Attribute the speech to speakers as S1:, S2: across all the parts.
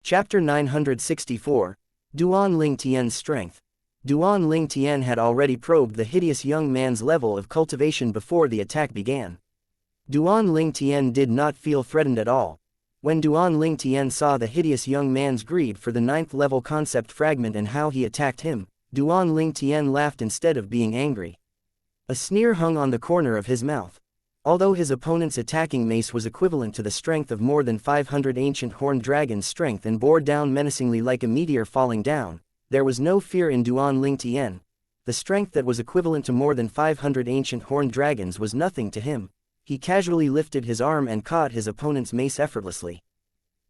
S1: Chapter 964, Duan Ling Tian's Strength. Duan Ling Tian had already probed the hideous young man's level of cultivation before the attack began. Duan Ling Tian did not feel threatened at all. When Duan Ling Tian saw the hideous young man's greed for the 9th level concept fragment and how he attacked him, Duan Ling Tian laughed instead of being angry. A sneer hung on the corner of his mouth. Although his opponent's attacking mace was equivalent to the strength of more than 500 ancient horned dragons' strength and bore down menacingly like a meteor falling down, there was no fear in Duan Ling Tian. The strength that was equivalent to more than 500 ancient horned dragons was nothing to him. He casually lifted his arm and caught his opponent's mace effortlessly.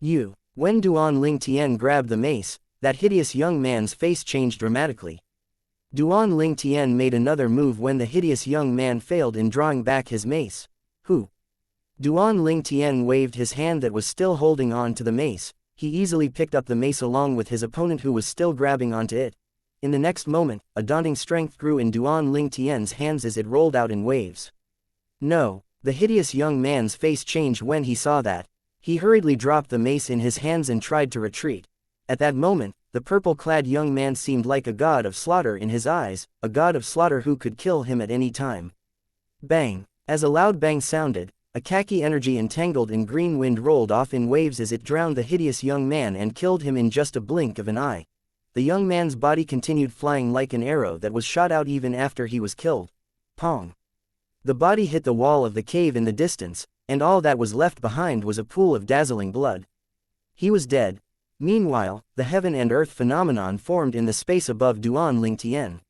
S1: When Duan Ling Tian grabbed the mace, that hideous young man's face changed dramatically. Duan Ling Tian made another move when the hideous young man failed in drawing back his mace. Duan Ling Tian waved his hand that was still holding on to the mace. He easily picked up the mace along with his opponent who was still grabbing onto it. In the next moment, a daunting strength grew in Duan Ling Tian's hands as it rolled out in waves. No, the hideous young man's face changed when he saw that. He hurriedly dropped the mace in his hands and tried to retreat. At that moment, the purple-clad young man seemed like a god of slaughter in his eyes, a god of slaughter who could kill him at any time. Bang! As a loud bang sounded, a khaki energy entangled in green wind rolled off in waves as it drowned the hideous young man and killed him in just a blink of an eye. The young man's body continued flying like an arrow that was shot out even after he was killed. Pong! The body hit the wall of the cave in the distance, and all that was left behind was a pool of dazzling blood. He was dead. Meanwhile, the heaven and earth phenomenon formed in the space above Duan Ling Tian.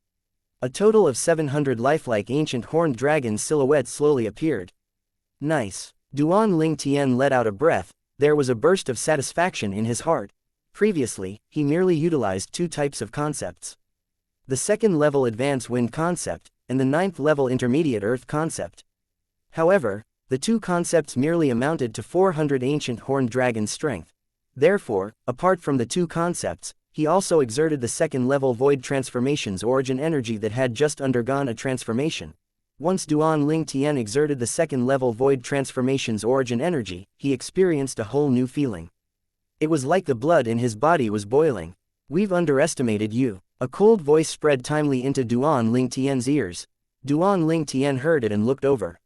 S1: A total of 700 lifelike ancient horned dragon silhouettes slowly appeared. Nice. Duan Ling Tian let out a breath. There was a burst of satisfaction in his heart. Previously, he merely utilized 2 types of concepts. The 2nd level advanced wind concept, and the 9th level intermediate earth concept. However, the 2 concepts merely amounted to 400 ancient horned dragon strength. Therefore, apart from the 2 concepts, he also exerted the 2nd level void transformation's origin energy that had just undergone a transformation. Once Duan Ling Tian exerted the 2nd level void transformation's origin energy, he experienced a whole new feeling. It was like the blood in his body was boiling. "We've underestimated you." A cold voice spread timely into Duan Ling Tian's ears. Duan Ling Tian heard it and looked over.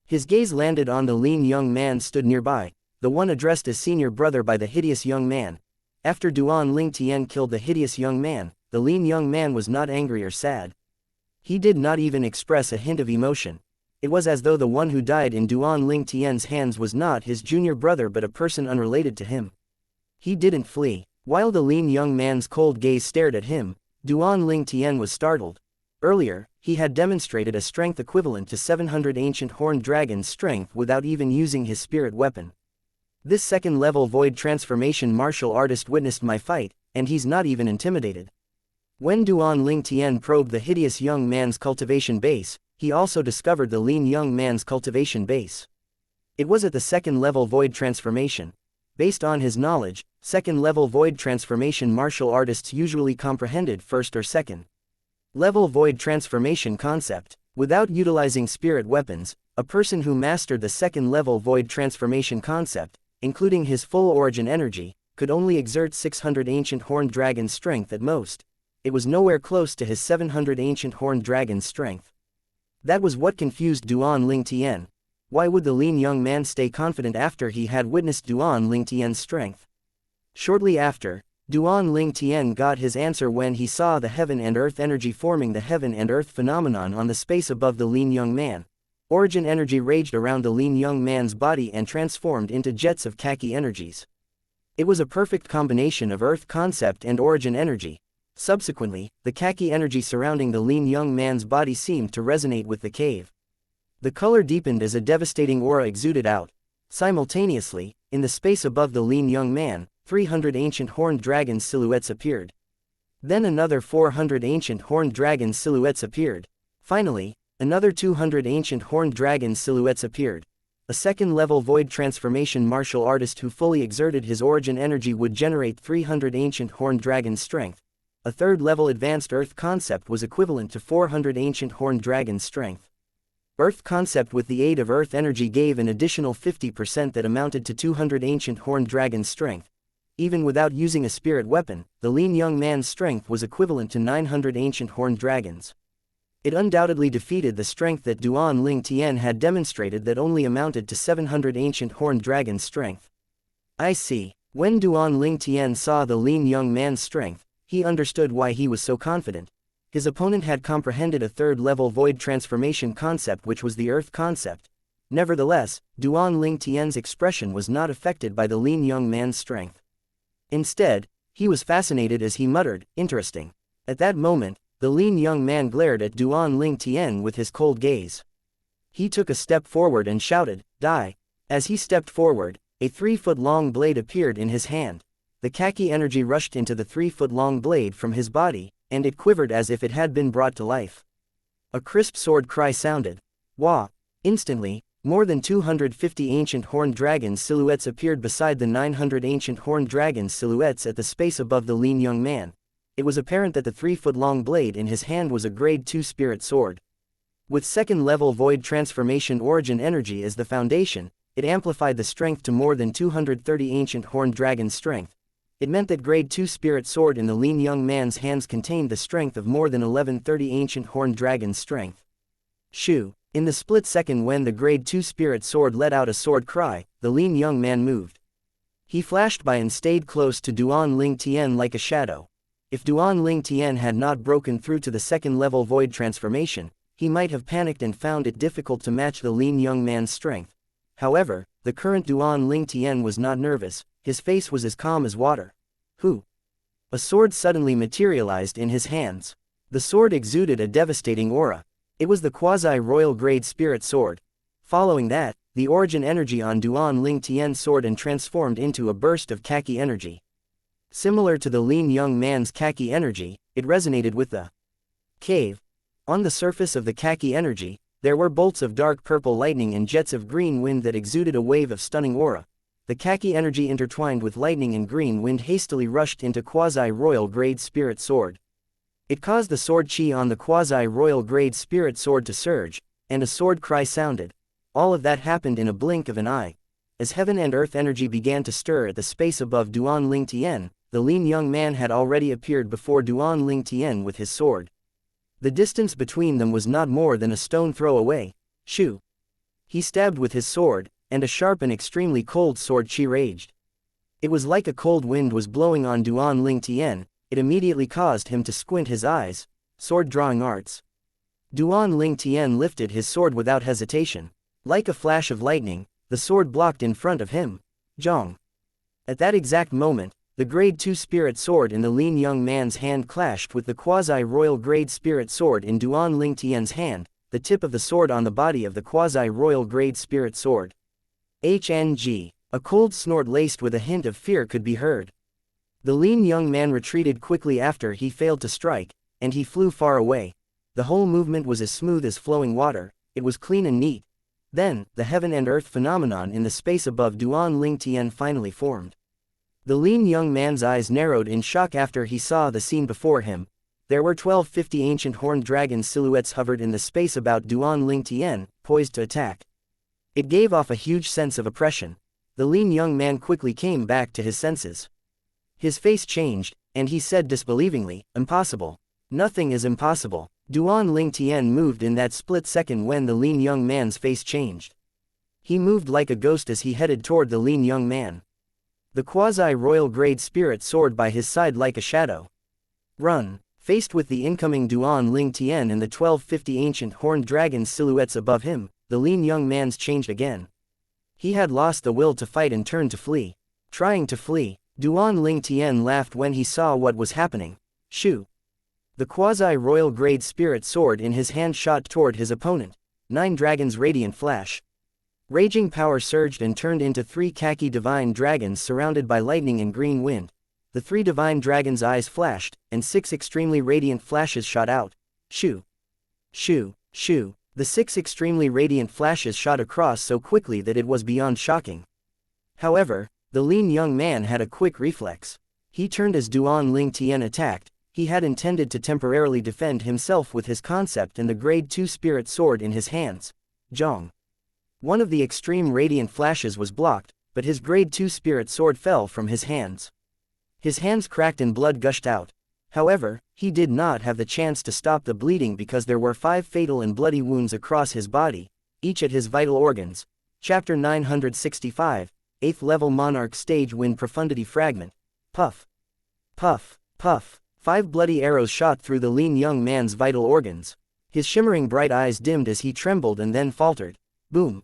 S1: His gaze landed on the lean young man stood nearby, the one addressed as senior brother by the hideous young man. After Duan Ling Tian killed the hideous young man, the lean young man was not angry or sad. He did not even express a hint of emotion. It was as though the one who died in Duan Ling Tian's hands was not his junior brother but a person unrelated to him. He didn't flee. While the lean young man's cold gaze stared at him, Duan Ling Tian was startled. Earlier, he had demonstrated a strength equivalent to 700 ancient horned dragons' strength without even using his spirit weapon. This 2nd level void transformation martial artist witnessed my fight, and he's not even intimidated. When Duan Ling Tian probed the hideous young man's cultivation base, he also discovered the lean young man's cultivation base. It was at the 2nd level void transformation. Based on his knowledge, 2nd level void transformation martial artists usually comprehended 1st or 2nd level void transformation concept. Without utilizing spirit weapons, a person who mastered the 2nd level void transformation concept, including his full origin energy, could only exert 600 ancient horned dragon strength at most. It was nowhere close to his 700 ancient horned dragon strength. That was what confused Duan Ling Tian. Why would the lean young man stay confident after he had witnessed Duan Ling Tian's strength? Shortly after, Duan Ling Tian got his answer when he saw the heaven and earth energy forming the heaven and earth phenomenon on the space above the lean young man. Origin energy raged around the lean young man's body and transformed into jets of khaki energies. It was a perfect combination of earth concept and origin energy. Subsequently, the khaki energy surrounding the lean young man's body seemed to resonate with the cave. The color deepened as a devastating aura exuded out. Simultaneously, in the space above the lean young man, 300 ancient horned dragon silhouettes appeared. Then another 400 ancient horned dragon silhouettes appeared. Finally, another 200 ancient horned dragon silhouettes appeared. A 2nd level void transformation martial artist who fully exerted his origin energy would generate 300 ancient horned dragon strength. A 3rd level advanced earth concept was equivalent to 400 ancient horned dragon strength. Earth concept with the aid of earth energy gave an additional 50% that amounted to 200 ancient horned dragon strength. even without using a spirit weapon, the lean young man's strength was equivalent to 900 ancient horned dragons. It undoubtedly defeated the strength that Duan Ling Tian had demonstrated that only amounted to 700 ancient horned dragons' strength. I see. When Duan Ling Tian saw the lean young man's strength, he understood why he was so confident. His opponent had comprehended a third-level void transformation concept, which was the earth concept. Nevertheless, Duan Ling Tian's expression was not affected by the lean young man's strength. Instead, he was fascinated as he muttered, "Interesting." At that moment, the lean young man glared at Duan Ling Tian with his cold gaze. He took a step forward and shouted, "Die!" As he stepped forward, a 3-foot-long blade appeared in his hand. The khaki energy rushed into the 3-foot-long blade from his body, and it quivered as if it had been brought to life. A crisp sword cry sounded. Wah! Instantly, more than 250 ancient horned dragons silhouettes appeared beside the 900 ancient horned dragons silhouettes at the space above the lean young man. It was apparent that the 3-foot-long blade in his hand was a grade 2 spirit sword. With second-level void transformation origin energy as the foundation, it amplified the strength to more than 230 ancient horned dragons' strength. It meant that grade 2 spirit sword in the lean young man's hands contained the strength of more than 1130 ancient horned dragons' strength. Shoo! In the split second when the grade 2 spirit sword let out a sword cry, the lean young man moved. He flashed by and stayed close to Duan Ling Tian like a shadow. If Duan Ling Tian had not broken through to the second-level void transformation, he might have panicked and found it difficult to match the lean young man's strength. However, the current Duan Ling Tian was not nervous, his face was as calm as water. Who? A sword suddenly materialized in his hands. The sword exuded a devastating aura. It was the quasi-royal grade spirit sword. Following that, the origin energy on Duan Ling Tian's sword and transformed into a burst of khaki energy. Similar to the lean young man's khaki energy, it resonated with the cave. On the surface of the khaki energy, there were bolts of dark purple lightning and jets of green wind that exuded a wave of stunning aura. The khaki energy intertwined with lightning and green wind hastily rushed into quasi-royal grade spirit sword. It caused the sword chi on the quasi-royal grade spirit sword to surge, and a sword cry sounded. All of that happened in a blink of an eye. As heaven and earth energy began to stir at the space above Duan Ling Tian, the lean young man had already appeared before Duan Ling Tian with his sword. The distance between them was not more than a stone throw away. Shoo! He stabbed with his sword, and a sharp and extremely cold sword chi raged. It was like a cold wind was blowing on Duan Ling Tian. It immediately caused him to squint his eyes. Sword drawing arts. Duan Ling Tian lifted his sword without hesitation. Like a flash of lightning, the sword blocked in front of him. Zhong. At that exact moment, the grade 2 spirit sword in the lean young man's hand clashed with the quasi-royal grade spirit sword in Duan Ling Tian's hand, the tip of the sword on the body of the quasi-royal grade spirit sword. HNG. A cold snort laced with a hint of fear could be heard. The lean young man retreated quickly after he failed to strike, and he flew far away. The whole movement was as smooth as flowing water, it was clean and neat. Then, the heaven and earth phenomenon in the space above Duan Ling Tian finally formed. The lean young man's eyes narrowed in shock after he saw the scene before him. There were 1250 ancient horned dragon silhouettes hovered in the space about Duan Ling Tian, poised to attack. It gave off a huge sense of oppression. The lean young man quickly came back to his senses. His face changed, and he said disbelievingly, "Impossible. Nothing is impossible." Duan Ling Tian moved in that split second when the lean young man's face changed. He moved like a ghost as he headed toward the lean young man. The quasi-royal grade spirit soared by his side like a shadow. Run. Faced with the incoming Duan Ling Tian and the 1250 ancient horned dragon silhouettes above him, the lean young man's changed again. He had lost the will to fight and turned to flee. Trying to flee, Duan Ling Tian laughed when he saw what was happening. Shoo! The quasi-royal grade spirit sword in his hand shot toward his opponent. 9 dragons radiant flash. Raging power surged and turned into 3 khaki divine dragons surrounded by lightning and green wind. The 3 divine dragons' eyes flashed, and 6 extremely radiant flashes shot out. Shoo! Shoo! Shoo! The 6 extremely radiant flashes shot across so quickly that it was beyond shocking. However, the lean young man had a quick reflex. He turned as Duan Ling Tian attacked. He had intended to temporarily defend himself with his concept and the grade 2 spirit sword in his hands. Zhong. One of the extreme radiant flashes was blocked, but his grade 2 spirit sword fell from his hands. His hands cracked and blood gushed out. However, he did not have the chance to stop the bleeding because there were 5 fatal and bloody wounds across his body, each at his vital organs. Chapter 965, 8th Level Monarch Stage Wind Profundity Fragment. Puff. Puff. Puff. 5 bloody arrows shot through the lean young man's vital organs. His shimmering bright eyes dimmed as he trembled and then faltered. Boom.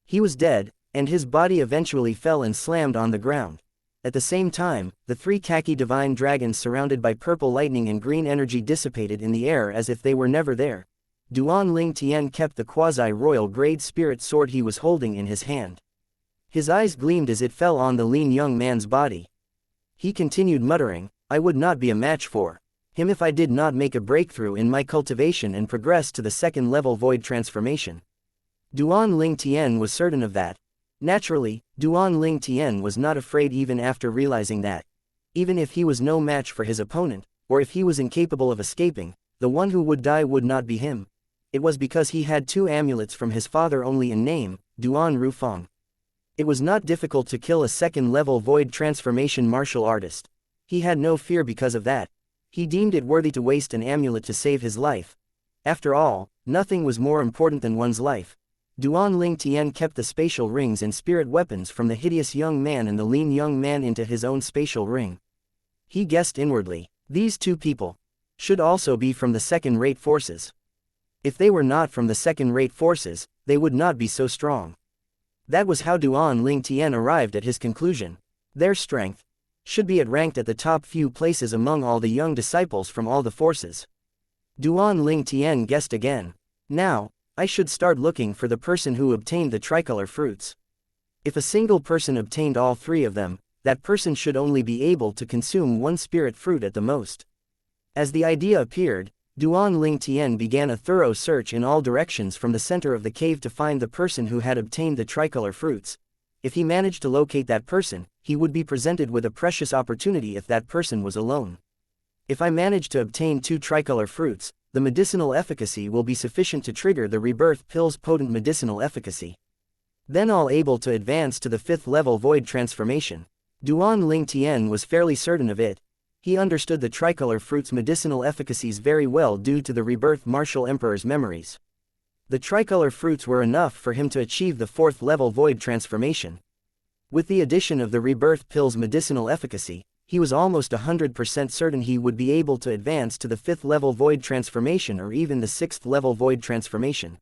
S1: He was dead, and his body eventually fell and slammed on the ground. At the same time, the 3 khaki divine dragons surrounded by purple lightning and green energy dissipated in the air as if they were never there. Duan Ling Tian kept the quasi-royal grade spirit sword he was holding in his hand. His eyes gleamed as it fell on the lean young man's body. He continued muttering, "I would not be a match for him if I did not make a breakthrough in my cultivation and progress to the 2nd level void transformation." Duan Ling Tian was certain of that. Naturally, Duan Ling Tian was not afraid even after realizing that, even if he was no match for his opponent, or if he was incapable of escaping, the one who would die would not be him. It was because he had 2 amulets from his father only in name, Duan Rufeng. It was not difficult to kill a 2nd level void transformation martial artist. He had no fear because of that. He deemed it worthy to waste an amulet to save his life. After all, nothing was more important than one's life. Duan Ling Tian kept the spatial rings and spirit weapons from the hideous young man and the lean young man into his own spatial ring. He guessed inwardly, these 2 people should also be from the second-rate forces. If they were not from the second-rate forces, they would not be so strong. That was how Duan Ling Tian arrived at his conclusion. Their strength should be ranked at the top few places among all the young disciples from all the forces. Duan Ling Tian guessed again. Now, I should start looking for the person who obtained the tricolor fruits. If a single person obtained all 3 of them, that person should only be able to consume 1 spirit fruit at the most. As the idea appeared, Duan Ling Tian began a thorough search in all directions from the center of the cave to find the person who had obtained the tricolor fruits. If he managed to locate that person, he would be presented with a precious opportunity if that person was alone. If I manage to obtain 2 tricolor fruits, the medicinal efficacy will be sufficient to trigger the rebirth pill's potent medicinal efficacy. Then I'll able to advance to the 5th level void transformation. Duan Ling Tian was fairly certain of it. He understood the tricolor fruit's medicinal efficacies very well due to the rebirth martial emperor's memories. The tricolor fruits were enough for him to achieve the 4th level void transformation. With the addition of the rebirth pill's medicinal efficacy, he was almost 100% certain he would be able to advance to the 5th level void transformation or even the 6th level void transformation.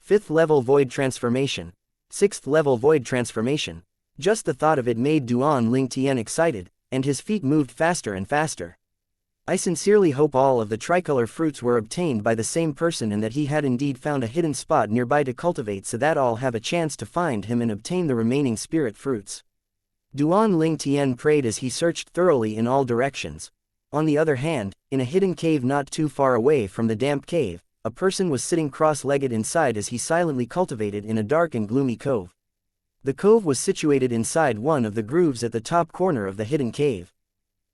S1: 5th level void transformation. 6th level void transformation. Just the thought of it made Duan Ling Tian excited, and his feet moved faster and faster. I sincerely hope all of the tricolor fruits were obtained by the same person and that he had indeed found a hidden spot nearby to cultivate so that I'll have a chance to find him and obtain the remaining spirit fruits. Duan Ling Tian prayed as he searched thoroughly in all directions. On the other hand, in a hidden cave not too far away from the damp cave, a person was sitting cross-legged inside as he silently cultivated in a dark and gloomy cove. The cove was situated inside one of the grooves at the top corner of the hidden cave.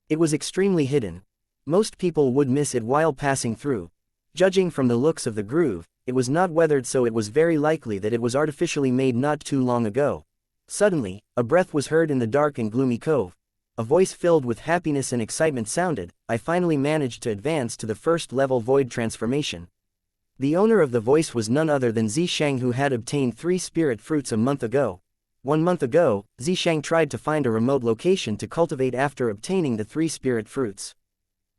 S1: It was extremely hidden. Most people would miss it while passing through. Judging from the looks of the groove, it was not weathered, so it was very likely that it was artificially made not too long ago. Suddenly, a breath was heard in the dark and gloomy cove. A voice filled with happiness and excitement sounded, "I finally managed to advance to the 1st level void transformation." The owner of the voice was none other than Xianxia, who had obtained 3 spirit fruits a month ago. 1 month ago, Xianxia tried to find a remote location to cultivate after obtaining the 3 spirit fruits.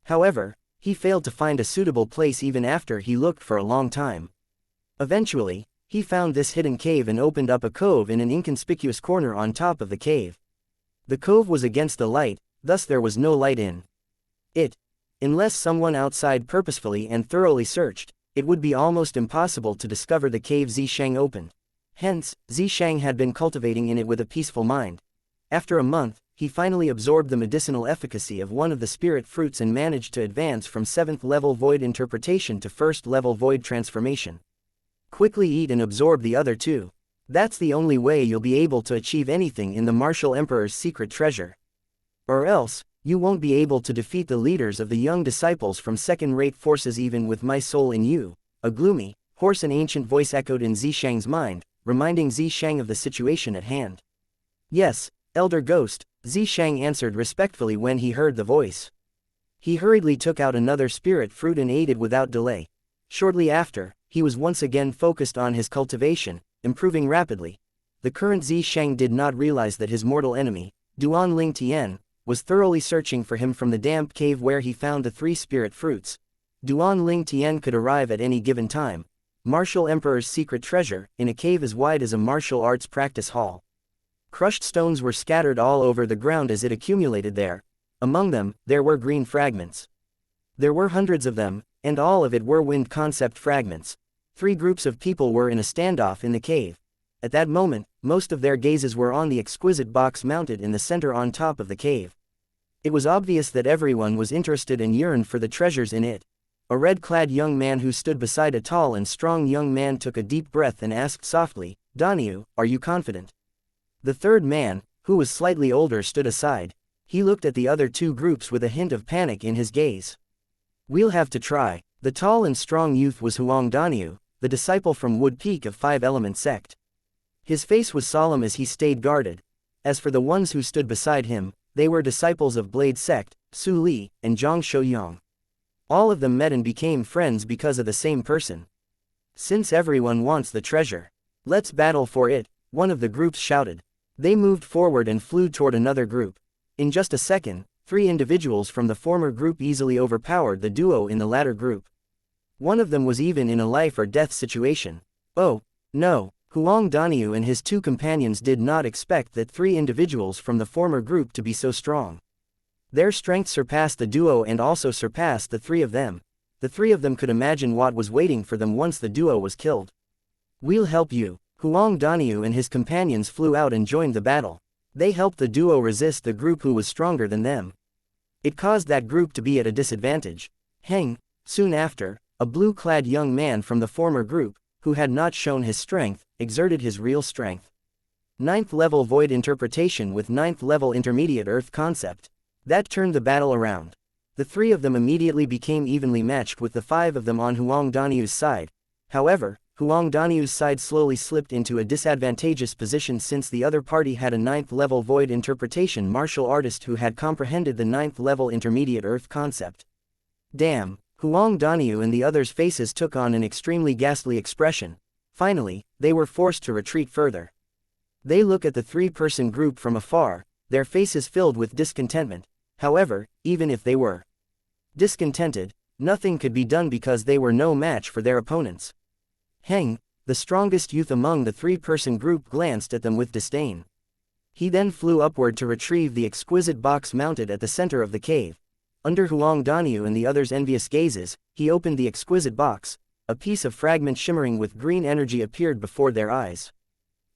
S1: However, he failed to find a suitable place even after he looked for a long time. Eventually, he found this hidden cave and opened up a cove in an inconspicuous corner on top of the cave. The cove was against the light, thus there was no light in it. Unless someone outside purposefully and thoroughly searched, it would be almost impossible to discover the cave Xianxia opened. Hence, Xianxia had been cultivating in it with a peaceful mind. After a month, he finally absorbed the medicinal efficacy of one of the spirit fruits and managed to advance from 7th level void interpretation to 1st level void transformation. Quickly eat and absorb the other 2. That's the only way you'll be able to achieve anything in the martial emperor's secret treasure. Or else, you won't be able to defeat the leaders of the young disciples from second-rate forces even with my soul in you. A gloomy, hoarse and ancient voice echoed in Xianxia's mind, reminding Xianxia of the situation at hand. Yes, Elder Ghost, Zishang answered respectfully when he heard the voice. He hurriedly took out another spirit fruit and ate it without delay. Shortly after, he was once again focused on his cultivation, improving rapidly. The current Zishang did not realize that his mortal enemy, Duan Tian, was thoroughly searching for him from the damp cave where he found the 3 spirit fruits. Duan Tian could arrive at any given time. Martial Emperor's secret treasure, in a cave as wide as a martial arts practice hall. Crushed stones were scattered all over the ground as it accumulated there. Among them, there were green fragments. There were hundreds of them, and all of it were wind concept fragments. 3 groups of people were in a standoff in the cave. At that moment, most of their gazes were on the exquisite box mounted in the center on top of the cave. It was obvious that everyone was interested and yearned for the treasures in it. A red-clad young man who stood beside a tall and strong young man took a deep breath and asked softly, "Daniu, are you confident?" The third man, who was slightly older, stood aside. He looked at the other 2 groups with a hint of panic in his gaze. "We'll have to try." The tall and strong youth was Huang Daniu, the disciple from Wood Peak of 5-element sect. His face was solemn as he stayed guarded. As for the ones who stood beside him, they were disciples of Blade sect, Su Li, and Zhang Shouyang. All of them met and became friends because of the same person. "Since everyone wants the treasure, let's battle for it," one of the groups shouted. They moved forward and flew toward another group. In just a second, 3 individuals from the former group easily overpowered the duo in the latter group. One of them was even in a life or death situation. Oh, no, Huang Daniu and his 2 companions did not expect that 3 individuals from the former group to be so strong. Their strength surpassed the duo and also surpassed the 3 of them. The 3 of them could imagine what was waiting for them once the duo was killed. "We'll help you." Huang Daniu and his companions flew out and joined the battle. They helped the duo resist the group who was stronger than them. It caused that group to be at a disadvantage. Heng, soon after, a blue-clad young man from the former group, who had not shown his strength, exerted his real strength. 9th level void interpretation with 9th level intermediate earth concept. That turned the battle around. The 3 of them immediately became evenly matched with the 5 of them on Huang Daniu's side. However, Huang Daniu's side slowly slipped into a disadvantageous position since the other party had a 9th level void interpretation martial artist who had comprehended the 9th level intermediate earth concept. Damn, Huang Daniu and the others' faces took on an extremely ghastly expression. Finally, they were forced to retreat further. They look at the 3-person group from afar, their faces filled with discontentment. However, even if they were discontented, nothing could be done because they were no match for their opponents. Heng, the strongest youth among the 3-person group, glanced at them with disdain. He then flew upward to retrieve the exquisite box mounted at the center of the cave. Under Huang Daniu and the others' envious gazes, he opened the exquisite box. A piece of fragment shimmering with green energy appeared before their eyes.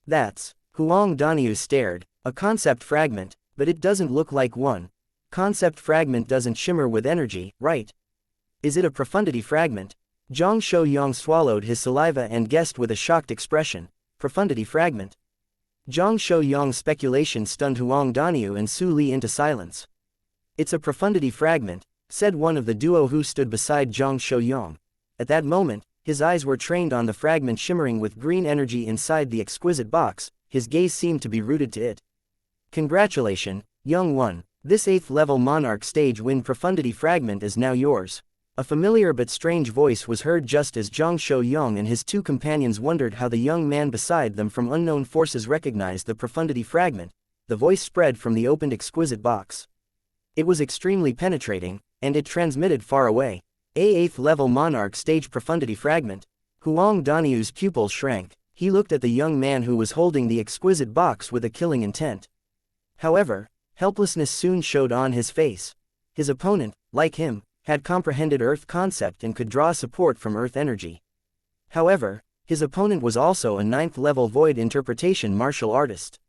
S1: "That's..." Huang Daniu stared. "A concept fragment, but it doesn't look like one. Concept fragment doesn't shimmer with energy, right? Is it a profundity fragment?" Zhang Shouyang swallowed his saliva and guessed with a shocked expression. "Profundity fragment?" Zhang Shouyang's speculation stunned Huang Daniu and Su Li into silence. "It's a profundity fragment," said one of the duo who stood beside Zhang Shouyang. At that moment, his eyes were trained on the fragment shimmering with green energy inside the exquisite box. His gaze seemed to be rooted to it. "Congratulations, young one. This 8th level monarch stage wind profundity fragment is now yours." A familiar but strange voice was heard just as Zhang Shouyang and his 2 companions wondered how the young man beside them from unknown forces recognized the profundity fragment. The voice spread from the opened exquisite box. It was extremely penetrating, and it transmitted far away. "A 8th level monarch stage profundity fragment." Huang Daniu's pupils shrank. He looked at the young man who was holding the exquisite box with a killing intent. However, helplessness soon showed on his face. His opponent, like him, had comprehended Earth concept and could draw support from Earth energy. However, his opponent was also a 9th level void interpretation martial artist.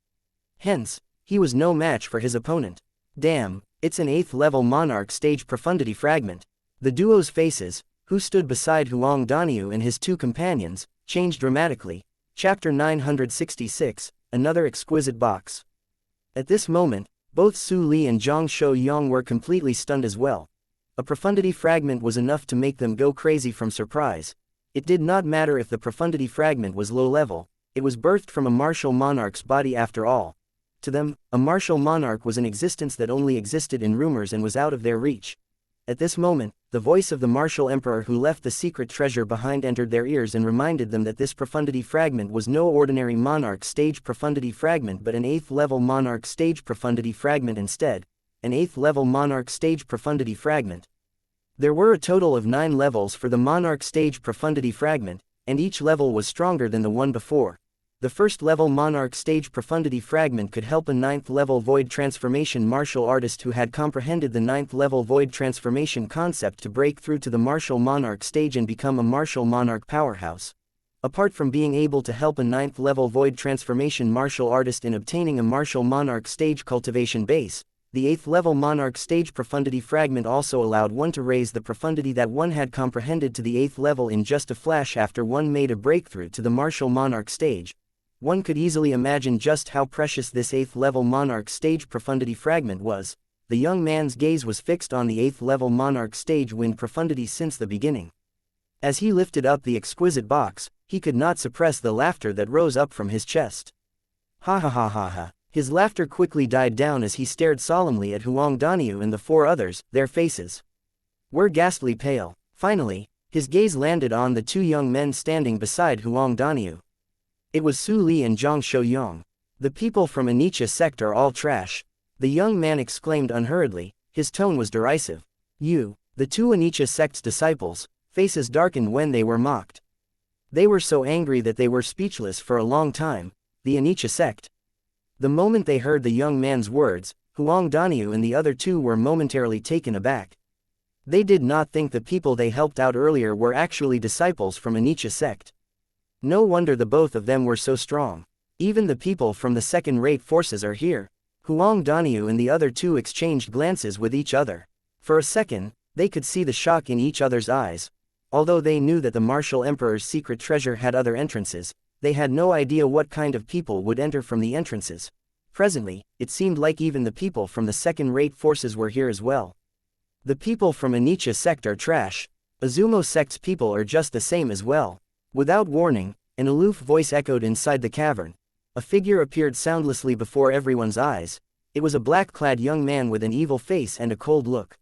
S1: Hence, he was no match for his opponent. Damn, it's an 8th level monarch stage profundity fragment. The duo's faces, who stood beside Huang Daniu and his 2 companions, changed dramatically. Chapter 966, Another Exquisite Box. At this moment, both Su Li and Zhang Shouyang were completely stunned as well. A profundity fragment was enough to make them go crazy from surprise. It did not matter if the profundity fragment was low level, it was birthed from a martial monarch's body after all. To them, a martial monarch was an existence that only existed in rumors and was out of their reach. At this moment, the voice of the martial emperor who left the secret treasure behind entered their ears and reminded them that this profundity fragment was no ordinary monarch stage profundity fragment but an 8th level monarch stage profundity fragment instead, an 8th level monarch stage profundity fragment. There were a total of 9 levels for the monarch stage profundity fragment, and each level was stronger than the one before. The first level monarch stage profundity fragment could help a 9th level void transformation martial artist who had comprehended the 9th level void transformation concept to break through to the martial monarch stage and become a martial monarch powerhouse. Apart from being able to help a 9th level void transformation martial artist in obtaining a martial monarch stage cultivation base, the 8th level monarch stage profundity fragment also allowed one to raise the profundity that one had comprehended to the 8th level in just a flash after one made a breakthrough to the martial monarch stage. One could easily imagine just how precious this 8th level monarch stage profundity fragment was. The young man's gaze was fixed on the 8th level monarch stage wind profundity since the beginning. As he lifted up the exquisite box, he could not suppress the laughter that rose up from his chest. Ha ha ha ha ha. His laughter quickly died down as he stared solemnly at Huang Daniu and the 4 others. Their faces were ghastly pale. Finally, his gaze landed on the 2 young men standing beside Huang Daniu. It was Su Li and Zhang Shouyang. The people from Xianxia sect are all trash. The young man exclaimed unhurriedly, his tone was derisive. You, the 2 Xianxia sect's disciples, faces darkened when they were mocked. They were so angry that they were speechless for a long time. The Xianxia sect. The moment they heard the young man's words, Huang Daniu and the other 2 were momentarily taken aback. They did not think the people they helped out earlier were actually disciples from Xianxia sect. No wonder the both of them were so strong. Even the people from the second-rate forces are here. Huang Daniu and the other 2 exchanged glances with each other. For a second, they could see the shock in each other's eyes. Although they knew that the martial emperor's secret treasure had other entrances, they had no idea what kind of people would enter from the entrances. Presently, it seemed like even the people from the second-rate forces were here as well. The people from Xianxia sect are trash. Azumo sect's people are just the same as well. Without warning, an aloof voice echoed inside the cavern. A figure appeared soundlessly before everyone's eyes. It was a black-clad young man with an evil face and a cold look.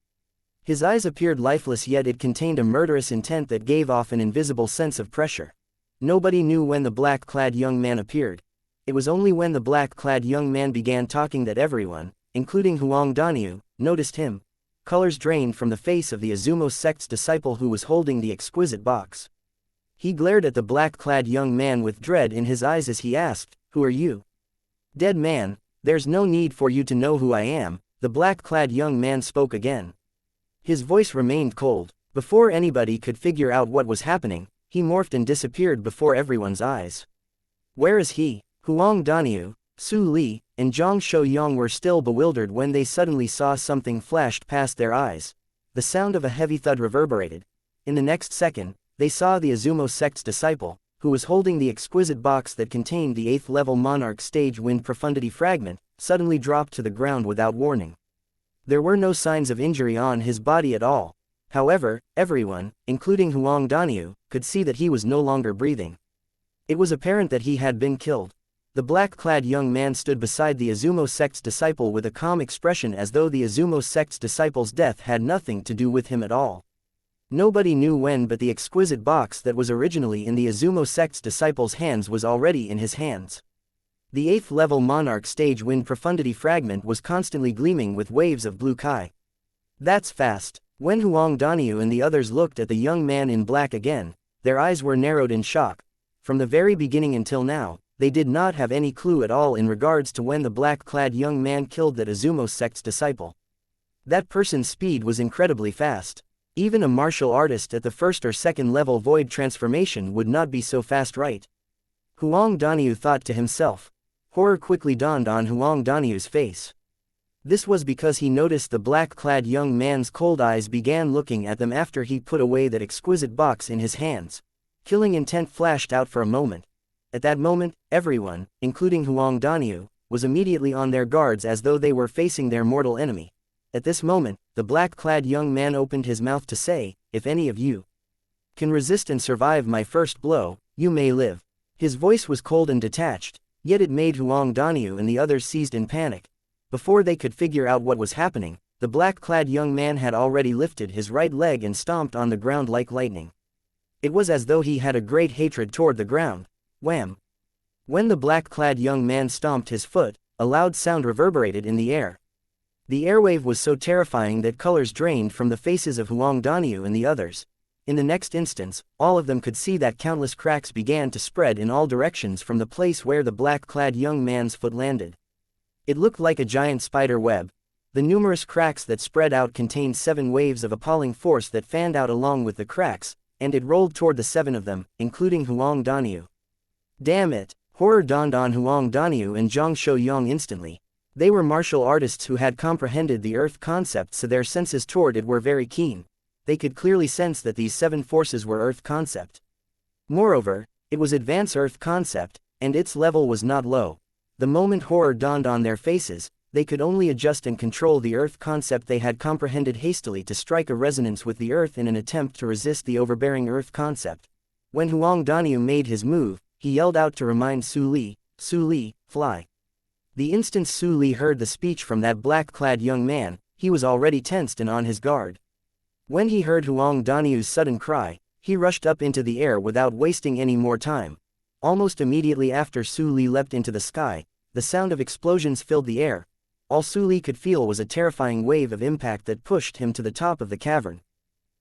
S1: His eyes appeared lifeless, yet it contained a murderous intent that gave off an invisible sense of pressure. Nobody knew when the black-clad young man appeared. It was only when the black-clad young man began talking that everyone, including Huang Daniu, noticed him. Colors drained from the face of the Azumo sect's disciple who was holding the exquisite box. He glared at the black-clad young man with dread in his eyes as he asked, "Who are you?" "Dead man, there's no need for you to know who I am," the black-clad young man spoke again. His voice remained cold. Before anybody could figure out what was happening, he morphed and disappeared before everyone's eyes. Where is he? Huang Daniu, Su Li, and Zhang Shouyang were still bewildered when they suddenly saw something flashed past their eyes. The sound of a heavy thud reverberated. In the next second, they saw the Azumo sect's disciple, who was holding the exquisite box that contained the 8th level monarch stage wind profundity fragment, suddenly dropped to the ground without warning. There were no signs of injury on his body at all. However, everyone, including Huang Daniu, could see that he was no longer breathing. It was apparent that he had been killed. The black-clad young man stood beside the Azumo sect's disciple with a calm expression as though the Azumo sect's disciple's death had nothing to do with him at all. Nobody knew when, but the exquisite box that was originally in the Azumo sect's disciple's hands was already in his hands. The 8th level monarch stage wind profundity fragment was constantly gleaming with waves of blue kai. That's fast. When Huang Daniu and the others looked at the young man in black again, their eyes were narrowed in shock. From the very beginning until now, they did not have any clue at all in regards to when the black-clad young man killed that Azumo sect's disciple. That person's speed was incredibly fast. Even a martial artist at the 1st or 2nd level void transformation would not be so fast, right? Huang Daniu thought to himself. Horror quickly dawned on Huang Daniu's face. This was because he noticed the black-clad young man's cold eyes began looking at them after he put away that exquisite box in his hands. Killing intent flashed out for a moment. At that moment, everyone, including Huang Daniu, was immediately on their guards as though they were facing their mortal enemy. At this moment, the black-clad young man opened his mouth to say, "If any of you can resist and survive my first blow, you may live." His voice was cold and detached. Yet it made Huang Daniu and the others seized in panic. Before they could figure out what was happening, the black-clad young man had already lifted his right leg and stomped on the ground like lightning. It was as though he had a great hatred toward the ground. Wham! When the black-clad young man stomped his foot, a loud sound reverberated in the air. The airwave was so terrifying that colors drained from the faces of Huang Daniu and the others. In the next instance, all of them could see that countless cracks began to spread in all directions from the place where the black-clad young man's foot landed. It looked like a giant spider web. The numerous cracks that spread out contained 7 waves of appalling force that fanned out along with the cracks, and it rolled toward the 7 of them, including Huang Daniu. Damn it! Horror dawned on Huang Daniu and Zhang Shouyang instantly. They were martial artists who had comprehended the earth concept, so their senses toward it were very keen. They could clearly sense that these 7 forces were earth concept. Moreover, it was advanced earth concept, and its level was not low. The moment horror dawned on their faces, they could only adjust and control the earth concept they had comprehended hastily to strike a resonance with the earth in an attempt to resist the overbearing earth concept. When Huang Daniu made his move, he yelled out to remind Su Li, fly. The instant Su Li heard the speech from that black-clad young man, he was already tensed and on his guard. When he heard Huang Daniu's sudden cry, he rushed up into the air without wasting any more time. Almost immediately after Su Li leapt into the sky, the sound of explosions filled the air. All Su Li could feel was a terrifying wave of impact that pushed him to the top of the cavern.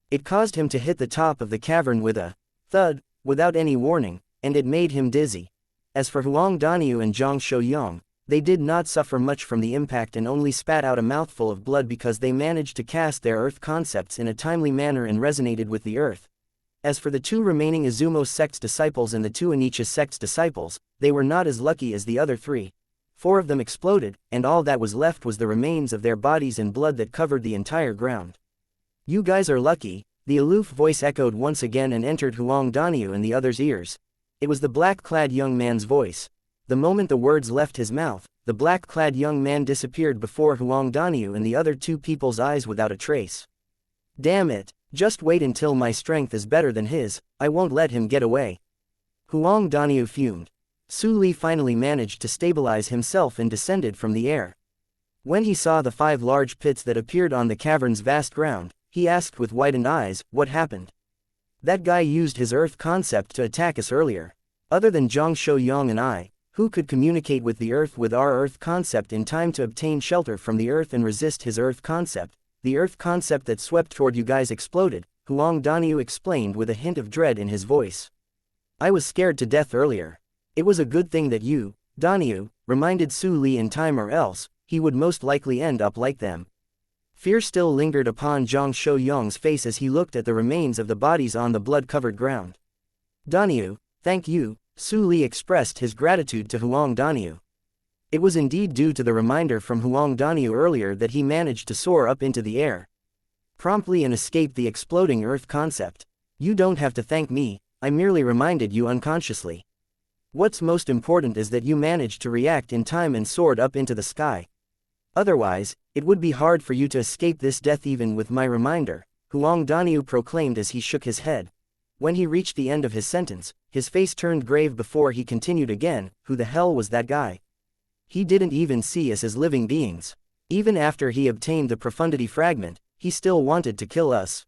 S1: It caused him to hit the top of the cavern with a thud, without any warning, and it made him dizzy. As for Huang Daniu and Zhang Shouyang, they did not suffer much from the impact and only spat out a mouthful of blood because they managed to cast their earth concepts in a timely manner and resonated with the earth. As for the 2 remaining Izumo sect's disciples and the 2 Anicha sect's disciples, they were not as lucky as the other 3. 4 of them exploded, and all that was left was the remains of their bodies and blood that covered the entire ground. You guys are lucky, the aloof voice echoed once again and entered Huang Daniu and the others' ears. It was the black-clad young man's voice. The moment the words left his mouth, the black-clad young man disappeared before Huang Daniu and the other 2 people's eyes without a trace. Damn it, just wait until my strength is better than his, I won't let him get away. Huang Daniu fumed. Su Li finally managed to stabilize himself and descended from the air. When he saw the 5 large pits that appeared on the cavern's vast ground, he asked with widened eyes, what happened? That guy used his earth concept to attack us earlier. Other than Zhang Shouyang and I, who could communicate with the earth with our earth concept in time to obtain shelter from the earth and resist his earth concept? The earth concept that swept toward you guys exploded, Huang Daniu explained with a hint of dread in his voice. I was scared to death earlier. It was a good thing that you, Daniu, reminded Su Li in time, or else he would most likely end up like them. Fear still lingered upon Zhang Shouyang's face as he looked at the remains of the bodies on the blood-covered ground. Daniu, thank you, Su Li expressed his gratitude to Huang Daniu. It was indeed due to the reminder from Huang Daniu earlier that he managed to soar up into the air promptly and escape the exploding earth concept. You don't have to thank me, I merely reminded you unconsciously. What's most important is that you managed to react in time and soared up into the sky. Otherwise, it would be hard for you to escape this death even with my reminder, Huang Daniu proclaimed as he shook his head. When he reached the end of his sentence, his face turned grave before he continued again, who the hell was that guy? He didn't even see us as living beings. Even after he obtained the profundity fragment, he still wanted to kill us.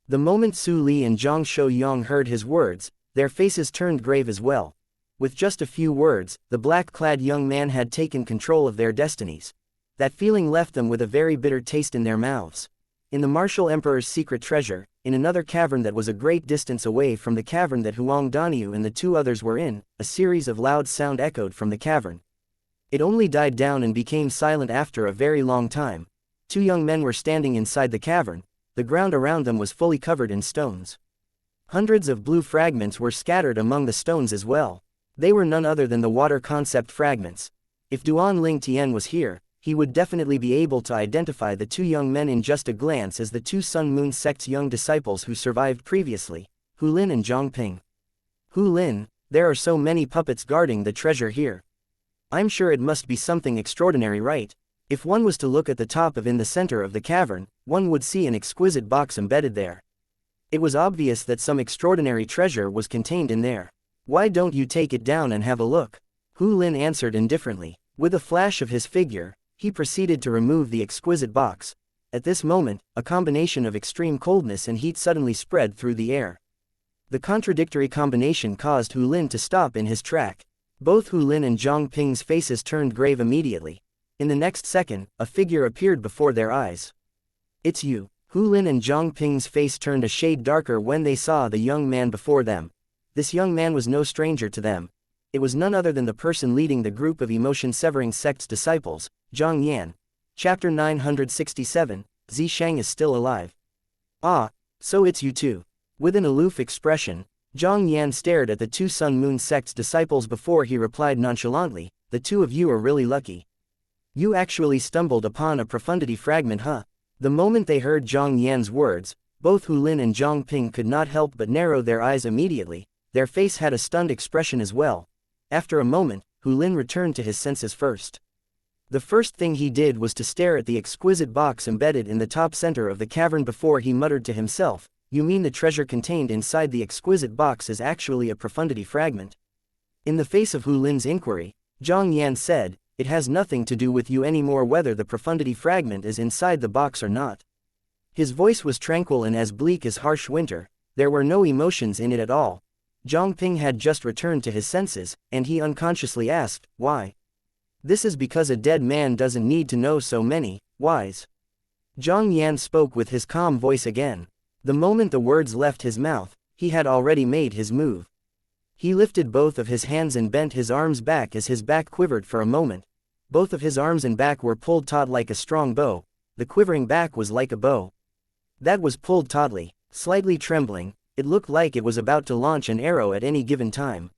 S1: The moment Su Li and Zhang Shouyang heard his words, their faces turned grave as well. With just a few words, the black-clad young man had taken control of their destinies. That feeling left them with a very bitter taste in their mouths. In the martial emperor's secret treasure, in another cavern that was a great distance away from the cavern that Huang Daniu and the 2 others were in, a series of loud sound echoed from the cavern. It only died down and became silent after a very long time. 2 young men were standing inside the cavern. The ground around them was fully covered in stones. Hundreds of blue fragments were scattered among the stones as well. They were none other than the water concept fragments. If Duan Ling Tian was here, he would definitely be able to identify the 2 young men in just a glance as the 2 Sun Moon sect's young disciples who survived previously, Hu Lin and Zhang Ping. Hu Lin, there are so many puppets guarding the treasure here. I'm sure it must be something extraordinary, right? If one was to look at the top of in the center of the cavern, one would see an exquisite box embedded there. It was obvious that some extraordinary treasure was contained in there. Why don't you take it down and have a look? Hu Lin answered indifferently. With a flash of his figure, he proceeded to remove the exquisite box. At this moment, a combination of extreme coldness and heat suddenly spread through the air. The contradictory combination caused Hu Lin to stop in his track. Both Hu Lin and Zhang Ping's faces turned grave immediately. In the next second, a figure appeared before their eyes. "It's you." Hu Lin and Zhang Ping's face turned a shade darker when they saw the young man before them. This young man was no stranger to them. It was none other than the person leading the group of emotion-severing sects disciples, Zhang Yan. Chapter 967, Zishang is still alive. "Ah, so it's you too." With an aloof expression, Zhang Yan stared at the two Sun-Moon sect's disciples before he replied nonchalantly, "The two of you are really lucky. You actually stumbled upon a profundity fragment, huh?" The moment they heard Zhang Yan's words, both Hu Lin and Zhang Ping could not help but narrow their eyes immediately. Their face had a stunned expression as well. After a moment, Hu Lin returned to his senses first. The first thing he did was to stare at the exquisite box embedded in the top center of the cavern before he muttered to himself, "You mean the treasure contained inside the exquisite box is actually a profundity fragment?" In the face of Hu Lin's inquiry, Zhang Yan said, "It has nothing to do with you anymore whether the profundity fragment is inside the box or not." His voice was tranquil and as bleak as harsh winter. There were no emotions in it at all. Zhang Ping had just returned to his senses, and he unconsciously asked, "Why?" "This is because a dead man doesn't need to know so many whys." Zhang Yan spoke with his calm voice again. The moment the words left his mouth, he had already made his move. He lifted both of his hands and bent his arms back as his back quivered for a moment. Both of his arms and back were pulled taut like a strong bow. The quivering back was like a bow that was pulled tautly. Slightly trembling, it looked like it was about to launch an arrow at any given time.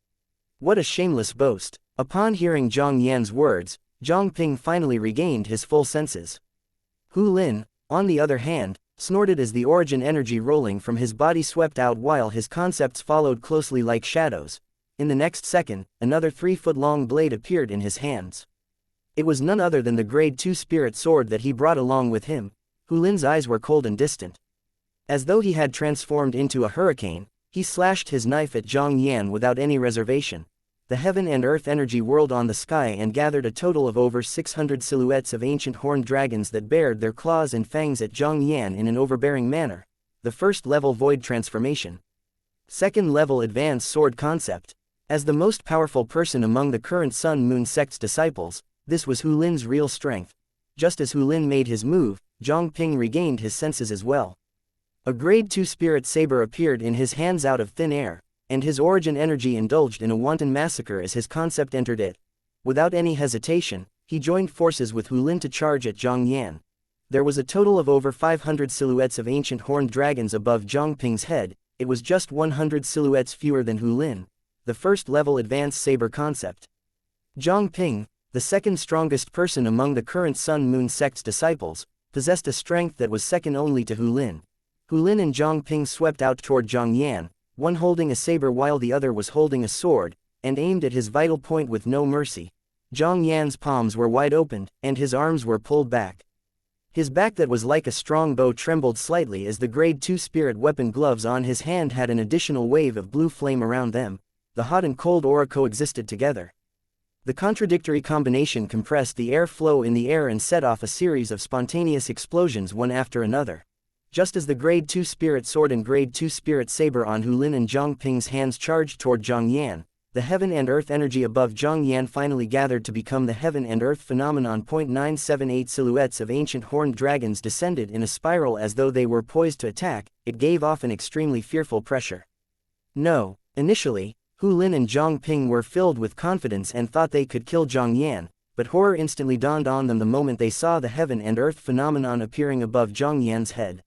S1: What a shameless boast. Upon hearing Zhang Yan's words, Zhang Ping finally regained his full senses. Hu Lin, on the other hand, snorted as the origin energy rolling from his body swept out while his concepts followed closely like shadows. In the next second, another 3-foot-long blade appeared in his hands. It was none other than the Grade 2 spirit sword that he brought along with him. Hu Lin's eyes were cold and distant. As though he had transformed into a hurricane, he slashed his knife at Zhang Yan without any reservation. The heaven and earth energy whirled on the sky and gathered a total of over 600 silhouettes of ancient horned dragons that bared their claws and fangs at Zhang Yan in an overbearing manner. The first level void transformation. Second level advanced sword concept. As the most powerful person among the current Sun-Moon sect's disciples, this was Hu Lin's real strength. Just as Hu Lin made his move, Zhang Ping regained his senses as well. A Grade 2 spirit saber appeared in his hands out of thin air, and his origin energy indulged in a wanton massacre as his concept entered it. Without any hesitation, he joined forces with Hu Lin to charge at Zhang Yan. There was a total of over 500 silhouettes of ancient horned dragons above Zhang Ping's head. It was just 100 silhouettes fewer than Hu Lin. The first level advanced saber concept. Zhang Ping, the second strongest person among the current Sun-Moon sect's disciples, possessed a strength that was second only to Hu Lin. Hu Lin and Zhang Ping swept out toward Zhang Yan, one holding a saber while the other was holding a sword, and aimed at his vital point with no mercy. Zhang Yan's palms were wide opened, and his arms were pulled back. His back that was like a strong bow trembled slightly as the Grade 2 spirit weapon gloves on his hand had an additional wave of blue flame around them. The hot and cold aura coexisted together. The contradictory combination compressed the air flow in the air and set off a series of spontaneous explosions one after another. Just as the Grade 2 spirit sword and Grade 2 spirit saber on Hu Lin and Zhang Ping's hands charged toward Zhang Yan, the heaven and earth energy above Zhang Yan finally gathered to become the heaven and earth phenomenon. 978 silhouettes of ancient horned dragons descended in a spiral as though they were poised to attack. It gave off an extremely fearful pressure. No, initially, Hu Lin and Zhang Ping were filled with confidence and thought they could kill Zhang Yan, but horror instantly dawned on them the moment they saw the heaven and earth phenomenon appearing above Zhang Yan's head.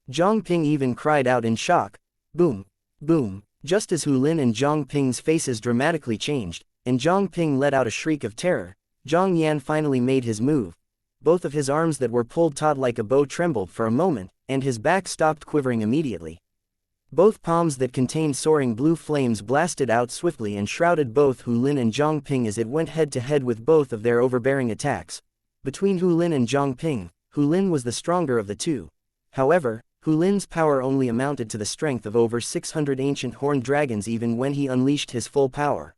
S1: Zhang Ping even cried out in shock. Boom! Boom! Just as Hu Lin and Zhang Ping's faces dramatically changed, and Zhang Ping let out a shriek of terror, Zhang Yan finally made his move. Both of his arms that were pulled taut like a bow trembled for a moment, and his back stopped quivering immediately. Both palms that contained soaring blue flames blasted out swiftly and shrouded both Hu Lin and Zhang Ping as it went head-to-head with both of their overbearing attacks. Between Hu Lin and Zhang Ping, Hu Lin was the stronger of the two. However, Hu Lin's power only amounted to the strength of over 600 ancient horned dragons even when he unleashed his full power.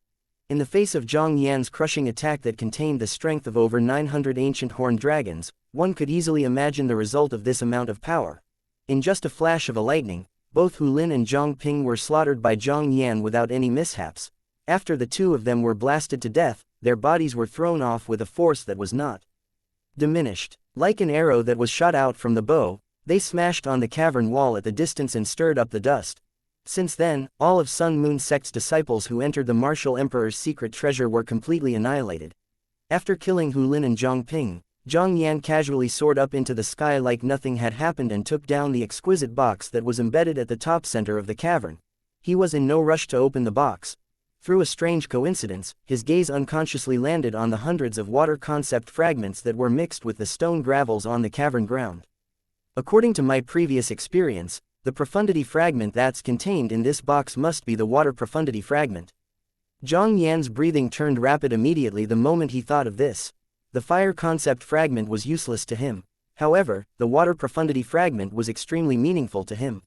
S1: In the face of Zhang Yan's crushing attack that contained the strength of over 900 ancient horned dragons, one could easily imagine the result of this amount of power. In just a flash of a lightning, both Hu Lin and Zhang Ping were slaughtered by Zhang Yan without any mishaps. After the two of them were blasted to death, their bodies were thrown off with a force that was not diminished. Like an arrow that was shot out from the bow, they smashed on the cavern wall at the distance and stirred up the dust. Since then, all of Sun Moon Sect's disciples who entered the martial emperor's secret treasure were completely annihilated. After killing Hu Lin and Zhang Ping, Zhang Yan casually soared up into the sky like nothing had happened and took down the exquisite box that was embedded at the top center of the cavern. He was in no rush to open the box. Through a strange coincidence, his gaze unconsciously landed on the hundreds of water concept fragments that were mixed with the stone gravels on the cavern ground. According to my previous experience, the profundity fragment that's contained in this box must be the water profundity fragment. Zhang Yan's breathing turned rapid immediately the moment he thought of this. The fire concept fragment was useless to him. However, the water profundity fragment was extremely meaningful to him.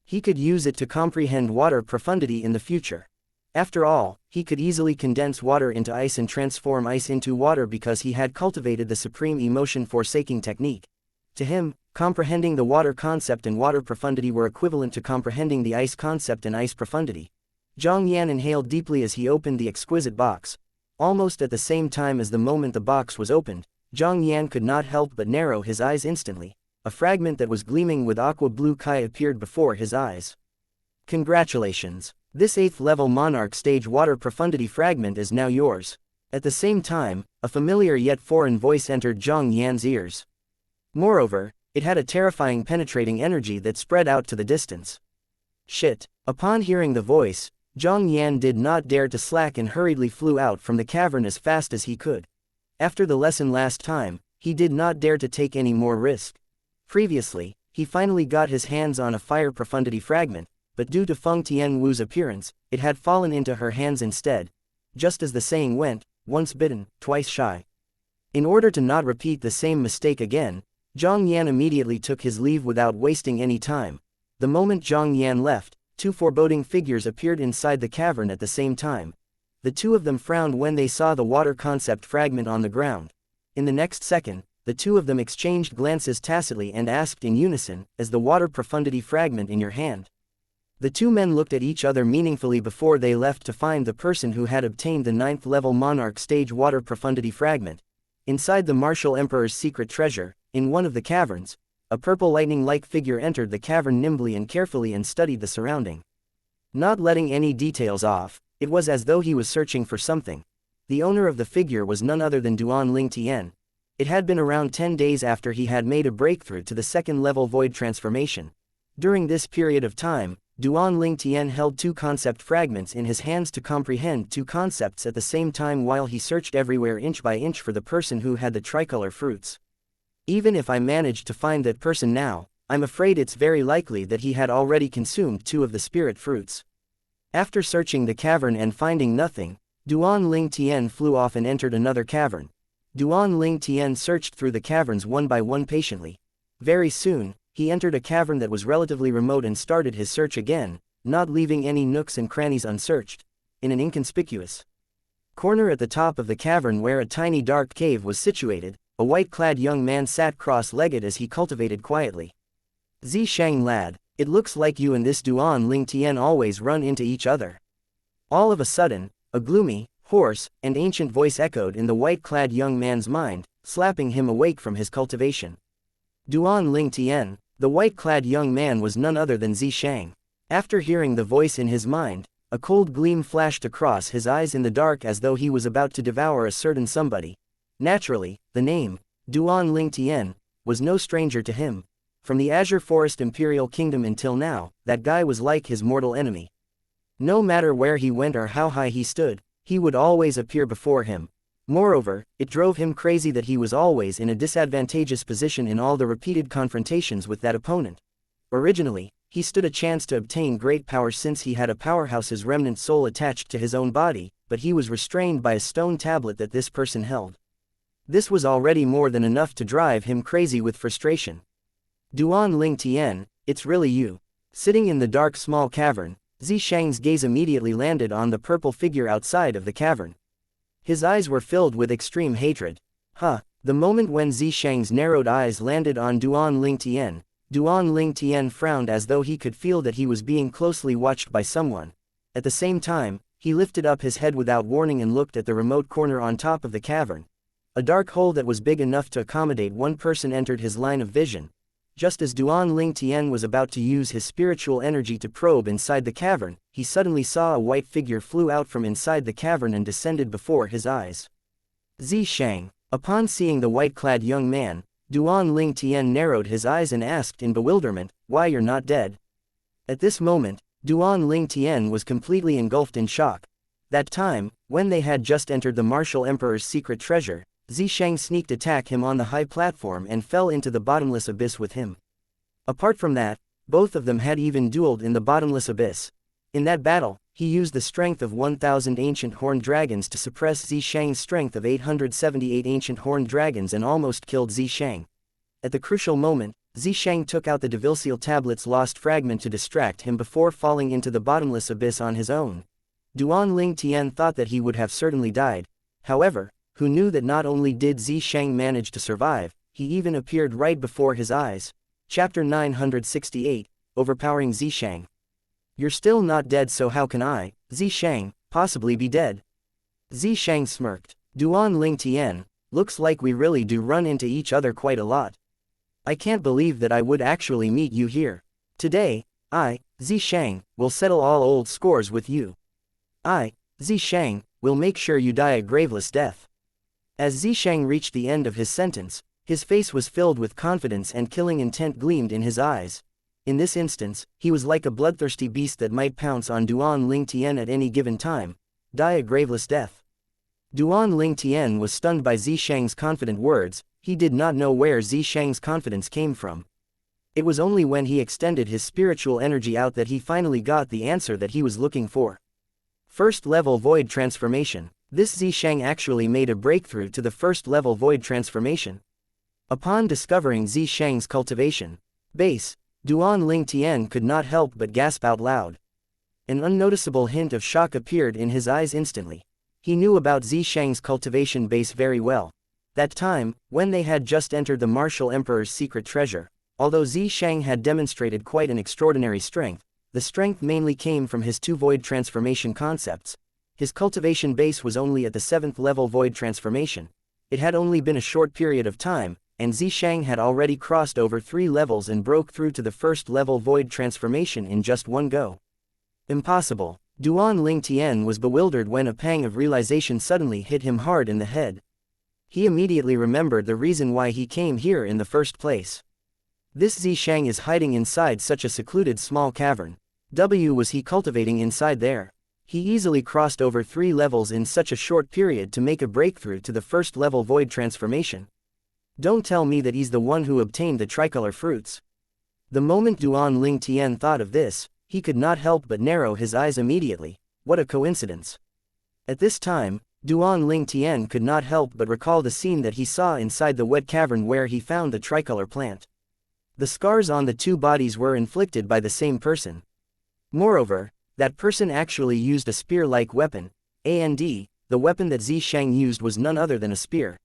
S1: He could use it to comprehend water profundity in the future. After all, he could easily condense water into ice and transform ice into water because he had cultivated the supreme emotion-forsaking technique. To him, comprehending the water concept and water profundity were equivalent to comprehending the ice concept and ice profundity. Zhang Yan inhaled deeply as he opened the exquisite box. Almost at the same time as the moment the box was opened, Zhang Yan could not help but narrow his eyes instantly. A fragment that was gleaming with aqua blue kai appeared before his eyes. Congratulations! This 8th level monarch stage water profundity fragment is now yours. At the same time, a familiar yet foreign voice entered Zhang Yan's ears. Moreover, it had a terrifying penetrating energy that spread out to the distance. Shit! Upon hearing the voice, Zhang Yan did not dare to slack and hurriedly flew out from the cavern as fast as he could. After the lesson last time, he did not dare to take any more risk. Previously, he finally got his hands on a fire profundity fragment, but due to Feng Tianwu's appearance, it had fallen into her hands instead. Just as the saying went, once bitten, twice shy. In order to not repeat the same mistake again, Zhang Yan immediately took his leave without wasting any time. The moment Zhang Yan left, two foreboding figures appeared inside the cavern at the same time. The two of them frowned when they saw the water concept fragment on the ground. In the next second, the two of them exchanged glances tacitly and asked in unison, "Is the water profundity fragment in your hand?" The two men looked at each other meaningfully before they left to find the person who had obtained the 9th level monarch stage water profundity fragment. Inside the martial emperor's secret treasure, in one of the caverns, a purple lightning-like figure entered the cavern nimbly and carefully and studied the surrounding. Not letting any details off, it was as though he was searching for something. The owner of the figure was none other than Duan Ling Tian. It had been around 10 days after he had made a breakthrough to the 2nd level void transformation. During this period of time, Duan Ling Tian held two concept fragments in his hands to comprehend two concepts at the same time while he searched everywhere inch by inch for the person who had the tricolor fruits. Even if I managed to find that person now, I'm afraid it's very likely that he had already consumed two of the spirit fruits. After searching the cavern and finding nothing, Duan Ling Tian flew off and entered another cavern. Duan Ling Tian searched through the caverns one by one patiently. Very soon, he entered a cavern that was relatively remote and started his search again, not leaving any nooks and crannies unsearched. In an inconspicuous corner at the top of the cavern where a tiny dark cave was situated, a white-clad young man sat cross-legged as he cultivated quietly. "Zishang lad, it looks like you and this Duan Ling Tian always run into each other." All of a sudden, a gloomy, hoarse, and ancient voice echoed in the white-clad young man's mind, slapping him awake from his cultivation. Duan Ling Tian, the white-clad young man was none other than Zishang. After hearing the voice in his mind, a cold gleam flashed across his eyes in the dark as though he was about to devour a certain somebody. Naturally, the name, Duan Ling Tian, was no stranger to him. From the Azure Forest Imperial Kingdom until now, that guy was like his mortal enemy. No matter where he went or how high he stood, he would always appear before him. Moreover, it drove him crazy that he was always in a disadvantageous position in all the repeated confrontations with that opponent. Originally, he stood a chance to obtain great power since he had a powerhouse's remnant soul attached to his own body, but he was restrained by a stone tablet that this person held. This was already more than enough to drive him crazy with frustration. "Duan Ling Tian, it's really you." Sitting in the dark small cavern, Zishang's gaze immediately landed on the purple figure outside of the cavern. His eyes were filled with extreme hatred. The moment when Zishang's narrowed eyes landed on Duan Lingtian frowned as though he could feel that he was being closely watched by someone. At the same time, he lifted up his head without warning and looked at the remote corner on top of the cavern. A dark hole that was big enough to accommodate one person entered his line of vision. Just as Duan Lingtian was about to use his spiritual energy to probe inside the cavern, he suddenly saw a white figure flew out from inside the cavern and descended before his eyes. Zishang. Upon seeing the white-clad young man, Duan Lingtian narrowed his eyes and asked in bewilderment, "Why, you're not dead?" At this moment, Duan Lingtian was completely engulfed in shock. That time, when they had just entered the martial emperor's secret treasure, Zishang sneaked attack him on the high platform and fell into the bottomless abyss with him. Apart from that, both of them had even dueled in the bottomless abyss. In that battle, he used the strength of 1,000 ancient horned dragons to suppress Zishang's strength of 878 ancient horned dragons and almost killed Zishang. At the crucial moment, Zishang took out the Devilseal tablet's lost fragment to distract him before falling into the bottomless abyss on his own. Duan Lingtian thought that he would have certainly died. However, who knew that not only did Zishang manage to survive, he even appeared right before his eyes. Chapter 968, Overpowering Zishang. You're still not dead, so how can I, Zishang, possibly be dead? Zishang smirked. Duan Lingtian, looks like we really do run into each other quite a lot. I can't believe that I would actually meet you here. Today, I, Zishang, will settle all old scores with you. I, Zishang, will make sure you die a graveless death. As Zishang reached the end of his sentence, his face was filled with confidence and killing intent gleamed in his eyes. In this instance, he was like a bloodthirsty beast that might pounce on Duan Lingtian at any given time. Die a graveless death. Duan Lingtian was stunned by Zishang's confident words. He did not know where Zishang's confidence came from. It was only when he extended his spiritual energy out that he finally got the answer that he was looking for. First level void transformation. This Zishang actually made a breakthrough to the first level void transformation. Upon discovering Zishang's cultivation base, Duan Lingtian could not help but gasp out loud. An unnoticeable hint of shock appeared in his eyes instantly. He knew about Zishang's cultivation base very well. That time, when they had just entered the martial emperor's secret treasure, although Zishang had demonstrated quite an extraordinary strength, the strength mainly came from his two void transformation concepts. His cultivation base was only at the 7th level void transformation. It had only been a short period of time, and Zishang had already crossed over 3 levels and broke through to the 1st level void transformation in just one go. Impossible. Duan Lingtian was bewildered when a pang of realization suddenly hit him hard in the head. He immediately remembered the reason why he came here in the first place. This Zishang is hiding inside such a secluded small cavern. Was he cultivating inside there? He easily crossed over 3 levels in such a short period to make a breakthrough to the 1st level void transformation. Don't tell me that he's the one who obtained the tricolor fruits. The moment Duan Lingtian thought of this, he could not help but narrow his eyes immediately. What a coincidence. At this time, Duan Lingtian could not help but recall the scene that he saw inside the wet cavern where he found the tricolor plant. The scars on the two bodies were inflicted by the same person. Moreover, that person actually used a spear-like weapon, and the weapon that Zishang used was none other than a spear.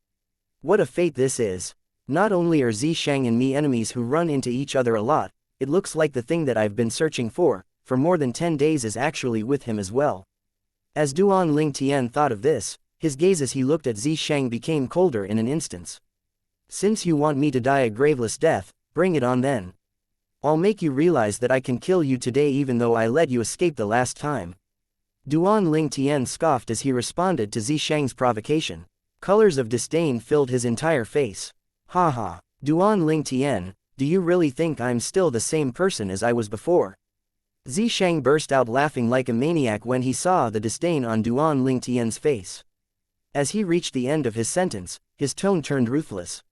S1: What a fate this is. Not only are Zishang and me enemies who run into each other a lot, it looks like the thing that I've been searching for more than 10 days is actually with him as well. As Duan Lingtian thought of this, his gaze as he looked at Zishang became colder in an instant. Since you want me to die a graveless death, bring it on then. I'll make you realize that I can kill you today even though I let you escape the last time. Duan Lingtian scoffed as he responded to Zishang's provocation. Colors of disdain filled his entire face. Haha, Duan Lingtian, do you really think I'm still the same person as I was before? Zishang burst out laughing like a maniac when he saw the disdain on Duan Lingtian's face. As he reached the end of his sentence, his tone turned ruthless.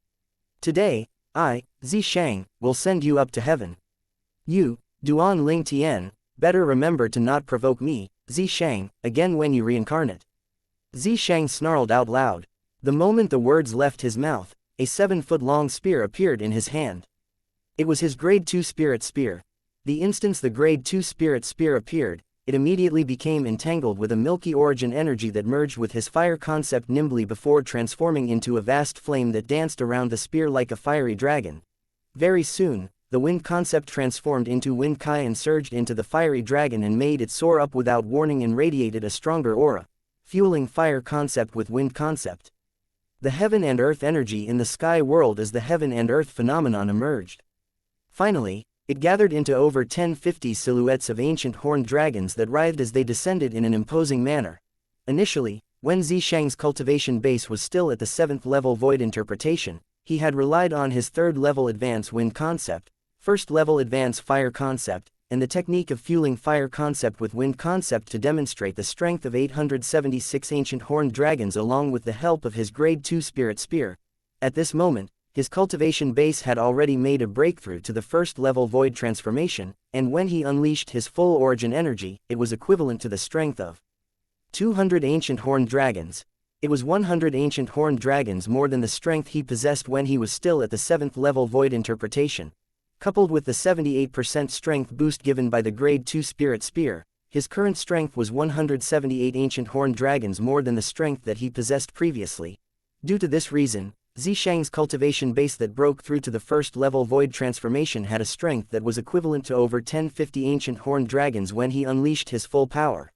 S1: Today, I, Zishang, will send you up to heaven. You, Duan Lingtian, better remember to not provoke me, Zishang, again when you reincarnate. Zishang snarled out loud. The moment the words left his mouth, a 7-foot-long spear appeared in his hand. It was his grade 2 spirit spear. The instant the grade 2 spirit spear appeared, it immediately became entangled with a milky origin energy that merged with his fire concept nimbly before transforming into a vast flame that danced around the spear like a fiery dragon. Very soon, the wind concept transformed into wind kai and surged into the fiery dragon and made it soar up without warning and radiated a stronger aura, fueling fire concept with wind concept. The heaven and earth energy in the sky world as the heaven and earth phenomenon emerged. Finally, it gathered into over 1050 silhouettes of ancient horned dragons that writhed as they descended in an imposing manner. Initially, when Xianxia's cultivation base was still at the 7th level void interpretation, he had relied on his 3rd level advance wind concept, 1st level advance fire concept, and the technique of fueling fire concept with wind concept to demonstrate the strength of 876 ancient horned dragons along with the help of his grade 2 spirit spear. At this moment, his cultivation base had already made a breakthrough to the 1st level void transformation, and when he unleashed his full origin energy, it was equivalent to the strength of 200 ancient horned dragons. It was 100 ancient horned dragons more than the strength he possessed when he was still at the 7th level void interpretation. Coupled with the 78% strength boost given by the grade 2 spirit spear, his current strength was 178 ancient horned dragons more than the strength that he possessed previously. Due to this reason, Xianxia's cultivation base that broke through to the 1st level void transformation had a strength that was equivalent to over 1050 ancient horned dragons when he unleashed his full power.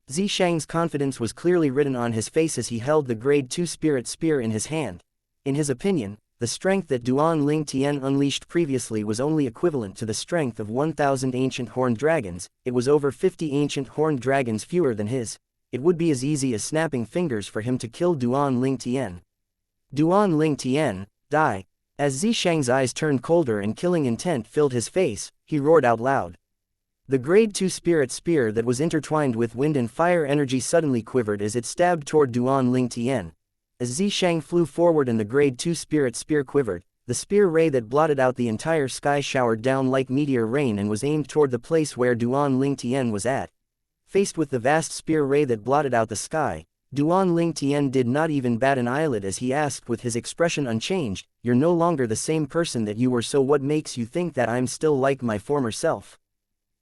S1: Xianxia's confidence was clearly written on his face as he held the grade 2 spirit spear in his hand. In his opinion, the strength that Duan Ling Tian unleashed previously was only equivalent to the strength of 1000 ancient horned dragons. It was over 50 ancient horned dragons fewer than his. It would be as easy as snapping fingers for him to kill Duan Ling Tian. Duan Ling Tian, die. As Xianxia's eyes turned colder and killing intent filled his face, he roared out loud. The grade 2 spirit spear that was intertwined with wind and fire energy suddenly quivered as it stabbed toward Duan Ling Tian. As Xianxia flew forward and the grade 2 spirit spear quivered, the spear ray that blotted out the entire sky showered down like meteor rain and was aimed toward the place where Duan Ling Tian was at. Faced with the vast spear ray that blotted out the sky, Duan Ling Tian did not even bat an eyelid as he asked with his expression unchanged, "You're no longer the same person that you were, so what makes you think that I'm still like my former self?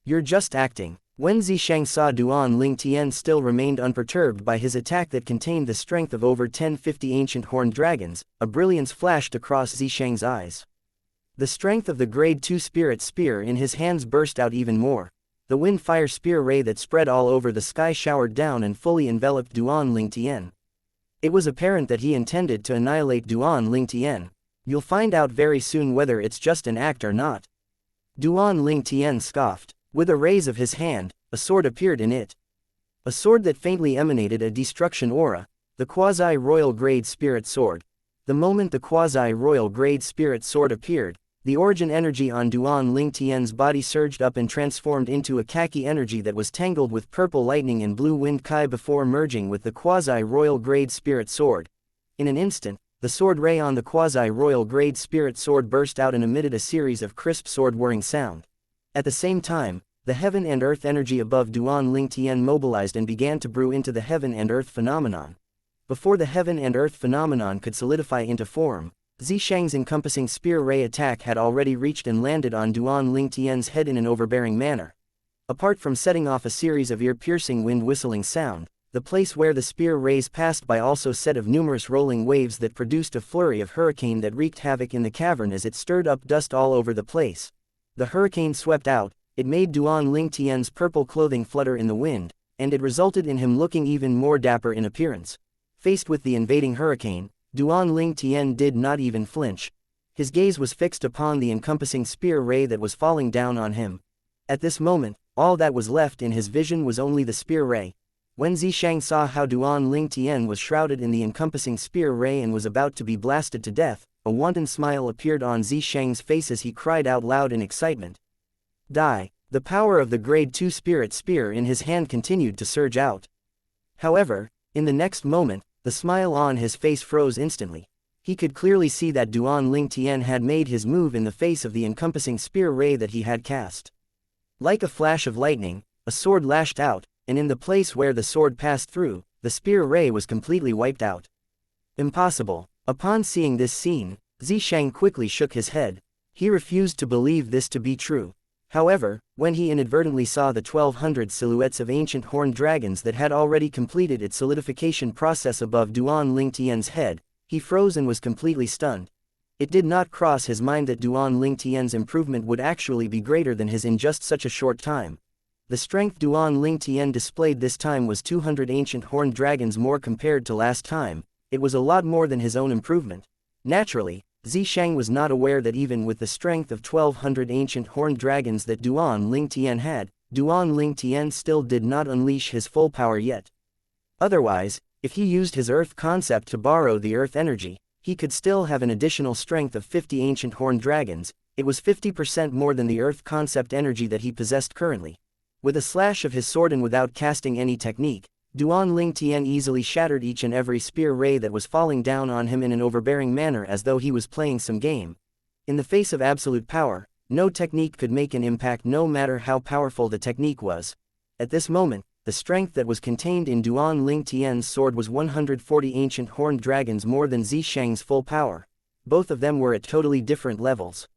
S1: You're just acting." When Xianxia saw Duan Ling Tian still remained unperturbed by his attack that contained the strength of over 1050 ancient horned dragons, a brilliance flashed across Xianxia's eyes. The strength of the grade 2 spirit spear in his hands burst out even more. The wind-fire spear ray that spread all over the sky showered down and fully enveloped Duan Ling Tian. It was apparent that he intended to annihilate Duan Ling Tian. "You'll find out very soon whether it's just an act or not." Duan Ling Tian scoffed. With a raise of his hand, a sword appeared in it. A sword that faintly emanated a destruction aura, the quasi-royal grade spirit sword. The moment the quasi-royal grade spirit sword appeared, the origin energy on Duan Ling Tian's body surged up and transformed into a khaki energy that was tangled with purple lightning and blue wind kai before merging with the quasi-royal grade spirit sword. In an instant, the sword ray on the quasi-royal grade spirit sword burst out and emitted a series of crisp sword-whirring sound. At the same time, the heaven and earth energy above Duan Ling Tian mobilized and began to brew into the heaven and earth phenomenon. Before the heaven and earth phenomenon could solidify into form, Xianxia's encompassing spear ray attack had already reached and landed on Duan Ling Tian's head in an overbearing manner. Apart from setting off a series of ear-piercing wind-whistling sound, the place where the spear rays passed by also set of numerous rolling waves that produced a flurry of hurricane that wreaked havoc in the cavern as it stirred up dust all over the place. The hurricane swept out, it made Duan Ling Tian's purple clothing flutter in the wind, and it resulted in him looking even more dapper in appearance. Faced with the invading hurricane, Duan Ling Tian did not even flinch. His gaze was fixed upon the encompassing spear ray that was falling down on him. At this moment, all that was left in his vision was only the spear ray. When Xianxia saw how Duan Ling Tian was shrouded in the encompassing spear ray and was about to be blasted to death, a wanton smile appeared on Xianxia's face as he cried out loud in excitement. "Die!" The power of the grade 2 spirit spear in his hand continued to surge out. However, in the next moment, the smile on his face froze instantly. He could clearly see that Duan Ling Tian had made his move in the face of the encompassing spear ray that he had cast. Like a flash of lightning, a sword lashed out, and in the place where the sword passed through, the spear ray was completely wiped out. Impossible. Upon seeing this scene, Xianxia quickly shook his head. He refused to believe this to be true. However, when he inadvertently saw the 1200 silhouettes of ancient horned dragons that had already completed its solidification process above Duan Lingtian's head, he froze and was completely stunned. It did not cross his mind that Duan Lingtian's improvement would actually be greater than his in just such a short time. The strength Duan Lingtian displayed this time was 200 ancient horned dragons more compared to last time. It was a lot more than his own improvement. Naturally, Zishang was not aware that even with the strength of 1200 ancient horned dragons that Duan Lingtian had, Duan Lingtian still did not unleash his full power yet. Otherwise, if he used his earth concept to borrow the earth energy, he could still have an additional strength of 50 ancient horned dragons. It was 50% more than the earth concept energy that he possessed currently. With a slash of his sword and without casting any technique, Duan Lingtian easily shattered each and every spear ray that was falling down on him in an overbearing manner as though he was playing some game. In the face of absolute power, no technique could make an impact no matter how powerful the technique was. At this moment, the strength that was contained in Duan Lingtian's sword was 140 ancient horned dragons more than Zishang's full power. Both of them were at totally different levels.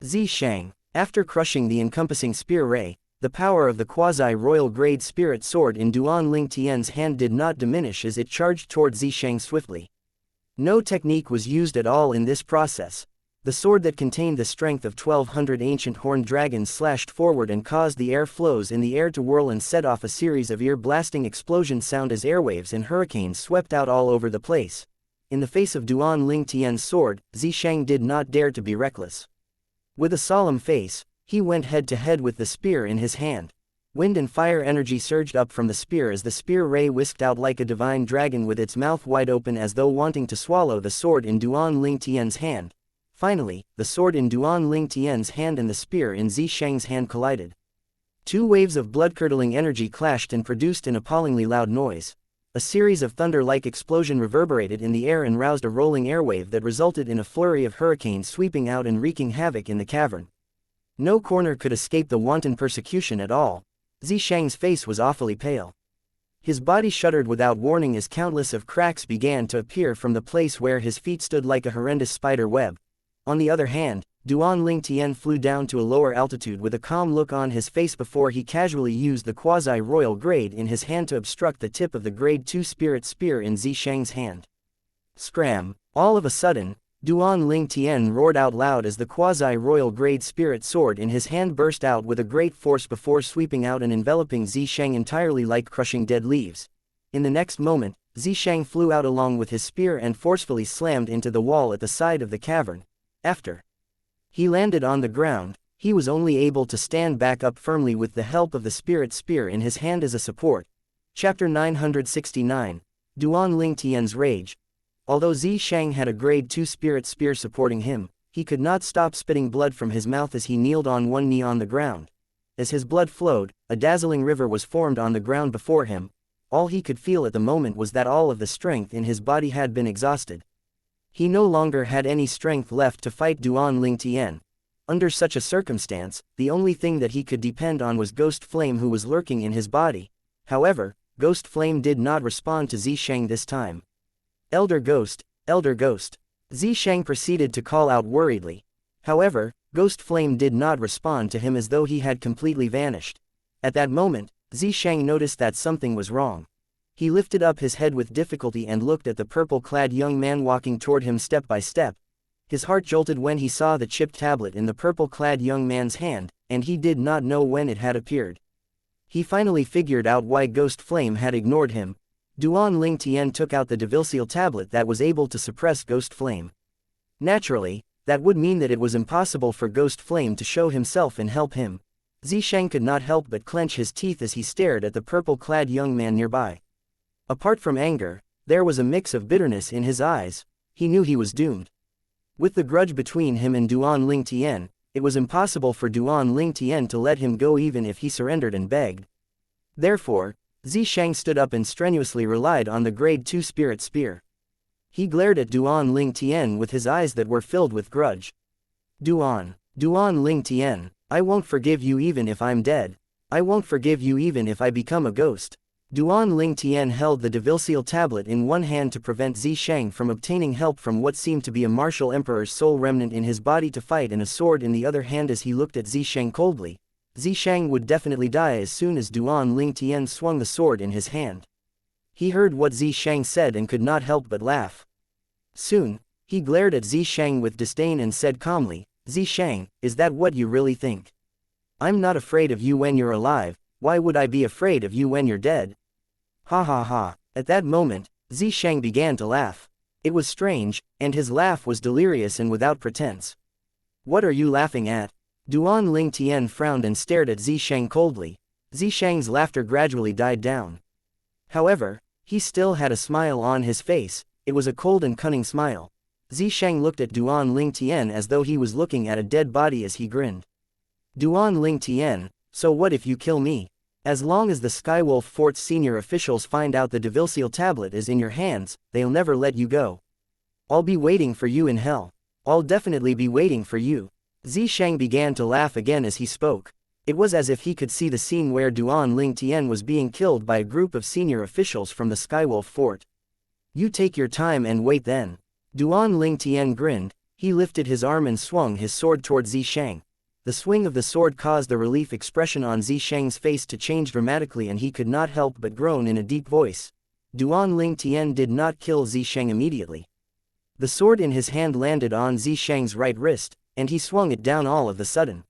S1: Zishang, after crushing the encompassing spear ray, the power of the quasi-royal grade spirit sword in Duan Lingtian's hand did not diminish as it charged toward Zishang swiftly. No technique was used at all in this process. The sword that contained the strength of 1200 ancient horned dragons slashed forward and caused the air flows in the air to whirl and set off a series of ear-blasting explosion sound as airwaves and hurricanes swept out all over the place. In the face of Duan Lingtian's sword, Zishang did not dare to be reckless. With a solemn face, he went head-to-head with the spear in his hand. Wind and fire energy surged up from the spear as the spear ray whisked out like a divine dragon with its mouth wide open as though wanting to swallow the sword in Duan Lingtian's hand. Finally, the sword in Duan Lingtian's hand and the spear in Zishang's hand collided. Two waves of blood-curdling energy clashed and produced an appallingly loud noise. A series of thunder-like explosions reverberated in the air and roused a rolling airwave that resulted in a flurry of hurricanes sweeping out and wreaking havoc in the cavern. No corner could escape the wanton persecution at all. Zishang's face was awfully pale. His body shuddered without warning as countless of cracks began to appear from the place where his feet stood like a horrendous spider web. On the other hand, Duan Lingtian flew down to a lower altitude with a calm look on his face before he casually used the quasi-royal grade in his hand to obstruct the tip of the grade 2 spirit spear in Zishang's hand. Scram! All of a sudden, Duan Lingtian roared out loud as the quasi-royal grade spirit sword in his hand burst out with a great force before sweeping out and enveloping Zishang entirely like crushing dead leaves. In the next moment, Zishang flew out along with his spear and forcefully slammed into the wall at the side of the cavern. After he landed on the ground, he was only able to stand back up firmly with the help of the spirit spear in his hand as a support. Chapter 969, Duan Lingtian's Rage. Although Zishang had a grade 2 spirit spear supporting him, he could not stop spitting blood from his mouth as he kneeled on one knee on the ground. As his blood flowed, a dazzling river was formed on the ground before him. All he could feel at the moment was that all of the strength in his body had been exhausted. He no longer had any strength left to fight Duan Lingtian. Under such a circumstance, the only thing that he could depend on was Ghost Flame, who was lurking in his body. However, Ghost Flame did not respond to Zishang this time. Elder Ghost, Elder Ghost. Zishang proceeded to call out worriedly. However, Ghost Flame did not respond to him as though he had completely vanished. At that moment, Zishang noticed that something was wrong. He lifted up his head with difficulty and looked at the purple-clad young man walking toward him step by step. His heart jolted when he saw the chipped tablet in the purple-clad young man's hand, and he did not know when it had appeared. He finally figured out why Ghost Flame had ignored him. Duan Lingtian took out the devil-seal tablet that was able to suppress Ghost Flame. Naturally, that would mean that it was impossible for Ghost Flame to show himself and help him. Zishang could not help but clench his teeth as he stared at the purple-clad young man nearby. Apart from anger, there was a mix of bitterness in his eyes. He knew he was doomed. With the grudge between him and Duan Lingtian, it was impossible for Duan Lingtian to let him go even if he surrendered and begged. Therefore, Zishang stood up and strenuously relied on the grade 2 spirit spear. He glared at Duan Lingtian with his eyes that were filled with grudge. Duan Lingtian, I won't forgive you even if I'm dead. I won't forgive you even if I become a ghost. Duan Ling Tian held the devil-seal tablet in one hand to prevent Xianxia from obtaining help from what seemed to be a martial emperor's soul remnant in his body to fight, and a sword in the other hand. As he looked at Xianxia coldly, Xianxia would definitely die as soon as Duan Ling Tian swung the sword in his hand. He heard what Xianxia said and could not help but laugh. Soon, he glared at Xianxia with disdain and said calmly, "Xianxia, is that what you really think? I'm not afraid of you when you're alive, why would I be afraid of you when you're dead?" Ha ha ha. At that moment, Xianxia began to laugh. It was strange, and his laugh was delirious and without pretense. "What are you laughing at?" Duan Ling Tian frowned and stared at Xianxia coldly. Xianxia's laughter gradually died down. However, he still had a smile on his face. It was a cold and cunning smile. Xianxia looked at Duan Ling Tian as though he was looking at a dead body as he grinned. "Duan Ling Tian, so what if you kill me? As long as the Skywolf Fort's senior officials find out the devil-seal tablet is in your hands, they'll never let you go. I'll be waiting for you in hell. I'll definitely be waiting for you." Xianxia began to laugh again as he spoke. It was as if he could see the scene where Duan Ling Tian was being killed by a group of senior officials from the Skywolf Fort. "You take your time and wait then." Duan Ling Tian grinned. He lifted his arm and swung his sword toward Xianxia. The swing of the sword caused the relief expression on Xianxia's face to change dramatically, and he could not help but groan in a deep voice. Duan Ling Tian did not kill Xianxia immediately. The sword in his hand landed on Xianxia's right wrist, and he swung it down all of a sudden.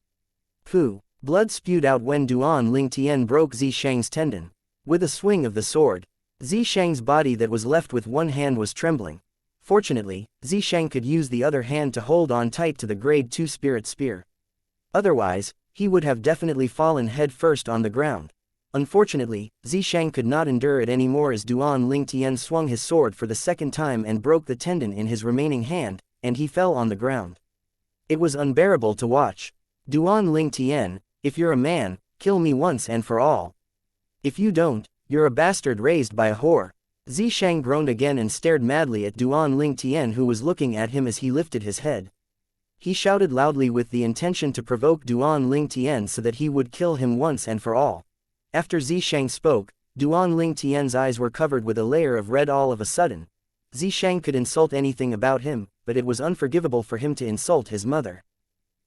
S1: Pooh! Blood spewed out when Duan Ling Tian broke Xianxia's tendon. With a swing of the sword, Xianxia's body that was left with one hand was trembling. Fortunately, Xianxia could use the other hand to hold on tight to the grade 2 spirit spear. Otherwise, he would have definitely fallen head first on the ground. Unfortunately, Xianxia could not endure it anymore as Duan Ling Tian swung his sword for the second time and broke the tendon in his remaining hand, and he fell on the ground. It was unbearable to watch. "Duan Ling Tian, if you're a man, kill me once and for all. If you don't, you're a bastard raised by a whore." Xianxia groaned again and stared madly at Duan Ling Tian, who was looking at him as he lifted his head. He shouted loudly with the intention to provoke Duan Ling Tian so that he would kill him once and for all. After Xianxia spoke, Duan Ling Tian's eyes were covered with a layer of red all of a sudden. Xianxia could insult anything about him, but it was unforgivable for him to insult his mother.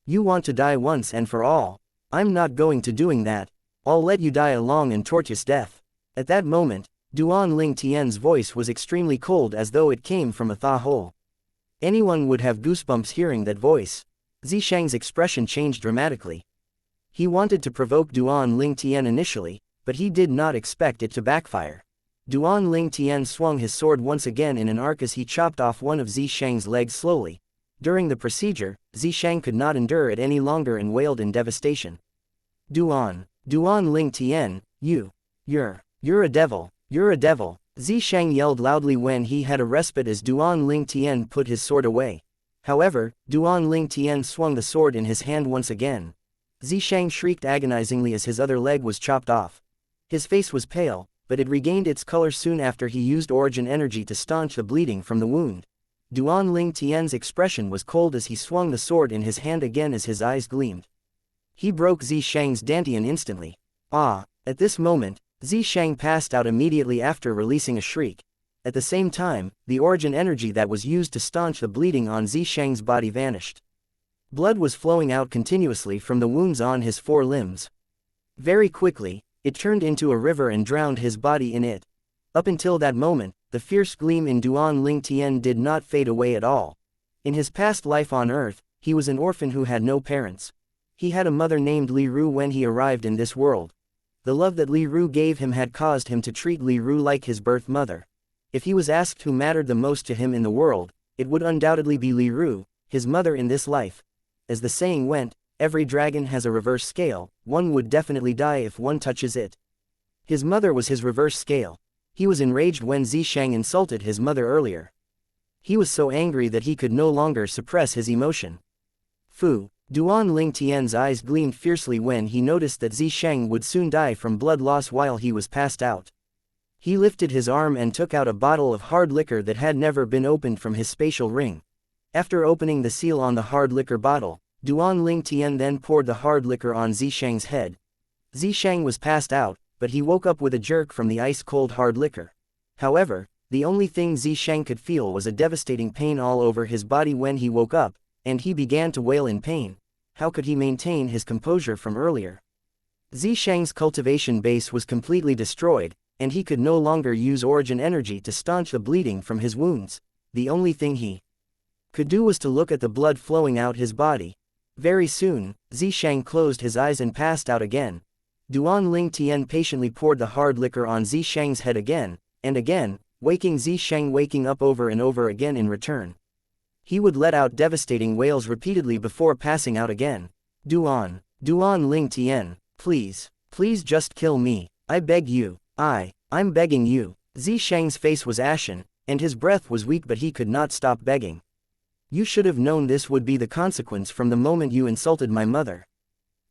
S1: "You want to die once and for all? I'm not going to doing that. I'll let you die a long and tortuous death." At that moment, Duan Ling Tian's voice was extremely cold, as though it came from a thaw hole. Anyone would have goosebumps hearing that voice. Xianxia's expression changed dramatically. He wanted to provoke Duan Ling Tian initially, but he did not expect it to backfire. Duan Ling Tian swung his sword once again in an arc as he chopped off one of Xianxia's legs slowly. During the procedure, Xianxia could not endure it any longer and wailed in devastation. Duan Ling Tian, you're a devil, you're a devil." Xianxia yelled loudly when he had a respite as Duan Ling Tian put his sword away. However, Duan Ling Tian swung the sword in his hand once again. Xianxia shrieked agonizingly as his other leg was chopped off. His face was pale, but it regained its color soon after he used origin energy to staunch the bleeding from the wound. Duan Ling Tian's expression was cold as he swung the sword in his hand again as his eyes gleamed. He broke Xianxia's dantian instantly. Ah! At this moment, Xianxia passed out immediately after releasing a shriek. At the same time, the origin energy that was used to staunch the bleeding on Xianxia's body vanished. Blood was flowing out continuously from the wounds on his four limbs. Very quickly, it turned into a river and drowned his body in it. Up until that moment, the fierce gleam in Duan Ling Tian did not fade away at all. In his past life on Earth, he was an orphan who had no parents. He had a mother named Li Ru when he arrived in this world. The love that Li Ru gave him had caused him to treat Li Ru like his birth mother. If he was asked who mattered the most to him in the world, it would undoubtedly be Li Ru, his mother in this life. As the saying went, every dragon has a reverse scale, one would definitely die if one touches it. His mother was his reverse scale. He was enraged when Xianxia insulted his mother earlier. He was so angry that he could no longer suppress his emotion. Fu! Duan Ling Tian's eyes gleamed fiercely when he noticed that Xianxia would soon die from blood loss while he was passed out. He lifted his arm and took out a bottle of hard liquor that had never been opened from his spatial ring. After opening the seal on the hard liquor bottle, Duan Ling Tian then poured the hard liquor on Xianxia's head. Xianxia was passed out, but he woke up with a jerk from the ice-cold hard liquor. However, the only thing Xianxia could feel was a devastating pain all over his body when he woke up, and he began to wail in pain. How could he maintain his composure from earlier? Xianxia's cultivation base was completely destroyed, and he could no longer use origin energy to staunch the bleeding from his wounds. The only thing he could do was to look at the blood flowing out his body. Very soon, Xianxia closed his eyes and passed out again. Duan Tian patiently poured the hard liquor on Xianxia's head again, and again, waking Xianxia waking up over and over again in return. He would let out devastating wails repeatedly before passing out again. Duan Tian, please just kill me, I beg you, I'm begging you. Xianxia's face was ashen, and his breath was weak, but he could not stop begging. You should have known this would be the consequence from the moment you insulted my mother.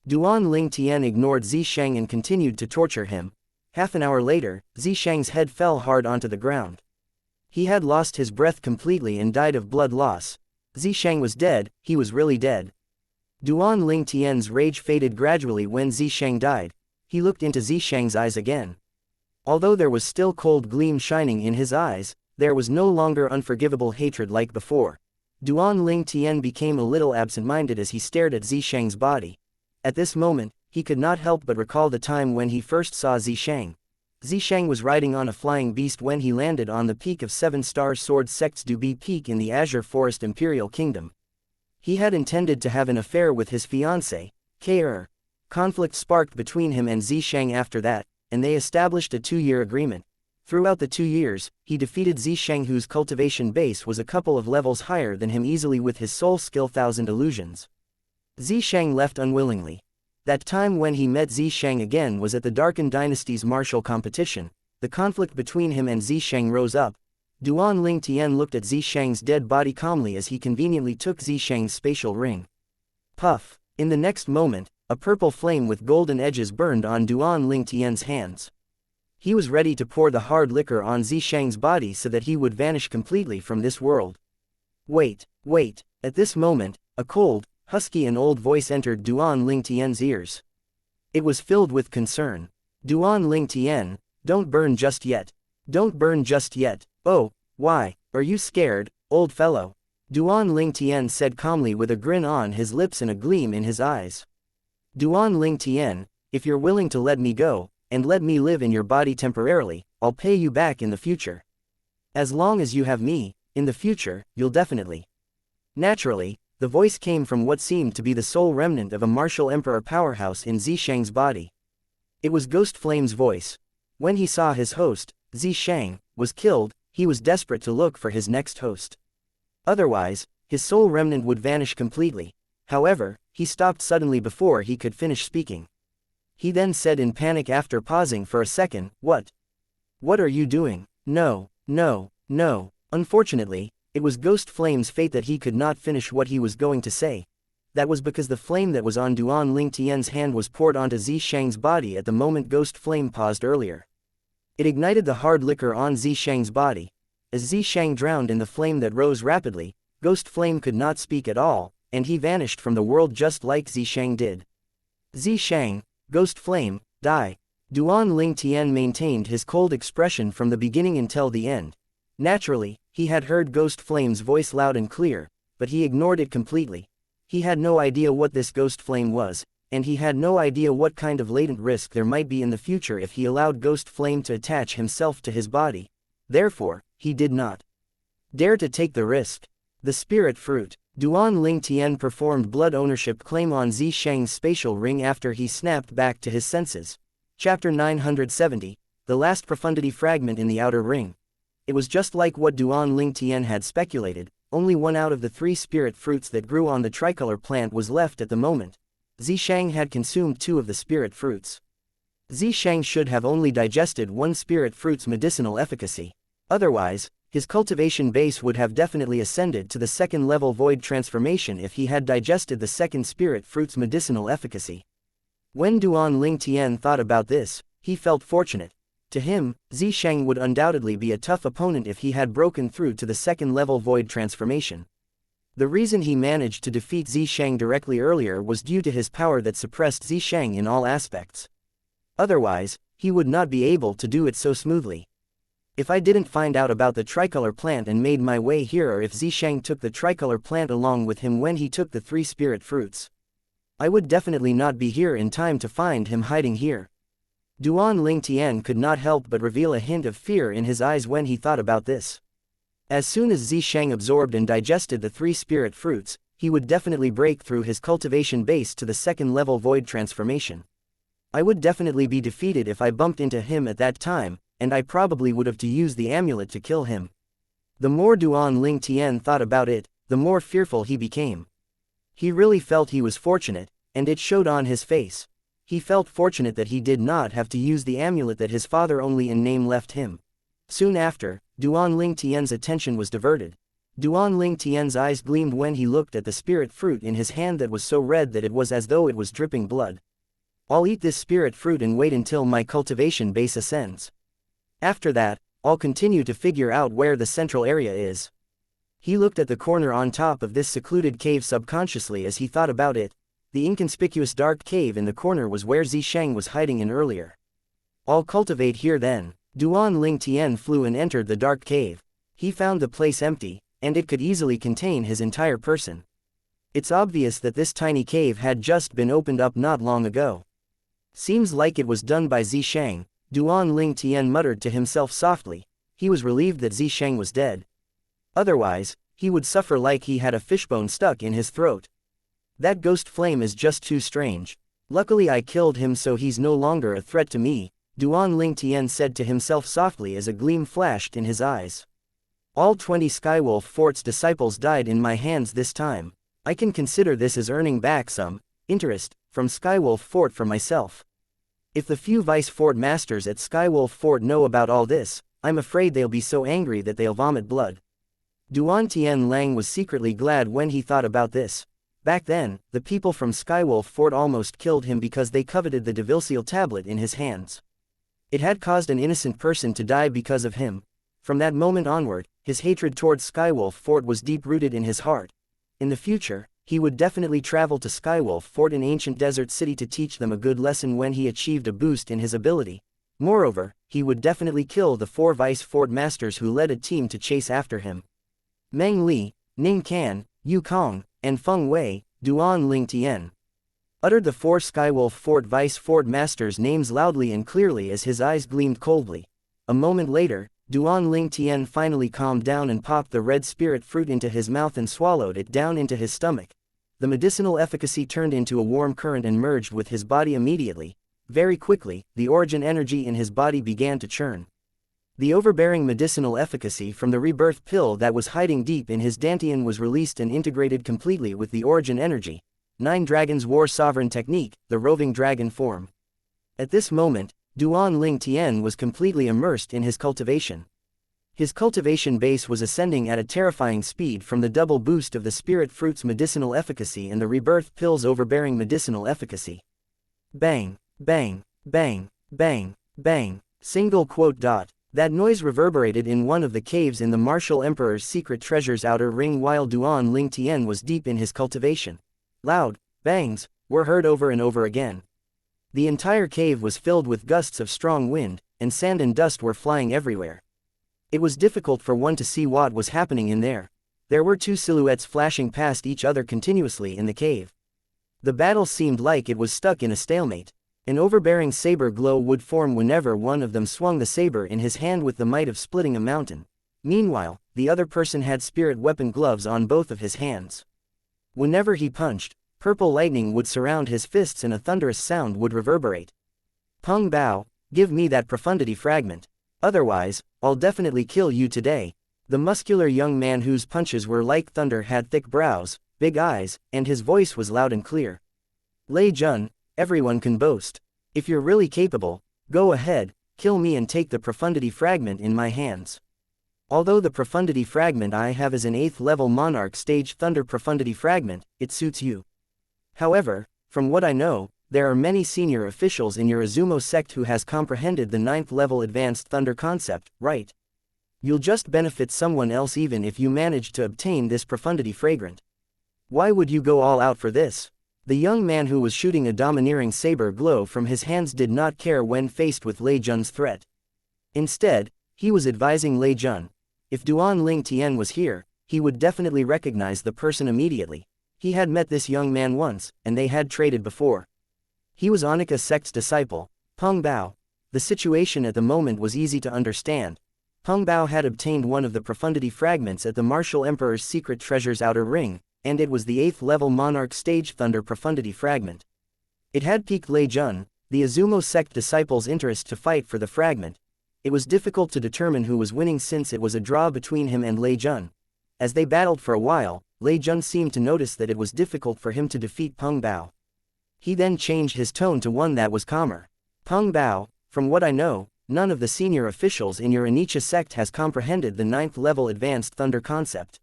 S1: Duan Tian ignored Xianxia and continued to torture him. Half an hour later, Xianxia's head fell hard onto the ground. He had lost his breath completely and died of blood loss. Xianxia was dead, he was really dead. Duan Tian's rage faded gradually when Xianxia died. He looked into Xianxia's eyes again. Although there was still cold gleam shining in his eyes, there was no longer unforgivable hatred like before. Duan Tian became a little absent-minded as he stared at Xianxia's body. At this moment, he could not help but recall the time when he first saw Xianxia. Xianxia was riding on a flying beast when he landed on the peak of 7-star sword sects Dubi Peak in the Azure Forest Imperial Kingdom. He had intended to have an affair with his fiancée, K'er. Conflict sparked between him and Xianxia after that, and they established a 2-year agreement. Throughout the 2 years, he defeated Xianxia, whose cultivation base was a couple of levels higher than him, easily with his soul skill 1000 illusions. Xianxia left unwillingly. That time when he met Xianxia again was at the Darken Dynasty's martial competition. The conflict between him and Xianxia rose up. Duan Tian looked at Xianxia's dead body calmly as he conveniently took Xianxia's spatial ring. Puff! In the next moment, a purple flame with golden edges burned on Duan Tian's hands. He was ready to pour the hard liquor on Xianxia's body so that he would vanish completely from this world. Wait! At this moment, a cold, husky and old voice entered Duan Tian's ears. It was filled with concern. Duan Tian, don't burn just yet. Don't burn just yet. Oh, why, are you scared, old fellow? Duan Tian said calmly with a grin on his lips and a gleam in his eyes. Duan Tian, if you're willing to let me go, and let me live in your body temporarily, I'll pay you back in the future. As long as you have me, in the future, you'll definitely. Naturally, the voice came from what seemed to be the sole remnant of a martial emperor powerhouse in Xianxia's body. It was Ghost Flame's voice. When he saw his host, Xianxia, was killed, he was desperate to look for his next host. Otherwise, his sole remnant would vanish completely. However, he stopped suddenly before he could finish speaking. He then said in panic after pausing for a second, What are you doing? No. Unfortunately, it was Ghost Flame's fate that he could not finish what he was going to say. That was because the flame that was on Duan Tian's hand was poured onto Xianxia's body at the moment Ghost Flame paused earlier. It ignited the hard liquor on Xianxia's body. As Xianxia drowned in the flame that rose rapidly, Ghost Flame could not speak at all, and he vanished from the world just like Xianxia did. Xianxia, Ghost Flame, die. Duan Tian maintained his cold expression from the beginning until the end. Naturally, he had heard Ghost Flame's voice loud and clear, but he ignored it completely. He had no idea what this Ghost Flame was, and he had no idea what kind of latent risk there might be in the future if he allowed Ghost Flame to attach himself to his body. Therefore, he did not dare to take the risk. The Spirit Fruit. Duan Tian performed blood ownership claim on Xianxia's spatial ring after he snapped back to his senses. Chapter 970, The Last Profundity Fragment in the Outer Ring. It was just like what Duan Tian had speculated, only one out of the 3 spirit fruits that grew on the tricolor plant was left at the moment. Xianxia had consumed 2 of the spirit fruits. Xianxia should have only digested 1 spirit fruit's medicinal efficacy. Otherwise, his cultivation base would have definitely ascended to the 2nd level void transformation if he had digested the 2nd spirit fruit's medicinal efficacy. When Duan Tian thought about this, he felt fortunate. To him, Xianxia would undoubtedly be a tough opponent if he had broken through to the 2nd level void transformation. The reason he managed to defeat Xianxia directly earlier was due to his power that suppressed Xianxia in all aspects. Otherwise, he would not be able to do it so smoothly. If I didn't find out about the tricolor plant and made my way here, or if Xianxia took the tricolor plant along with him when he took the 3 spirit fruits, I would definitely not be here in time to find him hiding here. Duan Ling Tian could not help but reveal a hint of fear in his eyes when he thought about this. As soon as Xianxia absorbed and digested the 3 spirit fruits, he would definitely break through his cultivation base to the 2nd level void transformation. I would definitely be defeated if I bumped into him at that time, and I probably would have to use the amulet to kill him. The more Duan Ling Tian thought about it, the more fearful he became. He really felt he was fortunate, and it showed on his face. He felt fortunate that he did not have to use the amulet that his father only in name left him. Soon after, Duan Ling Tian's attention was diverted. Duan Ling Tian's eyes gleamed when he looked at the spirit fruit in his hand that was so red that it was as though it was dripping blood. I'll eat this spirit fruit and wait until my cultivation base ascends. After that, I'll continue to figure out where the central area is. He looked at the corner on top of this secluded cave subconsciously as he thought about it. The inconspicuous dark cave in the corner was where Xianxia was hiding in earlier. I'll cultivate here then. Duan Ling Tian flew and entered the dark cave. He found the place empty, and it could easily contain his entire person. It's obvious that this tiny cave had just been opened up not long ago. Seems like it was done by Xianxia, Duan Ling Tian muttered to himself softly. He was relieved that Xianxia was dead. Otherwise, he would suffer like he had a fishbone stuck in his throat. That ghost flame is just too strange. Luckily I killed him, so he's no longer a threat to me, Duan Ling Tian said to himself softly as a gleam flashed in his eyes. All 20 Skywolf Fort's disciples died in my hands this time. I can consider this as earning back some interest from Skywolf Fort for myself. If the few Vice Fort masters at Skywolf Fort know about all this, I'm afraid they'll be so angry that they'll vomit blood. Duan Tian Lang was secretly glad when he thought about this. Back then, the people from Skywolf Fort almost killed him because they coveted the devil tablet in his hands. It had caused an innocent person to die because of him. From that moment onward, his hatred towards Skywolf Fort was deep-rooted in his heart. In the future, he would definitely travel to Skywolf Fort in ancient desert city to teach them a good lesson when he achieved a boost in his ability. Moreover, he would definitely kill the 4 Vice Fort masters who led a team to chase after him. Meng Li, Ning Kan, Yu Kong, and Feng Wei, Duan Ling Tian uttered the 4 Skywolf Fort Vice Fort masters' names loudly and clearly as his eyes gleamed coldly. A moment later, Duan Ling Tian finally calmed down and popped the red spirit fruit into his mouth and swallowed it down into his stomach. The medicinal efficacy turned into a warm current and merged with his body immediately. Very quickly, the origin energy in his body began to churn. The overbearing medicinal efficacy from the rebirth pill that was hiding deep in his dantian was released and integrated completely with the origin energy. 9 Dragons War Sovereign Technique, the roving dragon form. At this moment, Duan Ling Tian was completely immersed in his cultivation. His cultivation base was ascending at a terrifying speed from the double boost of the spirit fruit's medicinal efficacy and the rebirth pill's overbearing medicinal efficacy. Bang, bang, bang, bang, bang, single quote dot. That noise reverberated in one of the caves in the Martial Emperor's secret treasure's outer ring while Duan Ling Tian was deep in his cultivation. Loud bangs were heard over and over again. The entire cave was filled with gusts of strong wind, and sand and dust were flying everywhere. It was difficult for one to see what was happening in there. There were 2 silhouettes flashing past each other continuously in the cave. The battle seemed like it was stuck in a stalemate. An overbearing saber glow would form whenever one of them swung the saber in his hand with the might of splitting a mountain. Meanwhile, the other person had spirit weapon gloves on both of his hands. Whenever he punched, purple lightning would surround his fists and a thunderous sound would reverberate. Peng Bao, give me that profundity fragment. Otherwise, I'll definitely kill you today. The muscular young man whose punches were like thunder had thick brows, big eyes, and his voice was loud and clear. Lei Jun, everyone can boast. If you're really capable, go ahead, kill me and take the profundity fragment in my hands. Although the profundity fragment I have is an 8th level monarch stage thunder profundity fragment, it suits you. However, from what I know, there are many senior officials in your Azumo sect who has comprehended the 9th level advanced thunder concept, right? You'll just benefit someone else even if you manage to obtain this profundity fragment. Why would you go all out for this? The young man who was shooting a domineering saber glow from his hands did not care when faced with Lei Jun's threat. Instead, he was advising Lei Jun. If Duan Ling Tian was here, he would definitely recognize the person immediately. He had met this young man once, and they had traded before. He was Annika sect's disciple, Peng Bao. The situation at the moment was easy to understand. Peng Bao had obtained one of the profundity fragments at the Martial Emperor's secret treasure's outer ring, and it was the 8th level Monarch Stage Thunder profundity fragment. It had piqued Lei Jun, the Azumo sect disciple's interest to fight for the fragment. It was difficult to determine who was winning since it was a draw between him and Lei Jun. As they battled for a while, Lei Jun seemed to notice that it was difficult for him to defeat Peng Bao. He then changed his tone to one that was calmer. Peng Bao, from what I know, none of the senior officials in your Xianxia sect has comprehended the 9th level advanced thunder concept.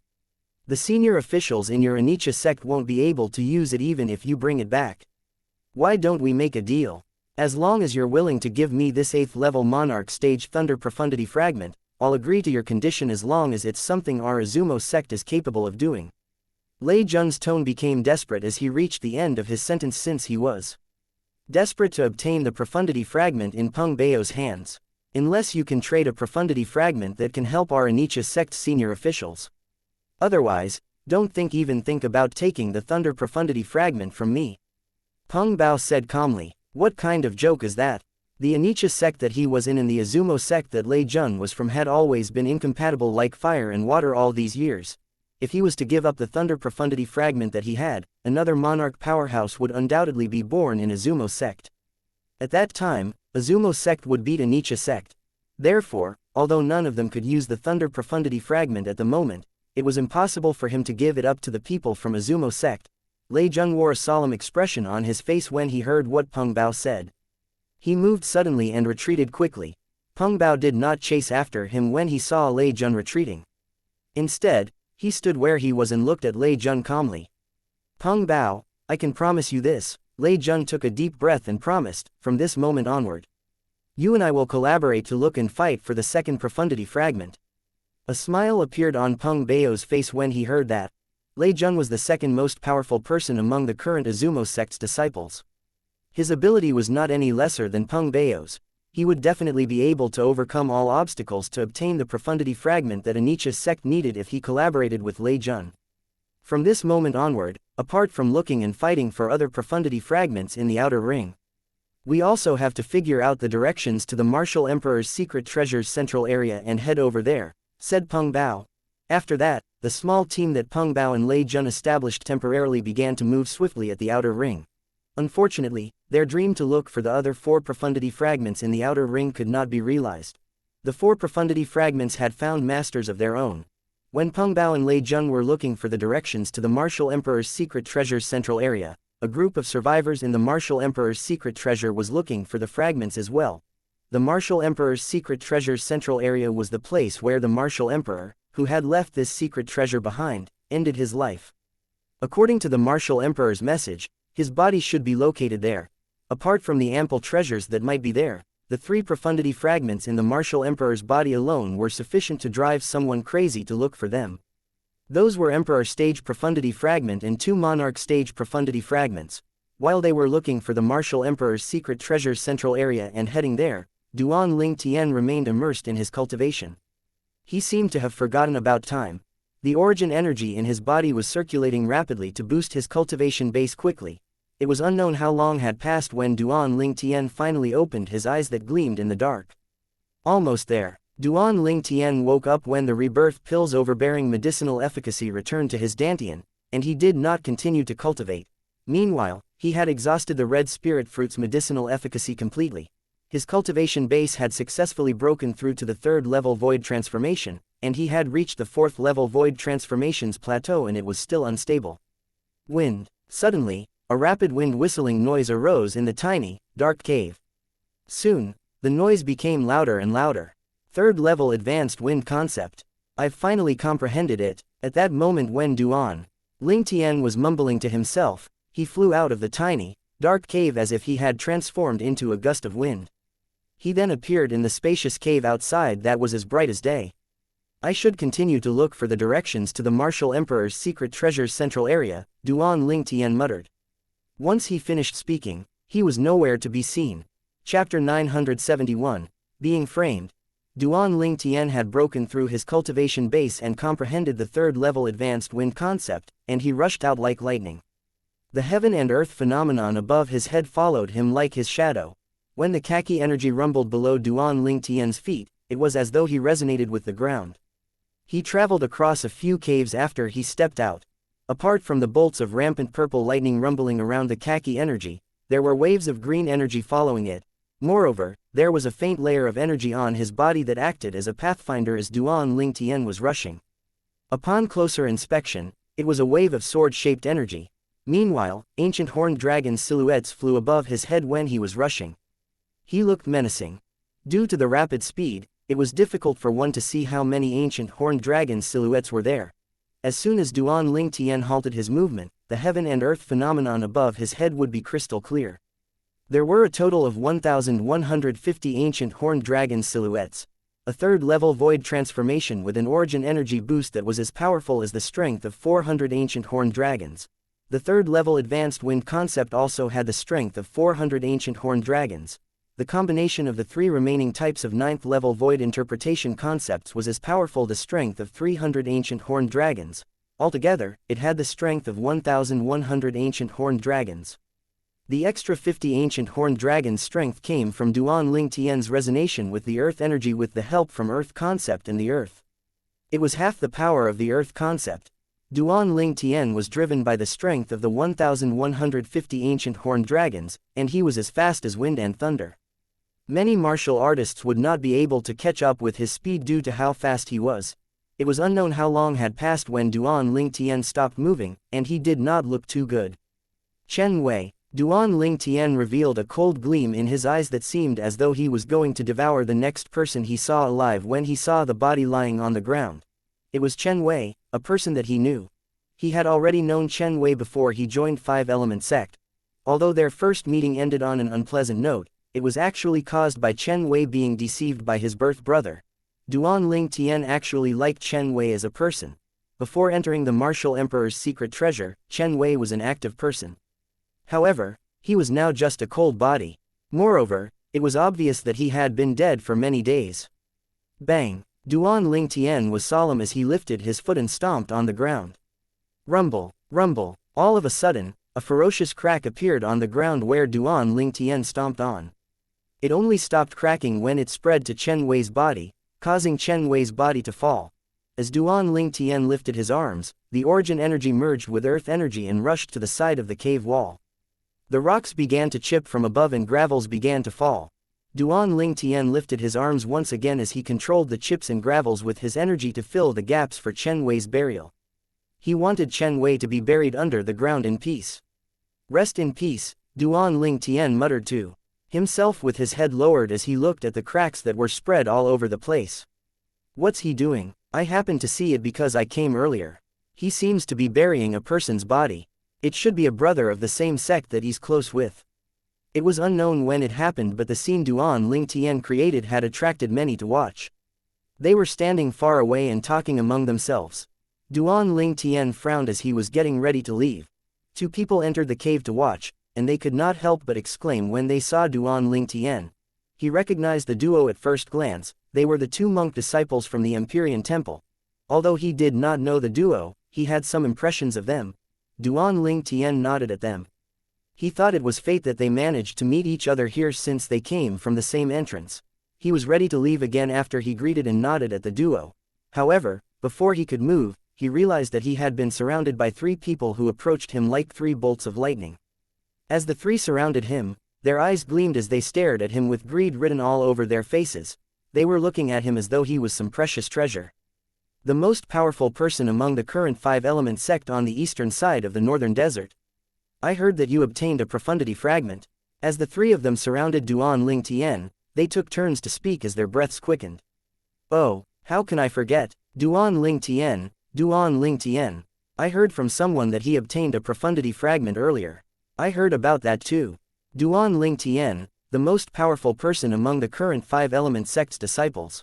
S1: The senior officials in your Xianxia sect won't be able to use it even if you bring it back. Why don't we make a deal? As long as you're willing to give me this 8th level Monarch Stage Thunder Profundity Fragment, I'll agree to your condition as long as it's something our Azumo sect is capable of doing. Lei Jun's tone became desperate as he reached the end of his sentence since he was desperate to obtain the Profundity Fragment in Peng Bao's hands. Unless you can trade a Profundity Fragment that can help our Xianxia sect senior officials. Otherwise, don't even think about taking the Thunder Profundity Fragment from me. Peng Bao said calmly. What kind of joke is that? The Xianxia sect that he was in the Azumo sect that Lei Jun was from had always been incompatible like fire and water all these years. If he was to give up the Thunder Profundity Fragment that he had, another monarch powerhouse would undoubtedly be born in Azumo sect. At that time, Azumo sect would beat Xianxia sect. Therefore, although none of them could use the Thunder Profundity Fragment at the moment, it was impossible for him to give it up to the people from Azumo sect. Lei Jun wore a solemn expression on his face when he heard what Peng Bao said. He moved suddenly and retreated quickly. Peng Bao did not chase after him when he saw Lei Jun retreating. Instead, he stood where he was and looked at Lei Jun calmly. Peng Bao, I can promise you this. Lei Jun took a deep breath and promised, from this moment onward. You and I will collaborate to look and fight for the second profundity fragment. A smile appeared on Peng Bao's face when he heard that. Lei Jun was the second most powerful person among the current Azumo sect's disciples. His ability was not any lesser than Peng Bao's. He would definitely be able to overcome all obstacles to obtain the profundity fragment that Xianxia sect needed if he collaborated with Lei Jun. From this moment onward, apart from looking and fighting for other profundity fragments in the outer ring, we also have to figure out the directions to the Martial Emperor's secret treasure's central area and head over there, said Peng Bao. After that, the small team that Peng Bao and Lei Jun established temporarily began to move swiftly at the outer ring. Unfortunately, their dream to look for the other 4 profundity fragments in the outer ring could not be realized. The 4 profundity fragments had found masters of their own. When Peng Bao and Lei Jun were looking for the directions to the Martial Emperor's secret treasure's central area, a group of survivors in the Martial Emperor's secret treasure was looking for the fragments as well. The Martial Emperor's secret treasure's central area was the place where the Martial Emperor, who had left this secret treasure behind, ended his life. According to the Martial Emperor's message, his body should be located there. Apart from the ample treasures that might be there, the 3 profundity fragments in the Martial Emperor's body alone were sufficient to drive someone crazy to look for them. Those were Emperor Stage Profundity Fragment and 2 Monarch Stage Profundity Fragments. While they were looking for the Martial Emperor's secret treasure's central area and heading there, Duan Ling Tian remained immersed in his cultivation. He seemed to have forgotten about time. The origin energy in his body was circulating rapidly to boost his cultivation base quickly. It was unknown how long had passed when Duan Ling Tian finally opened his eyes that gleamed in the dark. Almost there. Duan Ling Tian woke up when the rebirth pill's overbearing medicinal efficacy returned to his dantian, and he did not continue to cultivate. Meanwhile, he had exhausted the red spirit fruit's medicinal efficacy completely. His cultivation base had successfully broken through to the 3rd level void transformation, and he had reached the 4th level void transformations plateau and it was still unstable. Wind. Suddenly, a rapid wind whistling noise arose in the tiny, dark cave. Soon, the noise became louder and louder. 3rd level advanced wind concept. I've finally comprehended it. At that moment when Duan Ling Tian was mumbling to himself, he flew out of the tiny, dark cave as if he had transformed into a gust of wind. He then appeared in the spacious cave outside that was as bright as day. I should continue to look for the directions to the Martial Emperor's secret treasure's central area, Duan Ling Tian muttered. Once he finished speaking, he was nowhere to be seen. Chapter 971, Being Framed. Duan Ling Tian had broken through his cultivation base and comprehended the third-level advanced wind concept, and he rushed out like lightning. The heaven and earth phenomenon above his head followed him like his shadow. When the khaki energy rumbled below Duan Ling Tian's feet, it was as though he resonated with the ground. He traveled across a few caves after he stepped out. Apart from the bolts of rampant purple lightning rumbling around the khaki energy, there were waves of green energy following it. Moreover, there was a faint layer of energy on his body that acted as a pathfinder as Duan Ling Tian was rushing. Upon closer inspection, it was a wave of sword-shaped energy. Meanwhile, ancient horned dragon silhouettes flew above his head when he was rushing. He looked menacing. Due to the rapid speed, it was difficult for one to see how many ancient horned dragon silhouettes were there. As soon as Duan Ling Tian halted his movement, the heaven and earth phenomenon above his head would be crystal clear. There were a total of 1,150 ancient horned dragon silhouettes. A third-level void transformation with an origin energy boost that was as powerful as the strength of 400 ancient horned dragons. The third-level advanced wind concept also had the strength of 400 ancient horned dragons. The combination of the three remaining types of ninth-level void interpretation concepts was as powerful as the strength of 300 ancient horned dragons. Altogether, it had the strength of 1,100 ancient horned dragons. The extra 50 ancient horned dragons' strength came from Duan Ling Tian's resonation with the earth energy with the help from earth concept and the earth. It was half the power of the earth concept. Duan Ling Tian was driven by the strength of the 1,150 ancient horned dragons, and he was as fast as wind and thunder. Many martial artists would not be able to catch up with his speed due to how fast he was. It was unknown how long had passed when Duan Ling Tian stopped moving, and he did not look too good. Chen Wei. Duan Ling Tian revealed a cold gleam in his eyes that seemed as though he was going to devour the next person he saw alive when he saw the body lying on the ground. It was Chen Wei, a person that he knew. He had already known Chen Wei before he joined Five-Element Sect. Although their first meeting ended on an unpleasant note, it was actually caused by Chen Wei being deceived by his birth brother. Duan Ling Tian actually liked Chen Wei as a person. Before entering the Martial Emperor's secret treasure, Chen Wei was an active person. However, he was now just a cold body. Moreover, it was obvious that he had been dead for many days. Bang! Duan Ling Tian was solemn as he lifted his foot and stomped on the ground. Rumble, rumble, all of a sudden, a ferocious crack appeared on the ground where Duan Ling Tian stomped on. It only stopped cracking when it spread to Chen Wei's body, causing Chen Wei's body to fall. As Duan Ling Tian lifted his arms, the origin energy merged with earth energy and rushed to the side of the cave wall. The rocks began to chip from above and gravels began to fall. Duan Ling Tian lifted his arms once again as he controlled the chips and gravels with his energy to fill the gaps for Chen Wei's burial. He wanted Chen Wei to be buried under the ground in peace. Rest in peace, Duan Ling Tian muttered to himself with his head lowered as he looked at the cracks that were spread all over the place. What's he doing? I happened to see it because I came earlier. He seems to be burying a person's body. It should be a brother of the same sect that he's close with. It was unknown when it happened, but the scene Duan Ling Tian created had attracted many to watch. They were standing far away and talking among themselves. Duan Ling Tian frowned as he was getting ready to leave. Two people entered the cave to watch, and they could not help but exclaim when they saw Duan Ling Tian. He recognized the duo at first glance. They were the two monk disciples from the Empyrean Temple. Although he did not know the duo, he had some impressions of them. Duan Ling Tian nodded at them. He thought it was fate that they managed to meet each other here since they came from the same entrance. He was ready to leave again after he greeted and nodded at the duo. However, before he could move, he realized that he had been surrounded by three people who approached him like three bolts of lightning. As the three surrounded him, their eyes gleamed as they stared at him with greed written all over their faces. They were looking at him as though he was some precious treasure. The most powerful person among the current Five-Element sect on the eastern side of the northern desert. I heard that you obtained a profundity fragment. As the three of them surrounded Duan Ling Tian, they took turns to speak as their breaths quickened. Oh, how can I forget? Duan Ling Tian, Duan Ling Tian. I heard from someone that he obtained a profundity fragment earlier. I heard about that too. Duan Ling Tian, the most powerful person among the current Five-Element sect's disciples.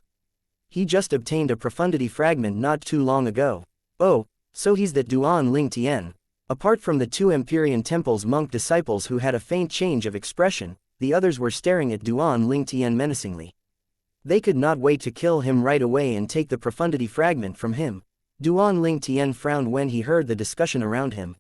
S1: He just obtained a profundity fragment not too long ago. Oh, so he's that Duan Ling Tian. Apart from the two Empyrean Temple's monk disciples who had a faint change of expression, the others were staring at Duan Lingtian menacingly. They could not wait to kill him right away and take the profundity fragment from him. Duan Lingtian frowned when he heard the discussion around him.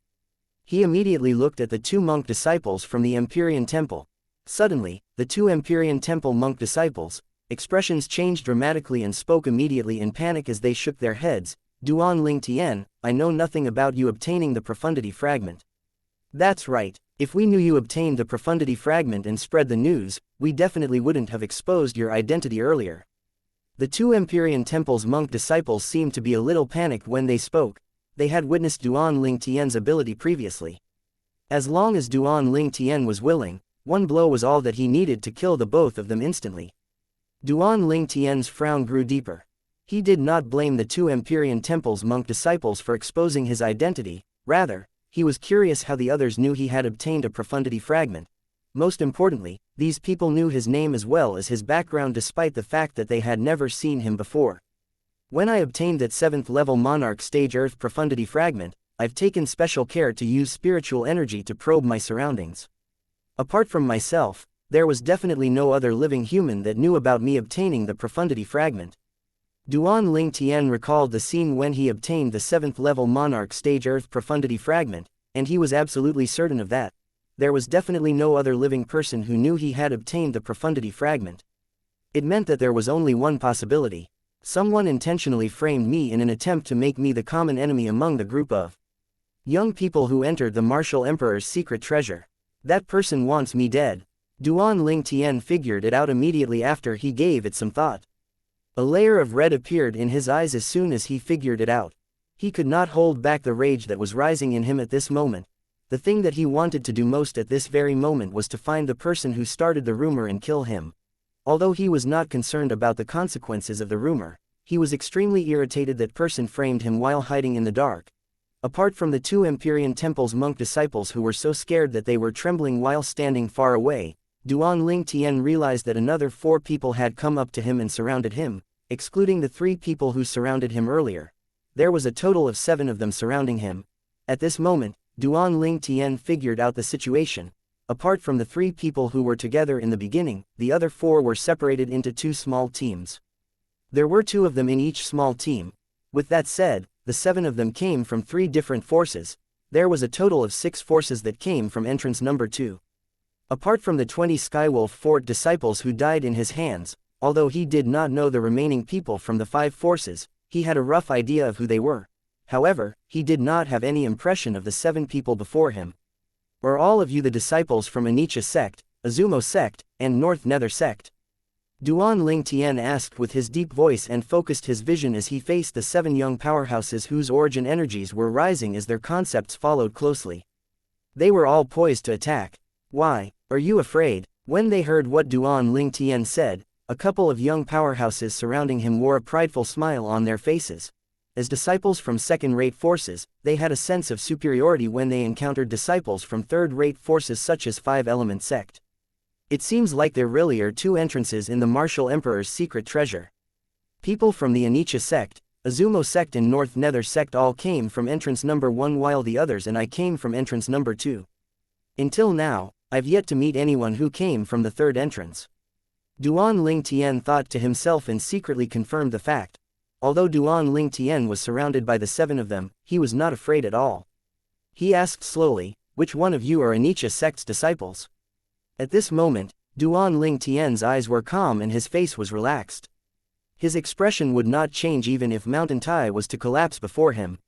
S1: He immediately looked at the two monk disciples from the Empyrean Temple. Suddenly, the two Empyrean Temple monk disciples' expressions changed dramatically and spoke immediately in panic as they shook their heads. Duan Lingtian, I know nothing about you obtaining the profundity fragment. That's right, if we knew you obtained the profundity fragment and spread the news, we definitely wouldn't have exposed your identity earlier. The two Empyrean Temple's monk disciples seemed to be a little panicked when they spoke. They had witnessed Duan Lingtian's ability previously. As long as Duan Lingtian was willing, one blow was all that he needed to kill the both of them instantly. Duan Lingtian's frown grew deeper. He did not blame the two Empyrean Temple's monk disciples for exposing his identity, rather, he was curious how the others knew he had obtained a profundity fragment. Most importantly, these people knew his name as well as his background despite the fact that they had never seen him before. When I obtained that 7th level Monarch Stage Earth profundity fragment, I've taken special care to use spiritual energy to probe my surroundings. Apart from myself, there was definitely no other living human that knew about me obtaining the profundity fragment. Duan Lingtian recalled the scene when he obtained the 7th level Monarch Stage Earth profundity fragment, and he was absolutely certain of that. There was definitely no other living person who knew he had obtained the profundity fragment. It meant that there was only one possibility. Someone intentionally framed me in an attempt to make me the common enemy among the group of young people who entered the Martial Emperor's secret treasure. That person wants me dead. Duan Lingtian figured it out immediately after he gave it some thought. A layer of red appeared in his eyes as soon as he figured it out. He could not hold back the rage that was rising in him at this moment. The thing that he wanted to do most at this very moment was to find the person who started the rumor and kill him. Although he was not concerned about the consequences of the rumor, he was extremely irritated that person framed him while hiding in the dark. Apart from the two Empyrean Temple's monk disciples who were so scared that they were trembling while standing far away, Duan Lingtian realized that another 4 people had come up to him and surrounded him, excluding the 3 people who surrounded him earlier. There was a total of 7 of them surrounding him. At this moment, Duan Lingtian figured out the situation. Apart from the 3 people who were together in the beginning, the other 4 were separated into 2 small teams. There were 2 of them in each small team. With that said, the 7 of them came from 3 different forces. There was a total of 6 forces that came from entrance number 2. Apart from the 20 Skywolf Fort disciples who died in his hands, although he did not know the remaining people from the 5 forces, he had a rough idea of who they were. However, he did not have any impression of the 7 people before him. Are all of you the disciples from Xianxia sect, Azumo sect, and North Nether sect? Duan Lingtian asked with his deep voice and focused his vision as he faced the 7 young powerhouses whose origin energies were rising as their concepts followed closely. They were all poised to attack. Why, are you afraid? When they heard what Duan Lingtian said, a couple of young powerhouses surrounding him wore a prideful smile on their faces. As disciples from second-rate forces, they had a sense of superiority when they encountered disciples from third-rate forces such as 5-element sect. It seems like there really are 2 entrances in the Martial Emperor's secret treasure. People from the Xianxia sect, Azumo sect and North Nether sect all came from entrance number 1 while the others and I came from entrance number 2. Until now, I've yet to meet anyone who came from the 3rd entrance. Duan Lingtian thought to himself and secretly confirmed the fact. Although Duan Lingtian was surrounded by the 7 of them, he was not afraid at all. He asked slowly, which one of you are Xianxia sect's disciples? At this moment, Duan Lingtian's eyes were calm and his face was relaxed. His expression would not change even if Mountain Tai was to collapse before him.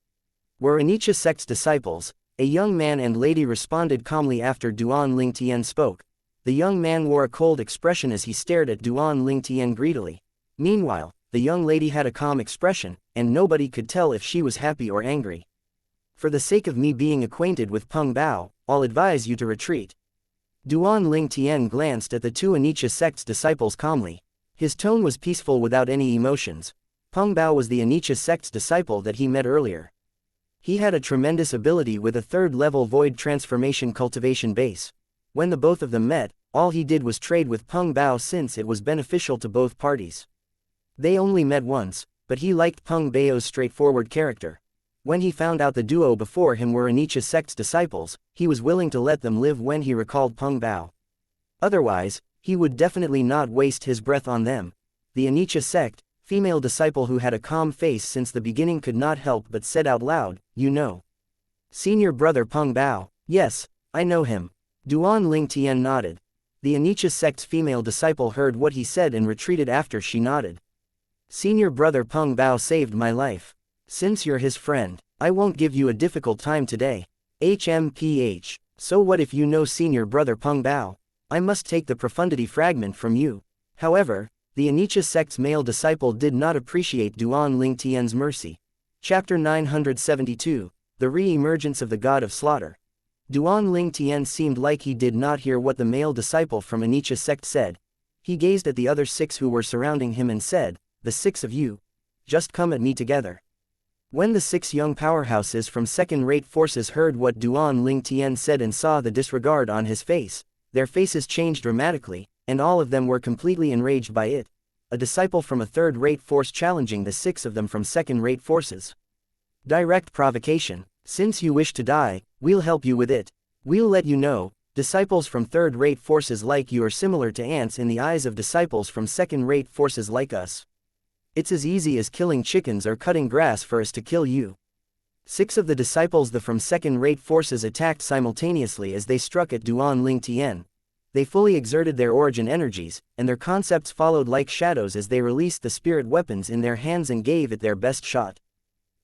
S1: We're Xianxia sect's disciples, a young man and lady responded calmly after Duan Lingtian spoke. The young man wore a cold expression as he stared at Duan Lingtian greedily. Meanwhile, the young lady had a calm expression, and nobody could tell if she was happy or angry. For the sake of me being acquainted with Peng Bao, I'll advise you to retreat. Duan Lingtian glanced at the 2 Xianxia sect's disciples calmly. His tone was peaceful without any emotions. Peng Bao was the Xianxia sect's disciple that he met earlier. He had a tremendous ability with a 3rd-level void transformation cultivation base. When the both of them met, all he did was trade with Peng Bao since it was beneficial to both parties. They only met once, but he liked Peng Bao's straightforward character. When he found out the duo before him were Anicha sect's disciples, he was willing to let them live when he recalled Peng Bao. Otherwise, he would definitely not waste his breath on them. The Anicha sect, female disciple who had a calm face since the beginning could not help but said out loud, "You know Senior Brother Peng Bao." "Yes, I know him." Duan Ling Tian nodded. The Anicha sect's female disciple heard what he said and retreated after she nodded. "Senior Brother Peng Bao saved my life. Since you're his friend, I won't give you a difficult time today." HMPH. "So what if you know Senior Brother Peng Bao? I must take the profundity fragment from you." However, the Anicha sect's male disciple did not appreciate Duan Ling Tian's mercy. Chapter 972, The Re-Emergence of the God of Slaughter. Duan Ling Tian seemed like he did not hear what the male disciple from Anicha sect said. He gazed at the other 6 who were surrounding him and said, "The 6 of you. Just come at me together." When the 6 young powerhouses from second-rate forces heard what Duan Ling Tian said and saw the disregard on his face, their faces changed dramatically, and all of them were completely enraged by it. A disciple from a third-rate force challenging the 6 of them from second-rate forces. Direct provocation. "Since you wish to die, we'll help you with it. We'll let you know, disciples from third-rate forces like you are similar to ants in the eyes of disciples from second-rate forces like us. It's as easy as killing chickens or cutting grass for us to kill you." 6 of the disciples from second-rate forces attacked simultaneously as they struck at Duan Ling Tian. They fully exerted their origin energies, and their concepts followed like shadows as they released the spirit weapons in their hands and gave it their best shot.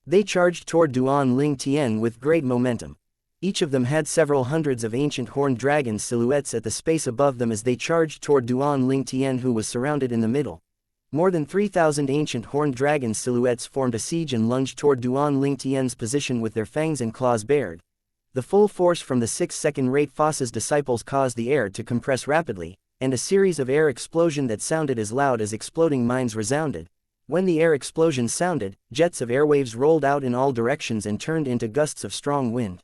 S1: They charged toward Duan Ling Tian with great momentum. Each of them had several hundreds of ancient horned dragon silhouettes at the space above them as they charged toward Duan Ling Tian, who was surrounded in the middle. More than 3,000 ancient horned dragon silhouettes formed a siege and lunged toward Duan Ling Tian's position with their fangs and claws bared. The full force from the 6 second-rate forces disciples caused the air to compress rapidly, and a series of air explosion that sounded as loud as exploding mines resounded. When the air explosion sounded, jets of airwaves rolled out in all directions and turned into gusts of strong wind.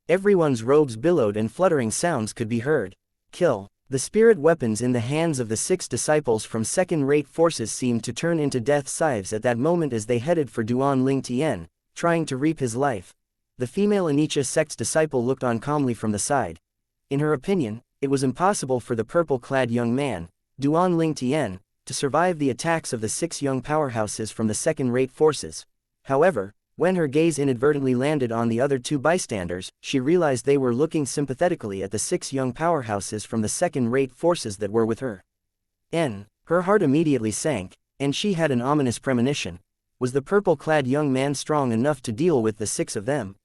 S1: Everyone's robes billowed and fluttering sounds could be heard. Kill. The spirit weapons in the hands of the 6 disciples from second-rate forces seemed to turn into death scythes at that moment as they headed for Duan Ling Tian, trying to reap his life. The female Anicha sect's disciple looked on calmly from the side. In her opinion, it was impossible for the purple-clad young man, Duan Ling Tian, to survive the attacks of the 6 young powerhouses from the second-rate forces. However, when her gaze inadvertently landed on the other 2 bystanders, she realized they were looking sympathetically at the 6 young powerhouses from the second-rate forces that were with her. Her heart immediately sank, and she had an ominous premonition. Was the purple-clad young man strong enough to deal with the 6 of them?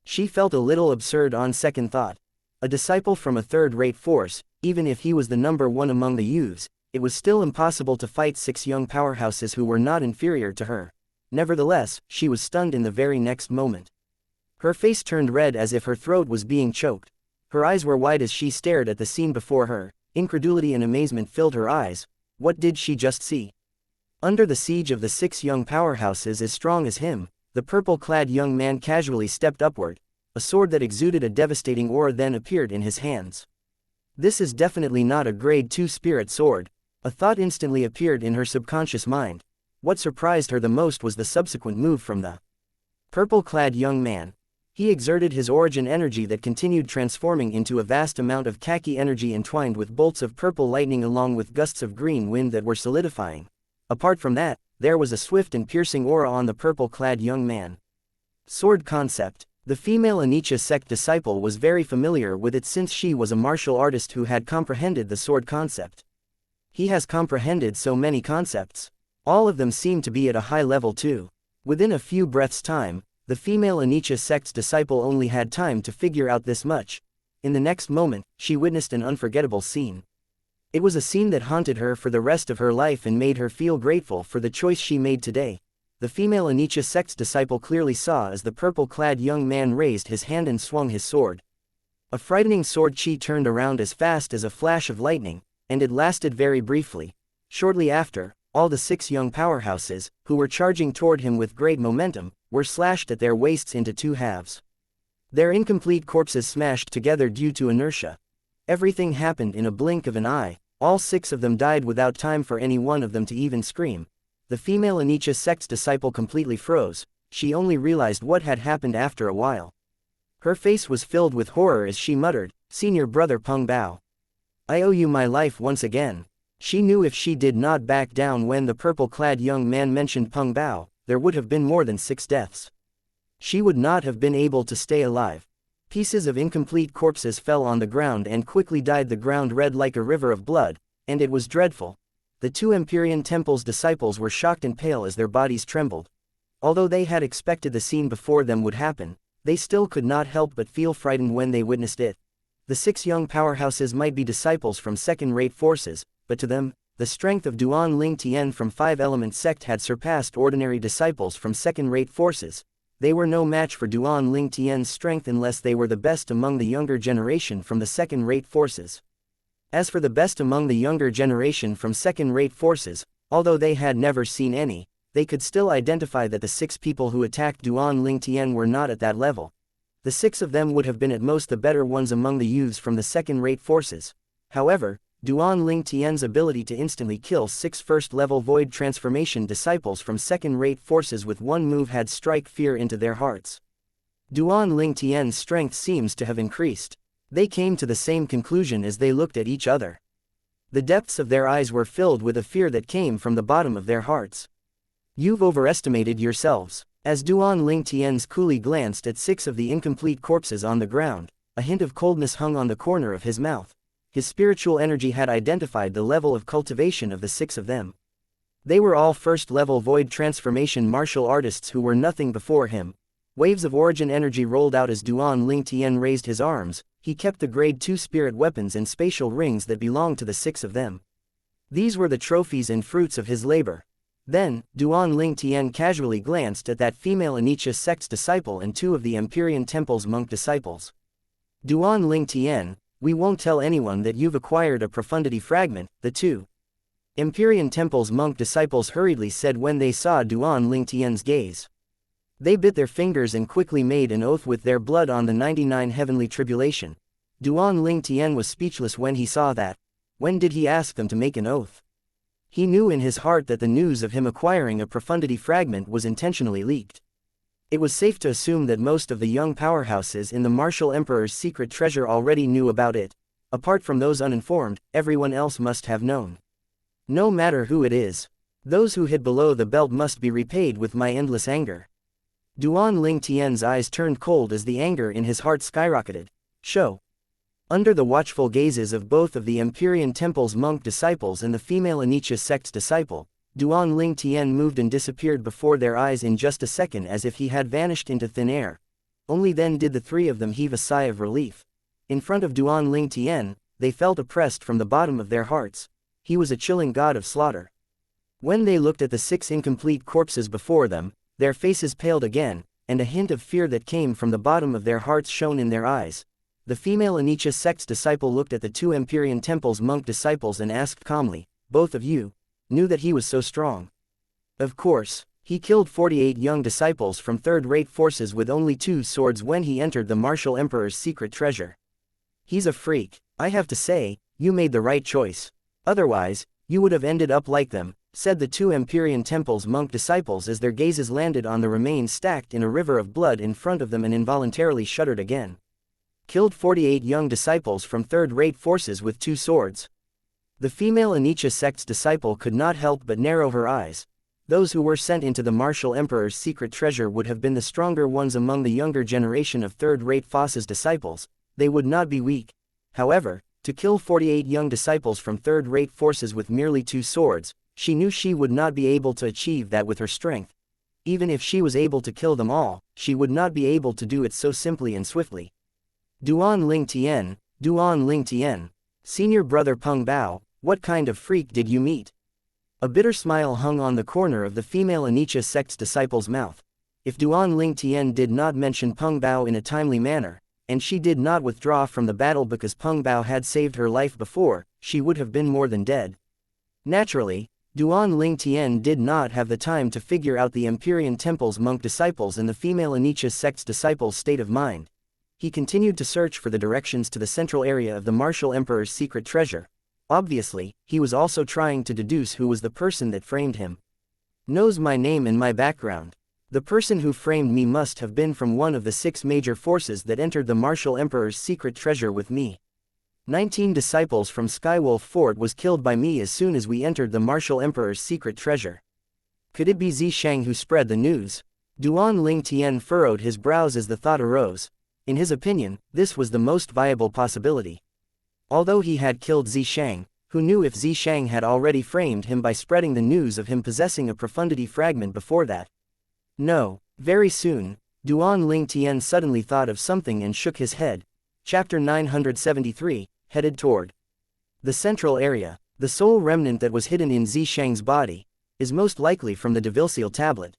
S1: She felt a little absurd on second thought. A disciple from a third-rate force, even if he was the number 1 among the youths, it was still impossible to fight 6 young powerhouses who were not inferior to her. Nevertheless, she was stunned in the very next moment. Her face turned red as if her throat was being choked. Her eyes were wide as she stared at the scene before her. Incredulity and amazement filled her eyes. What did she just see? Under the siege of the 6 young powerhouses as strong as him, the purple-clad young man casually stepped upward. A sword that exuded a devastating aura then appeared in his hands. This is definitely not a grade 2 spirit sword. A thought instantly appeared in her subconscious mind. What surprised her the most was the subsequent move from the purple-clad young man. He exerted his origin energy that continued transforming into a vast amount of khaki energy entwined with bolts of purple lightning along with gusts of green wind that were solidifying. Apart from that, there was a swift and piercing aura on the purple-clad young man. Sword concept. The female Anicha sect disciple was very familiar with it since she was a martial artist who had comprehended the sword concept. He has comprehended so many concepts. All of them seem to be at a high level too. Within a few breaths' time, the female Anicha sect's disciple only had time to figure out this much. In the next moment, she witnessed an unforgettable scene. It was a scene that haunted her for the rest of her life and made her feel grateful for the choice she made today. The female Anicha sect's disciple clearly saw as the purple-clad young man raised his hand and swung his sword. A frightening sword chi turned around as fast as a flash of lightning, and it lasted very briefly. Shortly after, all the 6 young powerhouses, who were charging toward him with great momentum, were slashed at their waists into 2 halves. Their incomplete corpses smashed together due to inertia. Everything happened in a blink of an eye. All 6 of them died without time for any one of them to even scream. The female Anicha sect's disciple completely froze. she only realized what had happened after a while. Her face was filled with horror as she muttered, "Senior brother Peng Bao. I owe you my life once again." She knew if she did not back down when the purple-clad young man mentioned Peng Bao, there would have been more than 6 deaths. She would not have been able to stay alive. Pieces of incomplete corpses fell on the ground and quickly dyed the ground red like a river of blood, and it was dreadful. The 2 Empyrean Temple's disciples were shocked and pale as their bodies trembled. Although they had expected the scene before them would happen, they still could not help but feel frightened when they witnessed it. The 6 young powerhouses might be disciples from second-rate forces, but to them, the strength of Duan Ling Tian from 5-element sect had surpassed ordinary disciples from second-rate forces. They were no match for Duan Ling Tian's strength unless they were the best among the younger generation from the second-rate forces. As for the best among the younger generation from second-rate forces, although they had never seen any, they could still identify that the 6 people who attacked Duan Ling Tian were not at that level. The 6 of them would have been at most the better ones among the youths from the second-rate forces. However, Duan Ling Tian's ability to instantly kill 6 first-level void transformation disciples from second-rate forces with one move had strike fear into their hearts. Duan Ling Tian's strength seems to have increased. They came to the same conclusion as they looked at each other. The depths of their eyes were filled with a fear that came from the bottom of their hearts. "You've overestimated yourselves." As Duan Ling Tian's coolly glanced at 6 of the incomplete corpses on the ground, a hint of coldness hung on the corner of his mouth. His spiritual energy had identified the level of cultivation of the 6 of them. They were all first-level void transformation martial artists who were nothing before him. Waves of origin energy rolled out as Duan Ling Tian raised his arms. He kept the grade 2 spirit weapons and spatial rings that belonged to the 6 of them. These were the trophies and fruits of his labor. Then, Duan Ling Tian casually glanced at that female Anicha sect's disciple and 2 of the Empyrean Temple's monk disciples. "Duan Ling Tian, we won't tell anyone that you've acquired a profundity fragment," the 2 Empyrean Temple's monk disciples hurriedly said when they saw Duan Ling Tian's gaze. They bit their fingers and quickly made an oath with their blood on the 99 heavenly tribulation. Duan Ling Tian was speechless when he saw that. When did he ask them to make an oath? He knew in his heart that the news of him acquiring a profundity fragment was intentionally leaked. It was safe to assume that most of the young powerhouses in the Martial Emperor's secret treasure already knew about it. Apart from those uninformed, everyone else must have known. No matter who it is, those who hid below the belt must be repaid with my endless anger. Duan Ling Tian's eyes turned cold as the anger in his heart skyrocketed. Show. Under the watchful gazes of both of the Empyrean Temple's monk disciples and the female Anicha sect's disciple, Duan Ling Tian moved and disappeared before their eyes in just a second as if he had vanished into thin air. Only then did the 3 of them heave a sigh of relief. In front of Duan Ling Tian, they felt oppressed from the bottom of their hearts. He was a chilling god of slaughter. When they looked at the 6 incomplete corpses before them, their faces paled again, and a hint of fear that came from the bottom of their hearts shone in their eyes. The female Anicha sect's disciple looked at the 2 Empyrean Temple's monk disciples and asked calmly, "Both of you knew that he was so strong?" "Of course. He killed 48 young disciples from third-rate forces with only 2 swords when he entered the Martial Emperor's secret treasure. He's a freak. I have to say, you made the right choice. Otherwise, you would have ended up like them," said the 2 Empyrean Temple's monk disciples as their gazes landed on the remains stacked in a river of blood in front of them and involuntarily shuddered again. Killed 48 young disciples from third-rate forces with 2 swords. The female Anicha sect's disciple could not help but narrow her eyes. Those who were sent into the Martial Emperor's secret treasure would have been the stronger ones among the younger generation of third-rate Foss's disciples. They would not be weak. However, to kill 48 young disciples from third-rate forces with merely 2 swords, she knew she would not be able to achieve that with her strength. Even if she was able to kill them all, she would not be able to do it so simply and swiftly. Duan Ling Tian, Duan Ling Tian. Senior brother Peng Bao, what kind of freak did you meet? A bitter smile hung on the corner of the female Anicha sect's disciple's mouth. If Duan Ling Tian did not mention Peng Bao in a timely manner, and she did not withdraw from the battle because Peng Bao had saved her life before, she would have been more than dead. Naturally, Duan Ling Tian did not have the time to figure out the Empyrean Temple's monk disciples and the female Anicha sect's disciple's state of mind. He continued to search for the directions to the central area of the Martial Emperor's secret treasure. Obviously, he was also trying to deduce who was the person that framed him. "Knows my name and my background." The person who framed me must have been from one of the 6 major forces that entered the martial emperor's secret treasure with me. 19 disciples from Skywolf Fort was killed by me as soon as we entered the martial emperor's secret treasure. Could it be Zishang who spread the news? Duan Ling Tian furrowed his brows as the thought arose. In his opinion, this was the most viable possibility. Although he had killed Zishang, who knew if Zishang had already framed him by spreading the news of him possessing a profundity fragment before that? No, very soon, Duan Ling Tian suddenly thought of something and shook his head. Chapter 973, headed toward the central area. The sole remnant that was hidden in Zishang's body is most likely from the Devilseal tablet.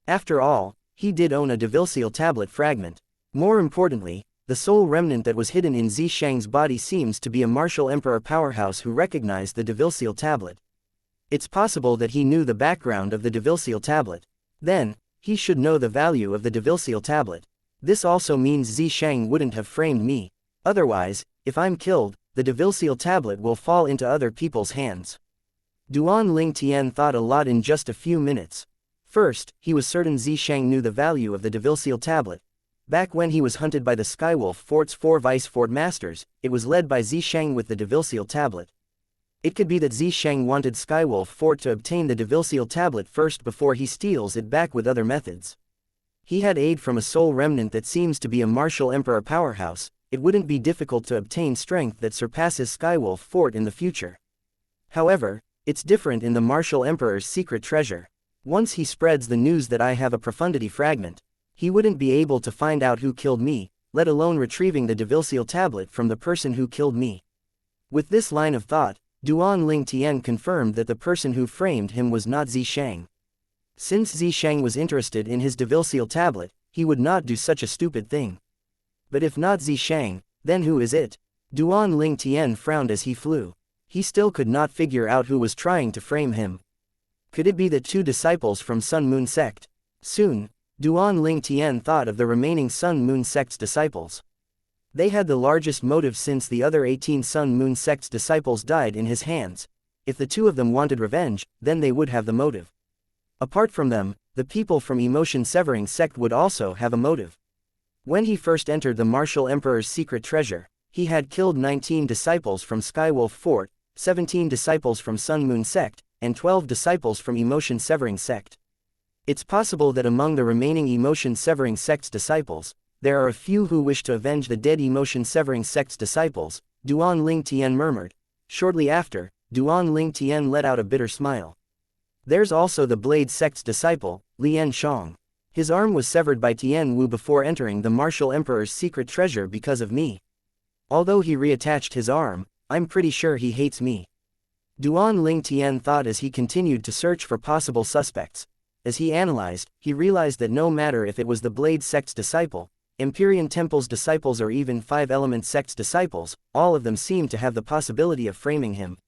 S1: After all, he did own a Devilseal tablet fragment. More importantly, the sole remnant that was hidden in Zishang's body seems to be a martial emperor powerhouse who recognized the Devilseal tablet. It's possible that he knew the background of the Devilseal tablet. Then, he should know the value of the Devilseal tablet. This also means Zishang wouldn't have framed me. Otherwise, if I'm killed, the Devilseal tablet will fall into other people's hands. Duan Ling Tian thought a lot in just a few minutes. First, he was certain Zishang knew the value of the Devilseal tablet. Back when he was hunted by the Skywolf Fort's 4 Vice Fort Masters, it was led by Zishang with the Devilseal tablet. It could be that Zishang wanted Skywolf Fort to obtain the Devilseal tablet first before he steals it back with other methods. He had aid from a sole remnant that seems to be a martial emperor powerhouse. It wouldn't be difficult to obtain strength that surpasses Skywolf Fort in the future. However, it's different in the martial emperor's secret treasure. Once he spreads the news that I have a profundity fragment, he wouldn't be able to find out who killed me, let alone retrieving the Devilseal tablet from the person who killed me. With this line of thought, Duan Ling Tian confirmed that the person who framed him was not Zishang. Since Zishang was interested in his Devilseal tablet, he would not do such a stupid thing. But if not Zishang, then who is it? Duan Ling Tian frowned as he flew. He still could not figure out who was trying to frame him. Could it be the 2 disciples from Sun Moon sect? Soon, Duan Ling Tian thought of the remaining Sun Moon sect's disciples. They had the largest motive since the other 18 Sun Moon sect's disciples died in his hands. If the 2 of them wanted revenge, then they would have the motive. Apart from them, the people from Emotion Severing sect would also have a motive. When he first entered the martial emperor's secret treasure, he had killed 19 disciples from Skywolf Fort, 17 disciples from Sun Moon sect, and 12 disciples from Emotion Severing sect. It's possible that among the remaining Emotion Severing sect's disciples, there are a few who wish to avenge the dead Emotion Severing sect's disciples, Duan Ling Tian murmured. Shortly after, Duan Ling Tian let out a bitter smile. There's also the Blade sect's disciple, Lian Shang. His arm was severed by Tian Wu before entering the martial emperor's secret treasure because of me. Although he reattached his arm, I'm pretty sure he hates me. Duan Ling Tian thought as he continued to search for possible suspects. As he analyzed, he realized that no matter if it was the Blade sect's disciple, Empyrean Temple's disciples or even 5 Element sect's disciples, all of them seemed to have the possibility of framing him.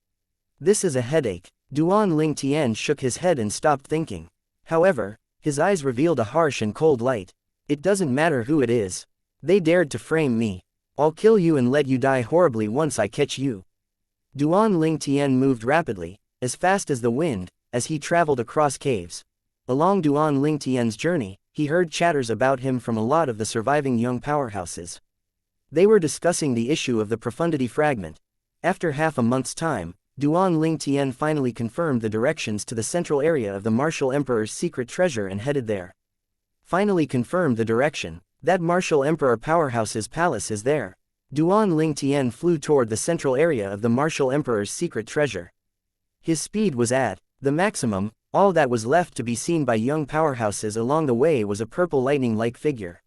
S1: This is a headache. Duan Ling Tian shook his head and stopped thinking. However, his eyes revealed a harsh and cold light. It doesn't matter who it is. They dared to frame me. I'll kill you and let you die horribly once I catch you. Duan Ling Tian moved rapidly, as fast as the wind, as he traveled across caves. Along Duan Ling Tian's journey, he heard chatters about him from a lot of the surviving young powerhouses. They were discussing the issue of the profundity fragment. After half a month's time, Duan Ling Tian finally confirmed the directions to the central area of the martial emperor's secret treasure and headed there. Finally confirmed the direction. That martial emperor powerhouse's palace is there. Duan Ling Tian flew toward the central area of the martial emperor's secret treasure. His speed was at the maximum. All that was left to be seen by young powerhouses along the way was a purple lightning-like figure.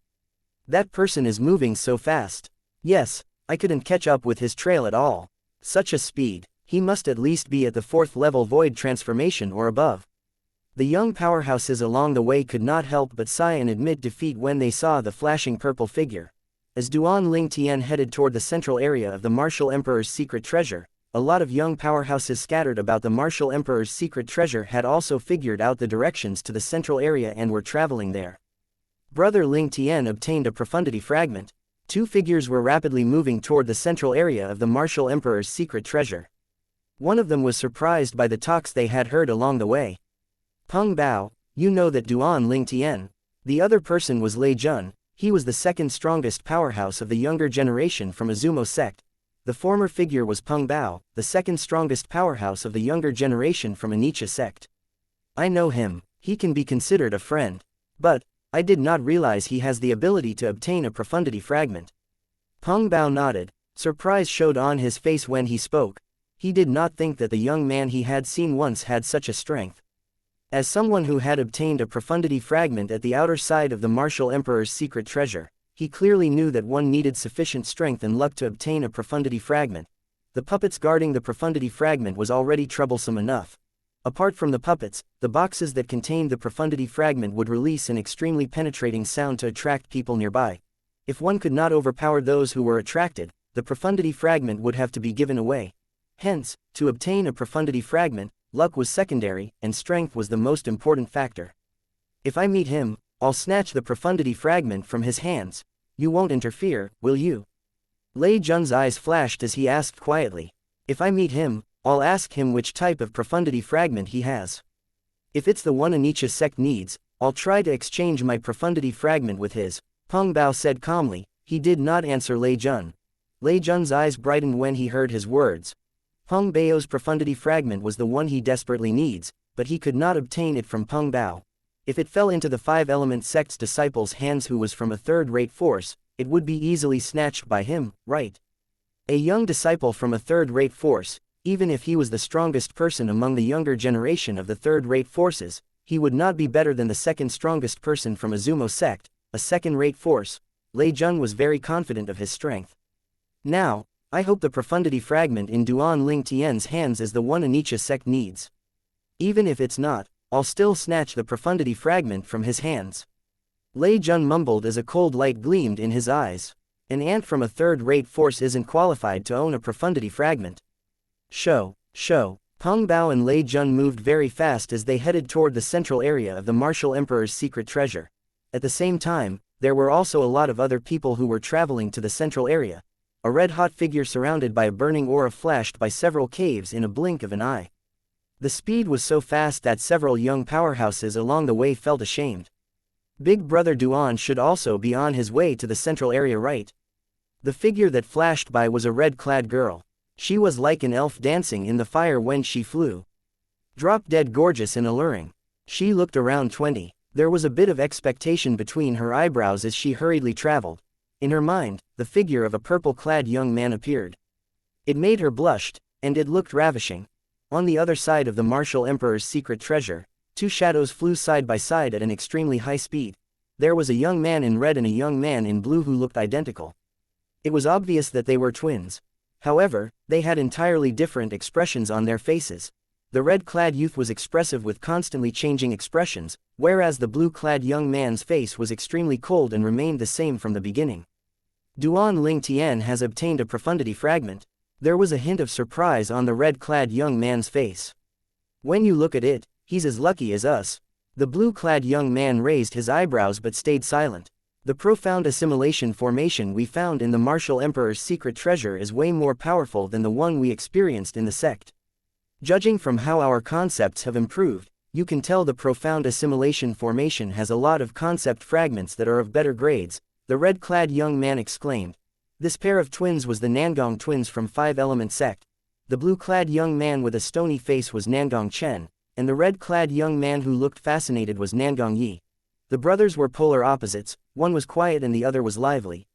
S1: That person is moving so fast. Yes, I couldn't catch up with his trail at all. Such a speed. He must at least be at the 4th level void transformation or above. The young powerhouses along the way could not help but sigh and admit defeat when they saw the flashing purple figure. As Duan Ling Tian headed toward the central area of the martial emperor's secret treasure, a lot of young powerhouses scattered about the martial emperor's secret treasure had also figured out the directions to the central area and were traveling there. Brother Ling Tian obtained a profundity fragment. 2 figures were rapidly moving toward the central area of the martial emperor's secret treasure. One of them was surprised by the talks they had heard along the way. Peng Bao, You know that Duan Ling Tian. The other person was Lei Jun. He was the second strongest powerhouse of the younger generation from Azumo sect. The former figure was Peng Bao, the second strongest powerhouse of the younger generation from Anicha sect. I know him. He can be considered a friend. But I did not realize he has the ability to obtain a profundity fragment. Peng Bao nodded. Surprise showed on his face when he spoke. He did not think that the young man he had seen once had such a strength. As someone who had obtained a profundity fragment at the outer side of the martial emperor's secret treasure, he clearly knew that one needed sufficient strength and luck to obtain a profundity fragment. The puppets guarding the profundity fragment was already troublesome enough. Apart from the puppets, the boxes that contained the profundity fragment would release an extremely penetrating sound to attract people nearby. If one could not overpower those who were attracted, the profundity fragment would have to be given away. Hence, to obtain a profundity fragment, luck was secondary, and strength was the most important factor. If I meet him, I'll snatch the profundity fragment from his hands. You won't interfere, will you? Lei Jun's eyes flashed as he asked quietly. If I meet him, I'll ask him which type of profundity fragment he has. If it's the one Anicha sect needs, I'll try to exchange my profundity fragment with his, Peng Bao said calmly. He did not answer Lei Jun. Lei Jun's eyes brightened when he heard his words. Peng Bao's profundity fragment was the one he desperately needs, but he could not obtain it from Peng Bao. If it fell into the five-element sect's disciples' hands who was from a third-rate force, it would be easily snatched by him, right? A young disciple from a third-rate force, even if he was the strongest person among the younger generation of the third-rate forces, he would not be better than the second strongest person from Azumo sect, a second-rate force. Lei Jun was very confident of his strength. Now, I hope the profundity fragment in Duan Ling Tian's hands is the one Anicha sect needs. Even if it's not, I'll still snatch the profundity fragment from his hands. Lei Jun mumbled as a cold light gleamed in his eyes. An ant from a third-rate force isn't qualified to own a profundity fragment. Show. Peng Bao and Lei Jun moved very fast as they headed toward the central area of the martial emperor's secret treasure. At the same time, there were also a lot of other people who were traveling to the central area. A red-hot figure surrounded by a burning aura flashed by several caves in a blink of an eye. The speed was so fast that several young powerhouses along the way felt ashamed. Big Brother Duan should also be on his way to the central area, right? The figure that flashed by was a red-clad girl. She was like an elf dancing in the fire when she flew. Drop-dead gorgeous and alluring. She looked around 20. There was a bit of expectation between her eyebrows as she hurriedly traveled. In her mind, the figure of a purple-clad young man appeared. It made her blush, and it looked ravishing. On the other side of the martial emperor's secret treasure, two shadows flew side by side at an extremely high speed. There was a young man in red and a young man in blue who looked identical. It was obvious that they were twins. However, they had entirely different expressions on their faces. The red-clad youth was expressive with constantly changing expressions, whereas the blue-clad young man's face was extremely cold and remained the same from the beginning. Duan Ling Tian has obtained a profundity fragment. There was a hint of surprise on the red-clad young man's face. When you look at it, he's as lucky as us. The blue-clad young man raised his eyebrows but stayed silent. The profound assimilation formation we found in the martial emperor's secret treasure is way more powerful than the one we experienced in the sect. Judging from how our concepts have improved, you can tell the profound assimilation formation has a lot of concept fragments that are of better grades, the red-clad young man exclaimed. This pair of twins was the Nangong twins from Five-Element sect. The blue-clad young man with a stony face was Nangong Chen, and the red-clad young man who looked fascinated was Nangong Yi. The brothers were polar opposites, one was quiet and the other was lively.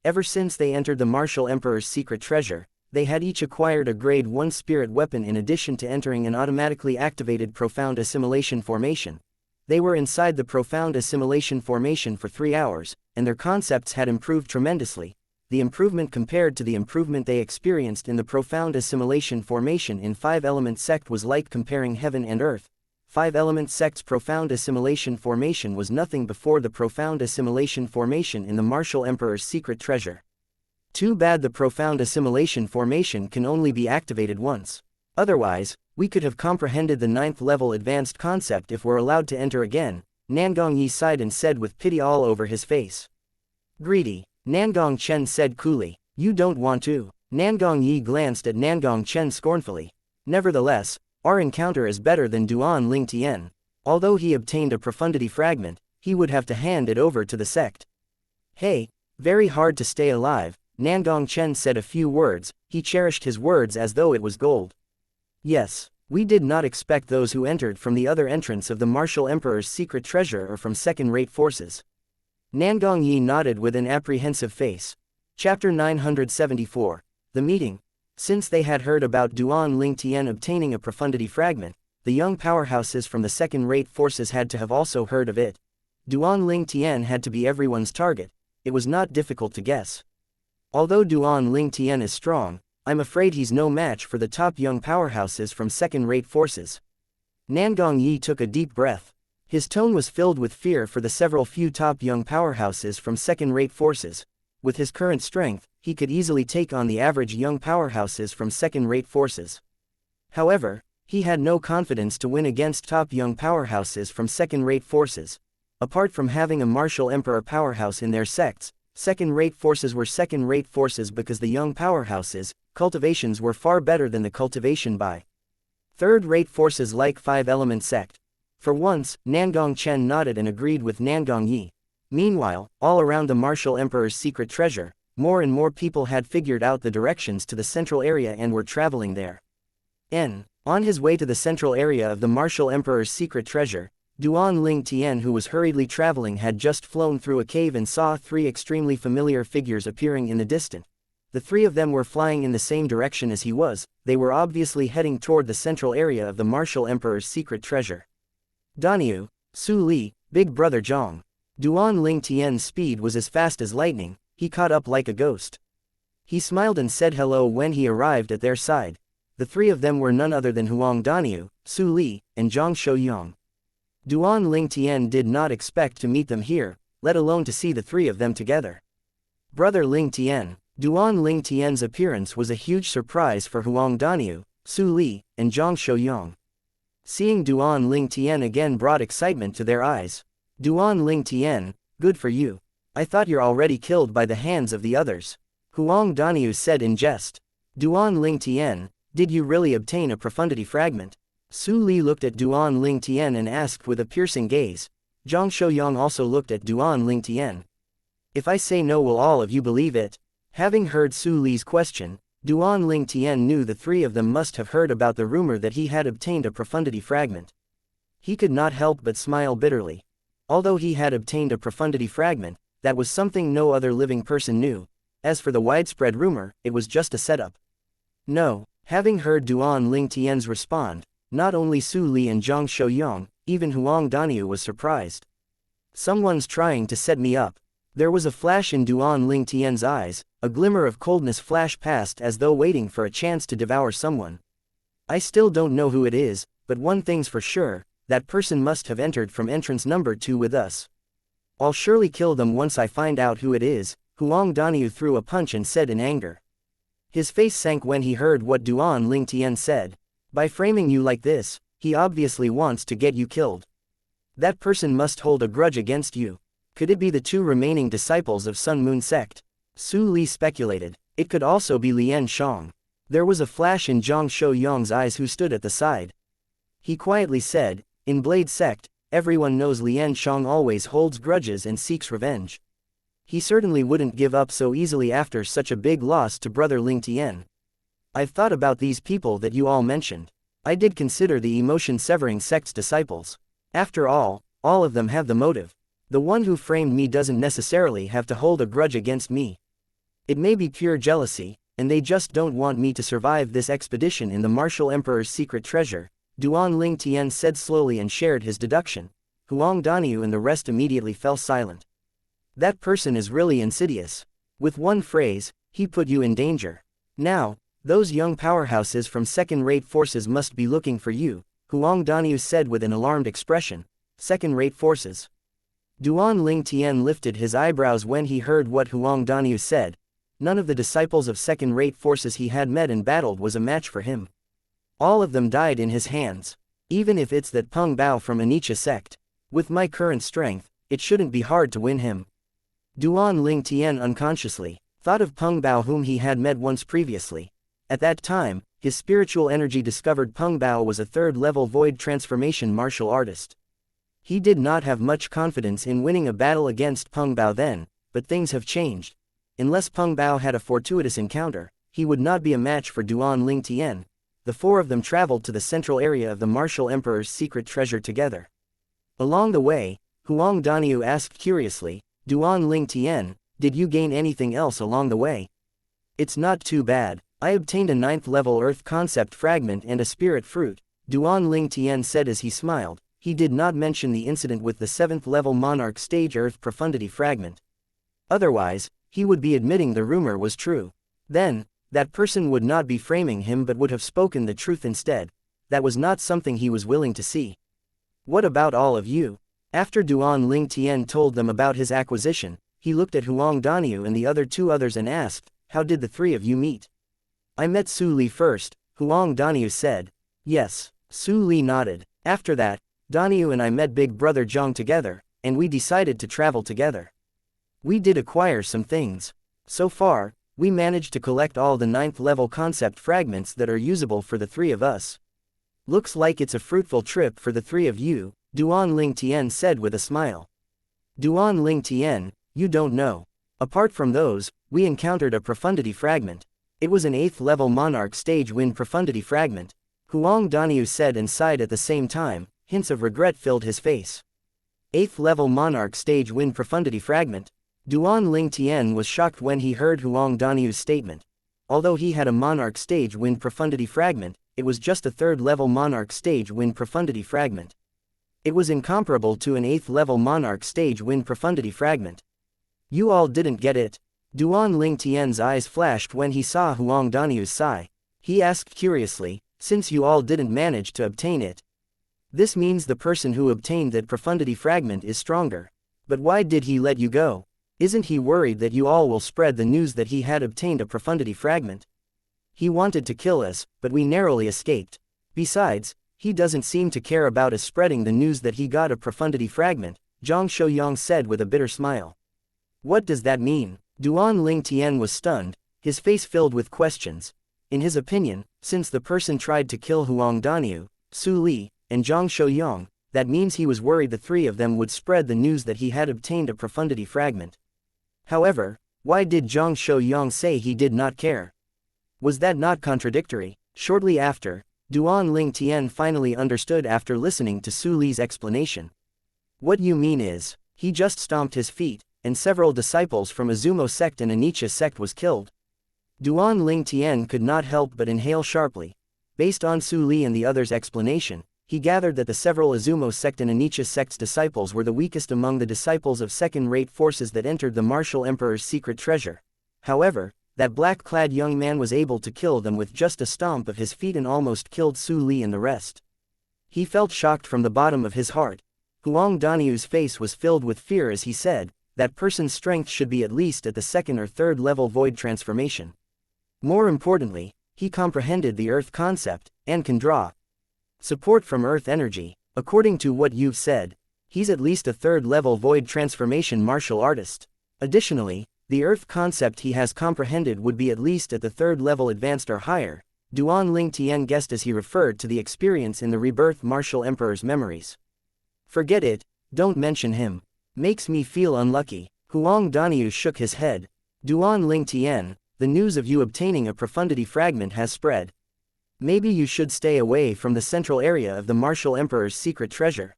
S1: Ever since they entered the martial emperor's secret treasure, they had each acquired a grade 1 spirit weapon in addition to entering an automatically activated profound assimilation formation. They were inside the profound assimilation formation for 3 hours, and their concepts had improved tremendously. The improvement compared to the improvement they experienced in the profound assimilation formation in Five-Element sect was like comparing heaven and earth. Five-Element sect's profound assimilation formation was nothing before the profound assimilation formation in the martial emperor's secret treasure. Too bad the profound assimilation formation can only be activated once. Otherwise, we could have comprehended the 9th level advanced concept if we're allowed to enter again. Nangong Yi sighed and said with pity all over his face. Greedy, Nangong Chen said coolly. You don't want to. Nangong Yi glanced at Nangong Chen scornfully. Nevertheless, our encounter is better than Duan Ling Tian. Although he obtained a profundity fragment, he would have to hand it over to the sect. Hey, very hard to stay alive, Nangong Chen said a few words. He cherished his words as though it was gold. Yes, we did not expect those who entered from the other entrance of the martial emperor's secret treasure or from second-rate forces. Nangong Yi nodded with an apprehensive face. Chapter 974. The Meeting. Since they had heard about Duan Lingtian obtaining a profundity fragment, the young powerhouses from the second-rate forces had to have also heard of it. Duan Lingtian had to be everyone's target. It was not difficult to guess. Although Duan Lingtian is strong, I'm afraid he's no match for the top young powerhouses from second-rate forces. Nangong Yi took a deep breath. His tone was filled with fear for the several few top young powerhouses from second-rate forces. With his current strength, he could easily take on the average young powerhouses from second-rate forces. However, he had no confidence to win against top young powerhouses from second-rate forces. Apart from having a martial emperor powerhouse in their sects, second-rate forces were second-rate forces because the young powerhouses, cultivations were far better than the cultivation by third-rate forces like five-element sect. For once, Nangong Chen nodded and agreed with Nangong Yi. Meanwhile, all around the martial emperor's secret treasure, more and more people had figured out the directions to the central area and were traveling there. On his way to the central area of the martial emperor's secret treasure, Duan Lingtian, who was hurriedly traveling, had just flown through a cave and saw three extremely familiar figures appearing in the distance. The three of them were flying in the same direction as he was. They were obviously heading toward the central area of the martial emperor's secret treasure. Daniu, Su Li, Big Brother Zhang. Duan Lingtian's speed was as fast as lightning. He caught up like a ghost. He smiled and said hello when he arrived at their side. The three of them were none other than Huang Daniu, Su Li, and Zhang Shouyang. Duan Lingtian did not expect to meet them here, let alone to see the three of them together. Brother Lingtian. Duan Lingtian's appearance was a huge surprise for Huang Daniu, Su Li, and Zhang Shouyang. Seeing Duan Lingtian again brought excitement to their eyes. Duan Lingtian, good for you. I thought you're already killed by the hands of the others. Huang Daniu said in jest. Duan Lingtian, did you really obtain a profundity fragment? Su Li looked at Duan Lingtian and asked with a piercing gaze. Zhang Shouyang also looked at Duan Lingtian. If I say no, will all of you believe it? Having heard Su Li's question, Duan Lingtian knew the three of them must have heard about the rumor that he had obtained a profundity fragment. He could not help but smile bitterly. Although he had obtained a profundity fragment, that was something no other living person knew. As for the widespread rumor, it was just a setup. No, having heard Duan Lingtian's respond, not only Su Li and Zhang Shouyang, even Huang Daniu was surprised. Someone's trying to set me up. There was a flash in Duan Lingtian's eyes, a glimmer of coldness flashed past as though waiting for a chance to devour someone. I still don't know who it is, but one thing's for sure, that person must have entered from entrance number 2 with us. I'll surely kill them once I find out who it is, Huang Daniu threw a punch and said in anger. His face sank when he heard what Duan Lingtian said. By framing you like this, he obviously wants to get you killed. That person must hold a grudge against you. Could it be the two remaining disciples of Sun Moon sect? Su Li speculated. It could also be Lian Shang. There was a flash in Zhang Shouyang's eyes, who stood at the side. He quietly said, in Blade sect, everyone knows Lian Shang always holds grudges and seeks revenge. He certainly wouldn't give up so easily after such a big loss to Brother Lingtian. I've thought about these people that you all mentioned. I did consider the emotion-severing sect's disciples. After all of them have the motive. The one who framed me doesn't necessarily have to hold a grudge against me. It may be pure jealousy, and they just don't want me to survive this expedition in the martial emperor's secret treasure, Duan Lingtian said slowly and shared his deduction. Huang Daniu and the rest immediately fell silent. That person is really insidious. With one phrase, he put you in danger. Now, those young powerhouses from second-rate forces must be looking for you, Huang Daniu said with an alarmed expression. Second-rate forces. Duan Lingtian lifted his eyebrows when he heard what Huang Daniu said. None of the disciples of second-rate forces he had met and battled was a match for him. All of them died in his hands. Even if it's that Peng Bao from Anicha sect. With my current strength, it shouldn't be hard to win him. Duan Lingtian unconsciously thought of Peng Bao, whom he had met once previously. At that time, his spiritual energy discovered Peng Bao was a third-level void transformation martial artist. He did not have much confidence in winning a battle against Peng Bao then, but things have changed. Unless Peng Bao had a fortuitous encounter, he would not be a match for Duan Ling Tian. The four of them traveled to the central area of the martial emperor's secret treasure together. Along the way, Huang Daniu asked curiously, Duan Ling Tian, did you gain anything else along the way? It's not too bad. I obtained a 9th level earth concept fragment and a spirit fruit, Duan Ling Tian said as he smiled. He did not mention the incident with the 7th level monarch stage earth profundity fragment. Otherwise, he would be admitting the rumor was true. Then, that person would not be framing him but would have spoken the truth instead. That was not something he was willing to see. What about all of you? After Duan Ling Tian told them about his acquisition, he looked at Huang Daniu and the other two others and asked, how did the three of you meet? I met Su Li first, Huang Daniu said. Yes, Su Li nodded. After that, Daniu and I met Big Brother Zhang together, and we decided to travel together. We did acquire some things. So far, we managed to collect all the 9th level concept fragments that are usable for the three of us. Looks like it's a fruitful trip for the three of you, Duan Ling Tian said with a smile. Duan Ling Tian, you don't know. Apart from those, we encountered a profundity fragment. It was an 8th level monarch stage wind profundity fragment. Huang Daniu said and sighed at the same time. Hints of regret filled his face. 8th level monarch stage wind profundity fragment. Duan Ling Tian was shocked when he heard Huang Daniu's statement. Although he had a monarch stage wind profundity fragment, it was just a 3rd level monarch stage wind profundity fragment. It was incomparable to an 8th level monarch stage wind profundity fragment. You all didn't get it. Duan Ling Tian's eyes flashed when he saw Huang Daniu's sigh. He asked curiously, since you all didn't manage to obtain it. This means the person who obtained that profundity fragment is stronger. But why did he let you go? Isn't he worried that you all will spread the news that he had obtained a profundity fragment? He wanted to kill us, but we narrowly escaped. Besides, he doesn't seem to care about us spreading the news that he got a profundity fragment, Zhang Shouyang said with a bitter smile. What does that mean? Duan Ling Tian was stunned, his face filled with questions. In his opinion, since the person tried to kill Huang Daniu, Su Li, and Zhang Shouyang, that means he was worried the three of them would spread the news that he had obtained a profundity fragment. However, why did Zhang Shouyang say he did not care? Was that not contradictory? Shortly after, Duan Ling Tian finally understood after listening to Su Li's explanation. What you mean is, he just stomped his feet, and several disciples from Azumo sect and Anicha sect was killed. Duan Ling Tian could not help but inhale sharply. Based on Su Li and the others' explanation, he gathered that the several Azumo sect and Anicha sect's disciples were the weakest among the disciples of second-rate forces that entered the martial emperor's secret treasure. However, that black-clad young man was able to kill them with just a stomp of his feet and almost killed Su Li and the rest. He felt shocked from the bottom of his heart. Huang Daniu's face was filled with fear as he said, that person's strength should be at least at the 2nd or 3rd level void transformation. More importantly, he comprehended the earth concept, and can draw support from earth energy. According to what you've said, he's at least a 3rd level void transformation martial artist. Additionally, the earth concept he has comprehended would be at least at the 3rd level advanced or higher, Duan Ling Tian guessed as he referred to the experience in the rebirth martial emperor's memories. Forget it, don't mention him. Makes me feel unlucky. Huang Daniu shook his head. Duan Ling Tian, the news of you obtaining a profundity fragment has spread. Maybe you should stay away from the central area of the martial emperor's secret treasure.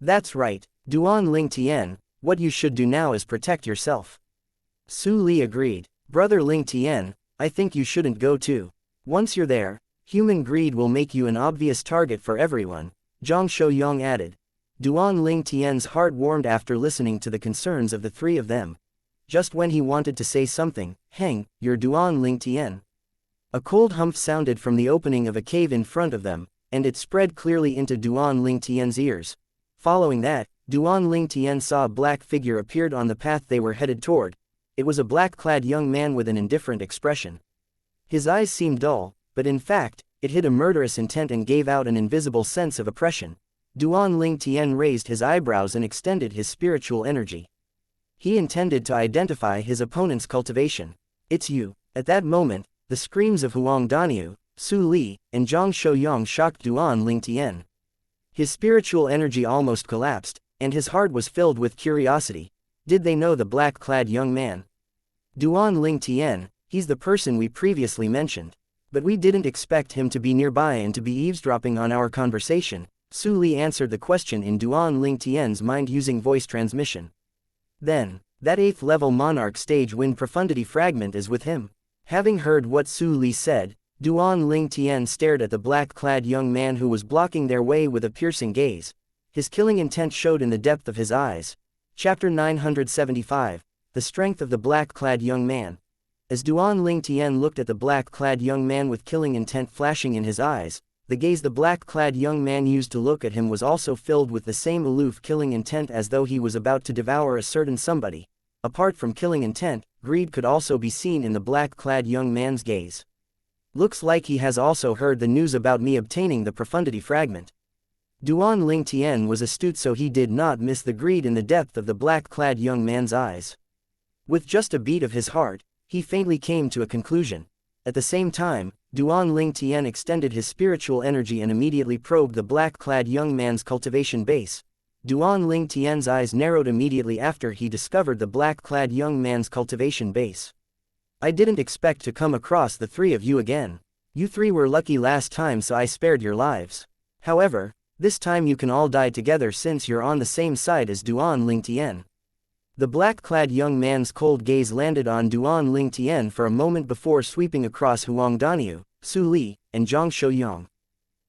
S1: That's right, Duan Ling Tian, what you should do now is protect yourself. Su Li agreed. Brother Ling Tian, I think you shouldn't go too. Once you're there, human greed will make you an obvious target for everyone, Zhang Shouyang added. Duan Ling Tian's heart warmed after listening to the concerns of the three of them. Just when he wanted to say something, Heng, you're Duan Ling Tian. A cold humph sounded from the opening of a cave in front of them, and it spread clearly into Duan Ling Tian's ears. Following that, Duan Ling Tian saw a black figure appeared on the path they were headed toward. It was a black-clad young man with an indifferent expression. His eyes seemed dull, but in fact, it hid a murderous intent and gave out an invisible sense of oppression. Duan Ling Tian raised his eyebrows and extended his spiritual energy. He intended to identify his opponent's cultivation. It's you. At that moment, the screams of Huang Daniu, Su Li, and Zhang Shouyang shocked Duan Ling Tian. His spiritual energy almost collapsed, and his heart was filled with curiosity. Did they know the black-clad young man? Duan Ling Tian, he's the person we previously mentioned. But we didn't expect him to be nearby and to be eavesdropping on our conversation. Su Li answered the question in Duan Ling Tian's mind using voice transmission. Then, that 8th level monarch stage wind profundity fragment is with him. Having heard what Su Li said, Duan Ling Tian stared at the black-clad young man who was blocking their way with a piercing gaze. His killing intent showed in the depth of his eyes. Chapter 975, The Strength of the Black-Clad Young Man. As Duan Ling Tian looked at the black-clad young man with killing intent flashing in his eyes, the gaze the black-clad young man used to look at him was also filled with the same aloof killing intent as though he was about to devour a certain somebody. Apart from killing intent, greed could also be seen in the black-clad young man's gaze. Looks like he has also heard the news about me obtaining the profundity fragment. Duan Ling Tian was astute, so he did not miss the greed in the depth of the black-clad young man's eyes. With just a beat of his heart, he faintly came to a conclusion. At the same time, Duan Ling Tian extended his spiritual energy and immediately probed the black-clad young man's cultivation base. Duan Ling Tian's eyes narrowed immediately after he discovered the black-clad young man's cultivation base. I didn't expect to come across the three of you again. You three were lucky last time, so I spared your lives. However, this time you can all die together since you're on the same side as Duan Ling Tian. The black-clad young man's cold gaze landed on Duan Ling Tian for a moment before sweeping across Huang Daniu, Su Li, and Zhang Shouyang.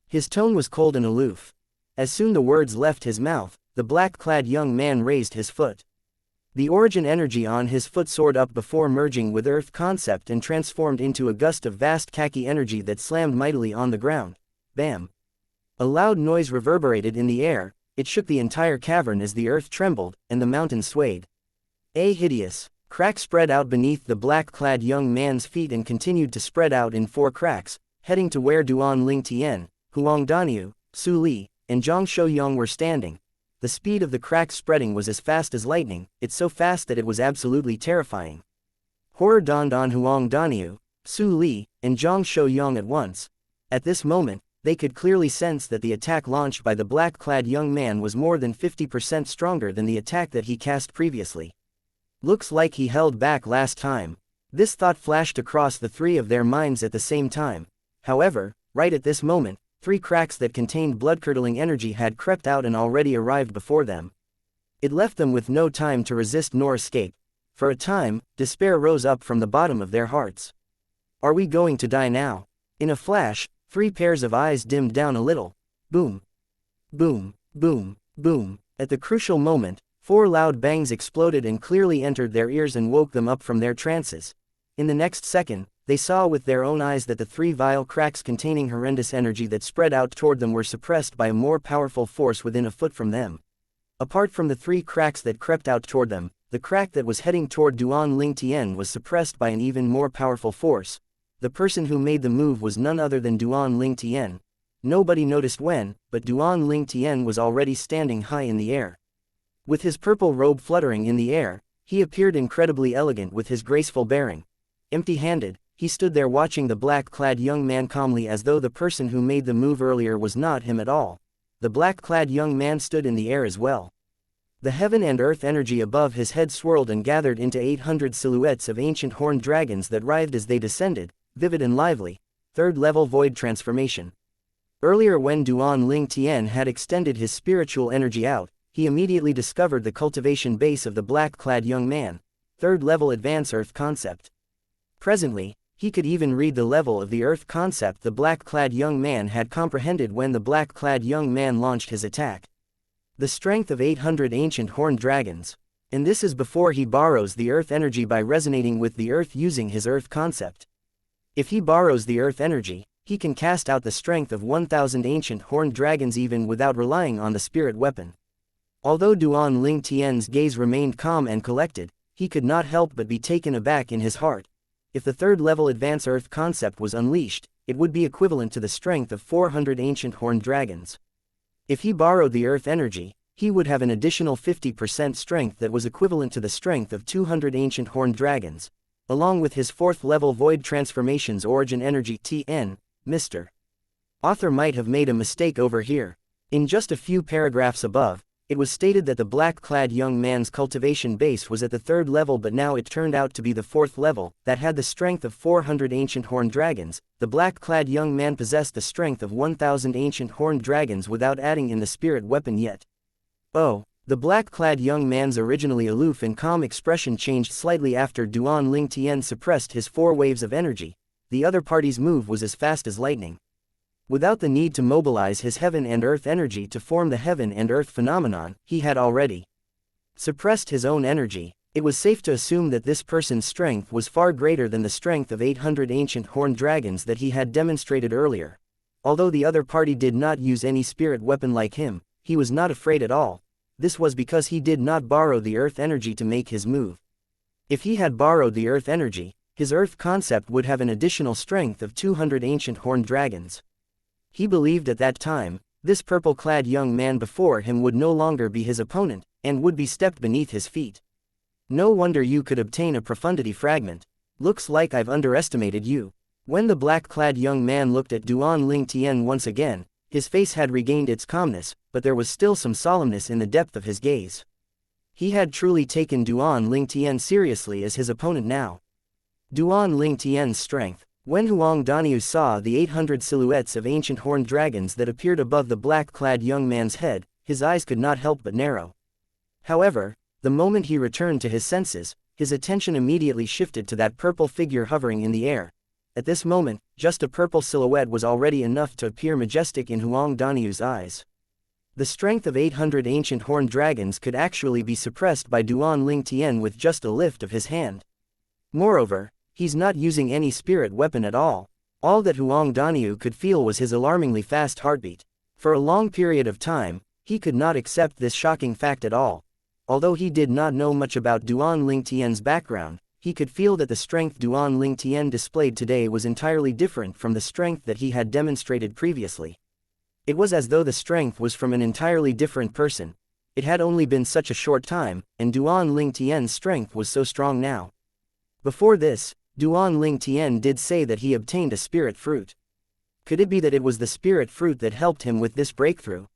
S1: His tone was cold and aloof. As soon the words left his mouth, the black-clad young man raised his foot. The origin energy on his foot soared up before merging with earth concept and transformed into a gust of vast khaki energy that slammed mightily on the ground. Bam! A loud noise reverberated in the air. It shook the entire cavern as the earth trembled, and the mountain swayed. A hideous crack spread out beneath the black-clad young man's feet and continued to spread out in 4 cracks, heading to where Duan Ling Tian, Huang Daniu, Su Li, and Zhang Shouyang were standing. The speed of the crack spreading was as fast as lightning. It's so fast that it was absolutely terrifying. Horror dawned on Huang Daniu, Su Li, and Zhang Shouyang at once. At this moment, they could clearly sense that the attack launched by the black-clad young man was more than 50% stronger than the attack that he cast previously. Looks like he held back last time. This thought flashed across the three of their minds at the same time. However, right at this moment, 3 cracks that contained blood-curdling energy had crept out and already arrived before them. It left them with no time to resist nor escape. For a time, despair rose up from the bottom of their hearts. Are we going to die now? In a flash, 3 pairs of eyes dimmed down a little. Boom. Boom, boom, boom. At the crucial moment, 4 loud bangs exploded and clearly entered their ears and woke them up from their trances. In the next second, they saw with their own eyes that the 3 vile cracks containing horrendous energy that spread out toward them were suppressed by a more powerful force within a foot from them. Apart from the 3 cracks that crept out toward them, the crack that was heading toward Duan Ling Tian was suppressed by an even more powerful force. The person who made the move was none other than Duan Ling Tian. Nobody noticed when, but Duan Ling Tian was already standing high in the air. With his purple robe fluttering in the air, he appeared incredibly elegant with his graceful bearing. Empty-handed, he stood there watching the black-clad young man calmly as though the person who made the move earlier was not him at all. The black-clad young man stood in the air as well. The heaven and earth energy above his head swirled and gathered into 800 silhouettes of ancient horned dragons that writhed as they descended, vivid and lively. 3rd level void transformation. Earlier when Duan Ling Tian had extended his spiritual energy out, he immediately discovered the cultivation base of the black-clad young man. 3rd level advance earth concept. Presently, he could even read the level of the earth concept the black-clad young man had comprehended when the black-clad young man launched his attack. The strength of 800 ancient horned dragons. And this is before he borrows the earth energy by resonating with the earth using his earth concept. If he borrows the earth energy, he can cast out the strength of 1000 ancient horned dragons even without relying on the spirit weapon. Although Duan Ling Tian's gaze remained calm and collected, he could not help but be taken aback in his heart. If the 3rd level advance earth concept was unleashed, it would be equivalent to the strength of 400 ancient horned dragons. If he borrowed the earth energy, he would have an additional 50% strength that was equivalent to the strength of 200 ancient horned dragons. Along with his 4th level void transformations origin energy TN, Mr. Author might have made a mistake over here. In just a few paragraphs above, it was stated that the black-clad young man's cultivation base was at the 3rd level, but now it turned out to be the 4th level, that had the strength of 400 ancient horned dragons. The black-clad young man possessed the strength of 1,000 ancient horned dragons without adding in the spirit weapon yet. Oh, the black-clad young man's originally aloof and calm expression changed slightly after Duan Ling Tian suppressed his 4 waves of energy. The other party's move was as fast as lightning. Without the need to mobilize his heaven and earth energy to form the heaven and earth phenomenon, he had already suppressed his own energy. It was safe to assume that this person's strength was far greater than the strength of 800 ancient horned dragons that he had demonstrated earlier. Although the other party did not use any spirit weapon like him, he was not afraid at all. This was because he did not borrow the earth energy to make his move. If he had borrowed the earth energy, his earth concept would have an additional strength of 200 ancient horned dragons. He believed at that time, this purple-clad young man before him would no longer be his opponent, and would be stepped beneath his feet. No wonder you could obtain a profundity fragment. Looks like I've underestimated you. When the black-clad young man looked at Duan Ling Tian once again, his face had regained its calmness, but there was still some solemnness in the depth of his gaze. He had truly taken Duan Ling Tian seriously as his opponent now. Duan Ling Tian's strength. When Huang Daniu saw the 800 silhouettes of ancient horned dragons that appeared above the black-clad young man's head, his eyes could not help but narrow. However, the moment he returned to his senses, his attention immediately shifted to that purple figure hovering in the air. At this moment, just a purple silhouette was already enough to appear majestic in Huang Daniu's eyes. The strength of 800 ancient horned dragons could actually be suppressed by Duan Ling Tian with just a lift of his hand. Moreover, he's not using any spirit weapon at all. All that Huang Daniu could feel was his alarmingly fast heartbeat. For a long period of time, he could not accept this shocking fact at all. Although he did not know much about Duan Ling Tian's background, he could feel that the strength Duan Ling Tian displayed today was entirely different from the strength that he had demonstrated previously. It was as though the strength was from an entirely different person. It had only been such a short time, and Duan Ling Tian's strength was so strong now. Before this, Duan Ling Tian did say that he obtained a spirit fruit. Could it be that it was the spirit fruit that helped him with this breakthrough?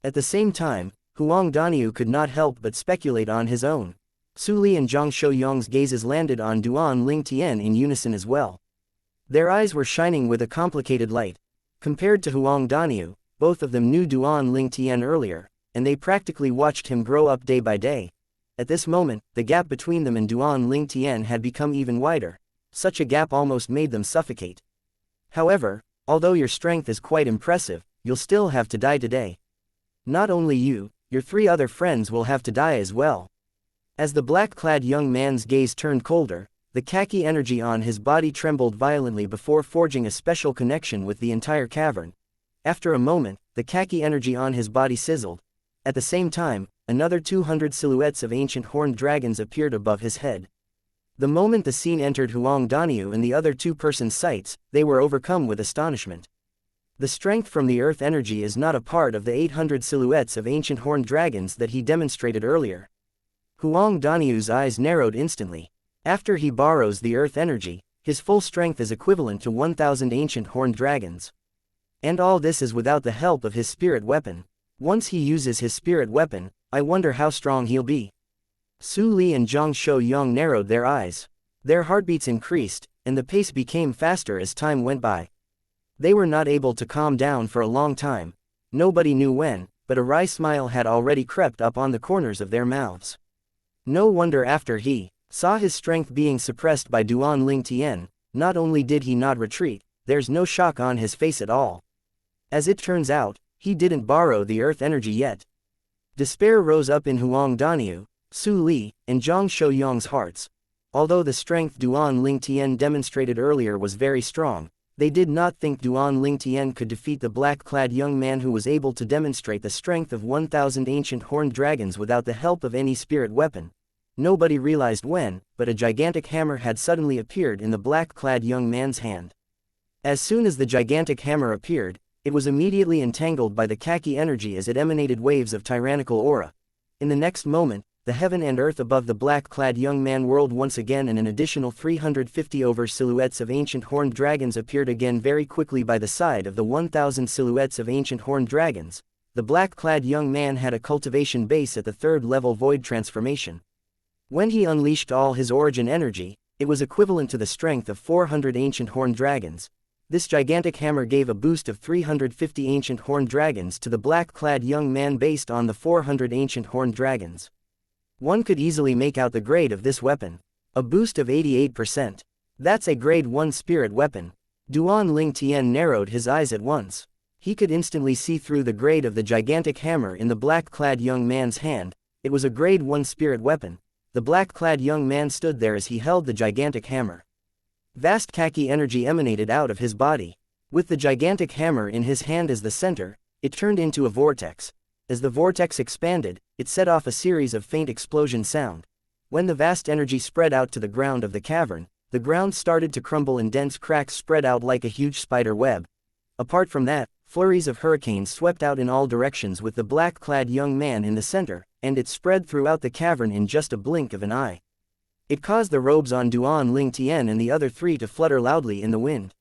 S1: At the same time, Huang Daniu could not help but speculate on his own. Su Li and Zhang Shouyang's gazes landed on Duan Ling Tian in unison as well. Their eyes were shining with a complicated light. Compared to Huang Daniu, both of them knew Duan Ling Tian earlier, and they practically watched him grow up day by day. At this moment, the gap between them and Duan Ling Tian had become even wider. Such a gap almost made them suffocate. However, although your strength is quite impressive, you'll still have to die today. Not only you, your 3 other friends will have to die as well. As the black-clad young man's gaze turned colder, the khaki energy on his body trembled violently before forging a special connection with the entire cavern. After a moment, the khaki energy on his body sizzled. At the same time, another 200 silhouettes of ancient horned dragons appeared above his head. The moment the scene entered Huang Daniu and the other 2 persons' sights, they were overcome with astonishment. The strength from the earth energy is not a part of the 800 silhouettes of ancient horned dragons that he demonstrated earlier. Huang Daniu's eyes narrowed instantly. After he borrows the earth energy, his full strength is equivalent to 1,000 ancient horned dragons. And all this is without the help of his spirit weapon. Once he uses his spirit weapon, I wonder how strong he'll be. Su Li and Zhang Shouyang narrowed their eyes. Their heartbeats increased, and the pace became faster as time went by. They were not able to calm down for a long time. Nobody knew when, but a wry smile had already crept up on the corners of their mouths. No wonder after he saw his strength being suppressed by Duan Ling Tian, not only did he not retreat, there's no shock on his face at all. As it turns out, he didn't borrow the earth energy yet. Despair rose up in Huang Daniu, Su Li, and Zhang Shouyang's hearts. Although the strength Duan Ling Tian demonstrated earlier was very strong, they did not think Duan Ling Tian could defeat the black-clad young man who was able to demonstrate the strength of 1,000 ancient horned dragons without the help of any spirit weapon. Nobody realized when, but a gigantic hammer had suddenly appeared in the black-clad young man's hand. As soon as the gigantic hammer appeared, it was immediately entangled by the khaki energy as it emanated waves of tyrannical aura. In the next moment, the heaven and earth above the black-clad young man whirled once again, and an additional 350 over silhouettes of ancient horned dragons appeared again very quickly by the side of the 1,000 silhouettes of ancient horned dragons. the black-clad young man had a cultivation base at the 3rd level void transformation. When he unleashed all his origin energy, it was equivalent to the strength of 400 ancient horned dragons. This gigantic hammer gave a boost of 350 ancient horned dragons to the black-clad young man based on the 400 ancient horned dragons. One could easily make out the grade of this weapon. A boost of 88%. That's a grade 1 spirit weapon. Duan Ling Tian narrowed his eyes at once. He could instantly see through the grade of the gigantic hammer in the black-clad young man's hand. It was a grade 1 spirit weapon. The black-clad young man stood there as he held the gigantic hammer. Vast khaki energy emanated out of his body. With the gigantic hammer in his hand as the center, it turned into a vortex. As the vortex expanded, it set off a series of faint explosion sound. When the vast energy spread out to the ground of the cavern, the ground started to crumble and dense cracks spread out like a huge spider web. Apart from that, flurries of hurricanes swept out in all directions with the black-clad young man in the center, and it spread throughout the cavern in just a blink of an eye. It caused the robes on Duan Ling Tian and the other 3 to flutter loudly in the wind.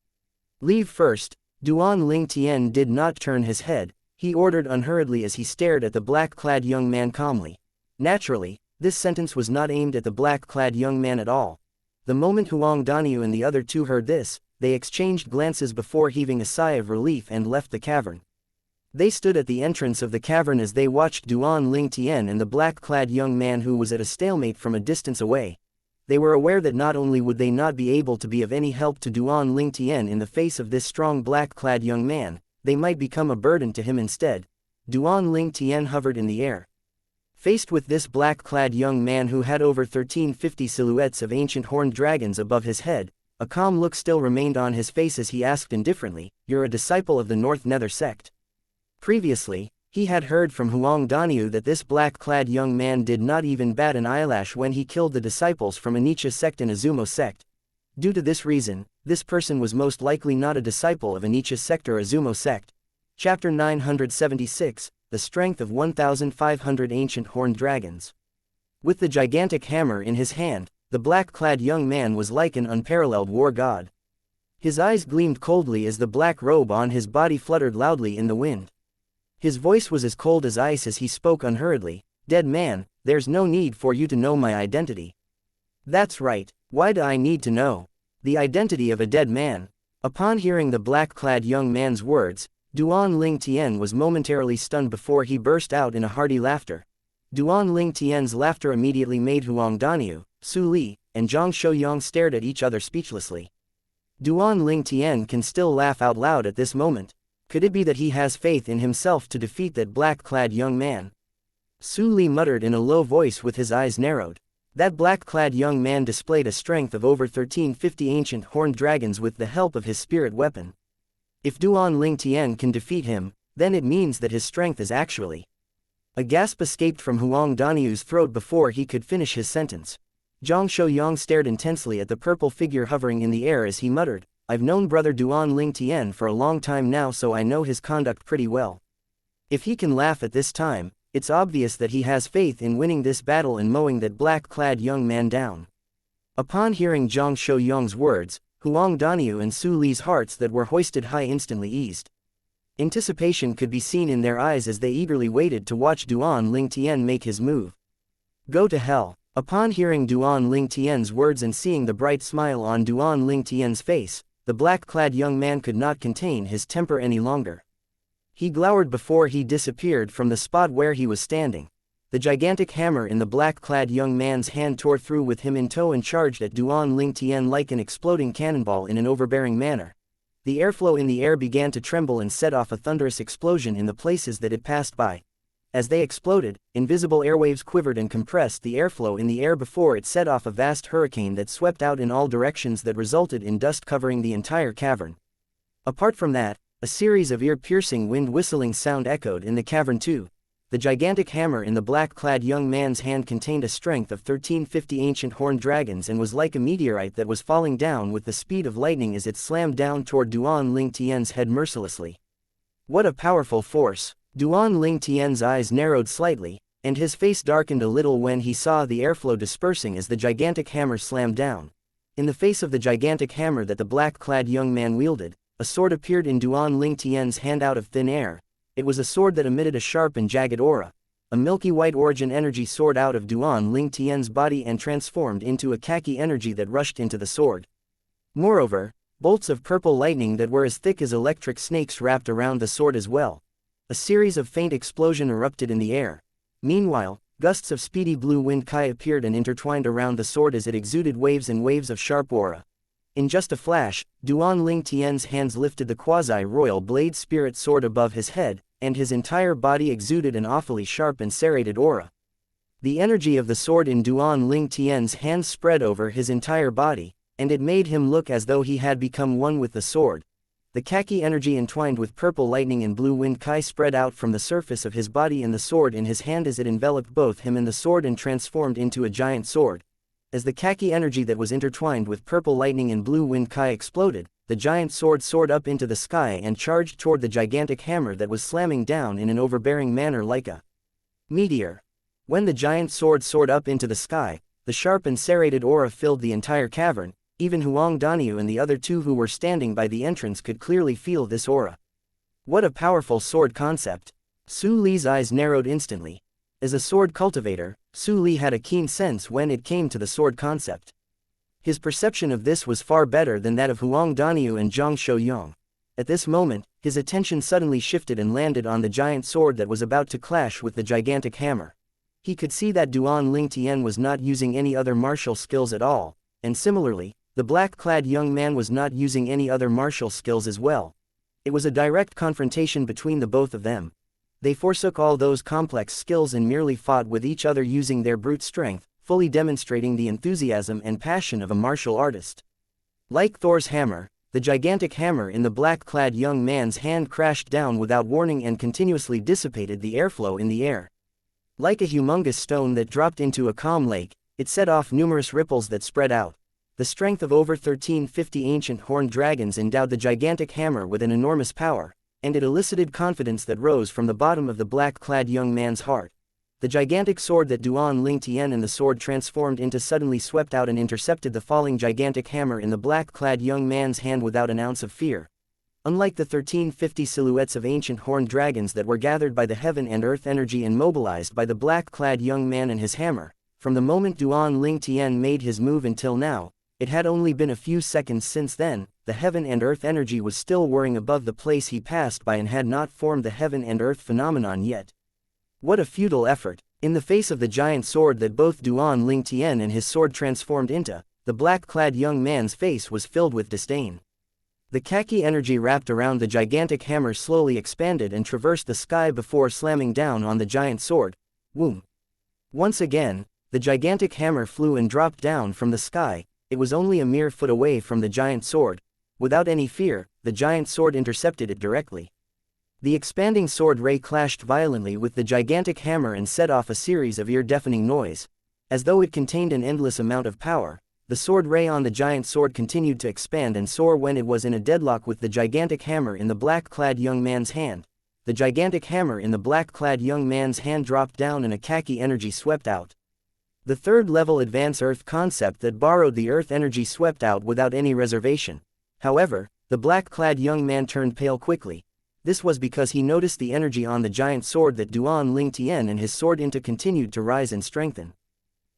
S1: Leave first. Duan Ling Tian did not turn his head, he ordered unhurriedly as he stared at the black-clad young man calmly. Naturally, this sentence was not aimed at the black-clad young man at all. The moment Huang Daniu and the other 2 heard this, they exchanged glances before heaving a sigh of relief and left the cavern. They stood at the entrance of the cavern as they watched Duan Ling Tian and the black-clad young man who was at a stalemate from a distance away. They were aware that not only would they not be able to be of any help to Duan Ling Tian in the face of this strong black-clad young man, they might become a burden to him instead. Duan Ling Tian hovered in the air. Faced with this black-clad young man who had over 1350 silhouettes of ancient horned dragons above his head, a calm look still remained on his face as he asked indifferently, "You're a disciple of the North Nether sect?" Previously, he had heard from Huang Daniu that this black-clad young man did not even bat an eyelash when he killed the disciples from Anicha sect and Azumo sect. Due to this reason, this person was most likely not a disciple of Anicha sect or Azumo sect. Chapter 976, The Strength of 1,500 Ancient Horned Dragons. With the gigantic hammer in his hand, the black-clad young man was like an unparalleled war god. His eyes gleamed coldly as the black robe on his body fluttered loudly in the wind. His voice was as cold as ice as he spoke unhurriedly, "Dead man, there's no need for you to know my identity." "That's right, why do I need to know the identity of a dead man?" Upon hearing the black-clad young man's words, Duan Ling Tian was momentarily stunned before he burst out in a hearty laughter. Duan Ling Tian's laughter immediately made Huang Daniu, Su Li, and Zhang Shouyang stared at each other speechlessly. Duan Ling Tian can still laugh out loud at this moment. Could it be that he has faith in himself to defeat that black-clad young man? Su Li muttered in a low voice with his eyes narrowed. That black-clad young man displayed a strength of over 1350 ancient horned dragons with the help of his spirit weapon. If Duan Ling Tian can defeat him, then it means that his strength is actually... A gasp escaped from Huang Daniu's throat before he could finish his sentence. Zhang Shouyang stared intensely at the purple figure hovering in the air as he muttered, "I've known brother Duan Ling Tian for a long time now, so I know his conduct pretty well. If he can laugh at this time, it's obvious that he has faith in winning this battle and mowing that black-clad young man down." Upon hearing Zhang Shouyang's words, Huang Daniu and Su Li's hearts that were hoisted high instantly eased. Anticipation could be seen in their eyes as they eagerly waited to watch Duan Ling Tian make his move. "Go to hell." Upon hearing Duan Ling Tian's words and seeing the bright smile on Duan Ling Tian's face, the black-clad young man could not contain his temper any longer. He glowered before he disappeared from the spot where he was standing. The gigantic hammer in the black-clad young man's hand tore through with him in tow and charged at Duan Ling Tian like an exploding cannonball in an overbearing manner. The airflow in the air began to tremble and set off a thunderous explosion in the places that it passed by. As they exploded, invisible airwaves quivered and compressed the airflow in the air before it set off a vast hurricane that swept out in all directions that resulted in dust covering the entire cavern. Apart from that, a series of ear-piercing wind-whistling sound echoed in the cavern too. The gigantic hammer in the black-clad young man's hand contained a strength of 1350 ancient horned dragons and was like a meteorite that was falling down with the speed of lightning as it slammed down toward Duan Ling Tian's head mercilessly. What a powerful force! Duan Ling Tian's eyes narrowed slightly, and his face darkened a little when he saw the airflow dispersing as the gigantic hammer slammed down. In the face of the gigantic hammer that the black-clad young man wielded, a sword appeared in Duan Ling Tian's hand out of thin air. It was a sword that emitted a sharp and jagged aura. A milky white origin energy soared out of Duan Ling Tian's body and transformed into a khaki energy that rushed into the sword. Moreover, bolts of purple lightning that were as thick as electric snakes wrapped around the sword as well. A series of faint explosions erupted in the air. Meanwhile, gusts of speedy blue wind kai appeared and intertwined around the sword as it exuded waves and waves of sharp aura. In just a flash, Duan Ling Tian's hands lifted the quasi-royal blade spirit sword above his head, and his entire body exuded an awfully sharp and serrated aura. The energy of the sword in Duan Ling Tian's hands spread over his entire body, and it made him look as though he had become one with the sword. The khaki energy entwined with purple lightning and blue wind kai spread out from the surface of his body and the sword in his hand as it enveloped both him and the sword and transformed into a giant sword. As the khaki energy that was intertwined with purple lightning and blue wind kai exploded, the giant sword soared up into the sky and charged toward the gigantic hammer that was slamming down in an overbearing manner like a meteor. When the giant sword soared up into the sky, the sharp and serrated aura filled the entire cavern. Even Huang Daniu and the other two who were standing by the entrance could clearly feel this aura. What a powerful sword concept! Su Li's eyes narrowed instantly. As a sword cultivator, Su Li had a keen sense when it came to the sword concept. His perception of this was far better than that of Huang Daniu and Zhang Shouyang. At this moment, his attention suddenly shifted and landed on the giant sword that was about to clash with the gigantic hammer. He could see that Duan Ling Tian was not using any other martial skills at all, and similarly, the black-clad young man was not using any other martial skills as well. It was a direct confrontation between the both of them. They forsook all those complex skills and merely fought with each other using their brute strength, fully demonstrating the enthusiasm and passion of a martial artist. Like Thor's hammer, the gigantic hammer in the black-clad young man's hand crashed down without warning and continuously dissipated the airflow in the air. Like a humongous stone that dropped into a calm lake, it set off numerous ripples that spread out. The strength of over 1350 ancient horned dragons endowed the gigantic hammer with an enormous power, and it elicited confidence that rose from the bottom of the black-clad young man's heart. The gigantic sword that Duan Ling Tian and the sword transformed into suddenly swept out and intercepted the falling gigantic hammer in the black-clad young man's hand without an ounce of fear. Unlike the 1350 silhouettes of ancient horned dragons that were gathered by the heaven and earth energy and mobilized by the black-clad young man and his hammer, from the moment Duan Ling Tian made his move until now, it had only been a few seconds since then, the heaven and earth energy was still whirring above the place he passed by and had not formed the heaven and earth phenomenon yet. What a futile effort! In the face of the giant sword that both Duan Ling Tian and his sword transformed into, the black-clad young man's face was filled with disdain. The khaki energy wrapped around the gigantic hammer slowly expanded and traversed the sky before slamming down on the giant sword. Boom! Once again, the gigantic hammer flew and dropped down from the sky. It was only a mere foot away from the giant sword. Without any fear, the giant sword intercepted it directly. The expanding sword ray clashed violently with the gigantic hammer and set off a series of ear-deafening noise. As though it contained an endless amount of power, the sword ray on the giant sword continued to expand and soar when it was in a deadlock with the gigantic hammer in the black-clad young man's hand. The gigantic hammer in the black-clad young man's hand dropped down and a khaki energy swept out. The third-level advanced Earth concept that borrowed the Earth energy swept out without any reservation. However, the black-clad young man turned pale quickly. This was because he noticed the energy on the giant sword that Duan Ling Tian and his sword into continued to rise and strengthen.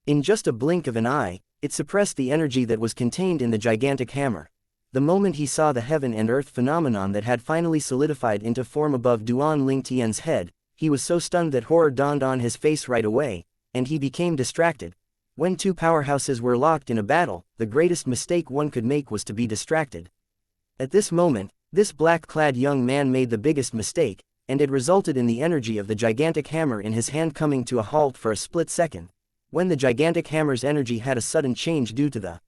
S1: In just a blink of an eye, it suppressed the energy that was contained in the gigantic hammer. The moment he saw the heaven and earth phenomenon that had finally solidified into form above Duan Ling Tian's head, he was so stunned that horror dawned on his face right away, and he became distracted. When two powerhouses were locked in a battle, the greatest mistake one could make was to be distracted. At this moment, this black-clad young man made the biggest mistake, and it resulted in the energy of the gigantic hammer in his hand coming to a halt for a split second. When the gigantic hammer's energy had a sudden change due to the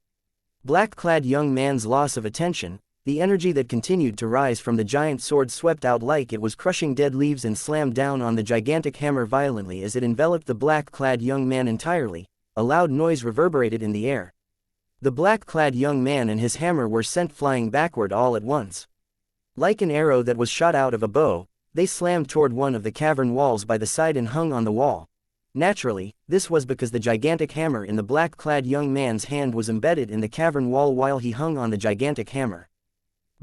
S1: black-clad young man's loss of attention, the energy that continued to rise from the giant sword swept out like it was crushing dead leaves and slammed down on the gigantic hammer violently as it enveloped the black-clad young man entirely. A loud noise reverberated in the air. The black-clad young man and his hammer were sent flying backward all at once. Like an arrow that was shot out of a bow, they slammed toward one of the cavern walls by the side and hung on the wall. Naturally, this was because the gigantic hammer in the black-clad young man's hand was embedded in the cavern wall while he hung on the gigantic hammer.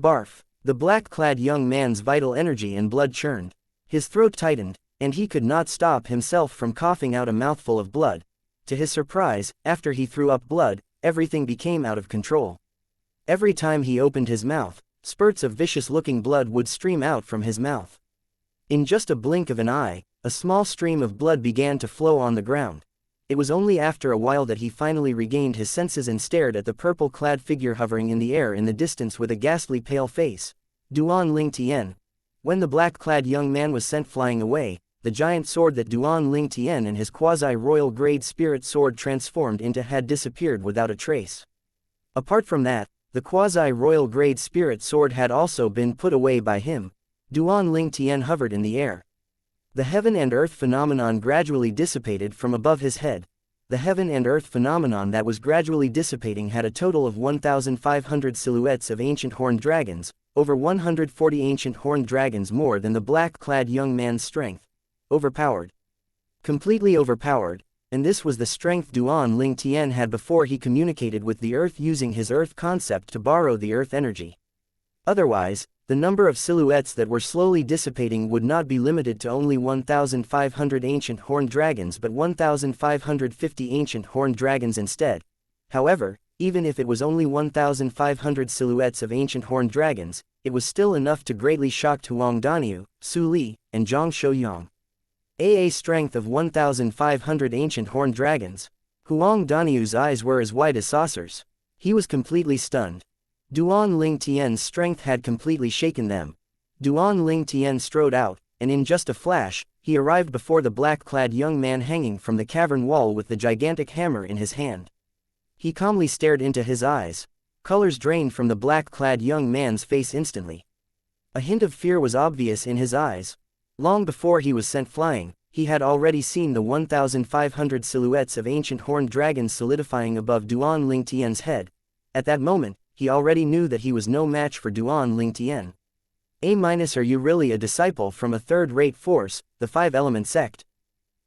S1: Barf! The black-clad young man's vital energy and blood churned. His throat tightened, and he could not stop himself from coughing out a mouthful of blood. To his surprise, after he threw up blood, everything became out of control. Every time he opened his mouth, spurts of vicious-looking blood would stream out from his mouth. In just a blink of an eye, a small stream of blood began to flow on the ground. It was only after a while that he finally regained his senses and stared at the purple-clad figure hovering in the air in the distance with a ghastly pale face. Duan Ling Tian. When the black-clad young man was sent flying away, the giant sword that Duan Ling Tian and his quasi-royal grade spirit sword transformed into had disappeared without a trace. Apart from that, the quasi-royal grade spirit sword had also been put away by him. Duan Ling Tian hovered in the air. The heaven and earth phenomenon gradually dissipated from above his head. The heaven and earth phenomenon that was gradually dissipating had a total of 1,500 silhouettes of ancient horned dragons, over 140 ancient horned dragons more than the black-clad young man's strength. Overpowered. Completely overpowered, and this was the strength Duan Ling Tian had before he communicated with the earth using his earth concept to borrow the earth energy. Otherwise, the number of silhouettes that were slowly dissipating would not be limited to only 1,500 ancient horned dragons but 1,550 ancient horned dragons instead. However, even if it was only 1,500 silhouettes of ancient horned dragons, it was still enough to greatly shock Huang Daniu, Su Li, and Zhang Shouyang. A strength of 1,500 ancient horned dragons. Huang Daniu's eyes were as wide as saucers. He was completely stunned. Duan Ling Tian's strength had completely shaken them. Duan Ling Tian strode out, and in just a flash, he arrived before the black-clad young man hanging from the cavern wall with the gigantic hammer in his hand. He calmly stared into his eyes. Colors drained from the black-clad young man's face instantly. A hint of fear was obvious in his eyes. Long before he was sent flying, he had already seen the 1,500 silhouettes of ancient horned dragons solidifying above Duan Ling Tian's head. At that moment, he already knew that he was no match for Duan Ling Tian. Are you really a disciple from a third-rate force, the five-element sect?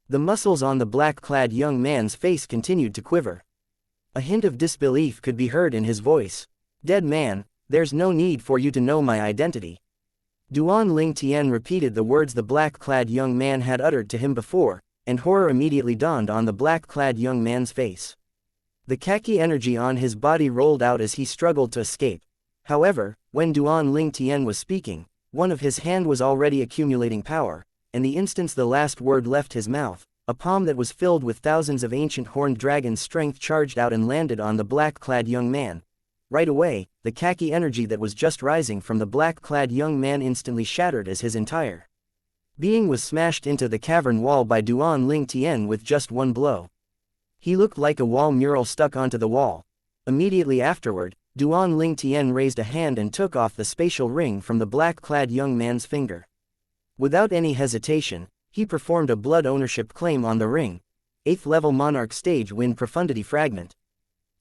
S1: The muscles on the black-clad young man's face continued to quiver. A hint of disbelief could be heard in his voice. Dead man, there's no need for you to know my identity. Duan Ling Tian repeated the words the black-clad young man had uttered to him before, and horror immediately dawned on the black-clad young man's face. The khaki energy on his body rolled out as he struggled to escape. However, when Duan Ling Tian was speaking, one of his hand was already accumulating power, and the instant the last word left his mouth, a palm that was filled with thousands of ancient horned dragons' strength charged out and landed on the black-clad young man. Right away, the khaki energy that was just rising from the black-clad young man instantly shattered as his entire being was smashed into the cavern wall by Duan Ling Tian with just one blow. He looked like a wall mural stuck onto the wall. Immediately afterward, Duan Ling Tian raised a hand and took off the spatial ring from the black-clad young man's finger. Without any hesitation, he performed a blood ownership claim on the ring. 8th level Monarch Stage Wind Profundity Fragment.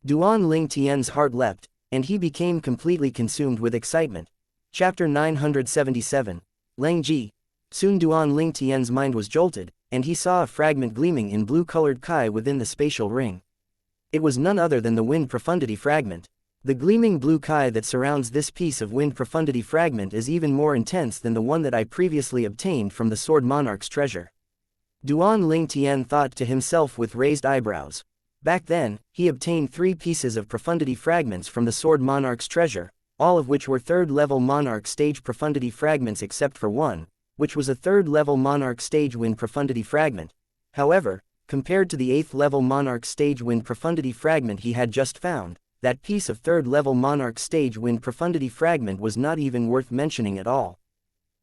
S1: Duan Ling Tian's heart leapt, and he became completely consumed with excitement. Chapter 977. Leng Ji. Soon Duan Ling Tian's mind was jolted, and he saw a fragment gleaming in blue-colored kai within the spatial ring. It was none other than the Wind Profundity Fragment. The gleaming blue kai that surrounds this piece of Wind Profundity Fragment is even more intense than the one that I previously obtained from the Sword Monarch's treasure. Duan Ling Tian thought to himself with raised eyebrows. Back then, he obtained 3 pieces of profundity fragments from the Sword Monarch's treasure, all of which were 3rd-level Monarch Stage profundity fragments except for one, which was a 3rd-level Monarch Stage Wind profundity fragment. However, compared to the 8th-level Monarch Stage Wind profundity fragment he had just found, that piece of 3rd-level Monarch Stage Wind profundity fragment was not even worth mentioning at all.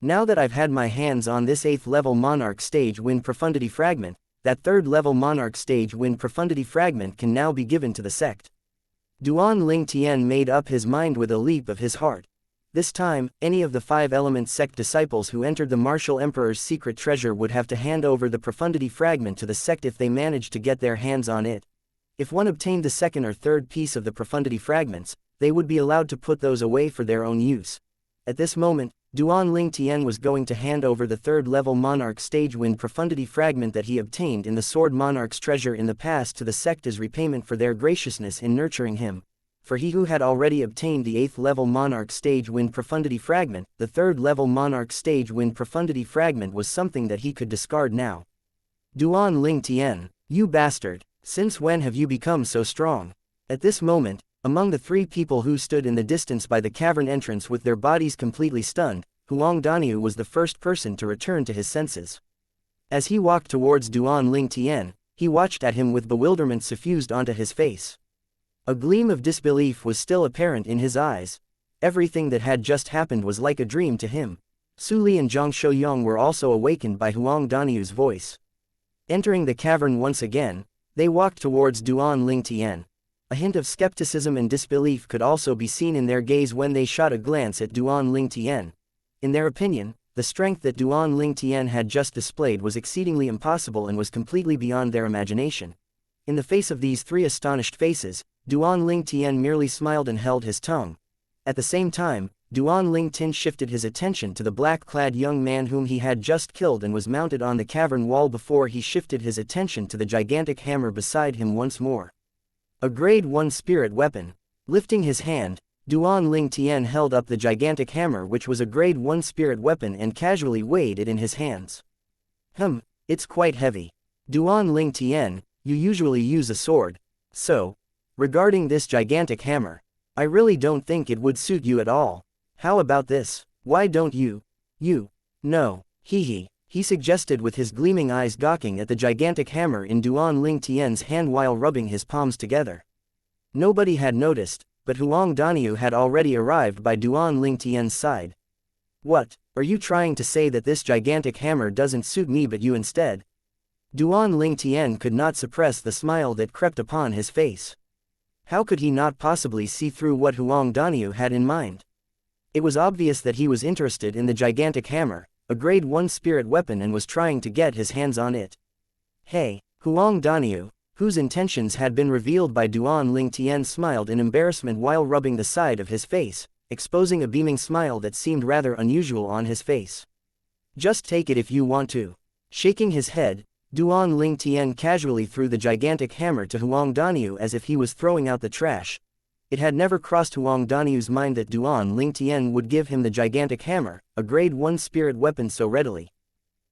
S1: Now that I've had my hands on this 8th-level Monarch Stage Wind profundity fragment, that 3rd-level Monarch Stage Wind profundity fragment can now be given to the sect. Duan Ling Tian made up his mind with a leap of his heart. This time, any of the 5-element sect disciples who entered the Martial Emperor's secret treasure would have to hand over the profundity fragment to the sect if they managed to get their hands on it. If one obtained the 2nd or 3rd piece of the profundity fragments, they would be allowed to put those away for their own use. At this moment, Duan Ling Tian was going to hand over the 3rd-level Monarch Stage Wind profundity fragment that he obtained in the Sword Monarch's treasure in the past to the sect as repayment for their graciousness in nurturing him. for he who had already obtained the 8th level Monarch Stage Wind Profundity Fragment, the 3rd level Monarch Stage Wind Profundity Fragment was something that he could discard now. Duan Ling Tian, you bastard, since when have you become so strong? At this moment, among the 3 people who stood in the distance by the cavern entrance with their bodies completely stunned, Huang Daniu was the first person to return to his senses. As he walked towards Duan Ling Tian, he watched at him with bewilderment suffused onto his face. A gleam of disbelief was still apparent in his eyes. Everything that had just happened was like a dream to him. Su Li and Zhang Shouyang were also awakened by Huang Daniu's voice. Entering the cavern once again, they walked towards Duan Ling Tian. A hint of skepticism and disbelief could also be seen in their gaze when they shot a glance at Duan Ling Tian. In their opinion, the strength that Duan Ling Tian had just displayed was exceedingly impossible and was completely beyond their imagination. In the face of these 3 astonished faces, Duan Ling Tian merely smiled and held his tongue. At the same time, Duan Ling Tian shifted his attention to the black-clad young man whom he had just killed and was mounted on the cavern wall before he shifted his attention to the gigantic hammer beside him once more. A grade 1 spirit weapon. Lifting his hand, Duan Ling Tian held up the gigantic hammer, which was a grade 1 spirit weapon, and casually weighed it in his hands. It's quite heavy. Duan Ling Tian, you usually use a sword. So, regarding this gigantic hammer, I really don't think it would suit you at all. How about this? Why don't you? No, he suggested with his gleaming eyes gawking at the gigantic hammer in Duan Ling Tian's hand while rubbing his palms together. Nobody had noticed, but Huang Daniu had already arrived by Duan Ling Tian's side. What, are you trying to say that this gigantic hammer doesn't suit me but you instead? Duan Ling Tian could not suppress the smile that crept upon his face. How could he not possibly see through what Huang Daniu had in mind? It was obvious that he was interested in the gigantic hammer, a grade 1 spirit weapon, and was trying to get his hands on it. Hey, Huang Daniu, whose intentions had been revealed by Duan Ling Tian, smiled in embarrassment while rubbing the side of his face, exposing a beaming smile that seemed rather unusual on his face. Just take it if you want to. Shaking his head, Duan Ling Tian casually threw the gigantic hammer to Huang Daniu as if he was throwing out the trash. It had never crossed Huang Daniu's mind that Duan Ling Tian would give him the gigantic hammer, a grade 1 spirit weapon, so readily.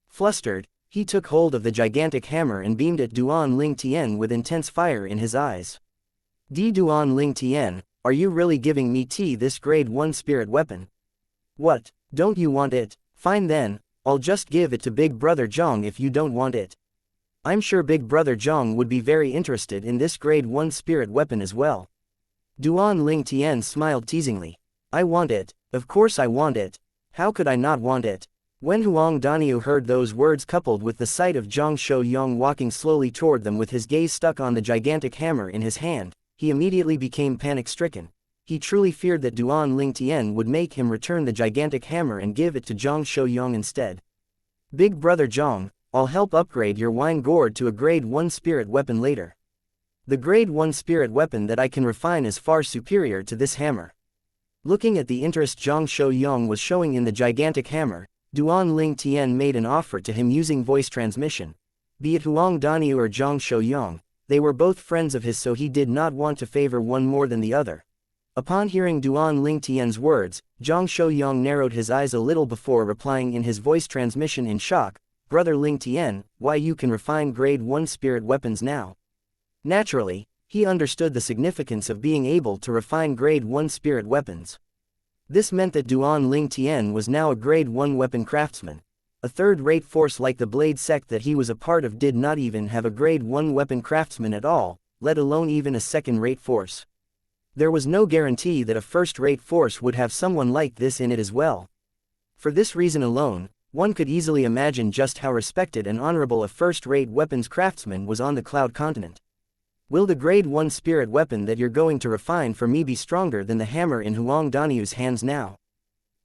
S1: Flustered, he took hold of the gigantic hammer and beamed at Duan Ling Tian with intense fire in his eyes. Duan Ling Tian, are you really giving me this grade 1 spirit weapon? What, don't you want it? Fine then, I'll just give it to Big Brother Zhang if you don't want it. I'm sure Big Brother Zhang would be very interested in this grade 1 spirit weapon as well. Duan Ling Tian smiled teasingly. I want it, of course I want it. How could I not want it? When Huang Daniu heard those words coupled with the sight of Zhang Shouyang walking slowly toward them with his gaze stuck on the gigantic hammer in his hand, he immediately became panic-stricken. He truly feared that Duan Ling Tian would make him return the gigantic hammer and give it to Zhang Shouyang instead. Big Brother Zhang, I'll help upgrade your wine gourd to a grade 1 spirit weapon later. The grade 1 spirit weapon that I can refine is far superior to this hammer. Looking at the interest Zhang Shouyang was showing in the gigantic hammer, Duan Ling Tian made an offer to him using voice transmission. Be it Huang Daniu or Zhang Shouyang, they were both friends of his, so he did not want to favor one more than the other. Upon hearing Duan Ling Tian's words, Zhang Shouyang narrowed his eyes a little before replying in his voice transmission in shock, Brother Ling Tian, why you can refine grade 1 spirit weapons now? Naturally, he understood the significance of being able to refine grade 1 spirit weapons. This meant that Duan Ling Tian was now a grade 1 weapon craftsman. A third-rate force like the Blade sect that he was a part of did not even have a grade 1 weapon craftsman at all, let alone even a second-rate force. There was no guarantee that a first-rate force would have someone like this in it as well. For this reason alone, one could easily imagine just how respected and honorable a first-rate weapons craftsman was on the Cloud Continent. Will the grade 1 spirit weapon that you're going to refine for me be stronger than the hammer in Huang Daniu's hands now?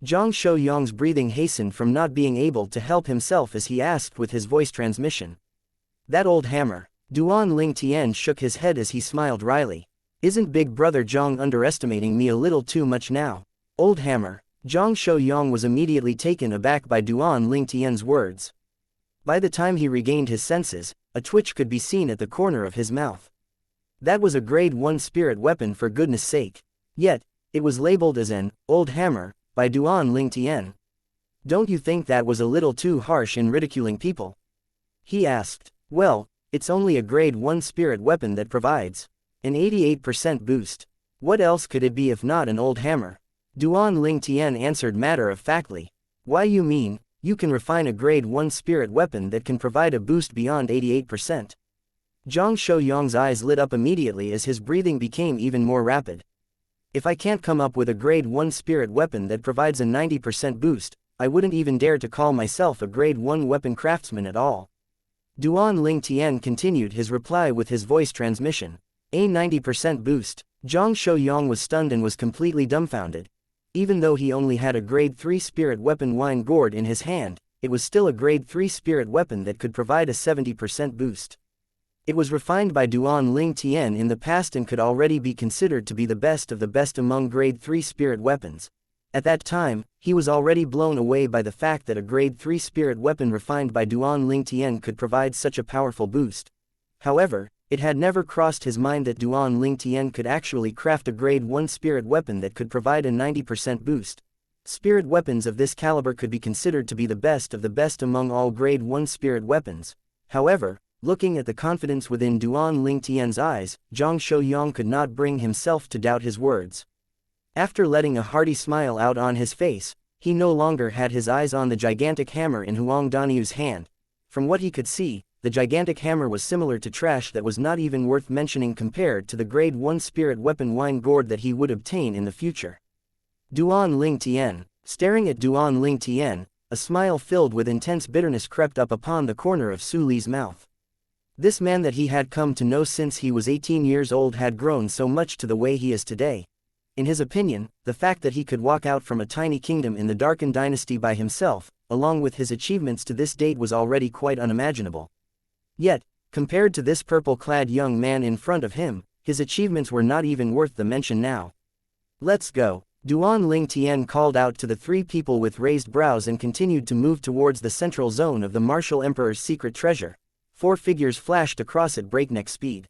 S1: Zhang Shouyang's breathing hastened from not being able to help himself as he asked with his voice transmission. That old hammer. Duan Ling Tian shook his head as he smiled wryly. Isn't Big Brother Zhang underestimating me a little too much now? Old hammer. Zhang Shouyang was immediately taken aback by Duan Ling Tian's words. By the time he regained his senses, a twitch could be seen at the corner of his mouth. That was a grade 1 spirit weapon for goodness sake. Yet, it was labeled as an old hammer by Duan Lingtian. Don't you think that was a little too harsh in ridiculing people? He asked. Well, it's only a grade 1 spirit weapon that provides an 88% boost. What else could it be if not an old hammer? Duan Lingtian answered matter-of-factly. Why you mean, you can refine a grade 1 spirit weapon that can provide a boost beyond 88%. Zhang Shouyang's eyes lit up immediately as his breathing became even more rapid. If I can't come up with a grade 1 spirit weapon that provides a 90% boost, I wouldn't even dare to call myself a grade 1 weapon craftsman at all. Duan Lingtian continued his reply with his voice transmission. A 90% boost. Zhang Shouyang was stunned and was completely dumbfounded. Even though he only had a grade 3 spirit weapon wine gourd in his hand, it was still a grade 3 spirit weapon that could provide a 70% boost. It was refined by Duan Lingtian in the past and could already be considered to be the best of the best among grade 3 spirit weapons. At that time, he was already blown away by the fact that a grade 3 spirit weapon refined by Duan Lingtian could provide such a powerful boost. However, it had never crossed his mind that Duan Lingtian could actually craft a grade 1 spirit weapon that could provide a 90% boost. Spirit weapons of this caliber could be considered to be the best of the best among all grade 1 spirit weapons. However, looking at the confidence within Duan Lingtian's eyes, Zhang Shouyang could not bring himself to doubt his words. After letting a hearty smile out on his face, he no longer had his eyes on the gigantic hammer in Huang Danyu's hand. From what he could see, the gigantic hammer was similar to trash that was not even worth mentioning compared to the grade 1 spirit weapon wine gourd that he would obtain in the future. Duan Lingtian. Staring at Duan Lingtian, a smile filled with intense bitterness crept up upon the corner of Su Li's mouth. This man that he had come to know since he was 18 years old had grown so much to the way he is today. In his opinion, the fact that he could walk out from a tiny kingdom in the Darken dynasty by himself, along with his achievements to this date, was already quite unimaginable. Yet, compared to this purple-clad young man in front of him, his achievements were not even worth the mention now. Let's go. Duan Lingtian called out to the three people with raised brows and continued to move towards the central zone of the martial emperor's secret treasure. 4 figures flashed across at breakneck speed.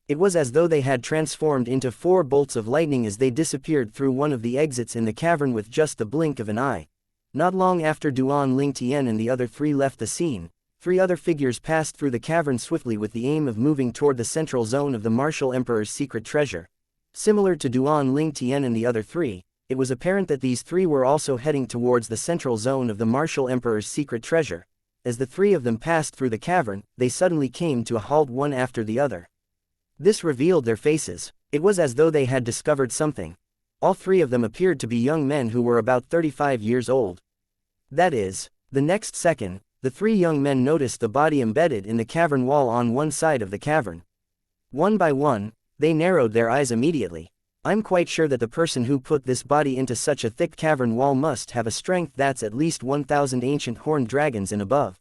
S1: It was as though they had transformed into 4 bolts of lightning as they disappeared through one of the exits in the cavern with just the blink of an eye. Not long after Duan Lingtian and the other 3 left the scene, 3 other figures passed through the cavern swiftly with the aim of moving toward the central zone of the martial emperor's secret treasure. Similar to Duan Lingtian and the other 3, it was apparent that these 3 were also heading towards the central zone of the martial emperor's secret treasure. As the 3 of them passed through the cavern, they suddenly came to a halt one after the other. This revealed their faces. It was as though they had discovered something. All 3 of them appeared to be young men who were about 35 years old. That is, the next second, the 3 young men noticed the body embedded in the cavern wall on one side of the cavern. One by one, they narrowed their eyes immediately. I'm quite sure that the person who put this body into such a thick cavern wall must have a strength that's at least 1,000 ancient horned dragons and above.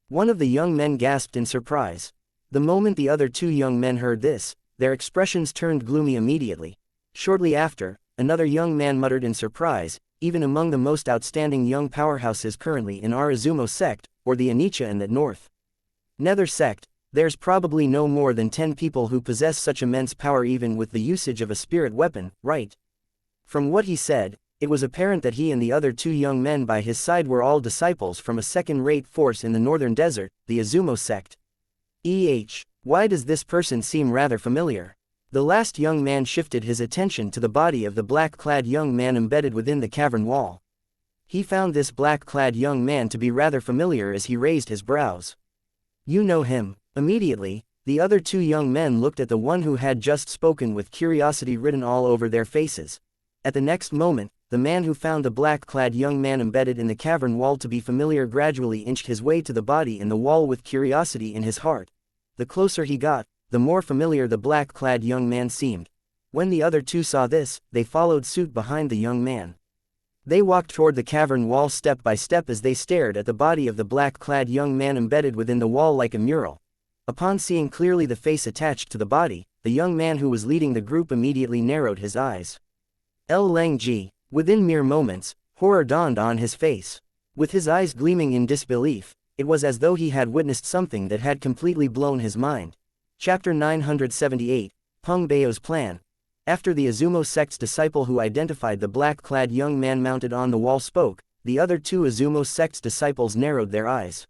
S1: One of the young men gasped in surprise. The moment the other 2 young men heard this, their expressions turned gloomy immediately. Shortly after, another young man muttered in surprise, even among the most outstanding young powerhouses currently in Arazumo sect, or the Anicha in the north Nether sect, there's probably no more than 10 people who possess such immense power even with the usage of a spirit weapon, right? From what he said, it was apparent that he and the other 2 young men by his side were all disciples from a second-rate force in the northern desert, the Azumo sect. Why does this person seem rather familiar? The last young man shifted his attention to the body of the black-clad young man embedded within the cavern wall. He found this black-clad young man to be rather familiar as he raised his brows. You know him. Immediately, the other 2 young men looked at the one who had just spoken with curiosity written all over their faces. At the next moment, the man who found the black-clad young man embedded in the cavern wall to be familiar gradually inched his way to the body in the wall with curiosity in his heart. The closer he got, the more familiar the black-clad young man seemed. When the other 2 saw this, they followed suit behind the young man. They walked toward the cavern wall step by step as they stared at the body of the black-clad young man embedded within the wall like a mural. Upon seeing clearly the face attached to the body, the young man who was leading the group immediately narrowed his eyes. Leng Ji. Within mere moments, horror dawned on his face. With his eyes gleaming in disbelief, it was as though he had witnessed something that had completely blown his mind. Chapter 978, Peng Bao's plan. After the Azumo sect's disciple who identified the black-clad young man mounted on the wall spoke, the other two Azumo sect's disciples narrowed their eyes.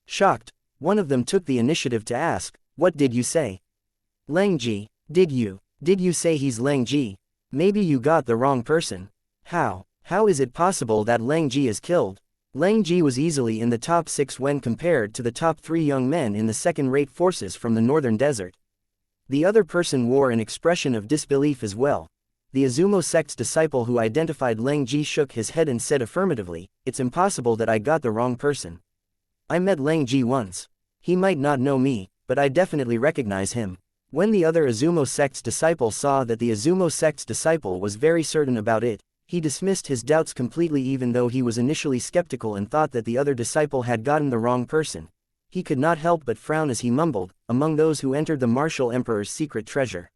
S1: Shocked, one of them took the initiative to ask, "What did you say?" "Leng Ji, did you say he's Leng Ji? Maybe you got the wrong person." How is it possible that Leng Ji is killed? Leng Ji was easily in the top 6 when compared to the top 3 young men in the second-rate forces from the northern desert. The other person wore an expression of disbelief as well. The Azumo sect's disciple who identified Leng Ji shook his head and said affirmatively, "It's impossible that I got the wrong person. I met Leng Ji once. He might not know me, but I definitely recognize him." When the other Azumo sect's disciple saw that the Azumo sect's disciple was very certain about it, he dismissed his doubts completely even though he was initially skeptical and thought that the other disciple had gotten the wrong person. He could not help but frown as he mumbled, "Among those who entered the martial emperor's secret treasure,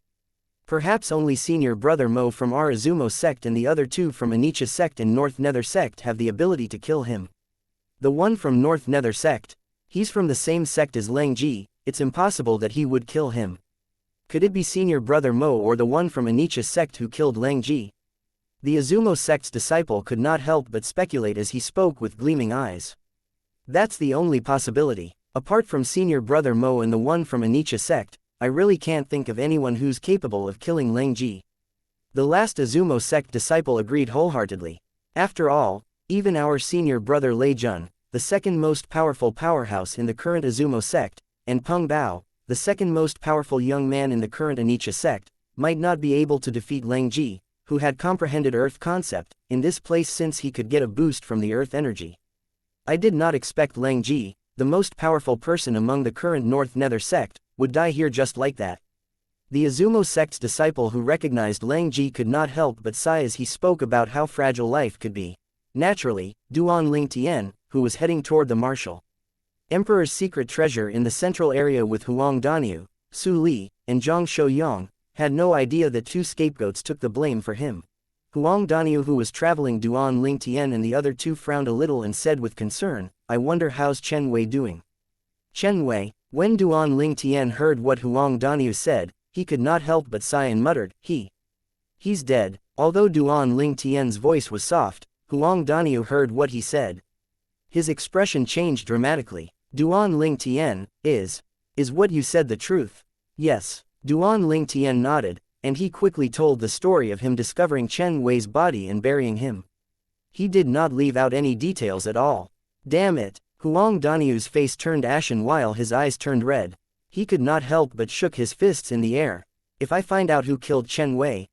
S1: perhaps only senior brother Mo from our Azumo sect and the other two from Anicha sect and North Nether sect have the ability to kill him. The one from North Nether sect, he's from the same sect as Leng Ji, it's impossible that he would kill him. Could it be senior brother Mo or the one from Anicha sect who killed Leng Ji?" The Azumo sect's disciple could not help but speculate as he spoke with gleaming eyes. "That's the only possibility. Apart from senior brother Mo and the one from Anicha sect, I really can't think of anyone who's capable of killing Leng Ji." The last Azumo sect disciple agreed wholeheartedly. "After all, even our senior brother Lei Jun, the second most powerful powerhouse in the current Azumo sect, and Peng Bao, the second most powerful young man in the current Anicha sect, might not be able to defeat Leng Ji, who had comprehended Earth concept, in this place since he could get a boost from the Earth energy. I did not expect Leng Ji, the most powerful person among the current North Nether sect, would die here just like that." The Azumo sect's disciple who recognized Leng Ji could not help but sigh as he spoke about how fragile life could be. Naturally, Duan Ling Tian, who was heading toward the martial emperor's secret treasure in the central area with Huang Daniu, Su Li, and Zhang Shouyang, had no idea that two scapegoats took the blame for him. Huang Daniu, who was traveling Duan Ling Tian, and the other two frowned a little and said with concern, "I wonder how's Chen Wei doing?" Chen Wei. When Duan Ling Tian heard what Huang Daniu said, he could not help but sigh and muttered, He's dead." Although Duan Ling Tian's voice was soft, Huang Daniu heard what he said. His expression changed dramatically. "Duan Ling Tian, is what you said the truth?" "Yes." Duan Ling Tian nodded, and he quickly told the story of him discovering Chen Wei's body and burying him. He did not leave out any details at all. "Damn it." Huang Daniu's face turned ashen while his eyes turned red. He could not help but shook his fists in the air. "If I find out who killed Chen Wei,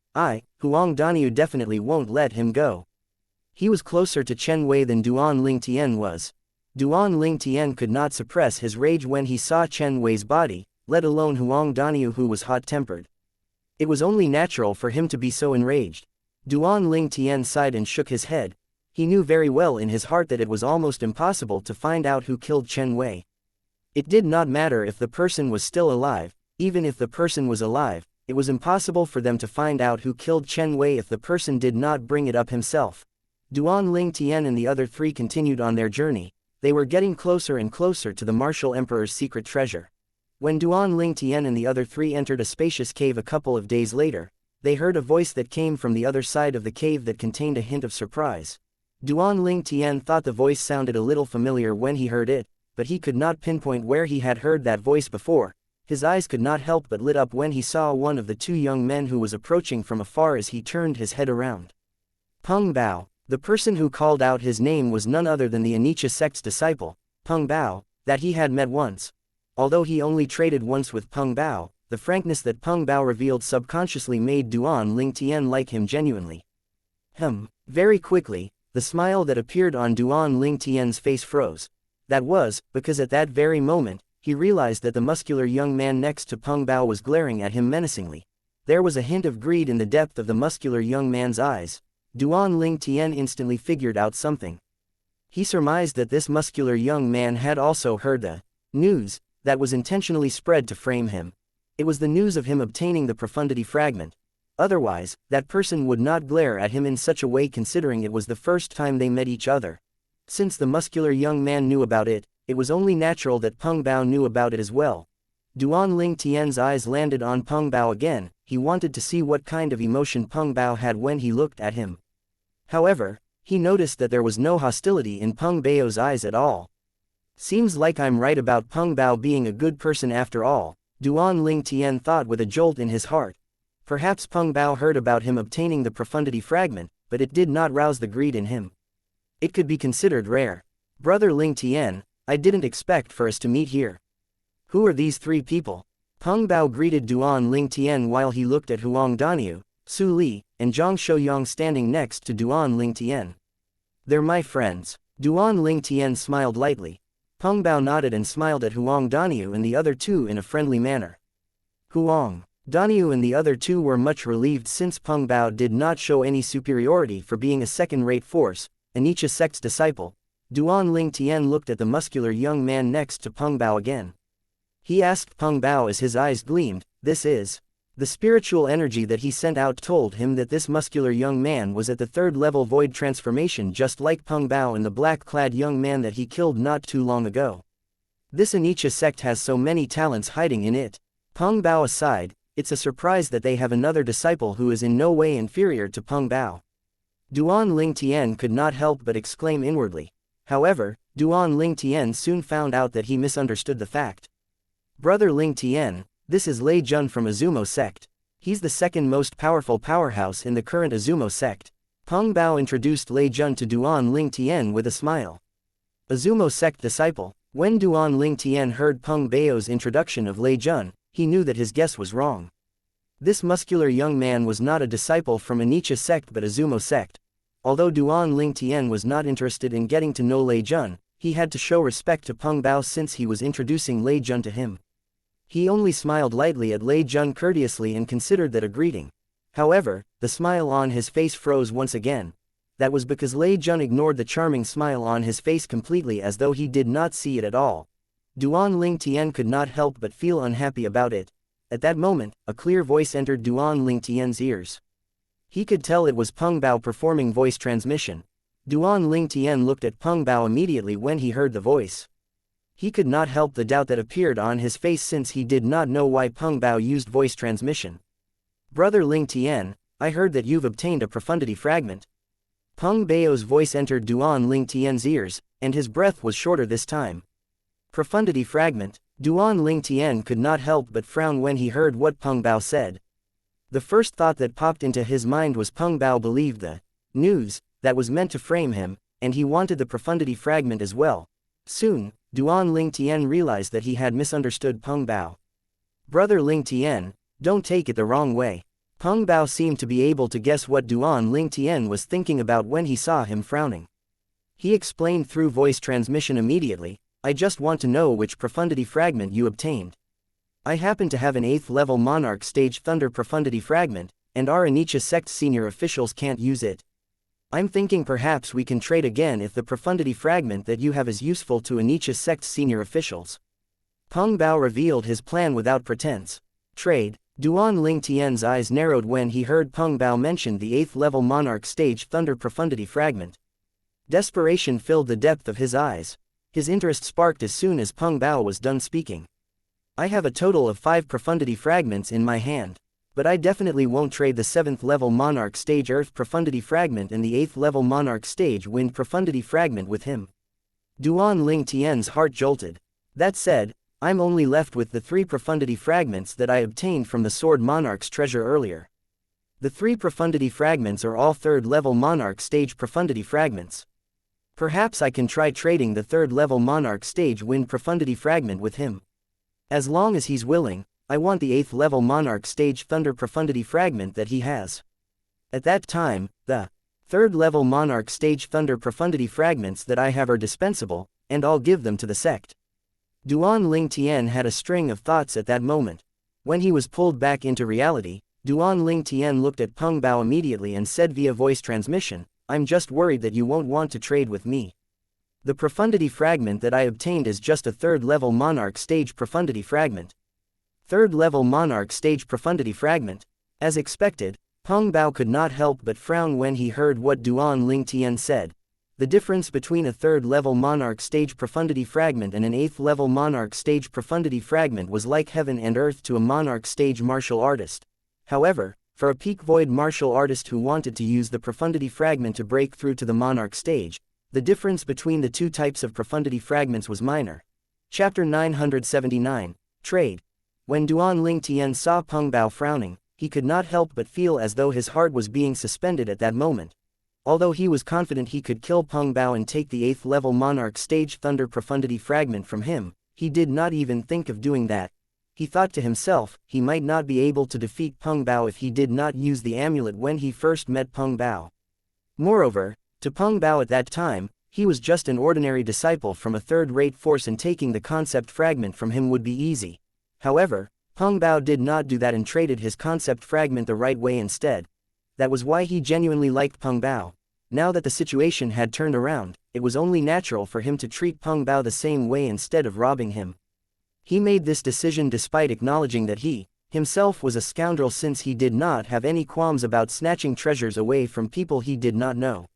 S1: Huang Daniu definitely won't let him go." He was closer to Chen Wei than Duan Ling Tian was. Duan Ling Tian could not suppress his rage when he saw Chen Wei's body, let alone Huang Daniu, who was hot-tempered. It was only natural for him to be so enraged. Duan Ling Tian sighed and shook his head. He knew very well in his heart that it was almost impossible to find out who killed Chen Wei. It did not matter if the person was still alive. Even if the person was alive, it was impossible for them to find out who killed Chen Wei if the person did not bring it up himself. Duan Ling Tian and the other three continued on their journey. They were getting closer and closer to the martial emperor's secret treasure. When Duan Ling Tian and the other three entered a spacious cave a couple of days later, they heard a voice that came from the other side of the cave that contained a hint of surprise. Duan Ling Tian thought the voice sounded a little familiar when he heard it, but he could not pinpoint where he had heard that voice before. His eyes could not help but lit up when he saw one of the two young men who was approaching from afar as he turned his head around. Peng Bao. The person who called out his name was none other than the Anicha sect's disciple, Peng Bao, that he had met once. Although he only traded once with Peng Bao, the frankness that Peng Bao revealed subconsciously made Duan Ling Tian like him genuinely. Very quickly, the smile that appeared on Duan Ling Tian's face froze. That was, because at that very moment, he realized that the muscular young man next to Peng Bao was glaring at him menacingly. There was a hint of greed in the depth of the muscular young man's eyes. Duan Ling Tian instantly figured out something. He surmised that this muscular young man had also heard the news that was intentionally spread to frame him. It was the news of him obtaining the profundity fragment. Otherwise, that person would not glare at him in such a way, considering it was the first time they met each other. Since the muscular young man knew about it, it was only natural that Peng Bao knew about it as well. Duan Ling Tian's eyes landed on Peng Bao again. He wanted to see what kind of emotion Peng Bao had when he looked at him. However, he noticed that there was no hostility in Peng Bao's eyes at all. Seems like I'm right about Peng Bao being a good person after all, Duan Ling Tian thought with a jolt in his heart. Perhaps Peng Bao heard about him obtaining the profundity fragment, but it did not rouse the greed in him. It could be considered rare. Brother Ling Tian, I didn't expect for us to meet here. Who are these three people? Peng Bao greeted Duan Ling Tian while he looked at Huang Daniu, Su Li, and Zhang Shouyang standing next to Duan Ling Tian. They're my friends. Duan Ling Tian smiled lightly. Peng Bao nodded and smiled at Huang Daniu and the other two in a friendly manner. Huang Daniu and the other two were much relieved since Peng Bao did not show any superiority for being a second-rate force, an Each sect's disciple. Duan Ling Tian looked at the muscular young man next to Peng Bao again. He asked Peng Bao as his eyes gleamed, "This is?" The spiritual energy that he sent out told him that this muscular young man was at the third-level void transformation, just like Peng Bao and the black-clad young man that he killed not too long ago. This Anicha sect has so many talents hiding in it. Peng Bao aside, it's a surprise that they have another disciple who is in no way inferior to Peng Bao. Duan Ling Tian could not help but exclaim inwardly. However, Duan Ling Tian soon found out that he misunderstood the fact. Brother Ling Tian, this is Lei Jun from Azumo sect. He's the second most powerful powerhouse in the current Azumo sect. Peng Bao introduced Lei Jun to Duan Ling Tian with a smile. Azumo sect disciple. When Duan Ling Tian heard Peng Bao's introduction of Lei Jun, he knew that his guess was wrong. This muscular young man was not a disciple from Anicha sect but Azumo sect. Although Duan Ling Tian was not interested in getting to know Lei Jun, he had to show respect to Peng Bao since he was introducing Lei Jun to him. He only smiled lightly at Lei Jun courteously and considered that a greeting. However, the smile on his face froze once again. That was because Lei Jun ignored the charming smile on his face completely as though he did not see it at all. Duan Ling Tian could not help but feel unhappy about it. At that moment, a clear voice entered Duan Ling Tian's ears. He could tell it was Peng Bao performing voice transmission. Duan Ling Tian looked at Peng Bao immediately when he heard the voice. He could not help the doubt that appeared on his face since he did not know why Peng Bao used voice transmission. Brother Ling Tian, I heard that you've obtained a profundity fragment. Peng Bao's voice entered Duan Ling Tian's ears, and his breath was shorter this time. Profundity fragment. Duan Ling Tian could not help but frown when he heard what Peng Bao said. The first thought that popped into his mind was Peng Bao believed the news that was meant to frame him, and he wanted the profundity fragment as well. Soon, Duan Ling Tian realized that he had misunderstood Peng Bao. Brother Ling Tian, don't take it the wrong way. Peng Bao seemed to be able to guess what Duan Ling Tian was thinking about when he saw him frowning. He explained through voice transmission immediately, I just want to know which profundity fragment you obtained. I happen to have an 8th level Monarch Stage Thunder profundity fragment, and our Anicha sect senior officials can't use it. I'm thinking perhaps we can trade again if the profundity fragment that you have is useful to Anicha sect senior officials. Peng Bao revealed his plan without pretense. Trade. Duan Ling Tian's eyes narrowed when he heard Peng Bao mention the 8th level Monarch Stage Thunder profundity fragment. Desperation filled the depth of his eyes. His interest sparked as soon as Peng Bao was done speaking. I have a total of 5 profundity fragments in my hand. But I definitely won't trade the 7th level Monarch Stage Earth profundity fragment and the 8th level Monarch Stage Wind profundity fragment with him. Duan Ling Tian's heart jolted. That said, I'm only left with the 3 profundity fragments that I obtained from the Sword Monarch's treasure earlier. The 3 profundity fragments are all 3rd level Monarch Stage profundity fragments. Perhaps I can try trading the 3rd level Monarch Stage Wind profundity fragment with him. As long as he's willing, I want the 8th level Monarch Stage Thunder profundity fragment that he has. At that time, the 3rd level Monarch Stage Thunder profundity fragments that I have are dispensable, and I'll give them to the sect. Duan Ling Tian had a string of thoughts at that moment. When he was pulled back into reality, Duan Ling Tian looked at Peng Bao immediately and said via voice transmission, I'm just worried that you won't want to trade with me. The profundity fragment that I obtained is just a 3rd level Monarch Stage profundity fragment. 3rd level Monarch Stage profundity fragment. As expected, Peng Bao could not help but frown when he heard what Duan Ling Tian said. The difference between a 3rd level monarch stage profundity fragment and an 8th level monarch stage profundity fragment was like heaven and earth to a monarch stage martial artist. However, for a peak void martial artist who wanted to use the profundity fragment to break through to the monarch stage, the difference between the two types of profundity fragments was minor. Chapter 979, Trade. When Duan Ling Tian saw Peng Bao frowning, he could not help but feel as though his heart was being suspended at that moment. Although he was confident he could kill Peng Bao and take the 8th level monarch stage thunder profundity fragment from him, he did not even think of doing that. He thought to himself, he might not be able to defeat Peng Bao if he did not use the amulet when he first met Peng Bao. Moreover, to Peng Bao at that time, he was just an ordinary disciple from a third-rate force and taking the concept fragment from him would be easy. However, Peng Bao did not do that and traded his concept fragment the right way instead. That was why he genuinely liked Peng Bao. Now that the situation had turned around, it was only natural for him to treat Peng Bao the same way instead of robbing him. He made this decision despite acknowledging that he, himself was a scoundrel since he did not have any qualms about snatching treasures away from people he did not know.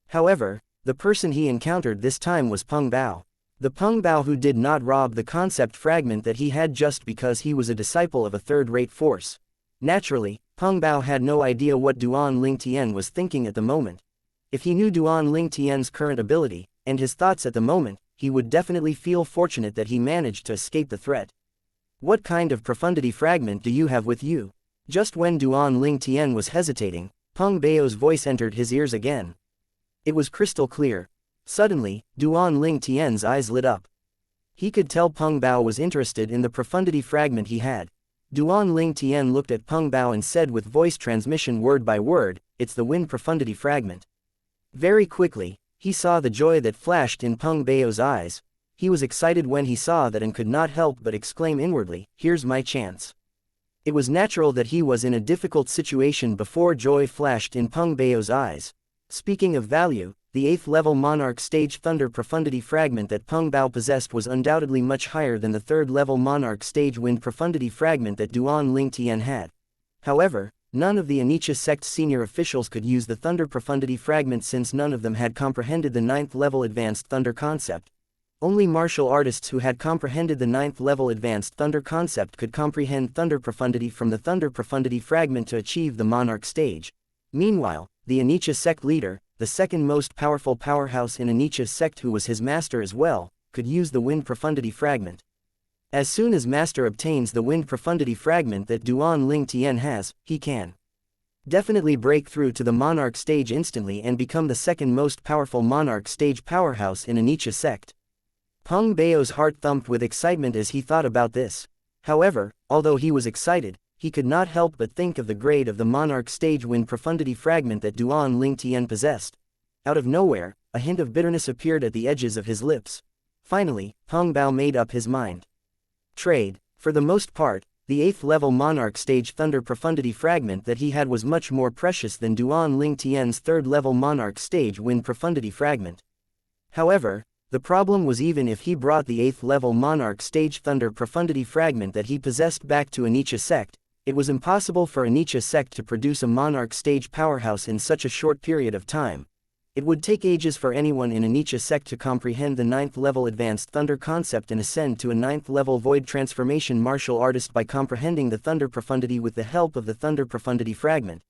S1: However, the person he encountered this time was Peng Bao. The Peng Bao who did not rob the concept fragment that he had just because he was a disciple of a third-rate force. Naturally, Peng Bao had no idea what Duan Ling Tian was thinking at the moment. If he knew Duan Ling Tian's current ability, and his thoughts at the moment, he would definitely feel fortunate that he managed to escape the threat. What kind of profundity fragment do you have with you? Just when Duan Ling Tian was hesitating, Peng Bao's voice entered his ears again. It was crystal clear. Suddenly, Duan Ling Tian's eyes lit up. He could tell Peng Bao was interested in the profundity fragment he had. Duan Ling Tian looked at Peng Bao and said with voice transmission word by word, "It's the wind profundity fragment." Very quickly, he saw the joy that flashed in Peng Bao's eyes. He was excited when he saw that and could not help but exclaim inwardly, "Here's my chance." It was natural that he was in a difficult situation before joy flashed in Peng Bao's eyes. Speaking of value, the 8th level monarch stage thunder profundity fragment that Peng Bao possessed was undoubtedly much higher than the 3rd level monarch stage wind profundity fragment that Duan Ling Tian had. However, none of the Anicha sect senior officials could use the thunder profundity fragment since none of them had comprehended the 9th level advanced thunder concept. Only martial artists who had comprehended the 9th level advanced thunder concept could comprehend thunder profundity from the thunder profundity fragment to achieve the monarch stage. Meanwhile, the Anicha sect leader, the second most powerful powerhouse in Anicha sect who was his master as well, could use the wind profundity fragment. As soon as master obtains the wind profundity fragment that Duan Ling Tian has, he can definitely break through to the monarch stage instantly and become the second most powerful monarch stage powerhouse in Anicha sect. Peng Bao's heart thumped with excitement as he thought about this. However, although he was excited, he could not help but think of the grade of the monarch stage wind profundity fragment that Duan Ling Tian possessed. Out of nowhere, a hint of bitterness appeared at the edges of his lips. Finally, Peng Bao made up his mind. Trade. For the most part, the 8th level monarch stage thunder profundity fragment that he had was much more precious than Duan Ling Tian's 3rd level monarch stage wind profundity fragment. However, the problem was even if he brought the 8th level monarch stage thunder profundity fragment that he possessed back to Anicha sect, it was impossible for Anicha sect to produce a monarch stage powerhouse in such a short period of time. It would take ages for anyone in Anicha sect to comprehend the 9th level advanced thunder concept and ascend to a 9th level void transformation martial artist by comprehending the thunder profundity with the help of the thunder profundity fragment.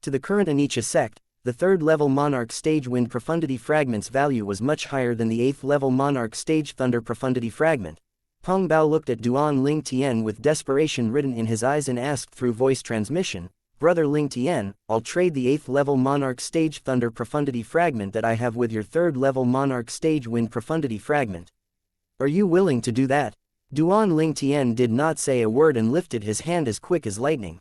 S1: To the current Anicha sect, the 3rd level monarch stage wind profundity fragment's value was much higher than the 8th level monarch stage thunder profundity fragment. Peng Bao looked at Duan Ling Tian with desperation written in his eyes and asked through voice transmission, "Brother Ling Tian, I'll trade the 8th level monarch stage thunder profundity fragment that I have with your 3rd level monarch stage wind profundity fragment. Are you willing to do that?" Duan Ling Tian did not say a word and lifted his hand as quick as lightning.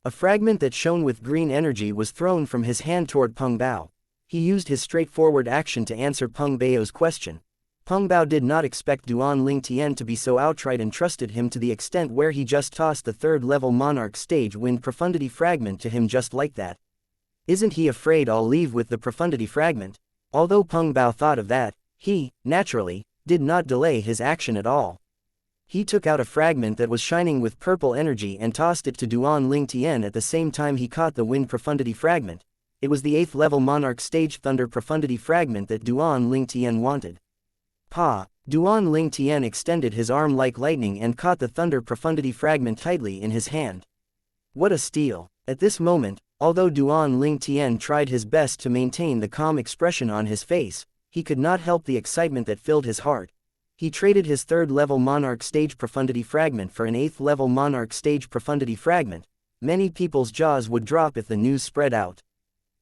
S1: A fragment that shone with green energy was thrown from his hand toward Peng Bao. He used his straightforward action to answer Peng Bao's question. Peng Bao did not expect Duan Ling Tian to be so outright and trusted him to the extent where he just tossed the 3rd level monarch stage wind profundity fragment to him just like that. Isn't he afraid I'll leave with the profundity fragment? Although Peng Bao thought of that, he, naturally, did not delay his action at all. He took out a fragment that was shining with purple energy and tossed it to Duan Ling Tian at the same time he caught the wind profundity fragment. it was the 8th level Monarch Stage Thunder Profundity Fragment that Duan Ling Tian wanted. Pa! Duan Ling Tian extended his arm like lightning and caught the Thunder Profundity Fragment tightly in his hand. What a steal! At this moment, although Duan Ling Tian tried his best to maintain the calm expression on his face, he could not help the excitement that filled his heart. He traded his 3rd level Monarch Stage Profundity Fragment for an 8th level Monarch Stage Profundity Fragment. Many people's jaws would drop if the news spread out.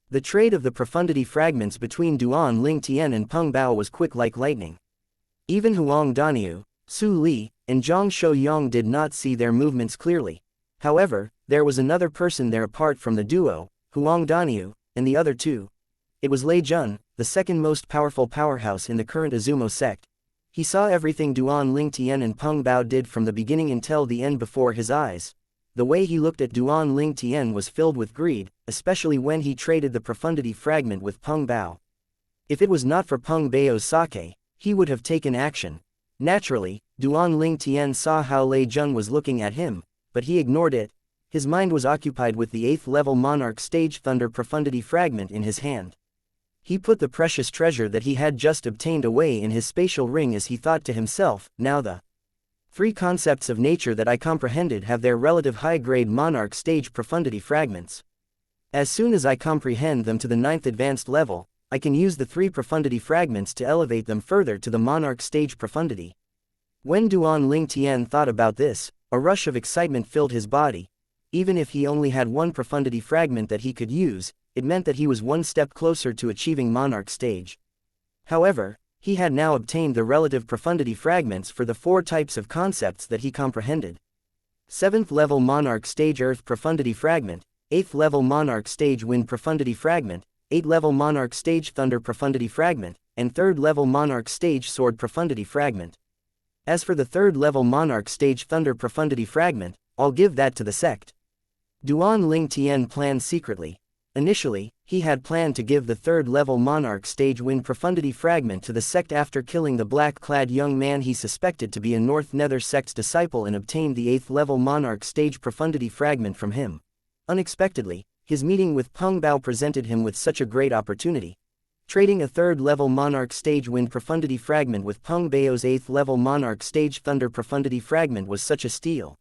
S1: The trade of the profundity fragments between Duan Ling Tian and Peng Bao was quick like lightning. Even Huang Daniu, Su Li, and Zhang Shouyang did not see their movements clearly. However, there was another person there apart from the duo, Huang Daniu, and the other two. It was Lei Jun, the second most powerful powerhouse in the current Azumo sect. He saw everything Duan Ling Tian and Peng Bao did from the beginning until the end before his eyes. The way he looked at Duan Ling Tian was filled with greed, especially when he traded the profundity fragment with Peng Bao. If it was not for Peng Bao's sake, he would have taken action. Naturally, Duan Ling Tian saw how Lei Jun was looking at him, but he ignored it. His mind was occupied with the 8th level Monarch Stage Thunder Profundity Fragment in his hand. He put the precious treasure that he had just obtained away in his spatial ring as he thought to himself, now the 3 concepts of nature that I comprehended have their relative high-grade Monarch Stage Profundity Fragments. As soon as I comprehend them to the 9th advanced level, I can use the 3 profundity fragments to elevate them further to the Monarch Stage Profundity. When Duan Ling Tian thought about this, a rush of excitement filled his body. Even if he only had 1 profundity fragment that he could use, it meant that he was 1 step closer to achieving Monarch Stage. However, he had now obtained the relative profundity fragments for the 4 types of concepts that he comprehended. 7th level Monarch Stage Earth Profundity Fragment, 8th level Monarch Stage Wind Profundity Fragment, 8th level Monarch Stage Thunder Profundity Fragment, and 3rd level Monarch Stage Sword Profundity Fragment. As for the 3rd level Monarch Stage Thunder Profundity Fragment, I'll give that to the sect. Duan Ling Tian planned secretly. Initially, he had planned to give the 3rd level Monarch Stage Wind Profundity Fragment to the sect after killing the black-clad young man he suspected to be a North Nether sect's disciple and obtained the 8th level Monarch Stage Profundity Fragment from him. Unexpectedly, his meeting with Peng Bao presented him with such a great opportunity. Trading a 3rd level Monarch Stage Wind Profundity Fragment with Peng Bao's 8th level Monarch Stage Thunder Profundity Fragment was such a steal.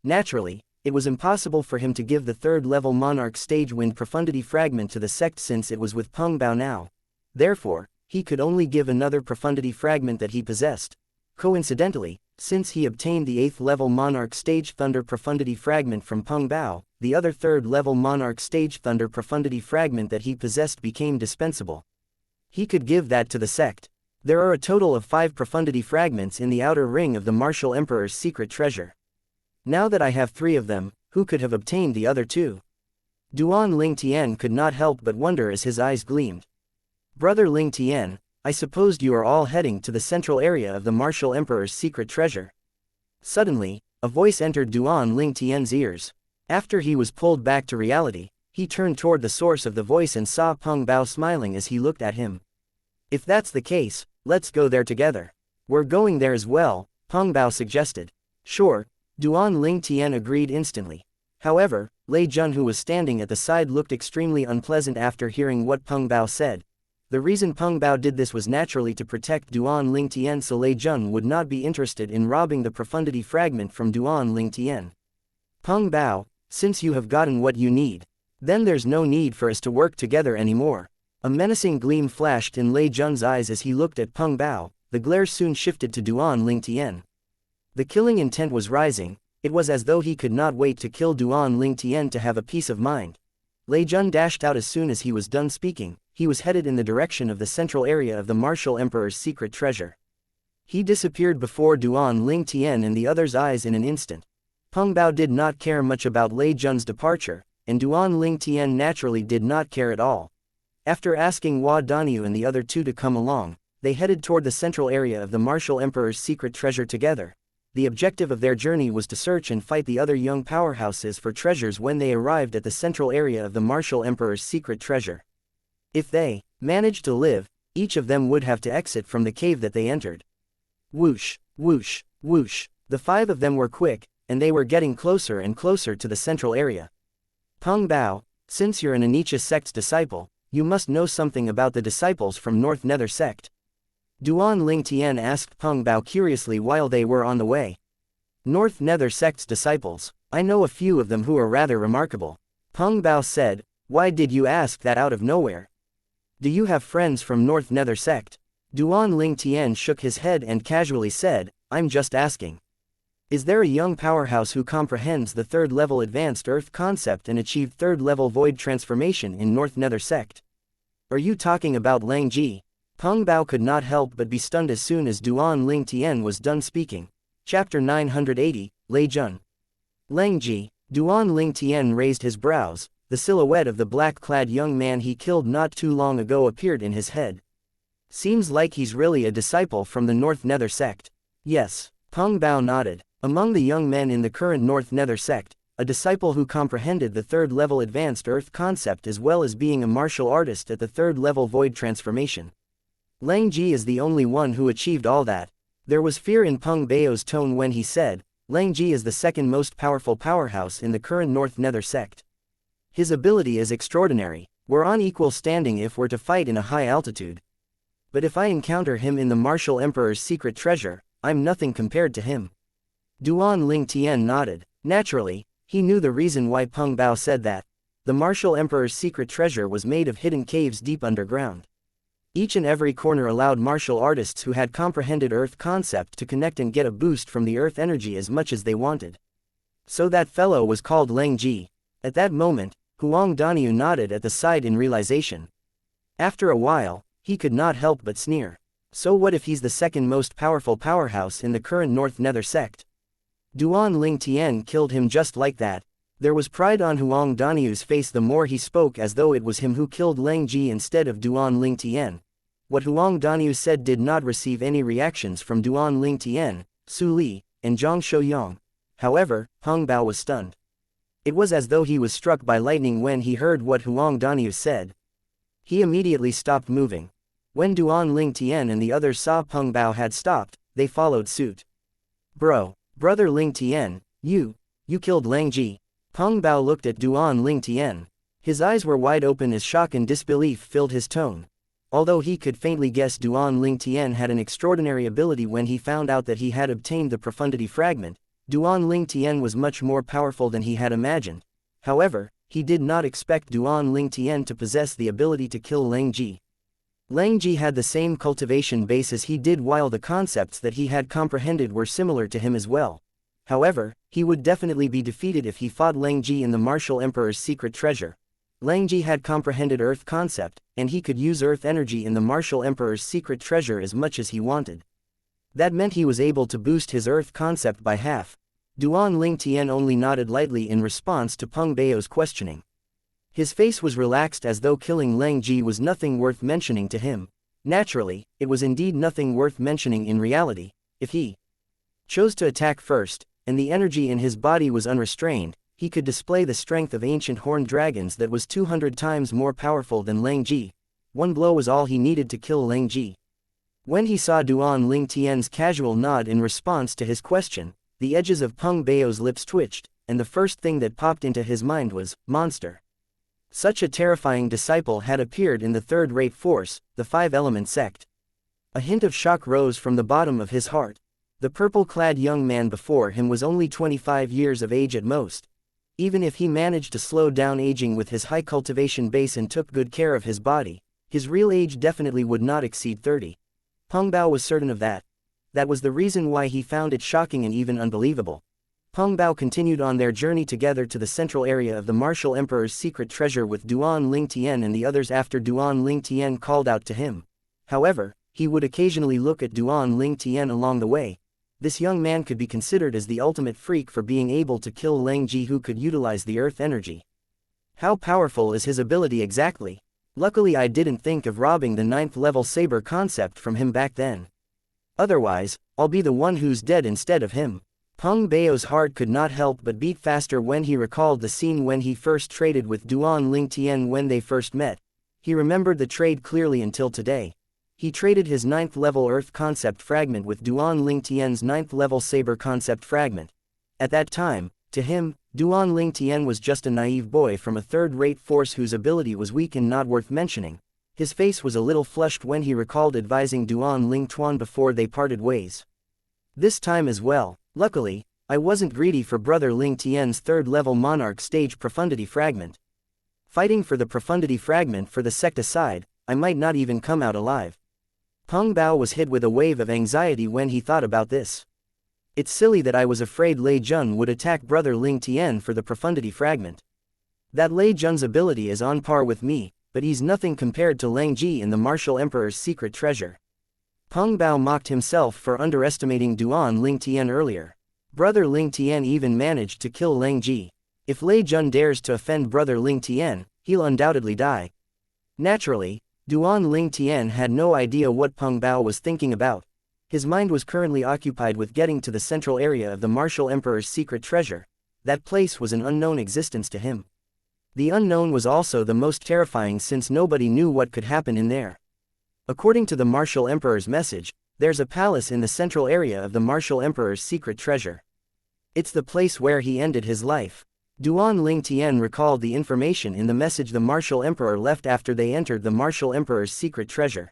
S1: Naturally, it was impossible for him to give the 3rd level Monarch Stage Wind Profundity Fragment to the sect since it was with Peng Bao now. Therefore, he could only give another profundity fragment that he possessed. Coincidentally, since he obtained the 8th level Monarch Stage Thunder Profundity Fragment from Peng Bao, the other 3rd level Monarch Stage Thunder Profundity Fragment that he possessed became dispensable. He could give that to the sect. There are a total of 5 profundity fragments in the outer ring of the Martial Emperor's secret treasure. Now that I have 3 of them, who could have obtained the other 2? Duan Ling Tian could not help but wonder as his eyes gleamed. Brother Ling Tian, I supposed you are all heading to the central area of the Martial Emperor's secret treasure. Suddenly, a voice entered Duan Ling Tian's ears. After he was pulled back to reality, he turned toward the source of the voice and saw Peng Bao smiling as he looked at him. If that's the case, let's go there together. We're going there as well, Peng Bao suggested. Sure, Duan Ling Tian agreed instantly. However, Lei Jun, who was standing at the side, looked extremely unpleasant after hearing what Peng Bao said. The reason Peng Bao did this was naturally to protect Duan Ling Tian, so Lei Jun would not be interested in robbing the profundity fragment from Duan Ling Tian. Peng Bao, since you have gotten what you need, then there's no need for us to work together anymore. A menacing gleam flashed in Lei Jun's eyes as he looked at Peng Bao. The glare soon shifted to Duan Ling Tian. The killing intent was rising. It was as though he could not wait to kill Duan Ling Tian to have a peace of mind. Lei Jun dashed out as soon as he was done speaking. He was headed in the direction of the central area of the Martial Emperor's secret treasure. He disappeared before Duan Ling Tian and the others' eyes in an instant. Peng Bao did not care much about Lei Jun's departure, and Duan Ling Tian naturally did not care at all. After asking Hua Daniu and the other 2 to come along, they headed toward the central area of the Martial Emperor's secret treasure together. The objective of their journey was to search and fight the other young powerhouses for treasures when they arrived at the central area of the Martial Emperor's secret treasure. If they managed to live, each of them would have to exit from the cave that they entered. Whoosh, whoosh, whoosh. The 5 of them were quick, and they were getting closer and closer to the central area. Peng Bao, Since you're an Anicha sect's disciple, you must know something about the disciples from North Nether sect. Duan Ling Tian asked Peng Bao curiously while they were on the way. North Nether sect's disciples, I know a few of them who are rather remarkable. Peng Bao said, why did you ask that out of nowhere? Do you have friends from North Nether sect? Duan Ling Tian shook his head and casually said, I'm just asking. Is there a young powerhouse who comprehends the third-level advanced Earth concept and achieved third-level void transformation in North Nether sect? Are you talking about Lang Ji? Peng Bao could not help but be stunned as soon as Duan Ling Tian was done speaking. Chapter 980, Lei Jun. Lang Ji. Duan Ling Tian raised his brows. The silhouette of the black-clad young man he killed not too long ago appeared in his head. Seems like he's really a disciple from the North Nether sect. Yes. Peng Bao nodded. Among the young men in the current North Nether sect, a disciple who comprehended the third-level advanced Earth concept as well as being a martial artist at the third-level void transformation. Lang Ji is the only one who achieved all that. There was fear in Peng Bao's tone when he said, Lang Ji is the second most powerful powerhouse in the current North Nether sect. His ability is extraordinary. We're on equal standing if we're to fight in a high altitude. But if I encounter him in the Martial Emperor's secret treasure, I'm nothing compared to him. Duan Ling Tian nodded. Naturally, he knew the reason why Peng Bao said that. The Martial Emperor's secret treasure was made of hidden caves deep underground. Each and every corner allowed martial artists who had comprehended Earth concept to connect and get a boost from the Earth energy as much as they wanted. So that fellow was called Lang Ji. At that moment, Huang Daniu nodded at the side in realization. After a while, he could not help but sneer. So what if he's the second most powerful powerhouse in the current North Nether sect? Duan Ling Tian killed him just like that. There was pride on Huang Daniu's face the more he spoke as though it was him who killed Lang Ji instead of Duan Ling Tian. What Huang Daniu said did not receive any reactions from Duan Ling Tian, Su Li, and Zhang Shouyang. However, Peng Bao was stunned. It was as though he was struck by lightning when he heard what Huang Daniu said. He immediately stopped moving. When Duan Ling Tian and the others saw Peng Bao had stopped, they followed suit. Brother Ling Tian, you killed Lang Ji. Peng Bao looked at Duan Ling Tian. His eyes were wide open as shock and disbelief filled his tone. Although he could faintly guess Duan Ling Tian had an extraordinary ability when he found out that he had obtained the profundity fragment, Duan Ling Tian was much more powerful than he had imagined. However, he did not expect Duan Ling Tian to possess the ability to kill Lang Ji. Lang Ji had the same cultivation base as he did while the concepts that he had comprehended were similar to him as well. However, he would definitely be defeated if he fought Lang Ji in the Martial Emperor's secret treasure. Lang Ji had comprehended Earth concept, and he could use Earth energy in the Martial Emperor's secret treasure as much as he wanted. That meant he was able to boost his Earth concept by half. Duan Ling Tian only nodded lightly in response to Peng Bao's questioning. His face was relaxed as though killing Lang Ji was nothing worth mentioning to him. Naturally, it was indeed nothing worth mentioning in reality. If he chose to attack first, and the energy in his body was unrestrained, he could display the strength of ancient horned dragons that was 200 times more powerful than Lang Ji. One blow was all he needed to kill Lang Ji. When he saw Duan Ling Tian's casual nod in response to his question, the edges of Peng Bao's lips twitched, and the first thing that popped into his mind was, monster. Such a terrifying disciple had appeared in the third-rate force, the Five-Element sect. A hint of shock rose from the bottom of his heart. The purple-clad young man before him was only 25 years of age at most. Even if he managed to slow down aging with his high cultivation base and took good care of his body, his real age definitely would not exceed 30. Peng Bao was certain of that. That was the reason why he found it shocking and even unbelievable. Peng Bao continued on their journey together to the central area of the Martial Emperor's secret treasure with Duan Ling Tian and the others after Duan Ling Tian called out to him. However, he would occasionally look at Duan Ling Tian along the way. This young man could be considered as the ultimate freak for being able to kill Lang Ji who could utilize the earth energy. How powerful is his ability exactly? Luckily I didn't think of robbing the 9th level saber concept from him back then. Otherwise, I'll be the one who's dead instead of him. Peng Bao's heart could not help but beat faster when he recalled the scene when he first traded with Duan Ling Tian when they first met. He remembered the trade clearly until today. He traded his 9th level Earth concept fragment with Duan Ling Tian's 9th level Saber concept fragment. At that time, to him, Duan Ling Tian was just a naive boy from a third-rate force whose ability was weak and not worth mentioning. His face was a little flushed when he recalled advising Duan Ling Tuan before they parted ways. This time as well, luckily, I wasn't greedy for Brother Ling Tian's third-level monarch stage profundity fragment. Fighting for the profundity fragment for the sect aside, I might not even come out alive. Peng Bao was hit with a wave of anxiety when he thought about this. It's silly that I was afraid Lei Jun would attack Brother Ling Tian for the profundity fragment. That Lei Jun's ability is on par with me, but he's nothing compared to Lang Ji and the Martial Emperor's secret treasure. Peng Bao mocked himself for underestimating Duan Ling Tian earlier. Brother Ling Tian even managed to kill Lang Ji. If Lei Jun dares to offend Brother Ling Tian, he'll undoubtedly die. Naturally, Duan Ling Tian had no idea what Peng Bao was thinking about. His mind was currently occupied with getting to the central area of the Martial Emperor's secret treasure. That place was an unknown existence to him. The unknown was also the most terrifying since nobody knew what could happen in there. According to the Martial Emperor's message, there's a palace in the central area of the Martial Emperor's secret treasure. It's the place where he ended his life. Duan Ling Tian recalled the information in the message the Martial Emperor left after they entered the Martial Emperor's secret treasure.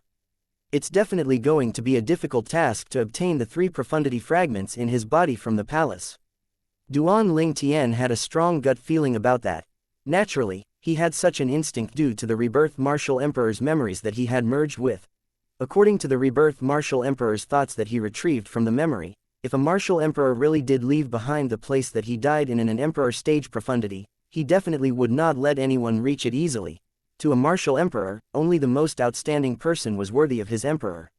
S1: It's definitely going to be a difficult task to obtain the 3 profundity fragments in his body from the palace. Duan Ling Tian had a strong gut feeling about that. Naturally, he had such an instinct due to the rebirth Martial Emperor's memories that he had merged with. According to the rebirth Martial Emperor's thoughts that he retrieved from the memory, if a Martial Emperor really did leave behind the place that he died in an Emperor stage profundity, he definitely would not let anyone reach it easily. To a Martial Emperor, only the most outstanding person was worthy of his Emperor.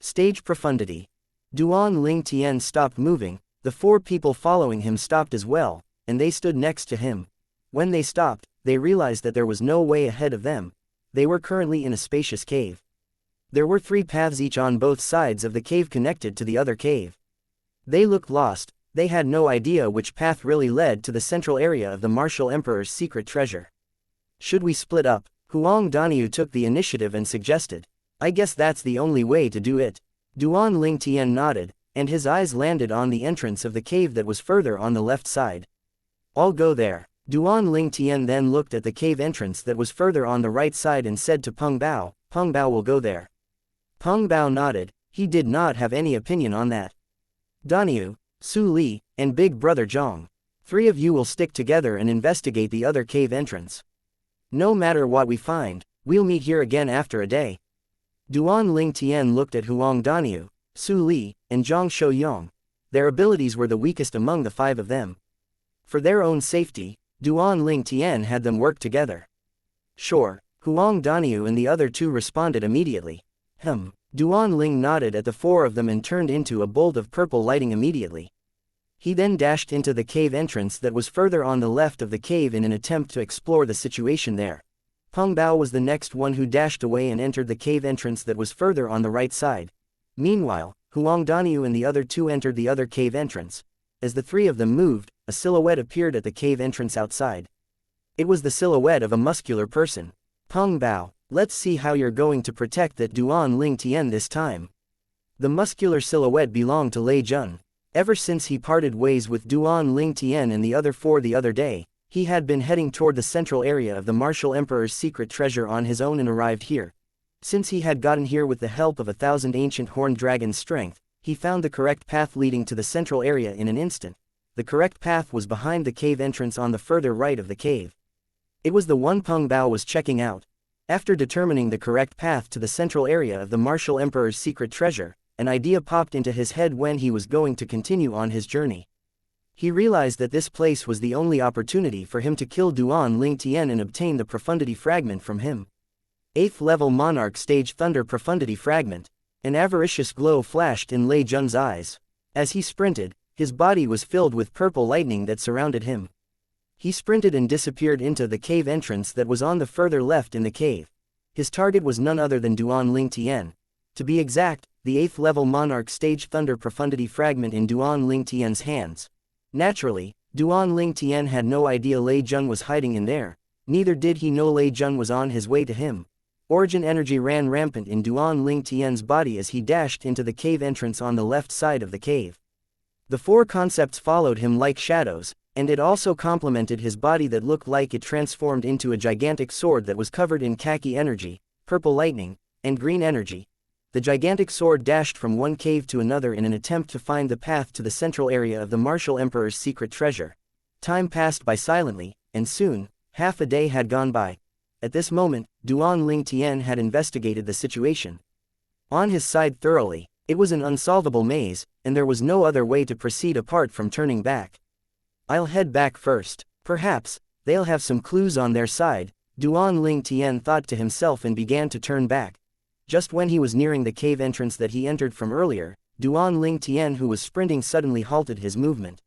S1: Stage profundity. Duan Ling Tian stopped moving, the 4 people following him stopped as well, and they stood next to him. When they stopped, they realized that there was no way ahead of them. They were currently in a spacious cave. There were 3 paths each on both sides of the cave connected to the other cave. They looked lost, they had no idea which path really led to the central area of the Martial Emperor's secret treasure. Should we split up? Huang Daniu took the initiative and suggested. I guess that's the only way to do it. Duan Ling Tian nodded, and his eyes landed on the entrance of the cave that was further on the left side. I'll go there. Duan Ling Tian then looked at the cave entrance that was further on the right side and said to Peng Bao will go there. Peng Bao nodded, he did not have any opinion on that. Daniu, Su Li, and Big Brother Zhang. 3 of you will stick together and investigate the other cave entrance. No matter what we find, we'll meet here again after a day. Duan Ling Tian looked at Huang Daniu, Su Li, and Zhang Shouyang. Their abilities were the weakest among the 5 of them. For their own safety, Duan Ling Tian had them work together. Sure, Huang Daniu and the other 2 responded immediately. Duan Ling nodded at the 4 of them and turned into a bolt of purple lighting immediately. He then dashed into the cave entrance that was further on the left of the cave in an attempt to explore the situation there. Peng Bao was the next one who dashed away and entered the cave entrance that was further on the right side. Meanwhile, Huang Daniu and the other 2 entered the other cave entrance. As the 3 of them moved, a silhouette appeared at the cave entrance outside. It was the silhouette of a muscular person. Peng Bao, let's see how you're going to protect that Duan Ling Tian this time. The muscular silhouette belonged to Lei Jun. Ever since he parted ways with Duan Ling Tian and the other 4 the other day, he had been heading toward the central area of the Martial Emperor's secret treasure on his own and arrived here. Since he had gotten here with the help of 1,000 ancient horned dragons' strength, he found the correct path leading to the central area in an instant. The correct path was behind the cave entrance on the further right of the cave. It was the one Peng Bao was checking out. After determining the correct path to the central area of the Martial Emperor's secret treasure, an idea popped into his head when he was going to continue on his journey. He realized that this place was the only opportunity for him to kill Duan Ling Tian and obtain the profundity fragment from him. 8th level Monarch Stage Thunder Profundity Fragment. An avaricious glow flashed in Lei Jun's eyes. As he sprinted, his body was filled with purple lightning that surrounded him. He sprinted and disappeared into the cave entrance that was on the further left in the cave. His target was none other than Duan Ling Tian. To be exact, the 8th level Monarch Stage Thunder Profundity Fragment in Duan Ling Tian's hands. Naturally, Duan Ling Tian had no idea Lei Jun was hiding in there, neither did he know Lei Jun was on his way to him. Origin energy ran rampant in Duan Ling Tian's body as he dashed into the cave entrance on the left side of the cave. The 4 concepts followed him like shadows, And it also complemented his body that looked like it transformed into a gigantic sword that was covered in khaki energy, purple lightning, and green energy. The gigantic sword dashed from one cave to another in an attempt to find the path to the central area of the martial emperor's secret treasure. Time passed by silently, and soon, half a day had gone by. At this moment, Duan Ling Tian had investigated the situation on his side thoroughly. It was an unsolvable maze, and there was no other way to proceed apart from turning back. I'll head back first. Perhaps they'll have some clues on their side, Duan Ling Tian thought to himself and began to turn back. Just when he was nearing the cave entrance that he entered from earlier, Duan Ling Tian, who was sprinting, suddenly halted his movement.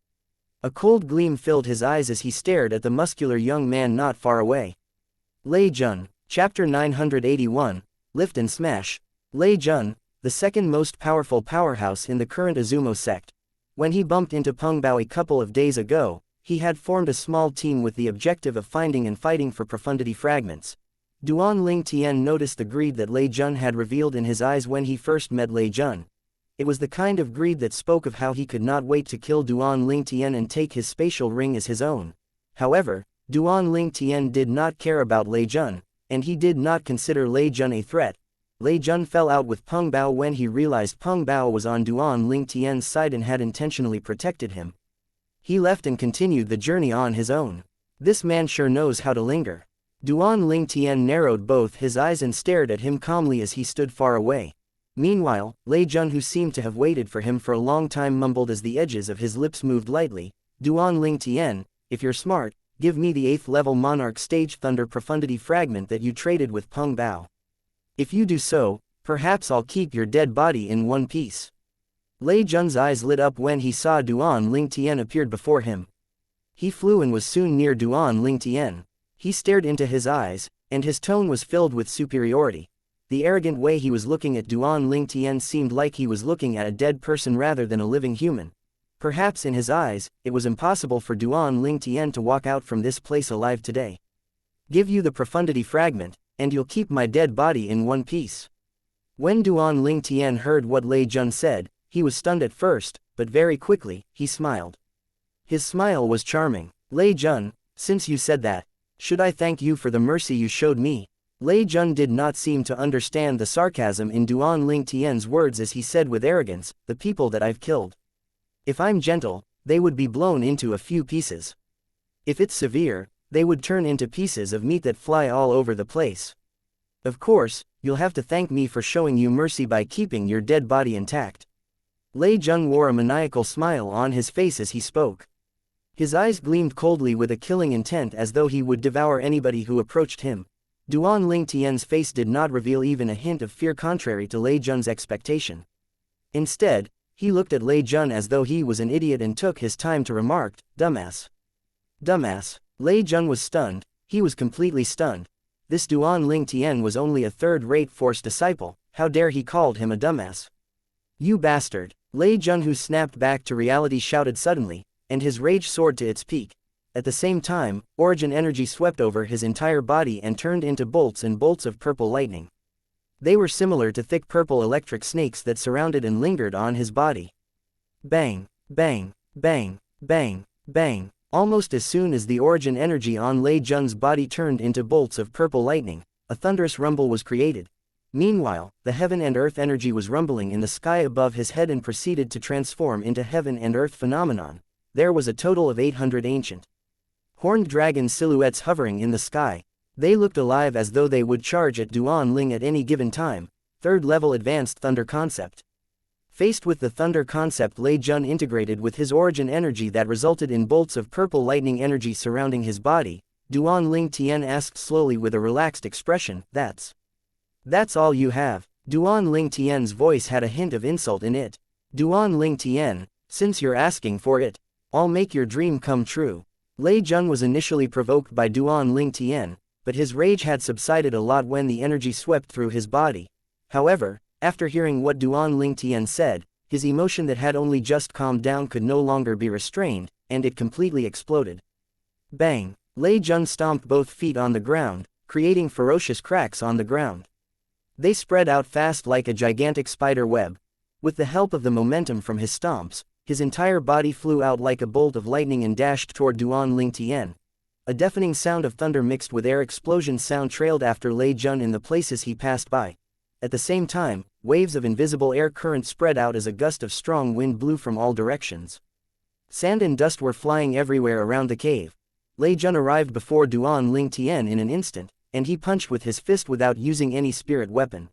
S1: A cold gleam filled his eyes as he stared at the muscular young man not far away. Lei Jun, Chapter 981, Lift and Smash. Lei Jun, the second most powerful powerhouse in the current Azumo sect. When he bumped into Peng Bao a couple of days ago, he had formed a small team with the objective of finding and fighting for profundity fragments. Duan Ling Tian noticed the greed that Lei Jun had revealed in his eyes when he first met Lei Jun. It was the kind of greed that spoke of how he could not wait to kill Duan Ling Tian and take his spatial ring as his own. However, Duan Ling Tian did not care about Lei Jun, and he did not consider Lei Jun a threat. Lei Jun fell out with Peng Bao when he realized Peng Bao was on Duan Ling Tian's side and had intentionally protected him. He left and continued the journey on his own. This man sure knows how to linger. Duan Ling Tian narrowed both his eyes and stared at him calmly as he stood far away. Meanwhile, Lei Jun, who seemed to have waited for him for a long time, mumbled as the edges of his lips moved lightly. Duan Ling Tian, if you're smart, give me the 8th level Monarch Stage Thunder Profundity Fragment that you traded with Peng Bao. If you do so, perhaps I'll keep your dead body in one piece. Lei Jun's eyes lit up when he saw Duan Ling Tian appeared before him. He flew and was soon near Duan Ling Tian. He stared into his eyes, and his tone was filled with superiority. The arrogant way he was looking at Duan Ling Tian seemed like he was looking at a dead person rather than a living human. Perhaps in his eyes, it was impossible for Duan Ling Tian to walk out from this place alive today. Give you the profundity fragment, and you'll keep my dead body in one piece. When Duan Ling Tian heard what Lei Jun said, he was stunned at first, but very quickly, he smiled. His smile was charming. Lei Jun, since you said that, should I thank you for the mercy you showed me? Lei Jun did not seem to understand the sarcasm in Duan Ling Tian's words as he said with arrogance, the people that I've killed. If I'm gentle, they would be blown into a few pieces. If it's severe, they would turn into pieces of meat that fly all over the place. Of course, you'll have to thank me for showing you mercy by keeping your dead body intact. Lei Jun wore a maniacal smile on his face as he spoke. His eyes gleamed coldly with a killing intent as though he would devour anybody who approached him. Duan Ling Tian's face did not reveal even a hint of fear, contrary to Lei Jun's expectation. Instead, he looked at Lei Jun as though he was an idiot and took his time to remark, "Dumbass." Dumbass. Lei Jun was stunned. He was completely stunned. This Duan Ling Tian was only a third-rate Force disciple. How dare he called him a dumbass? You bastard. Lei Jun, who snapped back to reality, shouted suddenly, and his rage soared to its peak. At the same time, origin energy swept over his entire body and turned into bolts and bolts of purple lightning. They were similar to thick purple electric snakes that surrounded and lingered on his body. Bang, bang, bang, bang, bang. Almost as soon as the origin energy on Lei Jun's body turned into bolts of purple lightning, a thunderous rumble was created. Meanwhile, the heaven and earth energy was rumbling in the sky above his head and proceeded to transform into heaven and earth phenomenon. There was a total of 800 ancient horned dragon silhouettes hovering in the sky. They looked alive as though they would charge at Duan Ling at any given time. Third level advanced thunder concept. Faced with the thunder concept, Lei Jun integrated with his origin energy that resulted in bolts of purple lightning energy surrounding his body. Duan Ling Tian asked slowly with a relaxed expression, That's all you have? Duan Ling Tian's voice had a hint of insult in it. Duan Ling Tian, since you're asking for it, I'll make your dream come true. Lei Jun was initially provoked by Duan Ling Tian, but his rage had subsided a lot when the energy swept through his body. However, after hearing what Duan Ling Tian said, his emotion that had only just calmed down could no longer be restrained, and it completely exploded. Bang! Lei Jun stomped both feet on the ground, creating ferocious cracks on the ground. They spread out fast like a gigantic spider web. With the help of the momentum from his stomps, His entire body flew out like a bolt of lightning and dashed toward Duan Lingtian. A deafening sound of thunder mixed with air explosion sound trailed after Lei Jun in the places he passed by. At the same time, waves of invisible air current spread out as a gust of strong wind blew from all directions. Sand and dust were flying everywhere around the cave. Lei Jun arrived before Duan Lingtian in an instant, and he punched with his fist without using any spirit weapon.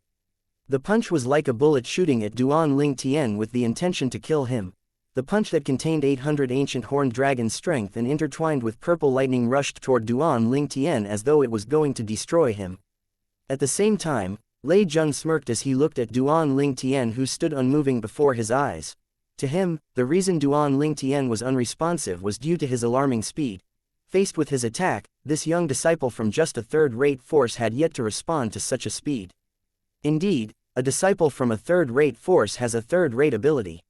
S1: The punch was like a bullet shooting at Duan Lingtian with the intention to kill him. The punch that contained 800 ancient horned dragon strength and intertwined with purple lightning rushed toward Duan Lingtian as though it was going to destroy him. At the same time, Lei Jun smirked as he looked at Duan Lingtian, who stood unmoving before his eyes. To him, the reason Duan Lingtian was unresponsive was due to his alarming speed. Faced with his attack, this young disciple from just a third-rate force had yet to respond to such a speed. Indeed, a disciple from a third-rate force has a third-rate ability.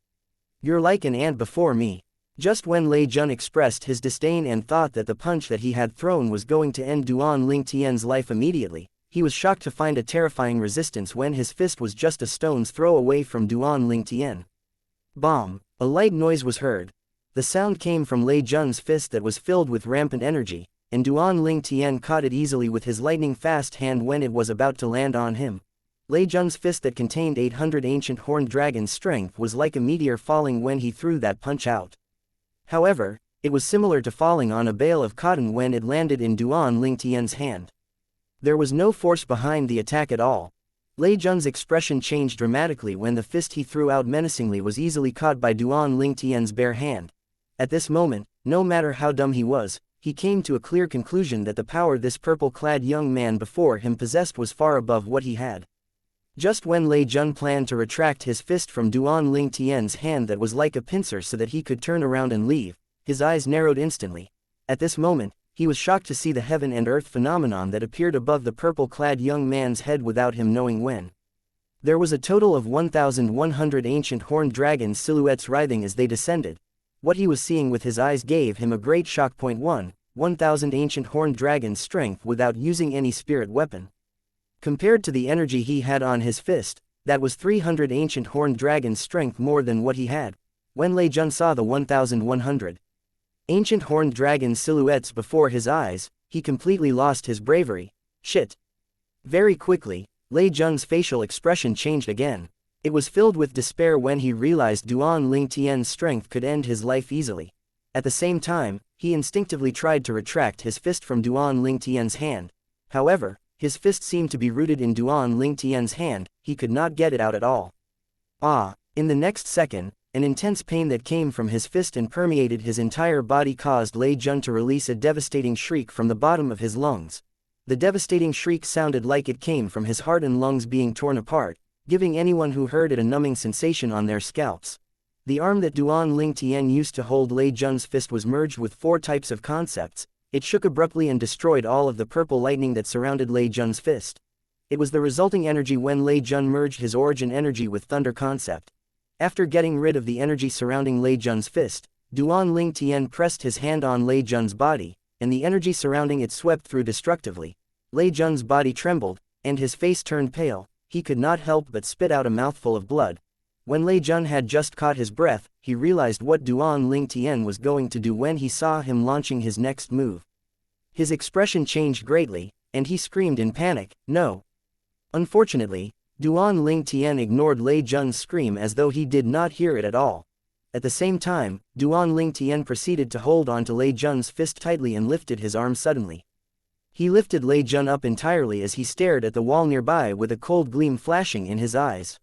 S1: "You're like an ant before me." Just when Lei Jun expressed his disdain and thought that the punch that he had thrown was going to end Duan Lingtian's life immediately, he was shocked to find a terrifying resistance when his fist was just a stone's throw away from Duan Lingtian. Bomb! A light noise was heard. The sound came from Lei Jun's fist that was filled with rampant energy, and Duan Lingtian caught it easily with his lightning-fast hand when it was about to land on him. Lei Jun's fist that contained 800 ancient horned dragon's strength was like a meteor falling when he threw that punch out. However, it was similar to falling on a bale of cotton when it landed in Duan Lingtian's hand. There was no force behind the attack at all. Lei Jun's expression changed dramatically when the fist he threw out menacingly was easily caught by Duan Lingtian's bare hand. At this moment, no matter how dumb he was, he came to a clear conclusion that the power this purple-clad young man before him possessed was far above what he had. Just when Lei Jun planned to retract his fist from Duan Lingtian's hand that was like a pincer so that he could turn around and leave, his eyes narrowed instantly. At this moment, he was shocked to see the heaven and earth phenomenon that appeared above the purple-clad young man's head without him knowing when. There was a total of 1,100 ancient horned dragon silhouettes writhing as they descended. What he was seeing with his eyes gave him a great shock. 1,000 ancient horned dragon's strength without using any spirit weapon. Compared to the energy he had on his fist, that was 300 ancient horned dragon's strength more than what he had. When Lei Jun saw the 1,100 ancient horned dragon silhouettes before his eyes, he completely lost his bravery. Shit. Very quickly, Lei Jun's facial expression changed again. It was filled with despair when he realized Duan Lingtian's strength could end his life easily. At the same time, he instinctively tried to retract his fist from Duan Lingtian's hand. However, his fist seemed to be rooted in Duan Lingtian's hand, he could not get it out at all. In the next second, an intense pain that came from his fist and permeated his entire body caused Lei Jun to release a devastating shriek from the bottom of his lungs. The devastating shriek sounded like it came from his heart and lungs being torn apart, giving anyone who heard it a numbing sensation on their scalps. The arm that Duan Lingtian used to hold Lei Jun's fist was merged with 4 types of concepts. It shook abruptly and destroyed all of the purple lightning that surrounded Lei Jun's fist. It was the resulting energy when Lei Jun merged his origin energy with thunder concept. After getting rid of the energy surrounding Lei Jun's fist, Duan Lingtian pressed his hand on Lei Jun's body, and the energy surrounding it swept through destructively. Lei Jun's body trembled, and his face turned pale. He could not help but spit out a mouthful of blood. When Lei Jun had just caught his breath, he realized what Duan Lingtian was going to do when he saw him launching his next move. His expression changed greatly, and he screamed in panic, "No!" Unfortunately, Duan Lingtian ignored Lei Jun's scream as though he did not hear it at all. At the same time, Duan Lingtian proceeded to hold on to Lei Jun's fist tightly and lifted his arm suddenly. He lifted Lei Jun up entirely as he stared at the wall nearby with a cold gleam flashing in his eyes.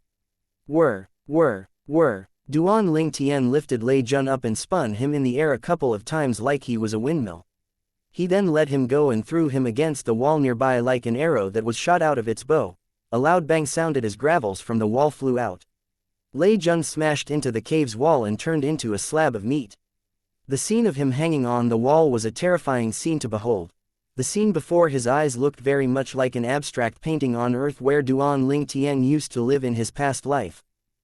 S1: Duan Lingtian lifted Lei Jun up and spun him in the air a couple of times like he was a windmill. He then let him go and threw him against the wall nearby like an arrow that was shot out of its bow. A loud bang sounded as gravels from the wall flew out. Lei Jun smashed into the cave's wall and turned into a slab of meat. The scene of him hanging on the wall was a terrifying scene to behold. The scene before his eyes looked very much like an abstract painting on Earth where Duan Lingtian used to live in his past life.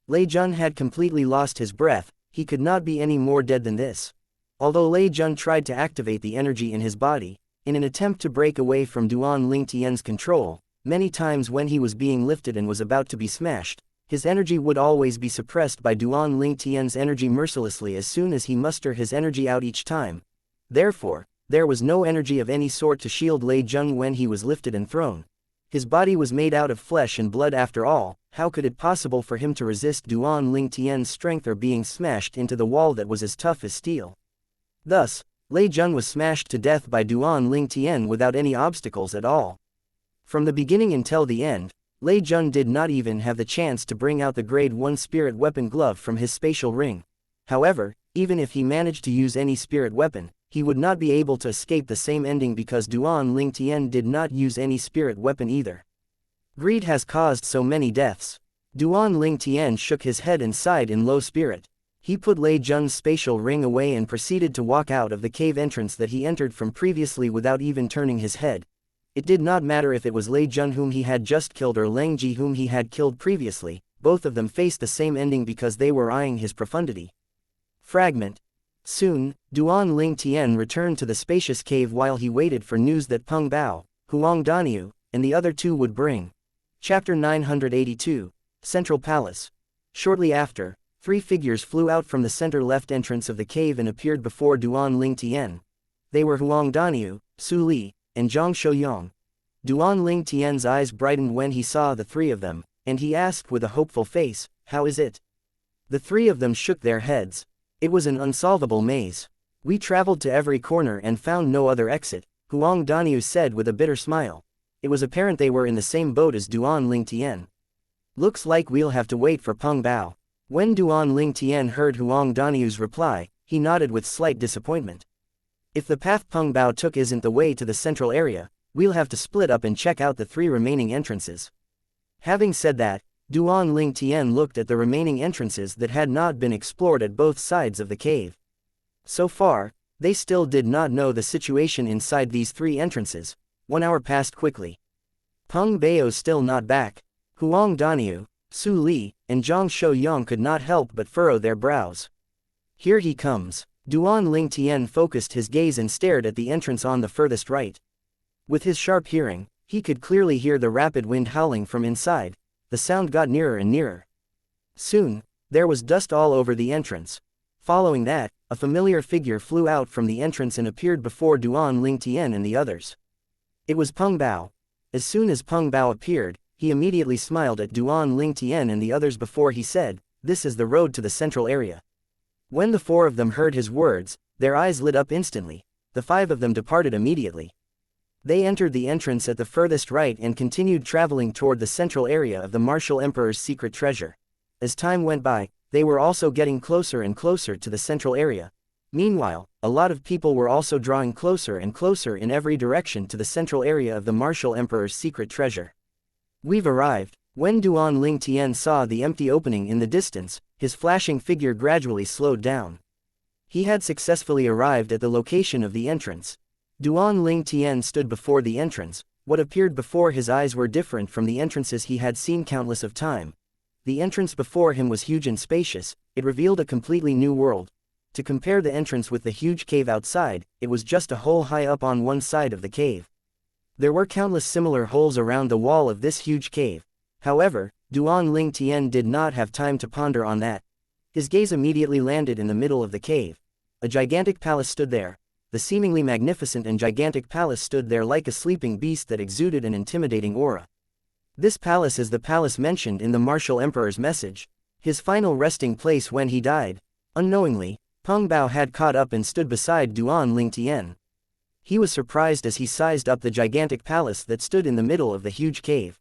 S1: Lei Jun had completely lost his breath, he could not be any more dead than this. Although Lei Jun tried to activate the energy in his body, in an attempt to break away from Duan Lingtian's control, many times when he was being lifted and was about to be smashed, His energy would always be suppressed by Duan Ling Tian's energy mercilessly as soon as he muster his energy out each time. Therefore, there was no energy of any sort to shield Lei Jun when he was lifted and thrown. His body was made out of flesh and blood after all. How could it possible for him to resist Duan Ling Tian's strength or being smashed into the wall that was as tough as steel? Thus, Lei Jun was smashed to death by Duan Ling Tian without any obstacles at all. From the beginning until the end, Lei Jun did not even have the chance to bring out the grade 1 spirit weapon glove from his spatial ring. However, even if he managed to use any spirit weapon, he would not be able to escape the same ending because Duan Ling Tian did not use any spirit weapon either. Greed has caused so many deaths. Duan Ling Tian shook his head and sighed in low spirit. He put Lei Jun's spatial ring away and proceeded to walk out of the cave entrance that he entered from previously without even turning his head. It did not matter if it was Lei Jun whom he had just killed or Leng Ji whom he had killed previously, both of them faced the same ending because they were eyeing his profundity. Fragment. Soon, Duan Ling Tian returned to the spacious cave while he waited for news that Peng Bao, Huang Daniu, and the other two would bring. Chapter 982, Central Palace. Shortly after, 3 figures flew out from the center left entrance of the cave and appeared before Duan Ling Tian. They were Huang Daniu, Su Li, and Zhang Shouyang. Duan Ling Tian's eyes brightened when he saw the 3 of them, and he asked with a hopeful face, "How is it?" The 3 of them shook their heads. It was an unsolvable maze. "We traveled to every corner and found no other exit," Huang Daniu said with a bitter smile. It was apparent they were in the same boat as Duan Ling Tian. "Looks like we'll have to wait for Peng Bao." When Duan Ling Tian heard Huang Daniu's reply, he nodded with slight disappointment. "If the path Peng Bao took isn't the way to the central area, we'll have to split up and check out the 3 remaining entrances." Having said that, Duan Ling Tian looked at the remaining entrances that had not been explored at both sides of the cave. So far, they still did not know the situation inside these 3 entrances. 1 hour passed quickly. Peng Bao still not back. Huang Daniu, Su Li, and Zhang Shouyang could not help but furrow their brows. "Here he comes." Duan Ling Tian focused his gaze and stared at the entrance on the furthest right. With his sharp hearing, he could clearly hear the rapid wind howling from inside. The sound got nearer and nearer. Soon, there was dust all over the entrance. Following that, a familiar figure flew out from the entrance and appeared before Duan Ling Tian and the others. It was Peng Bao. As soon as Peng Bao appeared, he immediately smiled at Duan Ling Tian and the others before he said, "This is the road to the central area." When the 4 of them heard his words, their eyes lit up instantly. The 5 of them departed immediately. They entered the entrance at the furthest right and continued traveling toward the central area of the Martial Emperor's secret treasure. As time went by, they were also getting closer and closer to the central area. Meanwhile, a lot of people were also drawing closer and closer in every direction to the central area of the Martial Emperor's secret treasure. "We've arrived." When Duan Ling Tian saw the empty opening in the distance, his flashing figure gradually slowed down. He had successfully arrived at the location of the entrance. Duan Ling Tian stood before the entrance. What appeared before his eyes were different from the entrances he had seen countless of time. The entrance before him was huge and spacious. It revealed a completely new world. To compare the entrance with the huge cave outside, it was just a hole high up on one side of the cave. There were countless similar holes around the wall of this huge cave. However, Duan Ling Tian did not have time to ponder on that. His gaze immediately landed in the middle of the cave. A gigantic palace stood there. The seemingly magnificent and gigantic palace stood there like a sleeping beast that exuded an intimidating aura. This palace is the palace mentioned in the Martial Emperor's message. His final resting place when he died. Unknowingly, Peng Bao had caught up and stood beside Duan Ling Tian. He was surprised as he sized up the gigantic palace that stood in the middle of the huge cave.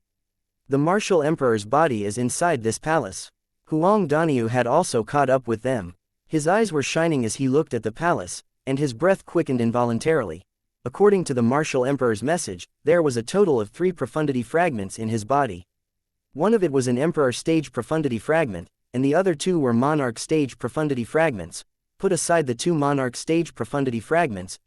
S1: The Martial Emperor's body is inside this palace. Huang Daniu had also caught up with them. His eyes were shining as he looked at the palace, and his breath quickened involuntarily. According to the Martial Emperor's message, there was a total of 3 profundity fragments in his body. One of it was an Emperor stage profundity fragment, and the other 2 were Monarch stage profundity fragments. Put aside the 2 Monarch stage profundity fragments,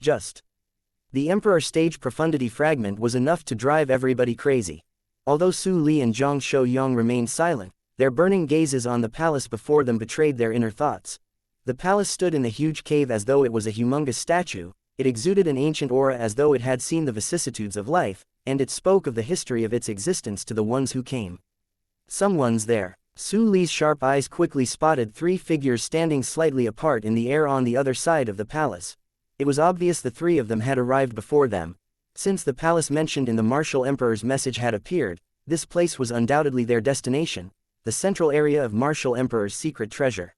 S1: the Emperor stage profundity fragment was enough to drive everybody crazy. Although Su Li and Zhang Shouyang remained silent, their burning gazes on the palace before them betrayed their inner thoughts. The palace stood in the huge cave as though it was a humongous statue. It exuded an ancient aura as though it had seen the vicissitudes of life, and it spoke of the history of its existence to the ones who came. "Someone's there." Su Li's sharp eyes quickly spotted 3 figures standing slightly apart in the air on the other side of the palace. It was obvious the 3 of them had arrived before them. Since the palace mentioned in the martial emperor's message had appeared, this place was undoubtedly their destination, the central area of martial emperor's secret treasure.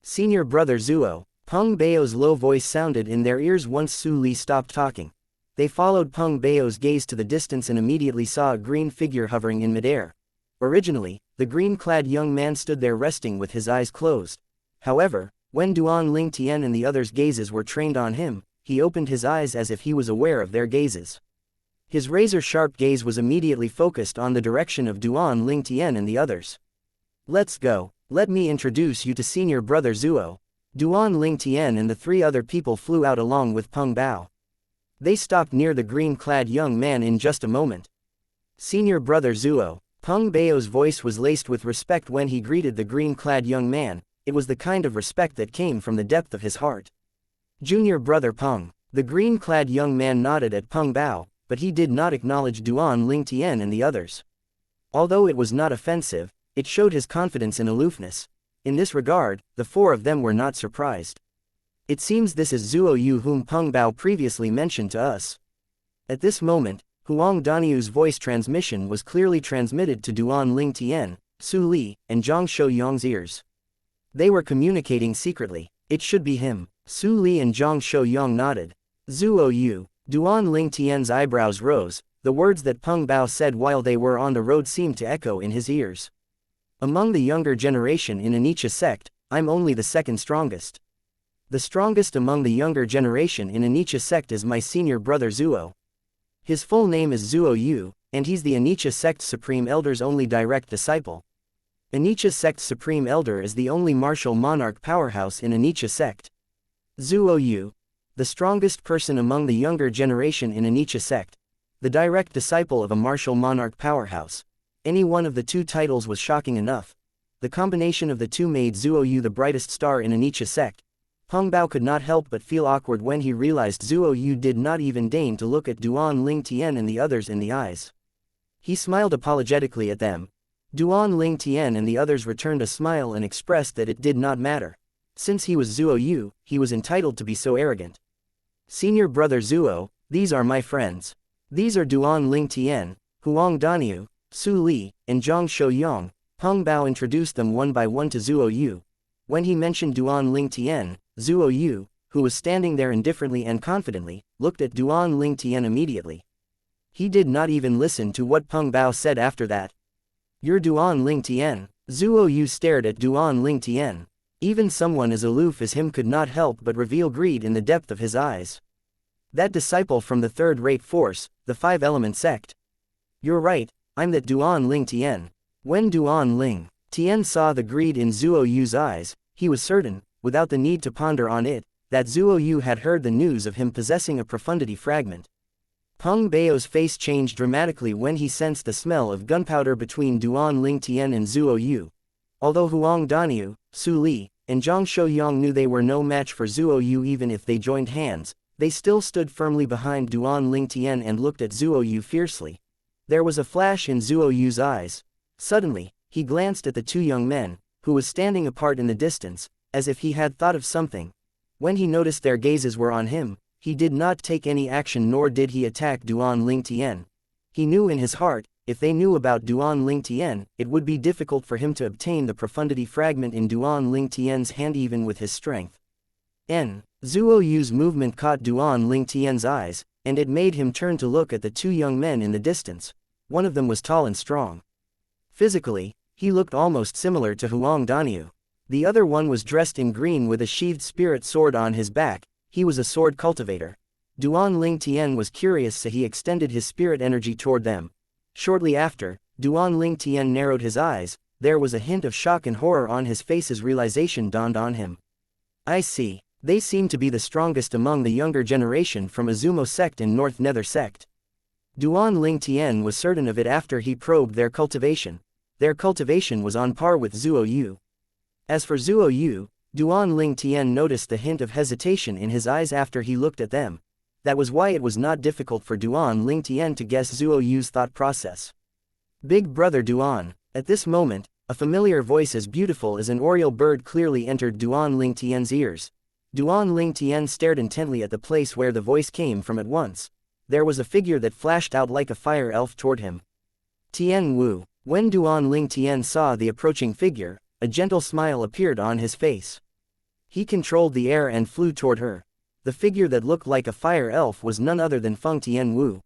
S1: Senior brother Zuo, Peng Bao's low voice sounded in their ears once Su Li stopped talking. They followed Peng Bao's gaze to the distance and immediately saw a green figure hovering in midair. Originally, the green-clad young man stood there resting with his eyes closed. However, when Duan Ling Tian and the others' gazes were trained on him, he opened his eyes as if he was aware of their gazes. His razor-sharp gaze was immediately focused on the direction of Duan Ling Tian and the others. "Let's go. Let me introduce you to senior brother Zuo." Duan Ling Tian and the 3 other people flew out along with Peng Bao. They stopped near the green-clad young man in just a moment. "Senior brother Zuo." Peng Bao's voice was laced with respect when he greeted the green-clad young man. It was the kind of respect that came from the depth of his heart. "Junior brother Peng." The green-clad young man nodded at Peng Bao, but he did not acknowledge Duan Ling Tian and the others. Although it was not offensive, it showed his confidence and aloofness. In this regard, the 4 of them were not surprised. "It seems this is Zuo Yu whom Peng Bao previously mentioned to us." At this moment, Huang Danyu's voice transmission was clearly transmitted to Duan Ling Tian, Su Li, and Zhang Shouyang's ears. They were communicating secretly. "It should be him." Su Li and Zhang Shouyang nodded. "Zuo Yu." Duan Ling Tian's eyebrows rose. The words that Peng Bao said while they were on the road seemed to echo in his ears. "Among the younger generation in Anicha sect, I'm only the 2nd strongest. The strongest among the younger generation in Anicha sect is my senior brother Zuo. His full name is Zuo Yu, and he's the Anicha sect Supreme Elder's only direct disciple. Anicha sect Supreme Elder is the only martial monarch powerhouse in Anicha sect. Zuo Yu, the strongest person among the younger generation in Anicha sect, the direct disciple of a martial monarch powerhouse." Any one of the 2 titles was shocking enough. The combination of the 2 made Zuo Yu the brightest star in Anicha sect. Peng Bao could not help but feel awkward when he realized Zuo Yu did not even deign to look at Duan Ling Tian and the others in the eyes. He smiled apologetically at them. Duan Ling Tian and the others returned a smile and expressed that it did not matter. Since he was Zuo Yu, he was entitled to be so arrogant. "Senior brother Zuo, these are my friends. These are Duan Ling Tian, Huang Danyu, Su Li, and Zhang Shouyang." Peng Bao introduced them one by one to Zuo Yu. When he mentioned Duan Ling Tian, Zuo Yu, who was standing there indifferently and confidently, looked at Duan Ling Tian immediately. He did not even listen to what Peng Bao said after that. "You're Duan Ling Tian." Zuo Yu stared at Duan Ling Tian. Even someone as aloof as him could not help but reveal greed in the depth of his eyes. "That disciple from the 3rd-rate force, the 5-element sect. You're right, I'm that Duan Ling Tian." When Duan Ling Tian saw the greed in Zuo Yu's eyes, he was certain, without the need to ponder on it, that Zuo Yu had heard the news of him possessing a profundity fragment. Peng Bao's face changed dramatically when he sensed the smell of gunpowder between Duan Ling Tian and Zuo Yu. Although Huang Danyu, Su Li, and Zhang Shouyang knew they were no match for Zuo Yu even if they joined hands, they still stood firmly behind Duan Ling Tian and looked at Zuo Yu fiercely. There was a flash in Zuo Yu's eyes. Suddenly, he glanced at the 2 young men, who was standing apart in the distance, as if he had thought of something. When he noticed their gazes were on him, he did not take any action nor did he attack Duan Ling Tian. He knew in his heart, if they knew about Duan Ling Tian, it would be difficult for him to obtain the profundity fragment in Duan Ling Tian's hand even with his strength. Zuo Yu's movement caught Duan Ling Tian's eyes, and it made him turn to look at the 2 young men in the distance. One of them was tall and strong. Physically, he looked almost similar to Huang Danyu. The other one was dressed in green with a sheathed spirit sword on his back. He was a sword cultivator. Duan Ling Tian was curious, so he extended his spirit energy toward them. Shortly after, Duan Ling Tian narrowed his eyes. There was a hint of shock and horror on his face as realization dawned on him. "I see. They seem to be the strongest among the younger generation from Azumo sect and North Nether sect." Duan Ling Tian was certain of it after he probed their cultivation. Their cultivation was on par with Zuo Yu. As for Zuo Yu, Duan Ling Tian noticed the hint of hesitation in his eyes after he looked at them. That was why it was not difficult for Duan Ling Tian to guess Zuo Yu's thought process. "Big brother Duan." At this moment, A familiar voice as beautiful as an oriole bird clearly entered Duan Ling Tian's ears. Duan Ling Tian stared intently at the place where the voice came from at once. There was a figure that flashed out like a fire elf toward him. Tian Wu. When Duan Ling Tian saw the approaching figure, a gentle smile appeared on his face. He controlled the air and flew toward her. The figure that looked like a fire elf was none other than Feng Tian Wu.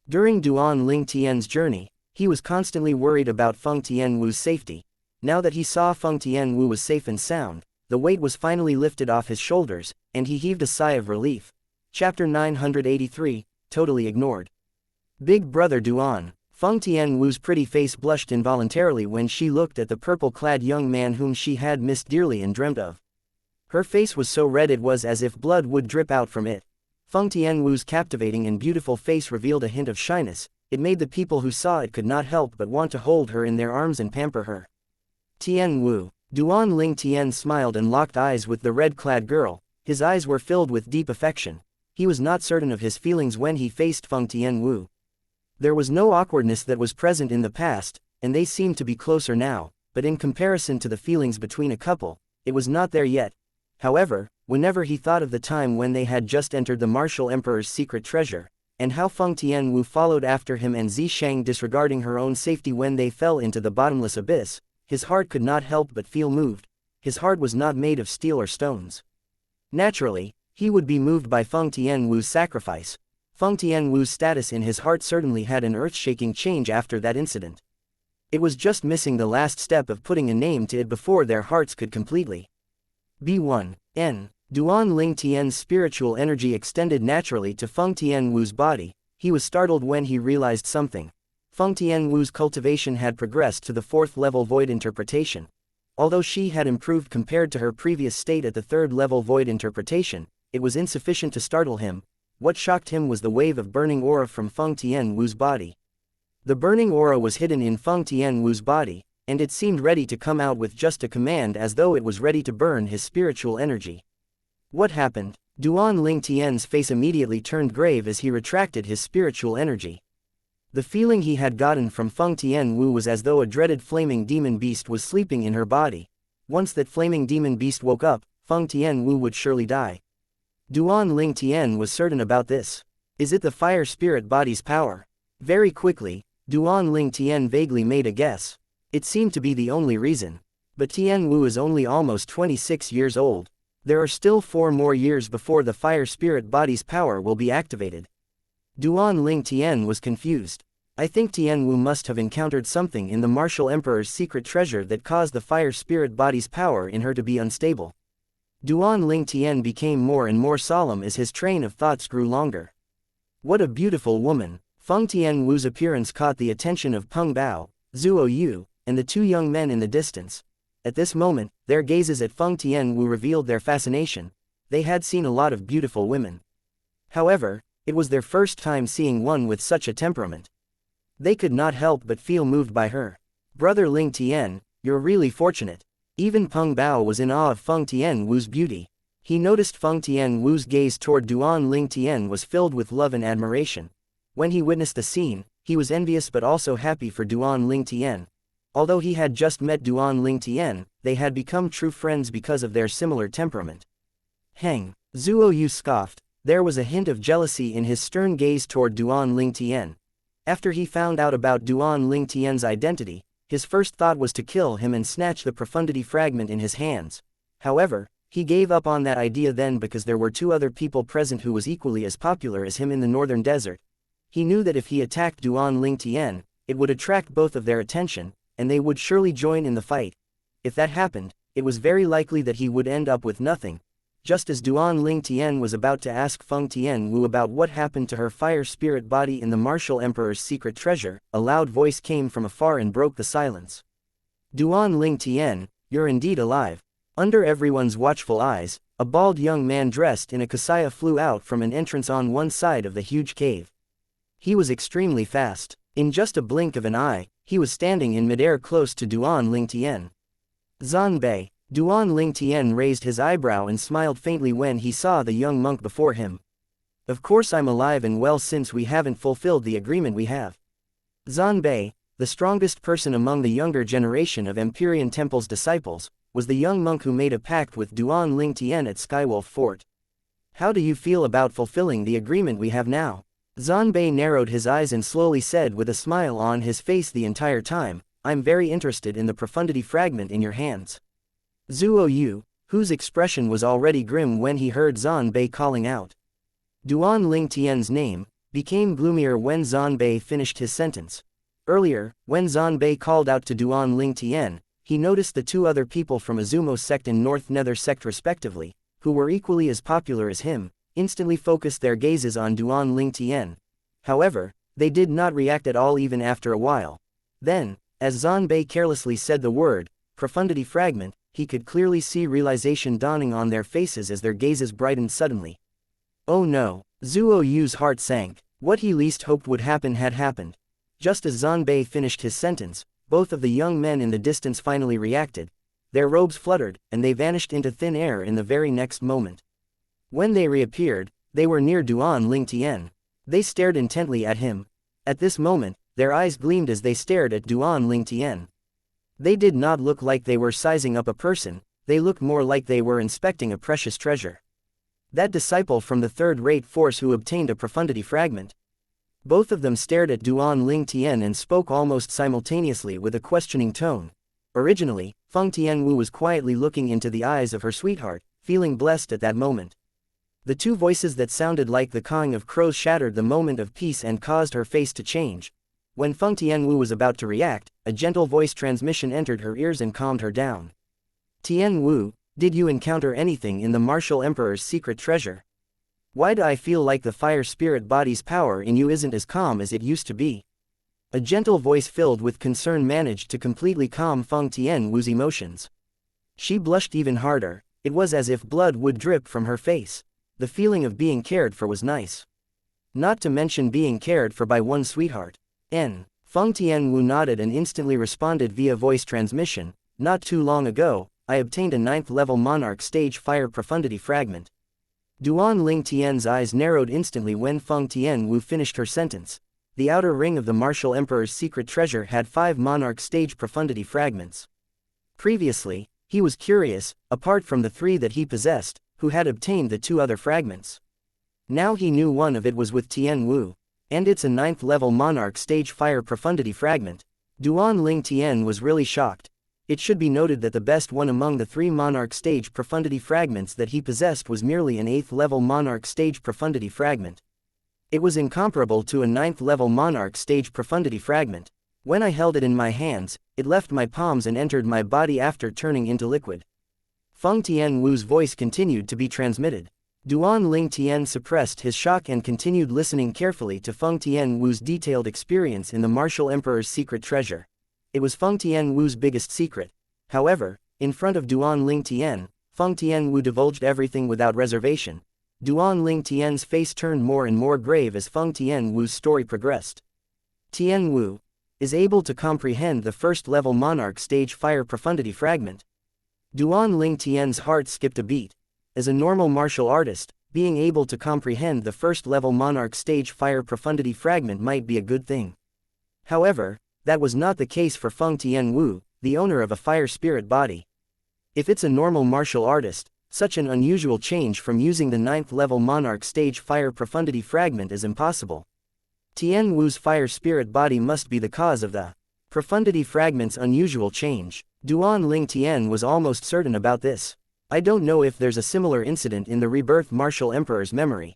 S1: During Duan Ling Tian's journey, he was constantly worried about Feng Tian Wu's safety. Now that he saw Feng Tian Wu was safe and sound, the weight was finally lifted off his shoulders, and he heaved a sigh of relief. Chapter 983, Totally Ignored. Big Brother Duan. Feng Tian Wu's pretty face blushed involuntarily when she looked at the purple-clad young man whom she had missed dearly and dreamt of. Her face was so red it was as if blood would drip out from it. Feng Tian Wu's captivating and beautiful face revealed a hint of shyness. It made the people who saw it could not help but want to hold her in their arms and pamper her. Tian Wu. Duan Ling Tian smiled and locked eyes with the red-clad girl. His eyes were filled with deep affection. He was not certain of his feelings when he faced Feng Tian Wu. There was no awkwardness that was present in the past, and they seemed to be closer now, but in comparison to the feelings between a couple, it was not there yet. However, whenever he thought of the time when they had just entered the martial emperor's secret treasure, and how Feng Tian Wu followed after him and Zishang disregarding her own safety when they fell into the bottomless abyss, his heart could not help but feel moved. His heart was not made of steel or stones. Naturally, he would be moved by Feng Tian Wu's sacrifice. Feng Tian Wu's status in his heart certainly had an earth-shaking change after that incident. It was just missing the last step of putting a name to it before their hearts could completely be one. Duan Ling Tian's spiritual energy extended naturally to Feng Tian Wu's body. He was startled when he realized something. Feng Tian Wu's cultivation had progressed to the 4th level void interpretation. Although she had improved compared to her previous state at the 3rd level void interpretation, it was insufficient to startle him. What shocked him was the wave of burning aura from Feng Tian Wu's body. The burning aura was hidden in Feng Tian Wu's body, and it seemed ready to come out with just a command as though it was ready to burn his spiritual energy. What happened? Duan Ling Tian's face immediately turned grave as he retracted his spiritual energy. The feeling he had gotten from Feng Tian Wu was as though a dreaded flaming demon beast was sleeping in her body. Once that flaming demon beast woke up, Feng Tian Wu would surely die. Duan Ling Tian was certain about this. Is it the fire spirit body's power? Very quickly, Duan Ling Tian vaguely made a guess. It seemed to be the only reason. But Tian Wu is only almost 26 years old. There are still 4 more years before the fire spirit body's power will be activated. Duan Ling Tian was confused. I think Tian Wu must have encountered something in the martial emperor's secret treasure that caused the fire spirit body's power in her to be unstable. Duan Ling Tian became more and more solemn as his train of thoughts grew longer. What a beautiful woman! Feng Tian Wu's appearance caught the attention of Peng Bao, Zuo Yu, and the 2 young men in the distance. At this moment, their gazes at Feng Tian Wu revealed their fascination. They had seen a lot of beautiful women. However, it was their first time seeing one with such a temperament. They could not help but feel moved by her. Brother Ling Tian, you're really fortunate. Even Peng Bao was in awe of Feng Tian Wu's beauty. He noticed Feng Tian Wu's gaze toward Duan Ling Tian was filled with love and admiration. When he witnessed the scene, he was envious but also happy for Duan Ling Tian. Although he had just met Duan Ling Tian, they had become true friends because of their similar temperament. Heng, Zuo Yu scoffed. There was a hint of jealousy in his stern gaze toward Duan Ling Tian. After he found out about Duan Ling Tian's identity, his first thought was to kill him and snatch the profundity fragment in his hands. However, he gave up on that idea then because there were 2 other people present who was equally as popular as him in the northern desert. He knew that if he attacked Duan Ling Tian, it would attract both of their attention, and they would surely join in the fight. If that happened, it was very likely that he would end up with nothing. Just as Duan Ling Tian was about to ask Feng Tian Wu about what happened to her fire spirit body in the martial emperor's secret treasure, a loud voice came from afar and broke the silence. Duan Ling Tian, you're indeed alive. Under everyone's watchful eyes, a bald young man dressed in a kasaya flew out from an entrance on one side of the huge cave. He was extremely fast. In just a blink of an eye, he was standing in midair close to Duan Ling Tian. Zanbei. Duan Ling Tian raised his eyebrow and smiled faintly when he saw the young monk before him. Of course I'm alive and well since we haven't fulfilled the agreement we have. Zanbei, the strongest person among the younger generation of Empyrean Temple's disciples, was the young monk who made a pact with Duan Ling Tian at Skywolf Fort. How do you feel about fulfilling the agreement we have now? Zanbei narrowed his eyes and slowly said with a smile on his face the entire time, I'm very interested in the profundity fragment in your hands. Zuo Yu, whose expression was already grim when he heard Zanbei calling out Duan Ling Tian's name, became gloomier when Zanbei finished his sentence. Earlier, when Zanbei called out to Duan Ling Tian, he noticed the two other people from Azumo sect and North Nether sect respectively, who were equally as popular as him, instantly focused their gazes on Duan Ling Tian. However, they did not react at all even after a while. Then, as Zanbei carelessly said the word, profundity fragment, he could clearly see realization dawning on their faces as their gazes brightened suddenly. Oh no, Zuo Yu's heart sank. What he least hoped would happen had happened. Just as Zanbei finished his sentence, both of the young men in the distance finally reacted. Their robes fluttered, and they vanished into thin air in the very next moment. When they reappeared, they were near Duan Ling Tian. They stared intently at him. At this moment, their eyes gleamed as they stared at Duan Ling Tian. They did not look like they were sizing up a person, they looked more like they were inspecting a precious treasure. That disciple from the third-rate force who obtained a profundity fragment. Both of them stared at Duan Ling Tian and spoke almost simultaneously with a questioning tone. Originally, Feng Tianwu was quietly looking into the eyes of her sweetheart, feeling blessed at that moment. The two voices that sounded like the cawing of crows shattered the moment of peace and caused her face to change. When Feng Tianwu was about to react, a gentle voice transmission entered her ears and calmed her down. Tianwu, did you encounter anything in the Martial Emperor's secret treasure? Why do I feel like the fire spirit body's power in you isn't as calm as it used to be? A gentle voice filled with concern managed to completely calm Feng Tianwu's emotions. She blushed even harder, it was as if blood would drip from her face. The feeling of being cared for was nice. Not to mention being cared for by one's sweetheart. Feng Tianwu nodded and instantly responded via voice transmission, not too long ago, I obtained a 9th level Monarch stage fire profundity fragment. Duan Ling Tian's eyes narrowed instantly when Feng Tianwu finished her sentence. The outer ring of the Martial Emperor's secret treasure had 5 Monarch stage profundity fragments. Previously, he was curious, apart from the 3 that he possessed, who had obtained the 2 other fragments. Now he knew one of it was with Tianwu, and it's a 9th level Monarch stage fire profundity fragment. Duan Ling Tian was really shocked. It should be noted that the best one among the 3 Monarch stage profundity fragments that he possessed was merely an 8th level Monarch stage profundity fragment. It was incomparable to a 9th level Monarch stage profundity fragment. When I held it in my hands, it left my palms and entered my body after turning into liquid. Feng Tianwu's voice continued to be transmitted. Duan Ling Tian suppressed his shock and continued listening carefully to Feng Tianwu's detailed experience in the Martial Emperor's secret treasure. It was Feng Tianwu's biggest secret. However, in front of Duan Ling Tian, Feng Tianwu divulged everything without reservation. Duan Ling Tian's face turned more and more grave as Feng Tianwu's story progressed. Tianwu is able to comprehend the first-level Monarch stage fire profundity fragment. Duan Ling Tian's heart skipped a beat. As a normal martial artist, being able to comprehend the first-level Monarch stage fire profundity fragment might be a good thing. However, that was not the case for Feng Tianwu, the owner of a fire spirit body. If it's a normal martial artist, such an unusual change from using the 9th level Monarch stage fire profundity fragment is impossible. Tianwu's fire spirit body must be the cause of the profundity fragment's unusual change. Duan Ling Tian was almost certain about this. I don't know if there's a similar incident in the rebirth Martial Emperor's memory.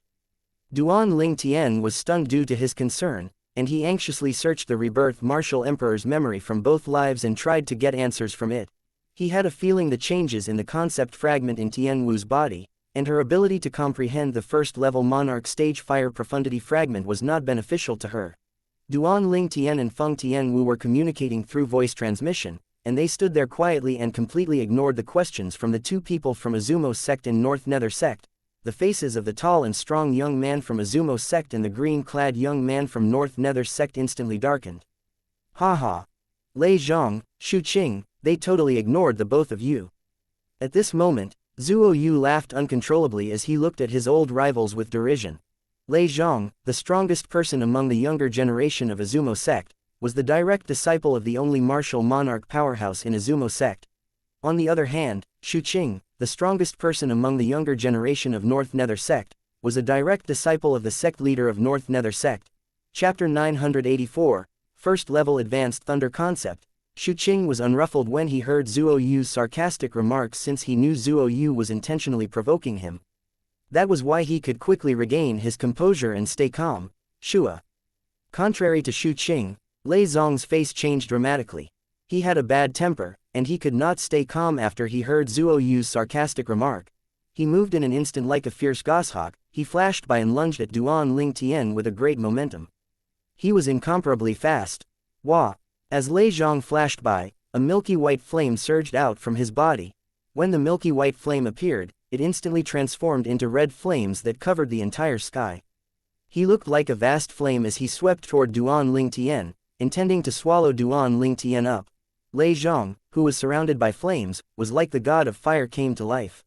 S1: Duan Ling Tian was stunned due to his concern, and he anxiously searched the rebirth Martial Emperor's memory from both lives and tried to get answers from it. He had a feeling the changes in the concept fragment in Tianwu's body, and her ability to comprehend the first-level Monarch stage fire profundity fragment was not beneficial to her. Duan Ling Tian and Feng Tianwu were communicating through voice transmission, and they stood there quietly and completely ignored the questions from the 2 people from Azumo sect and North Nether sect. The faces of the tall and strong young man from Azumo sect and the green-clad young man from North Nether sect instantly darkened. Haha. Lei Zhang, Shu Qing, they totally ignored the both of you. At this moment, Zuo Yu laughed uncontrollably as he looked at his old rivals with derision. Lei Zhang, the strongest person among the younger generation of Azumo sect, was the direct disciple of the only martial monarch powerhouse in Izumo sect. On the other hand, Xuqing, the strongest person among the younger generation of North Nether sect, was a direct disciple of the sect leader of North Nether sect. Chapter 984, First Level Advanced Thunder Concept. Xuqing was unruffled when he heard Zuo Yu's sarcastic remarks, since he knew Zuo Yu was intentionally provoking him. That was why he could quickly regain his composure and stay calm. Shua. Contrary to Xuqing, Lei Zong's face changed dramatically. He had a bad temper, and he could not stay calm after he heard Zuo Yu's sarcastic remark. He moved in an instant like a fierce goshawk. He flashed by and lunged at Duan Lingtian with a great momentum. He was incomparably fast. Wah! As Lei Zhang flashed by, a milky white flame surged out from his body. When the milky white flame appeared, it instantly transformed into red flames that covered the entire sky. He looked like a vast flame as he swept toward Duan Lingtian, intending to swallow Duan Lingtian up. Lei Zhang, who was surrounded by flames, was like the god of fire came to life.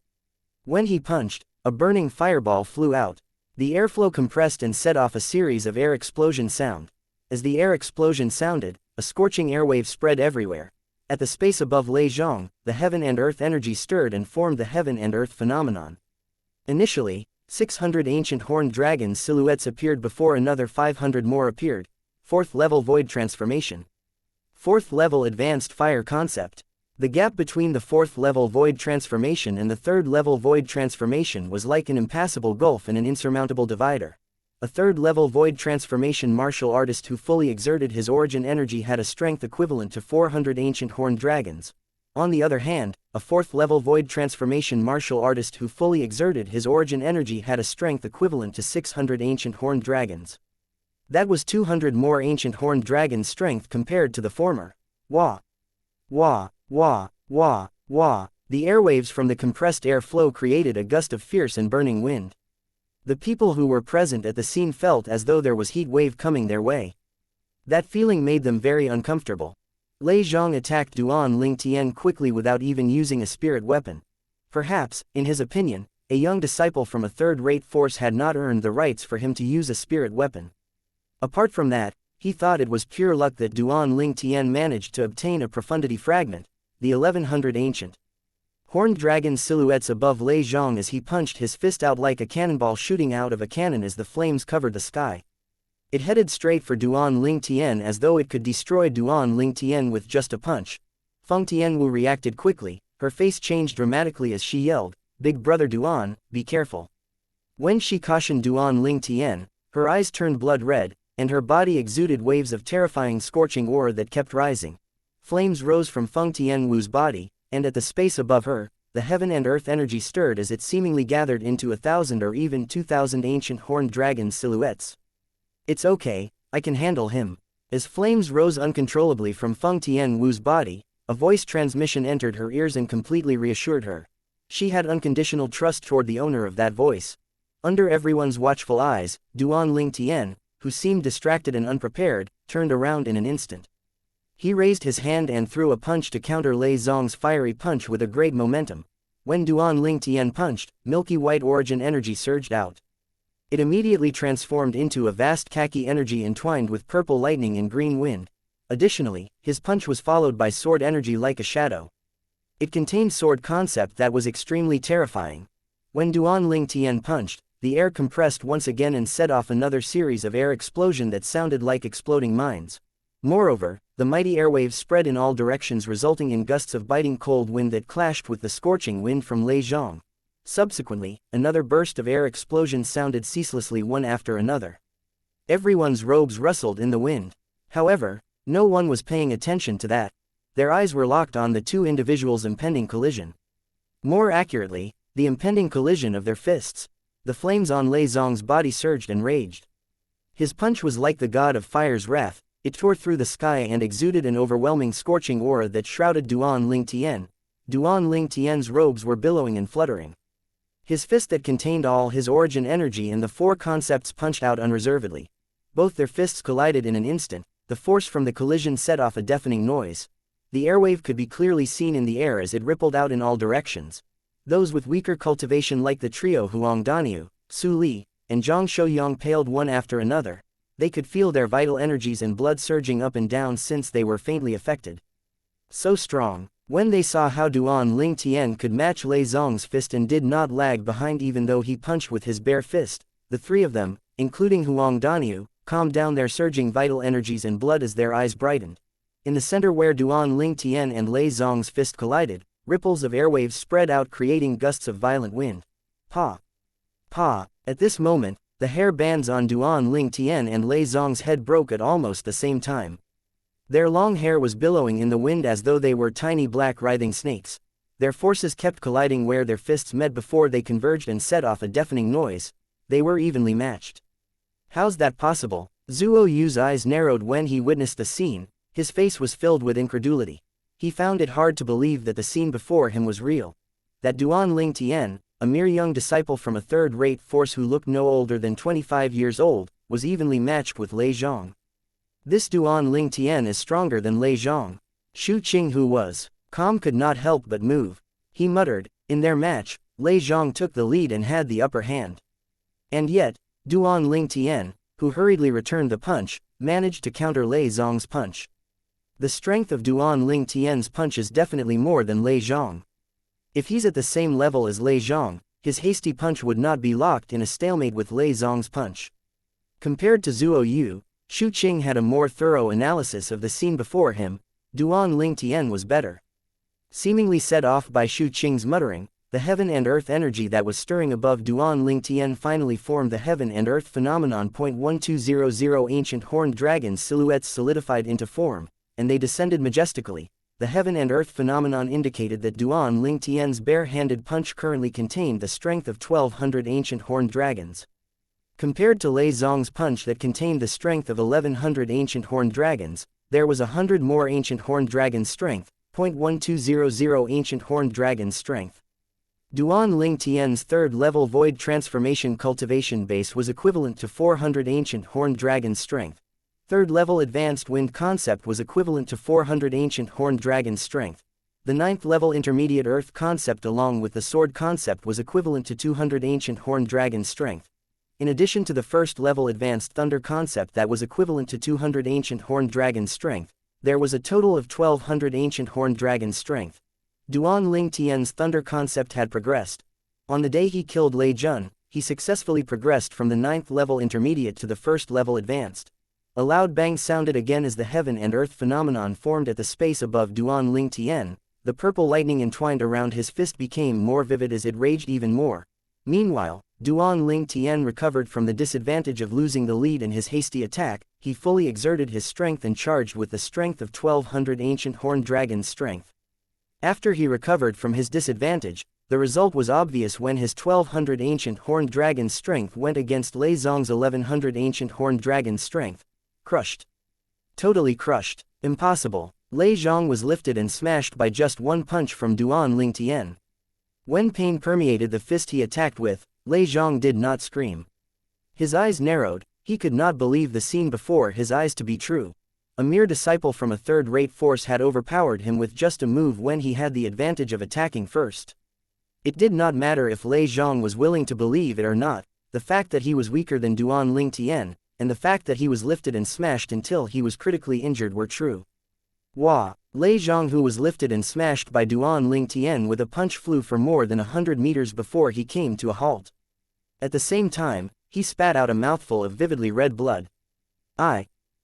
S1: When he punched, a burning fireball flew out. The airflow compressed and set off a series of air explosion sound. As the air explosion sounded, a scorching airwave spread everywhere. At the space above Lei Zhang, the heaven and earth energy stirred and formed the heaven and earth phenomenon. Initially, 600 ancient horned dragons silhouettes appeared before another 500 more appeared. 4th level void transformation. 4th level advanced fire concept. The gap between the 4th level void transformation and the 3rd level void transformation was like an impassable gulf and an insurmountable divider. A 3rd level void transformation martial artist who fully exerted his origin energy had a strength equivalent to 400 ancient horned dragons. On the other hand, a 4th level void transformation martial artist who fully exerted his origin energy had a strength equivalent to 600 ancient horned dragons. That was 200 more ancient horned dragons' strength compared to the former. Wah! Wah! Wah! Wah! Wah! The airwaves from the compressed air flow created a gust of fierce and burning wind. The people who were present at the scene felt as though there was heat wave coming their way. That feeling made them very uncomfortable. Lei Zhang attacked Duan Lingtian quickly without even using a spirit weapon. Perhaps, in his opinion, a young disciple from a third-rate force had not earned the rights for him to use a spirit weapon. Apart from that, he thought it was pure luck that Duan Lingtian managed to obtain a profundity fragment, the 1100 ancient horned dragon silhouettes above Lei Zhang as he punched his fist out like a cannonball shooting out of a cannon as the flames covered the sky. It headed straight for Duan Lingtian as though it could destroy Duan Lingtian with just a punch. Feng Tianwu reacted quickly. Her face changed dramatically as she yelled, "Big brother Duan, be careful." When she cautioned Duan Lingtian, her eyes turned blood red, and her body exuded waves of terrifying scorching aura that kept rising. Flames rose from Feng Tianwu's body, and at the space above her, the heaven and earth energy stirred as it seemingly gathered into 1,000 or even 2,000 ancient horned dragon silhouettes. "It's okay, I can handle him." As flames rose uncontrollably from Feng Tianwu's body, a voice transmission entered her ears and completely reassured her. She had unconditional trust toward the owner of that voice. Under everyone's watchful eyes, Duan Lingtian, who seemed distracted and unprepared, turned around in an instant. He raised his hand and threw a punch to counter Lei Zong's fiery punch with a great momentum. When Duan Lingtian punched, milky white origin energy surged out. It immediately transformed into a vast khaki energy entwined with purple lightning and green wind. Additionally, his punch was followed by sword energy like a shadow. It contained sword concept that was extremely terrifying. When Duan Lingtian punched, the air compressed once again and set off another series of air explosion that sounded like exploding mines. Moreover, the mighty airwaves spread in all directions, resulting in gusts of biting cold wind that clashed with the scorching wind from Lei Zhang. Subsequently, another burst of air explosions sounded ceaselessly one after another. Everyone's robes rustled in the wind. However, no one was paying attention to that. Their eyes were locked on the two individuals' impending collision. More accurately, the impending collision of their fists. The flames on Lei Zong's body surged and raged. His punch was like the god of fire's wrath. It tore through the sky and exuded an overwhelming scorching aura that shrouded Duan Lingtian. Duan Lingtian's robes were billowing and fluttering. His fist that contained all his origin energy and the four concepts punched out unreservedly. Both their fists collided in an instant. The force from the collision set off a deafening noise. The airwave could be clearly seen in the air as it rippled out in all directions. Those with weaker cultivation like the trio Huang Daniu, Su Li, and Zhang Shouyang paled one after another. they could feel their vital energies and blood surging up and down since they were faintly affected. So strong. When they saw how Duan Ling Tian could match Lei Zong's fist and did not lag behind even though he punched with his bare fist, the three of them, including Huang Daniu, calmed down their surging vital energies and blood as their eyes brightened. In the center where Duan Ling Tian and Lei Zong's fist collided, ripples of airwaves spread out creating gusts of violent wind. Pa! Pa! At this moment, the hair bands on Duan Ling Tian and Lei Zong's head broke at almost the same time. Their long hair was billowing in the wind as though they were tiny black writhing snakes. Their forces kept colliding where their fists met before they converged and set off a deafening noise. They were evenly matched. How's that possible? Zhuo Yu's eyes narrowed when he witnessed the scene. His face was filled with incredulity. He found it hard to believe that the scene before him was real. That Duan Ling Tian, a mere young disciple from a third-rate force who looked no older than 25 years old, was evenly matched with Lei Zhang. This Duan Ling Tian is stronger than Lei Zhang. Xu Qing, who was calm, could not help but move. He muttered, in their match, Lei Zhang took the lead and had the upper hand. And yet, Duan Ling Tian, who hurriedly returned the punch, managed to counter Lei Zhang's punch. The strength of Duan Ling Tian's punch is definitely more than Lei Zhang. If he's at the same level as Lei Zhang, his hasty punch would not be locked in a stalemate with Lei Zhang's punch. Compared to Zhuo Yu, Xu Qing had a more thorough analysis of the scene before him. Duan Ling Tian was better. Seemingly set off by Xu Qing's muttering, the heaven and earth energy that was stirring above Duan Ling Tian finally formed the heaven and earth phenomenon. 1200 ancient horned dragons silhouettes solidified into form, and they descended majestically. The heaven and earth phenomenon indicated that Duan Ling Tian's bare-handed punch currently contained the strength of 1200 ancient horned dragons. Compared to Lei Zong's punch that contained the strength of 1100 ancient horned dragons, there was 100 more ancient horned dragons' strength. 1200 ancient horned dragons' strength. Duan Ling Tian's third-level void transformation cultivation base was equivalent to 400 ancient horned dragons' strength. Third-level advanced wind concept was equivalent to 400 ancient horned dragons' strength. The ninth-level intermediate earth concept along with the sword concept was equivalent to 200 ancient horned dragons' strength. In addition to the first-level advanced thunder concept that was equivalent to 200 ancient horned dragons' strength, there was a total of 1200 ancient horned dragons' strength. Duan Ling Tian's thunder concept had progressed. On the day he killed Lei Jun, he successfully progressed from the 9th-level intermediate to the 1st-level advanced. A loud bang sounded again as the heaven and earth phenomenon formed at the space above Duan Ling Tian. The purple lightning entwined around his fist became more vivid as it raged even more. Meanwhile, Duan Ling Tian recovered from the disadvantage of losing the lead in his hasty attack. He fully exerted his strength and charged with the strength of 1200 ancient horned dragons' strength. After he recovered from his disadvantage, the result was obvious when his 1200 ancient horned dragon's strength went against Lei Zong's 1100 ancient horned dragon's strength. Crushed. Totally crushed. Impossible. Lei Zhang was lifted and smashed by just one punch from Duan Ling Tian. When pain permeated the fist he attacked with, Lei Zhang did not scream. His eyes narrowed. He could not believe the scene before his eyes to be true. A mere disciple from a third-rate force had overpowered him with just a move when he had the advantage of attacking first. It did not matter if Lei Zhang was willing to believe it or not. The fact that he was weaker than Duan Ling Tian, and the fact that he was lifted and smashed until he was critically injured were true. Wah! Lei Zhang, who was lifted and smashed by Duan Ling Tian with a punch, flew for more than 100 meters before he came to a halt. At the same time, he spat out a mouthful of vividly red blood.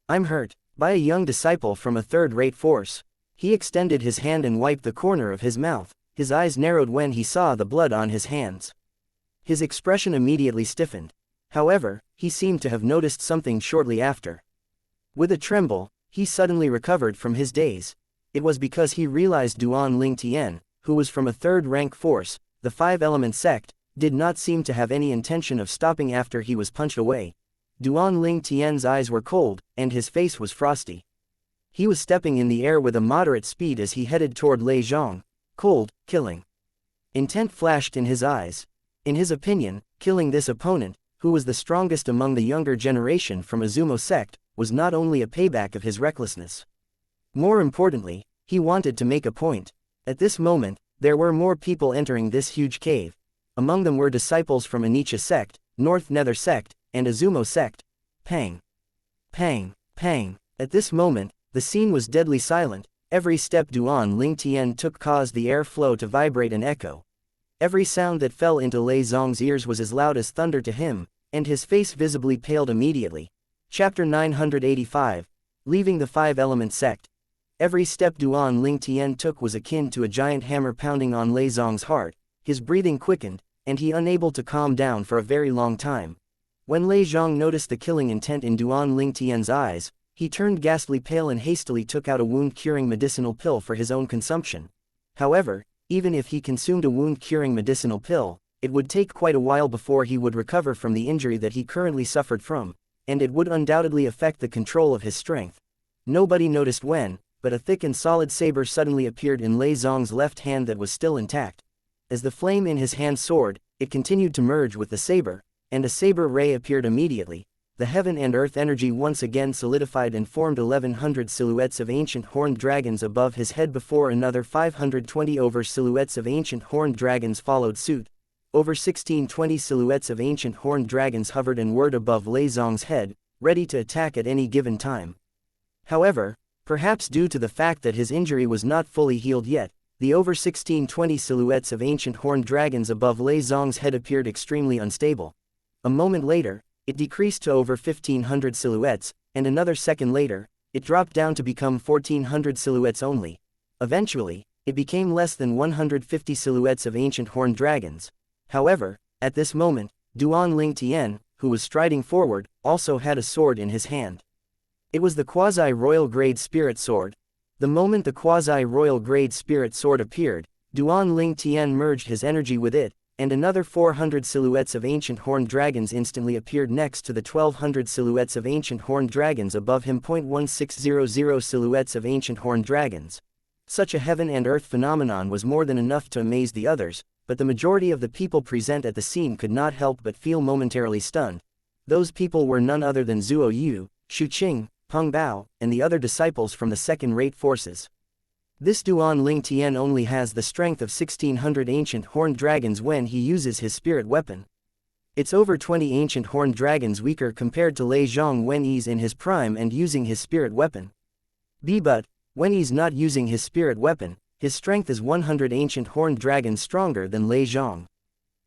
S1: I'm hurt. By a young disciple from a third-rate force. He extended his hand and wiped the corner of his mouth. His eyes narrowed when he saw the blood on his hands. His expression immediately stiffened. However, he seemed to have noticed something shortly after. With a tremble, he suddenly recovered from his daze. It was because he realized Duan Ling Tian, who was from a third-rank force, the five-element sect, did not seem to have any intention of stopping after he was punched away. Duan Ling Tian's eyes were cold, and his face was frosty. He was stepping in the air with a moderate speed as he headed toward Lei Zhang. Cold, killing. Intent flashed in his eyes. In his opinion, killing this opponent, who was the strongest among the younger generation from Azumo sect, was not only a payback of his recklessness. More importantly, he wanted to make a point. At this moment, there were more people entering this huge cave. Among them were disciples from Anicha sect, North Nether sect, and Azumo sect. Pang. Pang, pang. At this moment, the scene was deadly silent. Every step Duan Lingtian took caused the air flow to vibrate and echo. Every sound that fell into Lei Zong's ears was as loud as thunder to him, and his face visibly paled immediately. Chapter 985. Leaving the Five-Element Sect. Every step Duan Lingtian took was akin to a giant hammer pounding on Lei Zong's heart. His breathing quickened, and he unable to calm down for a very long time. When Lei Zong noticed the killing intent in Duan Lingtian's eyes, he turned ghastly pale and hastily took out a wound-curing medicinal pill for his own consumption. However, even if he consumed a wound-curing medicinal pill, it would take quite a while before he would recover from the injury that he currently suffered from, and it would undoubtedly affect the control of his strength. Nobody noticed when, but a thick and solid saber suddenly appeared in Lei Zong's left hand that was still intact. As the flame in his hand soared, it continued to merge with the saber, and a saber ray appeared immediately. The heaven and earth energy once again solidified and formed 1100 silhouettes of ancient horned dragons above his head before another 520 over silhouettes of ancient horned dragons followed suit. Over 1620 silhouettes of ancient horned dragons hovered and whirred above Lei Zong's head, ready to attack at any given time. However, perhaps due to the fact that his injury was not fully healed yet, the over 1620 silhouettes of ancient horned dragons above Lei Zong's head appeared extremely unstable. A moment later, it decreased to over 1500 silhouettes, and another second later, it dropped down to become 1400 silhouettes only. Eventually, it became less than 150 silhouettes of ancient horned dragons. However, at this moment, Duan Lingtian, who was striding forward, also had a sword in his hand. It was the quasi-royal grade spirit sword. The moment the quasi-royal grade spirit sword appeared, Duan Lingtian merged his energy with it, and another 400 silhouettes of ancient horned dragons instantly appeared next to the 1200 silhouettes of ancient horned dragons above him. 1600 silhouettes of ancient horned dragons. Such a heaven and earth phenomenon was more than enough to amaze the others, but the majority of the people present at the scene could not help but feel momentarily stunned. Those people were none other than Zuo Yu, Shu Qing, Peng Bao, and the other disciples from the second-rate forces. This Duan Lingtian only has the strength of 1600 ancient horned dragons when he uses his spirit weapon. It's over 20 ancient horned dragons weaker compared to Lei Zong when he's in his prime and using his spirit weapon. But, when he's not using his spirit weapon, his strength is 100 ancient horned dragons stronger than Lei Zong.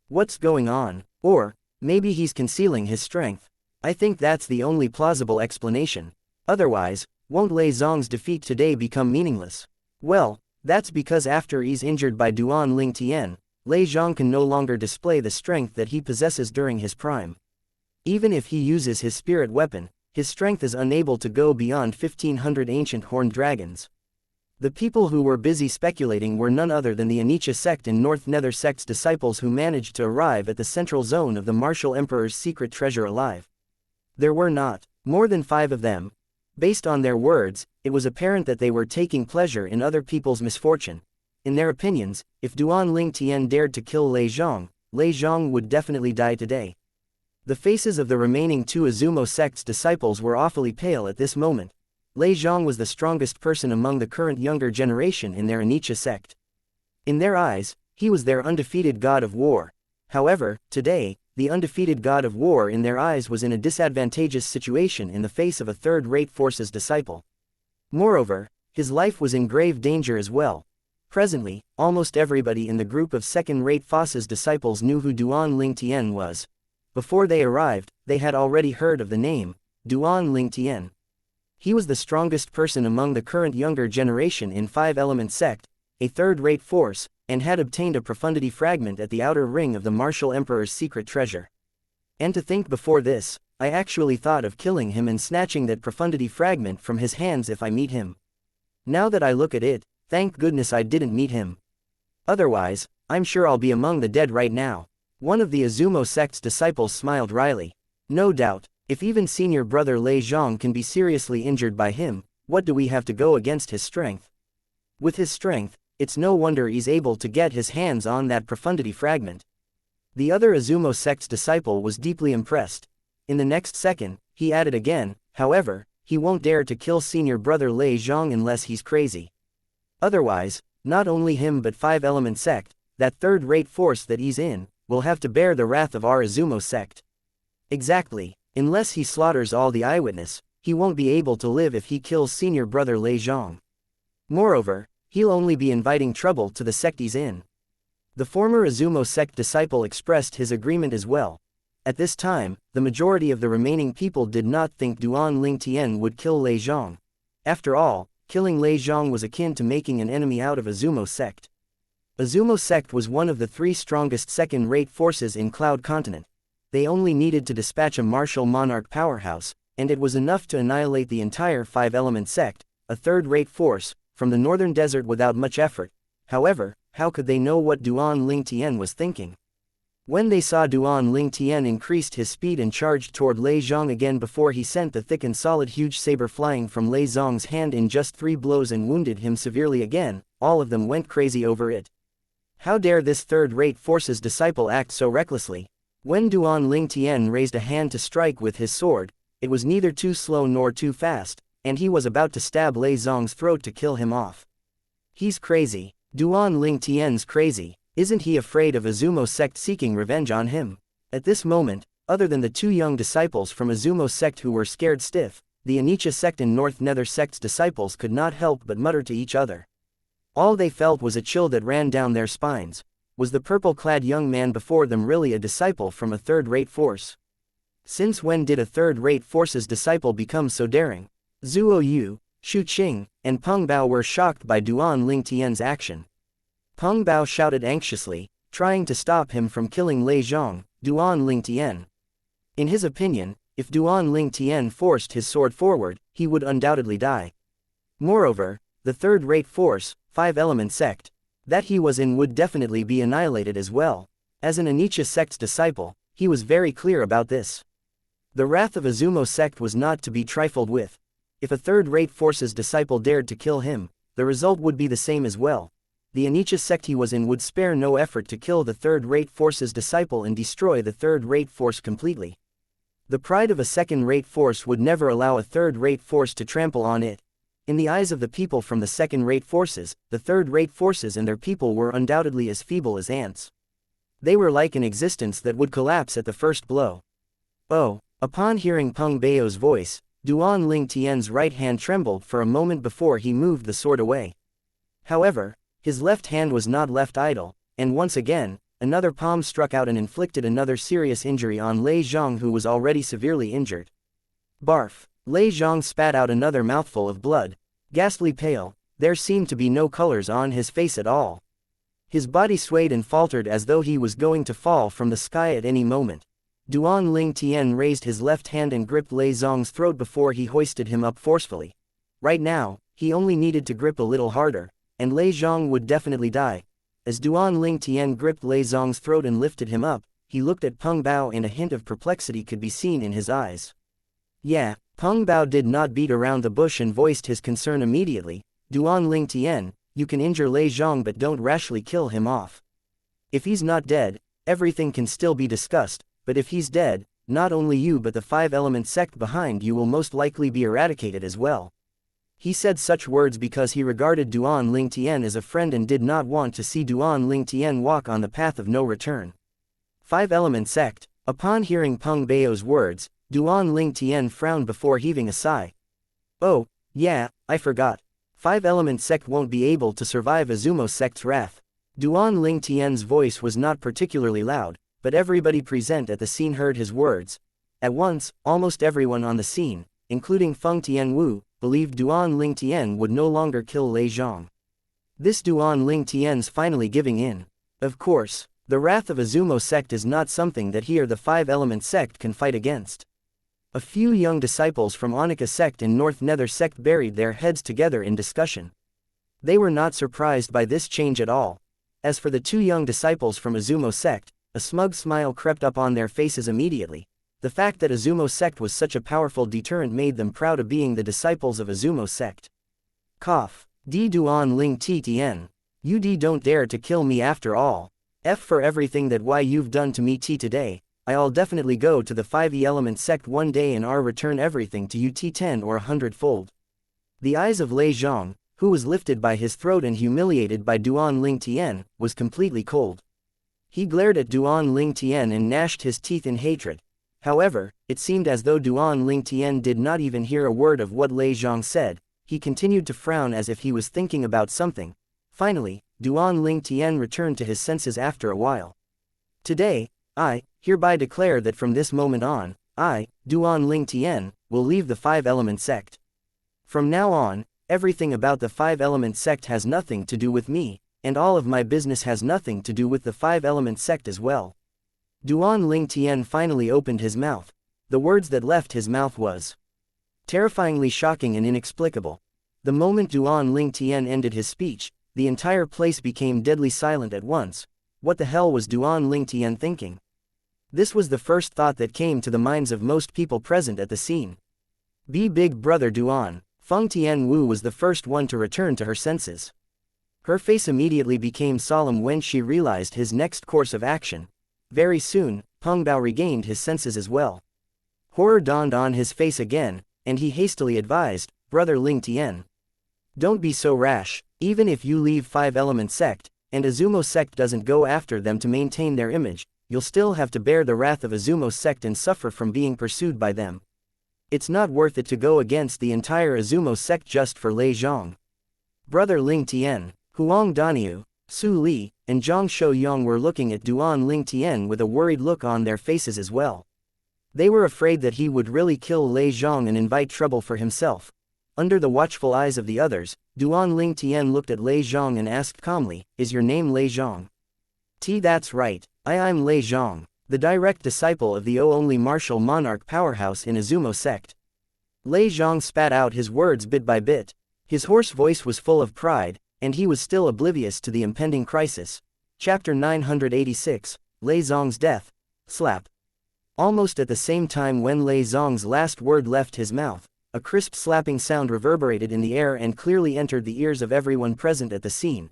S1: What's going on? Or, maybe he's concealing his strength. I think that's the only plausible explanation. Otherwise, won't Lei Zong's defeat today become meaningless? Well, that's because after he's injured by Duan Lingtian, Lei Zong can no longer display the strength that he possesses during his prime. Even if he uses his spirit weapon, his strength is unable to go beyond 1500 ancient horned dragons. The people who were busy speculating were none other than the Xianxia sect and North Nether sect's disciples who managed to arrive at the central zone of the martial emperor's secret treasure alive. There were not more than 5 of them. Based on their words, it was apparent that they were taking pleasure in other people's misfortune. In their opinions, if Duan Lingtian dared to kill Lei Zong would definitely die today. The faces of the remaining 2 Azumo sect's disciples were awfully pale at this moment. Lei Zong was the strongest person among the current younger generation in their Xianxia sect. In their eyes, he was their undefeated god of war. However, today, the undefeated god of war in their eyes was in a disadvantageous situation in the face of a third-rate force's disciple. Moreover, his life was in grave danger as well. Presently, almost everybody in the group of second-rate force's disciples knew who Duan Lingtian was. Before they arrived, they had already heard of the name, Duan Lingtian. He was the strongest person among the current younger generation in Five-Element sect, a third-rate force, and had obtained a profundity fragment at the outer ring of the martial emperor's secret treasure. And to think before this, I actually thought of killing him and snatching that profundity fragment from his hands if I meet him. Now that I look at it, thank goodness I didn't meet him. Otherwise, I'm sure I'll be among the dead right now. One of the Azumo sect's disciples smiled wryly. No doubt, if even senior brother Lei Zong can be seriously injured by him, what do we have to go against his strength? With his strength, it's no wonder he's able to get his hands on that profundity fragment. The other Azumo sect's disciple was deeply impressed. In the next second, he added again, however, he won't dare to kill senior brother Lei Zong unless he's crazy. Otherwise, not only him but Five-Element sect, that third-rate force that he's in, will have to bear the wrath of our Azumo sect. Exactly, unless he slaughters all the eyewitness, he won't be able to live if he kills senior brother Lei Zhang. Moreover, he'll only be inviting trouble to the sect he's in. The former Azumo sect disciple expressed his agreement as well. At this time, the majority of the remaining people did not think Duan Lingtian would kill Lei Zhang. After all, killing Lei Zhang was akin to making an enemy out of Azumo sect. Azumo sect was one of the 3 strongest second-rate forces in Cloud Continent. They only needed to dispatch a martial monarch powerhouse, and it was enough to annihilate the entire 5-element sect, a third-rate force, from the northern desert without much effort. However, how could they know what Duan Lingtian was thinking? When they saw Duan Lingtian increased his speed and charged toward Lei Zhang again before he sent the thick and solid huge saber flying from Lei Zhang's hand in just 3 blows and wounded him severely again, all of them went crazy over it. How dare this third-rate force's disciple act so recklessly? When Duan Lingtian raised a hand to strike with his sword, it was neither too slow nor too fast, and he was about to stab Lei Zhang's throat to kill him off. He's crazy. Duan Lingtian's crazy. Isn't he afraid of Azumo sect seeking revenge on him? At this moment, other than the 2 young disciples from Azumo sect who were scared stiff, the Xianxia sect and North Nether sect's disciples could not help but mutter to each other. All they felt was a chill that ran down their spines. Was the purple-clad young man before them really a disciple from a third-rate force? Since when did a third-rate force's disciple become so daring? Zuo Yu, Shu Qing, and Peng Bao were shocked by Duan Lingtian's action. Peng Bao shouted anxiously, trying to stop him from killing Lei Zhang, Duan Lingtian. In his opinion, if Duan Lingtian forced his sword forward, he would undoubtedly die. Moreover, the third-rate force, 5-element sect, that he was in would definitely be annihilated as well. As an Xianxia sect's disciple, he was very clear about this. The wrath of Azumo sect was not to be trifled with. If a third-rate force's disciple dared to kill him, the result would be the same as well. The Xianxia sect he was in would spare no effort to kill the third-rate force's disciple and destroy the third-rate force completely. The pride of a second-rate force would never allow a third-rate force to trample on it. In the eyes of the people from the second-rate forces, the third-rate forces and their people were undoubtedly as feeble as ants. They were like an existence that would collapse at the first blow. Oh! Upon hearing Peng Bao's voice, Duan Lingtian's right hand trembled for a moment before he moved the sword away. However, his left hand was not left idle, and once again, another palm struck out and inflicted another serious injury on Lei Zhang, who was already severely injured. Barf! Lei Zhang spat out another mouthful of blood. Ghastly pale, there seemed to be no colors on his face at all. His body swayed and faltered as though he was going to fall from the sky at any moment. Duan Lingtian raised his left hand and gripped Lei Zhang's throat before he hoisted him up forcefully. Right now, he only needed to grip a little harder, and Lei Zhang would definitely die. As Duan Lingtian gripped Lei Zhang's throat and lifted him up, he looked at Peng Bao and a hint of perplexity could be seen in his eyes. Yeah, Peng Bao did not beat around the bush and voiced his concern immediately. Duan Lingtian, you can injure Lei Zhang but don't rashly kill him off. If he's not dead, everything can still be discussed, but if he's dead, not only you but the 5-element sect behind you will most likely be eradicated as well. He said such words because he regarded Duan Lingtian as a friend and did not want to see Duan Lingtian walk on the path of no return. 5-element sect. Upon hearing Peng Bao's words, Duan Lingtian frowned before heaving a sigh. Oh, yeah, I forgot. 5-element sect won't be able to survive Azumo sect's wrath. Duan Lingtian's voice was not particularly loud, but everybody present at the scene heard his words. At once, almost everyone on the scene, including Feng Tianwu, believed Duan Lingtian would no longer kill Lei Zhang. This Duan Lingtian's finally giving in. Of course, the wrath of Azumo sect is not something that he or the 5-element sect can fight against. A few young disciples from Xianxia sect and North Nether sect buried their heads together in discussion. They were not surprised by this change at all. As for the 2 young disciples from Azumo sect, a smug smile crept up on their faces immediately. The fact that Azumo sect was such a powerful deterrent made them proud of being the disciples of Azumo sect. Cough. D Duan Ling Tien. You don't dare to kill me after all. F for everything that why you've done to me today. I'll definitely go to the 5-element sect one day and return everything to you 10 or 100-fold. The eyes of Lei Zhang, who was lifted by his throat and humiliated by Duan Lingtian, was completely cold. He glared at Duan Lingtian and gnashed his teeth in hatred. However, it seemed as though Duan Lingtian did not even hear a word of what Lei Zhang said. He continued to frown as if he was thinking about something. Finally, Duan Lingtian returned to his senses after a while. Today, I hereby declare that from this moment on, I, Duan Lingtian, will leave the five-element sect. From now on, everything about the five-element sect has nothing to do with me, and all of my business has nothing to do with the five-element sect as well. Duan Lingtian finally opened his mouth. The words that left his mouth was terrifyingly shocking and inexplicable. The moment Duan Lingtian ended his speech, the entire place became deadly silent at once. What the hell was Duan Lingtian thinking? This was the first thought that came to the minds of most people present at the scene. Big brother Duan. Feng Tianwu was the first one to return to her senses. Her face immediately became solemn when she realized his next course of action. Very soon, Peng Bao regained his senses as well. Horror dawned on his face again, and he hastily advised, Brother Lingtian, don't be so rash. Even if you leave five-element sect, and Azumo sect doesn't go after them to maintain their image, you'll still have to bear the wrath of Azumo sect and suffer from being pursued by them. It's not worth it to go against the entire Azumo sect just for Lei Zhang. Brother Lingtian, Huang Daniu, Su Li, and Zhang Shouyang were looking at Duan Lingtian with a worried look on their faces as well. They were afraid that he would really kill Lei Zhang and invite trouble for himself. Under the watchful eyes of the others, Duan Lingtian looked at Lei Zhang and asked calmly, Is your name Lei Zhang? That's right, I'm Lei Zhang, the direct disciple of the only martial monarch powerhouse in Azumo sect. Lei Zhang spat out his words bit by bit. His hoarse voice was full of pride, and he was still oblivious to the impending crisis. Chapter 986, Lei Zhang's death. Slap. Almost at the same time when Lei Zhang's last word left his mouth, a crisp slapping sound reverberated in the air and clearly entered the ears of everyone present at the scene.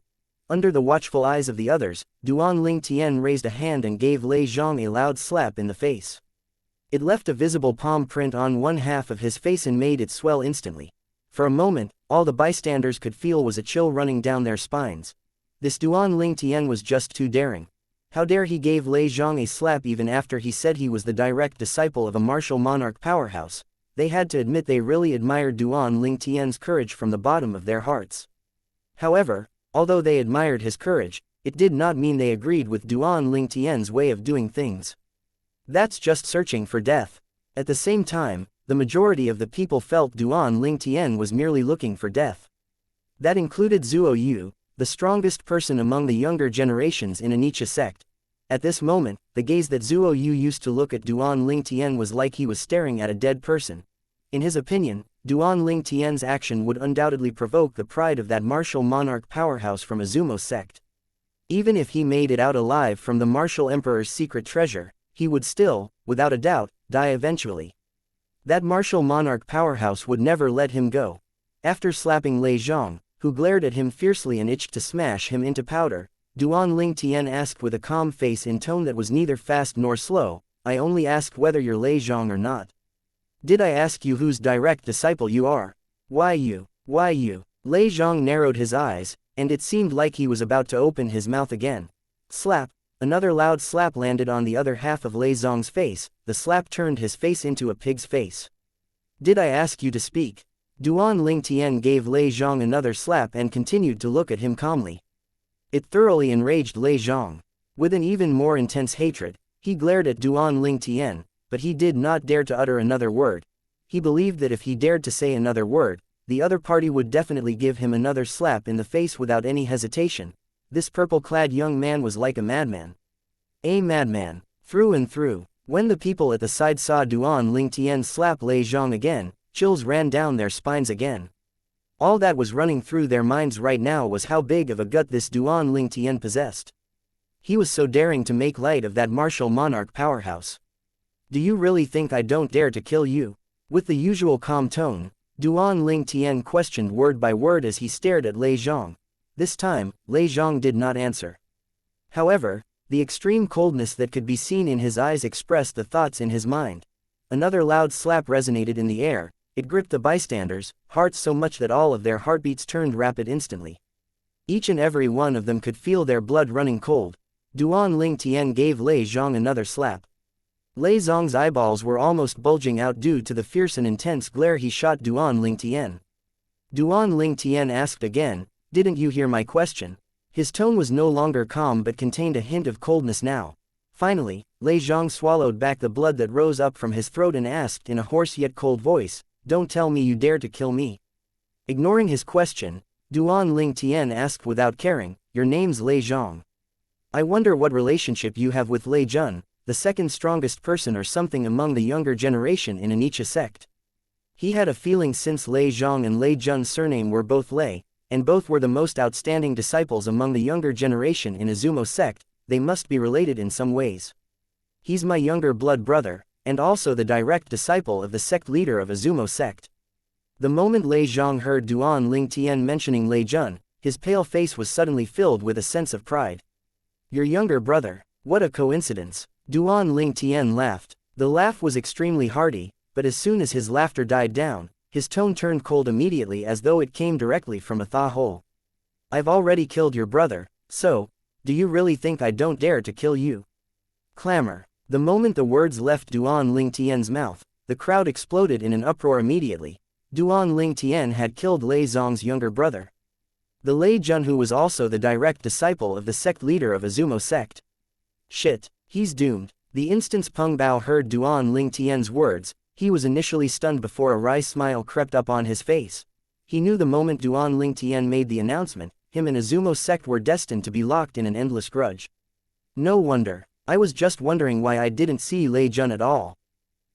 S1: Under the watchful eyes of the others, Duan Lingtian raised a hand and gave Lei Zhang a loud slap in the face. It left a visible palm print on one half of his face and made it swell instantly. For a moment, all the bystanders could feel was a chill running down their spines. This Duan Lingtian was just too daring. How dare he gave Lei Zhang a slap even after he said he was the direct disciple of a martial monarch powerhouse. They had to admit they really admired Duan Lingtian's courage from the bottom of their hearts. However, although they admired his courage, it did not mean they agreed with Duan Lingtian's way of doing things. That's just searching for death. At the same time, the majority of the people felt Duan Lingtian was merely looking for death. That included Zuo Yu, the strongest person among the younger generations in Anicha sect. At this moment, the gaze that Zuo Yu used to look at Duan Lingtian was like he was staring at a dead person. In his opinion, Duan Lingtian's action would undoubtedly provoke the pride of that martial monarch powerhouse from Azumo sect. Even if he made it out alive from the martial emperor's secret treasure, he would still, without a doubt, die eventually. That martial monarch powerhouse would never let him go. After slapping Lei Zhang, who glared at him fiercely and itched to smash him into powder, Duan Lingtian asked with a calm face in tone that was neither fast nor slow, I only asked whether you're Lei Zhang or not. Did I ask you whose direct disciple you are? Why you? Why you? Lei Zhang narrowed his eyes, and it seemed like he was about to open his mouth again. Slap! Another loud slap landed on the other half of Lei Zhang's face. The slap turned his face into a pig's face. Did I ask you to speak? Duan Lingtian gave Lei Zhang another slap and continued to look at him calmly. It thoroughly enraged Lei Zhang. With an even more intense hatred, he glared at Duan Lingtian, but he did not dare to utter another word. He believed that if he dared to say another word, the other party would definitely give him another slap in the face without any hesitation. This purple-clad young man was like a madman. A madman, through and through. When the people at the side saw Duan Lingtian slap Lei Zhang again, chills ran down their spines again. All that was running through their minds right now was how big of a gut this Duan Lingtian possessed. He was so daring to make light of that martial monarch powerhouse. Do you really think I don't dare to kill you? With the usual calm tone, Duan Lingtian questioned word by word as he stared at Lei Zhang. This time, Lei Zhang did not answer. However, the extreme coldness that could be seen in his eyes expressed the thoughts in his mind. Another loud slap resonated in the air. It gripped the bystanders' hearts so much that all of their heartbeats turned rapid instantly. Each and every one of them could feel their blood running cold. Duan Lingtian gave Lei Zhang another slap. Lei Zong's eyeballs were almost bulging out due to the fierce and intense glare he shot Duan Lingtian. Duan Lingtian asked again, "Didn't you hear my question?" His tone was no longer calm but contained a hint of coldness now. Finally, Lei Zhang swallowed back the blood that rose up from his throat and asked in a hoarse yet cold voice, "Don't tell me you dare to kill me." Ignoring his question, Duan Lingtian asked without caring, "Your name's Lei Zhang. I wonder what relationship you have with Lei Jun, the second strongest person or something among the younger generation in an Icha sect." He had a feeling since Lei Zhang and Lei Jun's surname were both Lei, and both were the most outstanding disciples among the younger generation in Izumo sect, they must be related in some ways. "He's my younger blood brother, and also the direct disciple of the sect leader of Izumo sect." The moment Lei Zhang heard Duan Lingtian mentioning Lei Jun, his pale face was suddenly filled with a sense of pride. "Your younger brother, what a coincidence." Duan Lingtian laughed. The laugh was extremely hearty, but as soon as his laughter died down, his tone turned cold immediately as though it came directly from a thaw hole. "I've already killed your brother, so, do you really think I don't dare to kill you?" Clamor. The moment the words left Duan Lingtian's mouth, the crowd exploded in an uproar immediately. Duan Lingtian had killed Lei Zong's younger brother. The Lei Jun who was also the direct disciple of the sect leader of Izumo sect. "Shit, he's doomed." The instant Peng Bao heard Duan Lingtian's words, he was initially stunned before a wry smile crept up on his face. He knew the moment Duan Lingtian made the announcement, him and Izumo sect were destined to be locked in an endless grudge. "No wonder. I was just wondering why I didn't see Lei Jun at all.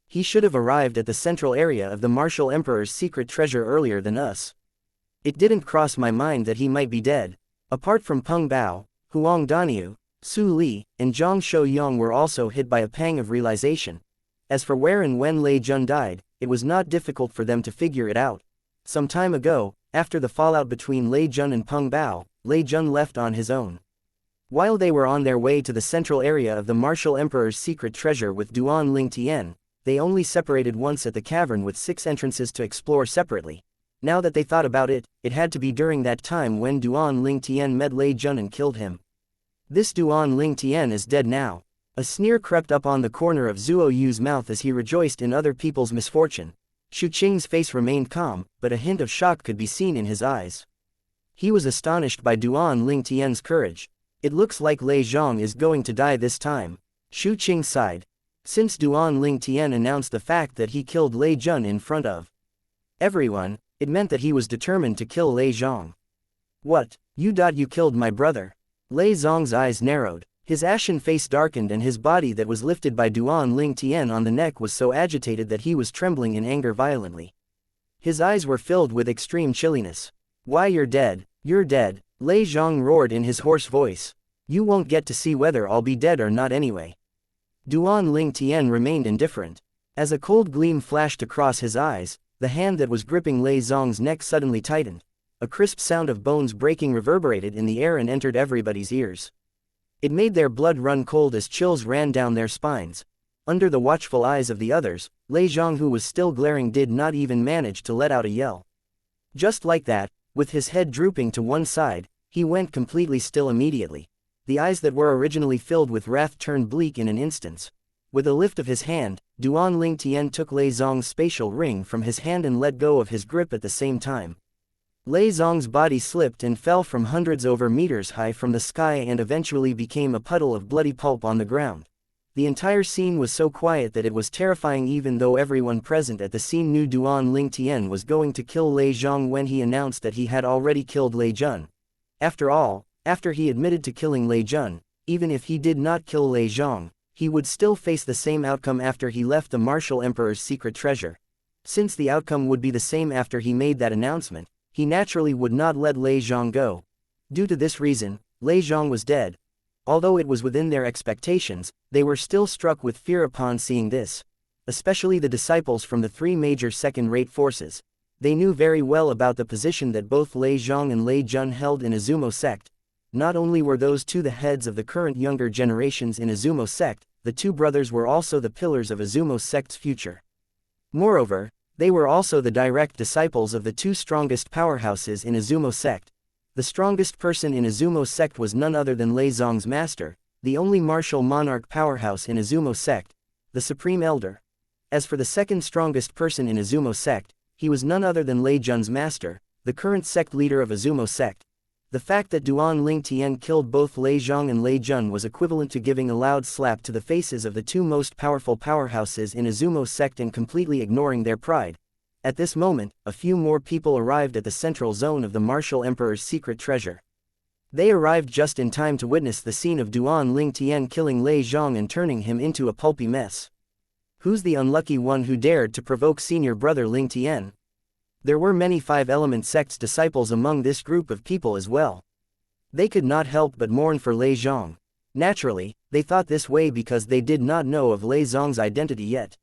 S1: He should have arrived at the central area of the martial emperor's secret treasure earlier than us. It didn't cross my mind that he might be dead." Apart from Peng Bao, Huang Daniu, Su Li, and Zhang Shouyang were also hit by a pang of realization. As for where and when Lei Jun died, it was not difficult for them to figure it out. Some time ago, after the fallout between Lei Jun and Peng Bao, Lei Jun left on his own. While they were on their way to the central area of the martial emperor's secret treasure with Duan Lingtian, they only separated once at the cavern with 6 entrances to explore separately. Now that they thought about it, it had to be during that time when Duan Lingtian met Lei Jun and killed him. This Duan Lingtian is dead now. A sneer crept up on the corner of Zuo Yu's mouth as he rejoiced in other people's misfortune. Xu Qing's face remained calm, but a hint of shock could be seen in his eyes. He was astonished by Duan Lingtian's courage. "It looks like Lei Zhang is going to die this time." Xu Qing sighed. Since Duan Lingtian announced the fact that he killed Lei Jun in front of everyone, it meant that he was determined to kill Lei Zhang. "What? You killed my brother?" Lei Zhang's eyes narrowed. His ashen face darkened and his body that was lifted by Duan Lingtian on the neck was so agitated that he was trembling in anger violently. His eyes were filled with extreme chilliness. "Why, you're dead, you're dead," Lei Zhang roared in his hoarse voice. "You won't get to see whether I'll be dead or not anyway." Duan Lingtian remained indifferent. As a cold gleam flashed across his eyes, the hand that was gripping Lei Zhang's neck suddenly tightened. A crisp sound of bones breaking reverberated in the air and entered everybody's ears. It made their blood run cold as chills ran down their spines. Under the watchful eyes of the others, Lei Zhang, who was still glaring, did not even manage to let out a yell. Just like that, with his head drooping to one side, he went completely still immediately. The eyes that were originally filled with wrath turned bleak in an instant. With a lift of his hand, Duan Lingtian took Lei Zhang's spatial ring from his hand and let go of his grip at the same time. Lei Zhang's body slipped and fell from hundreds over meters high from the sky and eventually became a puddle of bloody pulp on the ground. The entire scene was so quiet that it was terrifying, even though everyone present at the scene knew Duan Lingtian was going to kill Lei Zhang when he announced that he had already killed Lei Jun. After all, after he admitted to killing Lei Jun, even if he did not kill Lei Zhang, he would still face the same outcome after he left the martial emperor's secret treasure. Since the outcome would be the same after he made that announcement, he naturally would not let Lei Zhang go. Due to this reason, Lei Zhang was dead. Although it was within their expectations, they were still struck with fear upon seeing this. Especially the disciples from the 3 major second-rate forces. They knew very well about the position that both Lei Zhang and Lei Jun held in Izumo sect. Not only were those 2 the heads of the current younger generations in Izumo sect, the 2 brothers were also the pillars of Izumo sect's future. Moreover, they were also the direct disciples of the 2 strongest powerhouses in Izumo sect. The strongest person in Izumo sect was none other than Lei Zhang's master, the only martial monarch powerhouse in Izumo sect. the Supreme Elder. As for the second strongest person in Izumo sect, he was none other than Lei Jun's master, the current sect leader of Izumo sect. The fact that Duan Ling Tian killed both Lei Zhang and Lei Jun was equivalent to giving a loud slap to the faces of the two most powerful powerhouses in Izumo sect and completely ignoring their pride. At this moment, a few more people arrived at the central zone of the Martial Emperor's secret treasure. They arrived just in time to witness the scene of Duan Ling Tian killing Lei Zhang and turning him into a pulpy mess. Who's the unlucky one who dared to provoke senior brother Ling Tian? There were many five-element sects disciples among this group of people as well. They could not help but mourn for Lei Zhang. Naturally, they thought this way because they did not know of Lei Zhang's identity yet.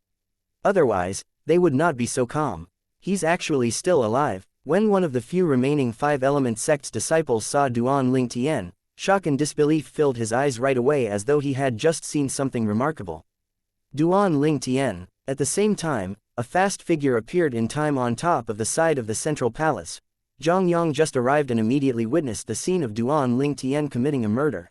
S1: Otherwise, they would not be so calm. He's actually still alive. When one of the few remaining five-element sect's disciples saw Duan Ling Tian, shock and disbelief filled his eyes right away as though he had just seen something remarkable. Duan Ling Tian. At the same time, a fast figure appeared in time on top of the side of the central palace. Zhang Yang just arrived and immediately witnessed the scene of Duan Ling Tian committing a murder.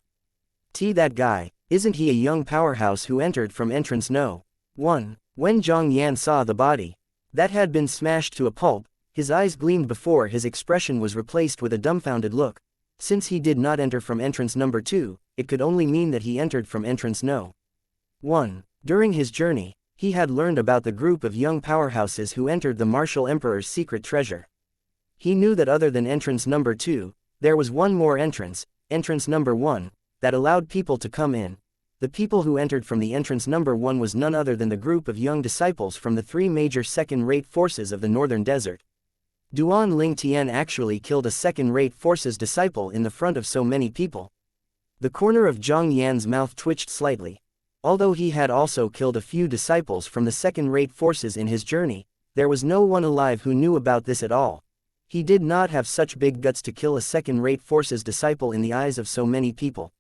S1: That guy, isn't he a young powerhouse who entered from entrance No. 1? When Zhang Yan saw the body that had been smashed to a pulp, his eyes gleamed before his expression was replaced with a dumbfounded look. Since he did not enter from entrance number 2, it could only mean that he entered from entrance No. 1. During his journey, he had learned about the group of young powerhouses who entered the Martial Emperor's secret treasure. He knew that other than entrance number 2, there was one more entrance, entrance number 1, that allowed people to come in. The people who entered from the entrance number 1 was none other than the group of young disciples from the three major second-rate forces of the Northern Desert. Duan Ling Tian actually killed a second-rate forces disciple in the front of so many people. The corner of Zhang Yan's mouth twitched slightly. Although he had also killed a few disciples from the second-rate forces in his journey, there was no one alive who knew about this at all. He did not have such big guts to kill a second-rate forces disciple in the eyes of so many people.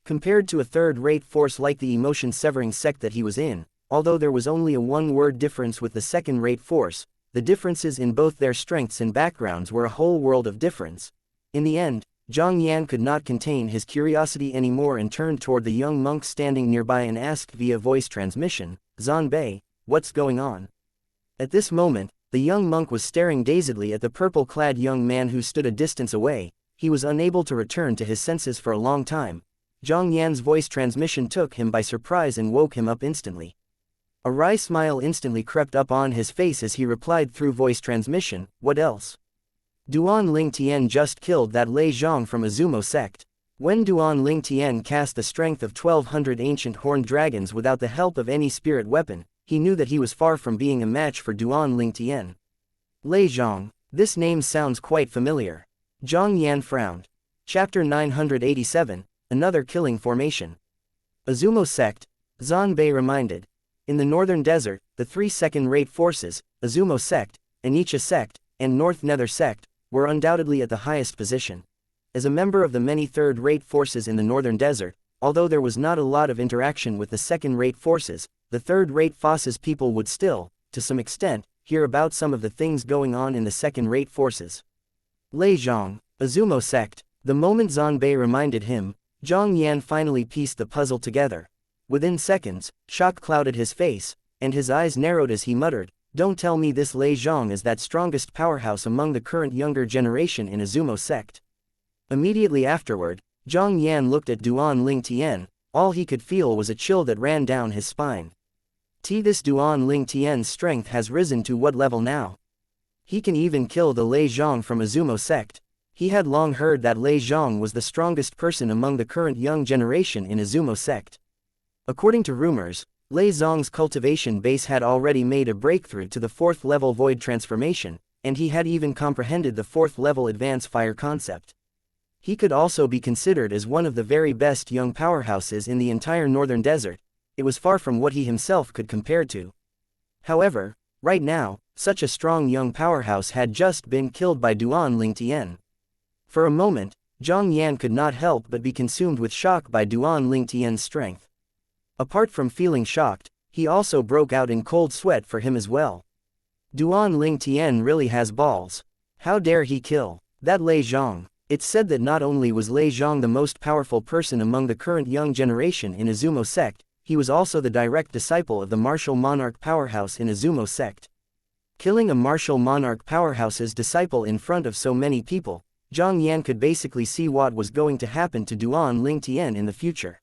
S1: Compared to a third-rate force like the emotion-severing sect that he was in, although there was only a one-word difference with the second-rate force, the differences in both their strengths and backgrounds were a whole world of difference. In the end, Zhang Yan could not contain his curiosity anymore and turned toward the young monk standing nearby and asked via voice transmission, "Zanbei, what's going on?" At this moment, the young monk was staring dazedly at the purple-clad young man who stood a distance away. He was unable to return to his senses for a long time. Zhang Yan's voice transmission took him by surprise and woke him up instantly. A wry smile instantly crept up on his face as he replied through voice transmission, "What else?" Duan Ling Tian just killed that Lei Zhang from Izumo sect. When Duan Ling Tian cast the strength of 1200 ancient horned dragons without the help of any spirit weapon, he knew that he was far from being a match for Duan Ling Tian. Lei Zhang, this name sounds quite familiar. Zhang Yan frowned. Chapter 987, Another Killing Formation. Izumo sect, Zanbei reminded. In the Northern Desert, the three second-rate forces, Izumo sect, Anicha sect, and North Nether sect, were undoubtedly at the highest position. As a member of the many third-rate forces in the Northern Desert, although there was not a lot of interaction with the second-rate forces, the third-rate forces people would still, to some extent, hear about some of the things going on in the second-rate forces. Lei Zhang, Izumo sect. The moment Zanbei reminded him, Zhang Yan finally pieced the puzzle together. Within seconds, shock clouded his face, and his eyes narrowed as he muttered, "Don't tell me this Lei Zhang is that strongest powerhouse among the current younger generation in Izumo sect." Immediately afterward, Zhang Yan looked at Duan Ling Tian. All he could feel was a chill that ran down his spine. This Duan Ling Tian's strength has risen to what level now? He can even kill the Lei Zhang from Izumo sect. He had long heard that Lei Zhang was the strongest person among the current young generation in Izumo sect. According to rumors, Lei Zhang's cultivation base had already made a breakthrough to the 4th level void transformation, and he had even comprehended the 4th level advance fire concept. He could also be considered as one of the very best young powerhouses in the entire Northern Desert. It was far from what he himself could compare to. However, right now, such a strong young powerhouse had just been killed by Duan Ling Tian. For a moment, Zhang Yan could not help but be consumed with shock by Duan Ling Tian's strength. Apart from feeling shocked, he also broke out in cold sweat for him as well. Duan Ling Tian really has balls. How dare he kill that Lei Zhang? It's said that not only was Lei Zhang the most powerful person among the current young generation in Izumo sect, he was also the direct disciple of the martial monarch powerhouse in Izumo sect. Killing a martial monarch powerhouse's disciple in front of so many people, Zhang Yan could basically see what was going to happen to Duan Lingtian in the future.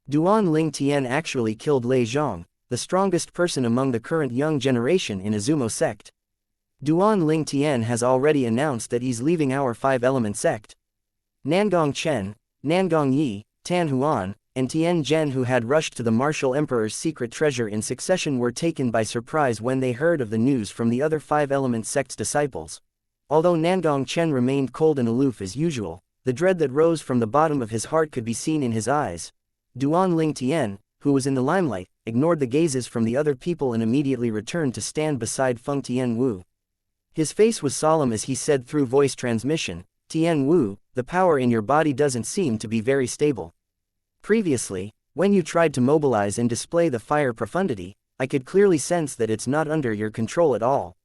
S1: Duan Lingtian actually killed Lei Zhang, the strongest person among the current young generation in Izumo sect. Duan Lingtian has already announced that he's leaving our five-element sect. Nangong Chen, Nangong Yi, Tan Huan, and Tian Zhen, who had rushed to the martial emperor's secret treasure in succession, were taken by surprise when they heard of the news from the other five-element sect's disciples. Although Nangong Chen remained cold and aloof as usual, the dread that rose from the bottom of his heart could be seen in his eyes. Duan Lingtian, who was in the limelight, ignored the gazes from the other people and immediately returned to stand beside Feng Tianwu. His face was solemn as he said through voice transmission, "Tianwu, the power in your body doesn't seem to be very stable. Previously, when you tried to mobilize and display the fire profundity, I could clearly sense that it's not under your control at all.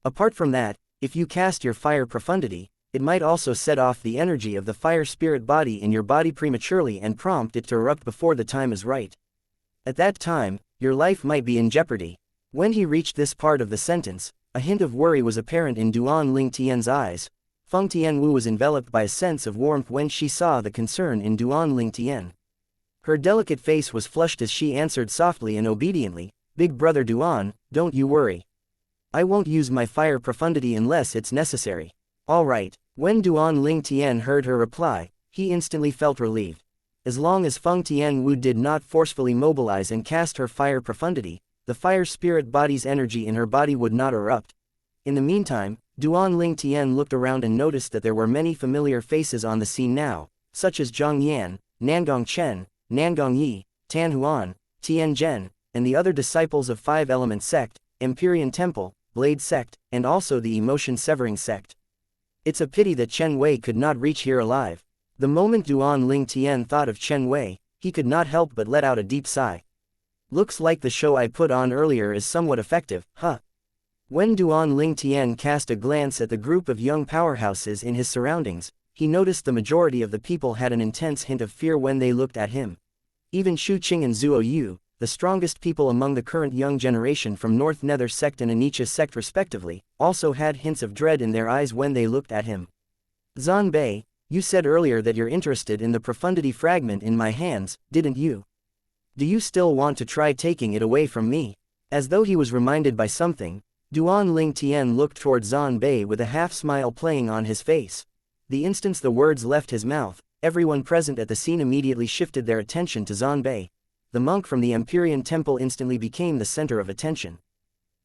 S1: Apart from that, if you cast your fire profundity, it might also set off the energy of the fire spirit body in your body prematurely and prompt it to erupt before the time is right. At that time, your life might be in jeopardy." When he reached this part of the sentence, a hint of worry was apparent in Duan Lingtian's eyes. Feng Tianwu was enveloped by a sense of warmth when she saw the concern in Duan Lingtian. Her delicate face was flushed as she answered softly and obediently, "Big brother Duan, don't you worry. I won't use my fire profundity unless it's necessary." "All right." When Duan Lingtian heard her reply, he instantly felt relieved. As long as Feng Tianwu did not forcefully mobilize and cast her fire profundity, the fire spirit body's energy in her body would not erupt. In the meantime, Duan Lingtian looked around and noticed that there were many familiar faces on the scene now, such as Zhang Yan, Nangong Chen, Nangong Yi, Tan Huan, Tian Zhen, and the other disciples of Five-Element Sect, Empyrean Temple, Blade Sect, and also the Emotion Severing Sect. It's a pity that Chen Wei could not reach here alive. The moment Duan Lingtian thought of Chen Wei, he could not help but let out a deep sigh. Looks like the show I put on earlier is somewhat effective, huh? When Duan Lingtian cast a glance at the group of young powerhouses in his surroundings, he noticed the majority of the people had an intense hint of fear when they looked at him. Even Shu Qing and Zuo Yu, the strongest people among the current young generation from North Nether Sect and Anicha Sect respectively, also had hints of dread in their eyes when they looked at him. "Zan Bei, you said earlier that you're interested in the profundity fragment in my hands, didn't you? Do you still want to try taking it away from me?" As though he was reminded by something, Duan Lingtian looked toward Zan Bei with a half-smile playing on his face. The instant the words left his mouth, everyone present at the scene immediately shifted their attention to Zan Bei. The monk from the Empyrean Temple instantly became the center of attention.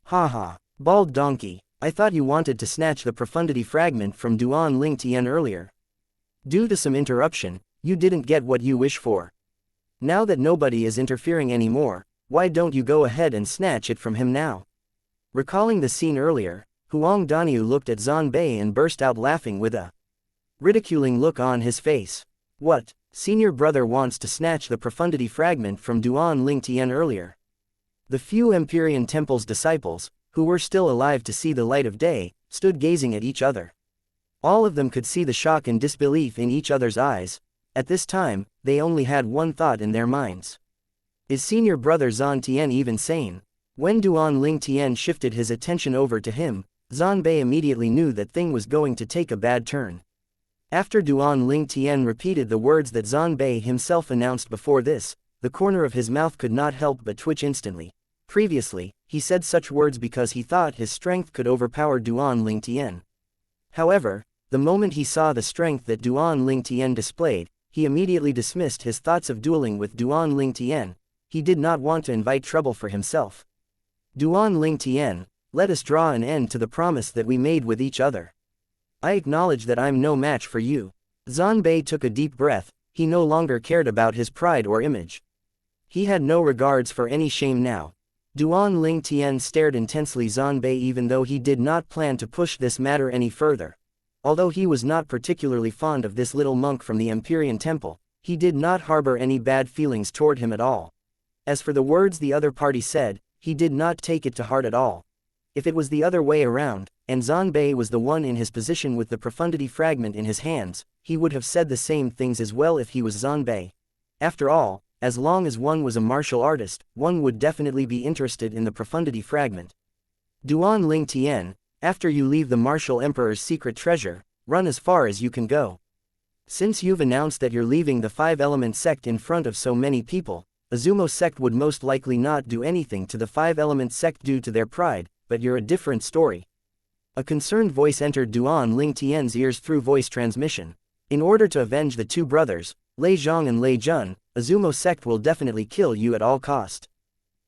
S1: "Ha ha, bald donkey, I thought you wanted to snatch the profundity fragment from Duan Lingtian earlier. Due to some interruption, you didn't get what you wish for. Now that nobody is interfering anymore, why don't you go ahead and snatch it from him now?" Recalling the scene earlier, Huang Daniu looked at Zan Bei and burst out laughing with a ridiculing look on his face. "What, senior brother wants to snatch the profundity fragment from Duan Lingtian earlier?" The few Empyrean Temple's disciples, who were still alive to see the light of day, stood gazing at each other. All of them could see the shock and disbelief in each other's eyes. At this time, they only had one thought in their minds. Is senior brother Zan Tian even sane? When Duan Lingtian shifted his attention over to him, Zan Bei immediately knew that thing was going to take a bad turn. After Duan Lingtian repeated the words that Zan Bei himself announced before this, the corner of his mouth could not help but twitch instantly. Previously, he said such words because he thought his strength could overpower Duan Lingtian. However, the moment he saw the strength that Duan Lingtian displayed, he immediately dismissed his thoughts of dueling with Duan Lingtian. He did not want to invite trouble for himself. "Duan Lingtian, let us draw an end to the promise that we made with each other. I acknowledge that I'm no match for you." Zan Bei took a deep breath. He no longer cared about his pride or image. He had no regards for any shame now. Duan Lingtian stared intensely Zan Bei even though he did not plan to push this matter any further. Although he was not particularly fond of this little monk from the Empyrean Temple, he did not harbor any bad feelings toward him at all. As for the words the other party said, he did not take it to heart at all. If it was the other way around, and Zan Bei was the one in his position with the profundity fragment in his hands, he would have said the same things as well if he was Zan Bei. After all, as long as one was a martial artist, one would definitely be interested in the profundity fragment. Duan Ling Tian, after you leave the martial emperor's secret treasure, run as far as you can go. Since you've announced that you're leaving the five-element sect in front of so many people, Azumo sect would most likely not do anything to the five-element sect due to their pride, but you're a different story. A concerned voice entered Duan Ling Tian's ears through voice transmission. In order to avenge the two brothers, Lei Zhang and Lei Jun, Azumo sect will definitely kill you at all cost.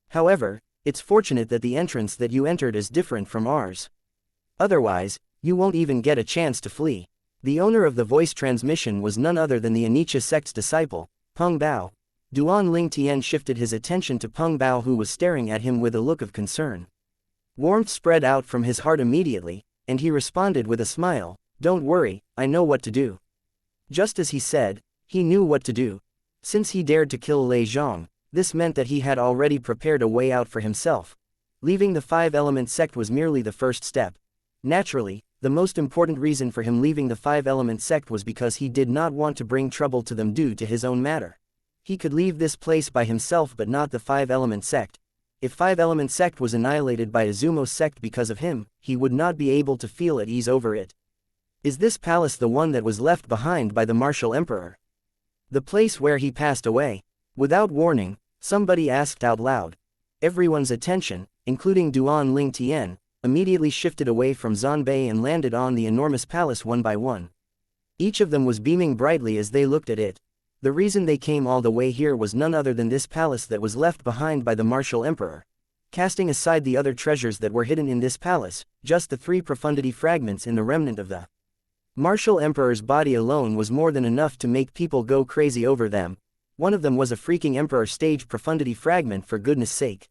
S1: However, it's fortunate that the entrance that you entered is different from ours. Otherwise, you won't even get a chance to flee. The owner of the voice transmission was none other than the Xianxia sect's disciple, Peng Bao. Duan Ling Tian shifted his attention to Peng Bao, who was staring at him with a look of concern. Warmth spread out from his heart immediately, and he responded with a smile, "Don't worry, I know what to do." Just as he said, he knew what to do. Since he dared to kill Lei Zhang, this meant that he had already prepared a way out for himself. Leaving the five-element sect was merely the first step. Naturally, the most important reason for him leaving the five-element sect was because he did not want to bring trouble to them due to his own matter. He could leave this place by himself but not the five-element sect. If five-element sect was annihilated by Azumo sect because of him, he would not be able to feel at ease over it. Is this palace the one that was left behind by the martial emperor? The place where he passed away? Without warning, somebody asked out loud. Everyone's attention, including Duan Ling Tian, immediately shifted away from Zanbei and landed on the enormous palace one by one. Each of them was beaming brightly as they looked at it. The reason they came all the way here was none other than this palace that was left behind by the martial emperor. Casting aside the other treasures that were hidden in this palace, just the three profundity fragments in the remnant of the martial emperor's body alone was more than enough to make people go crazy over them. One of them was a freaking emperor stage profundity fragment, for goodness sake.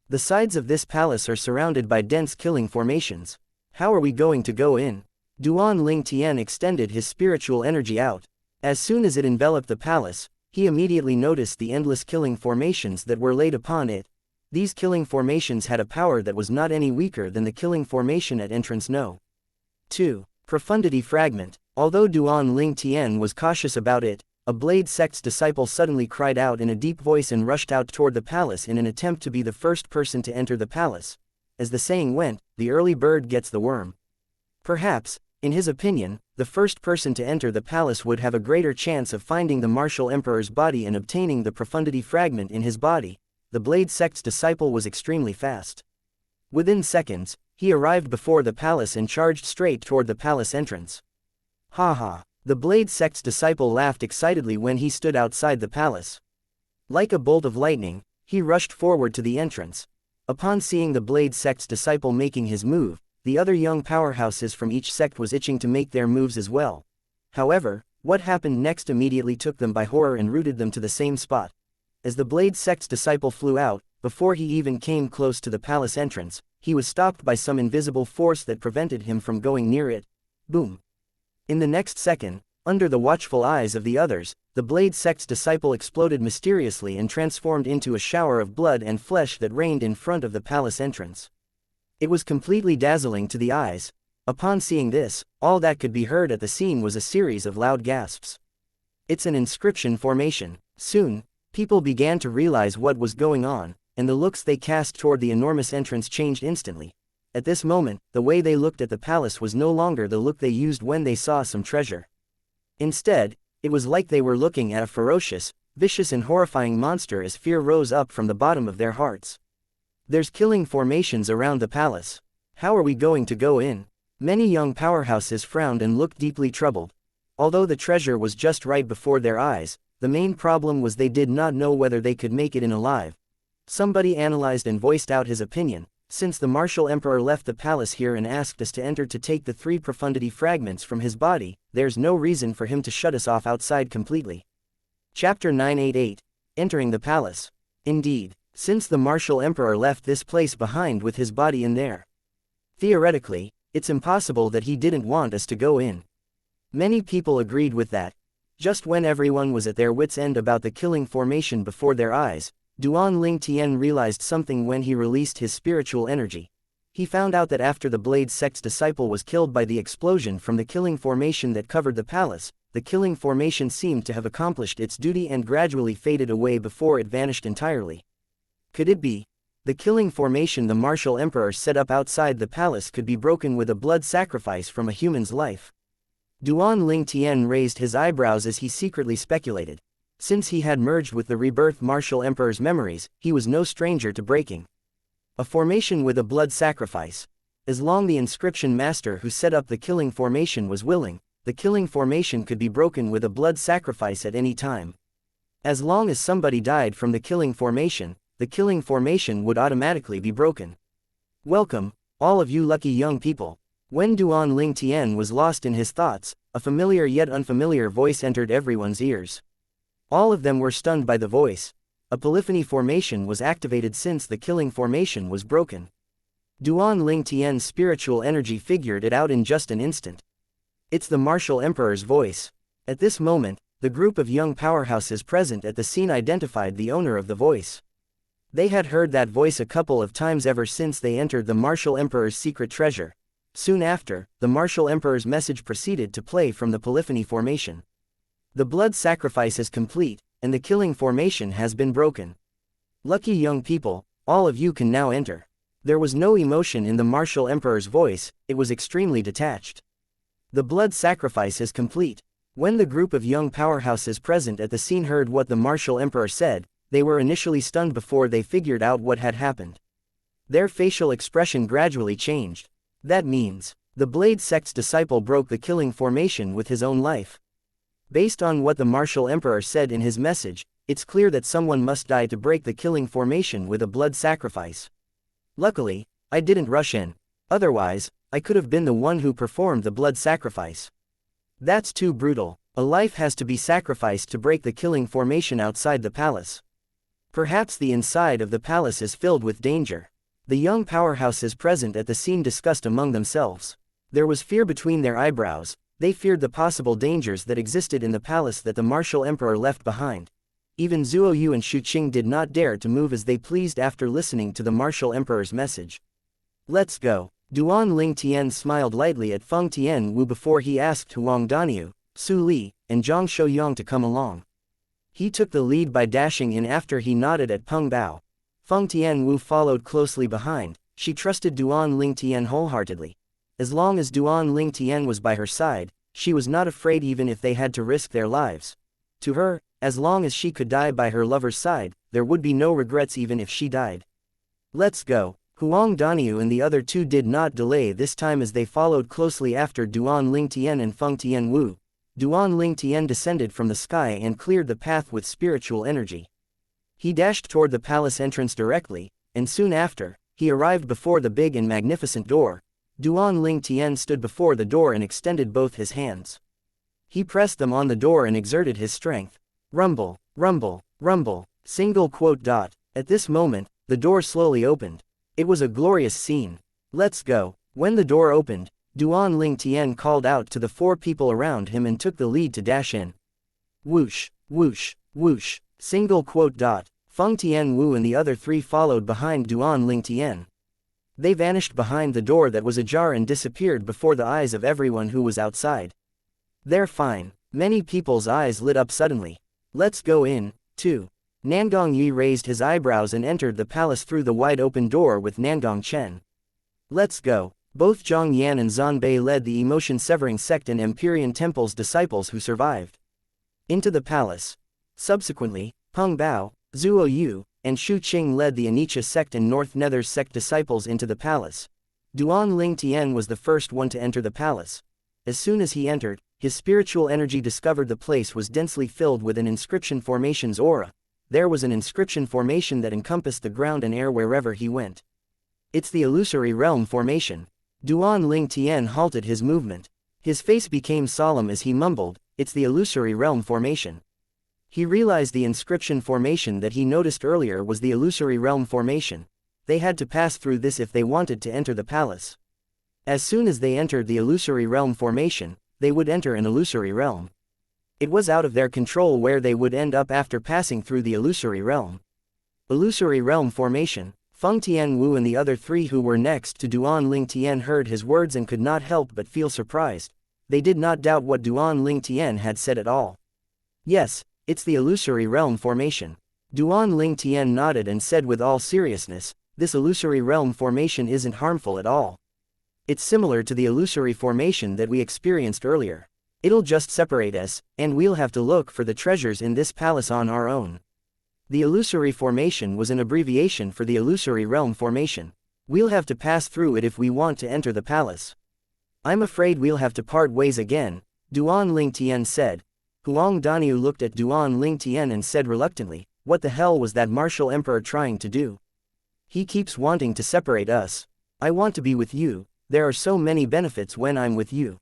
S1: The sides of this palace are surrounded by dense killing formations. How are we going to go in? Duan Ling Tian extended his spiritual energy out. As soon as it enveloped the palace, he immediately noticed the endless killing formations that were laid upon it. These killing formations had a power that was not any weaker than the killing formation at entrance No. 2. Profundity fragment. Although Duan Ling Tian was cautious about it, a Blade sect's disciple suddenly cried out in a deep voice and rushed out toward the palace in an attempt to be the first person to enter the palace. As the saying went, the early bird gets the worm. Perhaps, in his opinion, the first person to enter the palace would have a greater chance of finding the martial emperor's body and obtaining the profundity fragment in his body. The Blade sect's disciple was extremely fast. Within seconds, he arrived before the palace and charged straight toward the palace entrance. Ha ha! The Blade sect's disciple laughed excitedly when he stood outside the palace. Like a bolt of lightning, he rushed forward to the entrance. Upon seeing the Blade sect's disciple making his move, the other young powerhouses from each sect was itching to make their moves as well. However, what happened next immediately took them by horror and rooted them to the same spot. As the Blade sect's disciple flew out, before he even came close to the palace entrance, he was stopped by some invisible force that prevented him from going near it. Boom! In the next second, under the watchful eyes of the others, the Blade sect's disciple exploded mysteriously and transformed into a shower of blood and flesh that rained in front of the palace entrance. It was completely dazzling to the eyes. Upon seeing this, all that could be heard at the scene was a series of loud gasps. It's an inscription formation. Soon, people began to realize what was going on, and the looks they cast toward the enormous entrance changed instantly. At this moment, the way they looked at the palace was no longer the look they used when they saw some treasure. Instead, it was like they were looking at a ferocious, vicious and horrifying monster as fear rose up from the bottom of their hearts. There's killing formations around the palace. How are we going to go in? Many young powerhouses frowned and looked deeply troubled. Although the treasure was just right before their eyes, the main problem was they did not know whether they could make it in alive. Somebody analyzed and voiced out his opinion. Since the martial emperor left the palace here and asked us to enter to take the three profundity fragments from his body, there's no reason for him to shut us off outside completely. Chapter 988. Entering the palace. Indeed, since the martial emperor left this place behind with his body in there, theoretically, it's impossible that he didn't want us to go in. Many people agreed with that. Just when everyone was at their wits' end about the killing formation before their eyes, Duan Ling Tian realized something when he released his spiritual energy. He found out that after the Blade sect's disciple was killed by the explosion from the killing formation that covered the palace, the killing formation seemed to have accomplished its duty and gradually faded away before it vanished entirely. Could it be? The killing formation the martial emperor set up outside the palace could be broken with a blood sacrifice from a human's life. Duan Ling Tian raised his eyebrows as he secretly speculated. Since he had merged with the rebirth martial emperor's memories, he was no stranger to breaking. A formation with a blood sacrifice. As long as the inscription master who set up the killing formation was willing, the killing formation could be broken with a blood sacrifice at any time. As long as somebody died from the killing formation, the killing formation would automatically be broken. Welcome, all of you lucky young people. When Duan Ling Tian was lost in his thoughts, a familiar yet unfamiliar voice entered everyone's ears. All of them were stunned by the voice. A polyphony formation was activated since the killing formation was broken. Duan Ling Tian's spiritual energy figured it out in just an instant. It's the martial emperor's voice. At this moment, the group of young powerhouses present at the scene identified the owner of the voice. They had heard that voice a couple of times ever since they entered the martial emperor's secret treasure. Soon after, the martial emperor's message proceeded to play from the polyphony formation. The blood sacrifice is complete, and the killing formation has been broken. Lucky young people, all of you can now enter. There was no emotion in the martial emperor's voice, it was extremely detached. The blood sacrifice is complete. When the group of young powerhouses present at the scene heard what the martial emperor said, they were initially stunned before they figured out what had happened. Their facial expression gradually changed. That means, the Blade sect's disciple broke the killing formation with his own life. Based on what the martial emperor said in his message, it's clear that someone must die to break the killing formation with a blood sacrifice. Luckily, I didn't rush in. Otherwise, I could have been the one who performed the blood sacrifice. That's too brutal. A life has to be sacrificed to break the killing formation outside the palace. Perhaps the inside of the palace is filled with danger. The young powerhouses present at the scene discussed among themselves. There was fear between their eyebrows. They feared the possible dangers that existed in the palace that the martial emperor left behind. Even Zuo Yu and Xu Qing did not dare to move as they pleased after listening to the martial emperor's message. Let's go. Duan Ling Tian smiled lightly at Feng Tianwu before he asked Huang Daniu, Su Li, and Zhang Shouyang to come along. He took the lead by dashing in after he nodded at Peng Bao. Feng Tianwu followed closely behind. She trusted Duan Ling Tian wholeheartedly. As long as Duan Ling Tian was by her side, she was not afraid even if they had to risk their lives. To her, as long as she could die by her lover's side, there would be no regrets even if she died. Let's go. Huang Daniu and the other two did not delay this time as they followed closely after Duan Ling Tian and Feng Tianwu. Duan Ling Tian descended from the sky and cleared the path with spiritual energy. He dashed toward the palace entrance directly, and soon after, he arrived before the big and magnificent door. Duan Ling Tian stood before the door and extended both his hands. He pressed them on the door and exerted his strength. Rumble, rumble, rumble, single quote dot. At this moment, the door slowly opened. It was a glorious scene. Let's go. When the door opened, Duan Ling Tian called out to the four people around him and took the lead to dash in. Whoosh, whoosh, whoosh, single quote dot. Feng Tianwu and the other three followed behind Duan Ling Tian. They vanished behind the door that was ajar and disappeared before the eyes of everyone who was outside. They're fine. Many people's eyes lit up suddenly. Let's go in, too. Nangong Yi raised his eyebrows and entered the palace through the wide open door with Nangong Chen. Let's go. Both Zhang Yan and Zhan Bei led the emotion-severing sect and Empyrean Temple's disciples who survived into the palace. Subsequently, Peng Bao, Zuo Yu, and Xu Qing led the Anicha sect and North Nether sect disciples into the palace. Duan Ling Tian was the first one to enter the palace. As soon as he entered, his spiritual energy discovered the place was densely filled with an inscription formation's aura. There was an inscription formation that encompassed the ground and air wherever he went. It's the illusory realm formation. Duan Ling Tian halted his movement. His face became solemn as he mumbled, "It's the illusory realm formation." He realized the inscription formation that he noticed earlier was the illusory realm formation. They had to pass through this if they wanted to enter the palace. As soon as they entered the illusory realm formation, they would enter an illusory realm. It was out of their control where they would end up after passing through the illusory realm. Illusory realm formation. Feng Tianwu and the other three who were next to Duan Ling Tian heard his words and could not help but feel surprised. They did not doubt what Duan Ling Tian had said at all. Yes, it's the illusory realm formation. Duan Ling Tian nodded and said with all seriousness, this illusory realm formation isn't harmful at all. It's similar to the illusory formation that we experienced earlier. It'll just separate us, and we'll have to look for the treasures in this palace on our own. The illusory formation was an abbreviation for the illusory realm formation. We'll have to pass through it if we want to enter the palace. I'm afraid we'll have to part ways again, Duan Ling Tian said. Huang Daniu looked at Duan Ling Tian and said reluctantly, what the hell was that martial emperor trying to do? He keeps wanting to separate us. I want to be with you, there are so many benefits when I'm with you.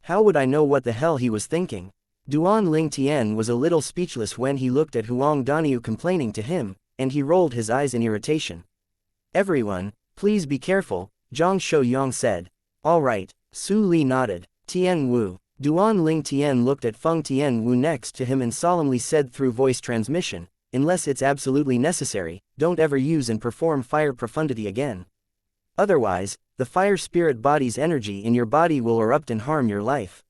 S1: How would I know what the hell he was thinking? Duan Ling Tian was a little speechless when he looked at Huang Daniu complaining to him, and he rolled his eyes in irritation. Everyone, please be careful, Zhang Shouyang said. All right, Su Li nodded. Tian Wu. Duan Ling Tian looked at Feng Tian Wu next to him and solemnly said through voice transmission, unless it's absolutely necessary, don't ever use and perform fire profundity again. Otherwise, the fire spirit body's energy in your body will erupt and harm your life.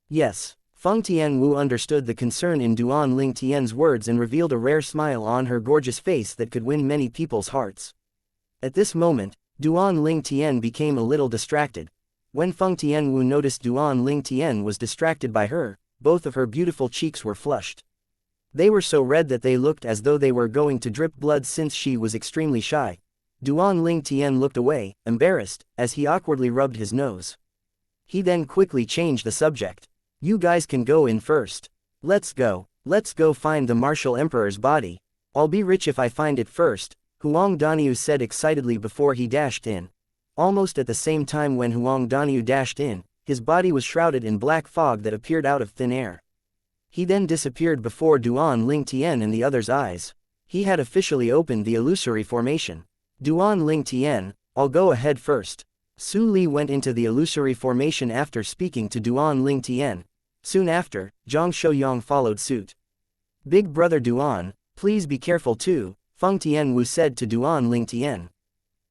S1: Yes. Feng Tian Wu understood the concern in Duan Ling Tian's words and revealed a rare smile on her gorgeous face that could win many people's hearts. At this moment, Duan Ling Tian became a little distracted. When Feng Tian Wu noticed Duan Ling Tian was distracted by her, both of her beautiful cheeks were flushed. They were so red that they looked as though they were going to drip blood since she was extremely shy. Duan Ling Tian looked away, embarrassed, as he awkwardly rubbed his nose. He then quickly changed the subject. You guys can go in first. Let's go find the martial emperor's body. I'll be rich if I find it first, Huang Daniu said excitedly before he dashed in. Almost at the same time when Huang Daniu dashed in, his body was shrouded in black fog that appeared out of thin air. He then disappeared before Duan Ling Tian and the others' eyes. He had officially opened the illusory formation. Duan Ling Tian, I'll go ahead first. Su Li went into the illusory formation after speaking to Duan Ling Tian. Soon after, Zhang Shouyang followed suit. Big brother Duan, please be careful too, Feng Tian Wu said to Duan Ling Tian.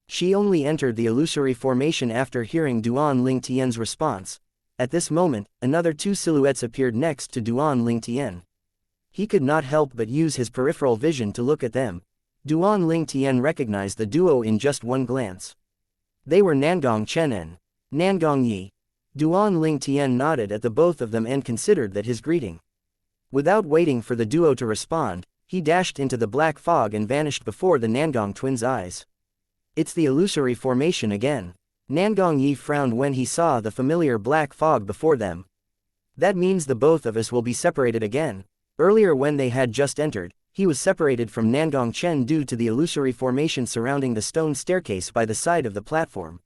S1: She only entered the illusory formation after hearing Duan Ling Tian's response. At this moment, another two silhouettes appeared next to Duan Ling Tian. He could not help but use his peripheral vision to look at them. Duan Ling Tian recognized the duo in just one glance. They were Nangong Chen and Nangong Yi. Duan Ling Tian nodded at the both of them and considered that his greeting. Without waiting for the duo to respond, he dashed into the black fog and vanished before the Nangong twins' eyes. It's the illusory formation again. Nangong Yi frowned when he saw the familiar black fog before them. That means the both of us will be separated again. Earlier when they had just entered, he was separated from Nangong Chen due to the illusory formation surrounding the stone staircase by the side of the platform.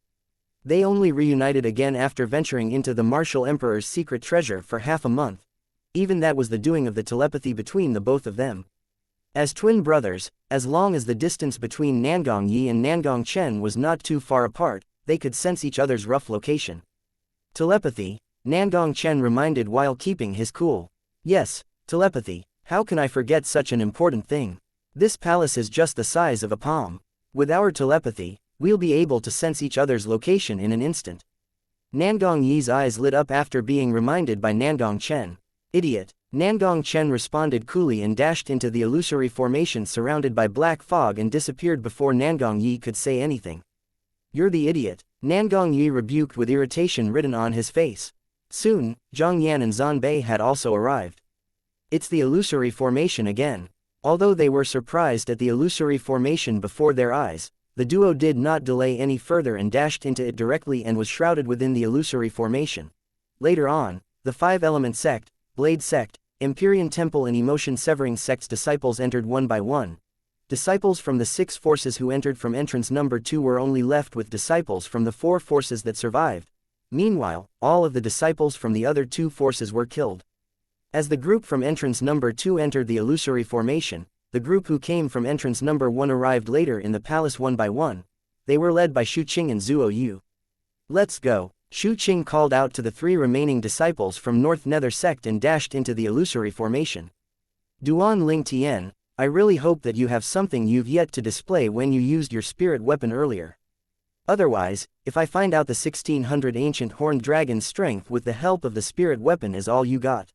S1: They only reunited again after venturing into the martial emperor's secret treasure for half a month. Even that was the doing of the telepathy between the both of them. As twin brothers, as long as the distance between Nangong Yi and Nangong Chen was not too far apart, they could sense each other's rough location. Telepathy, Nangong Chen reminded while keeping his cool. Yes, telepathy, how can I forget such an important thing? This palace is just the size of a palm. With our telepathy, we'll be able to sense each other's location in an instant. Nangong Yi's eyes lit up after being reminded by Nangong Chen. Idiot. Nangong Chen responded coolly and dashed into the illusory formation surrounded by black fog and disappeared before Nangong Yi could say anything. You're the idiot, Nangong Yi rebuked with irritation written on his face. Soon, Zhang Yan and Zhan Bei had also arrived. It's the illusory formation again. Although they were surprised at the illusory formation before their eyes, the duo did not delay any further and dashed into it directly and was shrouded within the illusory formation. Later on, the five-element sect, Blade sect, Empyrean Temple and Emotion Severing sects disciples entered one by one. Disciples from the 6 forces who entered from entrance number 2 were only left with disciples from the 4 forces that survived. Meanwhile, all of the disciples from the other 2 forces were killed. As the group from entrance number 2 entered the illusory formation, the group who came from entrance number 1 arrived later in the palace one by one. They were led by Shu Qing and Zuo Yu. Let's go, Shu Qing called out to the 3 remaining disciples from North Nether sect and dashed into the illusory formation. Duan Ling Tian, I really hope that you have something you've yet to display when you used your spirit weapon earlier. Otherwise, if I find out the 1600 ancient horned dragon's strength with the help of the spirit weapon is all you got,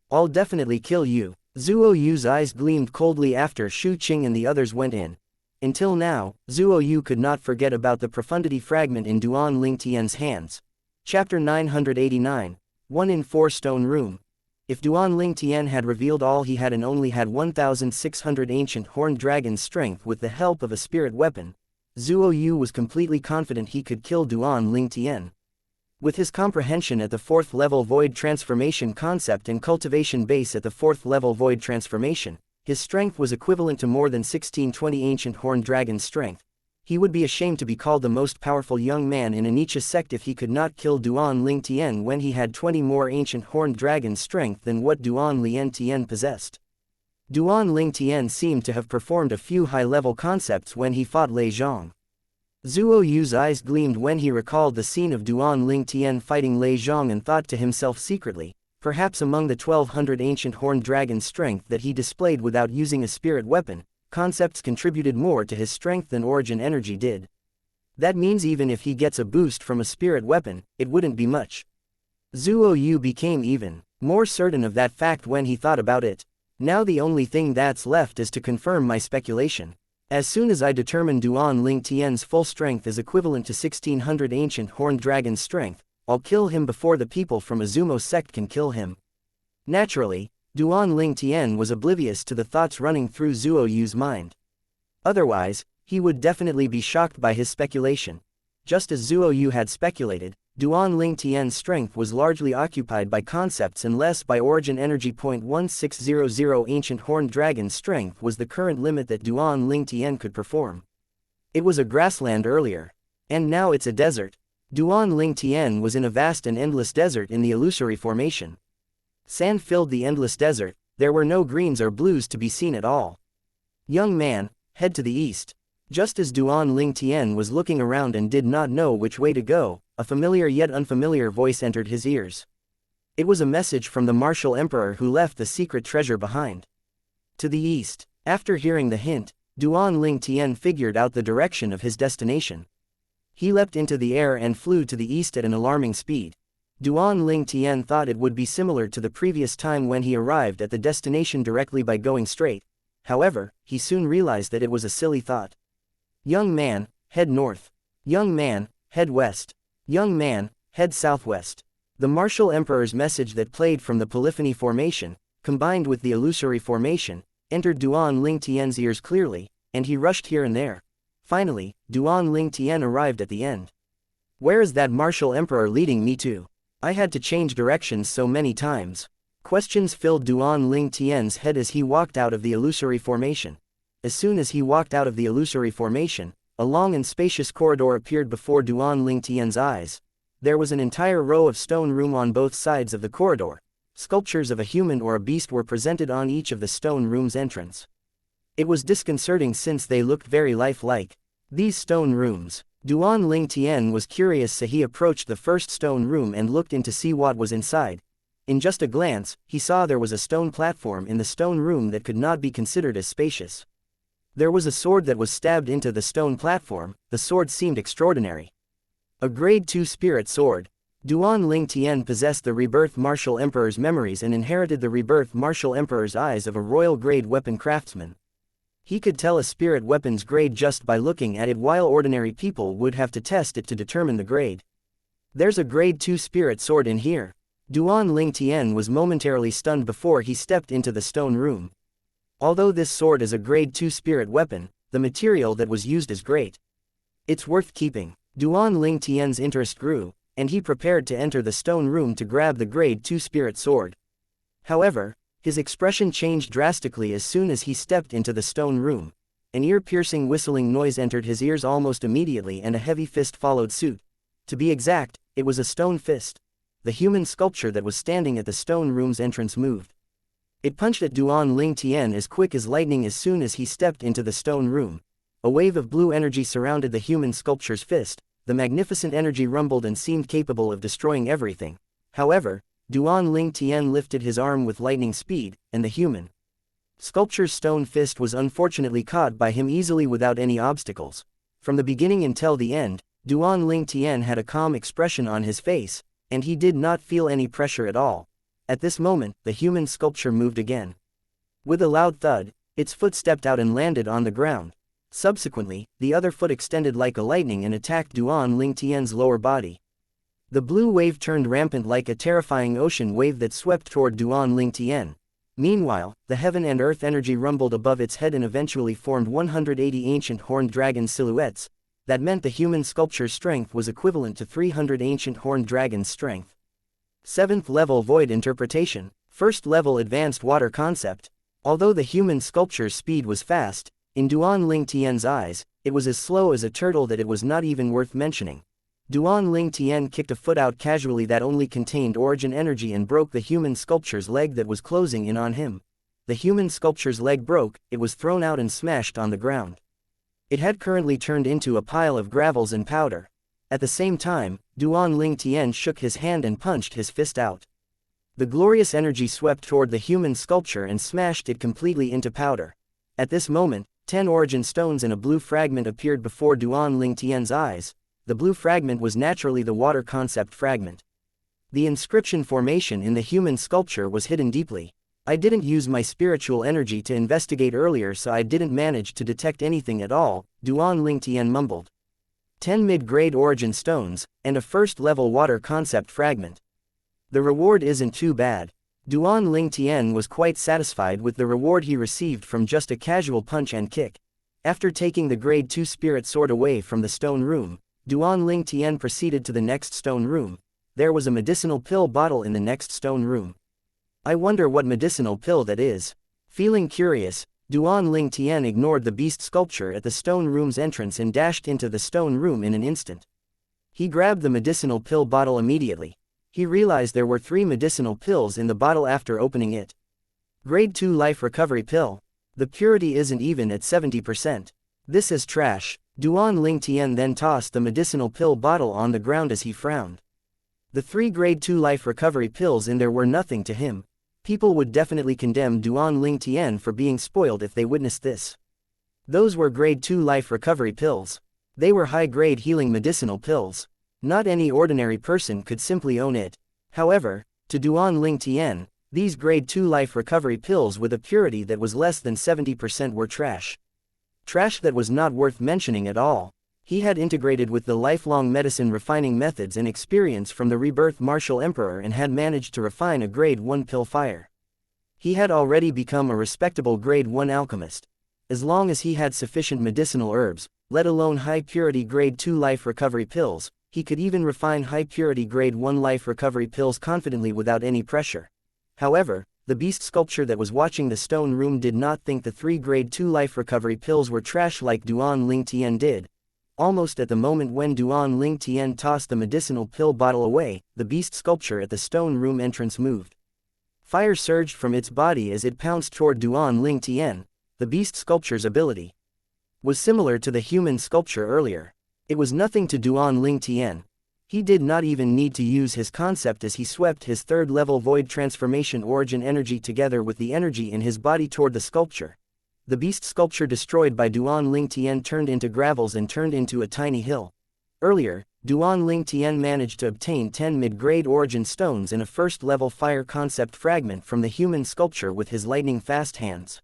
S1: I'll definitely kill you. Zuo Yu's eyes gleamed coldly after Shu Qing and the others went in. Until now, Zuo Yu could not forget about the profundity fragment in Duan Ling Tian's hands. Chapter 989. 1 in 4 Stone Room. If Duan Ling Tian had revealed all he had and only had 1,600 ancient horned dragon's strength with the help of a spirit weapon, Zuo Yu was completely confident he could kill Duan Ling Tian. With his comprehension at the 4th level void transformation concept and cultivation base at the 4th level void transformation, his strength was equivalent to more than 1620 ancient horned dragon's strength. He would be ashamed to be called the most powerful young man in an Each sect if he could not kill Duan Ling Tian when he had 20 more ancient horned dragon's strength than what Duan Lien Tian possessed. Duan Ling Tian seemed to have performed a few high-level concepts when he fought Lei Zhang. Zuo Yu's eyes gleamed when he recalled the scene of Duan Ling Tian fighting Lei Zhang and thought to himself secretly, perhaps among the 1200 ancient horned dragon's strength that he displayed without using a spirit weapon, concepts contributed more to his strength than origin energy did. That means even if he gets a boost from a spirit weapon, it wouldn't be much. Zuo Yu became even more certain of that fact when he thought about it. Now the only thing that's left is to confirm my speculation. As soon as I determine Duan Ling Tian's full strength is equivalent to 1600 ancient horned dragon's strength, I'll kill him before the people from Azumo sect can kill him. Naturally, Duan Ling Tian was oblivious to the thoughts running through Zuo Yu's mind. Otherwise, he would definitely be shocked by his speculation. Just as Zuo Yu had speculated, Duan Ling Tian's strength was largely occupied by concepts and less by origin energy. 1600 ancient horned dragon's strength was the current limit that Duan Ling Tian could perform. It was a grassland earlier. And now it's a desert. Duan Ling Tian was in a vast and endless desert in the illusory formation. Sand filled the endless desert, there were no greens or blues to be seen at all. Young man, head to the east. Just as Duan Ling Tian was looking around and did not know which way to go, a familiar yet unfamiliar voice entered his ears. It was a message from the martial emperor who left the secret treasure behind. To the east. After hearing the hint, Duan Ling Tian figured out the direction of his destination. He leapt into the air and flew to the east at an alarming speed. Duan Ling Tian thought it would be similar to the previous time when he arrived at the destination directly by going straight. However, he soon realized that it was a silly thought. Young man, head north. Young man, head west. Young man, head southwest. The martial emperor's message that played from the polyphony formation, combined with the illusory formation, entered Duan Ling Tian's ears clearly, and he rushed here and there. Finally, Duan Ling Tian arrived at the end. Where is that martial emperor leading me to? I had to change directions so many times. Questions filled Duan Ling Tian's head as he walked out of the illusory formation. As soon as he walked out of the illusory formation, a long and spacious corridor appeared before Duan Ling Tian's eyes. There was an entire row of stone room on both sides of the corridor. Sculptures of a human or a beast were presented on each of the stone room's entrance. It was disconcerting since they looked very lifelike. These stone rooms. Duan Ling Tian was curious, so he approached the first stone room and looked in to see what was inside. In just a glance, he saw there was a stone platform in the stone room that could not be considered as spacious. There was a sword that was stabbed into the stone platform. The sword seemed extraordinary. A grade 2 spirit sword. Duan Ling Tian possessed the rebirth martial emperor's memories and inherited the rebirth martial emperor's eyes of a royal grade weapon craftsman. He could tell a spirit weapon's grade just by looking at it, while ordinary people would have to test it to determine the grade. There's a grade 2 spirit sword in here. Duan Ling Tian was momentarily stunned before he stepped into the stone room. Although this sword is a grade 2 spirit weapon, the material that was used is great. It's worth keeping. Duan Ling Tian's interest grew, and he prepared to enter the stone room to grab the grade 2 spirit sword. However, his expression changed drastically as soon as he stepped into the stone room. An ear-piercing whistling noise entered his ears almost immediately, and a heavy fist followed suit. To be exact, it was a stone fist. The human sculpture that was standing at the stone room's entrance moved. It punched at Duan Ling Tian as quick as lightning as soon as he stepped into the stone room. A wave of blue energy surrounded the human sculpture's fist. The magnificent energy rumbled and seemed capable of destroying everything. However, Duan Ling Tian lifted his arm with lightning speed, and the human sculpture's stone fist was unfortunately caught by him easily without any obstacles. From the beginning until the end, Duan Ling Tian had a calm expression on his face, and he did not feel any pressure at all. At this moment, the human sculpture moved again. With a loud thud, its foot stepped out and landed on the ground. Subsequently, the other foot extended like a lightning and attacked Duan Ling Tian's lower body. The blue wave turned rampant like a terrifying ocean wave that swept toward Duan Ling Tian. Meanwhile, the heaven and earth energy rumbled above its head and eventually formed 180 ancient horned dragon silhouettes. That meant the human sculpture's strength was equivalent to 300 ancient horned dragons' strength. 7th level Void Interpretation, 1st level Advanced Water Concept. Although the human sculpture's speed was fast, in Duan Ling Tian's eyes, it was as slow as a turtle that it was not even worth mentioning. Duan Ling Tian kicked a foot out casually that only contained origin energy and broke the human sculpture's leg that was closing in on him. The human sculpture's leg broke, it was thrown out and smashed on the ground. It had currently turned into a pile of gravels and powder. At the same time, Duan Ling Tian shook his hand and punched his fist out. The glorious energy swept toward the human sculpture and smashed it completely into powder. At this moment, 10 origin stones and a blue fragment appeared before Duan Ling Tian's eyes. The blue fragment was naturally the water concept fragment. The inscription formation in the human sculpture was hidden deeply. I didn't use my spiritual energy to investigate earlier, so I didn't manage to detect anything at all, Duan Ling Tian mumbled. 10 mid-grade origin stones, and a first-level water concept fragment. The reward isn't too bad. Duan Ling Tian was quite satisfied with the reward he received from just a casual punch and kick. After taking the grade 2 spirit sword away from the stone room, Duan Ling Tian proceeded to the next stone room. There was a medicinal pill bottle in the next stone room. I wonder what medicinal pill that is. Feeling curious, Duan Ling Tian ignored the beast sculpture at the stone room's entrance and dashed into the stone room in an instant. He grabbed the medicinal pill bottle immediately. He realized there were 3 medicinal pills in the bottle after opening it. Grade 2 life recovery pill. The purity isn't even at 70%. This is trash. Duan Ling Tian then tossed the medicinal pill bottle on the ground as he frowned. The 3 grade 2 life recovery pills in there were nothing to him. People would definitely condemn Duan Ling Tian for being spoiled if they witnessed this. Those were grade 2 life recovery pills. They were high-grade healing medicinal pills. Not any ordinary person could simply own it. However, to Duan Ling Tian, these grade 2 life recovery pills with a purity that was less than 70% were trash. Trash that was not worth mentioning at all. He had integrated with the lifelong medicine refining methods and experience from the rebirth martial emperor and had managed to refine a grade 1 pill fire. He had already become a respectable grade 1 alchemist. As long as he had sufficient medicinal herbs, let alone high purity grade 2 life recovery pills, he could even refine high purity grade 1 life recovery pills confidently without any pressure. However, the beast sculpture that was watching the stone room did not think the 3 grade 2 life recovery pills were trash like Duan Ling Tian did. Almost at the moment when Duan Ling Tian tossed the medicinal pill bottle away, the beast sculpture at the stone room entrance moved. Fire surged from its body as it pounced toward Duan Ling Tian. The beast sculpture's ability was similar to the human sculpture earlier. It was nothing to Duan Ling Tian. He did not even need to use his concept as he swept his 3rd level void transformation origin energy together with the energy in his body toward the sculpture. The beast sculpture destroyed by Duan Ling Tian turned into gravels and turned into a tiny hill. Earlier, Duan Ling Tian managed to obtain 10 mid-grade origin stones and a first-level fire concept fragment from the human sculpture with his lightning-fast hands.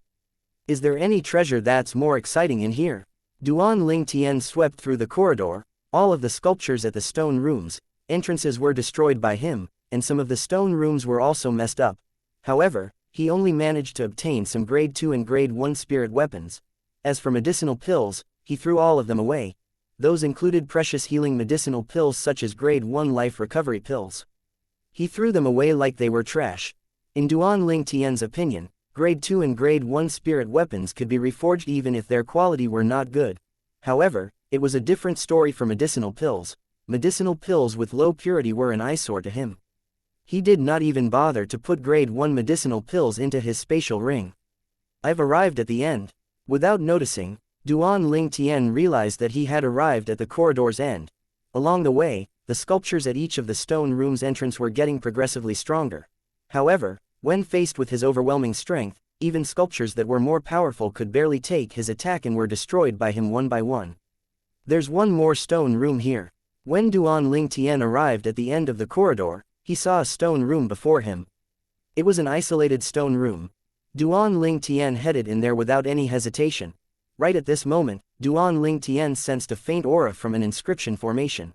S1: Is there any treasure that's more exciting in here? Duan Ling Tian swept through the corridor. All of the sculptures at the stone rooms, entrances were destroyed by him, and some of the stone rooms were also messed up. However, he only managed to obtain some grade 2 and grade 1 spirit weapons. As for medicinal pills, he threw all of them away. Those included precious healing medicinal pills such as grade 1 life recovery pills. He threw them away like they were trash. In Duan Ling Tian's opinion, grade 2 and grade 1 spirit weapons could be reforged even if their quality were not good. However, it was a different story for medicinal pills. Medicinal pills with low purity were an eyesore to him. He did not even bother to put grade 1 medicinal pills into his spatial ring. I've arrived at the end. Without noticing, Duan Ling Tian realized that he had arrived at the corridor's end. Along the way, the sculptures at each of the stone room's entrance were getting progressively stronger. However, when faced with his overwhelming strength, even sculptures that were more powerful could barely take his attack and were destroyed by him one by one. There's one more stone room here. When Duan Ling Tian arrived at the end of the corridor, he saw a stone room before him. It was an isolated stone room. Duan Ling Tian headed in there without any hesitation. Right at this moment, Duan Ling Tian sensed a faint aura from an inscription formation.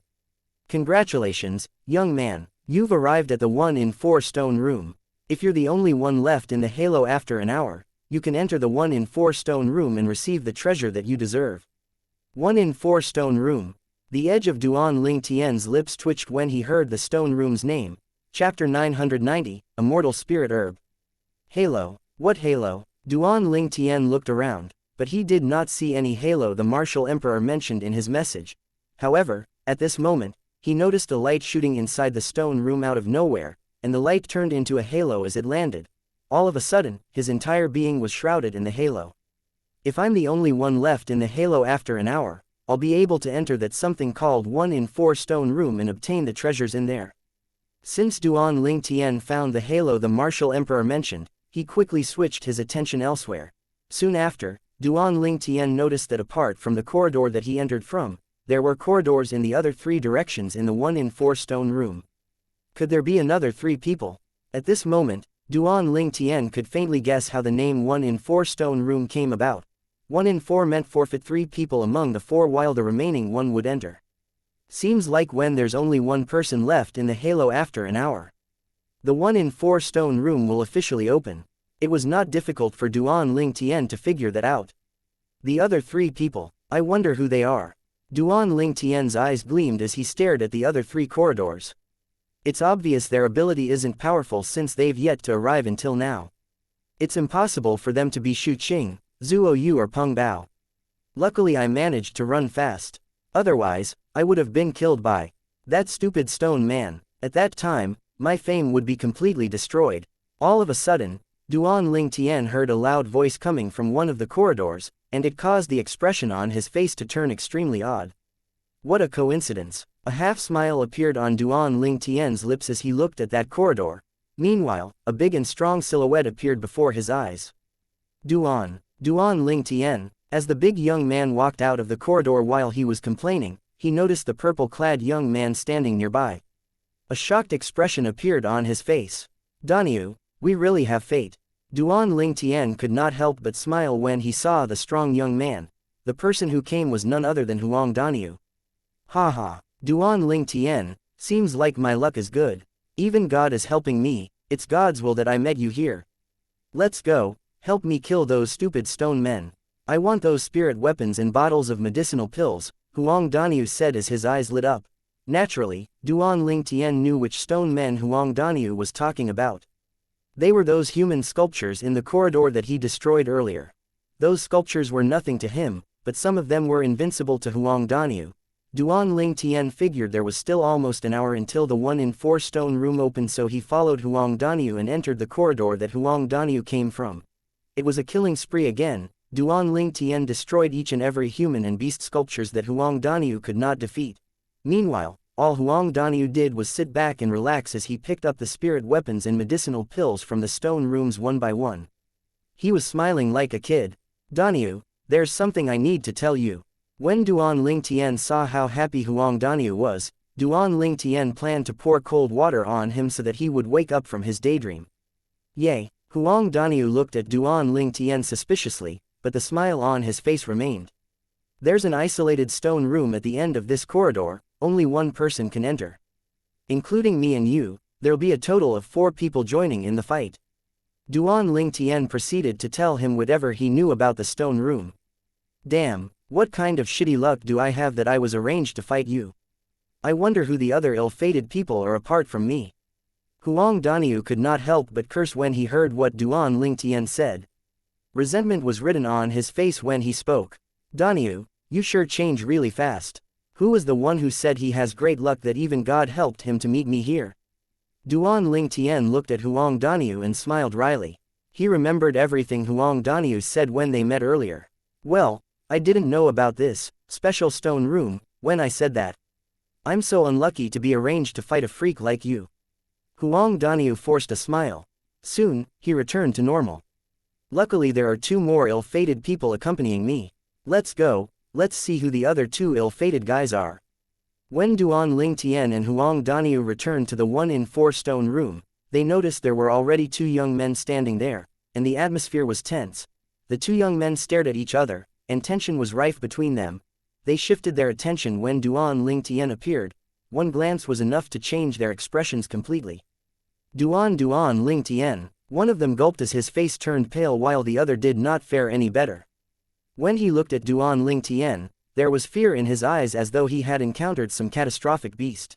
S1: Congratulations, young man, you've arrived at the 1 in 4 stone room. If you're the only one left in the halo after an hour, you can enter the 1 in 4 stone room and receive the treasure that you deserve. 1 in 4 stone room. The edge of Duan Ling Tian's lips twitched when he heard the stone room's name. Chapter 990, Immortal Spirit Herb. Halo. What halo? Duan Ling Tian looked around, but he did not see any halo the martial emperor mentioned in his message. However, at this moment, he noticed a light shooting inside the stone room out of nowhere, and the light turned into a halo as it landed. All of a sudden, his entire being was shrouded in the halo. If I'm the only one left in the halo after an hour, I'll be able to enter that something called 1 in 4 stone room and obtain the treasures in there. Since Duan Ling Tian found the halo the martial emperor mentioned, he quickly switched his attention elsewhere. Soon after, Duan Ling Tian noticed that apart from the corridor that he entered from, there were corridors in the other 3 directions in the 1 in 4 stone room. Could there be another 3 people? At this moment, Duan Ling Tian could faintly guess how the name 1 in 4 stone room came about. 1 in 4 meant forfeit 3 people among the 4 while the remaining 1 would enter. Seems like when there's only 1 person left in the halo after an hour, the 1 in 4 stone room will officially open. It was not difficult for Duan Ling Tian to figure that out. The other 3 people, I wonder who they are. Duan Ling Tian's eyes gleamed as he stared at the other 3 corridors. It's obvious their ability isn't powerful since they've yet to arrive until now. It's impossible for them to be Shu Qing, Zuo Yu or Peng Bao. Luckily I managed to run fast. Otherwise, I would have been killed by that stupid stone man. At that time, my fame would be completely destroyed. All of a sudden, Duan Ling Tian heard a loud voice coming from one of the corridors, and it caused the expression on his face to turn extremely odd. What a coincidence. A half-smile appeared on Duan Ling Tian's lips as he looked at that corridor. Meanwhile, a big and strong silhouette appeared before his eyes. Duan Ling Tian. As the big young man walked out of the corridor while he was complaining, he noticed the purple-clad young man standing nearby. A shocked expression appeared on his face. Daniu, we really have fate. Duan Ling Tian could not help but smile when he saw the strong young man. The person who came was none other than Huang Daniu. Haha, Duan Ling Tian, seems like my luck is good. Even God is helping me, it's God's will that I met you here. Let's go, help me kill those stupid stone men. I want those spirit weapons and bottles of medicinal pills, Huang Daniu said as his eyes lit up. Naturally, Duan Ling Tian knew which stone men Huang Daniu was talking about. They were those human sculptures in the corridor that he destroyed earlier. Those sculptures were nothing to him, but some of them were invincible to Huang Daniu. Duan Ling Tian figured there was still almost an hour until the 1 in 4 stone room opened, so he followed Huang Daniu and entered the corridor that Huang Daniu came from. It was a killing spree again. Duan Ling Tian destroyed each and every human and beast sculptures that Huang Daniu could not defeat. Meanwhile, all Huang Daniu did was sit back and relax as he picked up the spirit weapons and medicinal pills from the stone rooms one by one. He was smiling like a kid. Daniu, there's something I need to tell you. When Duan Ling Tian saw how happy Huang Daniu was, Duan Ling Tian planned to pour cold water on him so that he would wake up from his daydream. Yay! Huang Daniu looked at Duan Ling Tian suspiciously, but the smile on his face remained. There's an isolated stone room at the end of this corridor, only 1 person can enter. Including me and you, there'll be a total of 4 people joining in the fight. Duan Ling Tian proceeded to tell him whatever he knew about the stone room. Damn, what kind of shitty luck do I have that I was arranged to fight you? I wonder who the other ill-fated people are apart from me. Huang Daniu could not help but curse when he heard what Duan Ling Tian said. Resentment was written on his face when he spoke. Daniu, you sure change really fast. Who was the one who said he has great luck that even God helped him to meet me here? Duan Ling Tian looked at Huang Daniu and smiled wryly. He remembered everything Huang Daniu said when they met earlier. Well, I didn't know about this special stone room when I said that. I'm so unlucky to be arranged to fight a freak like you. Huang Daniu forced a smile. Soon, he returned to normal. Luckily there are 2 more ill-fated people accompanying me. Let's go, Let's see who the other two ill-fated guys are. When Duan Ling Tian and Huang Daniu returned to the 1-in-4 stone room, they noticed there were already two young men standing there, and the atmosphere was tense. The two young men stared at each other, and tension was rife between them. They shifted their attention when Duan Ling Tian appeared. One glance was enough to change their expressions completely. Duan Ling Tian. One of them gulped as his face turned pale while the other did not fare any better. When he looked at Duan Ling Tian, there was fear in his eyes as though he had encountered some catastrophic beast.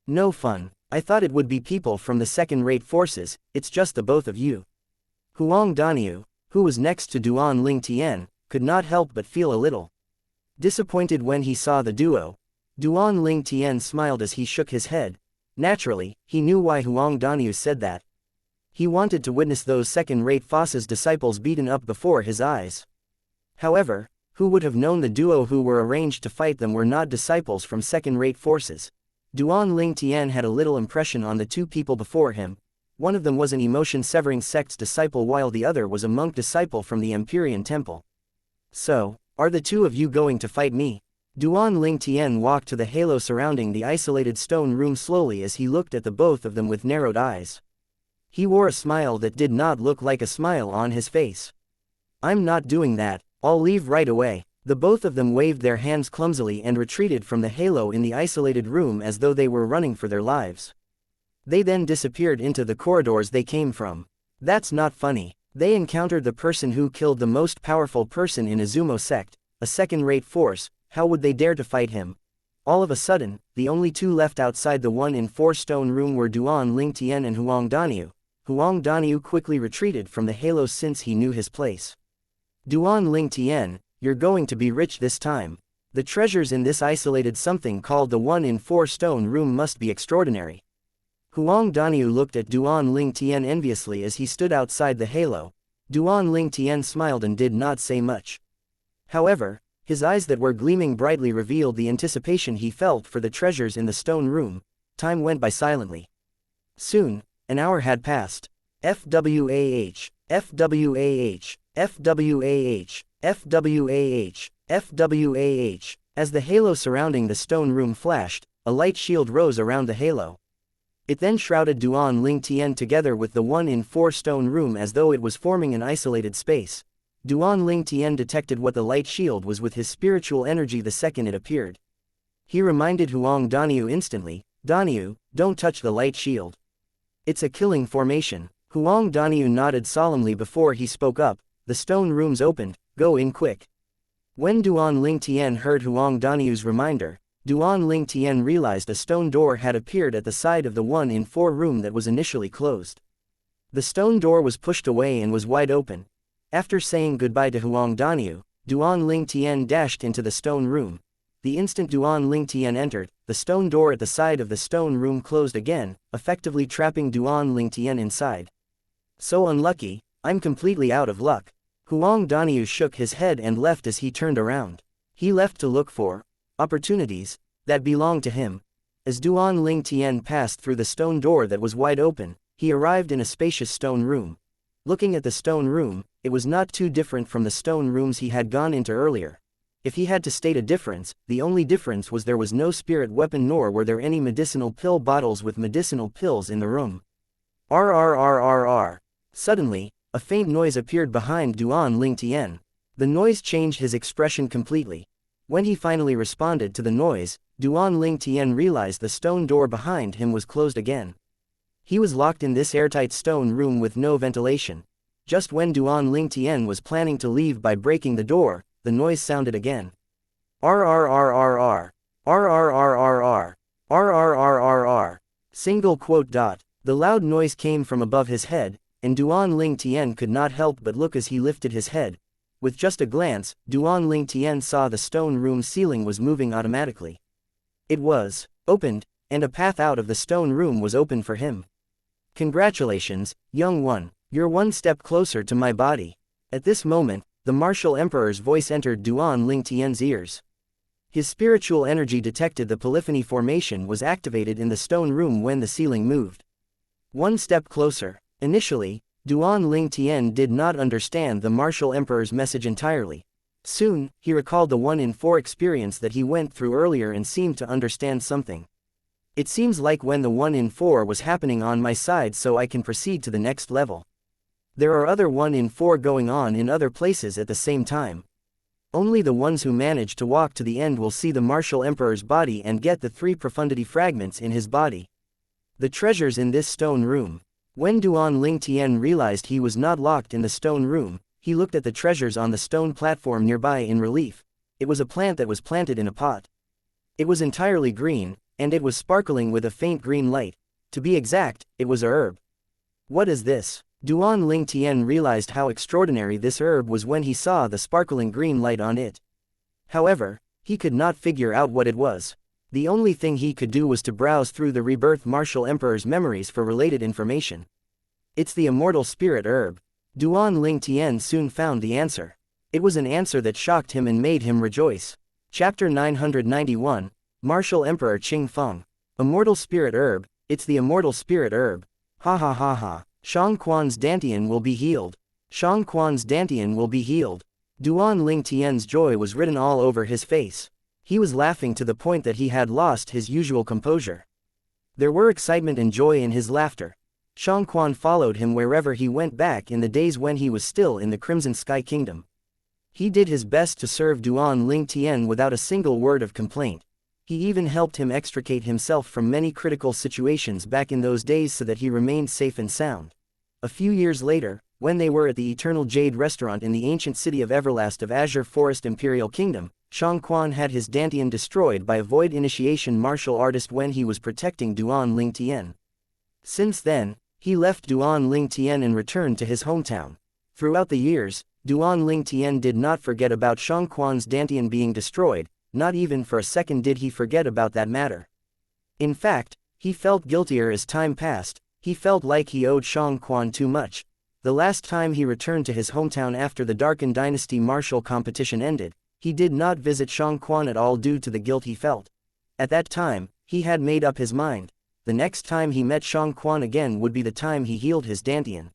S1: No fun. I thought it would be people from the second-rate forces, it's just the both of you. Huang Daniu, who was next to Duan Ling Tian, could not help but feel a little disappointed when he saw the duo. Duan Ling Tian smiled as he shook his head. Naturally, he knew why Huang Daniu said that. He wanted to witness those second-rate Foss's disciples beaten up before his eyes. However, who would have known the duo who were arranged to fight them were not disciples from second-rate forces? Duan Ling Tian had a little impression on the two people before him. One of them was an emotion-severing sect's disciple while the other was a monk disciple from the Empyrean Temple. So, are the two of you going to fight me? Duan Ling Tian walked to the halo surrounding the isolated stone room slowly as he looked at the both of them with narrowed eyes. He wore a smile that did not look like a smile on his face. I'm not doing that. I'll leave right away. The both of them waved their hands clumsily and retreated from the halo in the isolated room as though they were running for their lives. They then disappeared into the corridors they came from. That's not funny. They encountered the person who killed the most powerful person in Izumo sect, a second-rate force. How would they dare to fight him? All of a sudden, the only two left outside the 1-in-4 stone room were Duan Ling Tian and Huang Daniu. Huang Daniu quickly retreated from the halo since he knew his place. Duan Ling Tian, you're going to be rich this time. The treasures in this isolated something called the 1-in-4 stone room must be extraordinary. Huang Daniu looked at Duan Ling Tian enviously as he stood outside the halo. Duan Ling Tian smiled and did not say much. However, his eyes that were gleaming brightly revealed the anticipation he felt for the treasures in the stone room. Time went by silently. Soon, an hour had passed. FWAH, FWAH, FWAH, FWAH, FWAH. As the halo surrounding the stone room flashed, a light shield rose around the halo. It then shrouded Duan Ling Tian together with the 1-in-4 stone room as though it was forming an isolated space. Duan Ling Tian detected what the light shield was with his spiritual energy the second it appeared. He reminded Huang Daniu instantly, Daniu, don't touch the light shield. It's a killing formation. Huang Daniu nodded solemnly before he spoke up, the stone rooms opened, go in quick. When Duan Ling Tian heard Huang Daniu's reminder, Duan Ling Tian realized a stone door had appeared at the side of the 1-in-4 room that was initially closed. The stone door was pushed away and was wide open. After saying goodbye to Huang Daniu, Duan Ling Tian dashed into the stone room. The instant Duan Ling Tian entered, the stone door at the side of the stone room closed again, effectively trapping Duan Ling Tian inside. So unlucky, I'm completely out of luck. Huang Daniu shook his head and left as he turned around. He left to look for opportunities that belonged to him. As Duan Ling Tian passed through the stone door that was wide open, he arrived in a spacious stone room. Looking at the stone room, it was not too different from the stone rooms he had gone into earlier. If he had to state a difference, the only difference was there was no spirit weapon nor were there any medicinal pill bottles with medicinal pills in the room. RRRRR. Suddenly, a faint noise appeared behind Duan Ling Tian. The noise changed his expression completely. When he finally responded to the noise, Duan Ling Tian realized the stone door behind him was closed again. He was locked in this airtight stone room with no ventilation. Just when Duan Ling Tian was planning to leave by breaking the door, the noise sounded again. RRRRR. RRRRR. RRRRR. Single quote dot. The loud noise came from above his head, and Duan Ling Tian could not help but look as he lifted his head. With just a glance, Duan Ling Tian saw the stone room ceiling was moving automatically. It was opened, and a path out of the stone room was open for him. Congratulations, young one, you're one step closer to my body. At this moment, the martial emperor's voice entered Duan Ling Tian's ears. His spiritual energy detected the polyphony formation was activated in the stone room when the ceiling moved. One step closer. Initially, Duan Ling Tian did not understand the martial emperor's message entirely. Soon, he recalled the 1-in-4 experience that he went through earlier and seemed to understand something. It seems like when the 1-in-4 was happening on my side, so I can proceed to the next level. There are other 1-in-4 going on in other places at the same time. Only the ones who manage to walk to the end will see the martial emperor's body and get the 3 profundity fragments in his body. The treasures in this stone room. When Duan Ling Tian realized he was not locked in the stone room, he looked at the treasures on the stone platform nearby in relief. It was a plant that was planted in a pot. It was entirely green, and it was sparkling with a faint green light. To be exact, it was a herb. What is this? Duan Ling Tian realized how extraordinary this herb was when he saw the sparkling green light on it. However, he could not figure out what it was. The only thing he could do was to browse through the rebirth martial emperor's memories for related information. It's the immortal spirit herb. Duan Ling Tian soon found the answer. It was an answer that shocked him and made him rejoice. Chapter 991, Martial Emperor Qing Feng. Immortal spirit herb, it's the immortal spirit herb. Ha ha ha ha. Shang Quan's Dantian will be healed. Shang Quan's Dantian will be healed. Duan Ling Tian's joy was written all over his face. He was laughing to the point that he had lost his usual composure. There were excitement and joy in his laughter. Shang Quan followed him wherever he went back in the days when he was still in the Crimson Sky Kingdom. He did his best to serve Duan Ling Tian without a single word of complaint. He even helped him extricate himself from many critical situations back in those days so that he remained safe and sound. A few years later, when they were at the Eternal Jade restaurant in the ancient city of Everlast of Azure Forest Imperial Kingdom, Shang Quan had his Dantian destroyed by a void initiation martial artist when he was protecting Duan Ling Tian. Since then, he left Duan Ling Tian and returned to his hometown. Throughout the years, Duan Ling Tian did not forget about Shang Quan's Dantian being destroyed, not even for a second did he forget about that matter. In fact, he felt guiltier as time passed. He felt like he owed Shang Quan too much. The last time he returned to his hometown after the Darken Dynasty martial competition ended, he did not visit Shang Quan at all due to the guilt he felt. At that time, he had made up his mind. The next time he met Shang Quan again would be the time he healed his Dantian.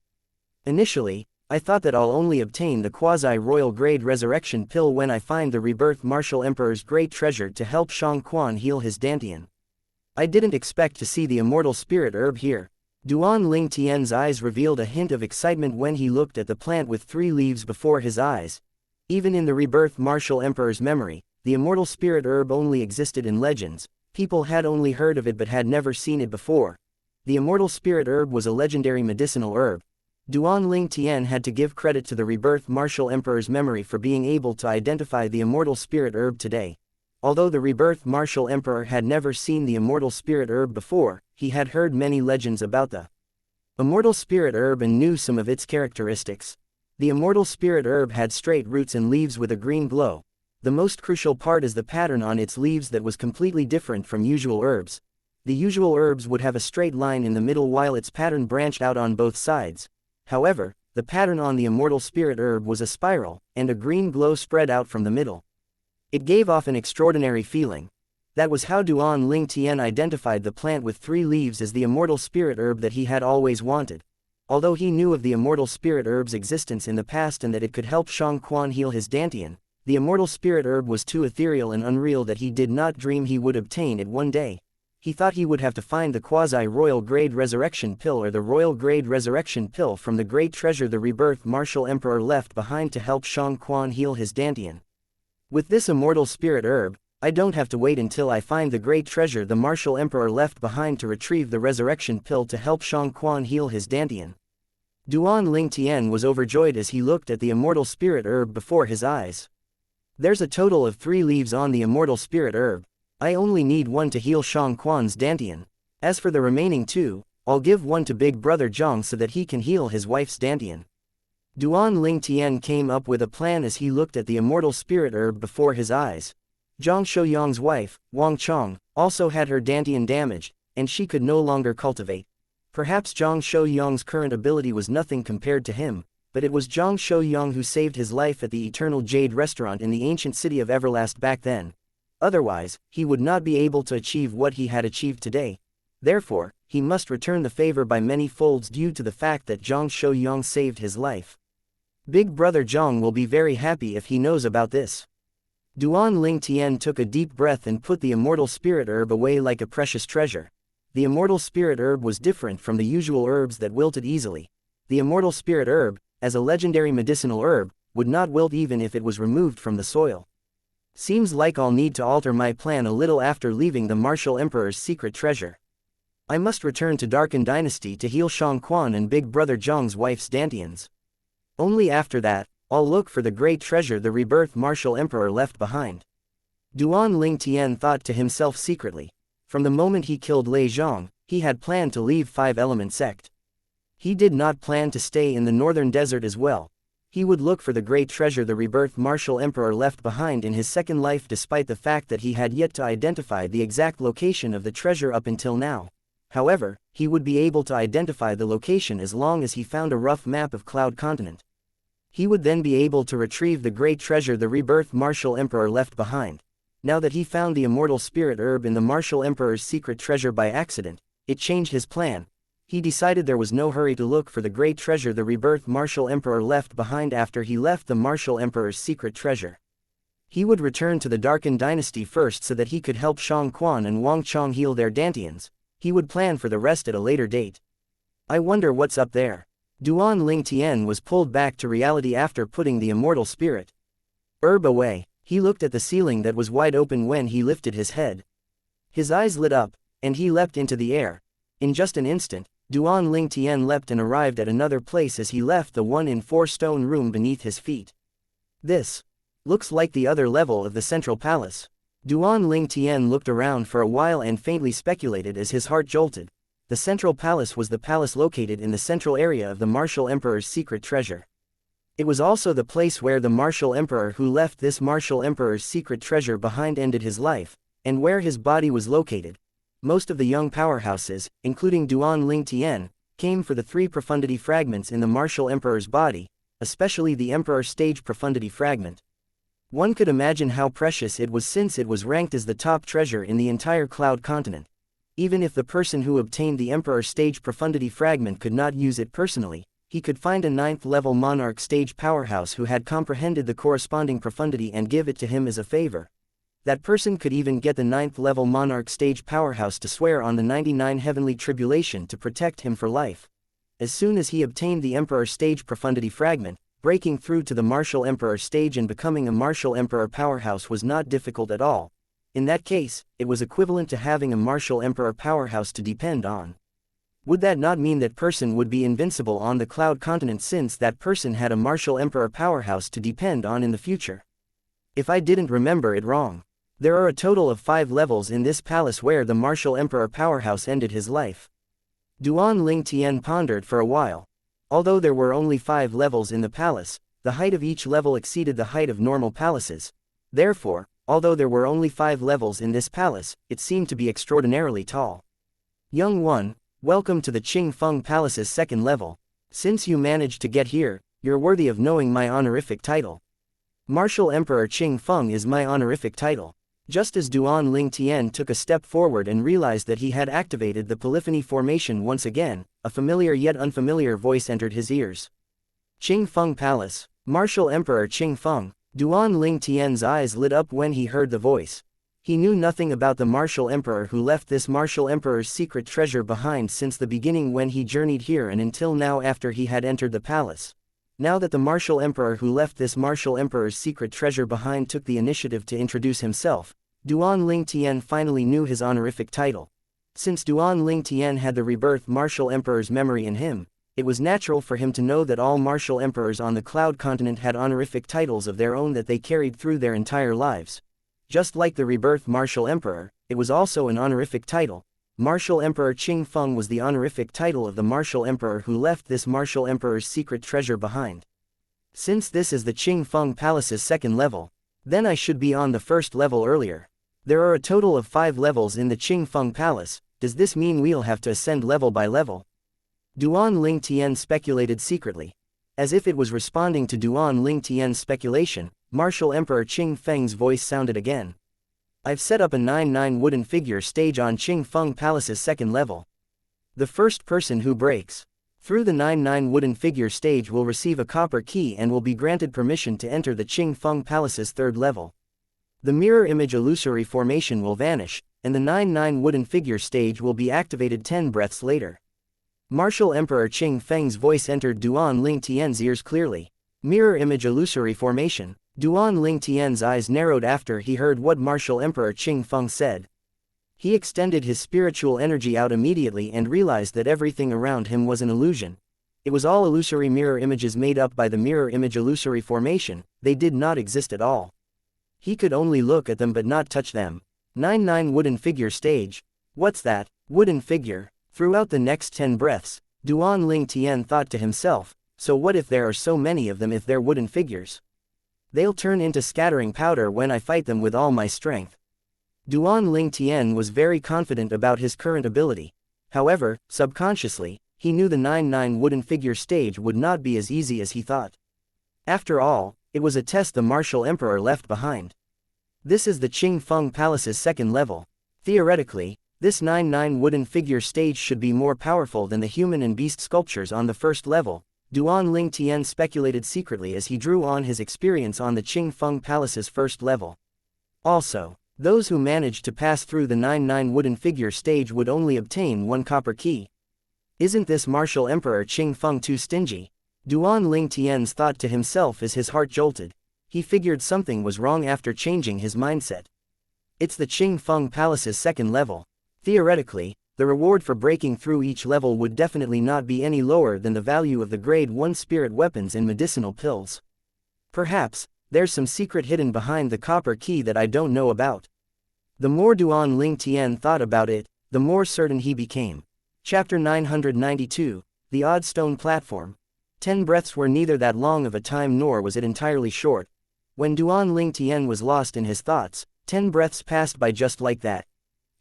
S1: Initially, I thought that I'll only obtain the quasi-royal grade resurrection pill when I find the rebirth martial emperor's great treasure to help Shang Quan heal his Dantian. I didn't expect to see the immortal spirit herb here. Duan Ling Tian's eyes revealed a hint of excitement when he looked at the plant with 3 leaves before his eyes. Even in the rebirth martial emperor's memory, the immortal spirit herb only existed in legends. People had only heard of it but had never seen it before. The immortal spirit herb was a legendary medicinal herb. Duan Ling Tian had to give credit to the rebirth martial emperor's memory for being able to identify the immortal spirit herb today. Although the rebirth martial emperor had never seen the immortal spirit herb before, he had heard many legends about the immortal spirit herb and knew some of its characteristics. The immortal spirit herb had straight roots and leaves with a green glow. The most crucial part is the pattern on its leaves that was completely different from usual herbs. The usual herbs would have a straight line in the middle while its pattern branched out on both sides. However, the pattern on the immortal spirit herb was a spiral, and a green glow spread out from the middle. It gave off an extraordinary feeling. That was how Duan Ling Tian identified the plant with 3 leaves as the immortal spirit herb that he had always wanted. Although he knew of the immortal spirit herb's existence in the past and that it could help Shang Quan heal his Dantian, the immortal spirit herb was too ethereal and unreal that he did not dream he would obtain it one day. He thought he would have to find the quasi-royal grade resurrection pill or the royal grade resurrection pill from the great treasure the rebirth martial emperor left behind to help Shang Quan heal his Dantian. With this immortal spirit herb, I don't have to wait until I find the great treasure the martial emperor left behind to retrieve the resurrection pill to help Shang Quan heal his Dantian. Duan Ling Tian was overjoyed as he looked at the immortal spirit herb before his eyes. There's a total of 3 leaves on the immortal spirit herb. I only need 1 to heal Shang Quan's Dantian. As for the remaining 2, I'll give 1 to Big Brother Zhang so that he can heal his wife's Dantian. Duan Ling Tian came up with a plan as he looked at the immortal spirit herb before his eyes. Zhang Shouyang's wife, Wang Chong, also had her Dantian damaged, and she could no longer cultivate. Perhaps Zhang Shouyang's current ability was nothing compared to him, but it was Zhang Shouyang who saved his life at the Eternal Jade restaurant in the ancient city of Everlast back then. Otherwise, he would not be able to achieve what he had achieved today. Therefore, he must return the favor by many folds due to the fact that Zhang Shouyang saved his life. Big Brother Zhang will be very happy if he knows about this. Duan Ling Tian took a deep breath and put the immortal spirit herb away like a precious treasure. The immortal spirit herb was different from the usual herbs that wilted easily. The immortal spirit herb, as a legendary medicinal herb, would not wilt even if it was removed from the soil. Seems like I'll need to alter my plan a little after leaving the Martial Emperor's secret treasure. I must return to Darken Dynasty to heal Shang Quan and Big Brother Zhang's wife's Dantians. Only after that, I'll look for the great treasure the rebirth Martial Emperor left behind. Duan Ling Tian thought to himself secretly. From the moment he killed Lei Zhang, he had planned to leave Five-Element Sect. He did not plan to stay in the northern desert as well. He would look for the great treasure the rebirth Martial Emperor left behind in his second life, despite the fact that he had yet to identify the exact location of the treasure up until now. However, he would be able to identify the location as long as he found a rough map of Cloud Continent. He would then be able to retrieve the great treasure the rebirth Martial Emperor left behind. Now that he found the immortal spirit herb in the Martial Emperor's secret treasure by accident, it changed his plan. He decided there was no hurry to look for the great treasure the rebirth Martial Emperor left behind after he left the Martial Emperor's secret treasure. He would return to the Darken Dynasty first so that he could help Shang Quan and Wang Chong heal their Dantians. He would plan for the rest at a later date. I wonder what's up there. Duan Ling Tian was pulled back to reality after putting the immortal spirit herb away. He looked at the ceiling that was wide open when he lifted his head. His eyes lit up, and he leapt into the air. In just an instant, Duan Ling Tian leapt and arrived at another place as he left the 1-in-4 stone room beneath his feet. This looks like the other level of the central palace. Duan Ling Tian looked around for a while and faintly speculated as his heart jolted. The central palace was the palace located in the central area of the Martial Emperor's secret treasure. It was also the place where the Martial Emperor who left this Martial Emperor's secret treasure behind ended his life, and where his body was located. Most of the young powerhouses, including Duan Ling Tian, came for the 3 profundity fragments in the Martial Emperor's body, especially the Emperor Stage profundity fragment. One could imagine how precious it was since it was ranked as the top treasure in the entire Cloud Continent. Even if the person who obtained the Emperor Stage profundity fragment could not use it personally, he could find a 9th level Monarch Stage powerhouse who had comprehended the corresponding profundity and give it to him as a favor. That person could even get the 9th level Monarch Stage powerhouse to swear on the 99 heavenly tribulation to protect him for life. As soon as he obtained the Emperor Stage profundity fragment, breaking through to the Martial Emperor Stage and becoming a Martial Emperor powerhouse was not difficult at all. In that case, it was equivalent to having a Martial Emperor powerhouse to depend on. Would that not mean that person would be invincible on the Cloud Continent since that person had a Martial Emperor powerhouse to depend on in the future? If I didn't remember it wrong, there are a total of 5 levels in this palace where the Martial Emperor powerhouse ended his life. Duan Ling Tian pondered for a while. Although there were only 5 levels in the palace, the height of each level exceeded the height of normal palaces. Therefore, although there were only 5 levels in this palace, it seemed to be extraordinarily tall. Young one, welcome to the Qing Feng Palace's 2nd level. Since you managed to get here, you're worthy of knowing my honorific title. Martial Emperor Qing Feng is my honorific title. Just as Duan Ling Tian took a step forward and realized that he had activated the polyphony formation once again, a familiar yet unfamiliar voice entered his ears. Qing Feng Palace, Martial Emperor Qing Feng. Duan Ling Tian's eyes lit up when he heard the voice. He knew nothing about the Martial Emperor who left this Martial Emperor's secret treasure behind since the beginning when he journeyed here and until now after he had entered the palace. Now that the Martial Emperor who left this Martial Emperor's secret treasure behind took the initiative to introduce himself, Duan Ling Tian finally knew his honorific title. Since Duan Ling Tian had the rebirth Martial Emperor's memory in him, it was natural for him to know that all Martial Emperors on the Cloud Continent had honorific titles of their own that they carried through their entire lives. Just like the rebirth Martial Emperor, it was also an honorific title. Martial Emperor Qing Feng was the honorific title of the Martial Emperor who left this Martial Emperor's secret treasure behind. Since this is the Qing Feng Palace's 2nd level, then I should be on the 1st level earlier. There are a total of 5 levels in the Qing Feng Palace. Does this mean we'll have to ascend level by level? Duan Ling Tian speculated secretly. As if it was responding to Duan Ling Tian's speculation, Martial Emperor Qing Feng's voice sounded again. I've set up a 9-9 wooden figure stage on Qing Feng Palace's 2nd level. The first person who breaks Through the 9-9 wooden figure stage will receive a copper key and will be granted permission to enter the Qing Feng Palace's third level. The mirror image illusory formation will vanish, and the 9-9 wooden figure stage will be activated 10 breaths later. Martial Emperor Qing Feng's voice entered Duan Ling Tian's ears clearly. Mirror image illusory formation. Duan Ling Tian's eyes narrowed after he heard what Martial Emperor Qing Feng said. He extended his spiritual energy out immediately and realized that everything around him was an illusion. It was all illusory mirror images made up by the mirror image illusory formation, they did not exist at all. He could only look at them but not touch them. 9-9 wooden figure stage. What's that? Wooden figure? Throughout the next 10 breaths, Duan Ling Tian thought to himself, so what if there are so many of them if they're wooden figures? They'll turn into scattering powder when I fight them with all my strength. Duan Ling Tian was very confident about his current ability. However, subconsciously, he knew the 9-9 wooden figure stage would not be as easy as he thought. After all, it was a test the martial emperor left behind. This is the Qing Feng Palace's second level. Theoretically, this 9-9 wooden figure stage should be more powerful than the human and beast sculptures on the first level, Duan Ling Tian speculated secretly as he drew on his experience on the Qing Feng Palace's first level. Also, those who managed to pass through the 9-9 wooden figure stage would only obtain one copper key. Isn't this martial emperor Qing Feng too stingy? Duan Ling Tian's thought to himself as his heart jolted. He figured something was wrong after changing his mindset. It's the Qing Feng Palace's second level. Theoretically, the reward for breaking through each level would definitely not be any lower than the value of the grade 1 spirit weapons and medicinal pills. Perhaps, there's some secret hidden behind the copper key that I don't know about. The more Duan Ling Tian thought about it, the more certain he became. Chapter 992, The Odd Stone Platform. 10 breaths were neither that long of a time nor was it entirely short. When Duan Ling Tian was lost in his thoughts, 10 breaths passed by just like that.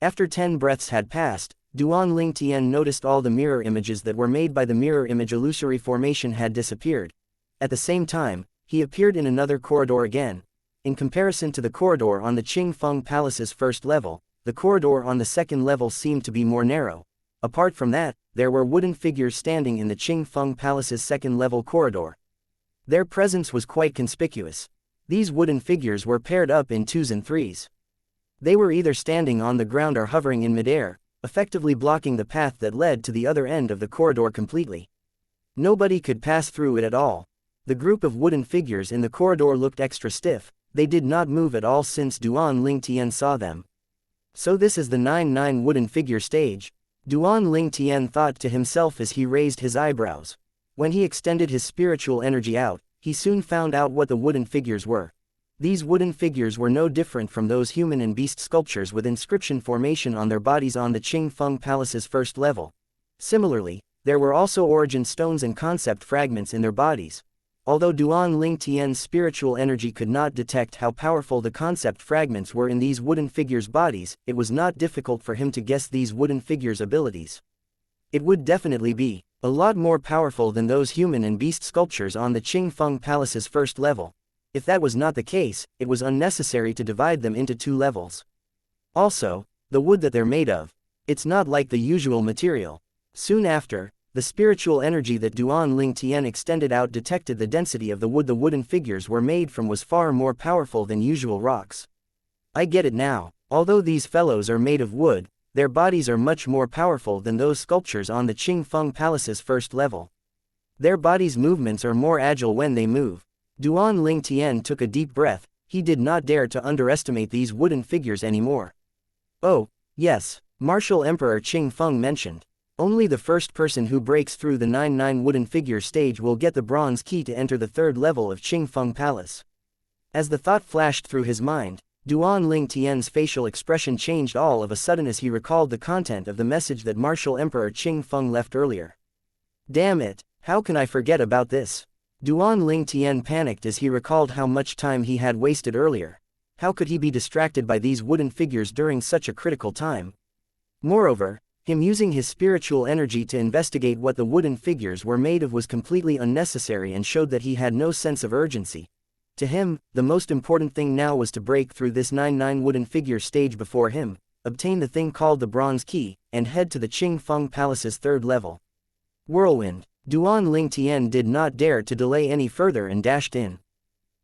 S1: After 10 breaths had passed, Duan Ling Tian noticed all the mirror images that were made by the mirror image illusory formation had disappeared. At the same time, he appeared in another corridor again. In comparison to the corridor on the Qing Feng Palace's first level, the corridor on the second level seemed to be more narrow. Apart from that, there were wooden figures standing in the Qing Feng Palace's second level corridor. Their presence was quite conspicuous. These wooden figures were paired up in 2s and 3s. They were either standing on the ground or hovering in midair, effectively blocking the path that led to the other end of the corridor completely. Nobody could pass through it at all. The group of wooden figures in the corridor looked extra stiff, they did not move at all since Duan Ling Tian saw them. So this is the 9-9 wooden figure stage? Duan Ling Tian thought to himself as he raised his eyebrows. When he extended his spiritual energy out, he soon found out what the wooden figures were. These wooden figures were no different from those human and beast sculptures with inscription formation on their bodies on the Qing Feng Palace's first level. Similarly, there were also origin stones and concept fragments in their bodies. Although Duan Ling Tian's spiritual energy could not detect how powerful the concept fragments were in these wooden figures' bodies, it was not difficult for him to guess these wooden figures' abilities. It would definitely be a lot more powerful than those human and beast sculptures on the Qing Feng Palace's first level. If that was not the case, it was unnecessary to divide them into 2 levels. Also, the wood that they're made of. It's not like the usual material. Soon after, the spiritual energy that Duan Ling Tian extended out detected the density of the wood the wooden figures were made from was far more powerful than usual rocks. I get it now. Although these fellows are made of wood, their bodies are much more powerful than those sculptures on the Qing Feng Palace's first level. Their bodies' movements are more agile when they move. Duan Ling Tian took a deep breath, he did not dare to underestimate these wooden figures anymore. Oh, yes, Martial Emperor Qing Feng mentioned. Only the first person who breaks through the 9-9 wooden figure stage will get the bronze key to enter the third level of Qing Feng Palace. As the thought flashed through his mind, Duan Ling Tian's facial expression changed all of a sudden as he recalled the content of the message that Martial Emperor Qing Feng left earlier. Damn it, how can I forget about this? Duan Ling Tian panicked as he recalled how much time he had wasted earlier. How could he be distracted by these wooden figures during such a critical time? Moreover, him using his spiritual energy to investigate what the wooden figures were made of was completely unnecessary and showed that he had no sense of urgency. To him, the most important thing now was to break through this 9-9 wooden figure stage before him, obtain the thing called the bronze key, and head to the Qing Feng Palace's third level. Whirlwind. Duan Lingtian did not dare to delay any further and dashed in.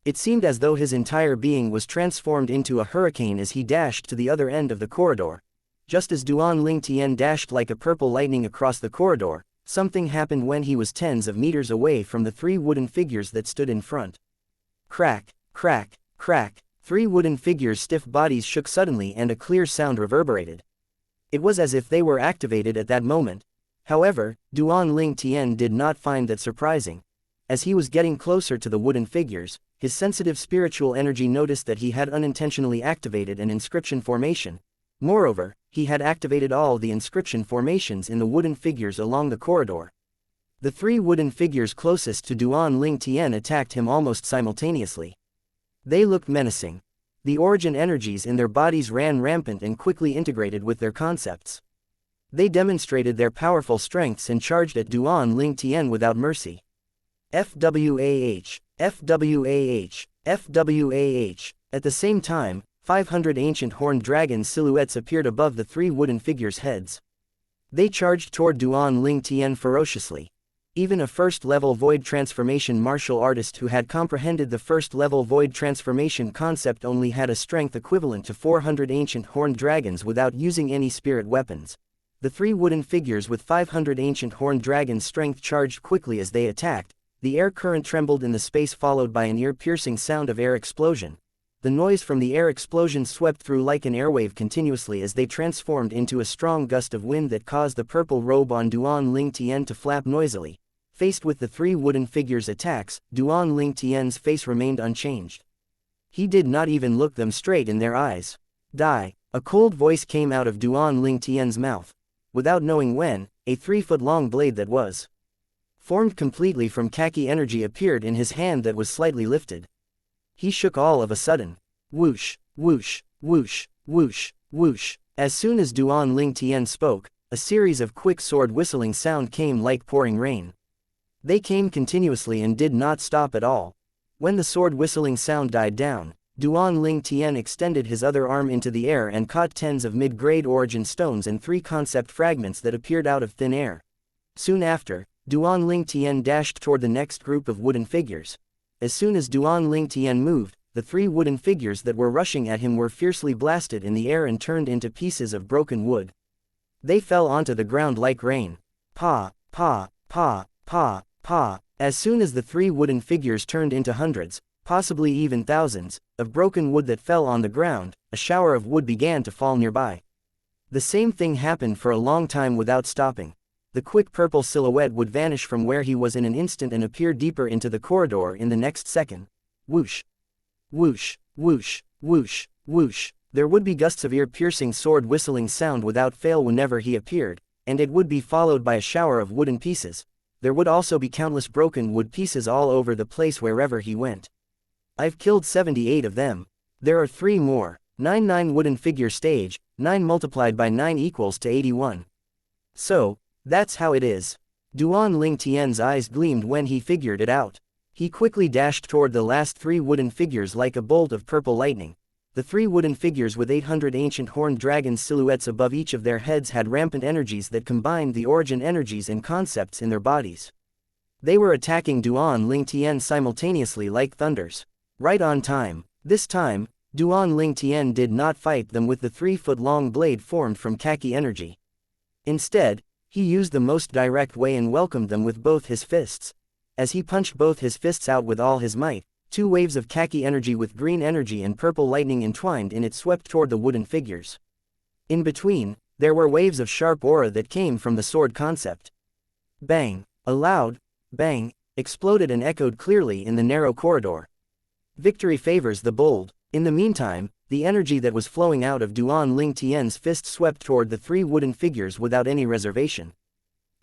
S1: It seemed as though his entire being was transformed into a hurricane as he dashed to the other end of the corridor. Just as Duan Lingtian dashed like a purple lightning across the corridor, something happened when he was tens of meters away from the three wooden figures that stood in front. Crack, crack, crack, three wooden figures' stiff bodies shook suddenly and a clear sound reverberated. It was as if they were activated at that moment. However, Duan Lingtian did not find that surprising. As he was getting closer to the wooden figures, his sensitive spiritual energy noticed that he had unintentionally activated an inscription formation. Moreover, he had activated all the inscription formations in the wooden figures along the corridor. The three wooden figures closest to Duan Lingtian attacked him almost simultaneously. They looked menacing. The origin energies in their bodies ran rampant and quickly integrated with their concepts. They demonstrated their powerful strengths and charged at Duan Lingtian without mercy. FWAH, FWAH, FWAH. At the same time, 500 ancient horned dragon silhouettes appeared above the three wooden figures' heads. They charged toward Duan Lingtian ferociously. Even a first-level void transformation martial artist who had comprehended the first-level void transformation concept only had a strength equivalent to 400 ancient horned dragons without using any spirit weapons. The three wooden figures with 500 ancient horned dragons' strength charged quickly as they attacked. The air current trembled in the space, followed by an ear-piercing sound of air explosion. The noise from the air explosion swept through like an airwave continuously as they transformed into a strong gust of wind that caused the purple robe on Duan Lingtian to flap noisily. Faced with the three wooden figures' attacks, Duan Lingtian's face remained unchanged. He did not even look them straight in their eyes. Die! A cold voice came out of Duan Lingtian's mouth. Without knowing when, a 3-foot-long blade that was formed completely from khaki energy appeared in his hand that was slightly lifted. He shook all of a sudden. Whoosh, whoosh, whoosh, whoosh, whoosh. As soon as Duan Lingtian spoke, a series of quick sword whistling sound came like pouring rain. They came continuously and did not stop at all. When the sword whistling sound died down, Duan Lingtian extended his other arm into the air and caught tens of mid-grade origin stones and 3 concept fragments that appeared out of thin air. Soon after, Duan Lingtian dashed toward the next group of wooden figures. As soon as Duan Lingtian moved, the 3 wooden figures that were rushing at him were fiercely blasted in the air and turned into pieces of broken wood. They fell onto the ground like rain. Pa, pa, pa, pa, pa. As soon as the 3 wooden figures turned into hundreds, possibly even thousands, of broken wood that fell on the ground, a shower of wood began to fall nearby. The same thing happened for a long time without stopping. The quick purple silhouette would vanish from where he was in an instant and appear deeper into the corridor in the next second. Whoosh! Whoosh! Whoosh! Whoosh! Whoosh! There would be gusts of ear-piercing sword whistling sound without fail whenever he appeared, and it would be followed by a shower of wooden pieces. There would also be countless broken wood pieces all over the place wherever he went. I've killed 78 of them. There are 3 more. 9 wooden figure stage, 9 multiplied by 9 equals to 81. So, that's how it is. Duan Lingtian's eyes gleamed when he figured it out. He quickly dashed toward the last 3 wooden figures like a bolt of purple lightning. The 3 wooden figures with 800 ancient horned dragon silhouettes above each of their heads had rampant energies that combined the origin energies and concepts in their bodies. They were attacking Duan Lingtian simultaneously like thunders. Right on time. This time, Duan Lingtian did not fight them with the 3-foot-long blade formed from khaki energy. Instead, he used the most direct way and welcomed them with both his fists. As he punched both his fists out with all his might, 2 waves of khaki energy with green energy and purple lightning entwined in it swept toward the wooden figures. In between, there were waves of sharp aura that came from the sword concept. Bang! A loud bang exploded and echoed clearly in the narrow corridor. Victory favors the bold. In the meantime, the energy that was flowing out of Duan Lingtian's fist swept toward the 3 wooden figures without any reservation.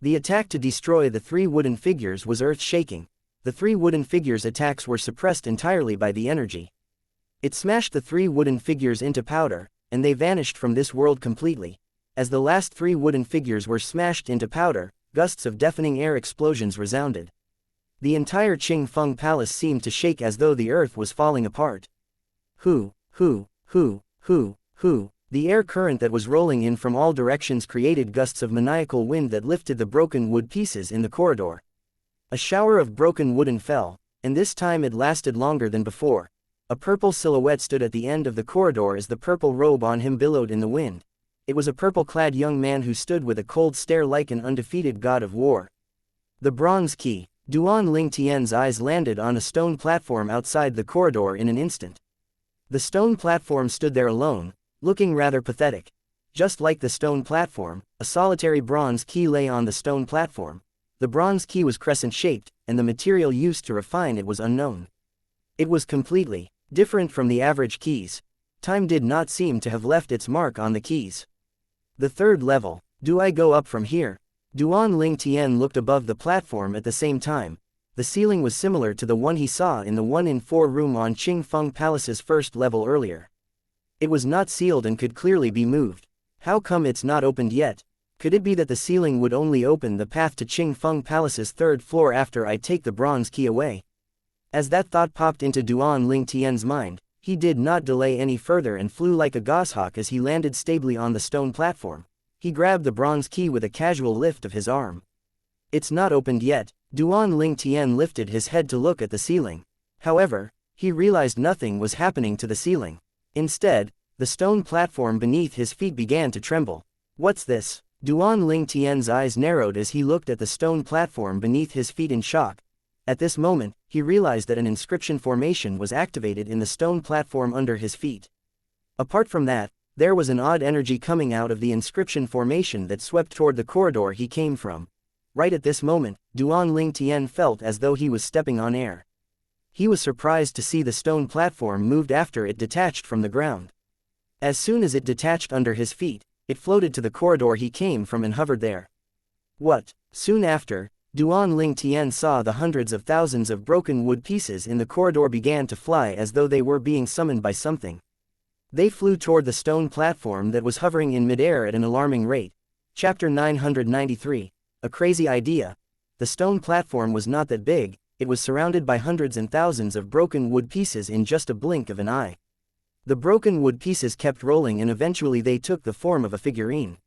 S1: The attack to destroy the 3 wooden figures was earth-shaking. The 3 wooden figures' attacks were suppressed entirely by the energy. It smashed the 3 wooden figures into powder, and they vanished from this world completely. As the last 3 wooden figures were smashed into powder, gusts of deafening air explosions resounded. The entire Qing Feng Palace seemed to shake as though the earth was falling apart. Hoo! The air current that was rolling in from all directions created gusts of maniacal wind that lifted the broken wood pieces in the corridor. A shower of broken wooden fell, and this time it lasted longer than before. A purple silhouette stood at the end of the corridor as the purple robe on him billowed in the wind. It was a purple-clad young man who stood with a cold stare like an undefeated god of war. The bronze key. Duan Lingtian's eyes landed on a stone platform outside the corridor in an instant. The stone platform stood there alone, looking rather pathetic. Just like the stone platform, a solitary bronze key lay on the stone platform. The bronze key was crescent-shaped, and the material used to refine it was unknown. It was completely different from the average keys. Time did not seem to have left its mark on the keys. The third level. Do I go up from here? Duan Lingtian looked above the platform at the same time. The ceiling was similar to the one he saw in the 1-in-4 room on Qingfeng Palace's first level earlier. It was not sealed and could clearly be moved. How come it's not opened yet? Could it be that the ceiling would only open the path to Qingfeng Palace's third floor after I take the bronze key away? As that thought popped into Duan Lingtian's mind, he did not delay any further and flew like a goshawk as he landed stably on the stone platform. He grabbed the bronze key with a casual lift of his arm. It's not opened yet. Duan Lingtian lifted his head to look at the ceiling. However, he realized nothing was happening to the ceiling. Instead, the stone platform beneath his feet began to tremble. What's this? Duan Lingtian's eyes narrowed as he looked at the stone platform beneath his feet in shock. At this moment, he realized that an inscription formation was activated in the stone platform under his feet. Apart from that, there was an odd energy coming out of the inscription formation that swept toward the corridor he came from. Right at this moment, Duan Lingtian felt as though he was stepping on air. He was surprised to see the stone platform moved after it detached from the ground. As soon as it detached under his feet, it floated to the corridor he came from and hovered there. What? Soon after, Duan Lingtian saw the hundreds of thousands of broken wood pieces in the corridor began to fly as though they were being summoned by something. They flew toward the stone platform that was hovering in midair at an alarming rate. Chapter 993. A crazy idea. The stone platform was not that big, it was surrounded by hundreds and thousands of broken wood pieces in just a blink of an eye. The broken wood pieces kept rolling and eventually they took the form of a figurine.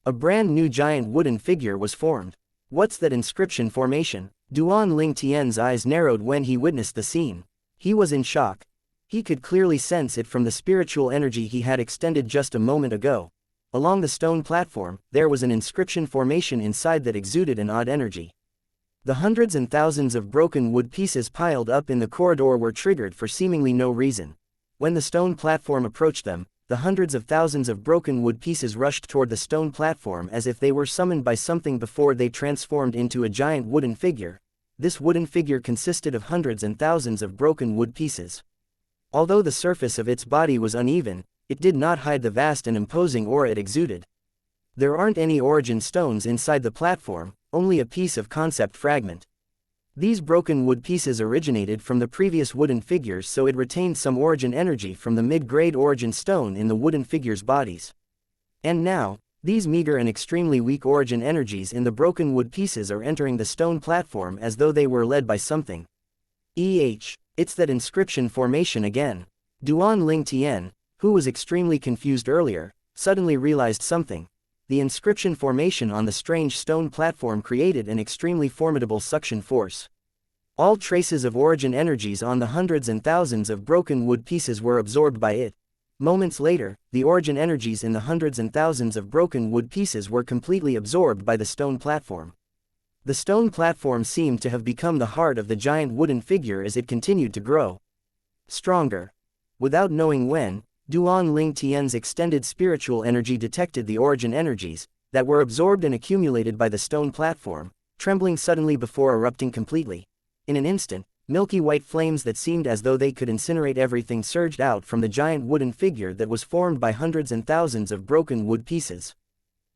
S1: A brand new giant wooden figure was formed. What's that inscription formation? Duan Lingtian's eyes narrowed when he witnessed the scene. He was in shock. He could clearly sense it from the spiritual energy he had extended just a moment ago. Along the stone platform, there was an inscription formation inside that exuded an odd energy. The hundreds and thousands of broken wood pieces piled up in the corridor were triggered for seemingly no reason. When the stone platform approached them, the hundreds of thousands of broken wood pieces rushed toward the stone platform as if they were summoned by something before they transformed into a giant wooden figure. This wooden figure consisted of hundreds and thousands of broken wood pieces. Although the surface of its body was uneven, it did not hide the vast and imposing aura it exuded. There aren't any origin stones inside the platform, only a piece of concept fragment. These broken wood pieces originated from the previous wooden figures, so it retained some origin energy from the mid-grade origin stone in the wooden figures' bodies. And now, these meager and extremely weak origin energies in the broken wood pieces are entering the stone platform as though they were led by something. It's that inscription formation again. Duan Lingtian, who was extremely confused earlier, suddenly realized something. The inscription formation on the strange stone platform created an extremely formidable suction force. All traces of origin energies on the hundreds and thousands of broken wood pieces were absorbed by it. Moments later, the origin energies in the hundreds and thousands of broken wood pieces were completely absorbed by the stone platform. The stone platform seemed to have become the heart of the giant wooden figure as it continued to grow stronger. Without knowing when, Duan Lingtian's extended spiritual energy detected the origin energies that were absorbed and accumulated by the stone platform, trembling suddenly before erupting completely. In an instant, milky white flames that seemed as though they could incinerate everything surged out from the giant wooden figure that was formed by hundreds and thousands of broken wood pieces.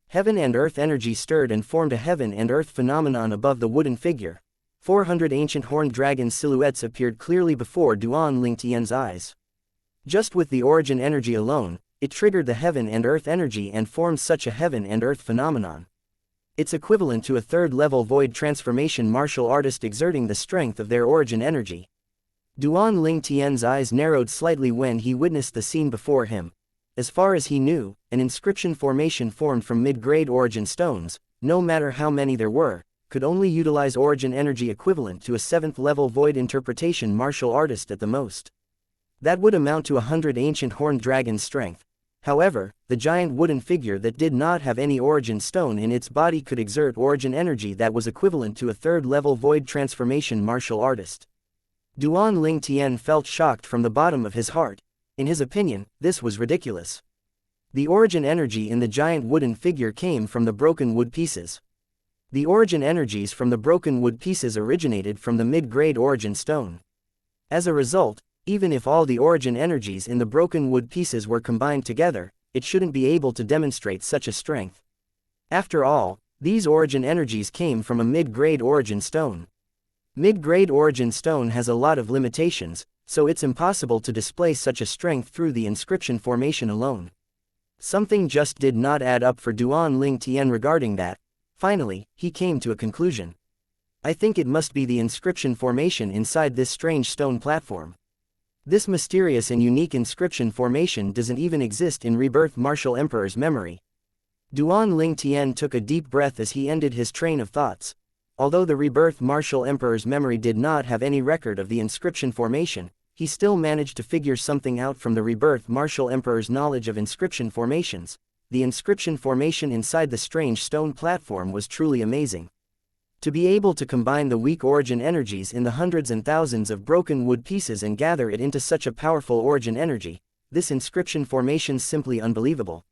S1: Heaven and earth energy stirred and formed a heaven and earth phenomenon above the wooden figure. 400 ancient horned dragon silhouettes appeared clearly before Duan Lingtian's eyes. Just with the origin energy alone, it triggered the heaven and earth energy and formed such a heaven and earth phenomenon. It's equivalent to a third-level void transformation martial artist exerting the strength of their origin energy. Duan Lingtian's eyes narrowed slightly when he witnessed the scene before him. As far as he knew, an inscription formation formed from mid-grade origin stones, no matter how many there were, could only utilize origin energy equivalent to a 7th level void interpretation martial artist at the most. That would amount to 100 ancient horned dragon strength. However, the giant wooden figure that did not have any origin stone in its body could exert origin energy that was equivalent to a 3rd level void transformation martial artist. Duan Ling Tian felt shocked from the bottom of his heart. In his opinion, this was ridiculous. The origin energy in the giant wooden figure came from the broken wood pieces. The origin energies from the broken wood pieces originated from the mid-grade origin stone. As a result, even if all the origin energies in the broken wood pieces were combined together, it shouldn't be able to demonstrate such a strength. After all, these origin energies came from a mid-grade origin stone. Mid-grade origin stone has a lot of limitations, so it's impossible to display such a strength through the inscription formation alone. Something just did not add up for Duan Ling Tian regarding that. Finally, he came to a conclusion. I think it must be the inscription formation inside this strange stone platform. This mysterious and unique inscription formation doesn't even exist in Rebirth Martial Emperor's memory. Duan Ling Tian took a deep breath as he ended his train of thoughts. Although the Rebirth Martial Emperor's memory did not have any record of the inscription formation, he still managed to figure something out from the Rebirth Martial Emperor's knowledge of inscription formations. The inscription formation inside the strange stone platform was truly amazing. To be able to combine the weak origin energies in the hundreds and thousands of broken wood pieces and gather it into such a powerful origin energy, this inscription formation's simply unbelievable.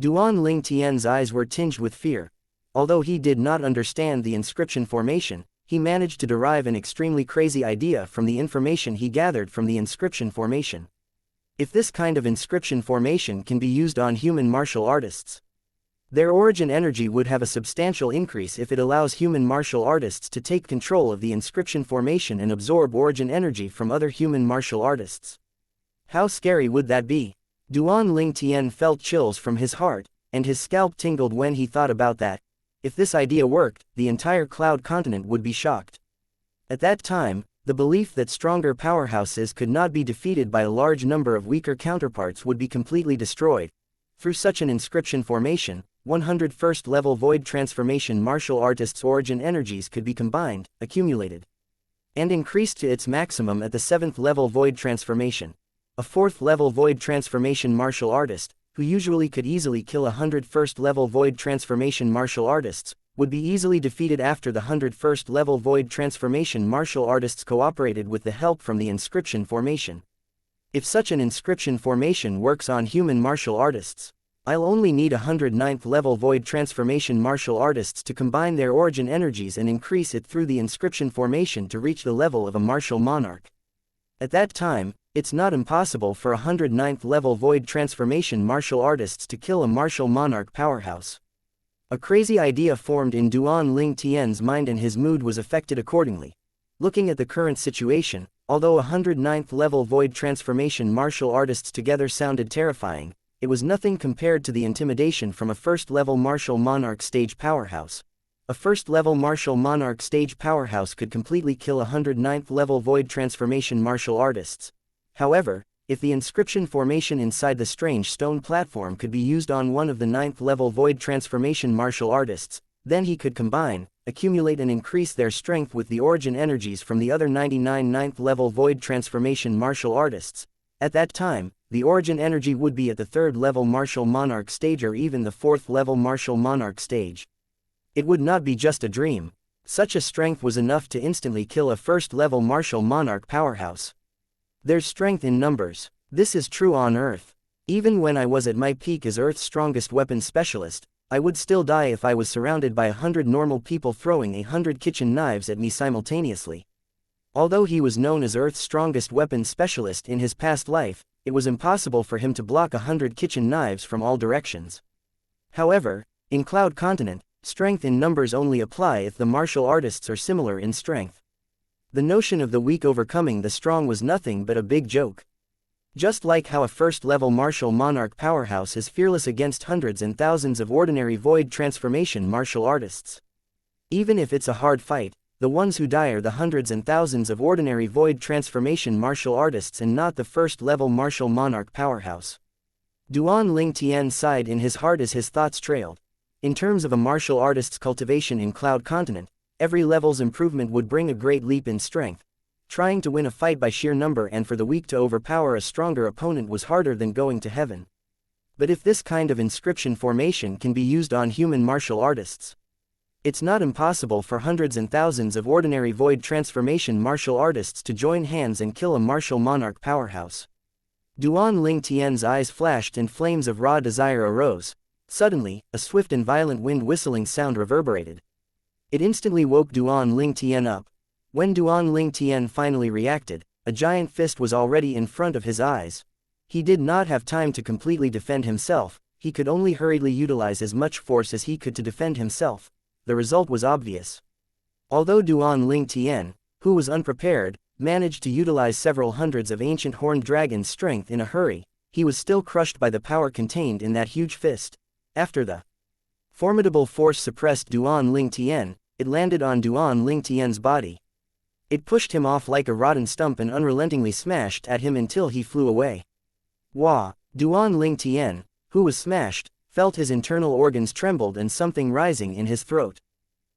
S1: Duan Ling Tian's eyes were tinged with fear. Although he did not understand the inscription formation, he managed to derive an extremely crazy idea from the information he gathered from the inscription formation. If this kind of inscription formation can be used on human martial artists, their origin energy would have a substantial increase if it allows human martial artists to take control of the inscription formation and absorb origin energy from other human martial artists. How scary would that be? Duan Ling Tian felt chills from his heart, and his scalp tingled when he thought about that. If this idea worked, the entire Cloud continent would be shocked. At that time, the belief that stronger powerhouses could not be defeated by a large number of weaker counterparts would be completely destroyed. Through such an inscription formation, 101st level void transformation martial artists' origin energies could be combined, accumulated, and increased to its maximum at the 7th level void transformation. A 4th level void transformation martial artist, who usually could easily kill 101st level void transformation martial artists, would be easily defeated after the 101st level void transformation martial artists cooperated with the help from the inscription formation. If such an inscription formation works on human martial artists, I'll only need 109th level void transformation martial artists to combine their origin energies and increase it through the inscription formation to reach the level of a martial monarch. At that time, it's not impossible for 109th level void transformation martial artists to kill a martial monarch powerhouse. A crazy idea formed in Duan Ling Tian's mind and his mood was affected accordingly. Looking at the current situation, although 109th level void transformation martial artists together sounded terrifying, it was nothing compared to the intimidation from a 1st level martial monarch stage powerhouse. A 1st level martial monarch stage powerhouse could completely kill 109th level void transformation martial artists. However, if the inscription formation inside the strange stone platform could be used on one of the 9th level void transformation martial artists, then he could combine, accumulate and increase their strength with the origin energies from the other 99 9th level void transformation martial artists. At that time, the origin energy would be at the 3rd level martial monarch stage or even the 4th level martial monarch stage. It would not be just a dream. Such a strength was enough to instantly kill a 1st level martial monarch powerhouse. There's strength in numbers. This is true on Earth. Even when I was at my peak as Earth's strongest weapons specialist, I would still die if I was surrounded by 100 normal people throwing 100 kitchen knives at me simultaneously. Although he was known as Earth's strongest weapons specialist in his past life, it was impossible for him to block 100 kitchen knives from all directions. However, in Cloud Continent, strength in numbers only apply if the martial artists are similar in strength. The notion of the weak overcoming the strong was nothing but a big joke. Just like how a 1st level martial monarch powerhouse is fearless against hundreds and thousands of ordinary void transformation martial artists. Even if it's a hard fight, the ones who die are the hundreds and thousands of ordinary void transformation martial artists and not the 1st level martial monarch powerhouse. Duan Ling Tian sighed in his heart as his thoughts trailed. In terms of a martial artist's cultivation in Cloud Continent, Every level's improvement would bring a great leap in strength. Trying to win a fight by sheer number and for the weak to overpower a stronger opponent was harder than going to heaven. But if this kind of inscription formation can be used on human martial artists, it's not impossible for hundreds and thousands of ordinary void transformation martial artists to join hands and kill a martial monarch powerhouse. Duan Ling Tian's eyes flashed and flames of raw desire arose. Suddenly, a swift and violent wind whistling sound reverberated. It instantly woke Duan Ling Tian up. When Duan Ling Tian finally reacted, a giant fist was already in front of his eyes. He did not have time to completely defend himself, he could only hurriedly utilize as much force as he could to defend himself. The result was obvious. Although Duan Ling Tian, who was unprepared, managed to utilize several hundreds of ancient horned dragons' strength in a hurry, he was still crushed by the power contained in that huge fist. After the formidable force suppressed Duan Ling Tian, it landed on Duan Ling Tian's body. It pushed him off like a rotten stump and unrelentingly smashed at him until he flew away. Wah! Duan Ling Tian, who was smashed, felt his internal organs trembled and something rising in his throat.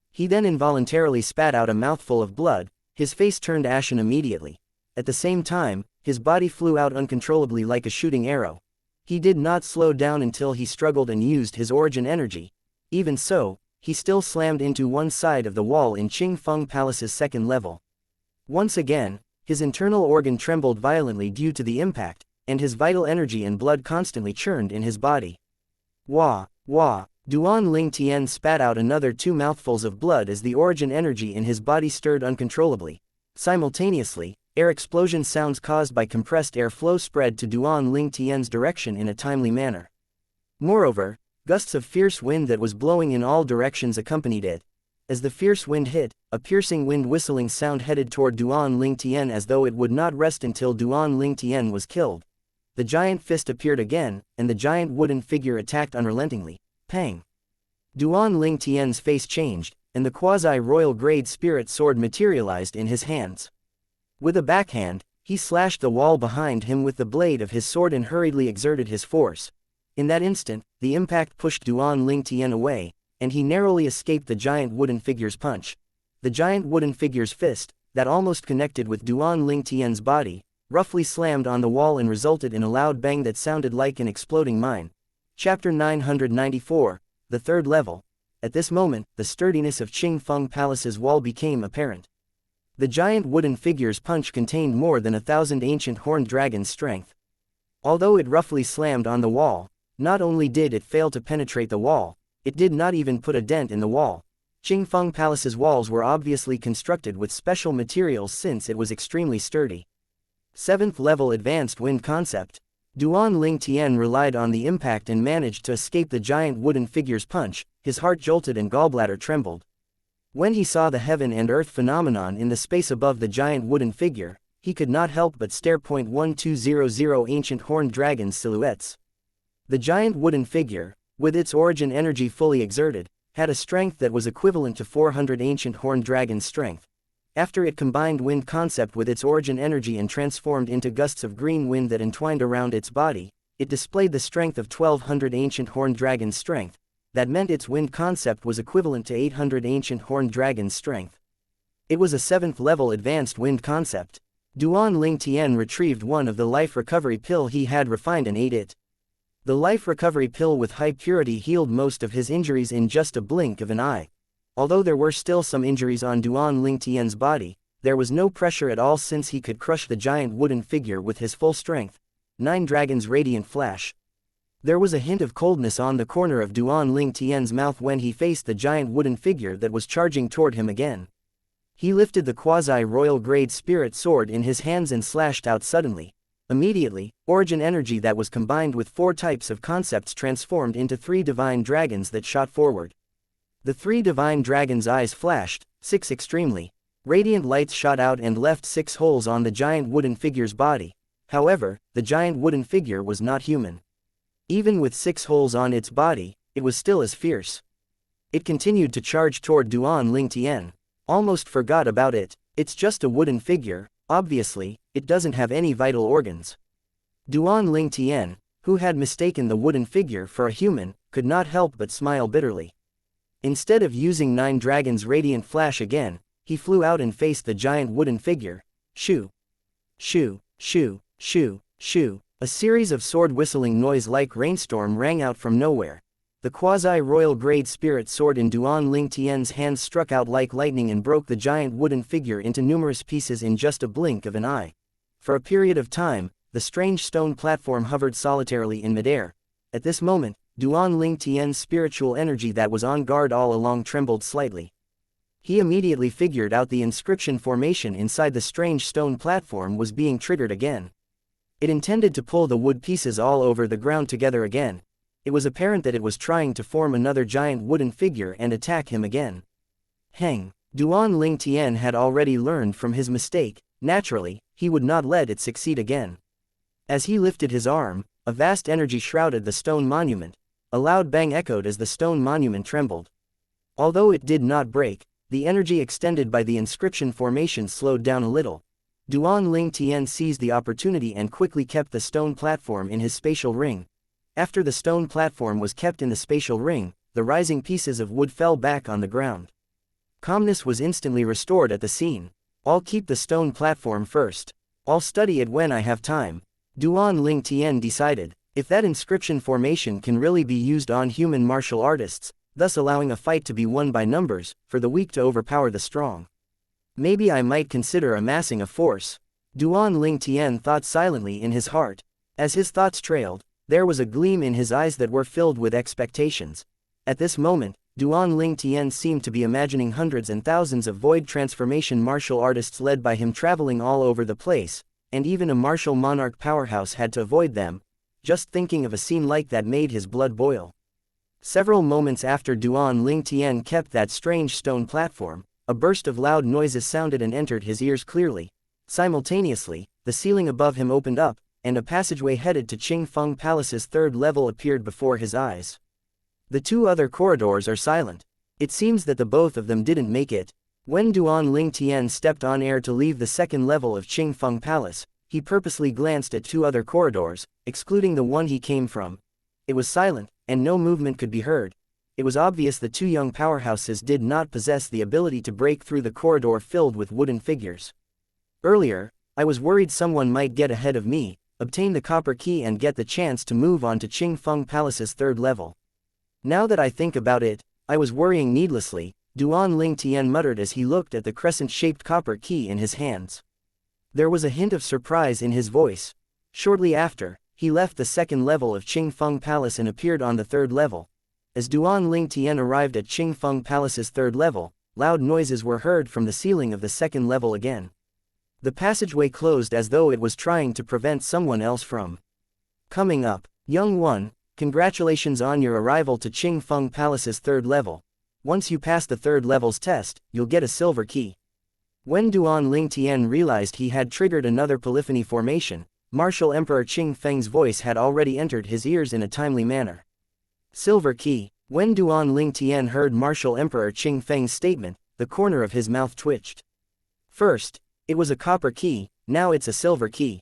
S1: He then involuntarily spat out a mouthful of blood, his face turned ashen immediately. At the same time, his body flew out uncontrollably like a shooting arrow. He did not slow down until he struggled and used his origin energy. Even so, he still slammed into one side of the wall in Qing Feng Palace's second level. Once again, his internal organ trembled violently due to the impact, and his vital energy and blood constantly churned in his body. Wah! Wah! Duan Ling Tian spat out another 2 mouthfuls of blood as the origin energy in his body stirred uncontrollably. Simultaneously, air explosion sounds caused by compressed air flow spread to Duan Ling Tian's direction in a timely manner. Moreover, gusts of fierce wind that was blowing in all directions accompanied it. As the fierce wind hit, a piercing wind whistling sound headed toward Duan Ling Tian as though it would not rest until Duan Ling Tian was killed. The giant fist appeared again, and the giant wooden figure attacked unrelentingly. Pang! Duan Ling Tian's face changed, and the quasi-royal grade spirit sword materialized in his hands. With a backhand, he slashed the wall behind him with the blade of his sword and hurriedly exerted his force. In that instant, the impact pushed Duan Ling Tian away, and he narrowly escaped the giant wooden figure's punch. The giant wooden figure's fist, that almost connected with Duan Ling Tian's body, roughly slammed on the wall and resulted in a loud bang that sounded like an exploding mine. Chapter 994, the third level. At this moment, the sturdiness of Qing Feng Palace's wall became apparent. The giant wooden figure's punch contained more than 1,000 ancient horned dragons' strength. Although it roughly slammed on the wall, not only did it fail to penetrate the wall, it did not even put a dent in the wall. Qing Feng Palace's walls were obviously constructed with special materials since it was extremely sturdy. 7th level advanced wind concept. Duan Ling Tian relied on the impact and managed to escape the giant wooden figure's punch. His heart jolted and gallbladder trembled. When he saw the heaven and earth phenomenon in the space above the giant wooden figure, he could not help but stare. 1200 ancient horned dragon silhouettes. The giant wooden figure, with its origin energy fully exerted, had a strength that was equivalent to 400 ancient horned dragon's strength. After it combined wind concept with its origin energy and transformed into gusts of green wind that entwined around its body, it displayed the strength of 1200 ancient horned dragon's strength. That meant its wind concept was equivalent to 800 ancient horned dragon's strength. It was a 7th level advanced wind concept. Duan Ling Tian retrieved one of the life recovery pill he had refined and ate it. The life recovery pill with high purity healed most of his injuries in just a blink of an eye. Although there were still some injuries on Duan Ling Tian's body, there was no pressure at all since he could crush the giant wooden figure with his full strength. 9 Dragon's Radiant Flash. There was a hint of coldness on the corner of Duan Ling Tian's mouth when he faced the giant wooden figure that was charging toward him again. He lifted the quasi-royal grade spirit sword in his hands and slashed out suddenly. Immediately, origin energy that was combined with 4 types of concepts transformed into 3 divine dragons that shot forward. The 3 divine dragons' eyes flashed, 6 extremely radiant lights shot out and left 6 holes on the giant wooden figure's body. However, the giant wooden figure was not human. Even with 6 holes on its body, it was still as fierce. It continued to charge toward Duan Ling Tian. Almost forgot about it. It's just a wooden figure, obviously, it doesn't have any vital organs. Duan Ling Tian, who had mistaken the wooden figure for a human, could not help but smile bitterly. Instead of using Nine Dragons' radiant flash again, he flew out and faced the giant wooden figure. Shoo! Shoo! Shoo! Shoo! Shoo! A series of sword-whistling noise-like rainstorm rang out from nowhere. The quasi-royal grade spirit sword in Duan Ling Tian's hands struck out like lightning and broke the giant wooden figure into numerous pieces in just a blink of an eye. For a period of time, the strange stone platform hovered solitarily in midair. At this moment, Duan Ling Tian's spiritual energy that was on guard all along trembled slightly. He immediately figured out the inscription formation inside the strange stone platform was being triggered again. It intended to pull the wood pieces all over the ground together again. It was apparent that it was trying to form another giant wooden figure and attack him again. Hang! Duan Ling Tian had already learned from his mistake. Naturally, he would not let it succeed again. As he lifted his arm, a vast energy shrouded the stone monument. A loud bang echoed as the stone monument trembled. Although it did not break, the energy extended by the inscription formation slowed down a little. Duan Ling Tian seized the opportunity and quickly kept the stone platform in his spatial ring. After the stone platform was kept in the spatial ring, the rising pieces of wood fell back on the ground. Calmness was instantly restored at the scene. I'll keep the stone platform first. I'll study it when I have time. Duan Ling Tian decided. If that inscription formation can really be used on human martial artists, thus allowing a fight to be won by numbers, for the weak to overpower the strong, maybe I might consider amassing a force. Duan Ling Tian thought silently in his heart. As his thoughts trailed, there was a gleam in his eyes that were filled with expectations. At this moment, Duan Ling Tian seemed to be imagining hundreds and thousands of void transformation martial artists led by him traveling all over the place, and even a martial monarch powerhouse had to avoid them. Just thinking of a scene like that made his blood boil. Several moments after Duan Ling Tian kept that strange stone platform, a burst of loud noises sounded and entered his ears clearly. Simultaneously, the ceiling above him opened up, and a passageway headed to Qing Feng Palace's third level appeared before his eyes. The two other corridors are silent. It seems that the both of them didn't make it. When Duan Ling Tian stepped on air to leave the second level of Qing Feng Palace, he purposely glanced at two other corridors, excluding the one he came from. It was silent, and no movement could be heard. It was obvious the two young powerhouses did not possess the ability to break through the corridor filled with wooden figures. Earlier, I was worried someone might get ahead of me, obtain the copper key and get the chance to move on to Qing Feng Palace's third level. Now that I think about it, I was worrying needlessly, Duan Ling Tian muttered as he looked at the crescent-shaped copper key in his hands. There was a hint of surprise in his voice. Shortly after, he left the second level of Qing Feng Palace and appeared on the third level. As Duan Ling Tian arrived at Qing Feng Palace's third level, loud noises were heard from the ceiling of the second level again. The passageway closed as though it was trying to prevent someone else from coming up. Young one, congratulations on your arrival to Qing Feng Palace's third level. Once you pass the third level's test, you'll get a silver key. When Duan Ling Tian realized he had triggered another polyphony formation, Martial Emperor Qing Feng's voice had already entered his ears in a timely manner. Silver key. When Duan Ling Tian heard Martial Emperor Qing Feng's statement, the corner of his mouth twitched. First, it was a copper key, now it's a silver key.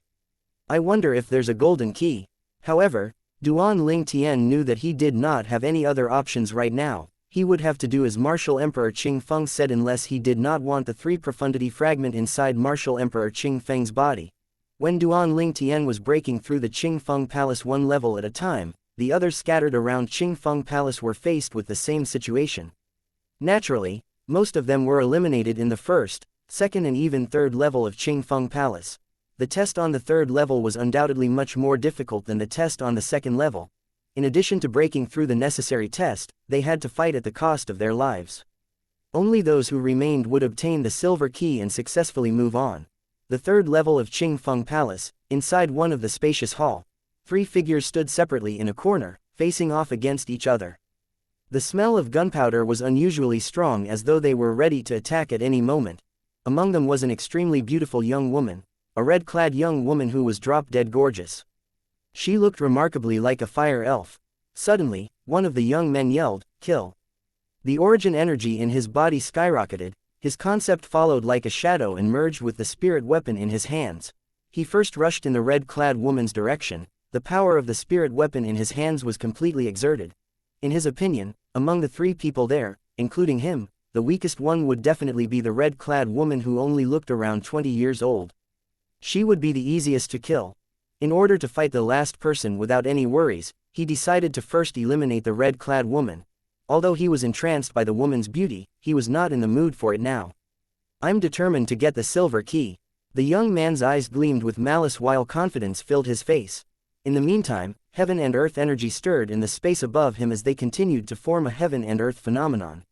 S1: I wonder if there's a golden key. However, Duan Ling Tian knew that he did not have any other options right now. He would have to do as Martial Emperor Qing Feng said unless he did not want the 3 profundity fragment inside Martial Emperor Qing Feng's body. When Duan Ling Tian was breaking through the Qing Feng Palace one level at a time, the others scattered around Qing Feng Palace were faced with the same situation. Naturally, most of them were eliminated in the first, second and even third level of Qing Feng Palace. The test on the third level was undoubtedly much more difficult than the test on the second level. In addition to breaking through the necessary test, they had to fight at the cost of their lives. Only those who remained would obtain the silver key and successfully move on. The third level of Qing Feng Palace, inside one of the spacious hall, 3 figures stood separately in a corner, facing off against each other. The smell of gunpowder was unusually strong as though they were ready to attack at any moment. Among them was an extremely beautiful young woman, a red-clad young woman who was drop-dead gorgeous. She looked remarkably like a fire elf. Suddenly, one of the young men yelled, "Kill!" The origin energy in his body skyrocketed, his concept followed like a shadow and merged with the spirit weapon in his hands. He first rushed in the red-clad woman's direction. The power of the spirit weapon in his hands was completely exerted. In his opinion, among the 3 people there, including him, the weakest one would definitely be the red-clad woman who only looked around 20 years old. She would be the easiest to kill. In order to fight the last person without any worries, he decided to first eliminate the red-clad woman. Although he was entranced by the woman's beauty, he was not in the mood for it now. I'm determined to get the silver key. The young man's eyes gleamed with malice while confidence filled his face. In the meantime, heaven and earth energy stirred in the space above him as they continued to form a heaven and earth phenomenon.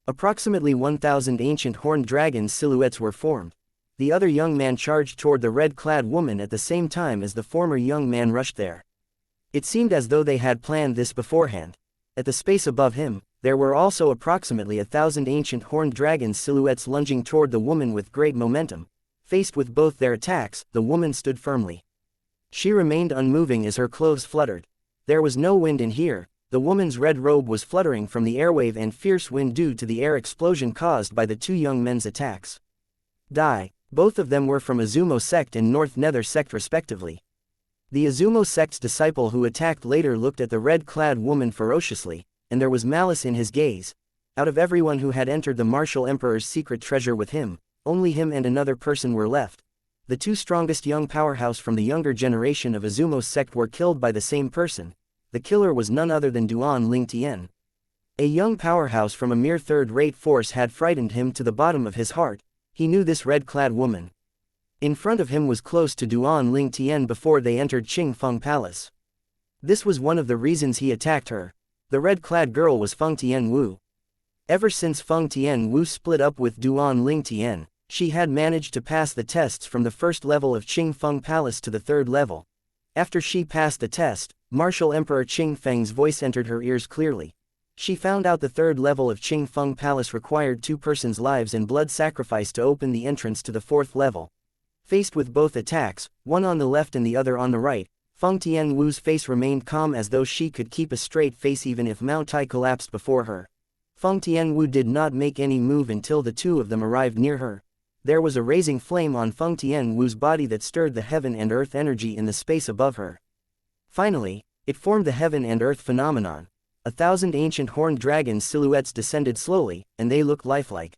S1: Approximately 1,000 ancient horned dragons silhouettes were formed. The other young man charged toward the red-clad woman at the same time as the former young man rushed there. It seemed as though they had planned this beforehand. At the space above him, there were also approximately 1,000 ancient horned dragons silhouettes lunging toward the woman with great momentum. Faced with both their attacks, the woman stood firmly. She remained unmoving as her clothes fluttered. There was no wind in here. The woman's red robe was fluttering from the airwave and fierce wind due to the air explosion caused by the two young men's attacks. Die. Both of them were from Azumo sect and North Nether sect respectively. The Azumo sect's disciple who attacked later looked at the red-clad woman ferociously, and there was malice in his gaze. Out of everyone who had entered the martial emperor's secret treasure with him, only him and another person were left. The two strongest young powerhouse from the younger generation of Azumo's sect were killed by the same person. The killer was none other than Duan Lingtian. A young powerhouse from a mere third-rate force had frightened him to the bottom of his heart. He knew this red-clad woman. In front of him was close to Duan Lingtian before they entered Qingfeng Palace. This was one of the reasons he attacked her. The red-clad girl was Feng Tianwu. Ever since Feng Tianwu split up with Duan Lingtian, she had managed to pass the tests from the first level of Qingfeng Palace to the third level. After she passed the test, Martial Emperor Qingfeng's voice entered her ears clearly. She found out the third level of Qingfeng Palace required two persons' lives and blood sacrifice to open the entrance to the fourth level. Faced with both attacks, one on the left and the other on the right, Feng Tianwu's face remained calm as though she could keep a straight face even if Mount Tai collapsed before her. Feng Tianwu did not make any move until the two of them arrived near her. There was a raising flame on Feng Tianwu's body that stirred the heaven and earth energy in the space above her. Finally, it formed the heaven and earth phenomenon. 1,000 ancient horned dragons silhouettes descended slowly, and they looked lifelike.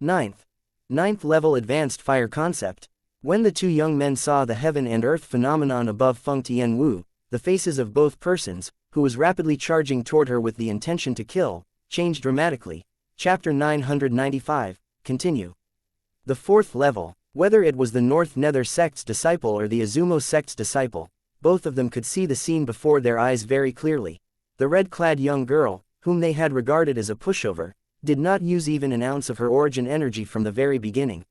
S1: Ninth level advanced fire concept. When the two young men saw the heaven and earth phenomenon above Feng Tianwu, the faces of both persons, who was rapidly charging toward her with the intention to kill, changed dramatically. Chapter 995, continue. The fourth level. Whether it was the North Nether sect's disciple or the Azumo sect's disciple, both of them could see the scene before their eyes very clearly. The red-clad young girl, whom they had regarded as a pushover, did not use even an ounce of her origin energy from the very beginning.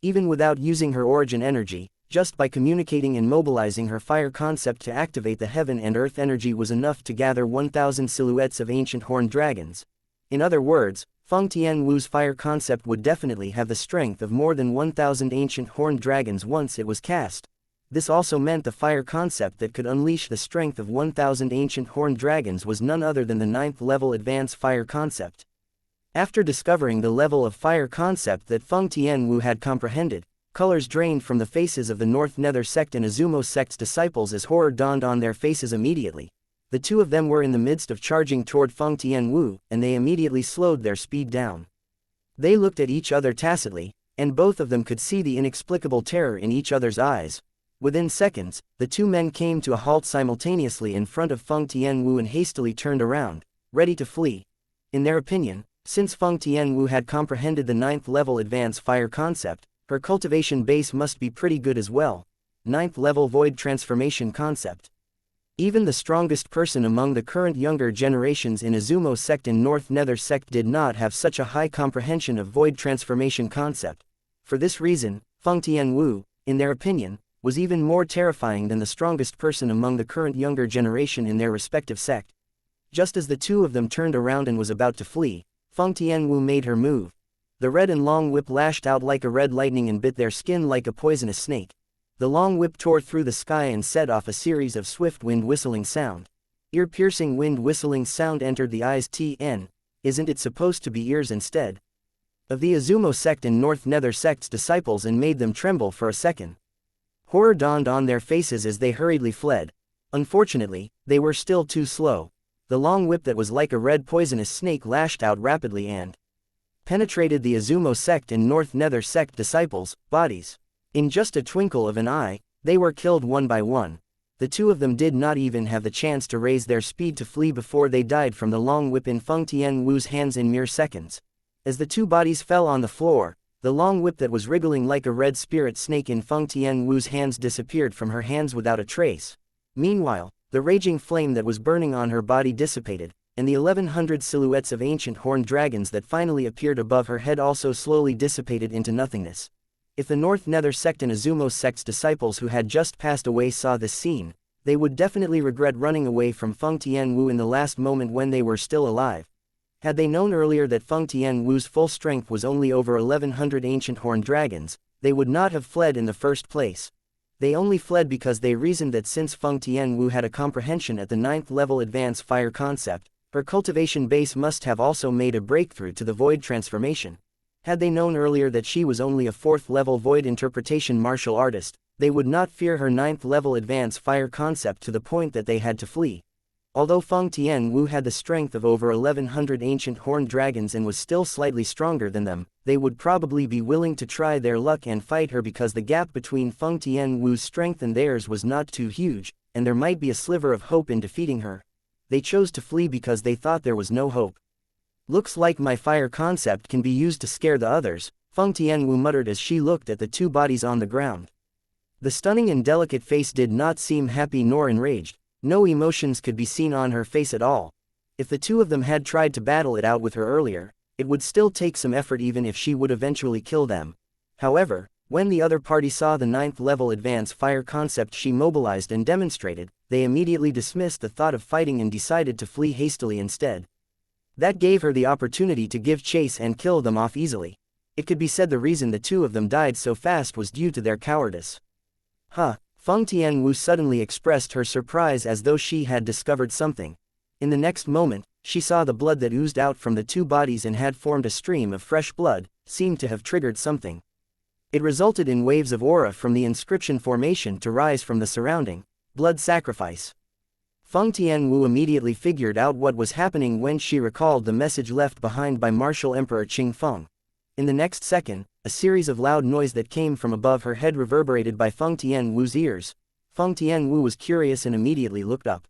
S1: Even without using her origin energy, just by communicating and mobilizing her fire concept to activate the heaven and earth energy was enough to gather 1,000 silhouettes of ancient horned dragons. In other words, Feng Tianwu's fire concept would definitely have the strength of more than 1,000 ancient horned dragons once it was cast. This also meant the fire concept that could unleash the strength of 1,000 ancient horned dragons was none other than the 9th level advanced fire concept. After discovering the level of fire concept that Feng Tianwu had comprehended, colors drained from the faces of the North Nether sect and Azumo sect's disciples as horror dawned on their faces immediately. The two of them were in the midst of charging toward Feng Tianwu, and they immediately slowed their speed down. They looked at each other tacitly, and both of them could see the inexplicable terror in each other's eyes. Within seconds, the two men came to a halt simultaneously in front of Feng Tianwu and hastily turned around, ready to flee. In their opinion, since Feng Tianwu had comprehended the 9th level advanced fire concept, her cultivation base must be pretty good as well. 9th level void transformation concept. Even the strongest person among the current younger generations in Azumo sect and North Nether sect did not have such a high comprehension of void transformation concept. For this reason, Feng Tianwu, in their opinion, was even more terrifying than the strongest person among the current younger generation in their respective sect. Just as the two of them turned around and was about to flee, Feng Tianwu made her move. The red and long whip lashed out like a red lightning and bit their skin like a poisonous snake. The long whip tore through the sky and set off a series of swift wind whistling sound. Ear-piercing wind whistling sound entered the eyes. Isn't it supposed to be ears instead? Of the Azumo sect and North Nether sect's disciples and made them tremble for a second. Horror dawned on their faces as they hurriedly fled. Unfortunately, they were still too slow. The long whip that was like a red poisonous snake lashed out rapidly and penetrated the Azumo sect and North Nether sect disciples' bodies. In just a twinkle of an eye, they were killed one by one. The two of them did not even have the chance to raise their speed to flee before they died from the long whip in Feng Tianwu's hands in mere seconds. As the two bodies fell on the floor, the long whip that was wriggling like a red spirit snake in Feng Tianwu's hands disappeared from her hands without a trace. Meanwhile, the raging flame that was burning on her body dissipated, and the 1100 silhouettes of ancient horned dragons that finally appeared above her head also slowly dissipated into nothingness. If the North Nether sect and Azumo sect's disciples who had just passed away saw this scene, they would definitely regret running away from Feng Tianwu in the last moment when they were still alive. Had they known earlier that Feng Tianwu's full strength was only over 1100 ancient horned dragons, they would not have fled in the first place. They only fled because they reasoned that since Feng Tianwu had a comprehension at the 9th level advanced fire concept, her cultivation base must have also made a breakthrough to the void transformation. Had they known earlier that she was only a 4th level void interpretation martial artist, they would not fear her 9th level advanced fire concept to the point that they had to flee. Although Feng Tianwu had the strength of over 1100 ancient horned dragons and was still slightly stronger than them, they would probably be willing to try their luck and fight her because the gap between Feng Tianwu's strength and theirs was not too huge, and there might be a sliver of hope in defeating her. They chose to flee because they thought there was no hope. "Looks like my fire concept can be used to scare the others," Feng Tianwu muttered as she looked at the two bodies on the ground. The stunning and delicate face did not seem happy nor enraged. No emotions could be seen on her face at all. If the two of them had tried to battle it out with her earlier, it would still take some effort even if she would eventually kill them. However, when the other party saw the 9th level advanced fire concept she mobilized and demonstrated, they immediately dismissed the thought of fighting and decided to flee hastily instead. That gave her the opportunity to give chase and kill them off easily. It could be said the reason the two of them died so fast was due to their cowardice. Huh. Feng Tianwu suddenly expressed her surprise as though she had discovered something. In the next moment, she saw the blood that oozed out from the two bodies and had formed a stream of fresh blood, seemed to have triggered something. It resulted in waves of aura from the inscription formation to rise from the surrounding blood sacrifice. Feng Tianwu immediately figured out what was happening when she recalled the message left behind by Martial Emperor Qing Feng. In the next second, a series of loud noise that came from above her head reverberated by Feng Tianwu's ears. Feng Tianwu was curious and immediately looked up.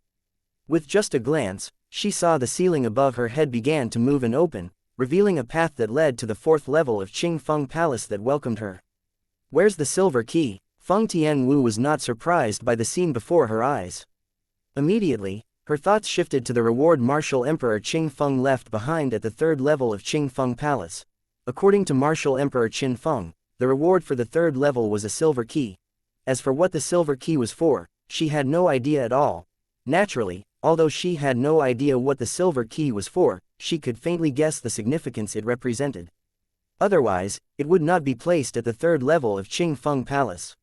S1: With just a glance, she saw the ceiling above her head began to move and open, revealing a path that led to the 4th level of Qing Feng Palace that welcomed her. "Where's the silver key?" Feng Tianwu was not surprised by the scene before her eyes. Immediately, her thoughts shifted to the reward Martial Emperor Qing Feng left behind at the 3rd level of Qing Feng Palace. According to Martial Emperor Qin Feng, the reward for the 3rd level was a silver key. As for what the silver key was for, she had no idea at all. Naturally, although she had no idea what the silver key was for, she could faintly guess the significance it represented. Otherwise, it would not be placed at the 3rd level of Qing Feng Palace.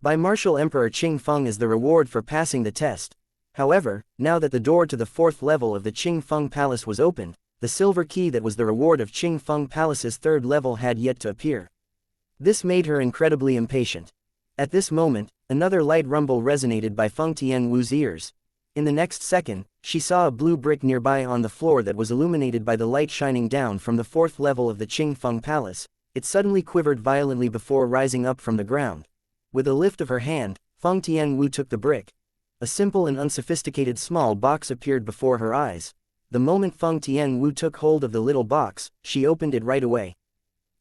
S1: By Martial Emperor Qing Feng as the reward for passing the test. However, now that the door to the 4th level of the Qing Feng Palace was opened, the silver key that was the reward of Qing Feng Palace's 3rd level had yet to appear. This made her incredibly impatient. At this moment, another light rumble resonated by Feng Tianwu's ears. In the next second, she saw a blue brick nearby on the floor that was illuminated by the light shining down from the 4th level of the Qing Feng Palace. It suddenly quivered violently before rising up from the ground. With a lift of her hand, Feng Tianwu took the brick. A simple and unsophisticated small box appeared before her eyes. The moment Feng Tianwu took hold of the little box, she opened it right away.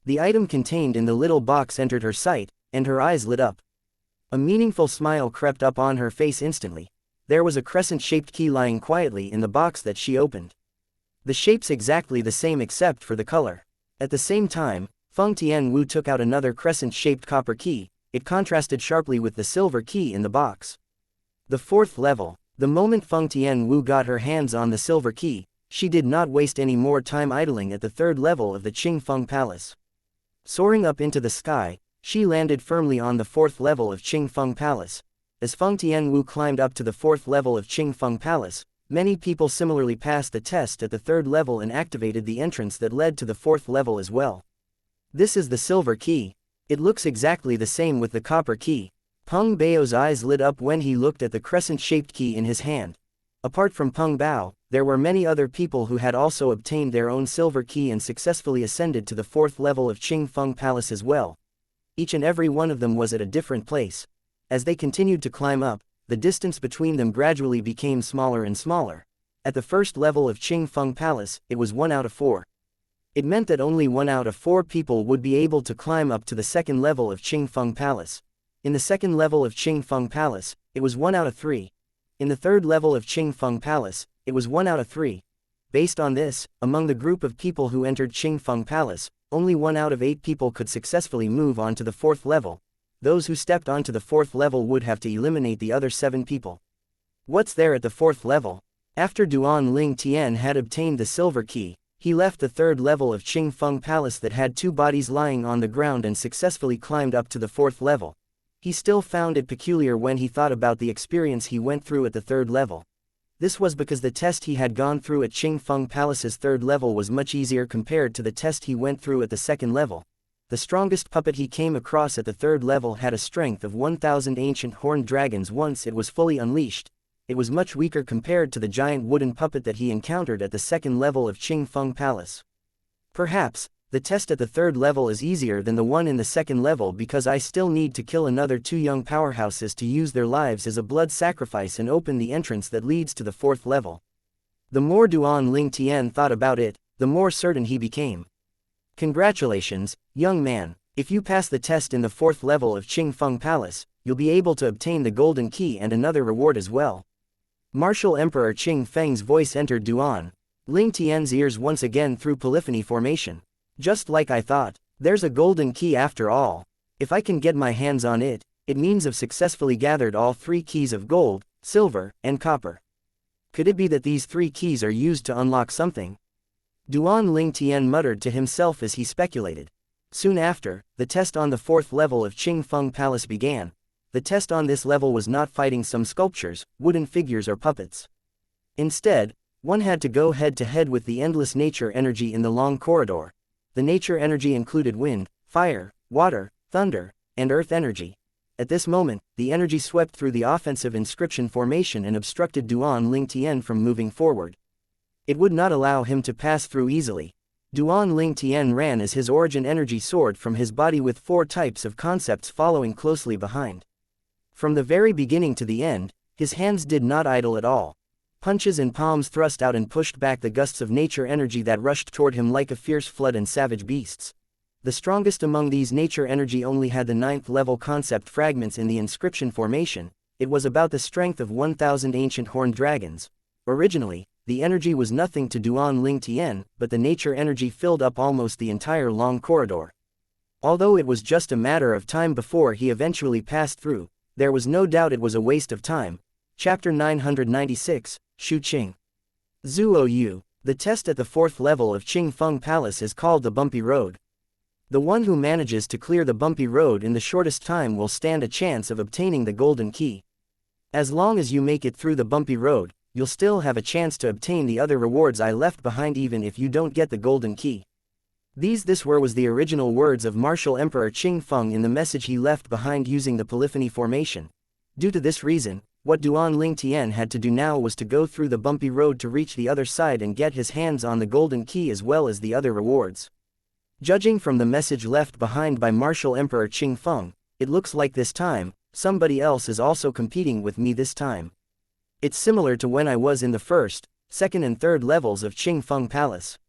S1: The item contained in the little box entered her sight, and her eyes lit up. A meaningful smile crept up on her face instantly. There was a crescent-shaped key lying quietly in the box that she opened. The shape's exactly the same except for the color. At the same time, Feng Tianwu took out another crescent-shaped copper key. It contrasted sharply with the silver key in the box. The 4th level. The moment Feng Tianwu got her hands on the silver key, she did not waste any more time idling at the 3rd level of the Qing Feng Palace. Soaring up into the sky, she landed firmly on the 4th level of Qing Feng Palace. As Feng Tianwu climbed up to the 4th level of Qing Feng Palace, many people similarly passed the test at the 3rd level and activated the entrance that led to the 4th level as well. This is the silver key. It looks exactly the same with the copper key. Peng Bao's eyes lit up when he looked at the crescent-shaped key in his hand. Apart from Peng Bao, there were many other people who had also obtained their own silver key and successfully ascended to the 4th level of Qingfeng Palace as well. Each and every one of them was at a different place. As they continued to climb up, the distance between them gradually became smaller and smaller. At the 1st level of Qingfeng Palace, it was 1 out of 4. It meant that only 1 out of 4 people would be able to climb up to the 2nd level of Qingfeng Palace. In the 2nd level of Qingfeng Palace, it was 1 out of 3. In the 3rd level of Qingfeng Palace, it was 1 out of 3. Based on this, among the group of people who entered Qingfeng Palace, only 1 out of 8 people could successfully move on to the 4th level. Those who stepped onto the 4th level would have to eliminate the other 7 people. What's there at the 4th level? After Duan Ling Tian had obtained the silver key, he left the 3rd level of Qingfeng Palace that had 2 bodies lying on the ground and successfully climbed up to the 4th level. He still found it peculiar when he thought about the experience he went through at the 3rd level. This was because the test he had gone through at Qingfeng Palace's 3rd level was much easier compared to the test he went through at the 2nd level. The strongest puppet he came across at the 3rd level had a strength of 1,000 ancient horned dragons once it was fully unleashed. It was much weaker compared to the giant wooden puppet that he encountered at the 2nd level of Qingfeng Palace. Perhaps, the test at the 3rd level is easier than the one in the 2nd level because I still need to kill another 2 young powerhouses to use their lives as a blood sacrifice and open the entrance that leads to the 4th level. The more Duan Ling Tian thought about it, the more certain he became. Congratulations, young man, if you pass the test in the 4th level of Qingfeng Palace, you'll be able to obtain the golden key and another reward as well. Martial Emperor Qing Feng's voice entered Duan Ling Tian's ears once again through polyphony formation. Just like I thought, there's a golden key after all. If I can get my hands on it, it means I've successfully gathered all 3 keys of gold, silver, and copper. Could it be that these 3 keys are used to unlock something? Duan Ling Tian muttered to himself as he speculated. Soon after, the test on the 4th level of Qingfeng Palace began. The test on this level was not fighting some sculptures, wooden figures or puppets. Instead, one had to go head-to-head with the endless nature energy in the long corridor. The nature energy included wind, fire, water, thunder, and earth energy. At this moment, the energy swept through the offensive inscription formation and obstructed Duan Ling Tian from moving forward. It would not allow him to pass through easily. Duan Ling Tian ran as his origin energy soared from his body with 4 types of concepts following closely behind. From the very beginning to the end, his hands did not idle at all. Punches and palms thrust out and pushed back the gusts of nature energy that rushed toward him like a fierce flood and savage beasts. The strongest among these nature energy only had the 9th level concept fragments in the inscription formation. It was about the strength of 1,000 ancient horned dragons. Originally, the energy was nothing to Duan Ling Tian, but the nature energy filled up almost the entire long corridor. Although it was just a matter of time before he eventually passed through, there was no doubt it was a waste of time. Chapter 996, Shu Qing. Zuo Yu. The test at the 4th level of Qingfeng Palace is called the Bumpy Road. The one who manages to clear the bumpy road in the shortest time will stand a chance of obtaining the golden key. As long as you make it through the bumpy road, you'll still have a chance to obtain the other rewards I left behind even if you don't get the golden key. This was the original words of Martial Emperor Qing Feng in the message he left behind using the polyphony formation. Due to this reason, what Duan Ling Tian had to do now was to go through the bumpy road to reach the other side and get his hands on the golden key as well as the other rewards. Judging from the message left behind by Martial Emperor Qing Feng, it looks like this time, somebody else is also competing with me this time. It's similar to when I was in the 1st, 2nd and 3rd levels of Qingfeng Palace.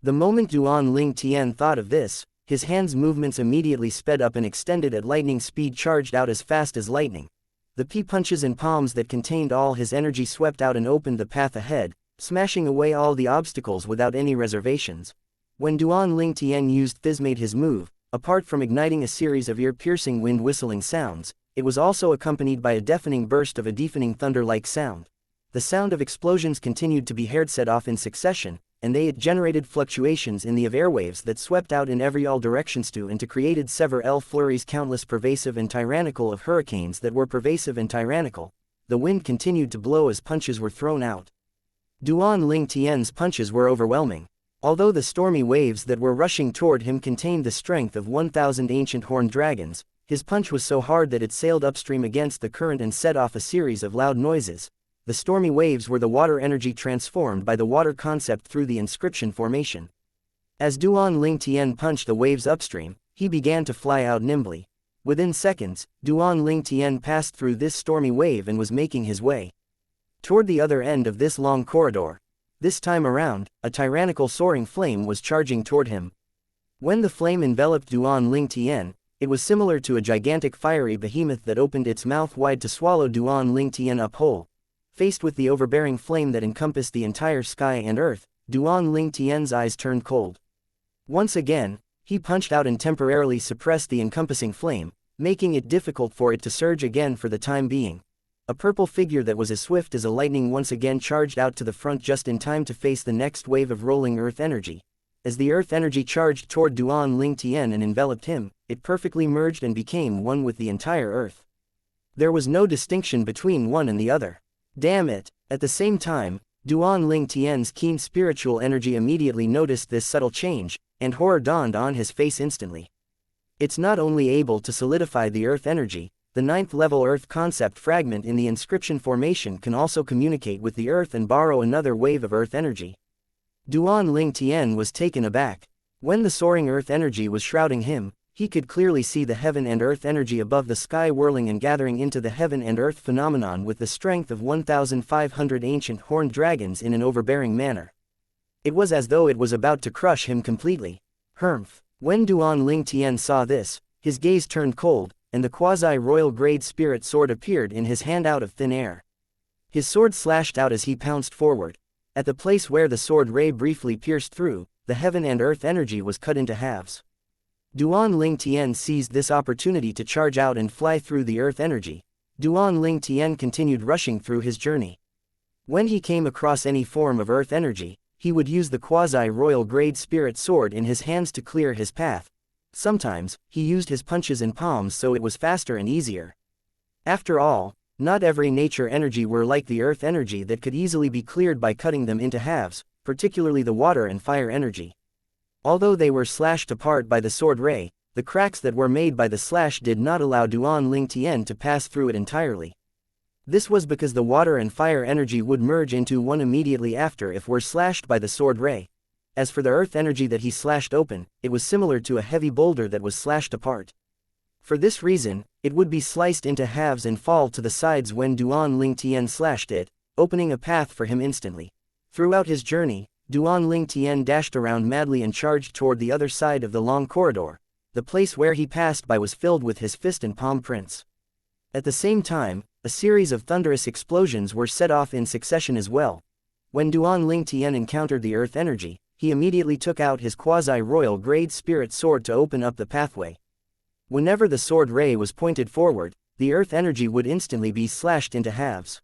S1: The moment Duan Ling Tian thought of this, his hands' movements immediately sped up and extended at lightning speed, charged out as fast as lightning. The punches and palms that contained all his energy swept out and opened the path ahead, smashing away all the obstacles without any reservations. When Duan Ling Tian used Fizz made his move, apart from igniting a series of ear-piercing wind-whistling sounds, it was also accompanied by a deafening burst of a deafening thunder-like sound. The sound of explosions continued to be heard set off in succession, and it generated fluctuations in the airwaves that swept out in all directions and to created several flurries, countless pervasive and tyrannical of hurricanes that were pervasive and tyrannical. The wind continued to blow as punches were thrown out. Duan Ling Tian's punches were overwhelming. Although the stormy waves that were rushing toward him contained the strength of 1,000 ancient horned dragons, his punch was so hard that it sailed upstream against the current and set off a series of loud noises. the stormy waves were the water energy transformed by the water concept through the inscription formation. As Duan Ling Tian punched the waves upstream, he began to fly out nimbly. Within seconds, Duan Ling Tian passed through this stormy wave and was making his way toward the other end of this long corridor. This time around, a tyrannical soaring flame was charging toward him. When the flame enveloped Duan Ling Tian, it was similar to a gigantic fiery behemoth that opened its mouth wide to swallow Duan Ling Tian up whole. Faced with the overbearing flame that encompassed the entire sky and earth, Duan Ling Tian's eyes turned cold. Once again, he punched out and temporarily suppressed the encompassing flame, making it difficult for it to surge again for the time being. A purple figure that was as swift as a lightning once again charged out to the front just in time to face the next wave of rolling earth energy. As the earth energy charged toward Duan Ling Tian and enveloped him, it perfectly merged and became one with the entire earth. There was no distinction between one and the other. Damn it! At the same time, Duan Ling Tian's keen spiritual energy immediately noticed this subtle change, and horror dawned on his face instantly. It's not only able to solidify the earth energy, the 9th level earth concept fragment in the inscription formation can also communicate with the earth and borrow another wave of earth energy. Duan Ling Tian was taken aback. When the soaring earth energy was shrouding him, he could clearly see the heaven and earth energy above the sky whirling and gathering into the heaven and earth phenomenon with the strength of 1,500 ancient horned dragons in an overbearing manner. It was as though it was about to crush him completely. Humph! When Duan Ling Tian saw this, his gaze turned cold, and the quasi-royal grade spirit sword appeared in his hand out of thin air. His sword slashed out as he pounced forward. At the place where the sword ray briefly pierced through, the heaven and earth energy was cut into halves. Duan Ling Tian seized this opportunity to charge out and fly through the earth energy. Duan Ling Tian continued rushing through his journey. When he came across any form of earth energy, he would use the quasi-royal grade spirit sword in his hands to clear his path. Sometimes, he used his punches and palms so it was faster and easier. After all, not every nature energy were like the earth energy that could easily be cleared by cutting them into halves, particularly the water and fire energy. Although they were slashed apart by the sword ray, the cracks that were made by the slash did not allow Duan Ling Tian to pass through it entirely. This was because the water and fire energy would merge into one immediately after if were slashed by the sword ray. As for the earth energy that he slashed open, it was similar to a heavy boulder that was slashed apart. For this reason, it would be sliced into halves and fall to the sides when Duan Ling Tian slashed it, opening a path for him instantly. Throughout his journey, Duan Ling Tian dashed around madly and charged toward the other side of the long corridor. The place where he passed by was filled with his fist and palm prints. At the same time, a series of thunderous explosions were set off in succession as well. When Duan Ling Tian encountered the earth energy, he immediately took out his quasi-royal grade spirit sword to open up the pathway. Whenever the sword ray was pointed forward, the earth energy would instantly be slashed into halves.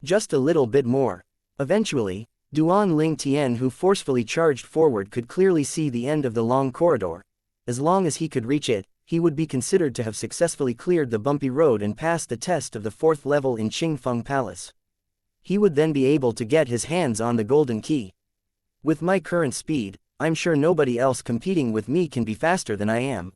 S1: Just a little bit more. Eventually, Duan Ling Tian, who forcefully charged forward, could clearly see the end of the long corridor. As long as he could reach it, he would be considered to have successfully cleared the bumpy road and passed the test of the 4th level in Qingfeng Palace. He would then be able to get his hands on the golden key. With my current speed, I'm sure nobody else competing with me can be faster than I am.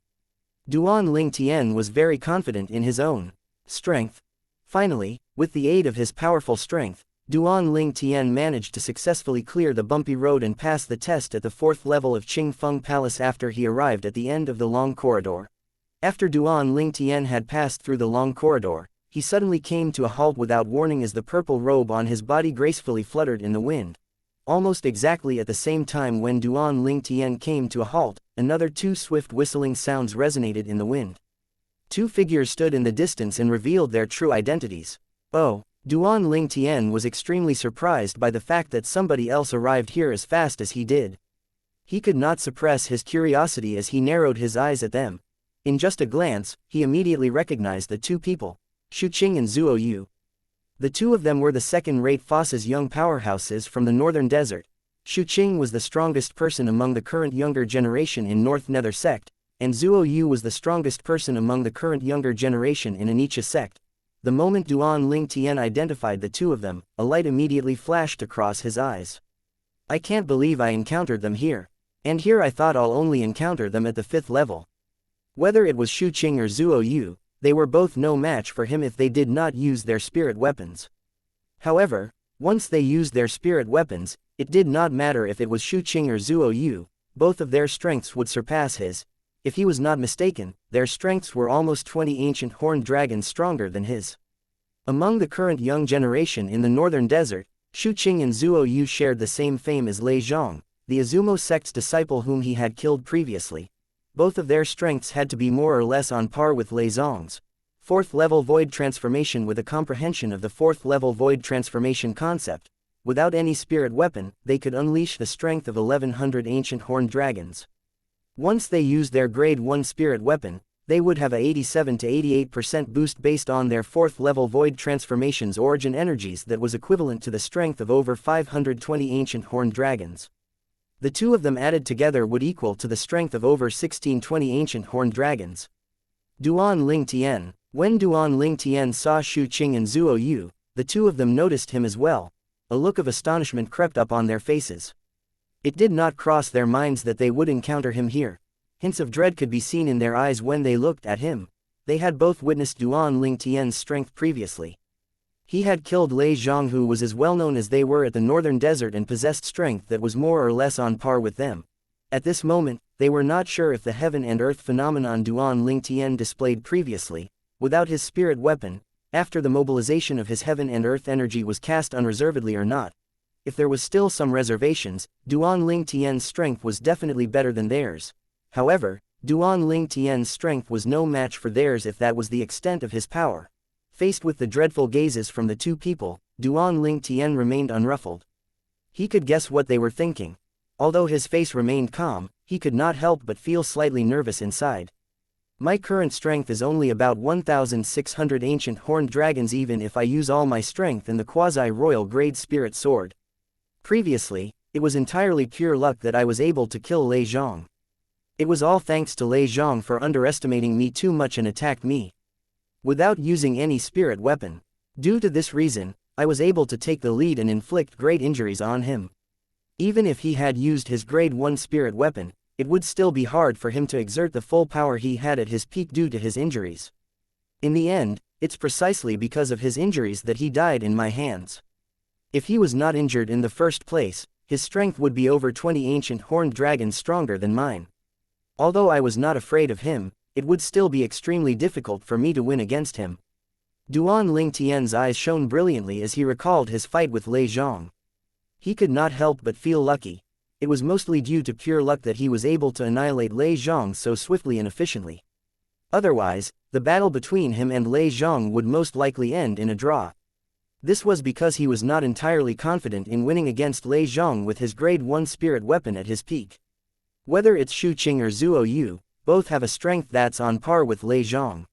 S1: Duan Ling Tian was very confident in his own strength. Finally, with the aid of his powerful strength, Duan Ling Tian managed to successfully clear the bumpy road and pass the test at the 4th level of Qingfeng Palace after he arrived at the end of the long corridor. After Duan Ling Tian had passed through the long corridor, he suddenly came to a halt without warning as the purple robe on his body gracefully fluttered in the wind. Almost exactly at the same time when Duan Ling Tian came to a halt, another 2 swift whistling sounds resonated in the wind. 2 figures stood in the distance and revealed their true identities. Oh, Duan Ling Tian was extremely surprised by the fact that somebody else arrived here as fast as he did. He could not suppress his curiosity as he narrowed his eyes at them. In just a glance, he immediately recognized the 2 people, Xuqing and Zuo Yu. The 2 of them were the second-rate Foss's young powerhouses from the northern desert. Xuqing was the strongest person among the current younger generation in North Nether sect, and Zuo Yu was the strongest person among the current younger generation in Anicha sect. The moment Duan Ling Tian identified the 2 of them, a light immediately flashed across his eyes. I can't believe I encountered them here. And here I thought I'll only encounter them at the 5th level. Whether it was Xuqing or Zuo Yu, they were both no match for him if they did not use their spirit weapons. However, once they used their spirit weapons, it did not matter if it was Shu Qing or Zuo Yu, both of their strengths would surpass his. If he was not mistaken, their strengths were almost 20 ancient horned dragons stronger than his. Among the current young generation in the northern desert, Shu Qing and Zuo Yu shared the same fame as Lei Zhang, the Azumo sect's disciple whom he had killed previously. Both of their strengths had to be more or less on par with Lei Zhang's. 4th level void transformation. With a comprehension of the 4th level void transformation concept, without any spirit weapon, they could unleash the strength of 1100 ancient horned dragons. Once they used their grade 1 spirit weapon, they would have a 87 to 88% boost based on their 4th level void transformation's origin energies that was equivalent to the strength of over 520 ancient horned dragons. The two of them added together would equal to the strength of over 1620 ancient horned dragons. Duan Ling Tian. When Duan Ling Tian saw Shu Qing and Zuo Yu, the two of them noticed him as well. A look of astonishment crept up on their faces. It did not cross their minds that they would encounter him here. Hints of dread could be seen in their eyes when they looked at him. They had both witnessed Duan Ling Tian's strength previously. He had killed Lei Zhang, who was as well known as they were at the northern desert and possessed strength that was more or less on par with them. At this moment, they were not sure if the heaven and earth phenomenon Duan Ling Tian displayed previously, without his spirit weapon, after the mobilization of his heaven and earth energy was cast unreservedly or not. If there was still some reservations, Duan Ling Tian's strength was definitely better than theirs. However, Duan Ling Tian's strength was no match for theirs if that was the extent of his power. Faced with the dreadful gazes from the two people, Duan Ling Tian remained unruffled. He could guess what they were thinking. Although his face remained calm, he could not help but feel slightly nervous inside. My current strength is only about 1,600 ancient horned dragons even if I use all my strength and the quasi-royal grade spirit sword. Previously, it was entirely pure luck that I was able to kill Lei Zhang. It was all thanks to Lei Zhang for underestimating me too much and attacked me without using any spirit weapon. Due to this reason, I was able to take the lead and inflict great injuries on him. Even if he had used his grade 1 spirit weapon, it would still be hard for him to exert the full power he had at his peak due to his injuries. In the end, it's precisely because of his injuries that he died in my hands. If he was not injured in the first place, his strength would be over 20 ancient horned dragons stronger than mine. Although I was not afraid of him, it would still be extremely difficult for me to win against him. Duan Ling Tian's eyes shone brilliantly as he recalled his fight with Lei Zhang. He could not help but feel lucky. It was mostly due to pure luck that he was able to annihilate Lei Zhang so swiftly and efficiently. Otherwise, the battle between him and Lei Zhang would most likely end in a draw. This was because he was not entirely confident in winning against Lei Zhang with his grade 1 spirit weapon at his peak. Whether it's Shu Qing or Zuo Yu, both have a strength that's on par with Lei Zhang.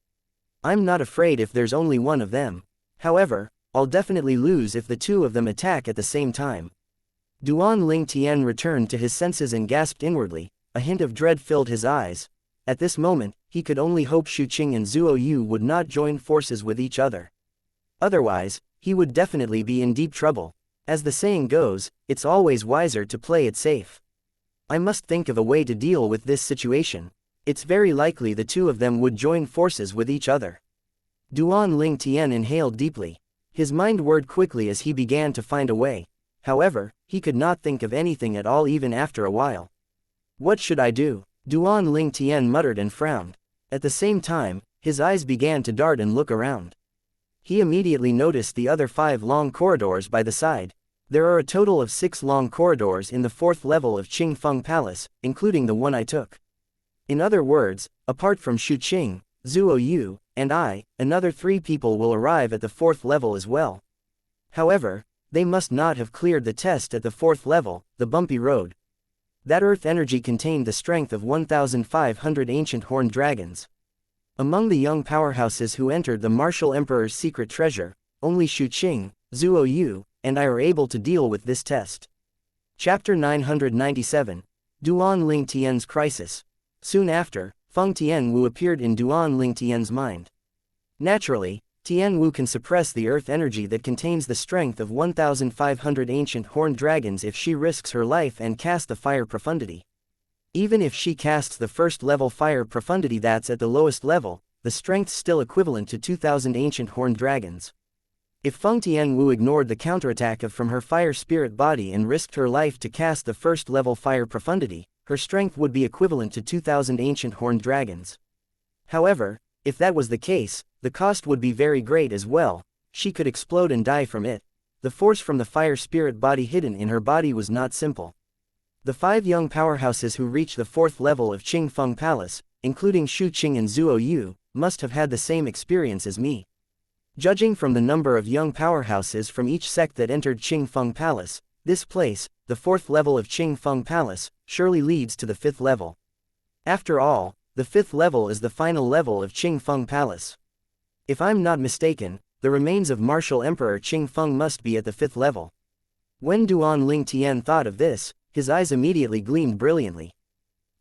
S1: I'm not afraid if there's only one of them. However, I'll definitely lose if the two of them attack at the same time. Duan Ling Tian returned to his senses and gasped inwardly. A hint of dread filled his eyes. At this moment, he could only hope Shu Qing and Zuo Yu would not join forces with each other. Otherwise, he would definitely be in deep trouble. As the saying goes, it's always wiser to play it safe. I must think of a way to deal with this situation. It's very likely the two of them would join forces with each other. Duan Ling Tian inhaled deeply. His mind whirred quickly as he began to find a way. However, he could not think of anything at all even after a while. What should I do? Duan Ling Tian muttered and frowned. At the same time, his eyes began to dart and look around. He immediately noticed the other 5 long corridors by the side. There are a total of 6 long corridors in the 4th level of Qingfeng Palace, including the one I took. In other words, apart from Shu Qing, Zuo Yu, and I, another 3 people will arrive at the 4th level as well. However, they must not have cleared the test at the 4th level, the bumpy road. That earth energy contained the strength of 1,500 ancient horned dragons. Among the young powerhouses who entered the Martial Emperor's secret treasure, only Shu Qing, Zuo Yu, and I are able to deal with this test. Chapter 997. Duan Ling Tian's Crisis. Soon after, Feng Tianwu appeared in Duan Ling Tian's mind. Naturally, Tianwu can suppress the earth energy that contains the strength of 1,500 ancient horned dragons if she risks her life and casts the fire profundity. Even if she casts the 1st level fire profundity that's at the lowest level, the strength's still equivalent to 2,000 ancient horned dragons. If Feng Tianwu ignored the counterattack from her fire spirit body and risked her life to cast the first-level fire profundity, her strength would be equivalent to 2,000 ancient horned dragons. However, if that was the case, the cost would be very great as well. She could explode and die from it. The force from the fire spirit body hidden in her body was not simple. The 5 young powerhouses who reached the 4th level of Qing Feng Palace, including Xu Qing and Zuo Yu, must have had the same experience as me. Judging from the number of young powerhouses from each sect that entered Qing Feng Palace, this place, the 4th level of Qing Feng Palace, surely leads to the 5th level. After all, the 5th level is the final level of Qing Feng Palace. If I'm not mistaken, the remains of martial Emperor Qing Feng must be at the 5th level. When Duan Ling Tian thought of this, his eyes immediately gleamed brilliantly.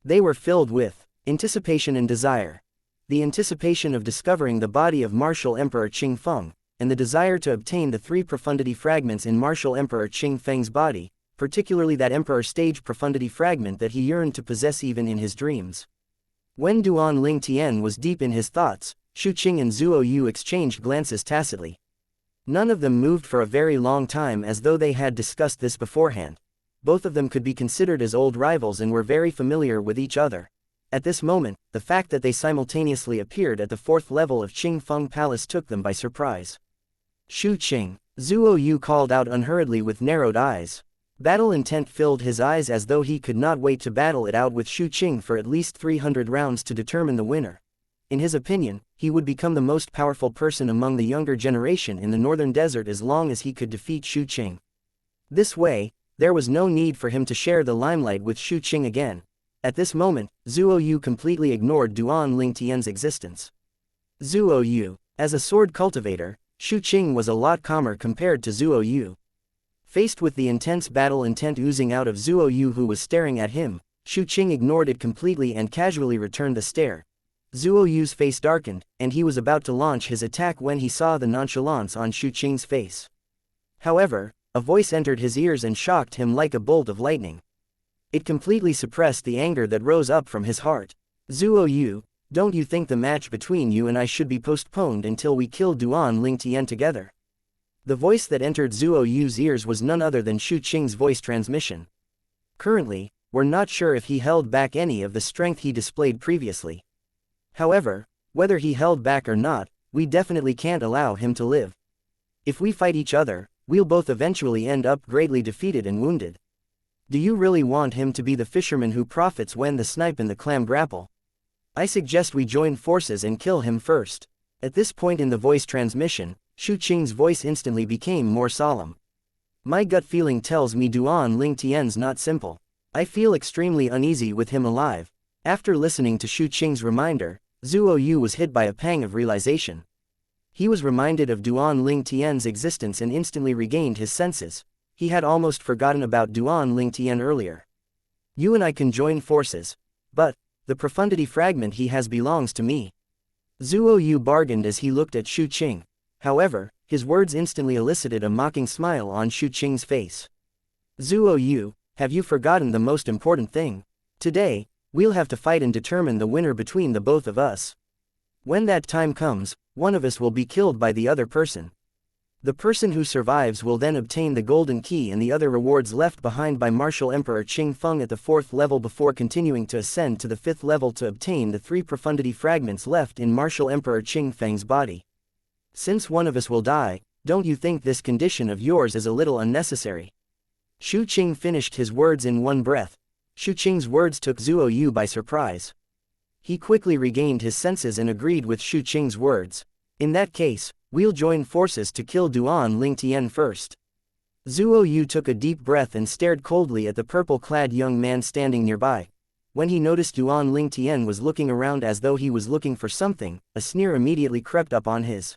S1: They were filled with anticipation and desire. The anticipation of discovering the body of martial Emperor Qing Feng, and the desire to obtain the 3 profundity fragments in martial Emperor Qing Feng's body, particularly that Emperor stage profundity fragment that he yearned to possess even in his dreams. When Duan Ling Tian was deep in his thoughts, Xu Qing and Zuo Yu exchanged glances tacitly. None of them moved for a very long time as though they had discussed this beforehand. Both of them could be considered as old rivals and were very familiar with each other. At this moment, the fact that they simultaneously appeared at the 4th level of Qing Feng Palace took them by surprise. Xu Qing, Zuo Yu called out unhurriedly with narrowed eyes. Battle intent filled his eyes as though he could not wait to battle it out with Xu Qing for at least 300 rounds to determine the winner. In his opinion, he would become the most powerful person among the younger generation in the northern desert as long as he could defeat Xu Qing. This way, there was no need for him to share the limelight with Xu Qing again. At this moment, Zuo Yu completely ignored Duan Ling Tian's existence. Zuo Yu, as a sword cultivator, Xu Qing was a lot calmer compared to Zuo Yu. Faced with the intense battle intent oozing out of Zuo Yu who was staring at him, Xu Qing ignored it completely and casually returned the stare. Zuo Yu's face darkened, and he was about to launch his attack when he saw the nonchalance on Xu Qing's face. However, a voice entered his ears and shocked him like a bolt of lightning. It completely suppressed the anger that rose up from his heart. Zuo Yu, don't you think the match between you and I should be postponed until we kill Duan Ling Tian together? The voice that entered Zuo Yu's ears was none other than Xu Qing's voice transmission. Currently, we're not sure if he held back any of the strength he displayed previously. However, whether he held back or not, we definitely can't allow him to live. If we fight each other, we'll both eventually end up greatly defeated and wounded. Do you really want him to be the fisherman who profits when the snipe and the clam grapple? I suggest we join forces and kill him first. At this point in the voice transmission, Xu Qing's voice instantly became more solemn. My gut feeling tells me Duan Ling Tian's not simple. I feel extremely uneasy with him alive. After listening to Xu Qing's reminder, Zuo Yu was hit by a pang of realization. He was reminded of Duan Ling Tian's existence and instantly regained his senses. He had almost forgotten about Duan Ling Tian earlier. You and I can join forces. But the profundity fragment he has belongs to me. Zuo Yu bargained as he looked at Xu Qing. However, his words instantly elicited a mocking smile on Xu Qing's face. Zuo Yu, have you forgotten the most important thing? Today, we'll have to fight and determine the winner between the both of us. When that time comes, one of us will be killed by the other person. The person who survives will then obtain the golden key and the other rewards left behind by martial Emperor Qing Feng at the 4th level before continuing to ascend to the 5th level to obtain the 3 profundity fragments left in martial Emperor Qing Feng's body. Since one of us will die, don't you think this condition of yours is a little unnecessary? Xu Qing finished his words in one breath. Xu Qing's words took Zuo Yu by surprise. He quickly regained his senses and agreed with Xu Qing's words. In that case, we'll join forces to kill Duan Ling Tian first. Zuo Yu took a deep breath and stared coldly at the purple-clad young man standing nearby. When he noticed Duan Ling Tian was looking around as though he was looking for something, a sneer immediately crept up on his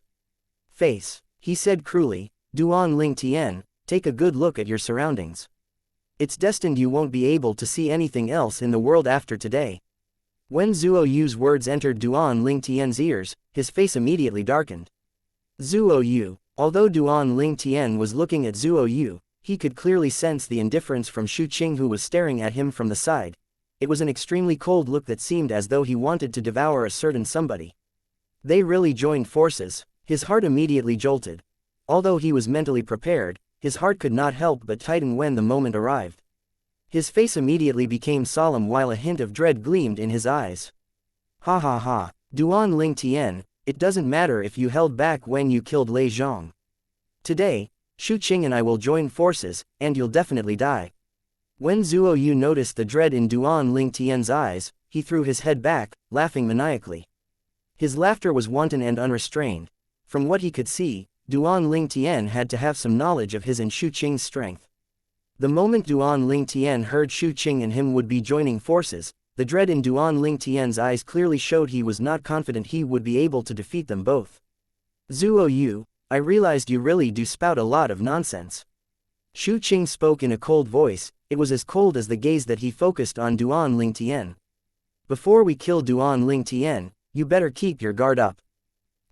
S1: face. He said cruelly, Duan Ling Tian, take a good look at your surroundings. It's destined you won't be able to see anything else in the world after today. When Zuo Yu's words entered Duan Ling Tian's ears, his face immediately darkened. Zuo Yu, although Duan Ling Tian was looking at Zuo Yu, he could clearly sense the indifference from Xu Qing who was staring at him from the side. It was an extremely cold look that seemed as though he wanted to devour a certain somebody. They really joined forces. His heart immediately jolted. Although he was mentally prepared, his heart could not help but tighten when the moment arrived. His face immediately became solemn while a hint of dread gleamed in his eyes. Ha ha ha, Duan Ling Tian, it doesn't matter if you held back when you killed Lei Zhang. Today, Shu Qing and I will join forces, and you'll definitely die. When Zuo Yu noticed the dread in Duan Ling Tian's eyes, he threw his head back, laughing maniacally. His laughter was wanton and unrestrained. From what he could see, Duan Ling Tian had to have some knowledge of his and Shu Qing's strength. The moment Duan Ling Tian heard Shu Qing and him would be joining forces, the dread in Duan Ling Tian's eyes clearly showed he was not confident he would be able to defeat them both. Zuo Yu, I realized you really do spout a lot of nonsense. Shu Qing spoke in a cold voice, it was as cold as the gaze that he focused on Duan Ling Tian. Before we kill Duan Ling Tian, you better keep your guard up.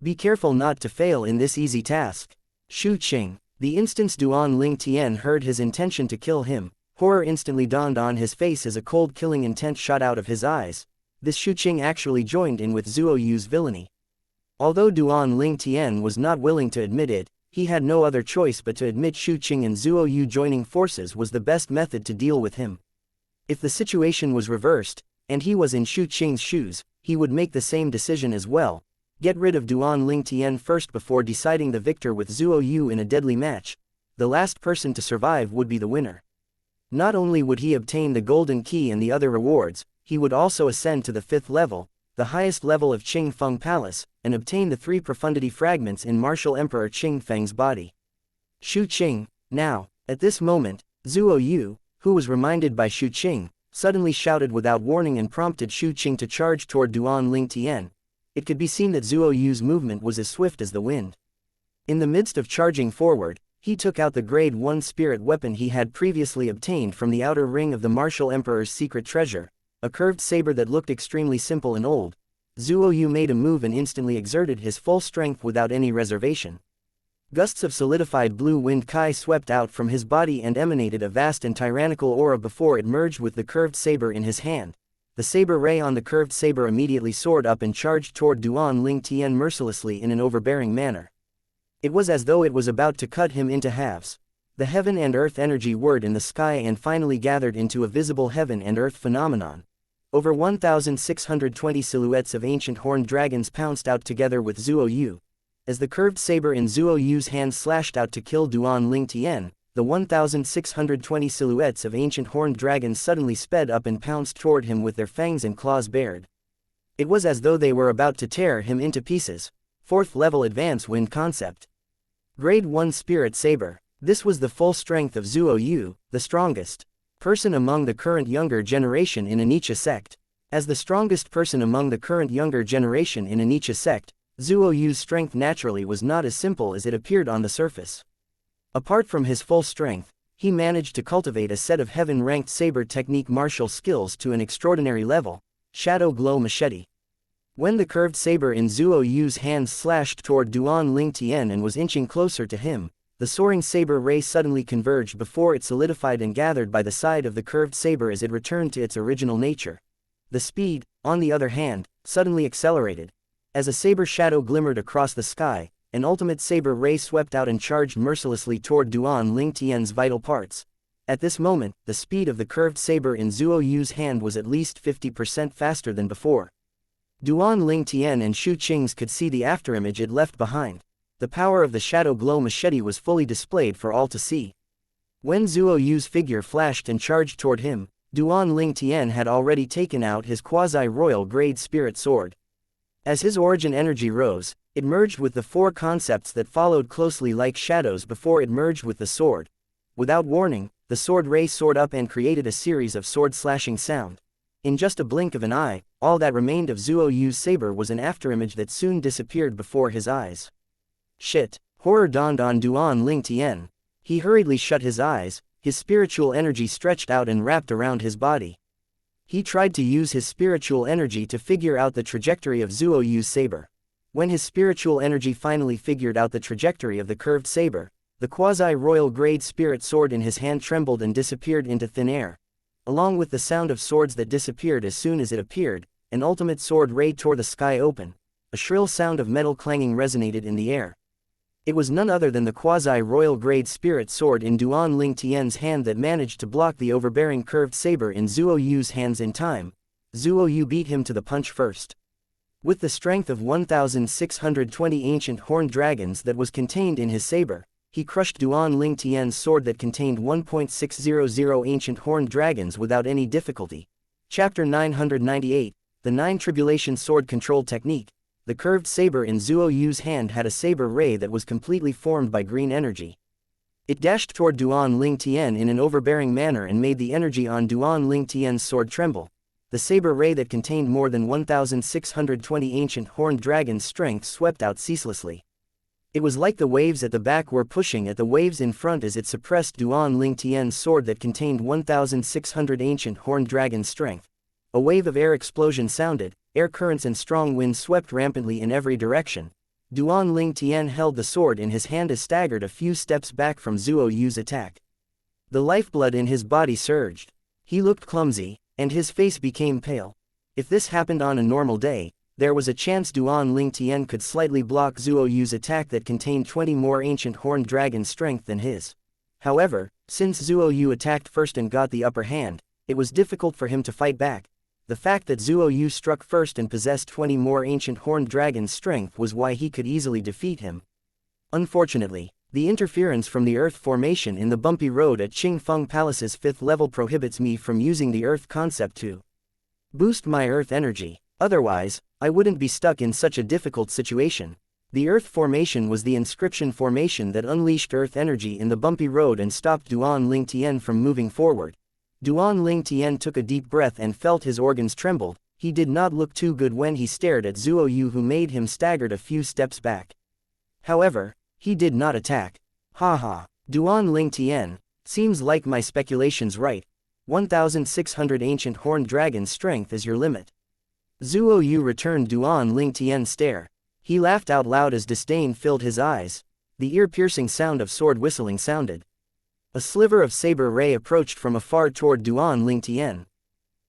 S1: Be careful not to fail in this easy task. Shu Qing, the instant Duan Ling Tian heard his intention to kill him, horror instantly dawned on his face as a cold killing intent shot out of his eyes. This Shu Qing actually joined in with Zuo Yu's villainy. Although Duan Ling Tian was not willing to admit it, he had no other choice but to admit Shu Qing and Zuo Yu joining forces was the best method to deal with him. If the situation was reversed, and he was in Shu Qing's shoes, he would make the same decision as well. Get rid of Duan Ling Tian first before deciding the victor with Zuo Yu in a deadly match. The last person to survive would be the winner. Not only would he obtain the golden key and the other rewards, he would also ascend to the 5th level, the highest level of Qing Feng Palace, and obtain the 3 profundity fragments in Martial Emperor Qing Feng's body. Shu Qing, now, at this moment, Zuo Yu, who was reminded by Shu Qing, suddenly shouted without warning and prompted Shu Qing to charge toward Duan Ling Tian. It could be seen that Zuo Yu's movement was as swift as the wind. In the midst of charging forward, he took out the Grade 1 spirit weapon he had previously obtained from the outer ring of the Martial Emperor's secret treasure, a curved saber that looked extremely simple and old. Zuo Yu made a move and instantly exerted his full strength without any reservation. Gusts of solidified blue wind kai swept out from his body and emanated a vast and tyrannical aura before it merged with the curved saber in his hand. The saber ray on the curved saber immediately soared up and charged toward Duan Ling Tian mercilessly in an overbearing manner. It was as though it was about to cut him into halves. The heaven and earth energy whirred in the sky and finally gathered into a visible heaven and earth phenomenon. Over 1,620 silhouettes of ancient horned dragons pounced out together with Zuo Yu. As the curved saber in Zuo Yu's hand slashed out to kill Duan Ling Tian, the 1,620 silhouettes of ancient horned dragons suddenly sped up and pounced toward him with their fangs and claws bared. It was as though they were about to tear him into pieces. 4th level advance wind concept. Grade 1 spirit saber. This was the full strength of Zuo Yu, the strongest person among the current younger generation in a Nietzsche sect. As the strongest person among the current younger generation in a Nietzsche sect, Zuo Yu's strength naturally was not as simple as it appeared on the surface. Apart from his full strength, he managed to cultivate a set of heaven-ranked saber technique martial skills to an extraordinary level, Shadow Glow Machete. When the curved saber in Zuo Yu's hands slashed toward Duan Ling Tian and was inching closer to him, the soaring saber ray suddenly converged before it solidified and gathered by the side of the curved saber as it returned to its original nature. The speed, on the other hand, suddenly accelerated. As a saber shadow glimmered across the sky, an ultimate saber ray swept out and charged mercilessly toward Duan Ling Tian's vital parts. At this moment, the speed of the curved saber in Zuo Yu's hand was at least 50% faster than before. Duan Ling Tian and Shu Qing's could see the afterimage it left behind. The power of the Shadow Glow Machete was fully displayed for all to see. When Zuo Yu's figure flashed and charged toward him, Duan Ling Tian had already taken out his quasi-royal grade spirit sword. As his origin energy rose, it merged with the 4 concepts that followed closely like shadows before it merged with the sword. Without warning, the sword ray soared up and created a series of sword-slashing sound. In just a blink of an eye, all that remained of Zuo Yu's saber was an afterimage that soon disappeared before his eyes. Shit! Horror dawned on Duan Ling Tian. He hurriedly shut his eyes, his spiritual energy stretched out and wrapped around his body. He tried to use his spiritual energy to figure out the trajectory of Zuo Yu's saber. When his spiritual energy finally figured out the trajectory of the curved saber, the quasi-royal grade spirit sword in his hand trembled and disappeared into thin air. Along with the sound of swords that disappeared as soon as it appeared, an ultimate sword ray tore the sky open. A shrill sound of metal clanging resonated in the air. It was none other than the quasi-royal grade spirit sword in Duan Ling Tian's hand that managed to block the overbearing curved saber in Zuo Yu's hands in time. Zuo Yu beat him to the punch first. With the strength of 1,620 ancient horned dragons that was contained in his saber, he crushed Duan Ling Tian's sword that contained 1.600 ancient horned dragons without any difficulty. Chapter 998, The Nine Tribulation Sword Control Technique. The curved saber in Zuo Yu's hand had a saber ray that was completely formed by green energy. It dashed toward Duan Ling Tian in an overbearing manner and made the energy on Duan Ling Tian's sword tremble. The saber ray that contained more than 1,620 ancient horned dragons' strength swept out ceaselessly. It was like the waves at the back were pushing at the waves in front as it suppressed Duan Ling Tian's sword that contained 1,600 ancient horned dragons' strength. A wave of air explosion sounded, air currents and strong winds swept rampantly in every direction. Duan Ling Tian held the sword in his hand as staggered a few steps back from Zuo Yu's attack. The lifeblood in his body surged. He looked clumsy, and his face became pale. If this happened on a normal day, there was a chance Duan Ling Tian could slightly block Zuo Yu's attack that contained 20 more ancient horned dragon strength than his. However, since Zuo Yu attacked first and got the upper hand, it was difficult for him to fight back. The fact that Zuo Yu struck first and possessed 20 more ancient horned dragon's strength was why he could easily defeat him. Unfortunately, the interference from the Earth formation in the bumpy road at Qingfeng Palace's 5th level prohibits me from using the Earth concept to boost my Earth energy. Otherwise, I wouldn't be stuck in such a difficult situation. The Earth formation was the inscription formation that unleashed Earth energy in the bumpy road and stopped Duan Ling Tian from moving forward. Duan Ling Tian took a deep breath and felt his organs tremble. He did not look too good when he stared at Zuo Yu, who made him staggered a few steps back. However, he did not attack. Haha, Duan Ling Tian, seems like my speculation's right. 1,600 ancient horned dragon strength is your limit. Zuo Yu returned Duan Ling Tian's stare. He laughed out loud as disdain filled his eyes. The ear-piercing sound of sword whistling sounded. A sliver of saber ray approached from afar toward Duan Ling Tian.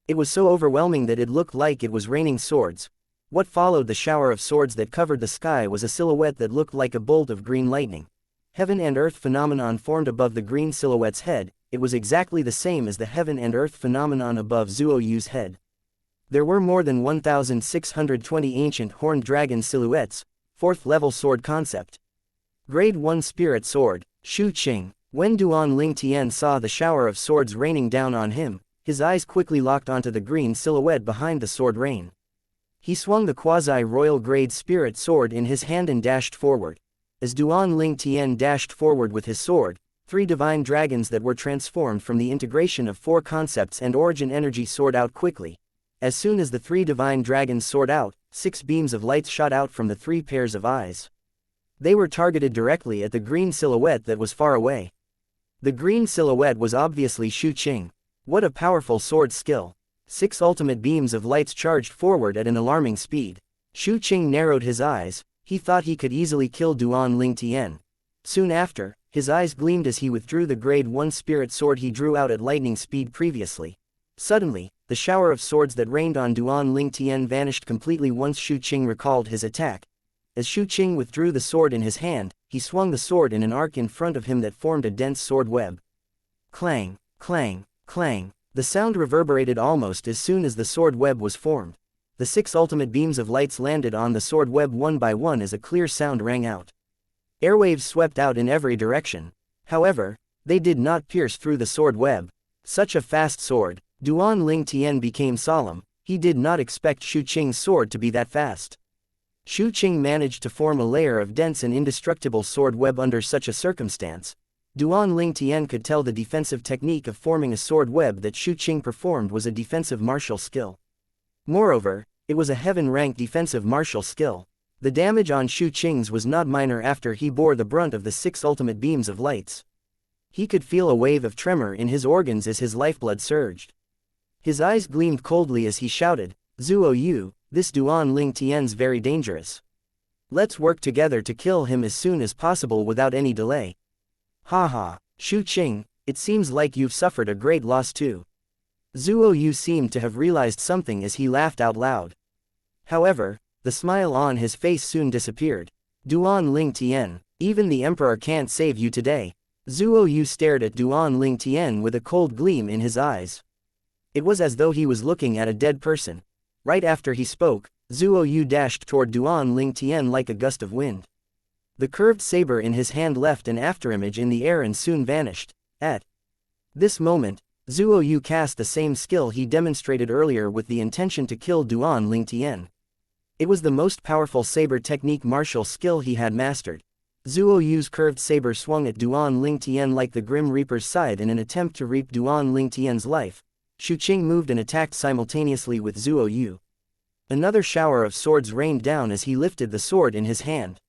S1: It was so overwhelming that it looked like it was raining swords. What followed the shower of swords that covered the sky was a silhouette that looked like a bolt of green lightning. Heaven and earth phenomenon formed above the green silhouette's head. It was exactly the same as the heaven and earth phenomenon above Zuo Yu's head. There were more than 1,620 ancient horned dragon silhouettes. 4th level sword concept. Grade 1 spirit sword, Shu Qing. When Duan Ling Tian saw the shower of swords raining down on him, his eyes quickly locked onto the green silhouette behind the sword rain. He swung the quasi-royal grade spirit sword in his hand and dashed forward. As Duan Ling Tian dashed forward with his sword, 3 divine dragons that were transformed from the integration of 4 concepts and origin energy soared out quickly. As soon as the 3 divine dragons soared out, 6 beams of lights shot out from the 3 pairs of eyes. They were targeted directly at the green silhouette that was far away. The green silhouette was obviously Shu Qing. What a powerful sword skill. 6 ultimate beams of lights charged forward at an alarming speed. Shu Qing narrowed his eyes. He thought he could easily kill Duan Ling Tian. Soon after, his eyes gleamed as he withdrew the grade 1 spirit sword he drew out at lightning speed previously. Suddenly, the shower of swords that rained on Duan Ling Tian vanished completely once Shu Qing recalled his attack. As Shu Qing withdrew the sword in his hand, he swung the sword in an arc in front of him that formed a dense sword web. Clang, clang, clang. The sound reverberated almost as soon as the sword web was formed. The 6 ultimate beams of lights landed on the sword web one by one as a clear sound rang out. Airwaves swept out in every direction. However, they did not pierce through the sword web. Such a fast sword. Duan Ling Tian became solemn. He did not expect Shu Qing's sword to be that fast. Shu Qing managed to form a layer of dense and indestructible sword web under such a circumstance. Duan Ling Tian could tell the defensive technique of forming a sword web that Shu Qing performed was a defensive martial skill. Moreover, it was a heaven-ranked defensive martial skill. The damage on Shu Qing's was not minor after he bore the brunt of the 6 ultimate beams of lights. He could feel a wave of tremor in his organs as his lifeblood surged. His eyes gleamed coldly as he shouted, "Zuo Yu, this Duan Ling Tian's very dangerous. Let's work together to kill him as soon as possible without any delay." Haha, Shu Qing, it seems like you've suffered a great loss too. Zuo Yu seemed to have realized something as he laughed out loud. However, the smile on his face soon disappeared. Duan Ling Tian, Even the Emperor can't save you today. Zuo Yu stared at Duan Ling Tian with a cold gleam in his eyes. It was as though he was looking at a dead person. Right after he spoke, Zuo Yu dashed toward Duan Ling Tian like a gust of wind. The curved saber in his hand left an afterimage in the air and soon vanished. At this moment, Zuo Yu cast the same skill he demonstrated earlier with the intention to kill Duan Ling Tian. It was the most powerful saber technique martial skill he had mastered. Zuo Yu's curved saber swung at Duan Ling Tian like the Grim Reaper's scythe in an attempt to reap Duan Ling Tian's life. Shu Qing moved and attacked simultaneously with Zuo Yu. Another shower of swords rained down as he lifted the sword in his hand.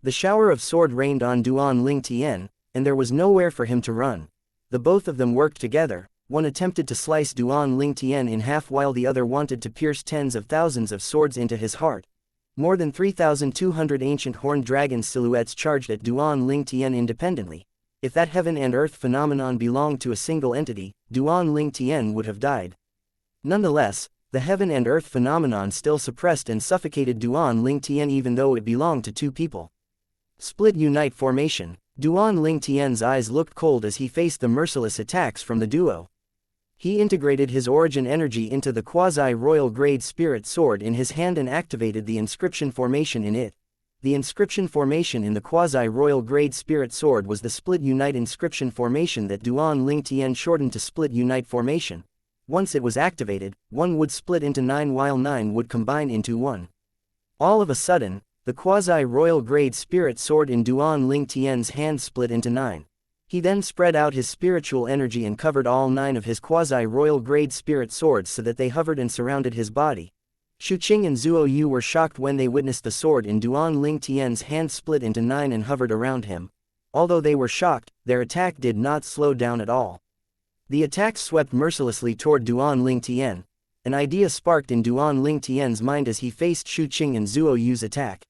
S1: The shower of sword rained on Duan Ling Tian, and there was nowhere for him to run. The both of them worked together. One attempted to slice Duan Ling Tian in half while the other wanted to pierce tens of thousands of swords into his heart. More than 3,200 ancient horned dragon silhouettes charged at Duan Ling Tian independently. If that heaven and earth phenomenon belonged to a single entity, Duan Ling Tian would have died. Nonetheless, the heaven and earth phenomenon still suppressed and suffocated Duan Ling Tian even though it belonged to two people. Split Unite formation. Duan Ling Tian's eyes looked cold as he faced the merciless attacks from the duo. He integrated his origin energy into the quasi-royal grade spirit sword in his hand and activated the inscription formation in it. The inscription formation in the quasi-royal grade spirit sword was the Split Unite inscription formation that Duan Ling Tian shortened to Split Unite formation. Once it was activated, 1 would split into 9 while 9 would combine into 1. All of a sudden, the quasi-royal grade spirit sword in Duan Ling Tian's hand split into 9. He then spread out his spiritual energy and covered all 9 of his quasi-royal grade spirit swords so that they hovered and surrounded his body. Shu Qing and Zuo Yu were shocked when they witnessed the sword in Duan Ling Tian's hand split into 9 and hovered around him. Although they were shocked, their attack did not slow down at all. The attack swept mercilessly toward Duan Ling Tian. An idea sparked in Duan Ling Tian's mind as he faced Shu Qing and Zuo Yu's attack.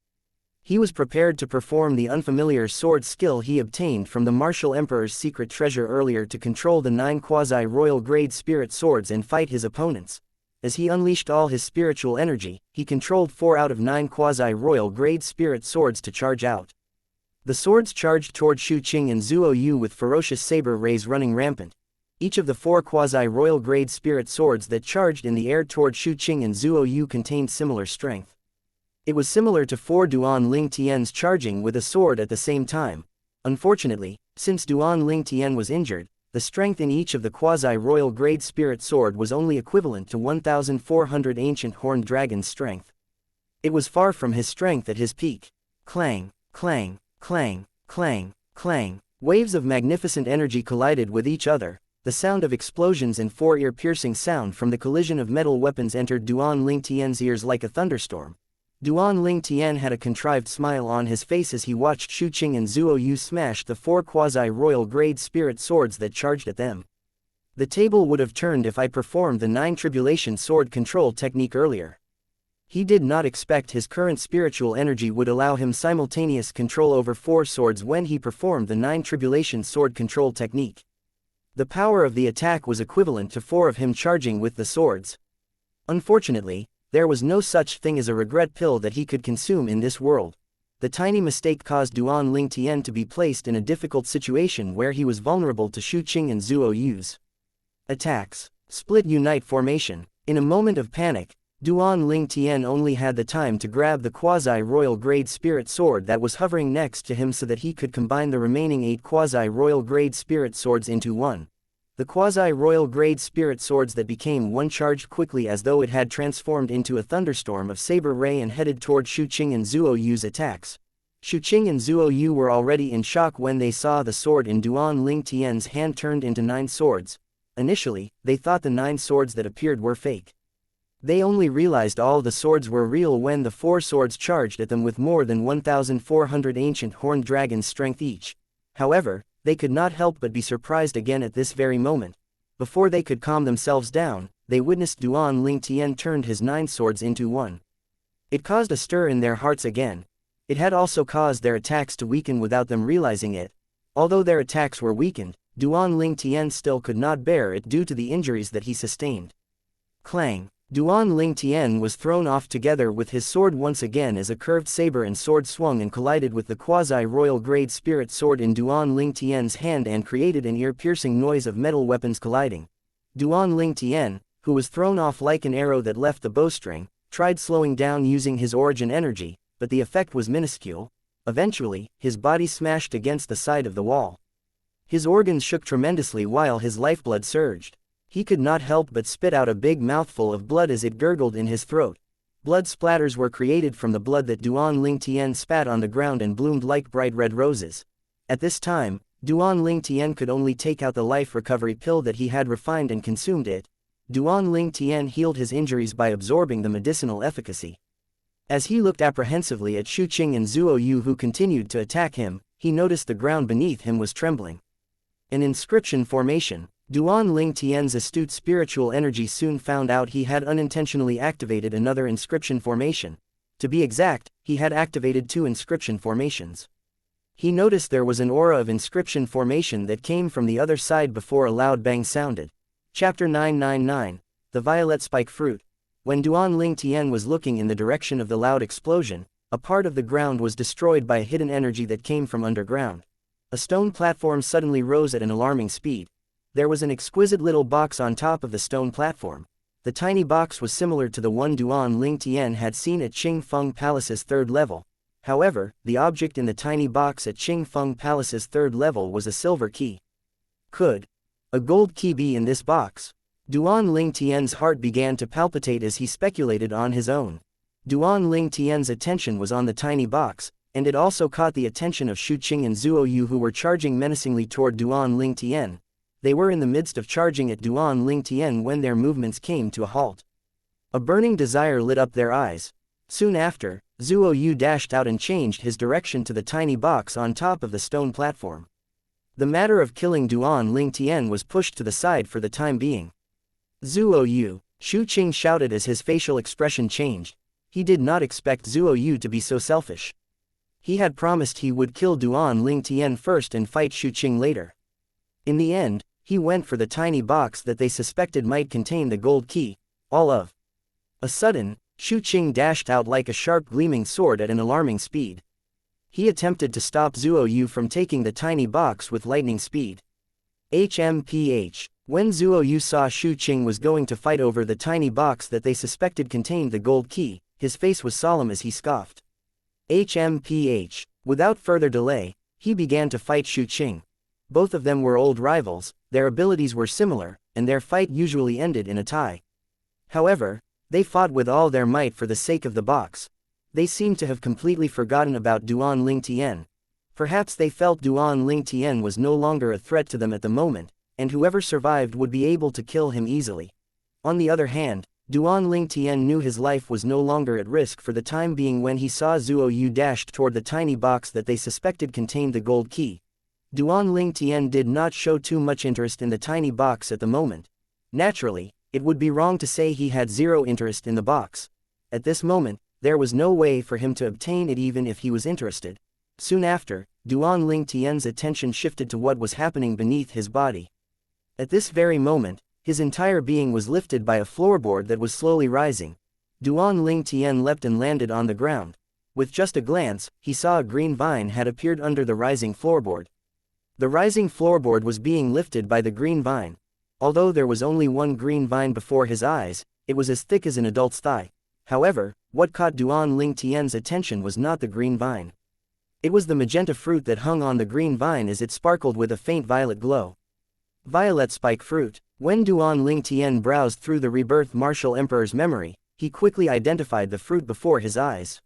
S1: He was prepared to perform the unfamiliar sword skill he obtained from the Martial Emperor's secret treasure earlier to control the 9 quasi-royal grade spirit swords and fight his opponents. As he unleashed all his spiritual energy, he controlled 4 out of 9 quasi-royal grade spirit swords to charge out. The swords charged toward Shu Qing and Zuo Yu with ferocious saber rays running rampant. Each of the 4 quasi-royal grade spirit swords that charged in the air toward Shu Qing and Zuo Yu contained similar strength. It was similar to 4 Duan Ling Tian's charging with a sword at the same time. Unfortunately, since Duan Ling Tian was injured, the strength in each of the quasi-royal grade spirit sword was only equivalent to 1,400 ancient horned dragon's strength. It was far from his strength at his peak. Clang, clang, clang, clang, clang. Waves of magnificent energy collided with each other. The sound of explosions and 4 ear-piercing sound from the collision of metal weapons entered Duan Ling Tian's ears like a thunderstorm. Duan Ling Tian had a contrived smile on his face as he watched Shu Qing and Zuo Yu smash the 4 quasi-royal grade spirit swords that charged at them. The table would have turned if I performed the 9 tribulation sword control technique earlier. He did not expect his current spiritual energy would allow him simultaneous control over 4 swords when he performed the 9 tribulation sword control technique. The power of the attack was equivalent to 4 of him charging with the swords. Unfortunately, there was no such thing as a regret pill that he could consume in this world. The tiny mistake caused Duan Ling Tian to be placed in a difficult situation where he was vulnerable to Shu Qing and Zuo Yu's attacks. Split Unite formation. In a moment of panic, Duan Ling Tian only had the time to grab the quasi-royal grade spirit sword that was hovering next to him so that he could combine the remaining 8 quasi-royal grade spirit swords into 1. The quasi-royal grade spirit swords that became 1 charged quickly as though it had transformed into a thunderstorm of saber ray and headed toward Shu Qing and Zuo Yu's attacks. Shu Qing and Zuo Yu were already in shock when they saw the sword in Duan Ling Tian's hand turned into 9 swords. Initially, they thought the 9 swords that appeared were fake. They only realized all the swords were real when the 4 swords charged at them with more than 1,400 ancient horned dragons' strength each. However, they could not help but be surprised again at this very moment. Before they could calm themselves down, they witnessed Duan Ling Tian turned his 9 swords into 1. It caused a stir in their hearts again. It had also caused their attacks to weaken without them realizing it. Although their attacks were weakened, Duan Ling Tian still could not bear it due to the injuries that he sustained. Clang. Duan Ling Tian was thrown off together with his sword once again as a curved saber and sword swung and collided with the quasi-royal grade spirit sword in Duan Ling Tian's hand and created an ear-piercing noise of metal weapons colliding. Duan Ling Tian, who was thrown off like an arrow that left the bowstring, tried slowing down using his origin energy, but the effect was minuscule. Eventually, his body smashed against the side of the wall. His organs shook tremendously while his lifeblood surged. He could not help but spit out a big mouthful of blood as it gurgled in his throat. Blood splatters were created from the blood that Duan Ling Tian spat on the ground and bloomed like bright red roses. At this time, Duan Ling Tian could only take out the life recovery pill that he had refined and consumed it. Duan Ling Tian healed his injuries by absorbing the medicinal efficacy. As he looked apprehensively at Shu Qing and Zuo Yu who continued to attack him, he noticed the ground beneath him was trembling. An inscription formation. Duan Ling Tian's astute spiritual energy soon found out he had unintentionally activated another inscription formation. To be exact, he had activated 2 inscription formations. He noticed there was an aura of inscription formation that came from the other side before a loud bang sounded. Chapter 999, The Violet Spike Fruit. When Duan Ling Tian was looking in the direction of the loud explosion, a part of the ground was destroyed by a hidden energy that came from underground. A stone platform suddenly rose at an alarming speed. There was an exquisite little box on top of the stone platform. The tiny box was similar to the one Duan Ling Tian had seen at Qing Feng Palace's 3rd level. However, the object in the tiny box at Qing Feng Palace's 3rd level was a silver key. Could a gold key be in this box? Duan Ling Tian's heart began to palpitate as he speculated on his own. Duan Ling Tian's attention was on the tiny box, and it also caught the attention of Shu Qing and Zuo Yu who were charging menacingly toward Duan Ling Tian. They were in the midst of charging at Duan Ling Tian when their movements came to a halt. A burning desire lit up their eyes. Soon after, Zuo Yu dashed out and changed his direction to the tiny box on top of the stone platform. The matter of killing Duan Ling Tian was pushed to the side for the time being. Zuo Yu, Shu Qing shouted as his facial expression changed. He did not expect Zuo Yu to be so selfish. He had promised he would kill Duan Ling Tian first and fight Shu Qing later. In the end, he went for the tiny box that they suspected might contain the gold key. All of a sudden, Shu Qing dashed out like a sharp gleaming sword at an alarming speed. He attempted to stop Zuo Yu from taking the tiny box with lightning speed. HMPH. When Zuo Yu saw Shu Qing was going to fight over the tiny box that they suspected contained the gold key, his face was solemn as he scoffed. HMPH. Without further delay, he began to fight Shu Qing. Both of them were old rivals, their abilities were similar, and their fight usually ended in a tie. However, they fought with all their might for the sake of the box. They seemed to have completely forgotten about Duan Ling Tian. Perhaps they felt Duan Ling Tian was no longer a threat to them at the moment, and whoever survived would be able to kill him easily. On the other hand, Duan Ling Tian knew his life was no longer at risk for the time being when he saw Zuo Yu dashed toward the tiny box that they suspected contained the gold key. Duan Ling Tian did not show too much interest in the tiny box at the moment. Naturally, it would be wrong to say he had zero interest in the box. At this moment, there was no way for him to obtain it even if he was interested. Soon after, Duan Ling Tian's attention shifted to what was happening beneath his body. At this very moment, his entire being was lifted by a floorboard that was slowly rising. Duan Ling Tian leapt and landed on the ground. With just a glance, he saw a green vine had appeared under the rising floorboard. The rising floorboard was being lifted by the green vine. Although there was only one green vine before his eyes, it was as thick as an adult's thigh. However, what caught Duan Ling Tian's attention was not the green vine. It was the magenta fruit that hung on the green vine as it sparkled with a faint violet glow. Violet spike fruit. When Duan Ling Tian browsed through the rebirth martial emperor's memory, he quickly identified the fruit before his eyes.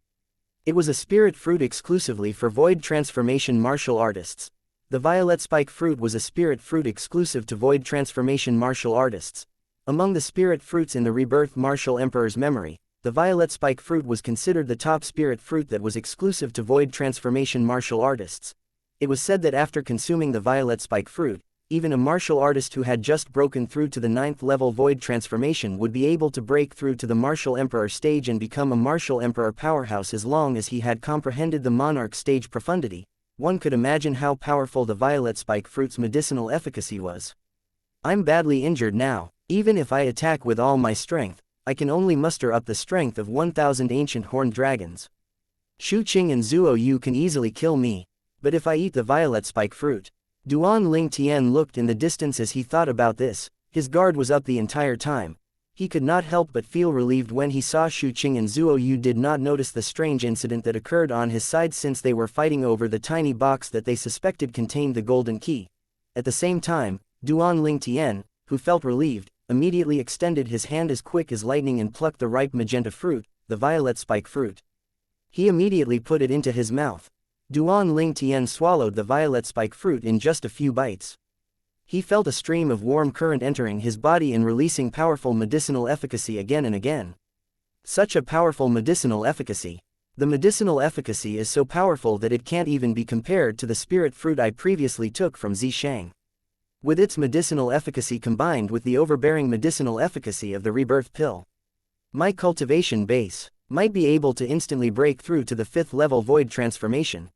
S1: It was a spirit fruit exclusively for void transformation martial artists. The violet spike fruit was a spirit fruit exclusive to void transformation martial artists. Among the spirit fruits in the rebirth martial emperor's memory, the violet spike fruit was considered the top spirit fruit that was exclusive to void transformation martial artists. It was said that after consuming the violet spike fruit, even a martial artist who had just broken through to the 9th level void transformation would be able to break through to the martial emperor stage and become a martial emperor powerhouse as long as he had comprehended the monarch stage profundity. One could imagine how powerful the violet spike fruit's medicinal efficacy was. I'm badly injured now. Even if I attack with all my strength, I can only muster up the strength of 1,000 ancient horned dragons. Shu Qing and Zuo Yu can easily kill me, but if I eat the violet spike fruit. Duan Ling Tian looked in the distance as he thought about this. His guard was up the entire time. He could not help but feel relieved when he saw Shu Qing and Zuo Yu did not notice the strange incident that occurred on his side since they were fighting over the tiny box that they suspected contained the golden key. At the same time, Duan Ling Tian, who felt relieved, immediately extended his hand as quick as lightning and plucked the ripe magenta fruit, the violet spike fruit. He immediately put it into his mouth. Duan Ling Tian swallowed the violet spike fruit in just a few bites. He felt a stream of warm current entering his body and releasing powerful medicinal efficacy again and again. Such a powerful medicinal efficacy. The medicinal efficacy is so powerful that it can't even be compared to the spirit fruit I previously took from Zishang. With its medicinal efficacy combined with the overbearing medicinal efficacy of the rebirth pill, my cultivation base might be able to instantly break through to the 5th level void transformation.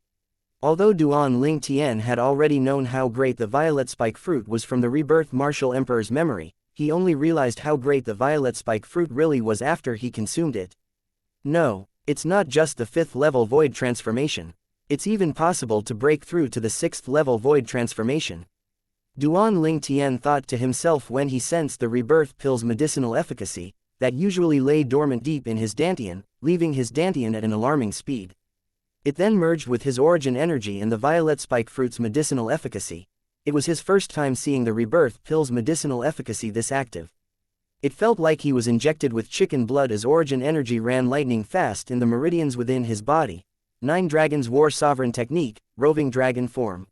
S1: Although Duan Ling Tian had already known how great the violet spike fruit was from the rebirth martial emperor's memory, he only realized how great the violet spike fruit really was after he consumed it. No, it's not just the 5th level void transformation. It's even possible to break through to the 6th level void transformation. Duan Ling Tian thought to himself when he sensed the rebirth pill's medicinal efficacy, that usually lay dormant deep in his dantian, leaving his dantian at an alarming speed. It then merged with his origin energy and the violet spike fruit's medicinal efficacy. It was his first time seeing the rebirth pill's medicinal efficacy this active. It felt like he was injected with chicken blood as origin energy ran lightning fast in the meridians within his body. 9 Dragons War Sovereign Technique, Roving Dragon Form.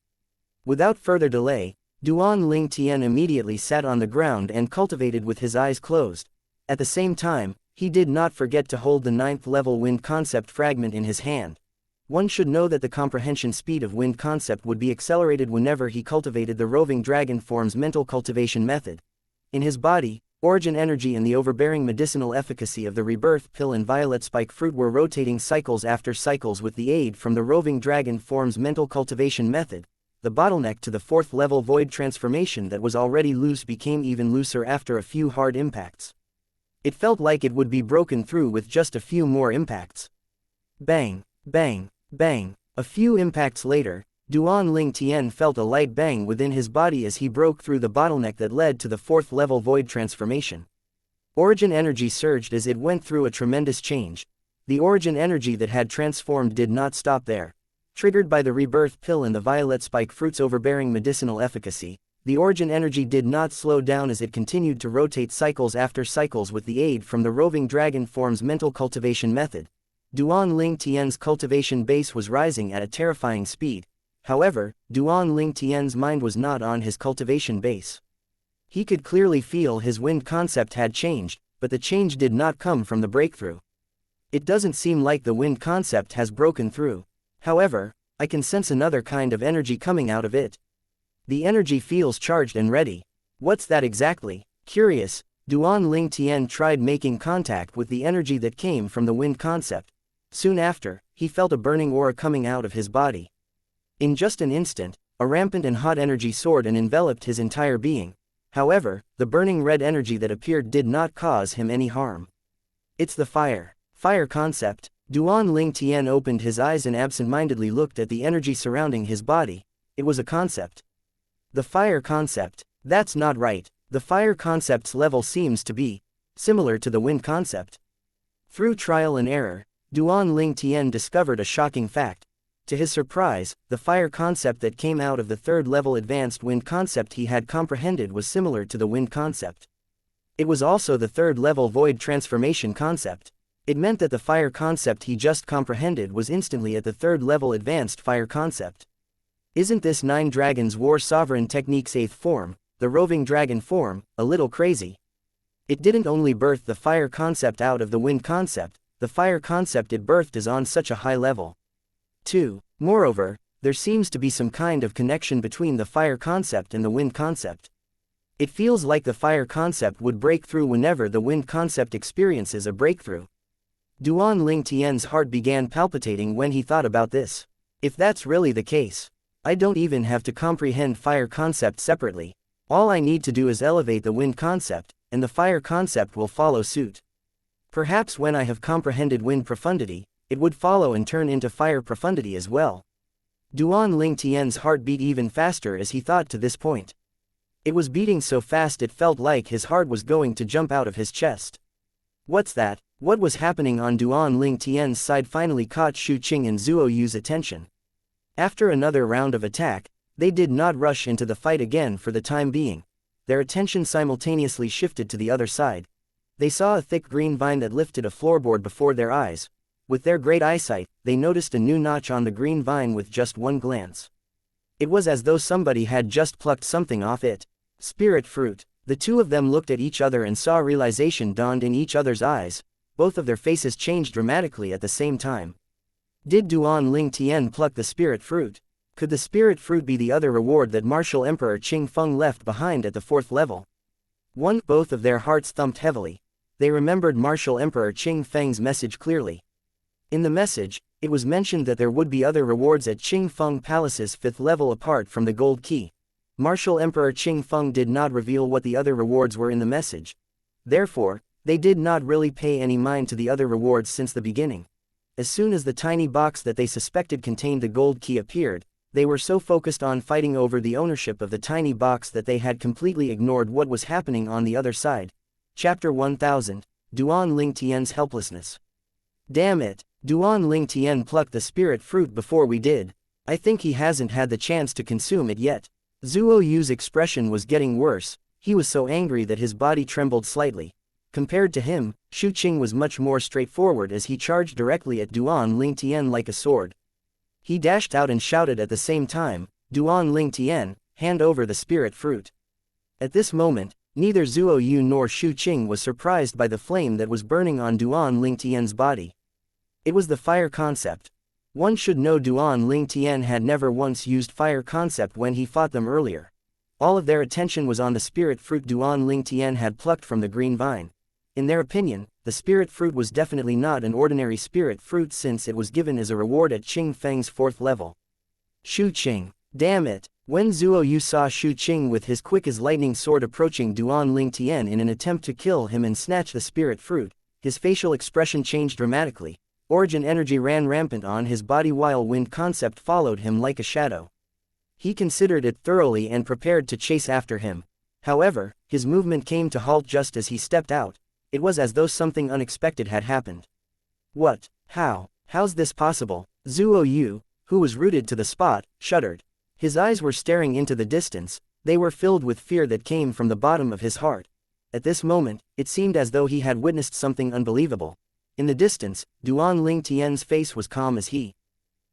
S1: Without further delay, Duan Ling Tian immediately sat on the ground and cultivated with his eyes closed. At the same time, he did not forget to hold the 9th level wind concept fragment in his hand. One should know that the comprehension speed of wind concept would be accelerated whenever he cultivated the roving dragon form's mental cultivation method. In his body, origin energy and the overbearing medicinal efficacy of the rebirth pill and violet spike fruit were rotating cycles after cycles with the aid from the roving dragon form's mental cultivation method. The bottleneck to the 4th level void transformation that was already loose became even looser after a few hard impacts. It felt like it would be broken through with just a few more impacts. Bang, bang, bang. A few impacts later, Duan Ling Tian felt a light bang within his body as he broke through the bottleneck that led to the 4th level void transformation. Origin energy surged as it went through a tremendous change. The origin energy that had transformed did not stop there. Triggered by the rebirth pill and the violet spike fruit's overbearing medicinal efficacy, the origin energy did not slow down as it continued to rotate cycles after cycles with the aid from the roving dragon form's mental cultivation method. Duan Ling Tian's cultivation base was rising at a terrifying speed. However, Duan Ling Tian's mind was not on his cultivation base. He could clearly feel his wind concept had changed, but the change did not come from the breakthrough. It doesn't seem like the wind concept has broken through. However, I can sense another kind of energy coming out of it. The energy feels charged and ready. What's that exactly? Curious, Duan Ling Tian tried making contact with the energy that came from the wind concept. Soon after, he felt a burning aura coming out of his body. In just an instant, a rampant and hot energy soared and enveloped his entire being. However, the burning red energy that appeared did not cause him any harm. It's the fire concept. Duan Ling Tian opened his eyes and absent-mindedly looked at the energy surrounding his body. It was a concept. The fire concept. That's not right. The fire concept's level seems to be similar to the wind concept. Through trial and error, Duan Ling Tian discovered a shocking fact. To his surprise, the fire concept that came out of the 3rd level advanced wind concept he had comprehended was similar to the wind concept. It was also the 3rd level void transformation concept. It meant that the fire concept he just comprehended was instantly at the 3rd level advanced fire concept. Isn't this 9 Dragons War Sovereign Technique's 8th form, the roving dragon form, a little crazy? It didn't only birth the fire concept out of the wind concept, the fire concept it birthed is on such a high level. 2. Moreover, there seems to be some kind of connection between the fire concept and the wind concept. It feels like the fire concept would break through whenever the wind concept experiences a breakthrough. Duan Ling Tian's heart began palpitating when he thought about this. If that's really the case, I don't even have to comprehend fire concept separately. All I need to do is elevate the wind concept, and the fire concept will follow suit. Perhaps when I have comprehended wind profundity, it would follow and turn into fire profundity as well. Duan Ling Tian's heart beat even faster as he thought to this point. It was beating so fast it felt like his heart was going to jump out of his chest. What's that? What was happening on Duan Ling Tian's side finally caught Xu Qing and Zuo Yu's attention. After another round of attack, they did not rush into the fight again for the time being. Their attention simultaneously shifted to the other side. They saw a thick green vine that lifted a floorboard before their eyes. With their great eyesight, they noticed a new notch on the green vine with just one glance. It was as though somebody had just plucked something off it. Spirit fruit. The two of them looked at each other and saw realization dawned in each other's eyes. Both of their faces changed dramatically at the same time. Did Duan Ling Tian pluck the spirit fruit? Could the spirit fruit be the other reward that martial Emperor Qing Feng left behind at the 4th level? Both of their hearts thumped heavily. They remembered martial Emperor Qing Feng's message clearly. In the message, it was mentioned that there would be other rewards at Qing Feng Palace's 5th level apart from the gold key. Martial Emperor Qing Feng did not reveal what the other rewards were in the message. Therefore, they did not really pay any mind to the other rewards since the beginning. As soon as the tiny box that they suspected contained the gold key appeared, they were so focused on fighting over the ownership of the tiny box that they had completely ignored what was happening on the other side. Chapter 1000, Duan Ling Tian's helplessness. Damn it, Duan Ling Tian plucked the spirit fruit before we did. I think he hasn't had the chance to consume it yet. Zuo Yu's expression was getting worse. He was so angry that his body trembled slightly. Compared to him, Xu Qing was much more straightforward as he charged directly at Duan Ling Tian like a sword. He dashed out and shouted at the same time, "Duan Ling Tian, hand over the spirit fruit." At this moment, neither Zuo Yu nor Xu Qing was surprised by the flame that was burning on Duan Ling Tian's body. It was the fire concept. One should know Duan Ling Tian had never once used fire concept when he fought them earlier. All of their attention was on the spirit fruit Duan Ling Tian had plucked from the green vine. In their opinion, the spirit fruit was definitely not an ordinary spirit fruit since it was given as a reward at Qing Feng's 4th level. Xu Qing. Damn it! When Zuo Yu saw Xu Qing with his quick as lightning sword approaching Duan Ling Tian in an attempt to kill him and snatch the spirit fruit, his facial expression changed dramatically. Origin energy ran rampant on his body while wind concept followed him like a shadow. He considered it thoroughly and prepared to chase after him. However, his movement came to halt just as he stepped out. It was as though something unexpected had happened. What? How's this possible? Zuo Yu, who was rooted to the spot, shuddered. His eyes were staring into the distance. They were filled with fear that came from the bottom of his heart. At this moment, it seemed as though he had witnessed something unbelievable. In the distance, Duan Ling Tian's face was calm as he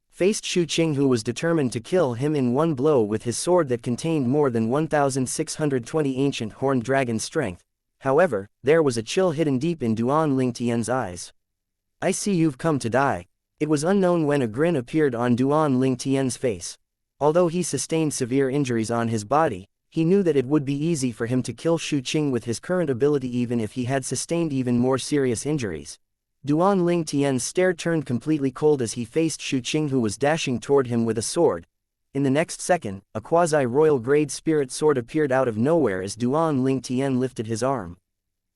S1: faced Xu Qing, who was determined to kill him in one blow with his sword that contained more than 1,620 ancient horned dragon strength. However, there was a chill hidden deep in Duan Ling Tian's eyes. "I see you've come to die." It was unknown when a grin appeared on Duan Ling Tian's face. Although he sustained severe injuries on his body, he knew that it would be easy for him to kill Xu Qing with his current ability even if he had sustained even more serious injuries. Duan Ling Tian's stare turned completely cold as he faced Xu Qing, who was dashing toward him with a sword. In the next second, a quasi-royal grade spirit sword appeared out of nowhere as Duan Ling Tian lifted his arm.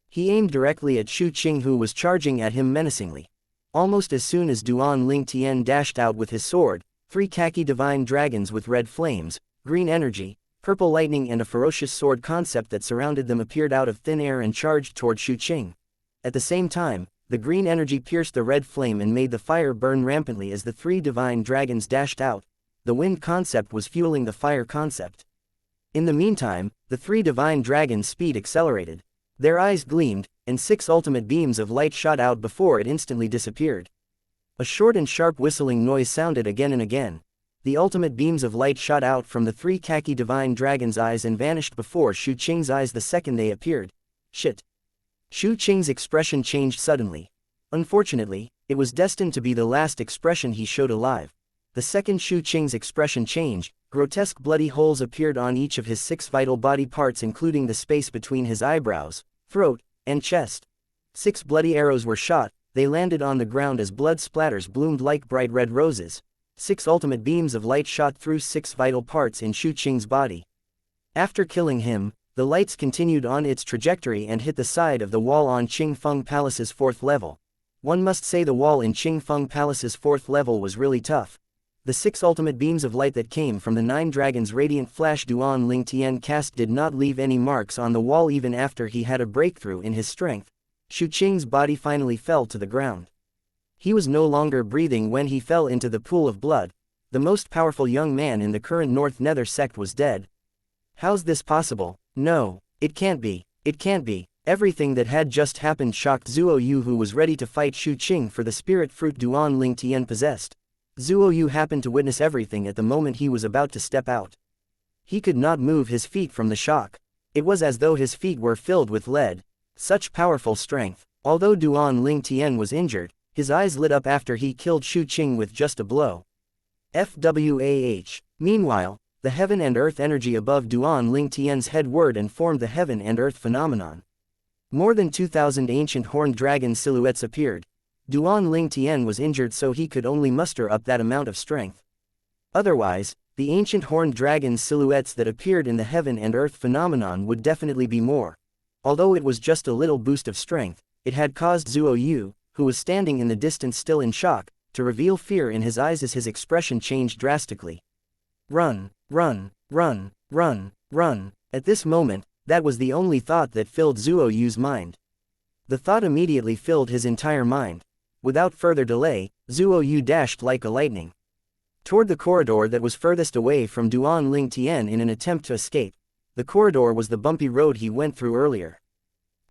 S1: He aimed directly at Xu Qing, who was charging at him menacingly. Almost as soon as Duan Ling Tian dashed out with his sword, 3 khaki divine dragons with red flames, green energy, purple lightning and a ferocious sword concept that surrounded them appeared out of thin air and charged toward Xu Qing. At the same time, the green energy pierced the red flame and made the fire burn rampantly as the 3 divine dragons dashed out. The wind concept was fueling the fire concept. In the meantime, the 3 divine dragons' speed accelerated. Their eyes gleamed, and 6 ultimate beams of light shot out before it instantly disappeared. A short and sharp whistling noise sounded again and again. The ultimate beams of light shot out from the 3 khaki divine dragons' eyes and vanished before Xu Qing's eyes the second they appeared. Shit. Xu Qing's expression changed suddenly. Unfortunately, it was destined to be the last expression he showed alive. The second Xu Qing's expression changed, grotesque bloody holes appeared on each of his 6 vital body parts, including the space between his eyebrows, throat, and chest. 6 bloody arrows were shot. They landed on the ground as blood splatters bloomed like bright red roses. 6 ultimate beams of light shot through 6 vital parts in Xu Qing's body. After killing him, The lights continued on its trajectory and hit the side of the wall on Qingfeng Palace's 4th level. One must say the wall in Qingfeng Palace's 4th level was really tough. The 6 ultimate beams of light that came from the 9 dragons' radiant flash Duan Lingtian cast did not leave any marks on the wall even after he had a breakthrough in his strength. Shu Qing's body finally fell to the ground. He was no longer breathing when he fell into the pool of blood. The most powerful young man in the current North Nether sect was dead. How's this possible? No, it can't be. It can't be. Everything that had just happened shocked Zuo Yu, who was ready to fight Shu Qing for the spirit fruit Duan Lingtian possessed. Zuo Yu happened to witness everything at the moment he was about to step out. He could not move his feet from the shock. It was as though his feet were filled with lead. Such powerful strength. Although Duan Lingtian was injured, his eyes lit up after he killed Shu Qing with just a blow. FWAH. Meanwhile, the heaven and earth energy above Duan Lingtian's head whirred and formed the heaven and earth phenomenon. More than 2,000 ancient horned dragon silhouettes appeared. Duan Lingtian was injured, so he could only muster up that amount of strength. Otherwise, the ancient horned dragon silhouettes that appeared in the heaven and earth phenomenon would definitely be more. Although it was just a little boost of strength, it had caused Zuo Yu, who was standing in the distance still in shock, to reveal fear in his eyes as his expression changed drastically. Run, run, run, run, run. At this moment, that was the only thought that filled Zuo Yu's mind. The thought immediately filled his entire mind. Without further delay, Zuo Yu dashed like a lightning toward the corridor that was furthest away from Duan Lingtian in an attempt to escape. The corridor was the bumpy road he went through earlier.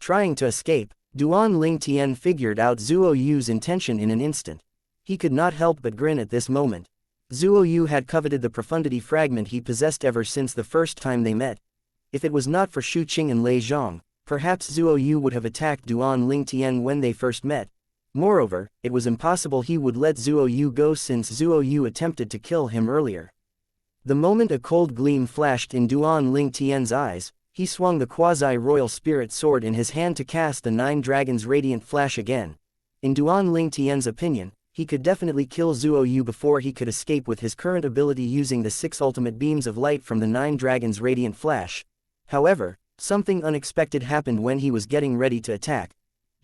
S1: Trying to escape, Duan Lingtian figured out Zuo Yu's intention in an instant. He could not help but grin at this moment. Zuo Yu had coveted the profundity fragment he possessed ever since the first time they met. If it was not for Shu Qing and Lei Zhang, perhaps Zuo Yu would have attacked Duan Lingtian when they first met. Moreover, it was impossible he would let Zuo Yu go since Zuo Yu attempted to kill him earlier. The moment a cold gleam flashed in Duan Lingtian's eyes, he swung the quasi-royal spirit sword in his hand to cast the 9 dragons' radiant flash again. In Duan Lingtian's opinion, he could definitely kill Zuo Yu before he could escape with his current ability using the 6 ultimate beams of light from the 9 dragons' radiant flash. However, something unexpected happened when he was getting ready to attack.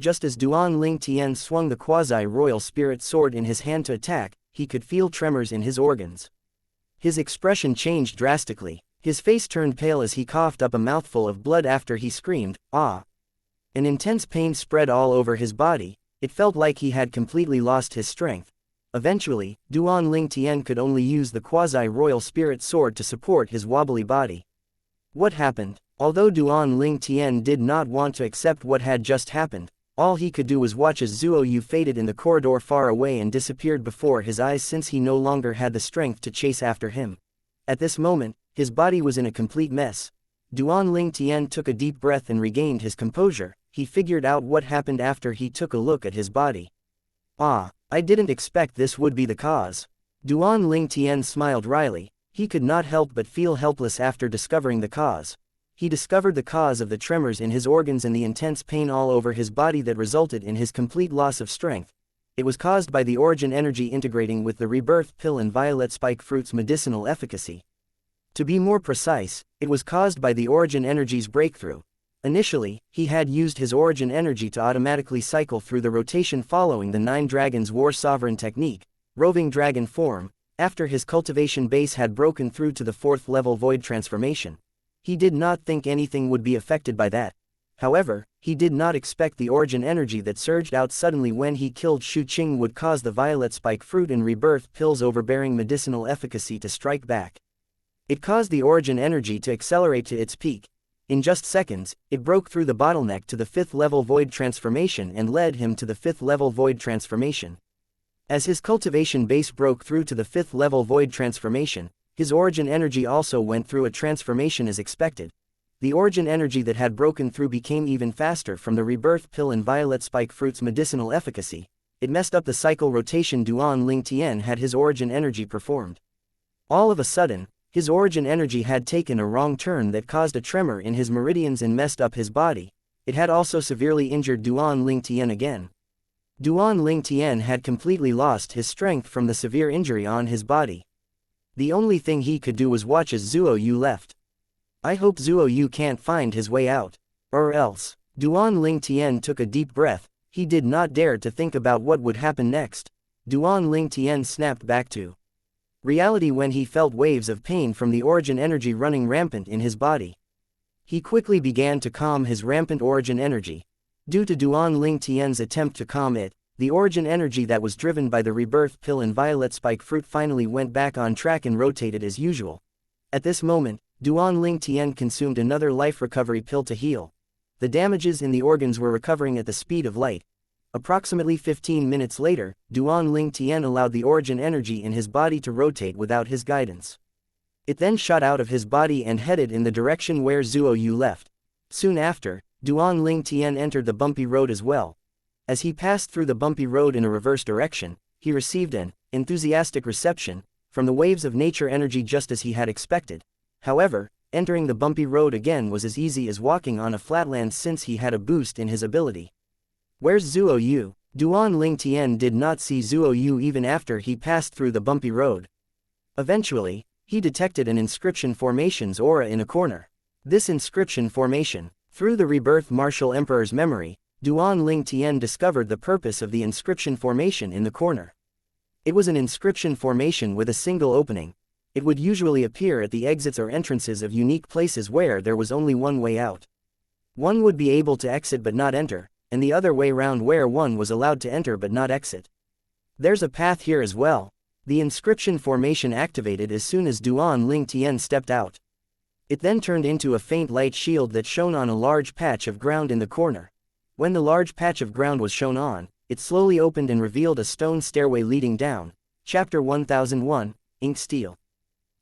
S1: Just as Duan Lingtian swung the quasi-royal spirit sword in his hand to attack, he could feel tremors in his organs. His expression changed drastically. His face turned pale as he coughed up a mouthful of blood after he screamed, "Ah!" An intense pain spread all over his body. It felt like he had completely lost his strength. Eventually, Duan Lingtian could only use the quasi-royal spirit sword to support his wobbly body. What happened? Although Duan Lingtian did not want to accept what had just happened, all he could do was watch as Zuo Yu faded in the corridor far away and disappeared before his eyes since he no longer had the strength to chase after him. At this moment, his body was in a complete mess. Duan Lingtian took a deep breath and regained his composure. He figured out what happened after he took a look at his body. "Ah, I didn't expect this would be the cause." Duan Lingtian smiled wryly. He could not help but feel helpless after discovering the cause. He discovered the cause of the tremors in his organs and the intense pain all over his body that resulted in his complete loss of strength. It was caused by the origin energy integrating with the rebirth pill and violet spike fruit's medicinal efficacy. To be more precise, it was caused by the origin energy's breakthrough. Initially, he had used his origin energy to automatically cycle through the rotation following the 9 dragons war sovereign technique, roving dragon form, after his cultivation base had broken through to the 4th level void transformation. He did not think anything would be affected by that. However, he did not expect the origin energy that surged out suddenly when he killed Shu Qing would cause the violet spike fruit and rebirth pill's overbearing medicinal efficacy to strike back. It caused the origin energy to accelerate to its peak. In just seconds, it broke through the bottleneck to the 5th level void transformation and led him to the 5th level void transformation. As his cultivation base broke through to the 5th level void transformation, his origin energy also went through a transformation as expected. The origin energy that had broken through became even faster from the rebirth pill and violet spike fruit's medicinal efficacy. It messed up the cycle rotation Duan Lingtian had his origin energy performed. All of a sudden, his origin energy had taken a wrong turn that caused a tremor in his meridians and messed up his body. It had also severely injured Duan Lingtian again. Duan Lingtian had completely lost his strength from the severe injury on his body. The only thing he could do was watch as Zuo Yu left. I hope Zuo Yu can't find his way out. Or else. Duan Ling Tian took a deep breath. He did not dare to think about what would happen next. Duan Ling Tian snapped back to reality when he felt waves of pain from the origin energy running rampant in his body. He quickly began to calm his rampant origin energy. Due to Duan Ling Tian's attempt to calm it, the origin energy that was driven by the rebirth pill and violet spike fruit finally went back on track and rotated as usual. At this moment, Duan Ling Tian consumed another life recovery pill to heal. The damages in the organs were recovering at the speed of light. Approximately 15 minutes later, Duan Ling Tian allowed the origin energy in his body to rotate without his guidance. It then shot out of his body and headed in the direction where Zuo Yu left. Soon after, Duan Ling Tian entered the bumpy road as well. As he passed through the bumpy road in a reverse direction, he received an enthusiastic reception from the waves of nature energy just as he had expected. However, entering the bumpy road again was as easy as walking on a flatland since he had a boost in his ability. Where's Zuo Yu? Duan Ling Tian did not see Zuo Yu even after he passed through the bumpy road. Eventually, he detected an inscription formation's aura in a corner. This inscription formation, through the rebirth martial emperor's memory, Duan Ling Tian discovered the purpose of the inscription formation in the corner. It was an inscription formation with a single opening. It would usually appear at the exits or entrances of unique places where there was only one way out. One would be able to exit but not enter, and the other way round where one was allowed to enter but not exit. There's a path here as well. The inscription formation activated as soon as Duan Ling Tian stepped out. It then turned into a faint light shield that shone on a large patch of ground in the corner. When the large patch of ground was shown on, it slowly opened and revealed a stone stairway leading down. Chapter 1001, Ink Steel.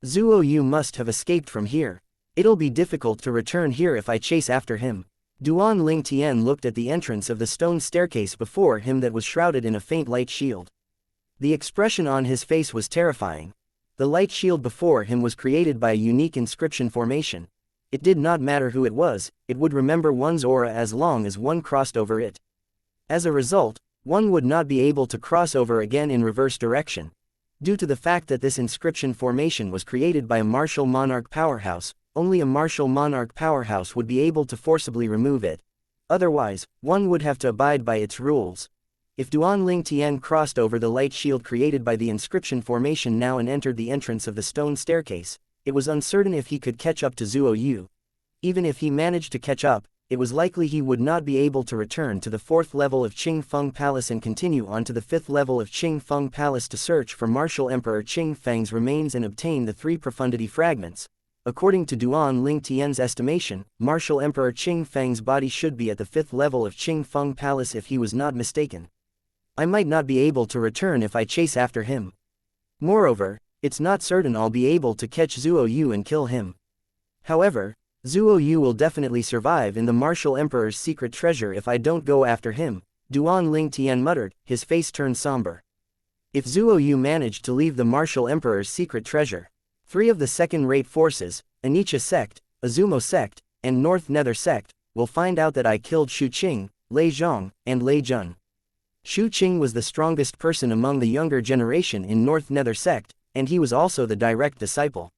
S1: Zuo Yu must have escaped from here. It'll be difficult to return here if I chase after him. Duan Ling Tian looked at the entrance of the stone staircase before him that was shrouded in a faint light shield. The expression on his face was terrifying. The light shield before him was created by a unique inscription formation. It did not matter who it was, it would remember one's aura as long as one crossed over it. As a result, one would not be able to cross over again in reverse direction. Due to the fact that this inscription formation was created by a martial monarch powerhouse, only a martial monarch powerhouse would be able to forcibly remove it. Otherwise, one would have to abide by its rules. If Duan Ling Tian crossed over the light shield created by the inscription formation now and entered the entrance of the stone staircase, it was uncertain if he could catch up to Zuo Yu. Even if he managed to catch up, it was likely he would not be able to return to the 4th level of Qing Feng Palace and continue on to the 5th level of Qing Feng Palace to search for Martial Emperor Qing Feng's remains and obtain the 3 profundity fragments. According to Duan Ling Tian's estimation, Martial Emperor Qing Feng's body should be at the 5th level of Qing Feng Palace if he was not mistaken. I might not be able to return if I chase after him. Moreover, it's not certain I'll be able to catch Zuo Yu and kill him. However, Zuo Yu will definitely survive in the Martial Emperor's secret treasure if I don't go after him, Duan Ling Tian muttered, his face turned somber. If Zuo Yu managed to leave the Martial Emperor's secret treasure, 3 of the second-rate forces, Anicha sect, Azumo sect, and North Nether sect, will find out that I killed Shu Qing, Lei Zhong, and Lei Jun. Shu Qing was the strongest person among the younger generation in North Nether sect, and he was also the direct disciple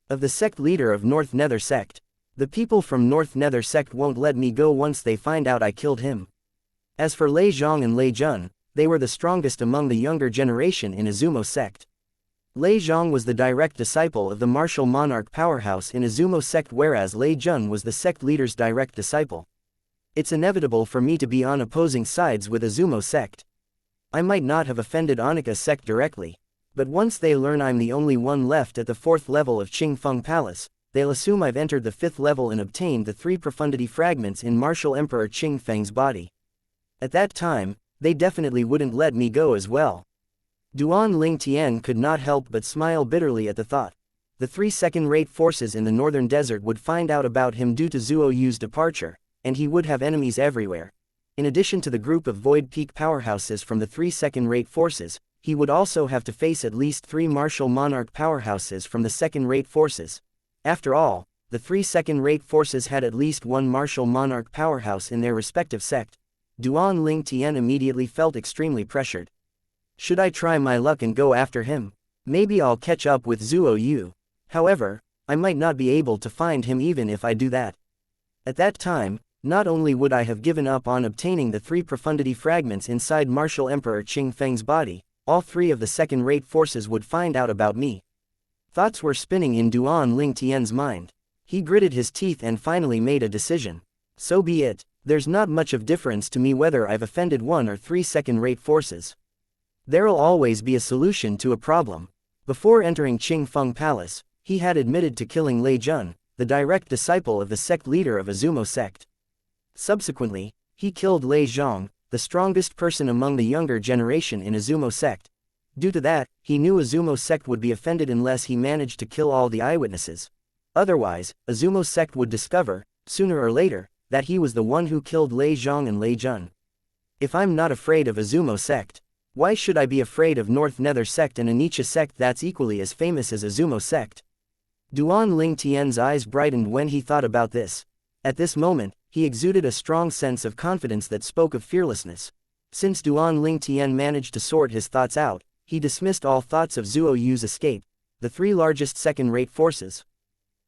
S1: of the sect leader of North Nether sect. The people from North Nether sect won't let me go once they find out I killed him. As for Lei Zhong and Lei Jun, they were the strongest among the younger generation in Azumo sect. Lei Zhong was the direct disciple of the martial monarch powerhouse in Azumo sect, whereas Lei Jun was the sect leader's direct disciple. It's inevitable for me to be on opposing sides with Azumo sect. I might not have offended Annika sect directly, but once they learn I'm the only one left at the 4th level of Qing Feng Palace, they'll assume I've entered the 5th level and obtained the 3 profundity fragments in Martial Emperor Qing Feng's body. At that time, they definitely wouldn't let me go as well. Duan Ling Tian could not help but smile bitterly at the thought. The 3 second-rate forces in the northern desert would find out about him due to Zuo Yu's departure, and he would have enemies everywhere. In addition to the group of Void Peak powerhouses from the 3 second-rate forces, he would also have to face at least 3 martial monarch powerhouses from the second-rate forces. After all, the 3 second-rate forces had at least 1 martial monarch powerhouse in their respective sect. Duan Ling Tian immediately felt extremely pressured. Should I try my luck and go after him? Maybe I'll catch up with Zuo Yu. However, I might not be able to find him even if I do that. At that time, not only would I have given up on obtaining the 3 profundity fragments inside Martial Emperor Qing Feng's body, all 3 of the second-rate forces would find out about me. Thoughts were spinning in Duan Ling Tian's mind. He gritted his teeth and finally made a decision. So be it, there's not much of difference to me whether I've offended 1 or 3 second-rate forces. There'll always be a solution to a problem. Before entering Qing Feng Palace, he had admitted to killing Lei Jun, the direct disciple of the sect leader of Azumou sect. Subsequently, he killed Lei Zhang, the strongest person among the younger generation in Azumou sect. Due to that, he knew Azumou sect would be offended unless he managed to kill all the eyewitnesses. Otherwise, Azumou sect would discover, sooner or later, that he was the one who killed Lei Zhang and Lei Jun. If I'm not afraid of Azumou sect, why should I be afraid of North Nether sect and a Nietzsche sect that's equally as famous as Azumou sect? Duan Ling Tian's eyes brightened when he thought about this. At this moment, he exuded a strong sense of confidence that spoke of fearlessness. Since Duan Ling Tian managed to sort his thoughts out, he dismissed all thoughts of Zuo Yu's escape, the 3 largest second-rate forces.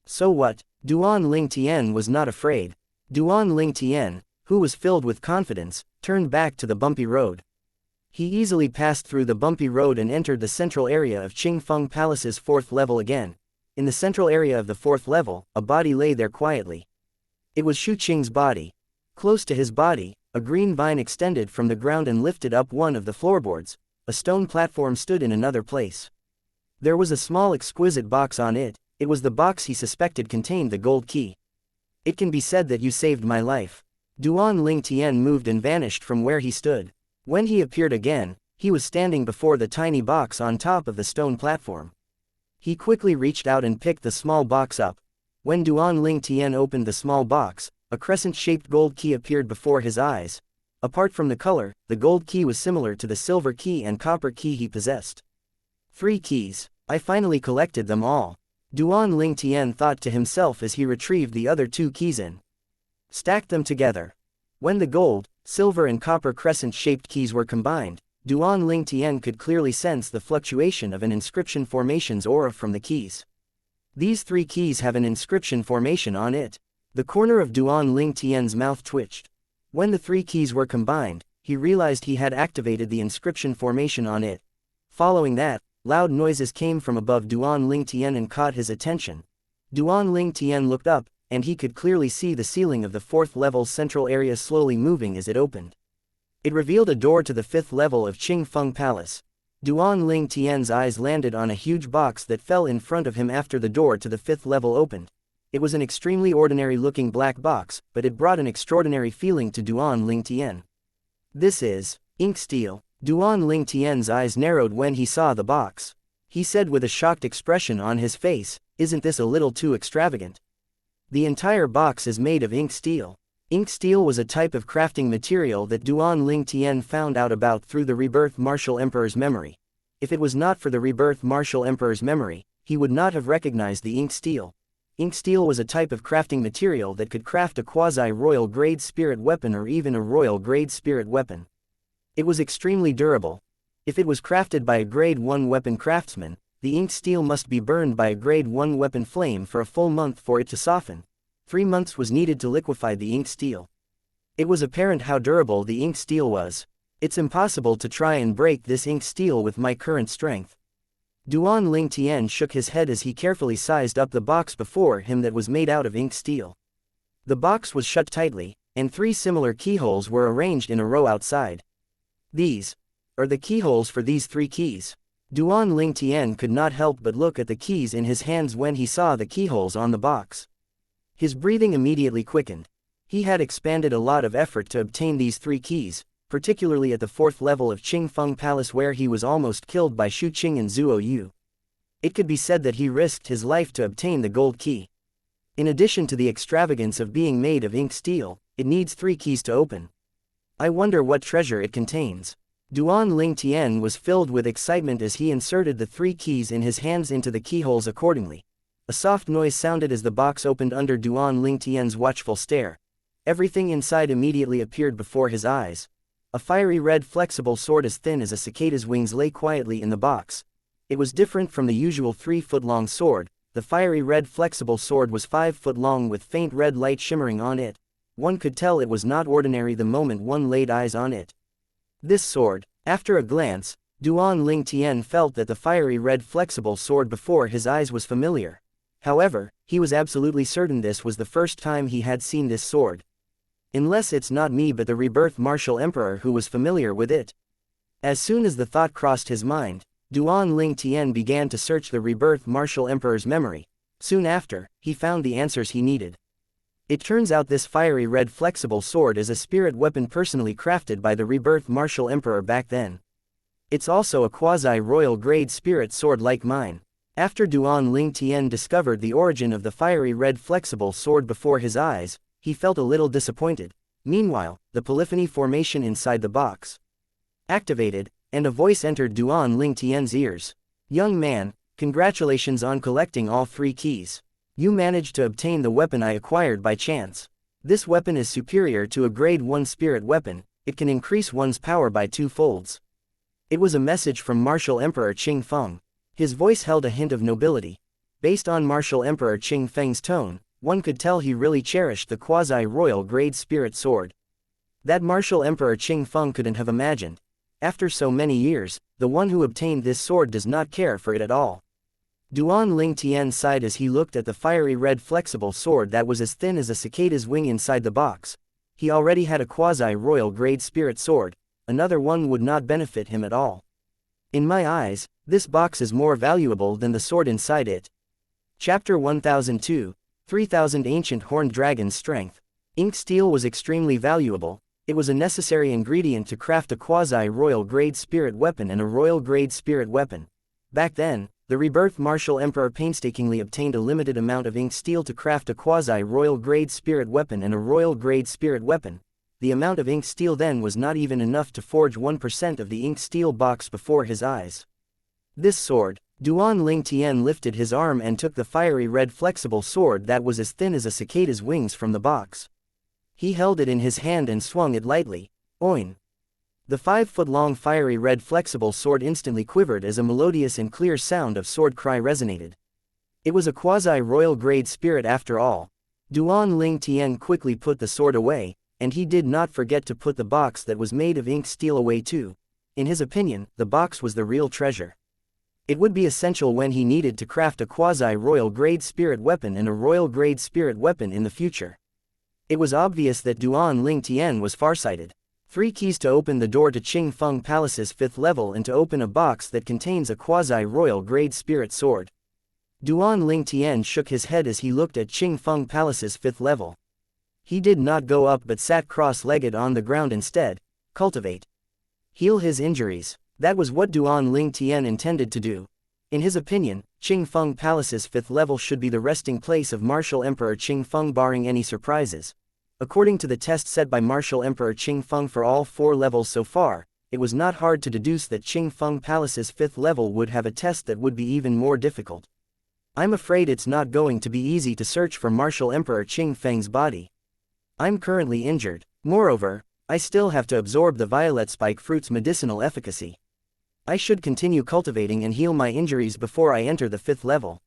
S1: So what? Duan Ling Tian was not afraid. Duan Ling Tian, who was filled with confidence, turned back to the bumpy road. He easily passed through the bumpy road and entered the central area of Qing Feng Palace's 4th level again. In the central area of the 4th level, a body lay there quietly. It was Shu Qing's body. Close to his body, a green vine extended from the ground and lifted up one of the floorboards. A stone platform stood in another place. There was a small exquisite box on it. It was the box he suspected contained the gold key. It can be said that you saved my life. Duan Ling Tian moved and vanished from where he stood. When he appeared again, he was standing before the tiny box on top of the stone platform. He quickly reached out and picked the small box up. When Duan Ling Tian opened the small box, a crescent-shaped gold key appeared before his eyes. Apart from the color, the gold key was similar to the silver key and copper key he possessed. 3 keys. I finally collected them all. Duan Ling Tian thought to himself as he retrieved the other 2 keys and stacked them together. When the gold, silver and copper crescent-shaped keys were combined, Duan Ling Tian could clearly sense the fluctuation of an inscription formation's aura from the keys. These 3 keys have an inscription formation on it. The corner of Duan Ling Tian's mouth twitched. When the 3 keys were combined, he realized he had activated the inscription formation on it. Following that, loud noises came from above Duan Ling Tian and caught his attention. Duan Ling Tian looked up, and he could clearly see the ceiling of the 4th level's central area slowly moving as it opened. It revealed a door to the 5th level of Qing Feng Palace. Duan Ling Tian's eyes landed on a huge box that fell in front of him after the door to the 5th level opened. It was an extremely ordinary-looking black box, but it brought an extraordinary feeling to Duan Ling Tian. This is ink steel. Duan Ling Tian's eyes narrowed when he saw the box. He said with a shocked expression on his face, "Isn't this a little too extravagant?" The entire box is made of ink steel. Ink steel was a type of crafting material that Duan Ling Tian found out about through the Rebirth Martial Emperor's memory. If it was not for the Rebirth Martial Emperor's memory, he would not have recognized the ink steel. Ink steel was a type of crafting material that could craft a quasi-royal grade spirit weapon or even a royal grade spirit weapon. It was extremely durable. If it was crafted by a grade 1 weapon craftsman, the ink steel must be burned by a grade 1 weapon flame for a full month for it to soften. 3 months was needed to liquefy the ink steel. It was apparent how durable the ink steel was. It's impossible to try and break this ink steel with my current strength. Duan Ling Tian shook his head as he carefully sized up the box before him that was made out of ink steel. The box was shut tightly, and 3 similar keyholes were arranged in a row outside. These are the keyholes for these 3 keys. Duan Ling Tian could not help but look at the keys in his hands when he saw the keyholes on the box. His breathing immediately quickened. He had expended a lot of effort to obtain these 3 keys, particularly at the 4th level of Qing Feng Palace where he was almost killed by Shu Qing and Zuo Yu. It could be said that he risked his life to obtain the gold key. In addition to the extravagance of being made of ink steel, it needs 3 keys to open. I wonder what treasure it contains. Duan Ling Tian was filled with excitement as he inserted the 3 keys in his hands into the keyholes accordingly. A soft noise sounded as the box opened under Duan Ling Tian's watchful stare. Everything inside immediately appeared before his eyes. A fiery red flexible sword as thin as a cicada's wings lay quietly in the box. It was different from the usual 3-foot-long sword, the fiery red flexible sword was 5 foot long with faint red light shimmering on it. One could tell it was not ordinary the moment one laid eyes on it. This sword, after a glance, Duan Ling Tian felt that the fiery red flexible sword before his eyes was familiar. However, he was absolutely certain this was the first time he had seen this sword. Unless it's not me but the rebirth martial emperor who was familiar with it. As soon as the thought crossed his mind, Duan Ling Tian began to search the rebirth martial emperor's memory. Soon after, he found the answers he needed. It turns out this fiery red flexible sword is a spirit weapon personally crafted by the rebirth martial emperor back then. It's also a quasi-royal grade spirit sword like mine. After Duan Ling Tian discovered the origin of the fiery red flexible sword before his eyes, he felt a little disappointed. Meanwhile, the polyphony formation inside the box activated, and a voice entered Duan Ling Tian's ears. "Young man, congratulations on collecting all 3 keys. You managed to obtain the weapon I acquired by chance. This weapon is superior to a grade 1 spirit weapon, it can increase one's power by 2 folds. It was a message from Martial Emperor Qing Feng. His voice held a hint of nobility. Based on Martial Emperor Qing Feng's tone, one could tell he really cherished the quasi-royal grade spirit sword. That Martial Emperor Qing Feng couldn't have imagined. After so many years, the one who obtained this sword does not care for it at all. Duan Ling Tian sighed as he looked at the fiery red flexible sword that was as thin as a cicada's wing inside the box. He already had a quasi-royal grade spirit sword, another one would not benefit him at all. In my eyes, this box is more valuable than the sword inside it. Chapter 1002, 3000 Ancient Horned Dragon's Strength. Inked steel was extremely valuable. It was a necessary ingredient to craft a quasi-royal grade spirit weapon and a royal grade spirit weapon. Back then, the rebirth martial emperor painstakingly obtained a limited amount of inked steel to craft a quasi-royal grade spirit weapon and a royal grade spirit weapon. The amount of inked steel then was not even enough to forge 1% of the inked steel box before his eyes. This sword, Duan Ling Tian lifted his arm and took the fiery red flexible sword that was as thin as a cicada's wings from the box. He held it in his hand and swung it lightly. Oin! The 5-foot-long fiery red flexible sword instantly quivered as a melodious and clear sound of sword cry resonated. It was a quasi-royal grade spirit after all. Duan Ling Tian quickly put the sword away, and he did not forget to put the box that was made of inked steel away too. In his opinion, the box was the real treasure. It would be essential when he needed to craft a quasi-royal grade spirit weapon and a royal grade spirit weapon in the future. It was obvious that Duan Ling Tian was farsighted. 3 keys to open the door to Qing Feng Palace's 5th level and to open a box that contains a quasi-royal grade spirit sword. Duan Ling Tian shook his head as he looked at Qing Feng Palace's 5th level. He did not go up but sat cross-legged on the ground instead. Cultivate. Heal his injuries. That was what Duan Ling Tian intended to do. In his opinion, Qing Feng Palace's 5th level should be the resting place of Martial Emperor Qing Feng barring any surprises. According to the test set by Martial Emperor Qing Feng for all 4 levels so far, it was not hard to deduce that Qing Feng Palace's 5th level would have a test that would be even more difficult. I'm afraid it's not going to be easy to search for Martial Emperor Qing Feng's body. I'm currently injured. Moreover, I still have to absorb the violet spike fruit's medicinal efficacy. I should continue cultivating and heal my injuries before I enter the 5th level.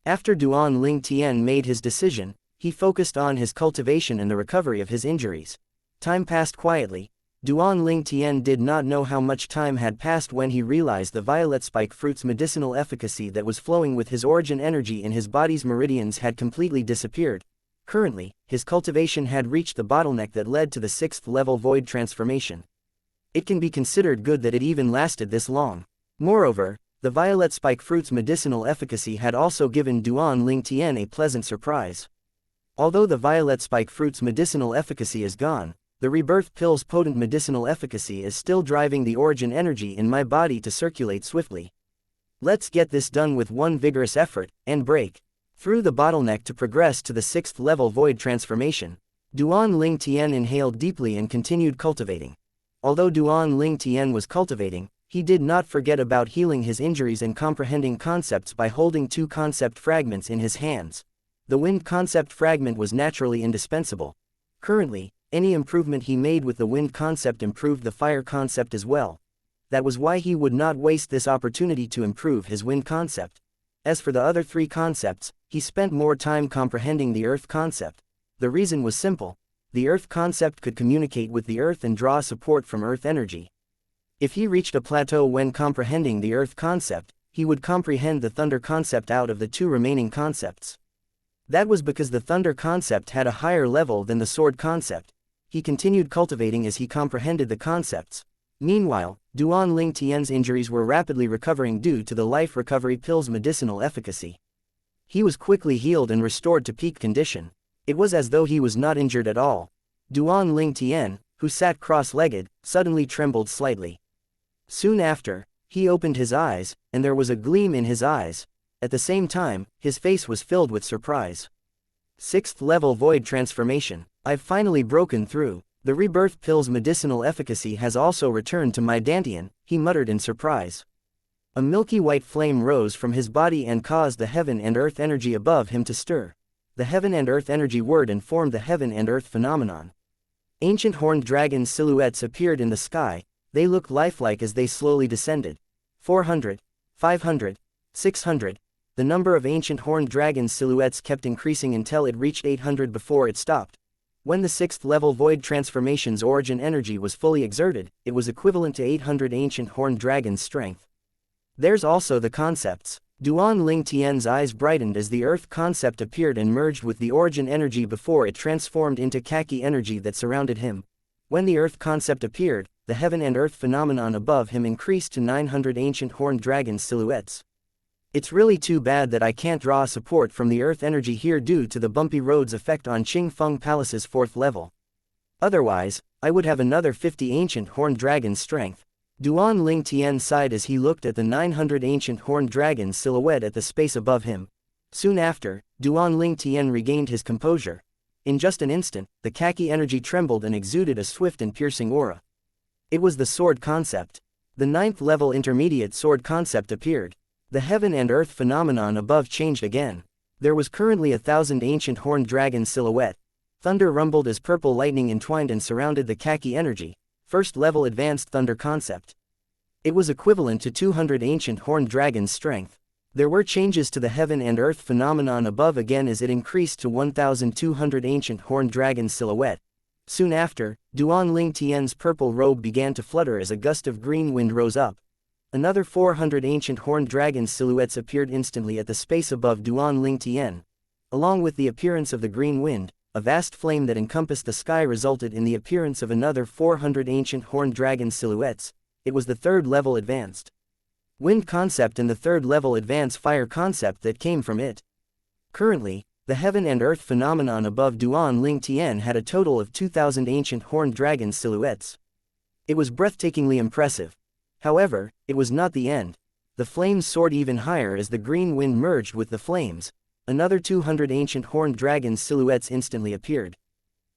S1: After Duan Ling Tian made his decision, he focused on his cultivation and the recovery of his injuries. Time passed quietly. Duan Ling Tian did not know how much time had passed when he realized the violet spike fruit's medicinal efficacy that was flowing with his origin energy in his body's meridians had completely disappeared. Currently, his cultivation had reached the bottleneck that led to the 6th level void transformation. It can be considered good that it even lasted this long. Moreover, the violet spike fruit's medicinal efficacy had also given Duan Ling Tian a pleasant surprise. Although the violet spike fruit's medicinal efficacy is gone, the rebirth pill's potent medicinal efficacy is still driving the origin energy in my body to circulate swiftly. Let's get this done with one vigorous effort, and break through the bottleneck to progress to the 6th level void transformation. Duan Ling Tian inhaled deeply and continued cultivating. Although Duan Ling Tian was cultivating, he did not forget about healing his injuries and comprehending concepts by holding 2 concept fragments in his hands. The wind concept fragment was naturally indispensable. Currently, any improvement he made with the wind concept improved the fire concept as well. That was why he would not waste this opportunity to improve his wind concept. As for the other three concepts, he spent more time comprehending the earth concept. The reason was simple. The earth concept could communicate with the earth and draw support from earth energy. If he reached a plateau when comprehending the earth concept, he would comprehend the thunder concept out of the two remaining concepts. That was because the thunder concept had a higher level than the sword concept. He continued cultivating as he comprehended the concepts. Meanwhile, Duan Ling Tian's injuries were rapidly recovering due to the life recovery pill's medicinal efficacy. He was quickly healed and restored to peak condition. It was as though he was not injured at all. Duan Ling Tian, who sat cross-legged, suddenly trembled slightly. Soon after, he opened his eyes, and there was a gleam in his eyes. At the same time, his face was filled with surprise. 6th level void transformation. I've finally broken through. The rebirth pill's medicinal efficacy has also returned to my Dantian, he muttered in surprise. A milky white flame rose from his body and caused the heaven and earth energy above him to stir. The heaven and earth energy word and formed the heaven and earth phenomenon. Ancient horned dragon silhouettes appeared in the sky. They looked lifelike as they slowly descended. 400, 500, 600. The number of ancient horned dragon silhouettes kept increasing until it reached 800 before it stopped. When the 6th level void transformation's origin energy was fully exerted, it was equivalent to 800 ancient horned dragons' strength. There's also the concepts. Duan Ling Tian's eyes brightened as the earth concept appeared and merged with the origin energy before it transformed into khaki energy that surrounded him. When the earth concept appeared, the heaven and earth phenomenon above him increased to 900 ancient horned dragon silhouettes. It's really too bad that I can't draw support from the earth energy here due to the bumpy roads effect on Qing Feng Palace's 4th level. Otherwise, I would have another 50 ancient horned dragon strength. Duan Ling Tian sighed as he looked at the 900 ancient horned dragon silhouette at the space above him. Soon after, Duan Ling Tian regained his composure. In just an instant, the khaki energy trembled and exuded a swift and piercing aura. It was the sword concept. The 9th level intermediate sword concept appeared. The heaven and earth phenomenon above changed again. There was currently 1,000 ancient horned dragon silhouette. Thunder rumbled as purple lightning entwined and surrounded the khaki energy. 1st level advanced thunder concept. It was equivalent to 200 ancient horned dragons' strength. There were changes to the heaven and earth phenomenon above again as it increased to 1,200 ancient horned dragon silhouette. Soon after, Duan Ling Tian's purple robe began to flutter as a gust of green wind rose up. Another 400 ancient horned dragon silhouettes appeared instantly at the space above Duan Ling Tian. Along with the appearance of the green wind, a vast flame that encompassed the sky resulted in the appearance of another 400 ancient horned dragon silhouettes. It was the 3rd level advanced wind concept and the 3rd level advanced fire concept that came from it. Currently, the heaven and earth phenomenon above Duan Ling Tian had a total of 2,000 ancient horned dragon silhouettes. It was breathtakingly impressive. However, it was not the end. The flames soared even higher as the green wind merged with the flames. Another 200 ancient horned dragon silhouettes instantly appeared.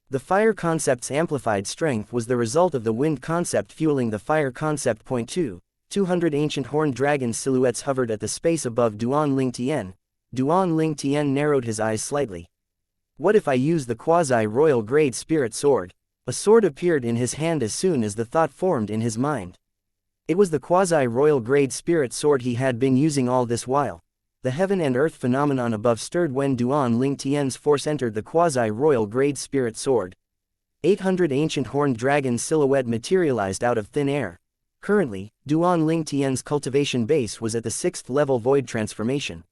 S1: The fire concept's amplified strength was the result of the wind concept fueling the fire concept. 200 ancient horned dragon silhouettes hovered at the space above Duan Ling Tian. Duan Ling Tian narrowed his eyes slightly. What if I use the quasi-royal grade spirit sword? A sword appeared in his hand as soon as the thought formed in his mind. It was the quasi-royal grade spirit sword he had been using all this while. The heaven and earth phenomenon above stirred when Duan Ling Tian's force entered the quasi-royal grade spirit sword. 800 ancient horned dragon silhouette materialized out of thin air. Currently, Duan Ling Tian's cultivation base was at the 6th level void transformation.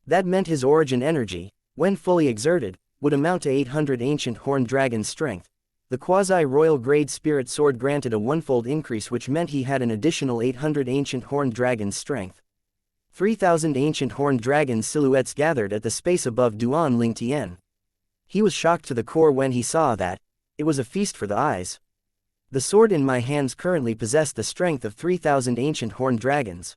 S1: That meant his origin energy, when fully exerted, would amount to 800 ancient horned dragon strength. The quasi-royal grade spirit sword granted a 1-fold increase, which meant he had an additional 800 ancient horned dragon's strength. 3,000 ancient horned dragon silhouettes gathered at the space above Duan Ling Tian. He was shocked to the core when he saw that. It was a feast for the eyes. The sword in my hands currently possessed the strength of 3,000 ancient horned dragons.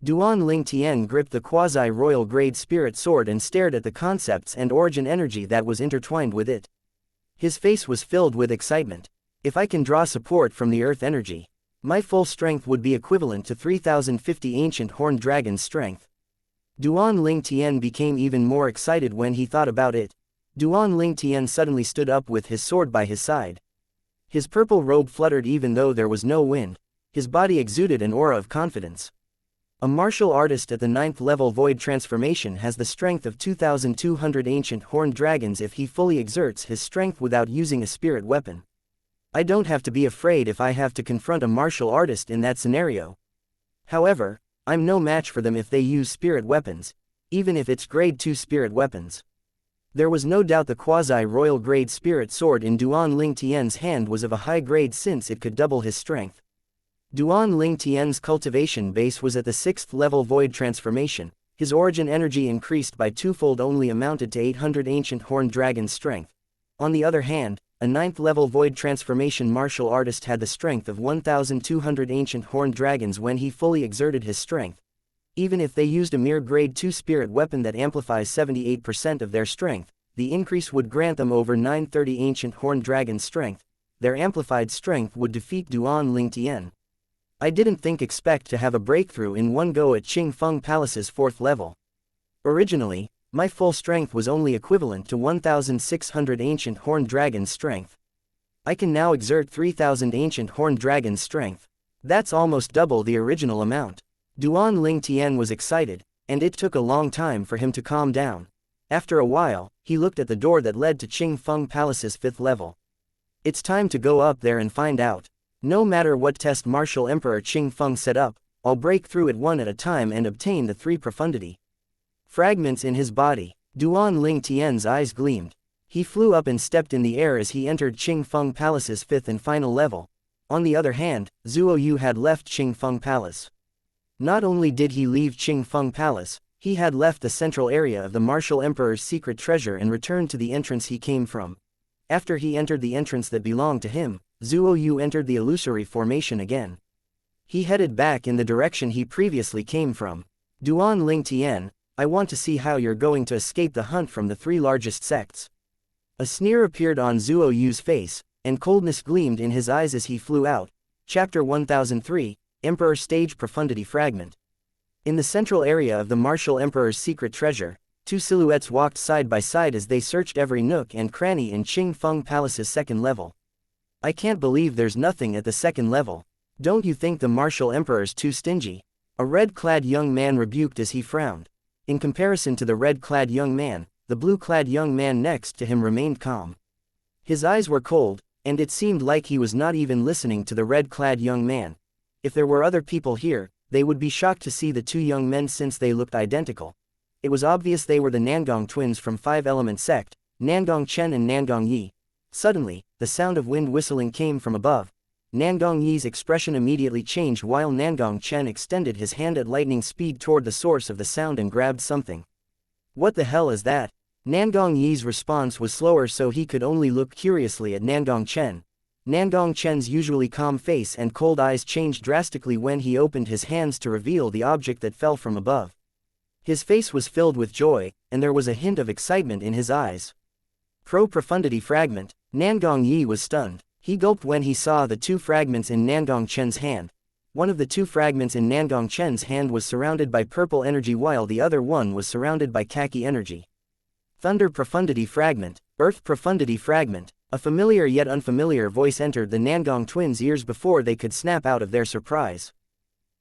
S1: Duan Ling Tian gripped the quasi-royal grade spirit sword and stared at the concepts and origin energy that was intertwined with it. His face was filled with excitement. If I can draw support from the earth energy, my full strength would be equivalent to 3,050 ancient horned dragons' strength. Duan Ling Tian became even more excited when he thought about it. Duan Ling Tian suddenly stood up with his sword by his side. His purple robe fluttered even though there was no wind. His body exuded an aura of confidence. A martial artist at the 9th level void transformation has the strength of 2,200 ancient horned dragons if he fully exerts his strength without using a spirit weapon. I don't have to be afraid if I have to confront a martial artist in that scenario. However, I'm no match for them if they use spirit weapons, even if it's grade 2 spirit weapons. There was no doubt the quasi-royal grade spirit sword in Duan Ling Tian's hand was of a high grade since it could double his strength. Duan Ling Tian's cultivation base was at the 6th level void transformation. His origin energy increased by twofold only amounted to 800 ancient horned dragon strength. On the other hand, a 9th level void transformation martial artist had the strength of 1,200 ancient horned dragons when he fully exerted his strength. Even if they used a mere grade 2 spirit weapon that amplifies 78% of their strength, the increase would grant them over 930 ancient horned dragon strength. Their amplified strength would defeat Duan Ling Tian. I didn't expect to have a breakthrough in one go at Qing Feng Palace's 4th level. Originally, my full strength was only equivalent to 1,600 ancient horned dragon strength. I can now exert 3,000 ancient horned dragon strength. That's almost double the original amount. Duan Ling Tian was excited, and it took a long time for him to calm down. After a while, he looked at the door that led to Qing Feng Palace's 5th level. It's time to go up there and find out. No matter what test Martial Emperor Qing Feng set up, I'll break through it one at a time and obtain the 3 profundity fragments in his body. Duan Ling Tian's eyes gleamed. He flew up and stepped in the air as he entered Qing Feng Palace's 5th and final level. On the other hand, Zhuo Yu had left Qing Feng Palace. Not only did he leave Qing Feng Palace, he had left the central area of the Martial Emperor's secret treasure and returned to the entrance he came from. After he entered the entrance that belonged to him, Zhuo Yu entered the illusory formation again. He headed back in the direction he previously came from. Duan Ling Tian, I want to see how you're going to escape the hunt from the 3 largest sects. A sneer appeared on Zhuo Yu's face, and coldness gleamed in his eyes as he flew out. Chapter 1003, Emperor Stage Profundity Fragment. In the central area of the Martial Emperor's secret treasure, 2 silhouettes walked side by side as they searched every nook and cranny in Qing Feng Palace's 2nd level. I can't believe there's nothing at the 2nd level. Don't you think the Martial Emperor's too stingy? A red-clad young man rebuked as he frowned. In comparison to the red-clad young man, the blue-clad young man next to him remained calm. His eyes were cold, and it seemed like he was not even listening to the red-clad young man. If there were other people here, they would be shocked to see the 2 young men since they looked identical. It was obvious they were the Nangong twins from 5-element sect, Nangong Chen and Nangong Yi. Suddenly, the sound of wind whistling came from above. Nangong Yi's expression immediately changed while Nangong Chen extended his hand at lightning speed toward the source of the sound and grabbed something. What the hell is that? Nangong Yi's response was slower so he could only look curiously at Nangong Chen. Nangong Chen's usually calm face and cold eyes changed drastically when he opened his hands to reveal the object that fell from above. His face was filled with joy, and there was a hint of excitement in his eyes. Profundity fragment. Nangong Yi was stunned. He gulped when he saw the 2 fragments in Nangong Chen's hand. One of the 2 fragments in Nangong Chen's hand was surrounded by purple energy while the other one was surrounded by khaki energy. Thunder Profundity Fragment. Earth Profundity Fragment. A familiar yet unfamiliar voice entered the Nangong twins' ears before they could snap out of their surprise.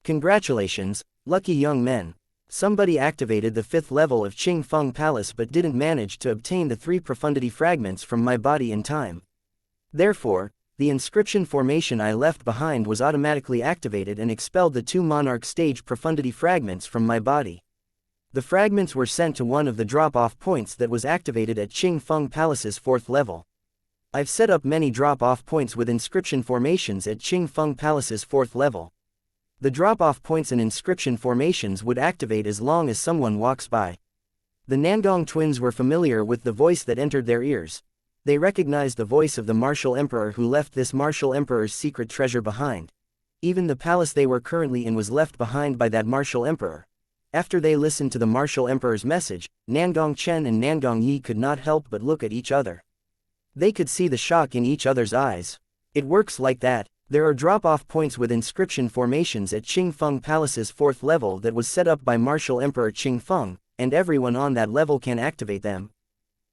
S1: Congratulations, lucky young men. Somebody activated the 5th level of Qing Feng Palace but didn't manage to obtain the 3 profundity fragments from my body in time. Therefore, the inscription formation I left behind was automatically activated and expelled the 2 monarch stage profundity fragments from my body. The fragments were sent to one of the drop-off points that was activated at Qing Feng Palace's 4th level. I've set up many drop-off points with inscription formations at Qing Feng Palace's 4th level. The drop-off points and inscription formations would activate as long as someone walks by. The Nangong twins were familiar with the voice that entered their ears. They recognized the voice of the Martial Emperor who left this Martial Emperor's secret treasure behind. Even the palace they were currently in was left behind by that Martial Emperor. After they listened to the Martial Emperor's message, Nangong Chen and Nangong Yi could not help but look at each other. They could see the shock in each other's eyes. It works like that. There are drop-off points with inscription formations at Qing Feng Palace's 4th level that was set up by Martial Emperor Qing Feng, and everyone on that level can activate them.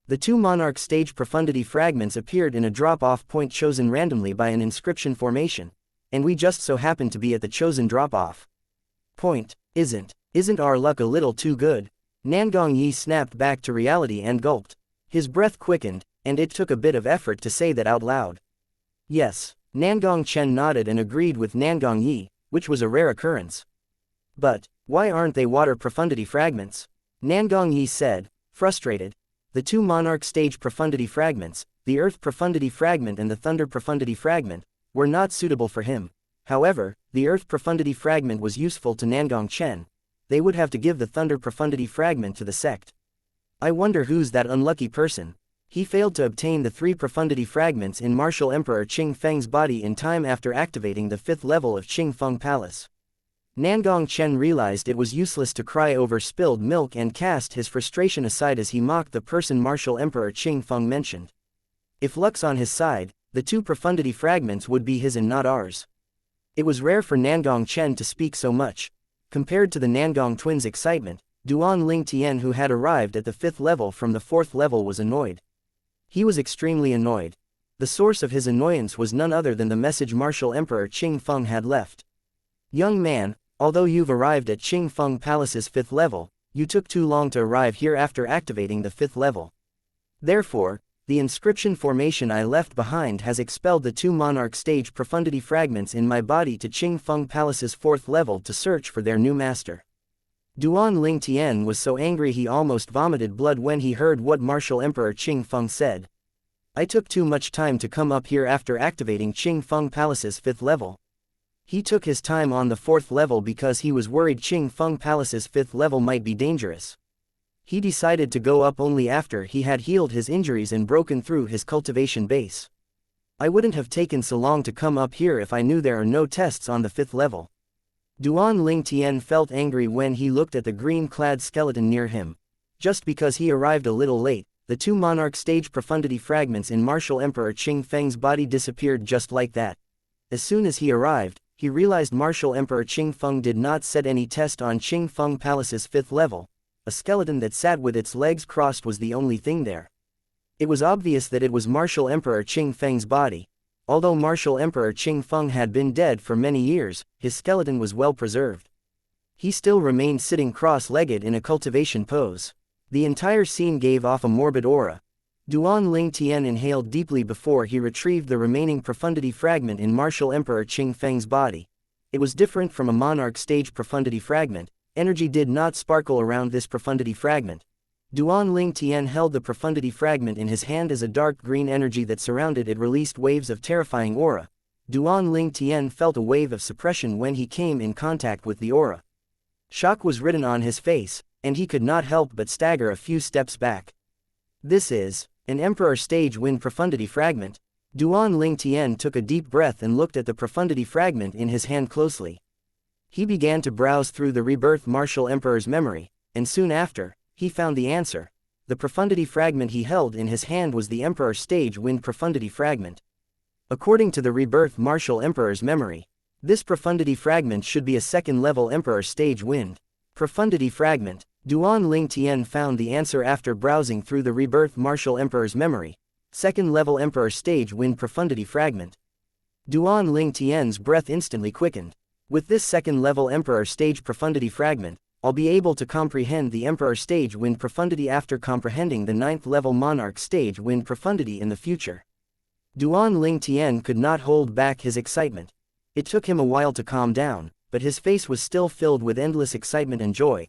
S1: The 2 monarch stage profundity fragments appeared in a drop-off point chosen randomly by an inscription formation, and we just so happened to be at the chosen drop-off point. Isn't our luck a little too good? Nangong Yi snapped back to reality and gulped. His breath quickened, and it took a bit of effort to say that out loud. Yes, Nangong Chen nodded and agreed with Nangong Yi, which was a rare occurrence. But, why aren't they water profundity fragments? Nangong Yi said, frustrated. The two monarch stage profundity fragments, the earth profundity fragment and the thunder profundity fragment, were not suitable for him. However, the earth profundity fragment was useful to Nangong Chen. They would have to give the thunder profundity fragment to the sect. I wonder who's that unlucky person. He failed to obtain the 3 profundity fragments in Martial Emperor Qing Feng's body in time after activating the 5th level of Qing Feng Palace. Nangong Chen realized it was useless to cry over spilled milk and cast his frustration aside as he mocked the person Martial Emperor Qing Feng mentioned. If luck's on his side, the 2 profundity fragments would be his and not ours. It was rare for Nangong Chen to speak so much. Compared to the Nangong twins' excitement, Duan Ling Tian, who had arrived at the 5th level from the 4th level, was annoyed. He was extremely annoyed. The source of his annoyance was none other than the message Martial Emperor Qing Feng had left. Young man, although you've arrived at Qing Feng Palace's 5th level, you took too long to arrive here after activating the 5th level. Therefore, the inscription formation I left behind has expelled the 2 monarch stage profundity fragments in my body to Qing Feng Palace's 4th level to search for their new master. Duan Ling Tian was so angry he almost vomited blood when he heard what Martial Emperor Qing Feng said. I took too much time to come up here after activating Qing Feng Palace's 5th level. He took his time on the 4th level because he was worried Qing Feng Palace's 5th level might be dangerous. He decided to go up only after he had healed his injuries and broken through his cultivation base. I wouldn't have taken so long to come up here if I knew there are no tests on the 5th level. Duan Ling Tian felt angry when he looked at the green-clad skeleton near him. Just because he arrived a little late, the 2 monarch stage profundity fragments in Martial Emperor Qing Feng's body disappeared just like that. As soon as he arrived, he realized Martial Emperor Qing Feng did not set any test on Qing Feng Palace's 5th level. A skeleton that sat with its legs crossed was the only thing there. It was obvious that it was Martial Emperor Qing Feng's body. Although Martial Emperor Qing Feng had been dead for many years, his skeleton was well preserved. He still remained sitting cross-legged in a cultivation pose. The entire scene gave off a morbid aura. Duan Ling Tian inhaled deeply before he retrieved the remaining profundity fragment in Martial Emperor Qing Feng's body. It was different from a monarch stage profundity fragment. Energy did not sparkle around this profundity fragment. Duan Ling Tian held the profundity fragment in his hand as a dark green energy that surrounded it released waves of terrifying aura. Duan Ling Tian felt a wave of suppression when he came in contact with the aura. Shock was written on his face, and he could not help but stagger a few steps back. This is an Emperor Stage Wind profundity fragment. Duan Ling Tian took a deep breath and looked at the profundity fragment in his hand closely. He began to browse through the rebirth Martial Emperor's memory, and soon after, he found the answer. The profundity fragment he held in his hand was the Emperor Stage Wind profundity fragment. According to the rebirth Martial Emperor's memory, this profundity fragment should be a 2nd level Emperor Stage Wind profundity fragment. Duan Ling Tian found the answer after browsing through the rebirth Martial Emperor's memory. 2nd level Emperor Stage Wind profundity fragment. Duan Ling Tian's breath instantly quickened. With this 2nd level Emperor Stage profundity fragment, I'll be able to comprehend the Emperor Stage Wind profundity after comprehending the 9th level Monarch Stage Wind profundity in the future. Duan Ling Tian could not hold back his excitement. It took him a while to calm down, but his face was still filled with endless excitement and joy.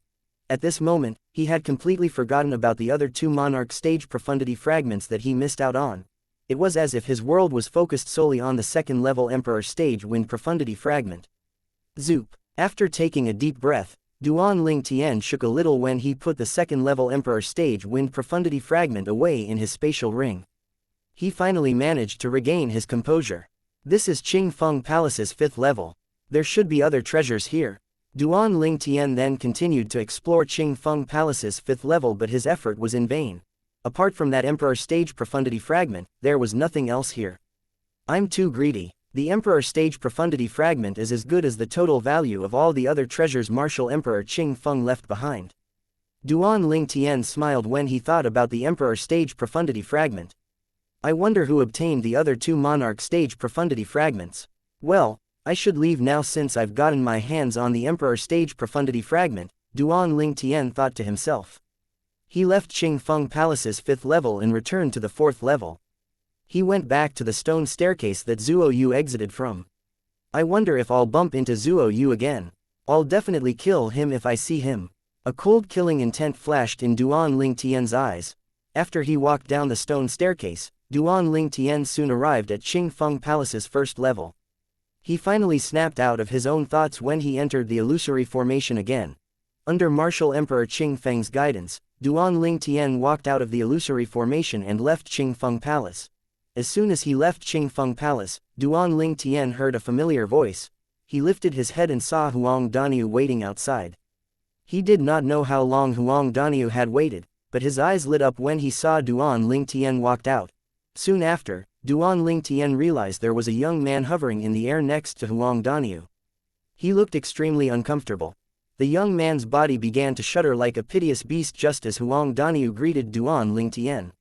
S1: At this moment, he had completely forgotten about the other 2 Monarch Stage profundity fragments that he missed out on. It was as if his world was focused solely on the 2nd level Emperor Stage Wind profundity fragment. Zoop! After taking a deep breath, Duan Ling Tian shook a little when he put the 2nd level Emperor Stage Wind profundity fragment away in his spatial ring. He finally managed to regain his composure. This is Qing Feng Palace's 5th level. There should be other treasures here. Duan Ling Tian then continued to explore Qing Feng Palace's 5th level, but his effort was in vain. Apart from that Emperor Stage profundity fragment, there was nothing else here. I'm too greedy. The Emperor Stage profundity fragment is as good as the total value of all the other treasures Martial Emperor Qing Feng left behind. Duan Ling Tian smiled when he thought about the Emperor Stage profundity fragment. I wonder who obtained the other 2 Monarch Stage profundity fragments. Well, I should leave now since I've gotten my hands on the Emperor Stage Profundity Fragment, Duan Ling Tian thought to himself. He left Qingfeng Palace's 5th level and returned to the 4th level. He went back to the stone staircase that Zuo Yu exited from. I wonder if I'll bump into Zuo Yu again. I'll definitely kill him if I see him. A cold killing intent flashed in Duan Ling Tian's eyes. After he walked down the stone staircase, Duan Ling Tian soon arrived at Qingfeng Palace's 1st level. He finally snapped out of his own thoughts when he entered the illusory formation again. Under Martial Emperor Qingfeng's guidance, Duan Ling Tian walked out of the illusory formation and left Qingfeng Palace. As soon as he left Qingfeng Palace, Duan Ling Tian heard a familiar voice. He lifted his head and saw Huang Daniu waiting outside. He did not know how long Huang Daniu had waited, but his eyes lit up when he saw Duan Ling Tian walked out. Soon after, Duan Ling Tian realized there was a young man hovering in the air next to Huang Daniu. He looked extremely uncomfortable. The young man's body began to shudder like a piteous beast just as Huang Daniu greeted Duan Ling Tian.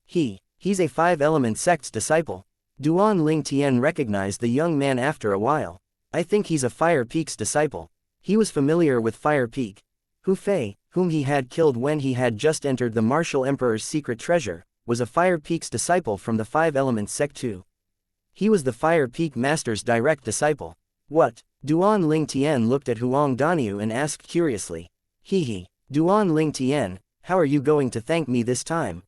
S1: He's a 5-element sect's disciple. Duan Ling Tian recognized the young man after a while. I think he's a Fire Peak's disciple. He was familiar with Fire Peak. Hu Fei, whom he had killed when he had just entered the Martial Emperor's secret treasure, was a Fire Peak's disciple from the 5-element sect too. He was the Fire Peak Master's direct disciple. What? Duan Ling Tian looked at Huang Daniu and asked curiously. Duan Ling Tian, how are you going to thank me this time?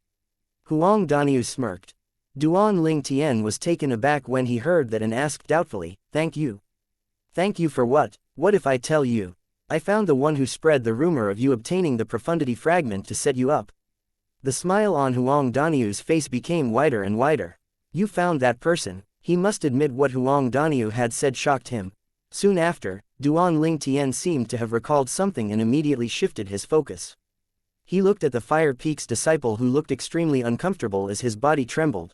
S1: Huang Daniu smirked. Duan Ling Tian was taken aback when he heard that and asked doubtfully, thank you? Thank you for what? What if I tell you? I found the one who spread the rumor of you obtaining the profundity fragment to set you up. The smile on Huang Daniu's face became wider and wider. You found that person? He must admit what Huang Daniu had said shocked him. Soon after, Duan Ling Tian seemed to have recalled something and immediately shifted his focus. He looked at the Fire Peak's disciple who looked extremely uncomfortable as his body trembled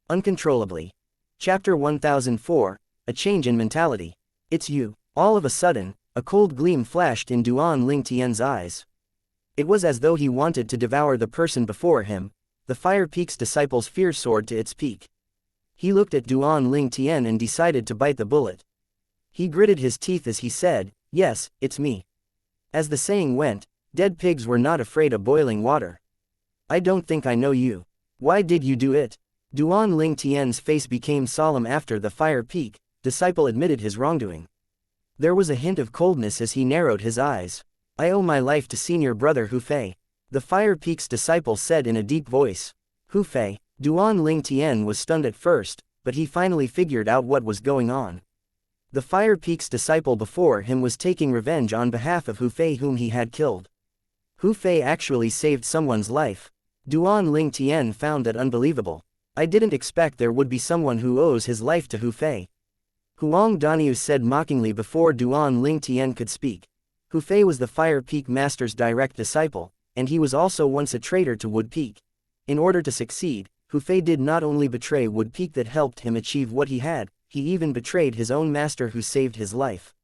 S1: uncontrollably. Chapter 1004, A Change in Mentality. It's you. All of a sudden, a cold gleam flashed in Duan Ling Tian's eyes. It was as though he wanted to devour the person before him. The Fire Peak's disciple's fear soared to its peak. He looked at Duan Ling Tian and decided to bite the bullet. He gritted his teeth as he said, yes, it's me. As the saying went, dead pigs were not afraid of boiling water. I don't think I know you. Why did you do it? Duan Ling Tian's face became solemn after the Fire Peak disciple admitted his wrongdoing. There was a hint of coldness as he narrowed his eyes. I owe my life to senior brother Hu Fei. The Fire Peak's disciple said in a deep voice. Hu Fei? Duan Ling Tian was stunned at first, but he finally figured out what was going on. The Fire Peak's disciple before him was taking revenge on behalf of Hu Fei whom he had killed. Hu Fei actually saved someone's life. Duan Ling Tian found that unbelievable. I didn't expect there would be someone who owes his life to Hu Fei. Huang Daniu said mockingly before Duan Ling Tian could speak. Hu Fei was the Fire Peak Master's direct disciple, and he was also once a traitor to Wood Peak. In order to succeed, Hu Fei did not only betray Wood Peak that helped him achieve what he had, he even betrayed his own master who saved his life.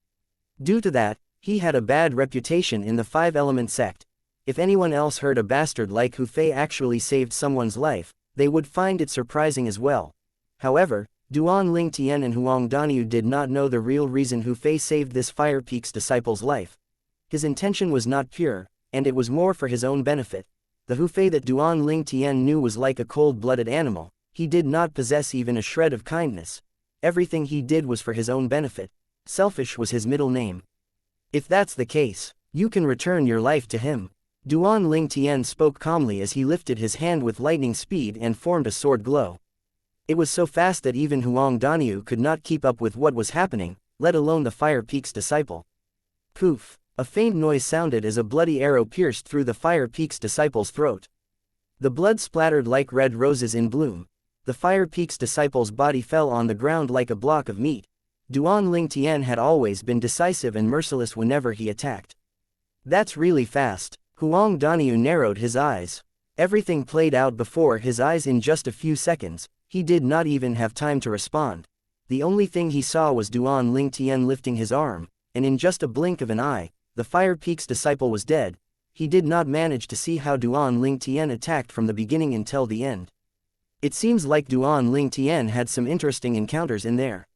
S1: Due to that, he had a bad reputation in the 5-element sect. If anyone else heard a bastard like Hu Fei actually saved someone's life, they would find it surprising as well. However, Duan Ling Tian and Huang Daniu did not know the real reason Hu Fei saved this Fire Peak's disciple's life. His intention was not pure, and it was more for his own benefit. The Hu Fei that Duan Ling Tian knew was like a cold-blooded animal. He did not possess even a shred of kindness. Everything he did was for his own benefit. Selfish was his middle name. If that's the case, you can return your life to him. Duan Ling Tian spoke calmly as he lifted his hand with lightning speed and formed a sword glow. It was so fast that even Huang Daniu could not keep up with what was happening, let alone the Fire Peak's disciple. Poof! A faint noise sounded as a bloody arrow pierced through the Fire Peak's disciple's throat. The blood splattered like red roses in bloom. The Fire Peak's disciple's body fell on the ground like a block of meat. Duan Ling Tian had always been decisive and merciless whenever he attacked. That's really fast. Huang Daniu narrowed his eyes. Everything played out before his eyes in just a few seconds. He did not even have time to respond. The only thing he saw was Duan Ling Tian lifting his arm, and in just a blink of an eye, the Fire Peak's disciple was dead. He did not manage to see how Duan Ling Tian attacked from the beginning until the end. It seems like Duan Ling Tian had some interesting encounters in there.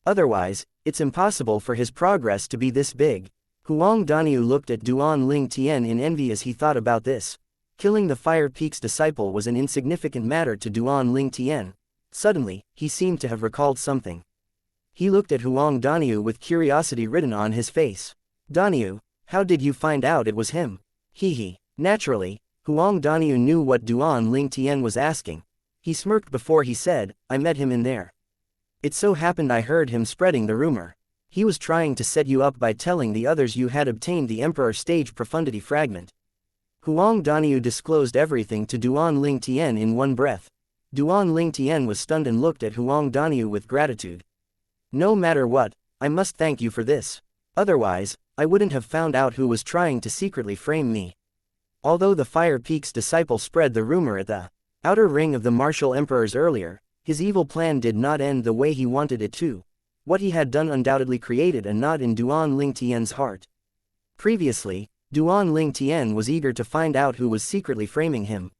S1: Otherwise, It's impossible for his progress to be this big. Huang Daniu looked at Duan Ling Tian in envy as he thought about this. Killing the Fire Peak's disciple was an insignificant matter to Duan Ling Tian. Suddenly, he seemed to have recalled something. He looked at Huang Daniu with curiosity written on his face. Daniu, how did you find out it was him? He. Naturally, Huang Daniu knew what Duan Ling Tian was asking. He smirked before he said, I met him in there. It so happened I heard him spreading the rumor. He was trying to set you up by telling the others you had obtained the Emperor Stage Profundity Fragment. Huang Daniu disclosed everything to Duan Ling Tian in one breath. Duan Ling Tian was stunned and looked at Huang Daniu with gratitude. No matter what, I must thank you for this. Otherwise, I wouldn't have found out who was trying to secretly frame me. Although the Fire Peak's disciple spread the rumor at the outer ring of the martial emperors earlier, his evil plan did not end the way he wanted it to. What he had done undoubtedly created a knot in Duan Ling Tian's heart. Previously, Duan Ling Tian was eager to find out who was secretly framing him.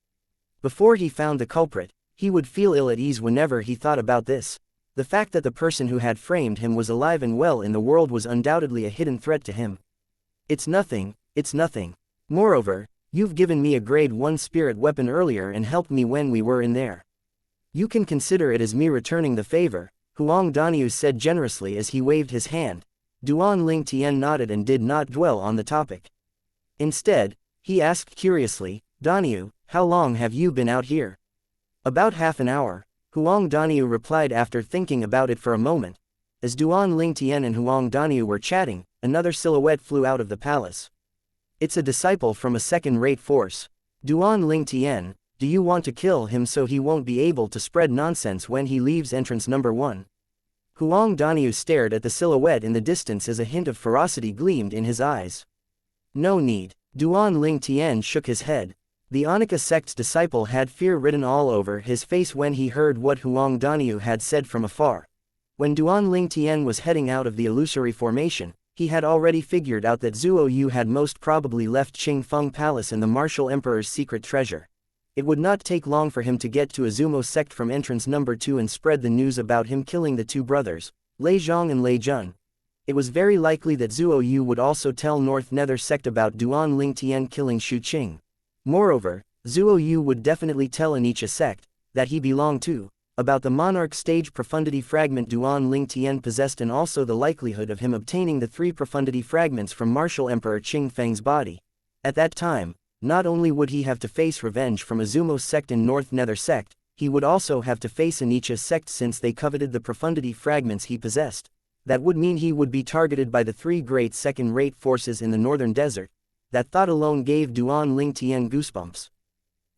S1: Before he found the culprit, he would feel ill at ease whenever he thought about this. The fact that the person who had framed him was alive and well in the world was undoubtedly a hidden threat to him. It's nothing. Moreover, you've given me a grade 1 spirit weapon earlier and helped me when we were in there. You can consider it as me returning the favor, Huang Daniu said generously as he waved his hand. Duan Ling Tian nodded and did not dwell on the topic. Instead, he asked curiously, Daniu, how long have you been out here? About half an hour, Huang Daniu replied after thinking about it for a moment. As Duan Ling Tian and Huang Daniu were chatting, another silhouette flew out of the palace. It's a disciple from a second-rate force. Duan Ling Tian, do you want to kill him so he won't be able to spread nonsense when he leaves entrance number 1? Huang Daniu stared at the silhouette in the distance as a hint of ferocity gleamed in his eyes. No need. Duan Ling Tian shook his head. The Annika sect's disciple had fear written all over his face when he heard what Huang Daniu had said from afar. When Duan Ling Tian was heading out of the illusory formation, he had already figured out that Zuo Yu had most probably left Qingfeng Palace and the martial emperor's secret treasure. It would not take long for him to get to Azumo sect from entrance number 2 and spread the news about him killing the two brothers, Lei Zhang and Lei Jun. It was very likely that Zuo Yu would also tell North Nether sect about Duan Ling Tian killing Xu Qing. Moreover, Zuo Yu would definitely tell Xianxia sect, that he belonged to, about the monarch stage profundity fragment Duan Ling Tian possessed and also the likelihood of him obtaining the 3 profundity fragments from martial emperor Qing Feng's body. At that time, not only would he have to face revenge from Azumo sect and North Nether sect, he would also have to face Xianxia sect since they coveted the profundity fragments he possessed. That would mean he would be targeted by the 3 great second-rate forces in the northern desert. That thought alone gave Duan Ling Tian goosebumps.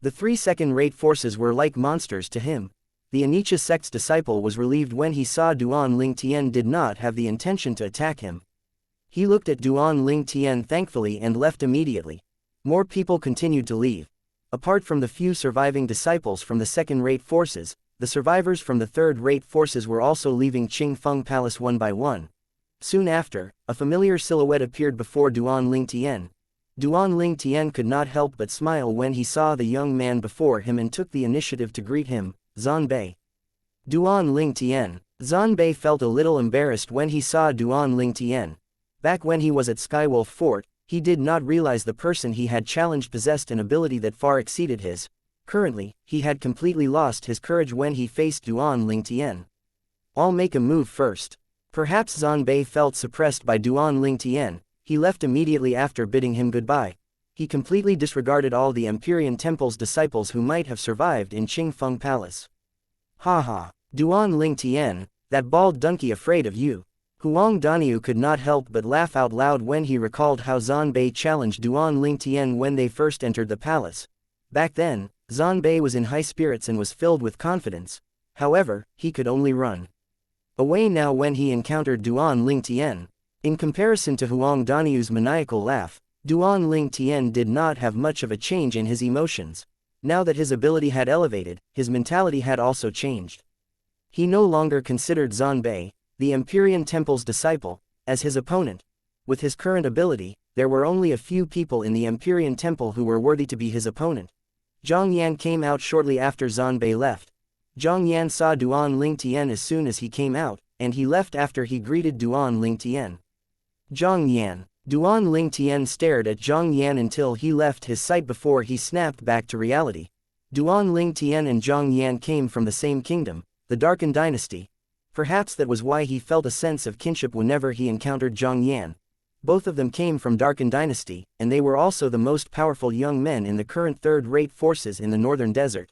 S1: The 3 second-rate forces were like monsters to him. The Xianxia sect's disciple was relieved when he saw Duan Ling Tian did not have the intention to attack him. He looked at Duan Ling Tian thankfully and left immediately. More people continued to leave. Apart from the few surviving disciples from the second-rate forces, the survivors from the third-rate forces were also leaving Qingfeng Palace one by one. Soon after, a familiar silhouette appeared before Duan Ling Tian. Duan Ling Tian could not help but smile when he saw the young man before him and took the initiative to greet him, Zanbei. Duan Ling Tian. Zanbei felt a little embarrassed when he saw Duan Ling Tian. Back when he was at Skywolf Fort, he did not realize the person he had challenged possessed an ability that far exceeded his. Currently, he had completely lost his courage when he faced Duan Ling Tian. I'll make a move first. Perhaps Zanbei felt suppressed by Duan Ling Tian. He left immediately after bidding him goodbye. He completely disregarded all the Empyrean Temple's disciples who might have survived in Qingfeng Palace. Haha, Duan Ling Tian, that bald donkey afraid of you. Huang Daniu could not help but laugh out loud when he recalled how Zanbei challenged Duan Ling Tian when they first entered the palace. Back then, Zanbei was in high spirits and was filled with confidence. However, he could only run away now when he encountered Duan Ling Tian. In comparison to Huang Daniu's maniacal laugh, Duan Ling Tian did not have much of a change in his emotions. Now that his ability had elevated, his mentality had also changed. He no longer considered Zanbei, the Empyrean Temple's disciple, as his opponent. With his current ability, there were only a few people in the Empyrean Temple who were worthy to be his opponent. Zhang Yan came out shortly after Zanbei left. Zhang Yan saw Duan Ling Tian as soon as he came out. and he left after he greeted Duan Lingtian. Zhang Yan. Duan Lingtian stared at Zhang Yan until he left his sight before he snapped back to reality. Duan Lingtian and Zhang Yan came from the same kingdom, the Darken dynasty. Perhaps that was why he felt a sense of kinship whenever he encountered Zhang Yan. Both of them came from Darken dynasty, and they were also the most powerful young men in the current third-rate forces in the northern desert.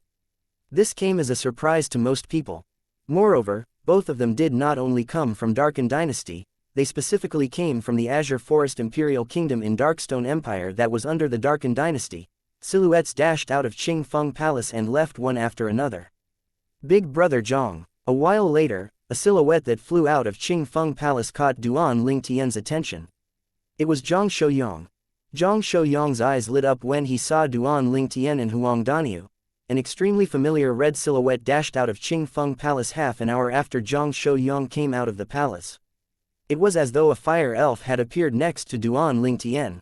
S1: This came as a surprise to most people. Moreover, both of them did not only come from Darken dynasty, they specifically came from the Azure Forest Imperial Kingdom in Darkstone Empire that was under the Darken dynasty. Silhouettes dashed out of Qing Feng Palace and left one after another. Big Brother Zhang. A while later, a silhouette that flew out of Qing Feng Palace caught Duan Lingtian's attention. It was Zhang Shouyang. Zhang Shouyang's eyes lit up when he saw Duan Lingtian and Huang Daniu. An extremely familiar red silhouette dashed out of Qing Feng Palace half an hour after Zhang Shouyang came out of the palace. It was as though a fire elf had appeared next to Duan Lingtian.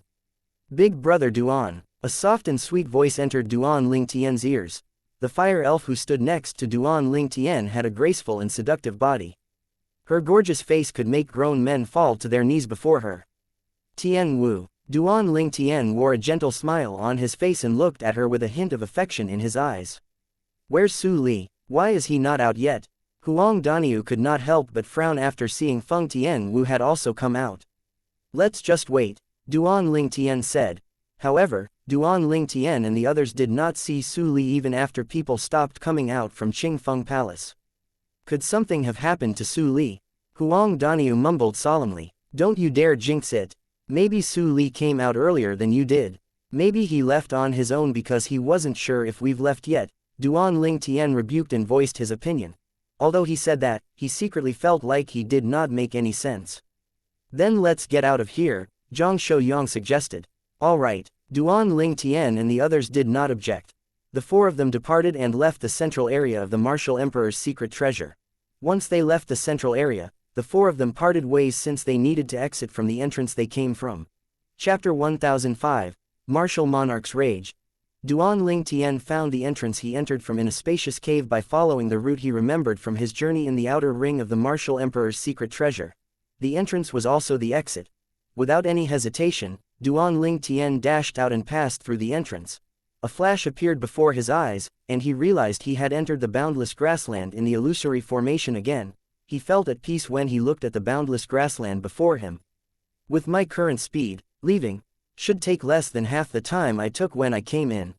S1: Big Brother Duan. A soft and sweet voice entered Duan Lingtian's ears. The fire elf who stood next to Duan Lingtian had a graceful and seductive body. Her gorgeous face could make grown men fall to their knees before her. Tian Wu. Duan Lingtian wore a gentle smile on his face and looked at her with a hint of affection in his eyes. Where's Su Li? Why is he not out yet? Huang Daniu could not help but frown after seeing Feng Tian Wu had also come out. Let's just wait, Duan Lingtian said. However, Duan Lingtian and the others did not see Su Li even after people stopped coming out from Qing Feng Palace. Could something have happened to Su Li? Huang Daniu mumbled solemnly. Don't you dare jinx it. Maybe Su Li came out earlier than you did. Maybe he left on his own because he wasn't sure if we've left yet. Duan Lingtian rebuked and voiced his opinion. Although he said that, he secretly felt like he did not make any sense. Then let's get out of here, Zhang Shouyang suggested. All right, Duan Lingtian and the others did not object. The four of them departed and left the central area of the Martial Emperor's secret treasure. Once they left the central area, the four of them parted ways since they needed to exit from the entrance they came from. Chapter 1005, Martial Monarch's Rage. Duan Lingtian found the entrance he entered from in a spacious cave by following the route he remembered from his journey in the outer ring of the Martial Emperor's secret treasure. The entrance was also the exit. Without any hesitation, Duan Lingtian dashed out and passed through the entrance. A flash appeared before his eyes, and he realized he had entered the boundless grassland in the illusory formation again. He felt at peace when he looked at the boundless grassland before him. With my current speed, leaving should take less than half the time I took when I came in.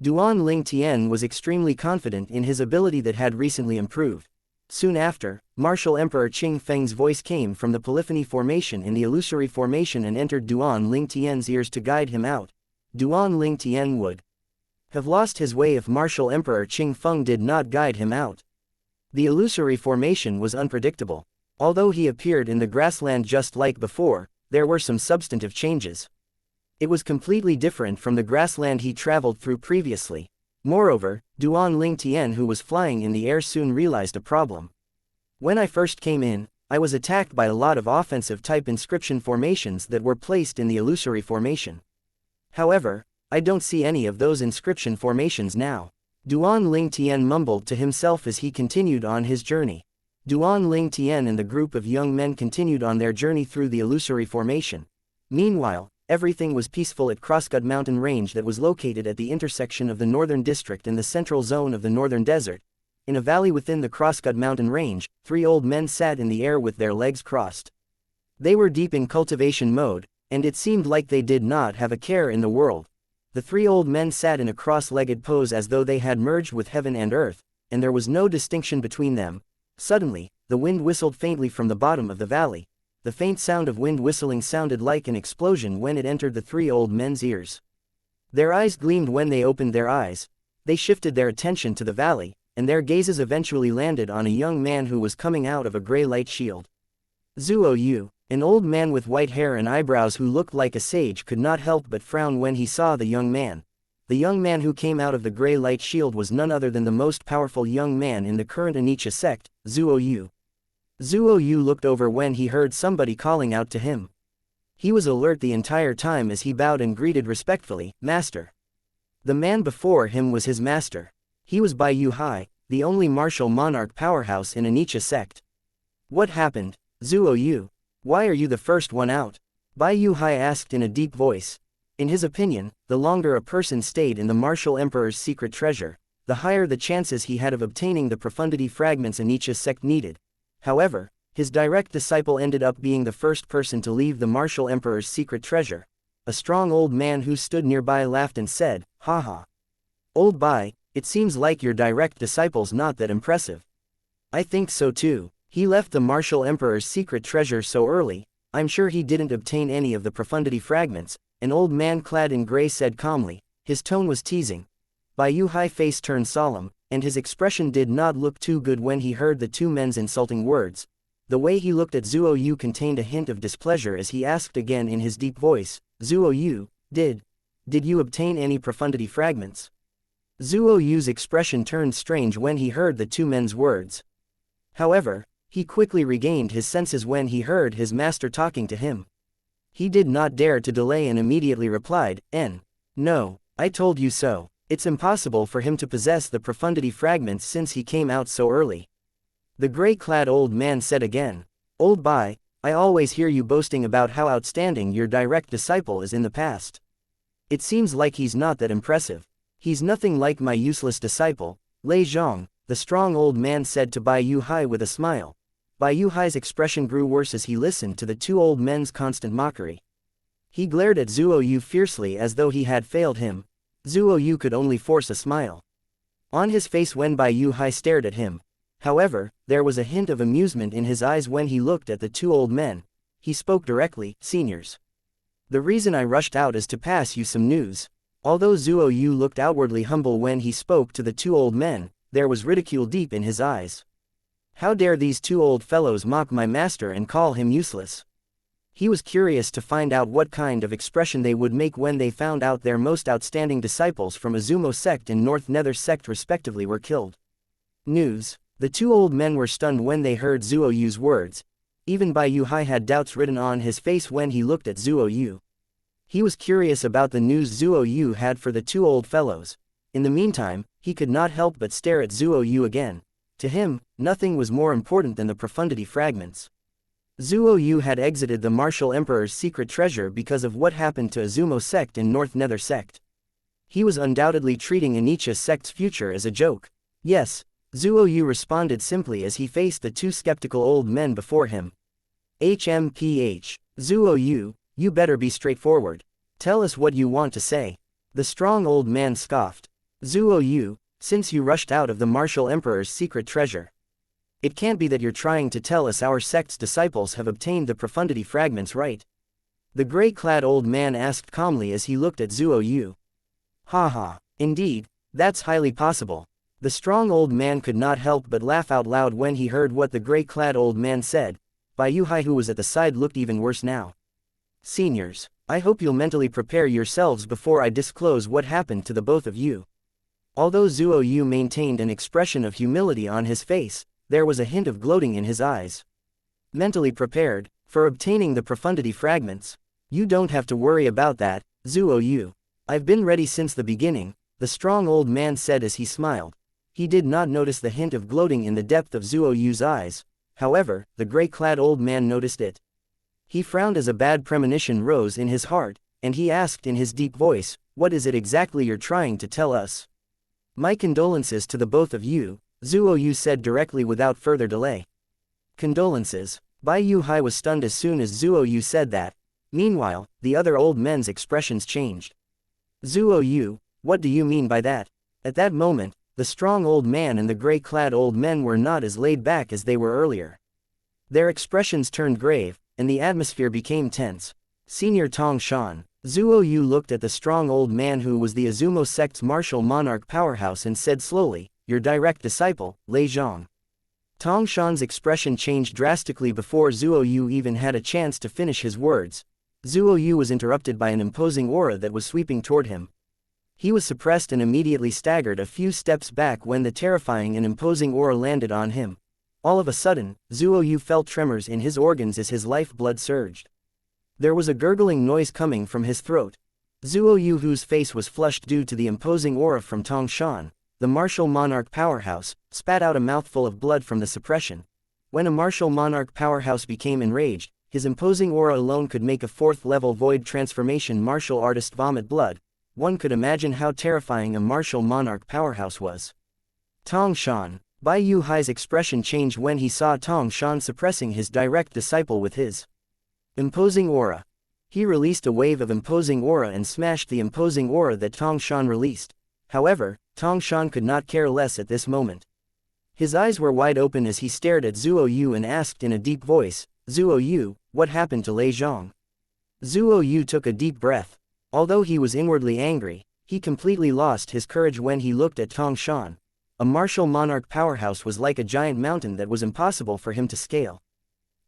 S1: Duan Lingtian was extremely confident in his ability that had recently improved. Soon after, Martial Emperor Qing Feng's voice came from the polyphony formation in the illusory formation and entered Duan Lingtian's ears to guide him out. Duan Lingtian would have lost his way if Martial Emperor Qing Feng did not guide him out. The illusory formation was unpredictable. Although he appeared in the grassland just like before, there were some substantive changes. It was completely different from the grassland he traveled through previously. Moreover, Duan Lingtian, who was flying in the air, soon realized a problem. When I first came in, I was attacked by a lot of offensive-type inscription formations that were placed in the illusory formation. However, I don't see any of those inscription formations now. Duan Lingtian mumbled to himself as he continued on his journey. Duan Lingtian and the group of young men continued on their journey through the illusory formation. Meanwhile, everything was peaceful at Crosscut Mountain Range that was located at the intersection of the Northern District and the central zone of the Northern Desert. In a valley within the Crosscut Mountain Range, three old men sat in the air with their legs crossed. They were deep in cultivation mode, and it seemed like they did not have a care in the world. The three old men sat in a cross-legged pose as though they had merged with heaven and earth, and there was no distinction between them. Suddenly, the wind whistled faintly from the bottom of the valley. The faint sound of wind whistling sounded like an explosion when it entered the three old men's ears. Their eyes gleamed when they opened their eyes. They shifted their attention to the valley, and their gazes eventually landed on a young man who was coming out of a gray light shield. Zuo Yu, an old man with white hair and eyebrows who looked like a sage, could not help but frown when he saw the young man. The young man who came out of the gray light shield was none other than the most powerful young man in the current Anicha sect, Zuo Yu. Zuo Yu looked over when he heard somebody calling out to him. He was alert the entire time as he bowed and greeted respectfully, "Master." The man before him was his master. He was Bai Yu Hai, the only martial monarch powerhouse in Anicha sect. What happened, Zuo Yu? Why are you the first one out? Bai Yuhai asked in a deep voice. In his opinion, the longer a person stayed in the martial emperor's secret treasure, the higher the chances he had of obtaining the profundity fragments Anicha's sect needed. However, his direct disciple ended up being the first person to leave the martial emperor's secret treasure. A strong old man who stood nearby laughed and said, "Haha. Old Bai, it seems like your direct disciple's not that impressive." "I think so too. He left the martial emperor's secret treasure so early, I'm sure he didn't obtain any of the profundity fragments," an old man clad in gray said calmly. His tone was teasing. Bai Yuhai's face turned solemn, and his expression did not look too good when he heard the two men's insulting words. The way he looked at Zuo Yu contained a hint of displeasure as he asked again in his deep voice, "Zuo Yu, did you obtain any profundity fragments?" Zuo Yu's expression turned strange when he heard the two men's words. However, he quickly regained his senses when he heard his master talking to him. He did not dare to delay and immediately replied, "No, I told you so. It's impossible for him to possess the profundity fragments since he came out so early." The gray-clad old man said again, "Old Bai, I always hear you boasting about how outstanding your direct disciple is in the past. It seems like he's not that impressive. He's nothing like my useless disciple, Lei Zhang," the strong old man said to Bai Yuhai with a smile. Bai Yuhai's expression grew worse as he listened to the two old men's constant mockery. He glared at Zuo Yu fiercely as though he had failed him. Zuo Yu could only force a smile on his face when Bai Yuhai stared at him. However, there was a hint of amusement in his eyes when he looked at the two old men. He spoke directly, "Seniors. The reason I rushed out is to pass you some news." Although Zuo Yu looked outwardly humble when he spoke to the two old men, there was ridicule deep in his eyes. How dare these two old fellows mock my master and call him useless? He was curious to find out what kind of expression they would make when they found out their most outstanding disciples from Azumo sect and North Nether sect respectively were killed. News. The two old men were stunned when they heard Zuo Yu's words. Even Bai Yuhai had doubts written on his face when he looked at Zuo Yu. He was curious about the news Zuo Yu had for the two old fellows. In the meantime, he could not help but stare at Zuo Yu again. To him, nothing was more important than the profundity fragments. Zuo Yu had exited the martial emperor's secret treasure because of what happened to Azumo sect and North Nether sect. He was undoubtedly treating Anicha's sect's future as a joke. "Yes," Zuo Yu responded simply as he faced the two skeptical old men before him. "HMPH. Zuo Yu, you better be straightforward. Tell us what you want to say." The strong old man scoffed. "Zuo Yu, since you rushed out of the martial emperor's secret treasure, it can't be that you're trying to tell us our sect's disciples have obtained the profundity fragments, right?" The gray-clad old man asked calmly as he looked at Zuo Yu. "Haha, indeed, that's highly possible." The strong old man could not help but laugh out loud when he heard what the gray-clad old man said. Bai Yuhai, who was at the side, looked even worse now. "Seniors, I hope you'll mentally prepare yourselves before I disclose what happened to the both of you." Although Zuo Yu maintained an expression of humility on his face, there was a hint of gloating in his eyes. "Mentally prepared for obtaining the profundity fragments? You don't have to worry about that, Zuo Yu. I've been ready since the beginning," the strong old man said as he smiled. He did not notice the hint of gloating in the depth of Zuo Yu's eyes. However, the gray-clad old man noticed it. He frowned as a bad premonition rose in his heart, and he asked in his deep voice, "What is it exactly you're trying to tell us?" "My condolences to the both of you," Zuo Yu said directly without further delay. "Condolences?" Bai Yuhai was stunned as soon as Zuo Yu said that. Meanwhile, the other old men's expressions changed. "Zuo Yu, what do you mean by that?" At that moment, the strong old man and the gray-clad old men were not as laid back as they were earlier. Their expressions turned grave, and the atmosphere became tense. "Senior Tong Shan." Zuo Yu looked at the strong old man who was the Azumo sect's martial monarch powerhouse and said slowly, "Your direct disciple, Lei Zhang." Tong Shan's expression changed drastically before Zuo Yu even had a chance to finish his words. Zuo Yu was interrupted by an imposing aura that was sweeping toward him. He was suppressed and immediately staggered a few steps back when the terrifying and imposing aura landed on him. All of a sudden, Zuo Yu felt tremors in his organs as his lifeblood surged. There was a gurgling noise coming from his throat. Zuo Yu, whose face was flushed due to the imposing aura from Tong Shan, the martial monarch powerhouse, spat out a mouthful of blood from the suppression. When a martial monarch powerhouse became enraged, his imposing aura alone could make a 4th-level void transformation martial artist vomit blood. One could imagine how terrifying a martial monarch powerhouse was. Tong Shan. Bai Yu Hai's expression changed when he saw Tong Shan suppressing his direct disciple with his imposing aura. He released a wave of imposing aura and smashed the imposing aura that Tong Shan released. However, Tong Shan could not care less at this moment. His eyes were wide open as he stared at Zuo Yu and asked in a deep voice, "Zuo Yu, what happened to Lei Zhang?" Zuo Yu took a deep breath. Although he was inwardly angry, he completely lost his courage when he looked at Tong Shan. A martial monarch powerhouse was like a giant mountain that was impossible for him to scale.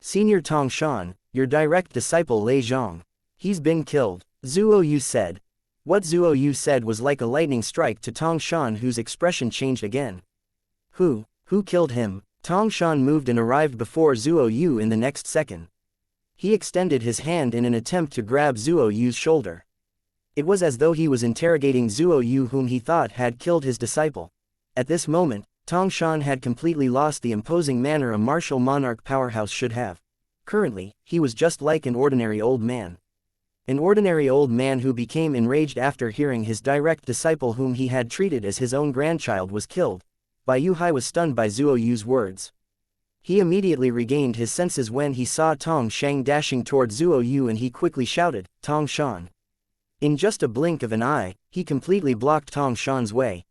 S1: "Senior Tong Shan, your direct disciple Lei Zhang. He's been killed," Zuo Yu said. What Zuo Yu said was like a lightning strike to Tong Shan, whose expression changed again. Who killed him?" Tong Shan moved and arrived before Zuo Yu in the next second. He extended his hand in an attempt to grab Zuo Yu's shoulder. It was as though he was interrogating Zuo Yu, whom he thought had killed his disciple. At this moment, Tong Shan had completely lost the imposing manner a martial monarch powerhouse should have. Currently, he was just like an ordinary old man. An ordinary old man who became enraged after hearing his direct disciple, whom he had treated as his own grandchild, was killed. Bai Yu Hai was stunned by Zuo Yu's words. He immediately regained his senses when he saw Tong Shang dashing toward Zuo Yu, and he quickly shouted, "Tong Shan." In just a blink of an eye, he completely blocked Tong Shan's way.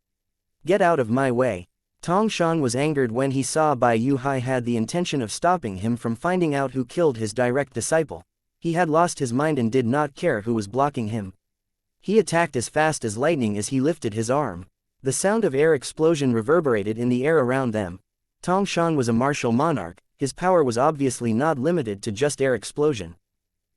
S1: "Get out of my way." Tong Shan was angered when he saw Bai Yu Hai had the intention of stopping him from finding out who killed his direct disciple. He had lost his mind and did not care who was blocking him. He attacked as fast as lightning as he lifted his arm. The sound of air explosion reverberated in the air around them. Tong Shan was a martial monarch. His power was obviously not limited to just air explosion.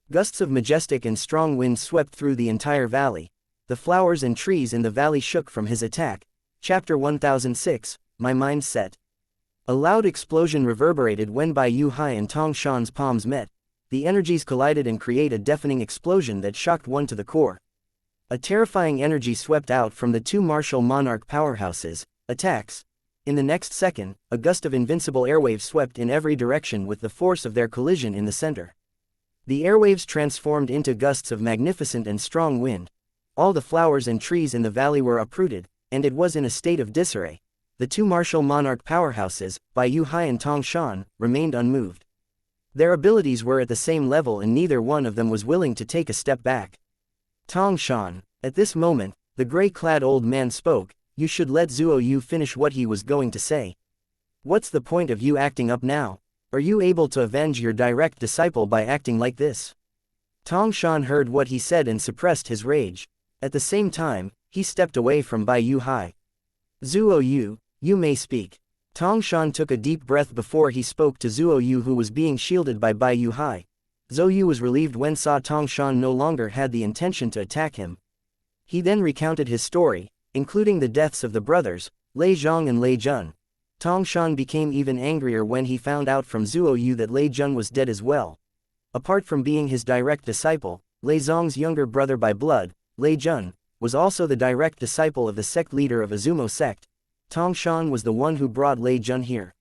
S1: Gusts of majestic and strong wind swept through the entire valley. The flowers and trees in the valley shook from his attack. Chapter 1006, My Mind Set. A loud explosion reverberated when Bai Yu Hai and Tong Shan's palms met. The energies collided and created a deafening explosion that shocked one to the core. A terrifying energy swept out from the two martial monarch powerhouses. Attacks. In the next second, a gust of invincible airwaves swept in every direction with the force of their collision in the center. The airwaves transformed into gusts of magnificent and strong wind. All the flowers and trees in the valley were uprooted, and it was in a state of disarray. The two martial monarch powerhouses, Bai Yu Hai and Tong Shan, remained unmoved. Their abilities were at the same level and neither one of them was willing to take a step back. Tong Shan. At this moment, the gray-clad old man spoke. "You should let Zuo Yu finish what he was going to say. What's the point of you acting up now? Are you able to avenge your direct disciple by acting like this?" Tong Shan heard what he said and suppressed his rage. At the same time, he stepped away from Bai Yu Hai. "Zuo Yu, you may speak." Tong Shan took a deep breath before he spoke to Zuo Yu, who was being shielded by Bai Yu Hai. Zuo Yu was relieved when saw Tong Shan no longer had the intention to attack him. He then recounted his story, including the deaths of the brothers, Lei Zhang and Lei Jun. Tong Shan became even angrier when he found out from Zuo Yu that Lei Jun was dead as well. Apart from being his direct disciple, Lei Zhang's younger brother by blood, Lei Jun, was also the direct disciple of the sect leader of Azumo sect. Tong Shan was the one who brought Lei Jun here.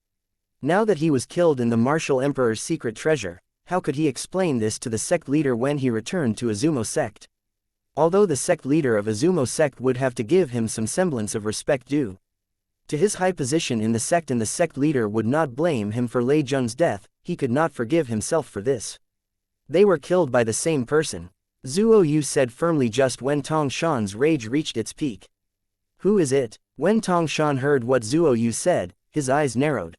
S1: Now that he was killed in the martial emperor's secret treasure, how could he explain this to the sect leader when he returned to Azumo sect? Although the sect leader of Azumo sect would have to give him some semblance of respect due to his high position in the sect, and the sect leader would not blame him for Lei Jun's death, he could not forgive himself for this. They were killed by the same person, Zuo Yu said firmly just when Tong Shan's rage reached its peak. "Who is it?" When Tong Shan heard what Zuo Yu said, his eyes narrowed.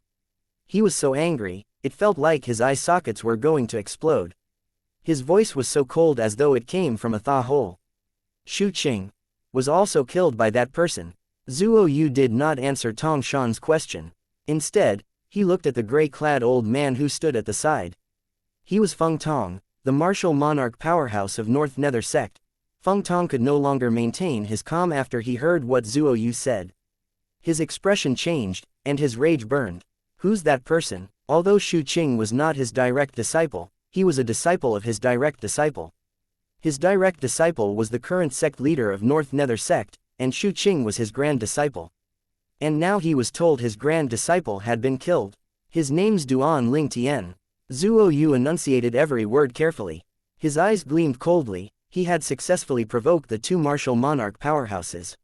S1: He was so angry, it felt like his eye sockets were going to explode. His voice was so cold as though it came from a thaw hole. Shu Qing was also killed by that person. Zuo Yu did not answer Tong Shan's question. Instead, he looked at the gray-clad old man who stood at the side. He was Feng Tong, the martial monarch powerhouse of North Nether sect. Feng Tong could no longer maintain his calm after he heard what Zuo Yu said. His expression changed, and his rage burned. Who's that person? Although Shu Qing was not his direct disciple, he was a disciple of his direct disciple. His direct disciple was the current sect leader of North Nether sect, and Shu Qing was his grand disciple. And now he was told his grand disciple had been killed. His name's Duan Ling Tian. Zuo Yu enunciated every word carefully. His eyes gleamed coldly. He had successfully provoked the two martial monarch powerhouses.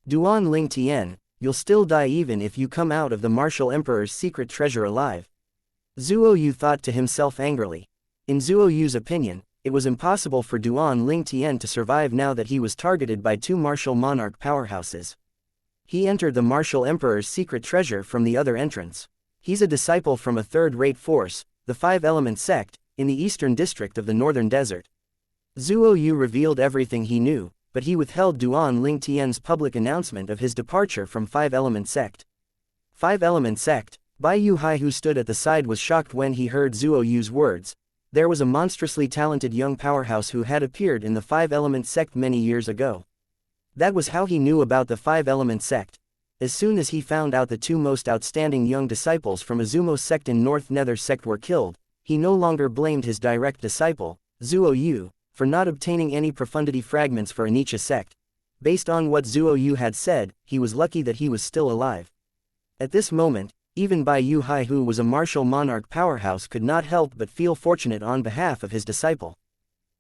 S1: Duan Ling Tian, you'll still die even if you come out of the martial emperor's secret treasure alive. Zuo Yu thought to himself angrily. In Zuo Yu's opinion, it was impossible for Duan Ling Tian to survive now that he was targeted by two martial monarch powerhouses. He entered the martial emperor's secret treasure from the other entrance. He's a disciple from a third-rate force, the Five-Element sect, in the eastern district of the northern desert. Zuo Yu revealed everything he knew, but he withheld Duan Ling Tian's public announcement of his departure from Five-Element sect. Five-Element sect. Bai Yu Hai, who stood at the side, was shocked when he heard Zuo Yu's words. There was a monstrously talented young powerhouse who had appeared in the Five-Element sect many years ago. That was how he knew about the Five-Element sect. As soon as he found out the two most outstanding young disciples from Azumo's sect and North Nether sect were killed, he no longer blamed his direct disciple, Zuo Yu, for not obtaining any profundity fragments for Anicha sect. Based on what Zuo Yu had said, he was lucky that he was still alive. At this moment, even Bai Yu Hai, who was a martial monarch powerhouse, could not help but feel fortunate on behalf of his disciple.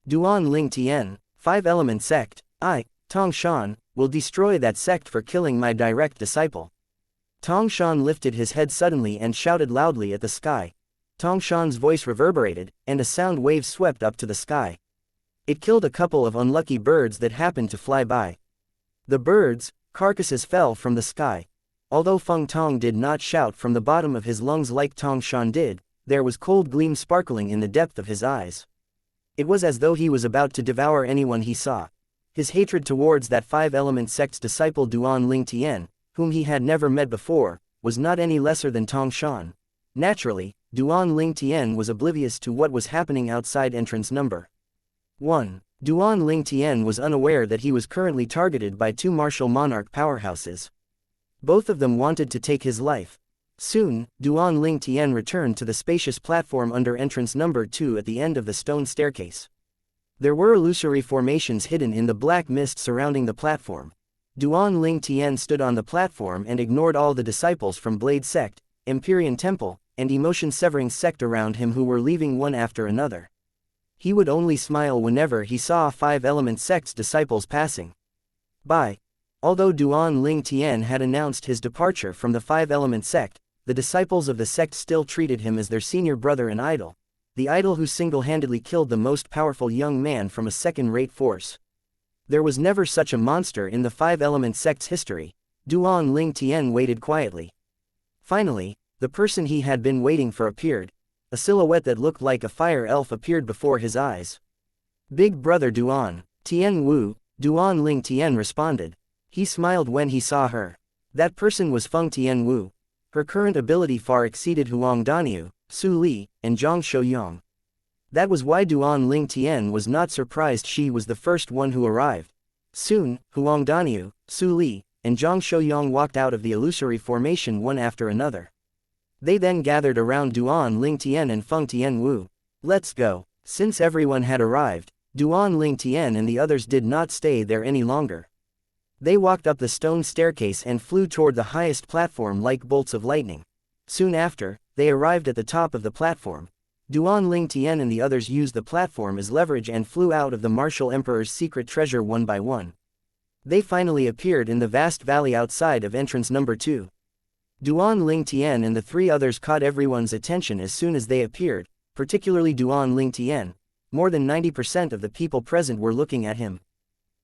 S1: Duan Ling Tian, Five-Element sect, I, Tong Shan, will destroy that sect for killing my direct disciple. Tong Shan lifted his head suddenly and shouted loudly at the sky. Tong Shan's voice reverberated, and a sound wave swept up to the sky. It killed a couple of unlucky birds that happened to fly by. The birds' carcasses fell from the sky. Although Feng Tong did not shout from the bottom of his lungs like Tong Shan did, there was cold gleam sparkling in the depth of his eyes. It was as though he was about to devour anyone he saw. His hatred towards that Five-Element sect's disciple Duan Ling Tian, whom he had never met before, was not any lesser than Tong Shan. Naturally, Duan Ling Tian was oblivious to what was happening outside entrance number 1. Duan Ling Tian was unaware that he was currently targeted by two martial monarch powerhouses. Both of them wanted to take his life. Soon, Duan Ling Tian returned to the spacious platform under entrance number 2 at the end of the stone staircase. There were illusory formations hidden in the black mist surrounding the platform. Duan Ling Tian stood on the platform and ignored all the disciples from Blade Sect, Empyrean Temple, and Emotion Severing Sect around him who were leaving one after another. He would only smile whenever he saw Five-Element sect's disciples passing by. Although Duan Ling Tian had announced his departure from the Five-Element sect, the disciples of the sect still treated him as their senior brother and idol, the idol who single-handedly killed the most powerful young man from a second-rate force. There was never such a monster in the Five-Element sect's history. Duan Ling Tian waited quietly. Finally, the person he had been waiting for appeared. A silhouette that looked like a fire elf appeared before his eyes. "Big brother Duan, Tian Wu," Duan Ling Tian responded. He smiled when he saw her. That person was Feng Tian Wu. Her current ability far exceeded Huang Daniu, Su Li, and Zhang Shouyang. That was why Duan Ling Tian was not surprised she was the first one who arrived. Soon, Huang Daniu, Su Li, and Zhang Shouyang walked out of the illusory formation one after another. They then gathered around Duan Ling Tian and Feng Tian Wu. "Let's go." Since everyone had arrived, Duan Ling Tian and the others did not stay there any longer. They walked up the stone staircase and flew toward the highest platform like bolts of lightning. Soon after, they arrived at the top of the platform. Duan Ling Tian and the others used the platform as leverage and flew out of the martial emperor's secret treasure one by one. They finally appeared in the vast valley outside of entrance number 2. Duan Ling Tian and the three others caught everyone's attention as soon as they appeared, particularly Duan Ling Tian. More than 90% of the people present were looking at him.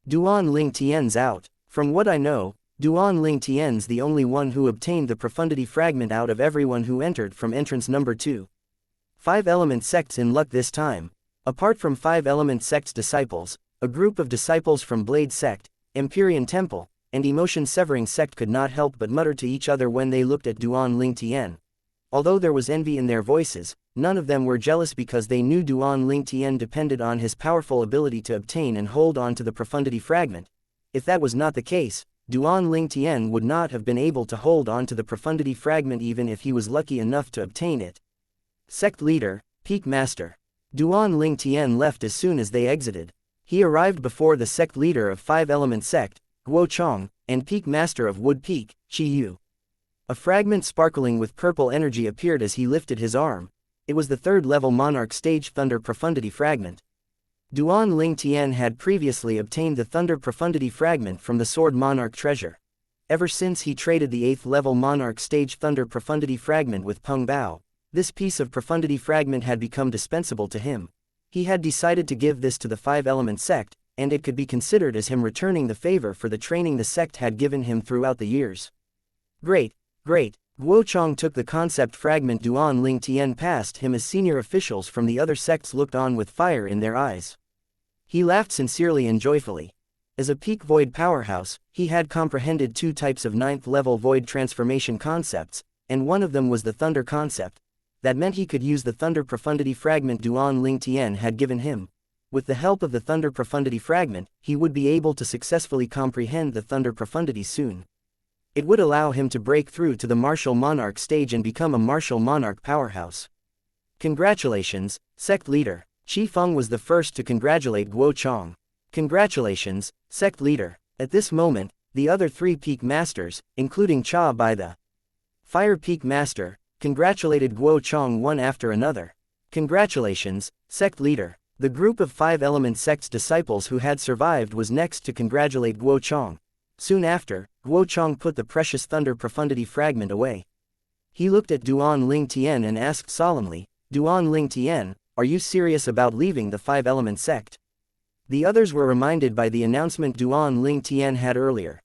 S1: "Duan Ling Tian's out. From what I know, Duan Ling Tian's the only one who obtained the profundity fragment out of everyone who entered from entrance number 2. Five-Element sects in luck this time. Apart from Five-Element sect's disciples, a group of disciples from Blade Sect, Empyrean Temple, and Emotion Severing Sect could not help but mutter to each other when they looked at Duan Ling Tian. Although there was envy in their voices, none of them were jealous because they knew Duan Ling Tian depended on his powerful ability to obtain and hold on to the profundity fragment. If that was not the case, Duan Ling Tian would not have been able to hold on to the profundity fragment even if he was lucky enough to obtain it. Sect Leader, Peak Master. Duan Ling Tian left as soon as they exited. He arrived before the Sect Leader of Five-Element Sect, Guo Chong, and Peak Master of Wood Peak, Qi Yu. A fragment sparkling with purple energy appeared as he lifted his arm. It was the third-level Monarch Stage Thunder Profundity Fragment. Duan Ling Tian had previously obtained the Thunder Profundity Fragment from the Sword Monarch treasure. Ever since he traded the 8th-level Monarch Stage Thunder Profundity Fragment with Peng Bao, this piece of Profundity Fragment had become dispensable to him. He had decided to give this to the Five-Element sect, and it could be considered as him returning the favor for the training the sect had given him throughout the years. Great, great. Guo Chong took the concept fragment Duan Ling Tian past him as senior officials from the other sects looked on with fire in their eyes. He laughed sincerely and joyfully. As a peak void powerhouse, he had comprehended 2 types of 9th-level void transformation concepts, and one of them was the Thunder concept. That meant he could use the Thunder Profundity Fragment Duan Ling Tian had given him. With the help of the Thunder Profundity Fragment, he would be able to successfully comprehend the Thunder Profundity soon. It would allow him to break through to the Martial Monarch stage and become a Martial Monarch powerhouse. Congratulations, Sect Leader. Qi Feng was the first to congratulate Guo Chong. Congratulations, Sect Leader. At this moment, the other 3 Peak Masters, including Cha Bai the Fire Peak Master, congratulated Guo Chong one after another. Congratulations, Sect Leader. The group of 5-element sect's disciples who had survived was next to congratulate Guo Chong. Soon after, Guo Chong put the precious Thunder Profundity Fragment away. He looked at Duan Ling Tian and asked solemnly, Duan Ling Tian, are you serious about leaving the 5-element sect? The others were reminded by the announcement Duan Ling Tian had earlier.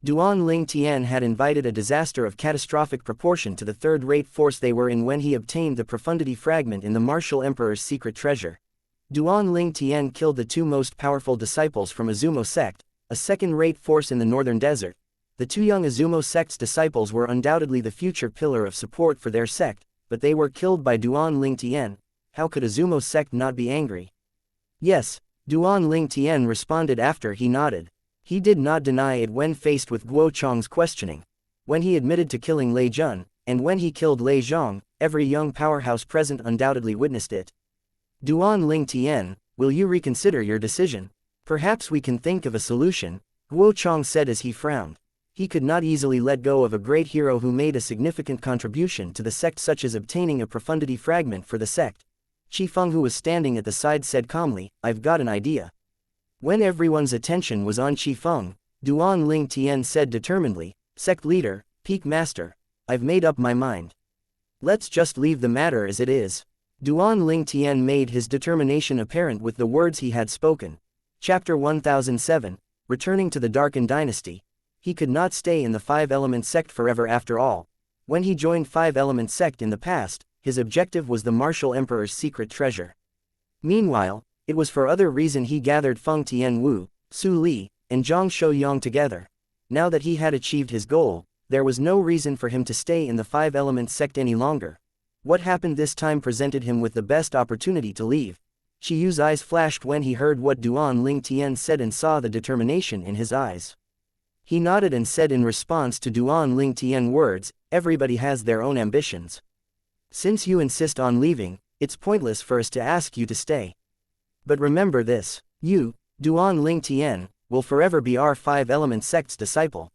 S1: Duan Ling Tian had invited a disaster of catastrophic proportion to the third-rate force they were in when he obtained the Profundity Fragment in the Martial Emperor's secret treasure. Duan Ling Tian killed the 2 most powerful disciples from Azumo sect, a second-rate force in the northern desert. The 2 young Azumo sect's disciples were undoubtedly the future pillar of support for their sect, but they were killed by Duan Ling Tian. How could Azumo sect not be angry? Yes, Duan Ling Tian responded after he nodded. He did not deny it when faced with Guo Chong's questioning. When he admitted to killing Lei Jun, and when he killed Lei Zhang, every young powerhouse present undoubtedly witnessed it. Duan Ling Tian, will you reconsider your decision? Perhaps we can think of a solution, Guo Chong said as he frowned. He could not easily let go of a great hero who made a significant contribution to the sect, such as obtaining a profundity fragment for the sect. Qi Feng, who was standing at the side, said calmly, I've got an idea. When everyone's attention was on Qi Feng, Duan Ling Tian said determinedly, Sect Leader, Peak Master, I've made up my mind. Let's just leave the matter as it is. Duan Ling Tian made his determination apparent with the words he had spoken. Chapter 1007, Returning to the Darkened Dynasty. He could not stay in the 5-element sect forever after all. When he joined 5-element sect in the past, his objective was the Martial Emperor's secret treasure. Meanwhile, it was for other reason he gathered Feng Tianwu, Su Li, and Zhang Shouyang together. Now that he had achieved his goal, there was no reason for him to stay in the 5-element sect any longer. What happened this time presented him with the best opportunity to leave. Qi Yu's eyes flashed when he heard what Duan Ling Tian said and saw the determination in his eyes. He nodded and said in response to Duan Ling Tian's words, everybody has their own ambitions. Since you insist on leaving, it's pointless for us to ask you to stay. But remember this, you, Duan Ling Tian, will forever be our 5-element sect's disciple.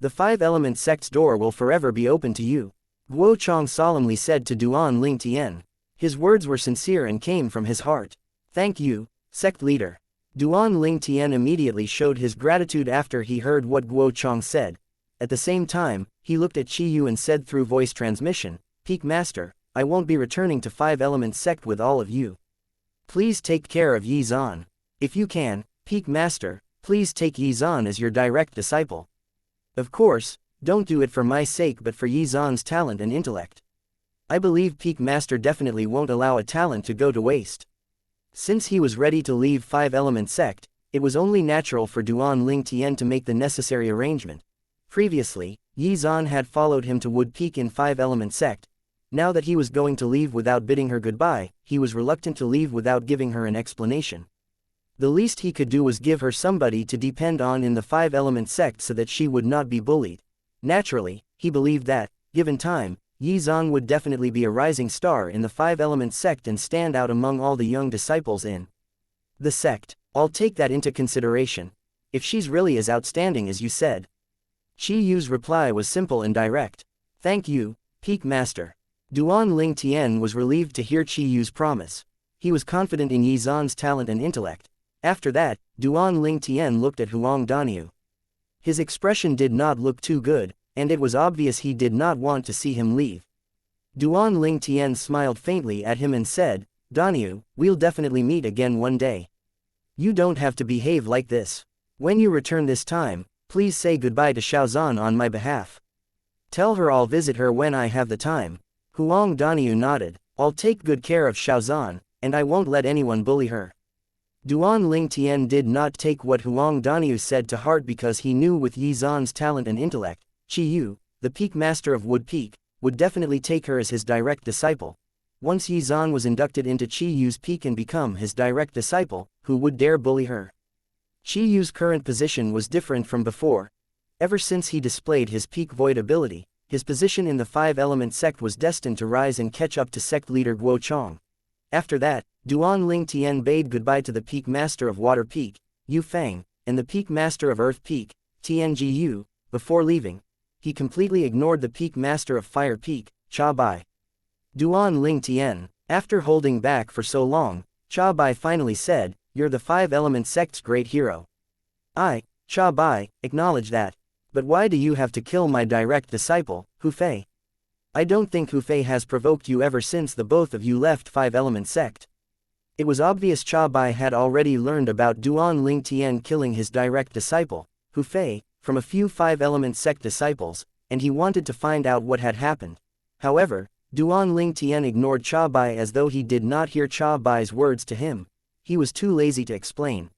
S1: The 5-element sect's door will forever be open to you, Guo Chong solemnly said to Duan Ling Tian. His words were sincere and came from his heart. Thank you, Sect Leader. Duan Ling Tian immediately showed his gratitude after he heard what Guo Chong said. At the same time, he looked at Qi Yu and said through voice transmission, Peak Master, I won't be returning to 5-element sect with all of you. Please take care of Yi Zan. If you can, Peak Master, please take Yi Zan as your direct disciple. Of course, don't do it for my sake but for Yi Zan's talent and intellect. I believe Peak Master definitely won't allow a talent to go to waste. Since he was ready to leave 5-element sect, it was only natural for Duan Ling Tian to make the necessary arrangement. Previously, Yi Zan had followed him to Wood Peak in 5-element sect. Now that he was going to leave without bidding her goodbye, he was reluctant to leave without giving her an explanation. The least he could do was give her somebody to depend on in the 5-element sect so that she would not be bullied. Naturally, he believed that, given time, Yi Zan would definitely be a rising star in the 5-element sect and stand out among all the young disciples in the sect. I'll take that into consideration. If she's really as outstanding as you said. Qi Yu's reply was simple and direct. Thank you, Peak Master. Duan Ling Tian was relieved to hear Qi Yu's promise. He was confident in Yi Zan's talent and intellect. After that, Duan Ling Tian looked at Huang Daniu. His expression did not look too good, and it was obvious he did not want to see him leave. Duan Ling Tian smiled faintly at him and said, Daniu, we'll definitely meet again one day. You don't have to behave like this. When you return this time, please say goodbye to Xiaozan on my behalf. Tell her I'll visit her when I have the time. Huang Daniu nodded. I'll take good care of Xiaozan, and I won't let anyone bully her. Duan Ling Tian did not take what Huang Daniu said to heart because he knew with Yi Zan's talent and intellect, Qi Yu, the Peak Master of Wood Peak, would definitely take her as his direct disciple. Once Yi Zan was inducted into Qi Yu's peak and become his direct disciple, who would dare bully her? Qi Yu's current position was different from before. Ever since he displayed his peak void ability, his position in the five-element sect was destined to rise and catch up to sect leader Guo Chong. After that, Duan Ling Tian bade goodbye to the Peak Master of Water Peak, Yu Feng, and the Peak Master of Earth Peak, Tianji Yu. Before leaving, he completely ignored the Peak Master of Fire Peak, Cha Bai. Duan Ling Tian, after holding back for so long, Cha Bai finally said, You're the five-element sect's great hero. I, Cha Bai, acknowledge that. But why do you have to kill my direct disciple, Hu Fei? I don't think Hu Fei has provoked you ever since the both of you left five-element sect. It was obvious Cha Bai had already learned about Duan Ling Tian killing his direct disciple, Hu Fei, from a few five-element sect disciples, and he wanted to find out what had happened. However, Duan Ling Tian ignored Cha Bai as though he did not hear Cha Bai's words to him. He was too lazy to explain.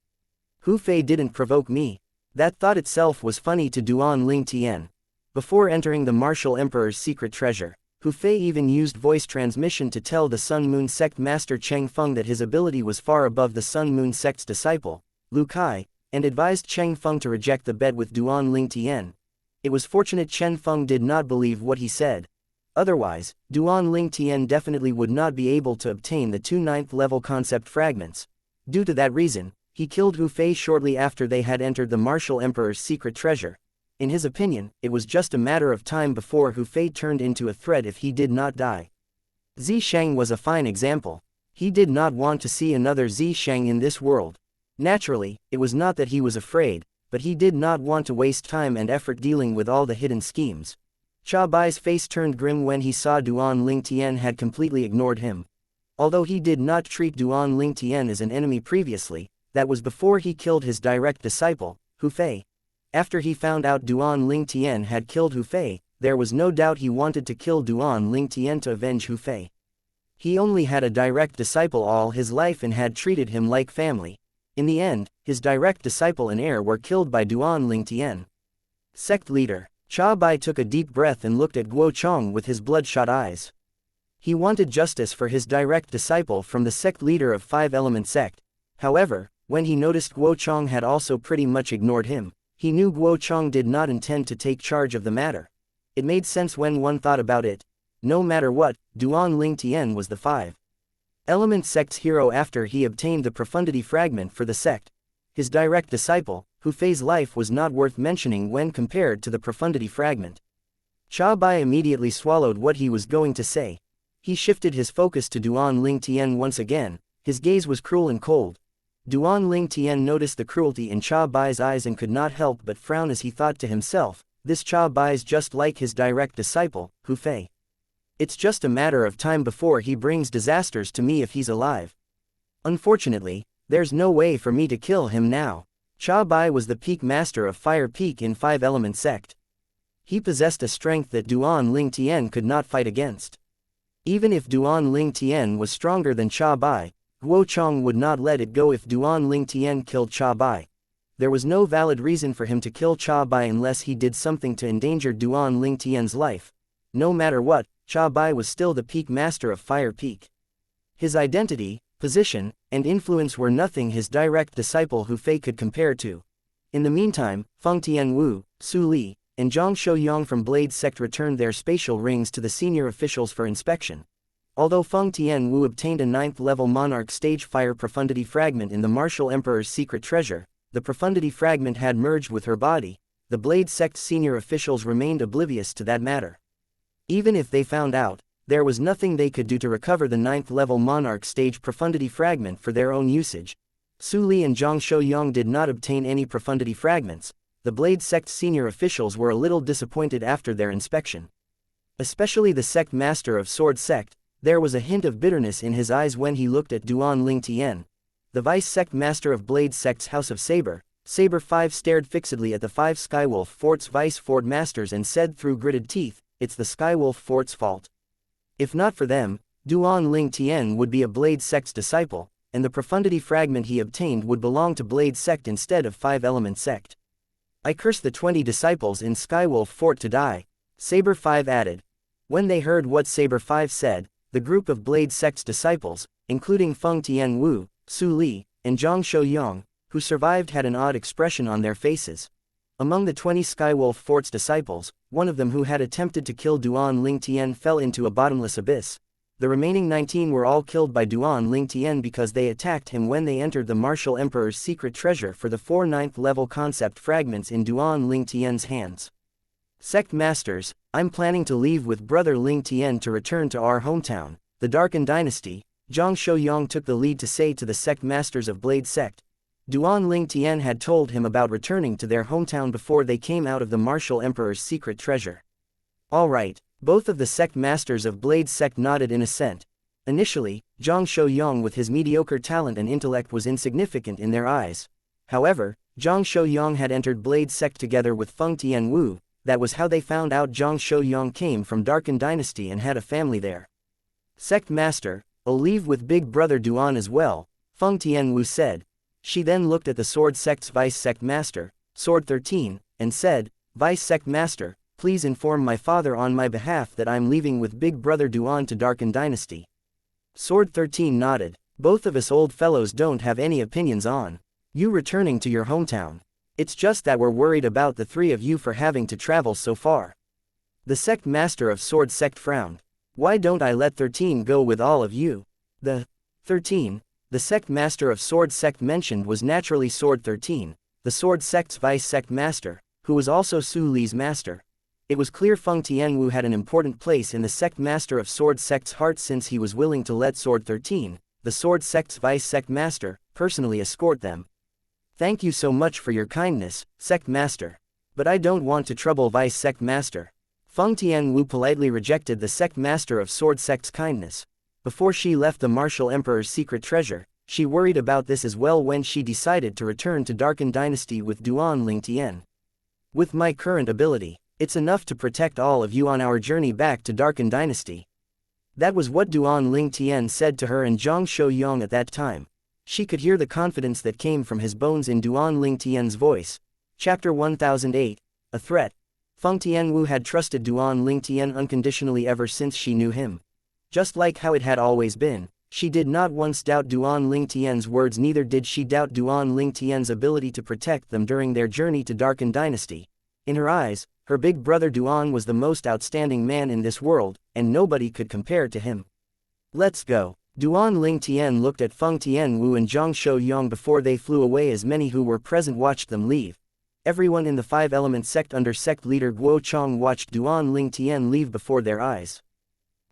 S1: Hu Fei didn't provoke me. That thought itself was funny to Duan Ling Tian. Before entering the Martial Emperor's secret treasure, Hu Fei even used voice transmission to tell the Sun Moon Sect Master Cheng Feng that his ability was far above the Sun Moon Sect's disciple, Lu Kai, and advised Cheng Feng to reject the bet with Duan Ling Tian. It was fortunate Cheng Feng did not believe what he said. Otherwise, Duan Ling Tian definitely would not be able to obtain the two 9th level concept fragments. Due to that reason, he killed Hu Fei shortly after they had entered the Martial Emperor's secret treasure. In his opinion, it was just a matter of time before Hu Fei turned into a threat if he did not die. Zi Sheng was a fine example. He did not want to see another Zi Sheng in this world. Naturally, it was not that he was afraid, but he did not want to waste time and effort dealing with all the hidden schemes. Cha Bai's face turned grim when he saw Duan Ling Tian had completely ignored him. Although he did not treat Duan Ling Tian as an enemy previously, that was before he killed his direct disciple, Hu Fei. After he found out Duan Ling Tian had killed Hu Fei, there was no doubt he wanted to kill Duan Ling Tian to avenge Hu Fei. He only had a direct disciple all his life and had treated him like family. In the end, his direct disciple and heir were killed by Duan Ling Tian. Sect leader, Cha Bai took a deep breath and looked at Guo Chong with his bloodshot eyes. He wanted justice for his direct disciple from the sect leader of five-element sect. However, when he noticed Guo Chong had also pretty much ignored him, he knew Guo Chong did not intend to take charge of the matter. It made sense when one thought about it. No matter what, Duan Ling Tian was the five-element sect's hero after he obtained the profundity fragment for the sect. His direct disciple, Hu Fei's life was not worth mentioning when compared to the profundity fragment. Cha Bai immediately swallowed what he was going to say. He shifted his focus to Duan Ling Tian once again. His gaze was cruel and cold. Duan Ling Tian noticed the cruelty in Cha Bai's eyes and could not help but frown as he thought to himself, this Cha Bai's just like his direct disciple, Hu Fei. It's just a matter of time before he brings disasters to me if he's alive. Unfortunately, there's no way for me to kill him now. Cha Bai was the peak master of Fire Peak in five-element sect. He possessed a strength that Duan Ling Tian could not fight against. Even if Duan Ling Tian was stronger than Cha Bai, Guo Chong would not let it go if Duan Ling Tian killed Cha Bai. There was no valid reason for him to kill Cha Bai unless he did something to endanger Duan Ling Tian's life. No matter what, Cha Bai was still the peak master of Fire Peak. His identity, position, and influence were nothing his direct disciple Hu Fei could compare to. In the meantime, Feng Tianwu, Su Li, and Zhang Shouyang from Blade Sect returned their spatial rings to the senior officials for inspection. Although Feng Tianwu obtained a 9th-level Monarch Stage Fire Profundity Fragment in the Martial Emperor's secret treasure, the Profundity Fragment had merged with her body. The Blade Sect senior officials remained oblivious to that matter. Even if they found out, there was nothing they could do to recover the 9th-level Monarch stage profundity fragment for their own usage. Su Li and Zhang Shouyang did not obtain any profundity fragments. The Blade Sect's senior officials were a little disappointed after their inspection. Especially the sect master of Sword Sect. There was a hint of bitterness in his eyes when he looked at Duan Lingtian. The vice sect master of Blade Sect's House of Saber, Saber 5 stared fixedly at the 5 Skywolf Fort's vice Ford masters and said through gritted teeth, "It's the Skywolf Fort's fault. If not for them, Duan Lingtian would be a Blade Sect's disciple, and the profundity fragment he obtained would belong to Blade Sect instead of 5-element sect. I curse the 20 disciples in Skywolf Fort to die," Saber 5 added. When they heard what Saber 5 said, the group of Blade Sect's disciples, including Feng Tianwu, Su Li, and Zhang Shouyang, who survived had an odd expression on their faces. Among the 20 Skywolf Fort's disciples, one of them who had attempted to kill Duan Lingtian fell into a bottomless abyss. The remaining 19 were all killed by Duan Lingtian because they attacked him when they entered the Martial Emperor's secret treasure for the 4 9th-level concept fragments in Duan Lingtian's hands. Sect Masters, I'm planning to leave with Brother Lingtian to return to our hometown, the Darken Dynasty, Zhang Shouyang took the lead to say to the Sect Masters of Blade Sect. Duan Lingtian had told him about returning to their hometown before they came out of the Martial Emperor's secret treasure. All right, both of the Sect Masters of Blade Sect nodded in assent. Initially, Zhang Shouyang with his mediocre talent and intellect was insignificant in their eyes. However, Zhang Shouyang had entered Blade Sect together with Feng Tianwu. That was how they found out Zhang Shouyang came from Darken Dynasty and had a family there. Sect Master, I'll leave with Big Brother Duan as well, Feng Tianwu said. She then looked at the Sword Sect's Vice Sect Master, Sword 13, and said, Vice Sect Master, please inform my father on my behalf that I'm leaving with Big Brother Duan to Darken Dynasty. Sword 13 nodded. Both of us old fellows don't have any opinions on you returning to your hometown. It's just that we're worried about the 3 of you for having to travel so far. The Sect Master of Sword Sect frowned. Why don't I let 13 go with all of you? The 13, the Sect Master of Sword Sect mentioned was naturally Sword 13, the Sword Sect's Vice Sect Master, who was also Su Li's master. It was clear Feng Tianwu had an important place in the Sect Master of Sword Sect's heart since he was willing to let Sword 13, the Sword Sect's Vice Sect Master, personally escort them. Thank you so much for your kindness, Sect Master. But I don't want to trouble Vice Sect Master. Feng Tianwu politely rejected the Sect Master of Sword Sect's kindness. Before she left the Martial Emperor's secret treasure, she worried about this as well when she decided to return to Darken Dynasty with Duan Lingtian. With my current ability, it's enough to protect all of you on our journey back to Darken Dynasty. That was what Duan Lingtian said to her and Zhang Shouyang at that time. She could hear the confidence that came from his bones in Duan Lingtian's voice. Chapter 1008, A Threat. Feng Tianwu had trusted Duan Lingtian unconditionally ever since she knew him. Just like how it had always been, she did not once doubt Duan Lingtian's words, neither did she doubt Duan Lingtian's ability to protect them during their journey to Darken Dynasty. In her eyes, her big brother Duan was the most outstanding man in this world, and nobody could compare to him. Let's go. Duan Lingtian looked at Feng Tianwu and Zhang Shouyang before they flew away. As many who were present watched them leave. Everyone in the 5-element sect under sect leader Guo Chong watched Duan Lingtian leave before their eyes.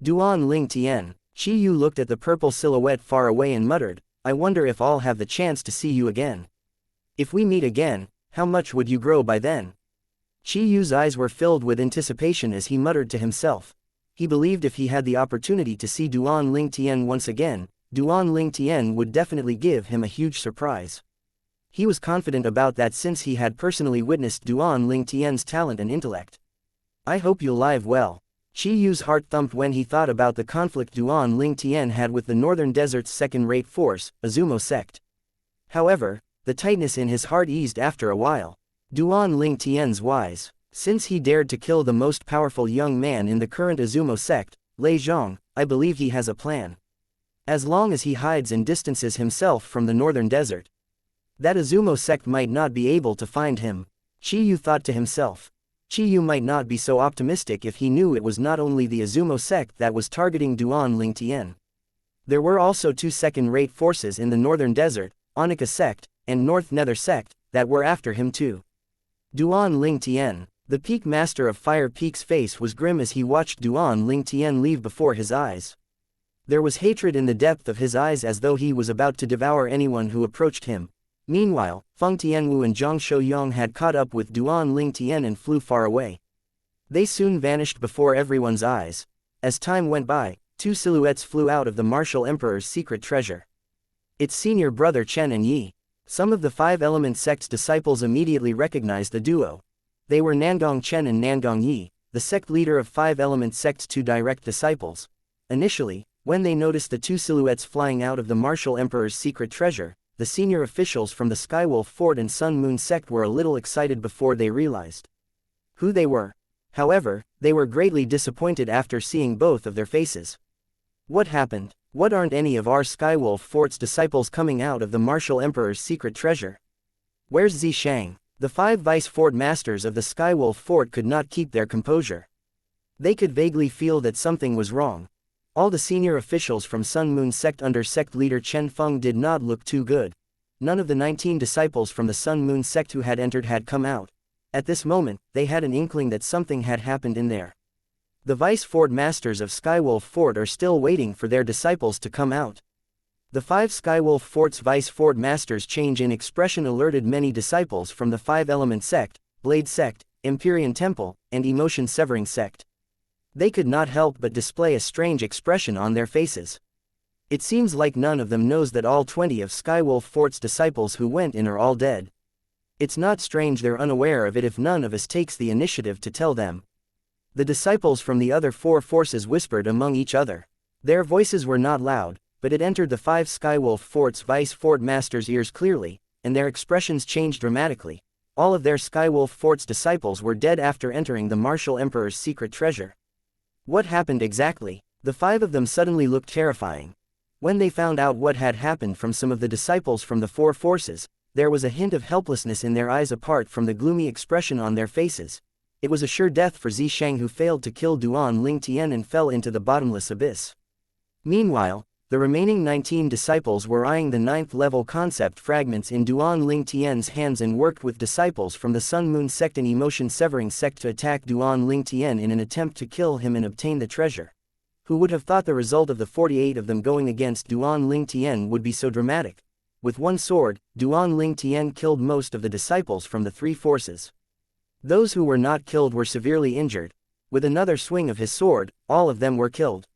S1: Duan Lingtian, Qi Yu looked at the purple silhouette far away and muttered, I wonder if I'll have the chance to see you again. If we meet again, how much would you grow by then? Qi Yu's eyes were filled with anticipation as he muttered to himself. He believed if he had the opportunity to see Duan Lingtian once again, Duan Lingtian would definitely give him a huge surprise. He was confident about that since he had personally witnessed Duan Lingtian's talent and intellect. I hope you'll live well. Qi Yu's heart thumped when he thought about the conflict Duan Lingtian had with the Northern Desert's second-rate force, Azumo sect. However, the tightness in his heart eased after a while. Duan Lingtian's wise. Since he dared to kill the most powerful young man in the current Azumo sect, Lei Zhang, I believe he has a plan. As long as he hides and distances himself from the Northern Desert, that Azumo sect might not be able to find him. Qi Yu thought to himself. Qi Yu might not be so optimistic if he knew it was not only the Azumo sect that was targeting Duan Lingtian. There were also 2 second-rate forces in the Northern Desert, Onika sect, and North Nether sect, that were after him too. Duan Lingtian, The peak master of Fire Peak's face was grim as he watched Duan Lingtian leave before his eyes. There was hatred in the depth of his eyes as though he was about to devour anyone who approached him. Meanwhile, Feng Tianwu and Zhang Shouyang had caught up with Duan Lingtian and flew far away. They soon vanished before everyone's eyes. As time went by, two silhouettes flew out of the martial emperor's secret treasure. Its senior brother Chen and Yi. Some of the five-element sect's disciples immediately recognized the duo. They were Nangong Chen and Nangong Yi, the sect leader of five-element sect's two direct disciples. Initially, when they noticed the two silhouettes flying out of the martial emperor's secret treasure, the senior officials from the Skywolf Fort and Sun Moon sect were a little excited before they realized who they were. However, they were greatly disappointed after seeing both of their faces. What happened? What aren't any of our Skywolf Fort's disciples coming out of the martial emperor's secret treasure? Where's Zishang? The five vice fort masters of the Skywolf Fort could not keep their composure. They could vaguely feel that something was wrong. All the senior officials from Sun Moon sect under sect leader Chen Feng did not look too good. None of the 19 disciples from the Sun Moon sect who had entered had come out. At this moment, they had an inkling that something had happened in there. The vice fort masters of Skywolf Fort are still waiting for their disciples to come out. The five Skywolf Fort's vice fort masters' change in expression alerted many disciples from the five-element sect, Blade sect, Empyrean Temple, and Emotion Severing sect. They could not help but display a strange expression on their faces. It seems like none of them knows that all 20 of Skywolf Fort's disciples who went in are all dead. It's not strange they're unaware of it if none of us takes the initiative to tell them. The disciples from the other four forces whispered among each other. Their voices were not loud, but it entered the five Skywolf Fort's vice fort masters' ears clearly, and their expressions changed dramatically. All of their Skywolf Fort's disciples were dead after entering the martial emperor's secret treasure. What happened exactly? The five of them suddenly looked terrifying. When they found out what had happened from some of the disciples from the four forces, there was a hint of helplessness in their eyes apart from the gloomy expression on their faces. It was a sure death for Zishang, who failed to kill Duan Lingtian and fell into the bottomless abyss. Meanwhile, the remaining 19 disciples were eyeing the 9th level concept fragments in Duan Lingtian's hands and worked with disciples from the Sun Moon sect and Emotion Severing sect to attack Duan Lingtian in an attempt to kill him and obtain the treasure. Who would have thought the result of the 48 of them going against Duan Lingtian would be so dramatic? With one sword, Duan Lingtian killed most of the disciples from the three forces. Those who were not killed were severely injured. With another swing of his sword, all of them were killed.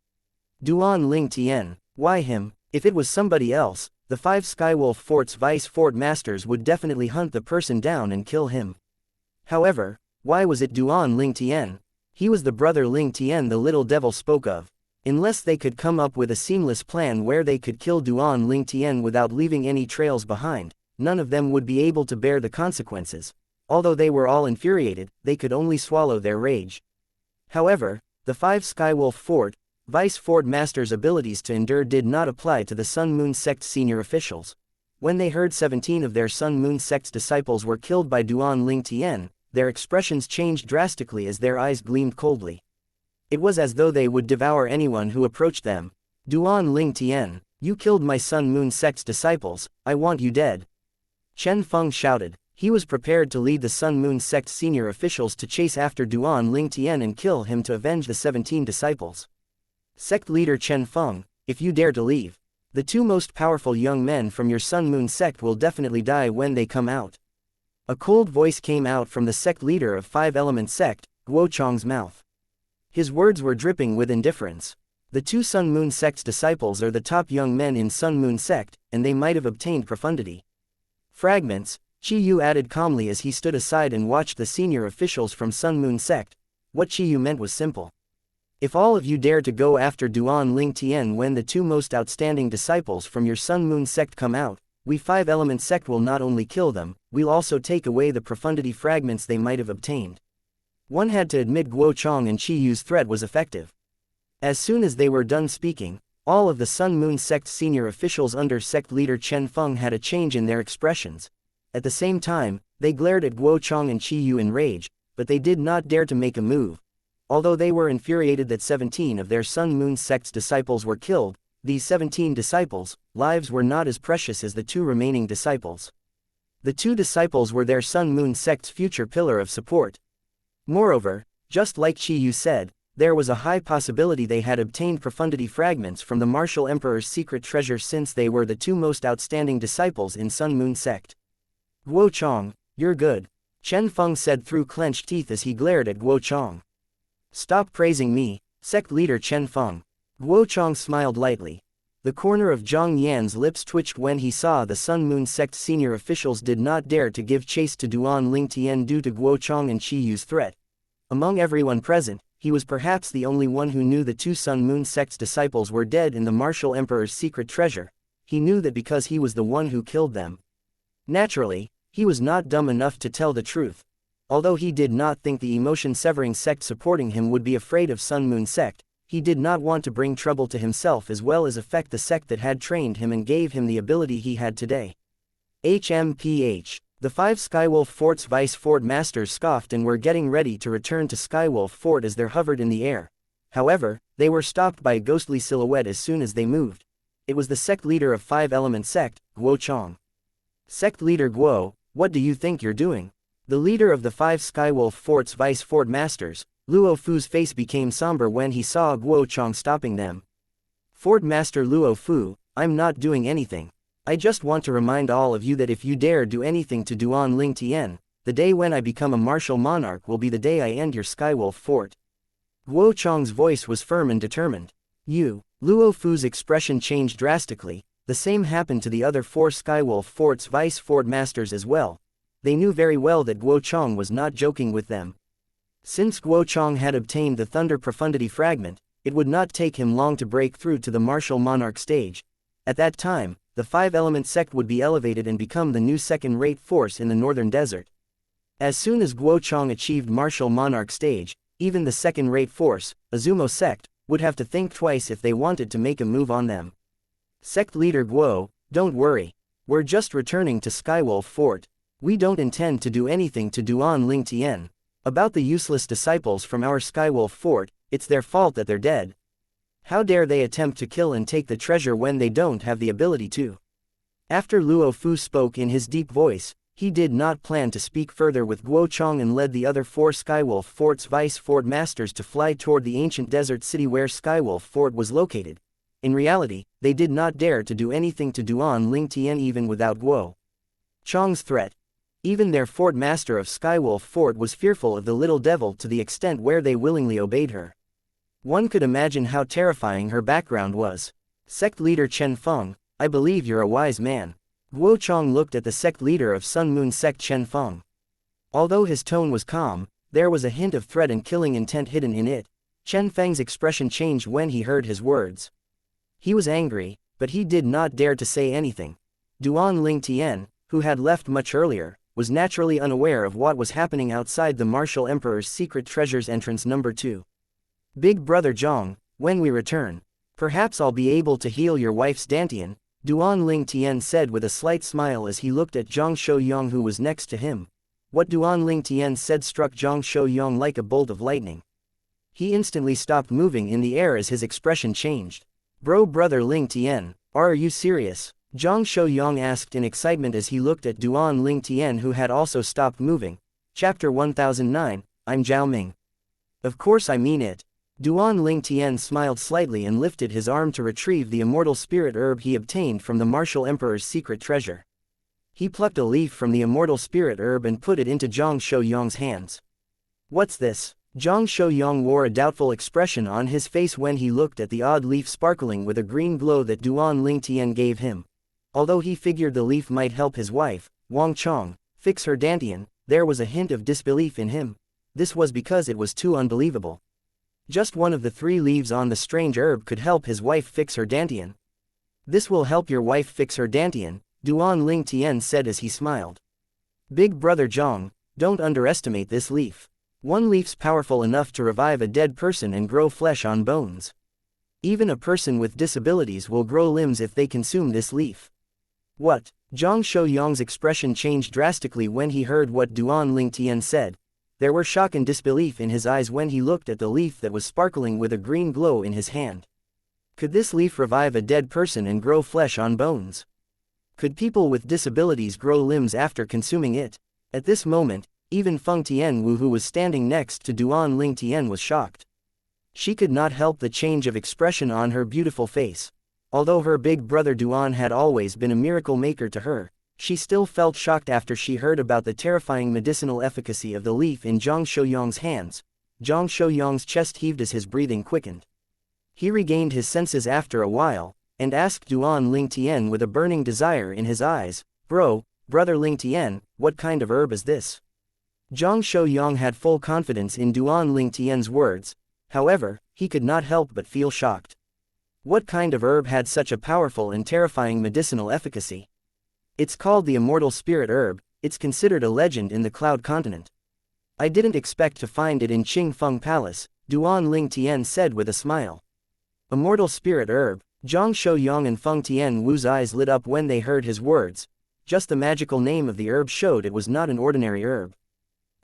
S1: Duan Lingtian. Why him? If it was somebody else, the five Skywolf Fort's vice fort masters would definitely hunt the person down and kill him. However, why was it Duan Lingtian? He was the brother Lingtian the little devil spoke of. Unless they could come up with a seamless plan where they could kill Duan Lingtian without leaving any trails behind, none of them would be able to bear the consequences. Although they were all infuriated, they could only swallow their rage. However, the five Skywolf Fort, Vice Fort Masters' abilities to endure did not apply to the Sun Moon Sect's senior officials. When they heard 17 of their Sun Moon Sect's disciples were killed by Duan Lingtian, their expressions changed drastically as their eyes gleamed coldly. It was as though they would devour anyone who approached them. Duan Lingtian, you killed my Sun Moon Sect's disciples, I want you dead. Chen Feng shouted. He was prepared to lead the Sun Moon Sect's senior officials to chase after Duan Lingtian and kill him to avenge the 17 disciples. Sect leader Chen Feng, if you dare to leave, the two most powerful young men from your Sun Moon sect will definitely die when they come out. A cold voice came out from the sect leader of Five Element sect, Guo Chong's mouth. His words were dripping with indifference. The two Sun Moon sect's disciples are the top young men in Sun Moon sect, and they might have obtained profundity. Fragments, Chi Yu added calmly as he stood aside and watched the senior officials from Sun Moon sect. What Chi Yu meant was simple. If all of you dare to go after Duan Lingtian when the two most outstanding disciples from your Sun Moon sect come out, we Five Element sect will not only kill them, we'll also take away the profundity fragments they might have obtained. One had to admit Guo Chong and Chi Yu's threat was effective. As soon as they were done speaking, all of the Sun Moon sect's senior officials under sect leader Chen Feng had a change in their expressions. At the same time, they glared at Guo Chong and Chi Yu in rage, but they did not dare to make a move. Although they were infuriated that 17 of their Sun Moon sect's disciples were killed, these 17 disciples' lives were not as precious as the two remaining disciples. The two disciples were their Sun Moon sect's future pillar of support. Moreover, just like Qi Yu said, there was a high possibility they had obtained profundity fragments from the martial emperor's secret treasure since they were the two most outstanding disciples in Sun Moon sect. Guo Chong, you're good, Chen Feng said through clenched teeth as he glared at Guo Chong. Stop praising me, sect leader Chen Feng. Guo Chong smiled lightly. The corner of Zhang Yan's lips twitched when he saw the Sun Moon sect senior officials did not dare to give chase to Duan Lingtian due to Guo Chong and Qi Yu's threat. Among everyone present, he was perhaps the only one who knew the two Sun Moon sect's disciples were dead in the martial emperor's secret treasure. He knew that because he was the one who killed them. Naturally, he was not dumb enough to tell the truth. Although he did not think the emotion-severing sect supporting him would be afraid of Sun Moon sect, he did not want to bring trouble to himself as well as affect the sect that had trained him and gave him the ability he had today. HMPH. The 5 Skywolf Fort's Vice Fort Masters scoffed and were getting ready to return to Skywolf Fort as they hovered in the air. However, they were stopped by a ghostly silhouette as soon as they moved. It was the sect leader of 5 Element Sect, Guo Chong. Sect leader Guo, what do you think you're doing? The leader of the 5 Skywolf Fort's Vice Fort Masters, Luo Fu's face became somber when he saw Guo Chong stopping them. Fort Master Luo Fu, I'm not doing anything. I just want to remind all of you that if you dare do anything to Duan Lingtian, the day when I become a martial monarch will be the day I end your Skywolf Fort. Guo Chong's voice was firm and determined. Luo Fu's expression changed drastically. The same happened to the other 4 Skywolf Fort's Vice Fort Masters as well. They knew very well that Guo Chong was not joking with them. Since Guo Chong had obtained the Thunder Profundity Fragment, it would not take him long to break through to the martial monarch stage. At that time, the 5-element sect would be elevated and become the new second-rate force in the northern desert. As soon as Guo Chong achieved martial monarch stage, even the second-rate force, Azumo sect, would have to think twice if they wanted to make a move on them. Sect leader Guo, don't worry. We're just returning to Skywolf Fort. We don't intend to do anything to Duan Lingtian. About the useless disciples from our Skywolf Fort, it's their fault that they're dead. How dare they attempt to kill and take the treasure when they don't have the ability to? After Luo Fu spoke in his deep voice, he did not plan to speak further with Guo Chong and led the other 4 Skywolf Fort's Vice Fort Masters to fly toward the ancient desert city where Skywolf Fort was located. In reality, they did not dare to do anything to Duan Lingtian even without Guo Chong's threat. Even their Fort Master of Skywolf Fort was fearful of the little devil to the extent where they willingly obeyed her. One could imagine how terrifying her background was. Sect leader Chen Feng, I believe you're a wise man. Guo Chong looked at the sect leader of Sun Moon sect Chen Feng. Although his tone was calm, there was a hint of threat and killing intent hidden in it. Chen Feng's expression changed when he heard his words. He was angry, but he did not dare to say anything. Duan Lingtian, who had left much earlier, was naturally unaware of what was happening outside the Martial Emperor's secret treasures entrance number 2. Big brother Zhang, when we return, perhaps I'll be able to heal your wife's dantian, Duan Lingtian said with a slight smile as he looked at Zhang Shouyang who was next to him. What Duan Lingtian said struck Zhang Shouyang like a bolt of lightning. He instantly stopped moving in the air as his expression changed. Brother Lingtian, are you serious? Zhang Shouyang asked in excitement as he looked at Duan Lingtian who had also stopped moving. Chapter 1009, I'm Zhao Ming. Of course I mean it. Duan Lingtian smiled slightly and lifted his arm to retrieve the immortal spirit herb he obtained from the Martial Emperor's secret treasure. He plucked a leaf from the immortal spirit herb and put it into Zhang Shouyang's hands. What's this? Zhang Shouyang wore a doubtful expression on his face when he looked at the odd leaf sparkling with a green glow that Duan Lingtian gave him. Although he figured the leaf might help his wife, Wang Chong, fix her dantian, there was a hint of disbelief in him. This was because it was too unbelievable. Just one of the 3 leaves on the strange herb could help his wife fix her dantian. This will help your wife fix her dantian, Duan Lingtian said as he smiled. Big brother Zhang, don't underestimate this leaf. One leaf's powerful enough to revive a dead person and grow flesh on bones. Even a person with disabilities will grow limbs if they consume this leaf. What? Zhang Shouyang's expression changed drastically when he heard what Duan Lingtian said. There were shock and disbelief in his eyes when he looked at the leaf that was sparkling with a green glow in his hand. Could this leaf revive a dead person and grow flesh on bones? Could people with disabilities grow limbs after consuming it? At this moment, Even Feng Tianwu, who was standing next to Duan Ling Tian, was shocked. She could not help the change of expression on her beautiful face. Although her big brother Duan had always been a miracle maker to her, she still felt shocked after she heard about the terrifying medicinal efficacy of the leaf in Zhang Shouyang's hands. Zhang Shouyang's chest heaved as his breathing quickened. He regained his senses after a while, and asked Duan Ling Tian with a burning desire in his eyes, Brother Ling Tian, what kind of herb is this? Zhang Shouyang had full confidence in Duan Ling Tian's words, however, he could not help but feel shocked. What kind of herb had such a powerful and terrifying medicinal efficacy? It's called the immortal spirit herb. It's considered a legend in the Cloud Continent. I didn't expect to find it in Qingfeng Palace, Duan Ling Tian said with a smile. Immortal spirit herb. Zhang Shouyang and Feng Tianwu's eyes lit up when they heard his words. Just the magical name of the herb showed it was not an ordinary herb.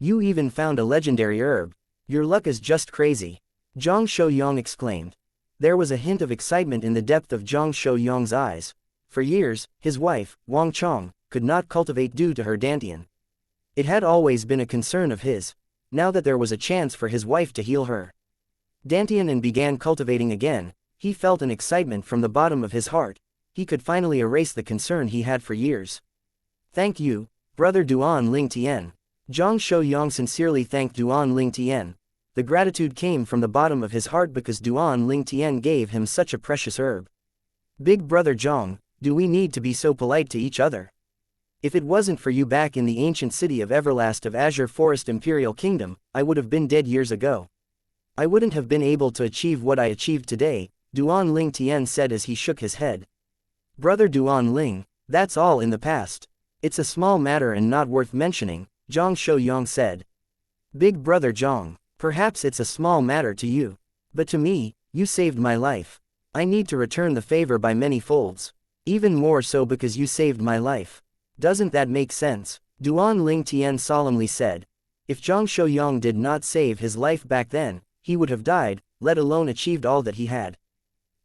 S1: You even found a legendary herb. Your luck is just crazy. Zhang Shouyang exclaimed. There was a hint of excitement in the depth of Zhang Shouyang's eyes. For years, his wife, Wang Chong, could not cultivate due to her dantian. It had always been a concern of his. Now that there was a chance for his wife to heal her dantian and began cultivating again, he felt an excitement from the bottom of his heart. He could finally erase the concern he had for years. Thank you, Brother Duan Ling Tian. Zhang Shouyang sincerely thanked Duan Ling Tian. The gratitude came from the bottom of his heart because Duan Ling Tian gave him such a precious herb. Big brother Zhang, do we need to be so polite to each other? If it wasn't for you back in the ancient city of Everlast of Azure Forest Imperial Kingdom, I would have been dead years ago. I wouldn't have been able to achieve what I achieved today, Duan Ling Tian said as he shook his head. Brother Duan Ling, that's all in the past. It's a small matter and not worth mentioning, Zhang Shouyang said. Big brother Zhang, perhaps it's a small matter to you. But to me, you saved my life. I need to return the favor by many folds. Even more so because you saved my life. Doesn't that make sense? Duan Ling Tian solemnly said. If Zhang Shouyang did not save his life back then, he would have died, let alone achieved all that he had.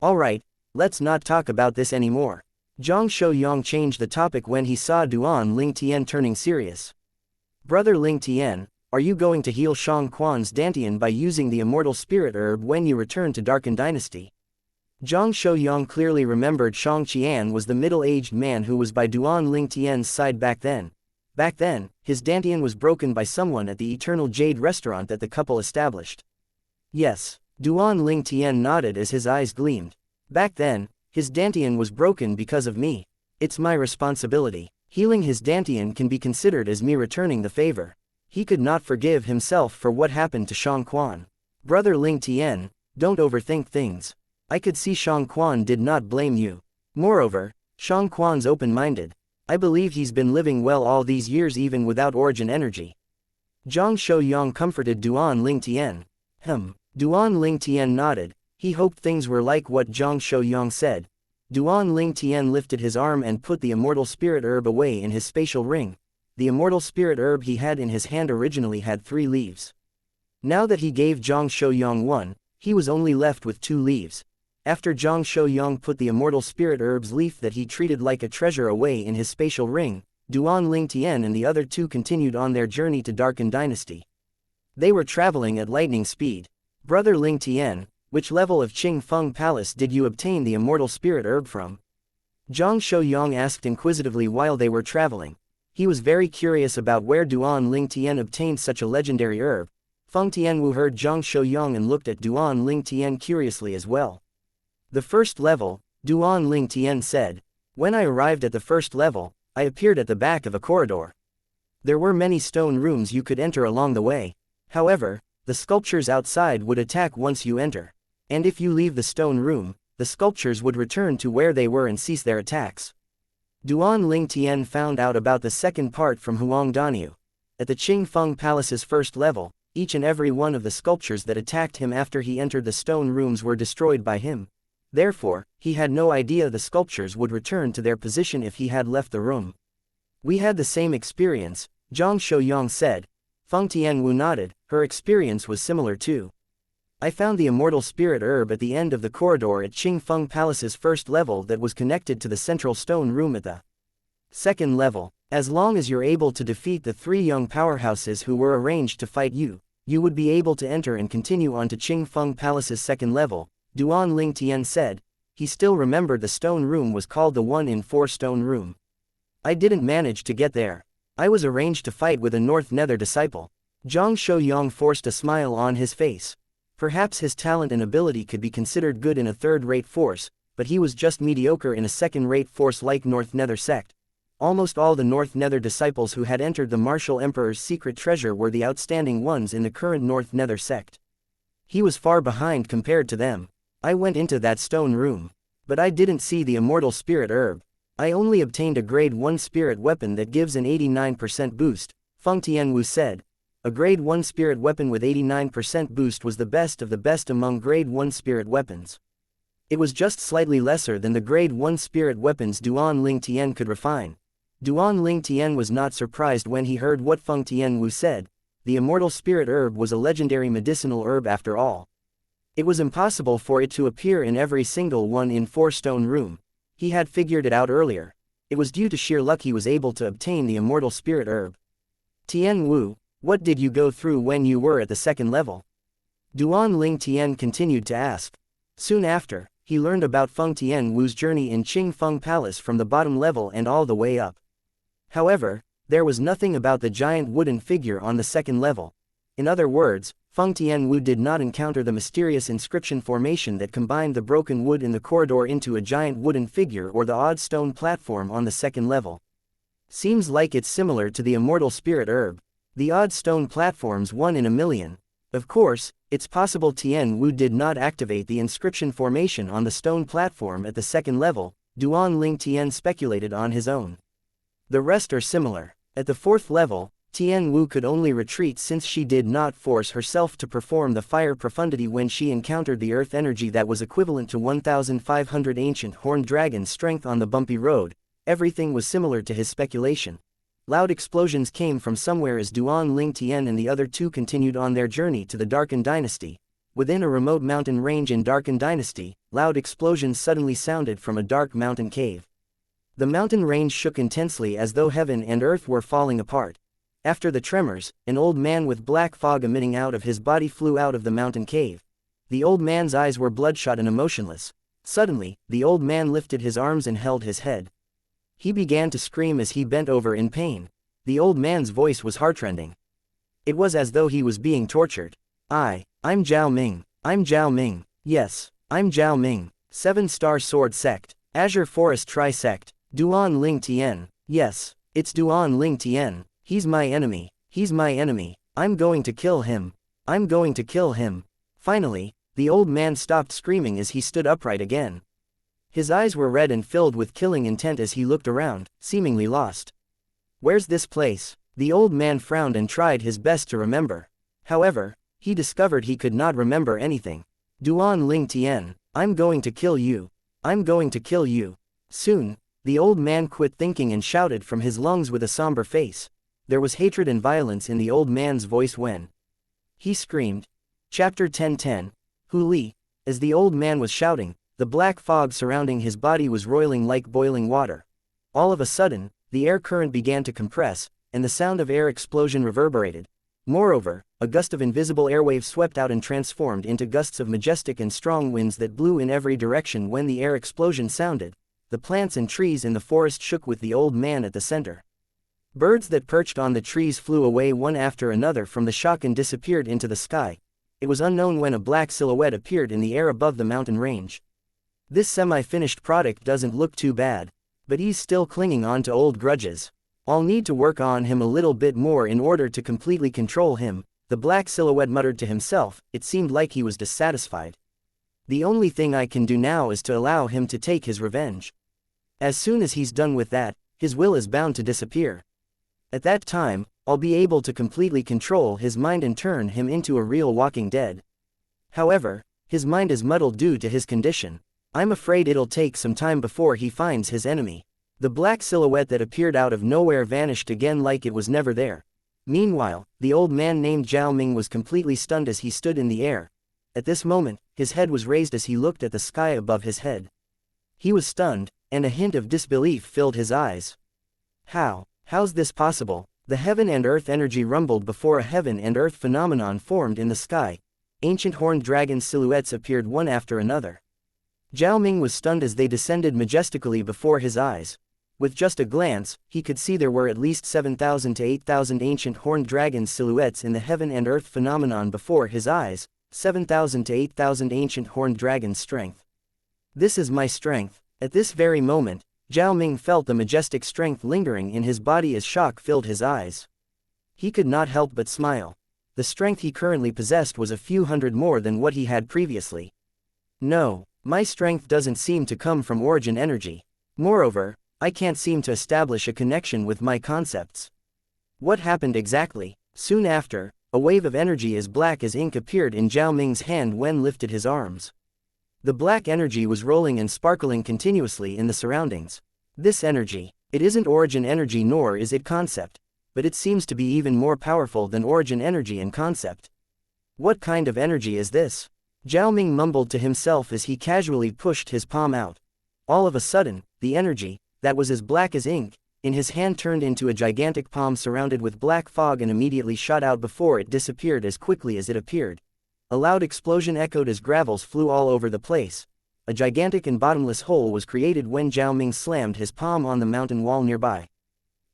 S1: Alright, let's not talk about this anymore. Zhang Shouyang changed the topic when he saw Duan Ling Tian turning serious. Brother Ling Tian, are you going to heal Shang Quan's dantian by using the immortal spirit herb when you return to Darken Dynasty? Zhang Shouyang clearly remembered Shang Qian was the middle-aged man who was by Duan Ling Tian's side back then. Back then, his dantian was broken by someone at the Eternal Jade restaurant that the couple established. Yes, Duan Ling Tian nodded as his eyes gleamed. Back then, his dantian was broken because of me. It's my responsibility. Healing his dantian can be considered as me returning the favor. He could not forgive himself for what happened to Shang Quan. Brother Ling Tian, don't overthink things. I could see Shang Quan did not blame you. Moreover, Shang Quan's open-minded. I believe he's been living well all these years even without origin energy. Zhang Shouyang comforted Duan Ling Tian. Duan Ling Tian nodded. He hoped things were like what Zhang Shouyang said. Duan Ling Tian lifted his arm and put the immortal spirit herb away in his spatial ring. The immortal spirit herb he had in his hand originally had 3 leaves. Now that he gave Zhang Shouyang 1, he was only left with 2 leaves. After Zhang Shouyang put the immortal spirit herb's leaf that he treated like a treasure away in his spatial ring, Duan Ling Tian and the other 2 continued on their journey to Darken Dynasty. They were traveling at lightning speed. Brother Ling Tian, which level of Qingfeng Palace did you obtain the immortal spirit herb from? Zhang Shouyang asked inquisitively while they were traveling. He was very curious about where Duan Ling Tian obtained such a legendary herb. Feng Tianwu heard Zhang Shouyang and looked at Duan Ling Tian curiously as well. The first level, Duan Ling Tian said. When I arrived at the first level, I appeared at the back of a corridor. There were many stone rooms you could enter along the way. However, the sculptures outside would attack once you enter. And if you leave the stone room, the sculptures would return to where they were and cease their attacks. Duan Ling Tian found out about the second part from Huang Daniu. At the Qingfeng Palace's first level, each and every one of the sculptures that attacked him after he entered the stone rooms were destroyed by him. Therefore, he had no idea the sculptures would return to their position if he had left the room. We had the same experience, Zhang Shouyang said. Feng Tianwu nodded, her experience was similar too. I found the immortal spirit herb at the end of the corridor at Qingfeng Palace's first level that was connected to the central stone room at the Second level. As long as you're able to defeat the 3 young powerhouses who were arranged to fight you, you would be able to enter and continue on to Qingfeng Palace's second level, Duan Ling Tian said. He still remembered the stone room was called the 1 in 4 stone room. I didn't manage to get there. I was arranged to fight with a North Nether disciple. Zhang Shouyang forced a smile on his face. Perhaps his talent and ability could be considered good in a third-rate force, but he was just mediocre in a second-rate force like North Nether sect. Almost all the North Nether disciples who had entered the Martial Emperor's secret treasure were the outstanding ones in the current North Nether sect. He was far behind compared to them. I went into that stone room. But I didn't see the immortal spirit herb. I only obtained a grade 1 spirit weapon that gives an 89% boost, Feng Tianwu said. A grade 1 spirit weapon with 89% boost was the best of the best among grade 1 spirit weapons. It was just slightly lesser than the grade 1 spirit weapons Duan Ling Tian could refine. Duan Ling Tian was not surprised when he heard what Feng Tianwu said. The immortal spirit herb was a legendary medicinal herb after all. It was impossible for it to appear in every single 1 in 4 stone room. He had figured it out earlier. It was due to sheer luck he was able to obtain the immortal spirit herb. Tian Wu, what did you go through when you were at the second level? Duan Ling Tian continued to ask. Soon after, he learned about Feng Tianwu's journey in Qingfeng Palace from the bottom level and all the way up. However, there was nothing about the giant wooden figure on the second level. In other words, Feng Tianwu did not encounter the mysterious inscription formation that combined the broken wood in the corridor into a giant wooden figure or the odd stone platform on the second level. Seems like it's similar to the immortal spirit herb. The odd stone platforms 1 in a million. Of course, it's possible Tianwu did not activate the inscription formation on the stone platform at the second level, Duan Ling Tian speculated on his own. The rest are similar. At the 4th level, Tianwu could only retreat since she did not force herself to perform the fire profundity when she encountered the earth energy that was equivalent to 1,500 ancient horned dragons' strength on the bumpy road. Everything was similar to his speculation. Loud explosions came from somewhere as Duan Ling Tian and the other 2 continued on their journey to the Darken Dynasty. Within a remote mountain range in Darken Dynasty, loud explosions suddenly sounded from a dark mountain cave. The mountain range shook intensely as though heaven and earth were falling apart. After the tremors, an old man with black fog emitting out of his body flew out of the mountain cave. The old man's eyes were bloodshot and emotionless. Suddenly, the old man lifted his arms and held his head. He began to scream as he bent over in pain. The old man's voice was heartrending. It was as though he was being tortured. I'm Zhao Ming. I'm Zhao Ming. Yes, I'm Zhao Ming. 7-star sword sect. Azure Forest Tri-sect. Duan Ling Tian. Yes, it's Duan Ling Tian. He's my enemy. He's my enemy. I'm going to kill him. I'm going to kill him. Finally, the old man stopped screaming as he stood upright again. His eyes were red and filled with killing intent as he looked around, seemingly lost. Where's this place? The old man frowned and tried his best to remember. However, he discovered he could not remember anything. Duan Ling Tian, I'm going to kill you. I'm going to kill you. Soon, the old man quit thinking and shouted from his lungs with a somber face. There was hatred and violence in the old man's voice when he screamed. Chapter 10:10. Hu Li. As the old man was shouting, the black fog surrounding his body was roiling like boiling water. All of a sudden, the air current began to compress, and the sound of air explosion reverberated. Moreover, a gust of invisible airwaves swept out and transformed into gusts of majestic and strong winds that blew in every direction when the air explosion sounded. The plants and trees in the forest shook with the old man at the center. Birds that perched on the trees flew away one after another from the shock and disappeared into the sky. It was unknown when a black silhouette appeared in the air above the mountain range. This semi-finished product doesn't look too bad. But he's still clinging on to old grudges. I'll need to work on him a little bit more in order to completely control him, the black silhouette muttered to himself. It seemed like he was dissatisfied. The only thing I can do now is to allow him to take his revenge. As soon as he's done with that, his will is bound to disappear. At that time, I'll be able to completely control his mind and turn him into a real walking dead. However, his mind is muddled due to his condition. I'm afraid it'll take some time before he finds his enemy. The black silhouette that appeared out of nowhere vanished again like it was never there. Meanwhile, the old man named Zhao Ming was completely stunned as he stood in the air. At this moment, his head was raised as he looked at the sky above his head. He was stunned, and a hint of disbelief filled his eyes. How's this possible? The heaven and earth energy rumbled before a heaven and earth phenomenon formed in the sky. Ancient horned dragon silhouettes appeared one after another. Zhao Ming was stunned as they descended majestically before his eyes. With just a glance, he could see there were at least 7,000 to 8,000 ancient horned dragon silhouettes in the heaven and earth phenomenon before his eyes, 7,000 to 8,000 ancient horned dragon strength. This is my strength. At this very moment, Zhao Ming felt the majestic strength lingering in his body as shock filled his eyes. He could not help but smile. The strength he currently possessed was a few hundred more than what he had previously. No, my strength doesn't seem to come from origin energy. Moreover, I can't seem to establish a connection with my concepts. What happened exactly? Soon after, a wave of energy as black as ink appeared in Zhao Ming's hand when lifted his arms. The black energy was rolling and sparkling continuously in the surroundings. This energy, it isn't origin energy nor is it concept, but it seems to be even more powerful than origin energy and concept. What kind of energy is this? Zhao Ming mumbled to himself as he casually pushed his palm out. All of a sudden, the energy, that was as black as ink, in his hand turned into a gigantic palm surrounded with black fog and immediately shot out before it disappeared as quickly as it appeared. A loud explosion echoed as gravels flew all over the place. A gigantic and bottomless hole was created when Zhao Ming slammed his palm on the mountain wall nearby.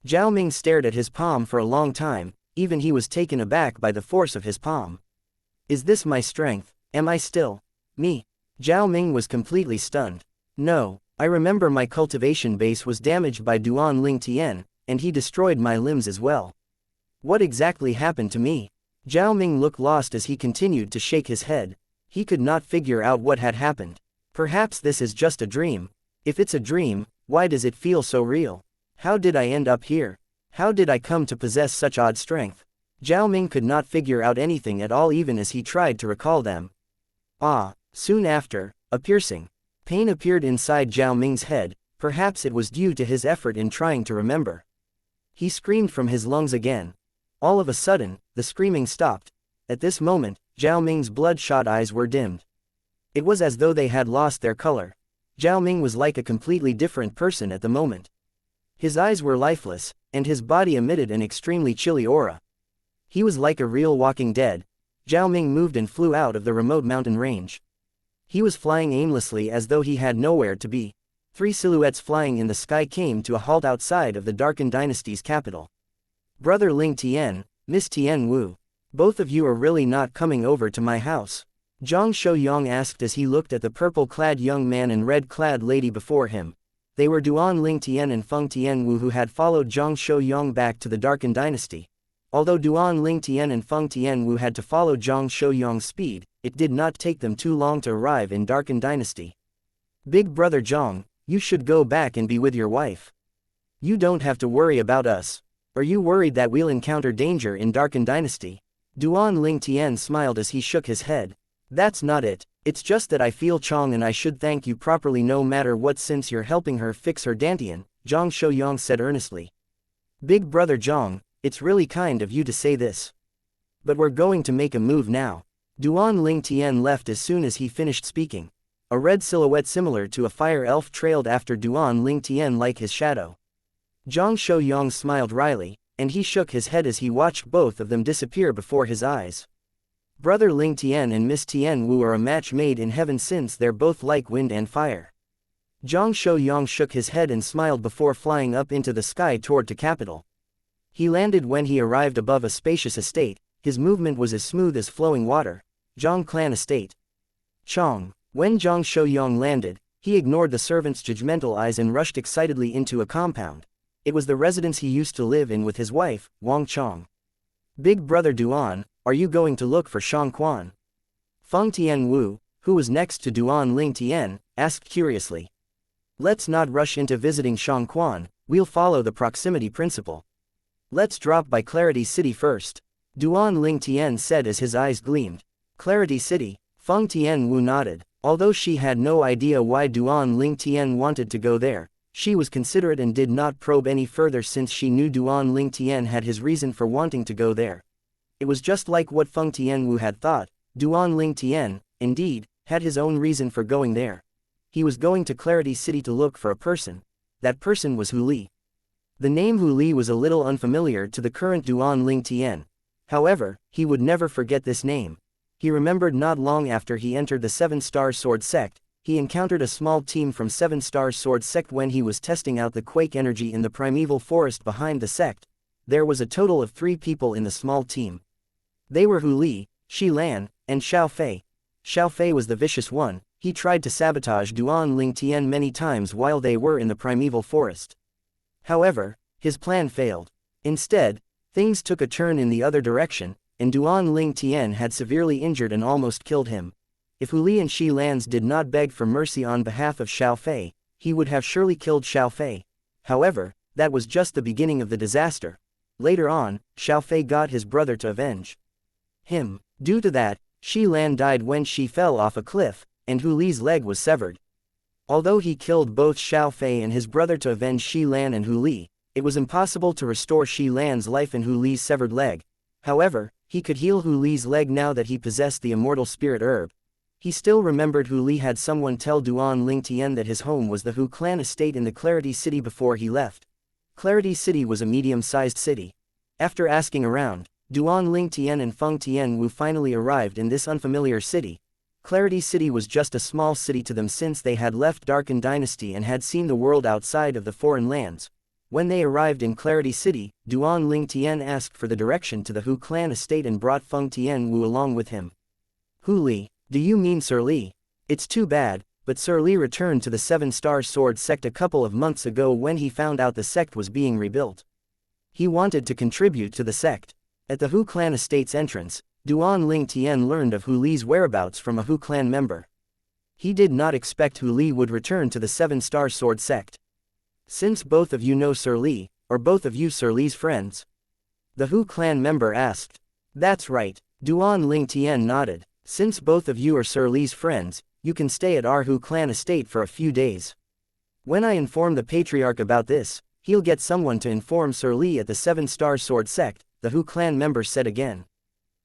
S1: Zhao Ming stared at his palm for a long time, even he was taken aback by the force of his palm. Is this my strength? Am I still me? Zhao Ming was completely stunned. No, I remember my cultivation base was damaged by Duan Ling Tian, and he destroyed my limbs as well. What exactly happened to me? Zhao Ming looked lost as he continued to shake his head. He could not figure out what had happened. Perhaps this is just a dream. If it's a dream, why does it feel so real? How did I end up here? How did I come to possess such odd strength? Zhao Ming could not figure out anything at all even as he tried to recall them. Soon after, a piercing pain appeared inside Zhao Ming's head, perhaps it was due to his effort in trying to remember. He screamed from his lungs again. All of a sudden, the screaming stopped. At this moment, Zhao Ming's bloodshot eyes were dimmed. It was as though they had lost their color. Zhao Ming was like a completely different person at the moment. His eyes were lifeless, and his body emitted an extremely chilly aura. He was like a real walking dead. Zhao Ming moved and flew out of the remote mountain range. He was flying aimlessly as though he had nowhere to be. 3 silhouettes flying in the sky came to a halt outside of the darkened dynasty's capital. Brother Ling Tian, Miss Tian Wu. Both of you are really not coming over to my house? Zhang Shouyang asked as he looked at the purple-clad young man and red-clad lady before him. They were Duan Ling Tian and Feng Tian Wu who had followed Zhang Shouyang back to the darkened dynasty. Although Duan Ling Tian and Feng Tian Wu had to follow Zhang Shouyang's speed, it did not take them too long to arrive in darkened dynasty. Big brother Zhang, you should go back and be with your wife. You don't have to worry about us. Are you worried that we'll encounter danger in darkened dynasty? Duan Ling Tian smiled as he shook his head. That's not it. It's just that I feel Chong and I should thank you properly no matter what since you're helping her fix her dantian, Zhang Shouyang said earnestly. Big brother Zhang, it's really kind of you to say this. But we're going to make a move now. Duan Ling Tian left as soon as he finished speaking. A red silhouette similar to a fire elf trailed after Duan Ling Tian like his shadow. Zhang Shouyang smiled wryly, and he shook his head as he watched both of them disappear before his eyes. Brother Ling Tian and Miss Tian Wu are a match made in heaven since they're both like wind and fire. Zhang Shouyang shook his head and smiled before flying up into the sky toward the capital. He landed when he arrived above a spacious estate. His movement was as smooth as flowing water. Zhang Clan Estate. Chong. When Zhang Shouyang landed, he ignored the servant's judgmental eyes and rushed excitedly into a compound. It was the residence he used to live in with his wife, Wang Chong. Big brother Duan, are you going to look for Shang Quan? Feng Tian Wu, who was next to Duan Ling Tian, asked curiously. Let's not rush into visiting Shang Quan, we'll follow the proximity principle. Let's drop by Clarity City first. Duan Ling Tian said as his eyes gleamed. Clarity City, Feng Tian Wu nodded. Although she had no idea why Duan Ling Tian wanted to go there, she was considerate and did not probe any further since she knew Duan Ling Tian had his reason for wanting to go there. It was just like what Feng Tian Wu had thought. Duan Ling Tian, indeed, had his own reason for going there. He was going to Clarity City to look for a person. That person was Hu Li. The name Hu Li was a little unfamiliar to the current Duan Ling Tian. However, he would never forget this name. He remembered not long after he entered the 7-Star Sword Sect, he encountered a small team from 7-Star Sword Sect when he was testing out the quake energy in the primeval forest behind the sect. There was a total of 3 people in the small team. They were Hu Li, Xi Lan, and Xiao Fei. Xiao Fei was the vicious one. He tried to sabotage Duan Ling Tian many times while they were in the primeval forest. However, his plan failed. Instead, things took a turn in the other direction, and Duan Ling Tian had severely injured and almost killed him. If Hu Li and Xi Lan's did not beg for mercy on behalf of Xiao Fei, he would have surely killed Xiao Fei. However, that was just the beginning of the disaster. Later on, Xiao Fei got his brother to avenge him. Due to that, Xi Lan died when she fell off a cliff, and Hu Li's leg was severed. Although he killed both Xiao Fei and his brother to avenge Xi Lan and Hu Li, it was impossible to restore Xi Lan's life and Hu Li's severed leg. However, he could heal Hu Li's leg now that he possessed the immortal spirit herb. He still remembered Hu Li had someone tell Duan Ling Tian that his home was the Hu clan estate in the Clarity City before he left. Clarity City was a medium-sized city. After asking around, Duan Ling Tian and Feng Tianwu finally arrived in this unfamiliar city. Clarity City was just a small city to them since they had left Darken Dynasty and had seen the world outside of the foreign lands. When they arrived in Clarity City, Duan Ling Tian asked for the direction to the Hu clan estate and brought Feng Tianwu along with him. Hu Li, do you mean Sir Li? It's too bad, but Sir Li returned to the 7-Star Sword Sect a couple of months ago when he found out the sect was being rebuilt. He wanted to contribute to the sect. At the Hu clan estate's entrance, Duan Ling Tian learned of Hu Li's whereabouts from a Hu clan member. He did not expect Hu Li would return to the 7-Star Sword Sect. Since both of you know Sir Li, are both of you Sir Li's friends? The Hu clan member asked. That's right, Duan Ling Tian nodded. Since both of you are Sir Li's friends, you can stay at our Hu clan estate for a few days. When I inform the Patriarch about this, he'll get someone to inform Sir Li at the 7-Star Sword Sect, the Hu clan member said again.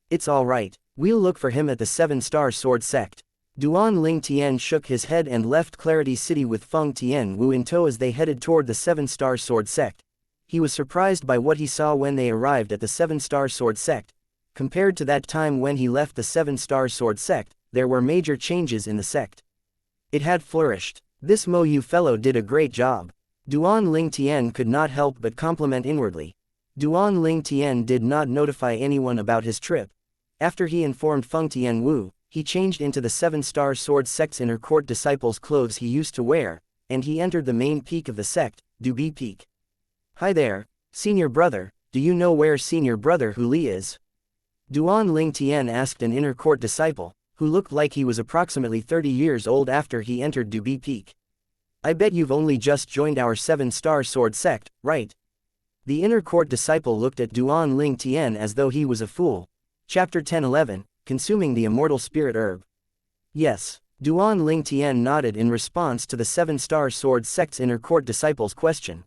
S1: It's all right, we'll look for him at the 7-Star Sword Sect. Duan Ling Tian shook his head and left Clarity City with Feng Tianwu in tow as they headed toward the 7-Star Sword Sect. He was surprised by what he saw when they arrived at the 7-Star Sword Sect. Compared to that time when he left the 7-Star Sword Sect, there were major changes in the sect. It had flourished. This Mo Yu fellow did a great job. Duan Ling Tian could not help but compliment inwardly. Duan Ling Tian did not notify anyone about his trip. After he informed Feng Tianwu, he changed into the 7-Star Sword Sect's inner court disciples' clothes he used to wear, and he entered the main peak of the sect, Dubi Peak. Hi there, senior brother, do you know where senior brother Hu Li is? Duan Ling Tian asked an inner court disciple, who looked like he was approximately 30 years old after he entered Dubi Peak. I bet you've only just joined our 7-Star Sword Sect, right? The inner court disciple looked at Duan Ling Tian as though he was a fool. Chapter 10:11, Consuming the Immortal Spirit Herb. Yes, Duan Ling Tian nodded in response to the 7-Star Sword Sect's inner court disciple's question.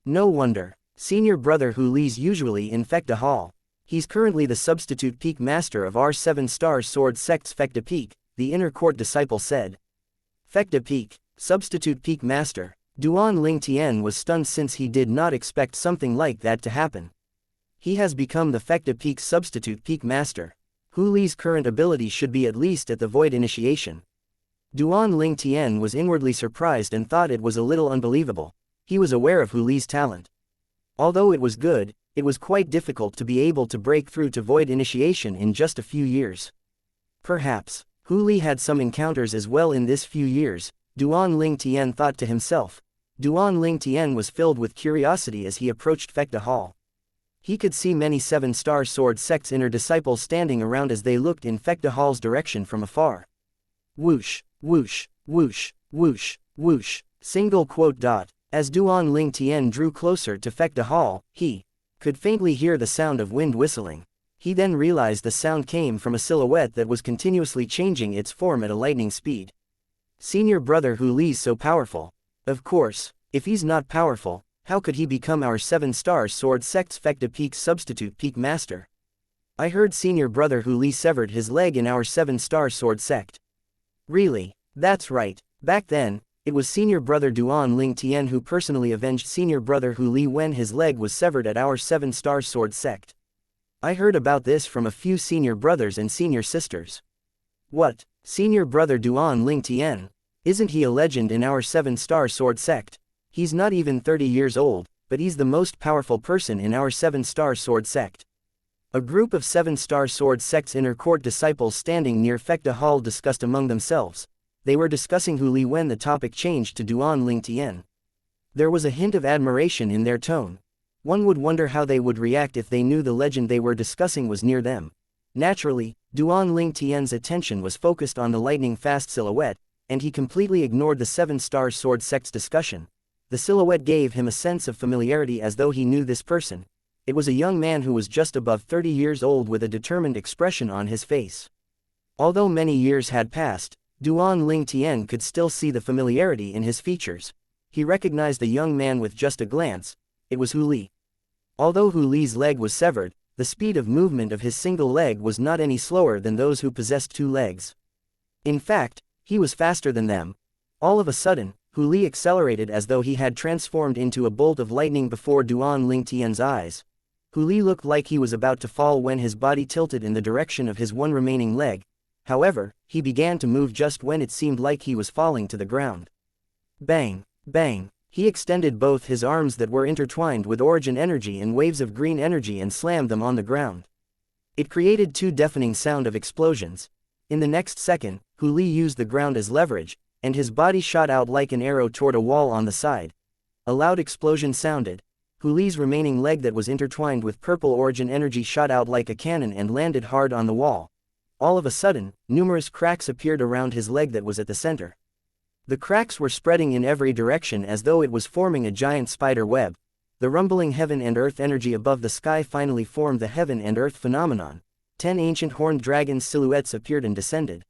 S1: No wonder, senior brother Hu Li's usually in Fecta Hall. He's currently the substitute peak master of our 7-Star Sword Sect's Fecta Peak, the inner court disciple said. Fecta Peak, substitute peak master. Duan Ling Tian was stunned since he did not expect something like that to happen. He has become the Fecta Peak's substitute peak master. Hu Li's current ability should be at least at the Void Initiation. Duan Ling Tian was inwardly surprised and thought it was a little unbelievable. He was aware of Hu Li's talent. Although it was good, it was quite difficult to be able to break through to Void Initiation in just a few years. Perhaps, Hu Li had some encounters as well in this few years, Duan Ling Tian thought to himself. Duan Ling Tian was filled with curiosity as he approached Fecta Hall. He could see many 7-Star Sword Sect's inner disciples standing around as they looked in Fecta Hall's direction from afar. Whoosh, whoosh, whoosh, whoosh, whoosh, single quote dot. As Duan Ling Tian drew closer to Fecta Hall, he could faintly hear the sound of wind whistling. He then realized the sound came from a silhouette that was continuously changing its form at a lightning speed. Senior brother Hu Li's so powerful. Of course, if he's not powerful, how could he become our 7-Star Sword Sect's Fecta Peak's substitute peak master? I heard senior brother Hu Li severed his leg in our 7-Star Sword Sect. Really? That's right. Back then, It was senior brother Duan Ling Tian who personally avenged senior brother Hu Li when his leg was severed at our 7-star sword sect. I heard about this from a few senior brothers and senior sisters. What? Senior brother Duan Ling Tian? Isn't he a legend in our 7-star sword sect? He's not even 30 years old, but he's the most powerful person in our 7-star sword sect. A group of 7-star sword sect's inner court disciples standing near Fekta Hall discussed among themselves. They were discussing Hu Li when the topic changed to Duan Ling Tian. There was a hint of admiration in their tone. One would wonder how they would react if they knew the legend they were discussing was near them. Naturally, Duan Ling Tian's attention was focused on the lightning-fast silhouette, and he completely ignored the 7-star sword sect's discussion. The silhouette gave him a sense of familiarity as though he knew this person. It was a young man who was just above 30 years old with a determined expression on his face. Although many years had passed, Duan Ling Tian could still see the familiarity in his features. He recognized the young man with just a glance. It was Hu Li. Although Hu Li's leg was severed, the speed of movement of his single leg was not any slower than those who possessed 2 legs. In fact, he was faster than them. All of a sudden, Hu Li accelerated as though he had transformed into a bolt of lightning before Duan Ling Tian's eyes. Hu Li looked like he was about to fall when his body tilted in the direction of his one remaining leg. However, he began to move just when it seemed like he was falling to the ground. Bang! Bang! He extended both his arms that were intertwined with origin energy in waves of green energy and slammed them on the ground. It created 2 deafening sound of explosions. In the next second, Hu Li used the ground as leverage, and his body shot out like an arrow toward a wall on the side. A loud explosion sounded. Hu Li's remaining leg that was intertwined with purple origin energy shot out like a cannon and landed hard on the wall. All of a sudden, numerous cracks appeared around his leg that was at the center. The cracks were spreading in every direction as though it was forming a giant spider web. The rumbling heaven and earth energy above the sky finally formed the heaven and earth phenomenon. 10 ancient horned dragon silhouettes appeared and descended.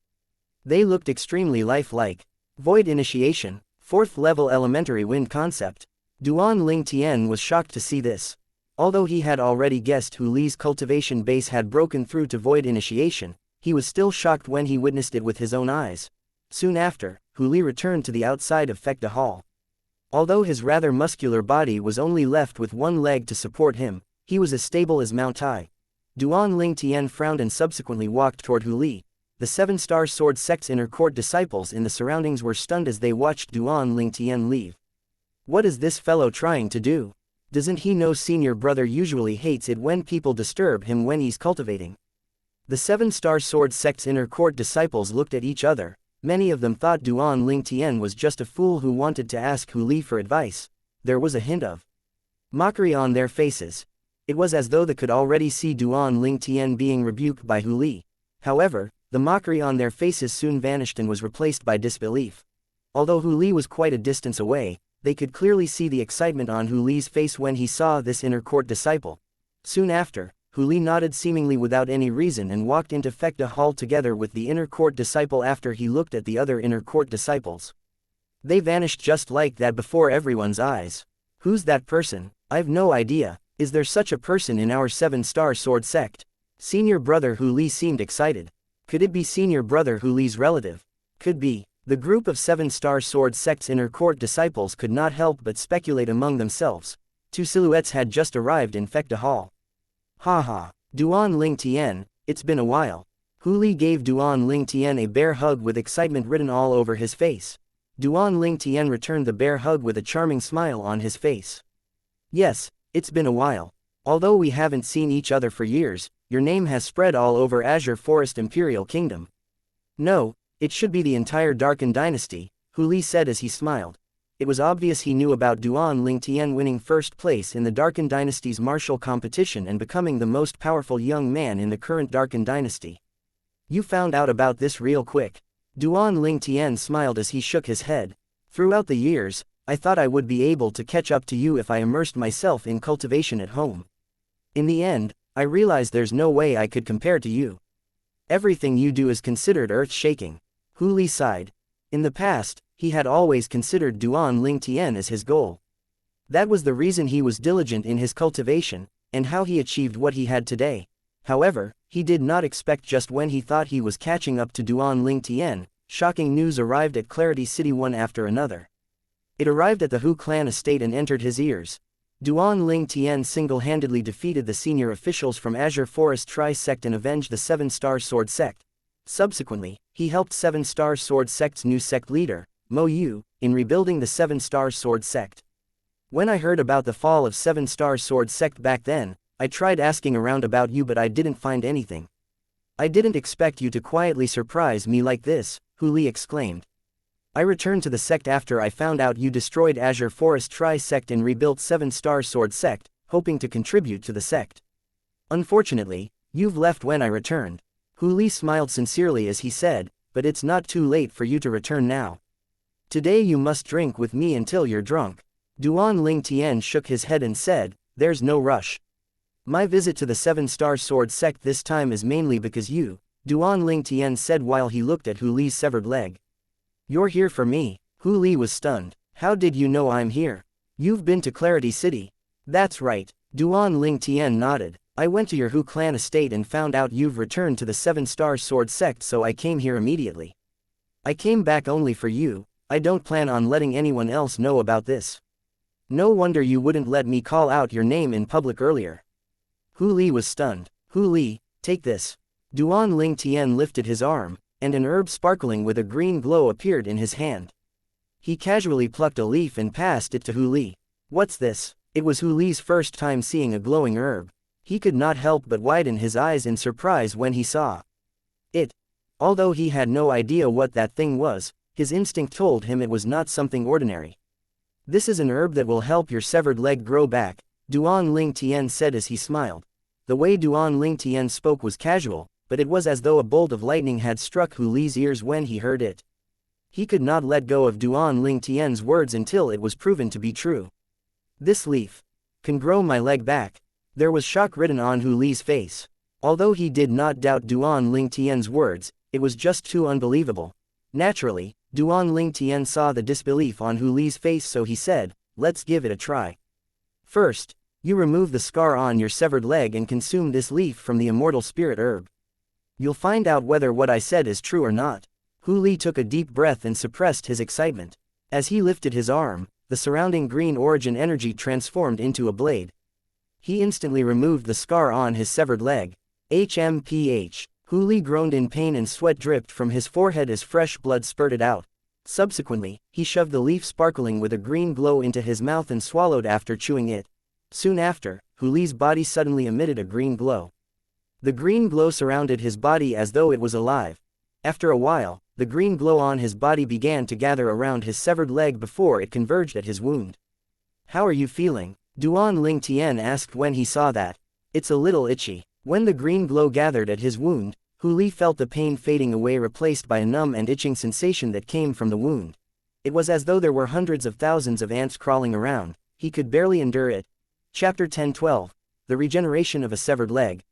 S1: They looked extremely lifelike. Void initiation, 4th level elementary wind concept. Duan Ling Tian was shocked to see this. Although he had already guessed Hu Li's cultivation base had broken through to void initiation, he was still shocked when he witnessed it with his own eyes. Soon after, Hu Li returned to the outside of Fekta Hall. Although his rather muscular body was only left with 1 leg to support him, he was as stable as Mount Tai. Duan Ling Tian frowned and subsequently walked toward Hu Li. The 7-star sword sect's inner court disciples in the surroundings were stunned as they watched Duan Ling Tian leave. What is this fellow trying to do? Doesn't he know senior brother usually hates it when people disturb him when he's cultivating? The 7-star sword sect's inner court disciples looked at each other. Many of them thought Duan Ling Tian was just a fool who wanted to ask Hu Li for advice. There was a hint of mockery on their faces. It was as though they could already see Duan Ling Tian being rebuked by Hu Li. However, the mockery on their faces soon vanished and was replaced by disbelief. Although Hu Li was quite a distance away, they could clearly see the excitement on Hu Li's face when he saw this inner court disciple. Soon after, Hu Li nodded seemingly without any reason and walked into Fekta Hall together with the inner court disciple after he looked at the other inner court disciples. They vanished just like that before everyone's eyes. Who's that person? I've no idea. Is there such a person in our 7-star sword sect? Senior brother Hu Li seemed excited. Could it be senior brother Hu Li's relative? Could be. The group of 7-star sword sect's inner court disciples could not help but speculate among themselves. 2 silhouettes had just arrived in Fekta Hall. Haha. Duan Ling Tian, it's been a while. Hu Li gave Duan Ling Tian a bear hug with excitement written all over his face. Duan Ling Tian returned the bear hug with a charming smile on his face. Yes, it's been a while. Although we haven't seen each other for years, your name has spread all over Azure Forest Imperial Kingdom. No, it should be the entire Darken Dynasty, Hu Li said as he smiled. It was obvious he knew about Duan Ling Tian winning first place in the Darken Dynasty's martial competition and becoming the most powerful young man in the current Darken Dynasty. You found out about this real quick. Duan Ling Tian smiled as he shook his head. Throughout the years, I thought I would be able to catch up to you if I immersed myself in cultivation at home. In the end, I realized there's no way I could compare to you. Everything you do is considered earth-shaking. Hu Li sighed. In the past, he had always considered Duan Ling Tian as his goal. That was the reason he was diligent in his cultivation, and how he achieved what he had today. However, he did not expect just when he thought he was catching up to Duan Ling Tian, shocking news arrived at Clarity City one after another. It arrived at the Hu clan estate and entered his ears. Duan Ling Tian single-handedly defeated the senior officials from Azure Forest Tri-Sect and avenged the Seven-Star Sword Sect. Subsequently, he helped Seven-Star Sword Sect's new sect leader, Mo Yu, in rebuilding the Seven-Star Sword Sect. When I heard about the fall of Seven-Star Sword Sect back then, I tried asking around about you but I didn't find anything. I didn't expect you to quietly surprise me like this, Hu Li exclaimed. I returned to the sect after I found out you destroyed Azure Forest Tri-Sect and rebuilt Seven-Star Sword Sect, hoping to contribute to the sect. Unfortunately, you've left when I returned. Hu Li smiled sincerely as he said, but it's not too late for you to return now. Today you must drink with me until you're drunk. Duan Ling Tian shook his head and said, there's no rush. My visit to the Seven-Star Sword Sect this time is mainly because you, Duan Ling Tian said while he looked at Hu Li's severed leg. You're here for me. Hu Li was stunned. How did you know I'm here? You've been to Clarity City. That's right. Duan Ling Tian nodded. I went to your Hu clan estate and found out you've returned to the Seven-Star Sword Sect, so I came here immediately. I came back only for you. I don't plan on letting anyone else know about this. No wonder you wouldn't let me call out your name in public earlier. Hu Li was stunned. Hu Li, take this. Duan Ling Tian lifted his arm, and an herb sparkling with a green glow appeared in his hand. He casually plucked a leaf and passed it to Hu Li. What's this? It was Hu Li's first time seeing a glowing herb. He could not help but widen his eyes in surprise when he saw it. Although he had no idea what that thing was, his instinct told him it was not something ordinary. This is an herb that will help your severed leg grow back, Duan Ling Tian said as he smiled. The way Duan Ling Tian spoke was casual, but it was as though a bolt of lightning had struck Hu Li's ears when he heard it. He could not let go of Duan Ling Tian's words until it was proven to be true. This leaf can grow my leg back. There was shock written on Hu Li's face. Although he did not doubt Duan Ling Tian's words, it was just too unbelievable. Naturally, Duan Ling Tian saw the disbelief on Hu Li's face, so he said, let's give it a try. First, you remove the scar on your severed leg and consume this leaf from the immortal spirit herb. You'll find out whether what I said is true or not. Hu Li took a deep breath and suppressed his excitement. As he lifted his arm, the surrounding green origin energy transformed into a blade. He instantly removed the scar on his severed leg. HMPH. Hu Li groaned in pain and sweat dripped from his forehead as fresh blood spurted out. Subsequently, he shoved the leaf sparkling with a green glow into his mouth and swallowed after chewing it. Soon after, Hu Li's body suddenly emitted a green glow. The green glow surrounded his body as though it was alive. After a while, the green glow on his body began to gather around his severed leg before it converged at his wound. How are you feeling? Duan Ling Tian asked when he saw that. It's a little itchy. When the green glow gathered at his wound, Hu Li felt the pain fading away, replaced by a numb and itching sensation that came from the wound. It was as though there were hundreds of thousands of ants crawling around. He could barely endure it. Chapter 10-12. The regeneration of a severed leg.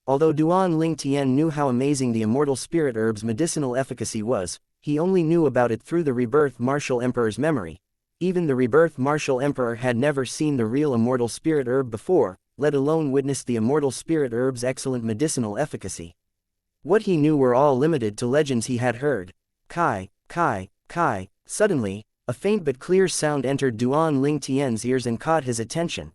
S1: Although Duan Ling Tian knew how amazing the immortal spirit herb's medicinal efficacy was, he only knew about it through the Rebirth Martial Emperor's memory. Even the Rebirth Martial Emperor had never seen the real immortal spirit herb before, let alone witness the immortal spirit herb's excellent medicinal efficacy. What he knew were all limited to legends he had heard. Kai, Kai, Kai. Suddenly, a faint but clear sound entered Duan Ling Tian's ears and caught his attention.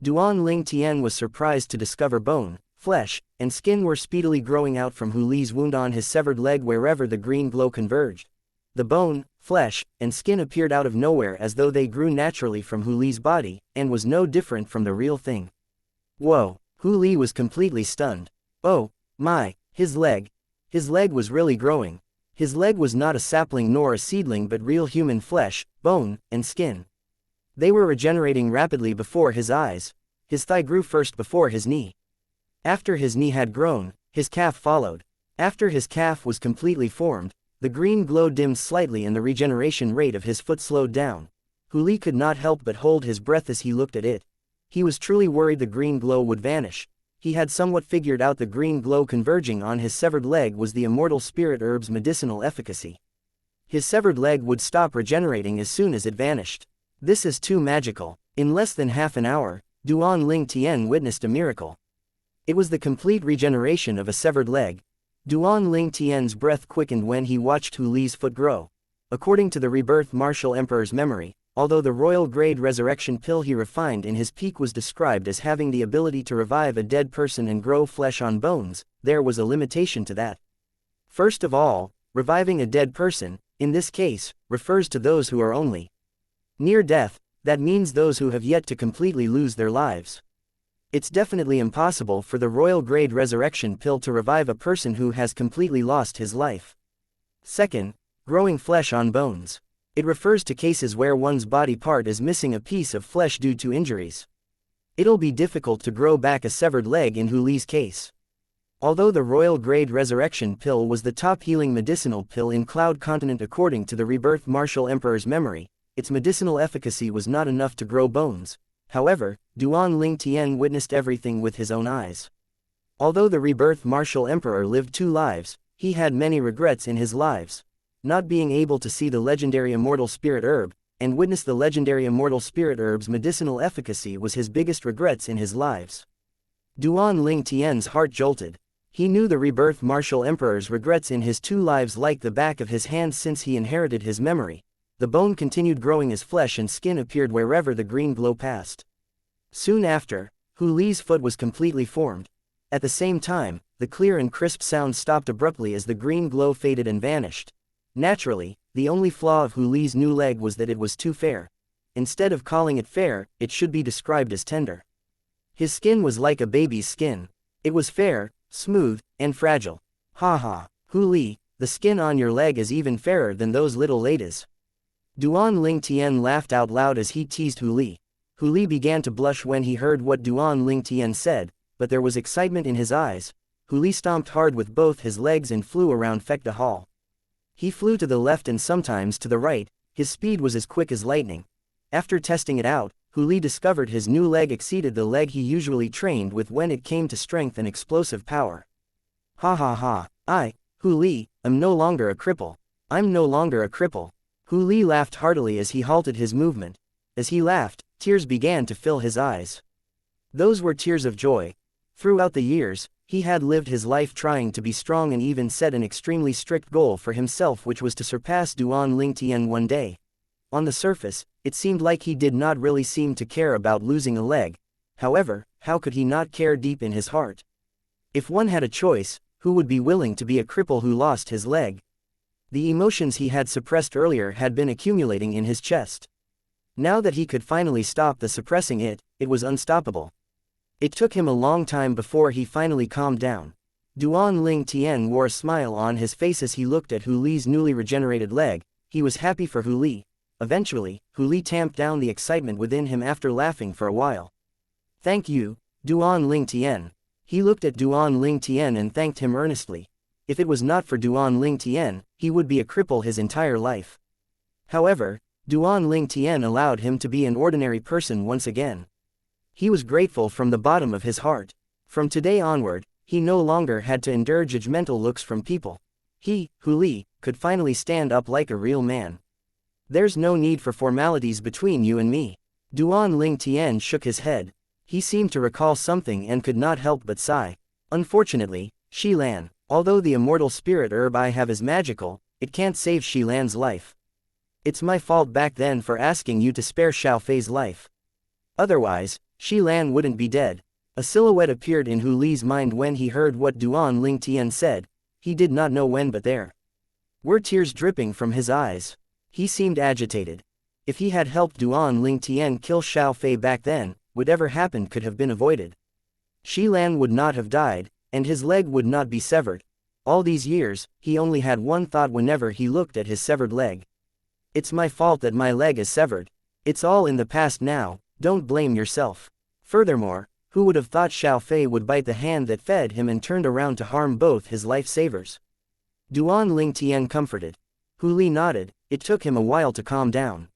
S1: Duan Ling Tian was surprised to discover bone, flesh, and skin were speedily growing out from Hu Li's wound on his severed leg wherever the green glow converged. The bone, flesh, and skin appeared out of nowhere as though they grew naturally from Hu Li's body, and was no different from the real thing. Whoa! Hu Li was completely stunned. Oh, my, his leg. His leg was really growing. His leg was not a sapling nor a seedling but real human flesh, bone, and skin. They were regenerating rapidly before his eyes. His thigh grew first before his knee. After his knee had grown, his calf followed. After his calf was completely formed, the green glow dimmed slightly and the regeneration rate of his foot slowed down. Hu Li could not help but hold his breath as he looked at it. He was truly worried the green glow would vanish. He had somewhat figured out the green glow converging on his severed leg was the immortal spirit herb's medicinal efficacy. His severed leg would stop regenerating as soon as it vanished. This is too magical. In less than half an hour, Duan Ling Tian witnessed a miracle. It was the complete regeneration of a severed leg. Duan Ling Tian's breath quickened when he watched Hu Li's foot grow. According to the rebirth martial emperor's memory, although the royal-grade resurrection pill he refined in his peak was described as having the ability to revive a dead person and grow flesh on bones, there was a limitation to that. First of all, reviving a dead person, in this case, refers to those who are only near death. That means those who have yet to completely lose their lives. It's definitely impossible for the royal-grade resurrection pill to revive a person who has completely lost his life. Second, growing flesh on bones. It refers to cases where one's body part is missing a piece of flesh due to injuries. It'll be difficult to grow back a severed leg in Hu Li's case. Although the royal-grade resurrection pill was the top healing medicinal pill in Cloud Continent according to the rebirth martial emperor's memory, its medicinal efficacy was not enough to grow bones. However, Duan Ling Tian witnessed everything with his own eyes. Although the rebirth martial emperor lived 2 lives, he had many regrets in his lives. Not being able to see the legendary immortal spirit herb, and witness the legendary immortal spirit herb's medicinal efficacy was his biggest regrets in his lives. Duan Ling Tian's heart jolted. He knew the rebirth martial emperor's regrets in his 2 lives like the back of his hand since he inherited his memory. The bone continued growing as flesh and skin appeared wherever the green glow passed. Soon after, Hu Li's foot was completely formed. At the same time, the clear and crisp sound stopped abruptly as the green glow faded and vanished. Naturally, the only flaw of Hu Li's new leg was that it was too fair. Instead of calling it fair, it should be described as tender. His skin was like a baby's skin. It was fair, smooth, and fragile. Ha ha, Hu Li, the skin on your leg is even fairer than those little ladies. Duan Ling Tian laughed out loud as he teased Hu Li. Hu Li began to blush when he heard what Duan Ling Tian said, but there was excitement in his eyes. Hu Li stomped hard with both his legs and flew around Fekta Hall. He flew to the left and sometimes to the right. His speed was as quick as lightning. After testing it out, Hu Li discovered his new leg exceeded the leg he usually trained with when it came to strength and explosive power. Ha ha ha, Hu Li, am no longer a cripple. I'm no longer a cripple. Hu Li laughed heartily as he halted his movement. As he laughed, tears began to fill his eyes. Those were tears of joy. Throughout the years, he had lived his life trying to be strong and even set an extremely strict goal for himself, which was to surpass Duan Ling Tian one day. On the surface, it seemed like he did not really seem to care about losing a leg. However, how could he not care deep in his heart? If one had a choice, who would be willing to be a cripple who lost his leg? The emotions he had suppressed earlier had been accumulating in his chest. Now that he could finally stop the suppressing it was unstoppable. It took him a long time before he finally calmed down. Duan Ling Tian wore a smile on his face as he looked at Hu Li's newly regenerated leg. He was happy for Hu Li. Eventually, Hu Li tamped down the excitement within him after laughing for a while. Thank you, Duan Ling Tian. He looked at Duan Ling Tian and thanked him earnestly. If it was not for Duan Ling Tian, he would be a cripple his entire life. However, Duan Ling Tian allowed him to be an ordinary person once again. He was grateful from the bottom of his heart. From today onward, he no longer had to endure judgmental looks from people. He, Hu Li, could finally stand up like a real man. There's no need for formalities between you and me. Duan Ling Tian shook his head. He seemed to recall something and could not help but sigh. Unfortunately, Xilan, although the immortal spirit herb I have is magical, it can't save Xilan's life. It's my fault back then for asking you to spare Xiaofei's life. Otherwise, Xilan wouldn't be dead. A silhouette appeared in Hu Li's mind when he heard what Duan Ling Tian said. He did not know when, but there were tears dripping from his eyes. He seemed agitated. If he had helped Duan Ling Tian kill Xiaofei back then, whatever happened could have been avoided. Xilan would not have died, and his leg would not be severed. All these years, he only had one thought whenever he looked at his severed leg. It's my fault that my leg is severed. It's all in the past now, don't blame yourself. Furthermore, who would have thought Xiaofei would bite the hand that fed him and turned around to harm both his lifesavers? Duan Ling Tian comforted. Hu Li nodded. It took him a while to calm down.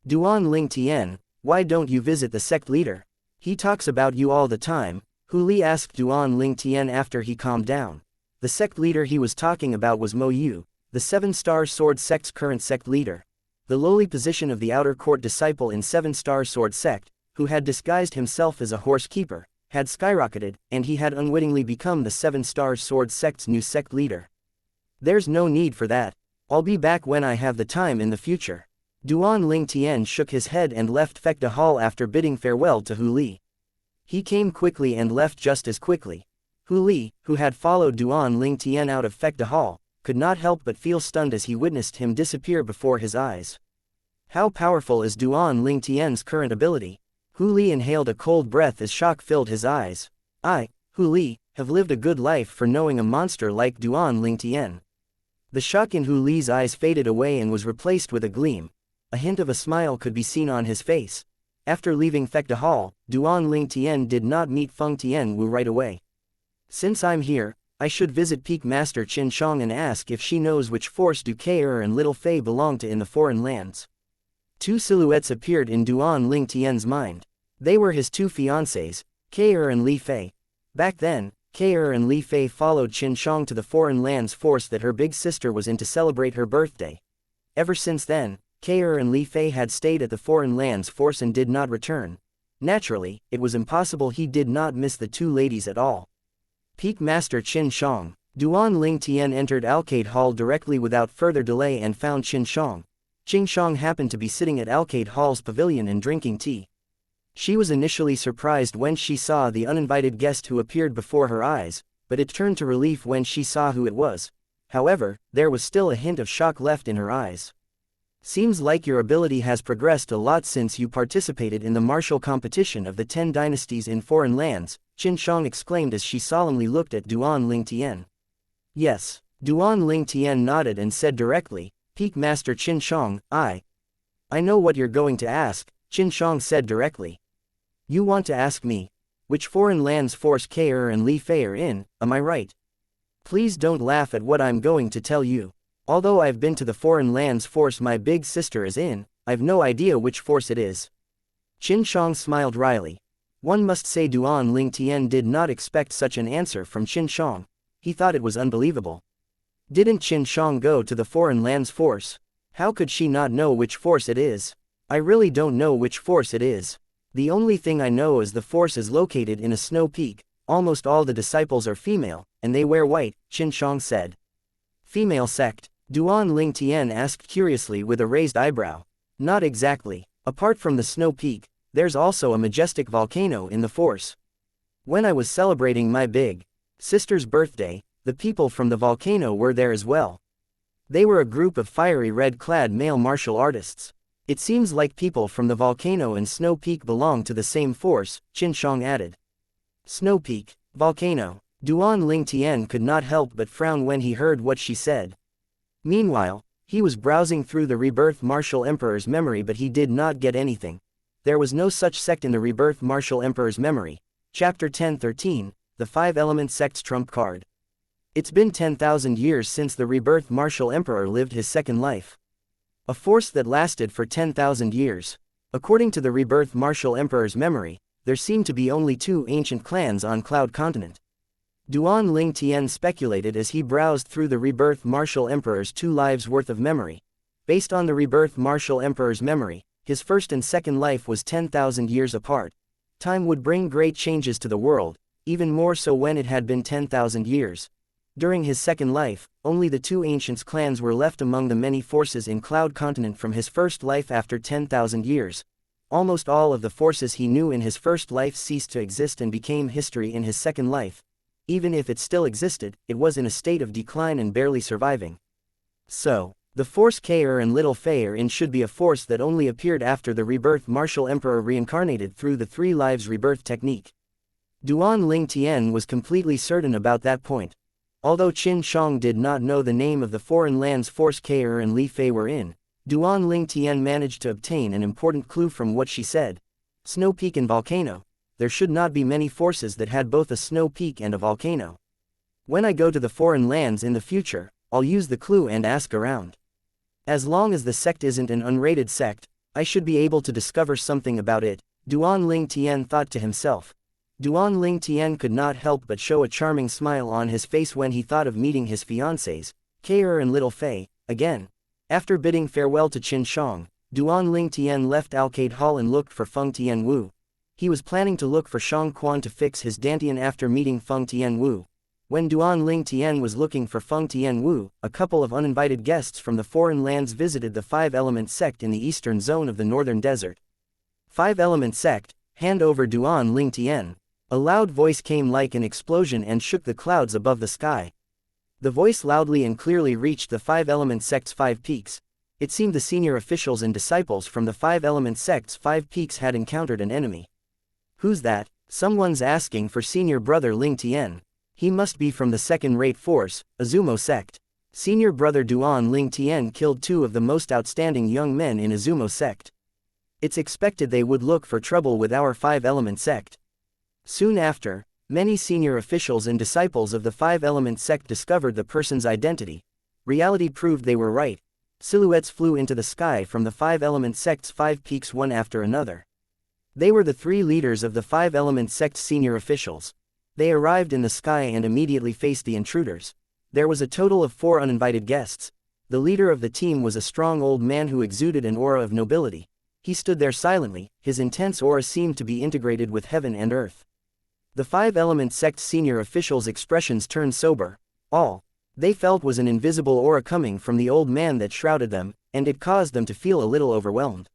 S1: Duan Ling Tian, why don't you visit the sect leader? He talks about you all the time, Hu Li asked Duan Ling Tian after he calmed down. The sect leader he was talking about was Mo Yu, the 7-star sword sect's current sect leader. The lowly position of the outer court disciple in 7-star sword sect, who had disguised himself as a horse keeper. had skyrocketed, and he had unwittingly become the Seven Stars Sword sect's new sect leader. There's no need for that. I'll be back when I have the time in the future. Duan Lingtian shook his head and left Fekda Hall after bidding farewell to Hu Li. He came quickly and left just as quickly. Hu Li, who had followed Duan Lingtian out of Fekda Hall, could not help but feel stunned as he witnessed him disappear before his eyes. How powerful is Duan Lingtian's current ability? Hu Li inhaled a cold breath as shock filled his eyes. I, Hu Li, have lived a good life for knowing a monster like Duan Lingtian. The shock in Hu Li's eyes faded away and was replaced with a gleam. A hint of a smile could be seen on his face. After leaving Fekda Hall, Duan Lingtian did not meet Feng Tianwu right away. Since I'm here, I should visit Peak Master Qin Shang and ask if she knows which force do Ke and Little Fei belong to in the foreign lands. Two silhouettes appeared in Duan Lingtian's mind. They were his two fiancés, Ke and Li Fei. Back then, Ke and Li Fei followed Qin Shang to the foreign lands force that her big sister was in to celebrate her birthday. Ever since then, Ke and Li Fei had stayed at the foreign lands force and did not return. Naturally, it was impossible he did not miss the two ladies at all. Peak Master Qin Shang. Duan Lingtian entered Alcade Hall directly without further delay and found Qin Shang. Qin Shang happened to be sitting at Alcade Hall's pavilion and drinking tea. She was initially surprised when she saw the uninvited guest who appeared before her eyes, but it turned to relief when she saw who it was. However, there was still a hint of shock left in her eyes. Seems like your ability has progressed a lot since you participated in the martial competition of the 10 dynasties in foreign lands, Qin Shang exclaimed as she solemnly looked at Duan Lingtian. Yes. Duan Lingtian nodded and said directly, Peak Master Qin Shang, I know what you're going to ask, Qin Shang said directly. You want to ask me, which foreign lands force Ke and Li Fei are in, am I right? Please don't laugh at what I'm going to tell you. Although I've been to the foreign lands force my big sister is in, I've no idea which force it is. Qin Shang smiled wryly. One must say Duan Lingtian did not expect such an answer from Qin Shang. He thought it was unbelievable. Didn't Qin Shang go to the foreign lands force? How could she not know which force it is? I really don't know which force it is. The only thing I know is the force is located in a snow peak. Almost all the disciples are female, and they wear white, Qin Shang said. Female sect? Duan Lingtian asked curiously with a raised eyebrow. Not exactly. Apart from the snow peak, there's also a majestic volcano in the force. When I was celebrating my big sister's birthday, the people from the volcano were there as well. They were a group of fiery red-clad male martial artists. It seems like people from the volcano and Snow Peak belong to the same force, Qin Shang added. Snow Peak, volcano. Duan Lingtian could not help but frown when he heard what she said. Meanwhile, he was browsing through the Rebirth Martial Emperor's memory but he did not get anything. There was no such sect in the Rebirth Martial Emperor's memory. Chapter 10-13, The 5-Element Sect's Trump Card. It's been 10,000 years since the Rebirth Martial Emperor lived his second life. A force that lasted for 10,000 years. According to the Rebirth Martial Emperor's memory, there seemed to be only 2 ancient clans on Cloud Continent. Duan Lingtian speculated as he browsed through the Rebirth Martial Emperor's 2 lives worth of memory. Based on the Rebirth Martial Emperor's memory, his first and second life was 10,000 years apart. Time would bring great changes to the world, even more so when it had been 10,000 years. During his second life, only the 2 ancients clans were left among the many forces in Cloud Continent from his first life after 10,000 years. Almost all of the forces he knew in his first life ceased to exist and became history in his second life. Even if it still existed, it was in a state of decline and barely surviving. So, the force Ke and Little Fei are in should be a force that only appeared after the Rebirth Martial Emperor reincarnated through the 3 lives rebirth technique. Duan Lingtian was completely certain about that point. Although Qin Shang did not know the name of the foreign lands force Ke and Li Fei were in, Duan Lingtian managed to obtain an important clue from what she said. Snow Peak and volcano. There should not be many forces that had both a snow peak and a volcano. When I go to the foreign lands in the future, I'll use the clue and ask around. As long as the sect isn't an unrated sect, I should be able to discover something about it, Duan Lingtian thought to himself. Duan Lingtian could not help but show a charming smile on his face when he thought of meeting his fiancés, Ke and Little Fei, again. After bidding farewell to Qin Shang, Duan Lingtian left Alcade Hall and looked for Feng Tianwu. He was planning to look for Shang Quan to fix his Dantian after meeting Feng Tianwu. When Duan Ling Tian was looking for Feng Tianwu, a couple of uninvited guests from the foreign lands visited the Five-Element sect in the eastern zone of the northern desert. Five-Element sect, hand over Duan Ling Tian. A loud voice came like an explosion and shook the clouds above the sky. The voice loudly and clearly reached the Five-Element sect's 5 peaks. It seemed the senior officials and disciples from the Five-Element sect's 5 peaks had encountered an enemy. Who's that? Someone's asking for senior brother Ling Tian. He must be from the second-rate force, Azumo sect. Senior brother Duan Ling Tian killed 2 of the most outstanding young men in Azumo sect. It's expected they would look for trouble with our Five-Element sect. Soon after, many senior officials and disciples of the Five-Element sect discovered the person's identity. Reality proved they were right. Silhouettes flew into the sky from the Five-Element sect's 5 peaks one after another. They were the 3 leaders of the Five-Element sect's senior officials. They arrived in the sky and immediately faced the intruders. There was a total of 4 uninvited guests. The leader of the team was a strong old man who exuded an aura of nobility. He stood there silently, his intense aura seemed to be integrated with heaven and earth. The Five-Element sect's senior officials' expressions turned sober. All they felt was an invisible aura coming from the old man that shrouded them, and it caused them to feel a little overwhelmed.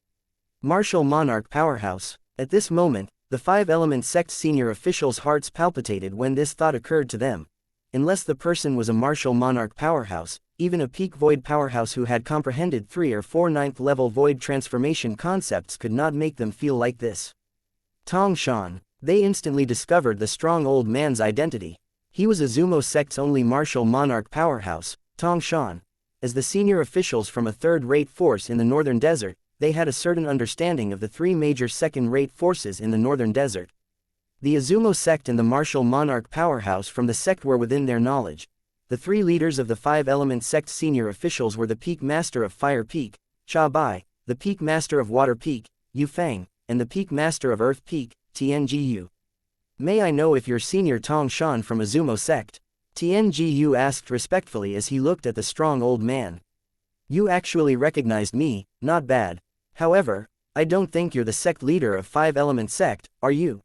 S1: Martial Monarch Powerhouse. At this moment, the Five-Element sect's senior officials' hearts palpitated when this thought occurred to them. Unless the person was a martial monarch powerhouse, even a peak void powerhouse who had comprehended 3 or 4 9th-level void transformation concepts could not make them feel like this. Tong Shan. They instantly discovered the strong old man's identity. He was Azumo sect's only martial monarch powerhouse, Tong Shan. As the senior officials from a third-rate force in the northern desert, they had a certain understanding of the 3 major second-rate forces in the northern desert. The Azumo sect and the martial monarch powerhouse from the sect were within their knowledge. The 3 leaders of the Five-Element sect's senior officials were the Peak Master of Fire Peak, Cha Bai, the Peak Master of Water Peak, Yu Fang, and the Peak Master of Earth Peak, Tiangu. May I know if you're senior Tong Shan from Azumo sect? Tiangu asked respectfully as he looked at the strong old man. You actually recognized me, not bad. However, I don't think you're the sect leader of Five-Element sect, are you?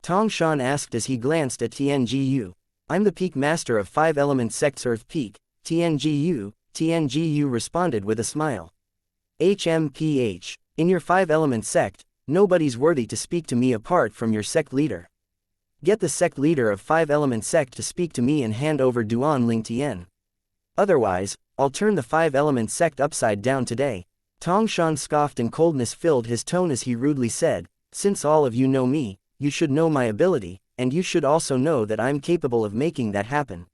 S1: Tong Shan asked as he glanced at Tiangu. I'm the Peak Master of Five-Element sect's Earth Peak, Tiangu responded with a smile. HMPH. In your Five-Element sect, nobody's worthy to speak to me apart from your sect leader. Get the sect leader of Five-Element sect to speak to me and hand over Duan Ling Tian. Otherwise, I'll turn the Five-Element sect upside down today. Tong Shan scoffed and coldness filled his tone as he rudely said, since all of you know me, you should know my ability, and you should also know that I'm capable of making that happen.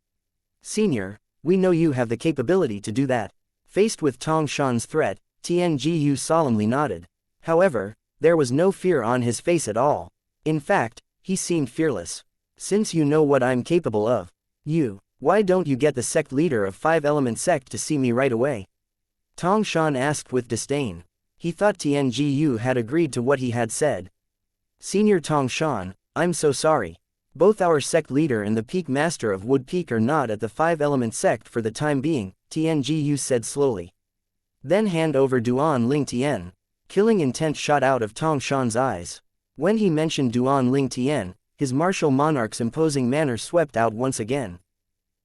S1: Senior, we know you have the capability to do that. Faced with Tong Shan's threat, Tiangu solemnly nodded. However, there was no fear on his face at all. In fact, he seemed fearless. Since you know what I'm capable of, why don't you get the sect leader of Five-Element sect to see me right away? Tong Shan asked with disdain. He thought Tiangu had agreed to what he had said. Senior Tong Shan, I'm so sorry. Both our sect leader and the Peak Master of Wood Peak are not at the Five-Element sect for the time being, Tiangu said slowly. Then hand over Duan Ling Tian. Killing intent shot out of Tong Shan's eyes. When he mentioned Duan Ling Tian, his martial monarch's imposing manner swept out once again.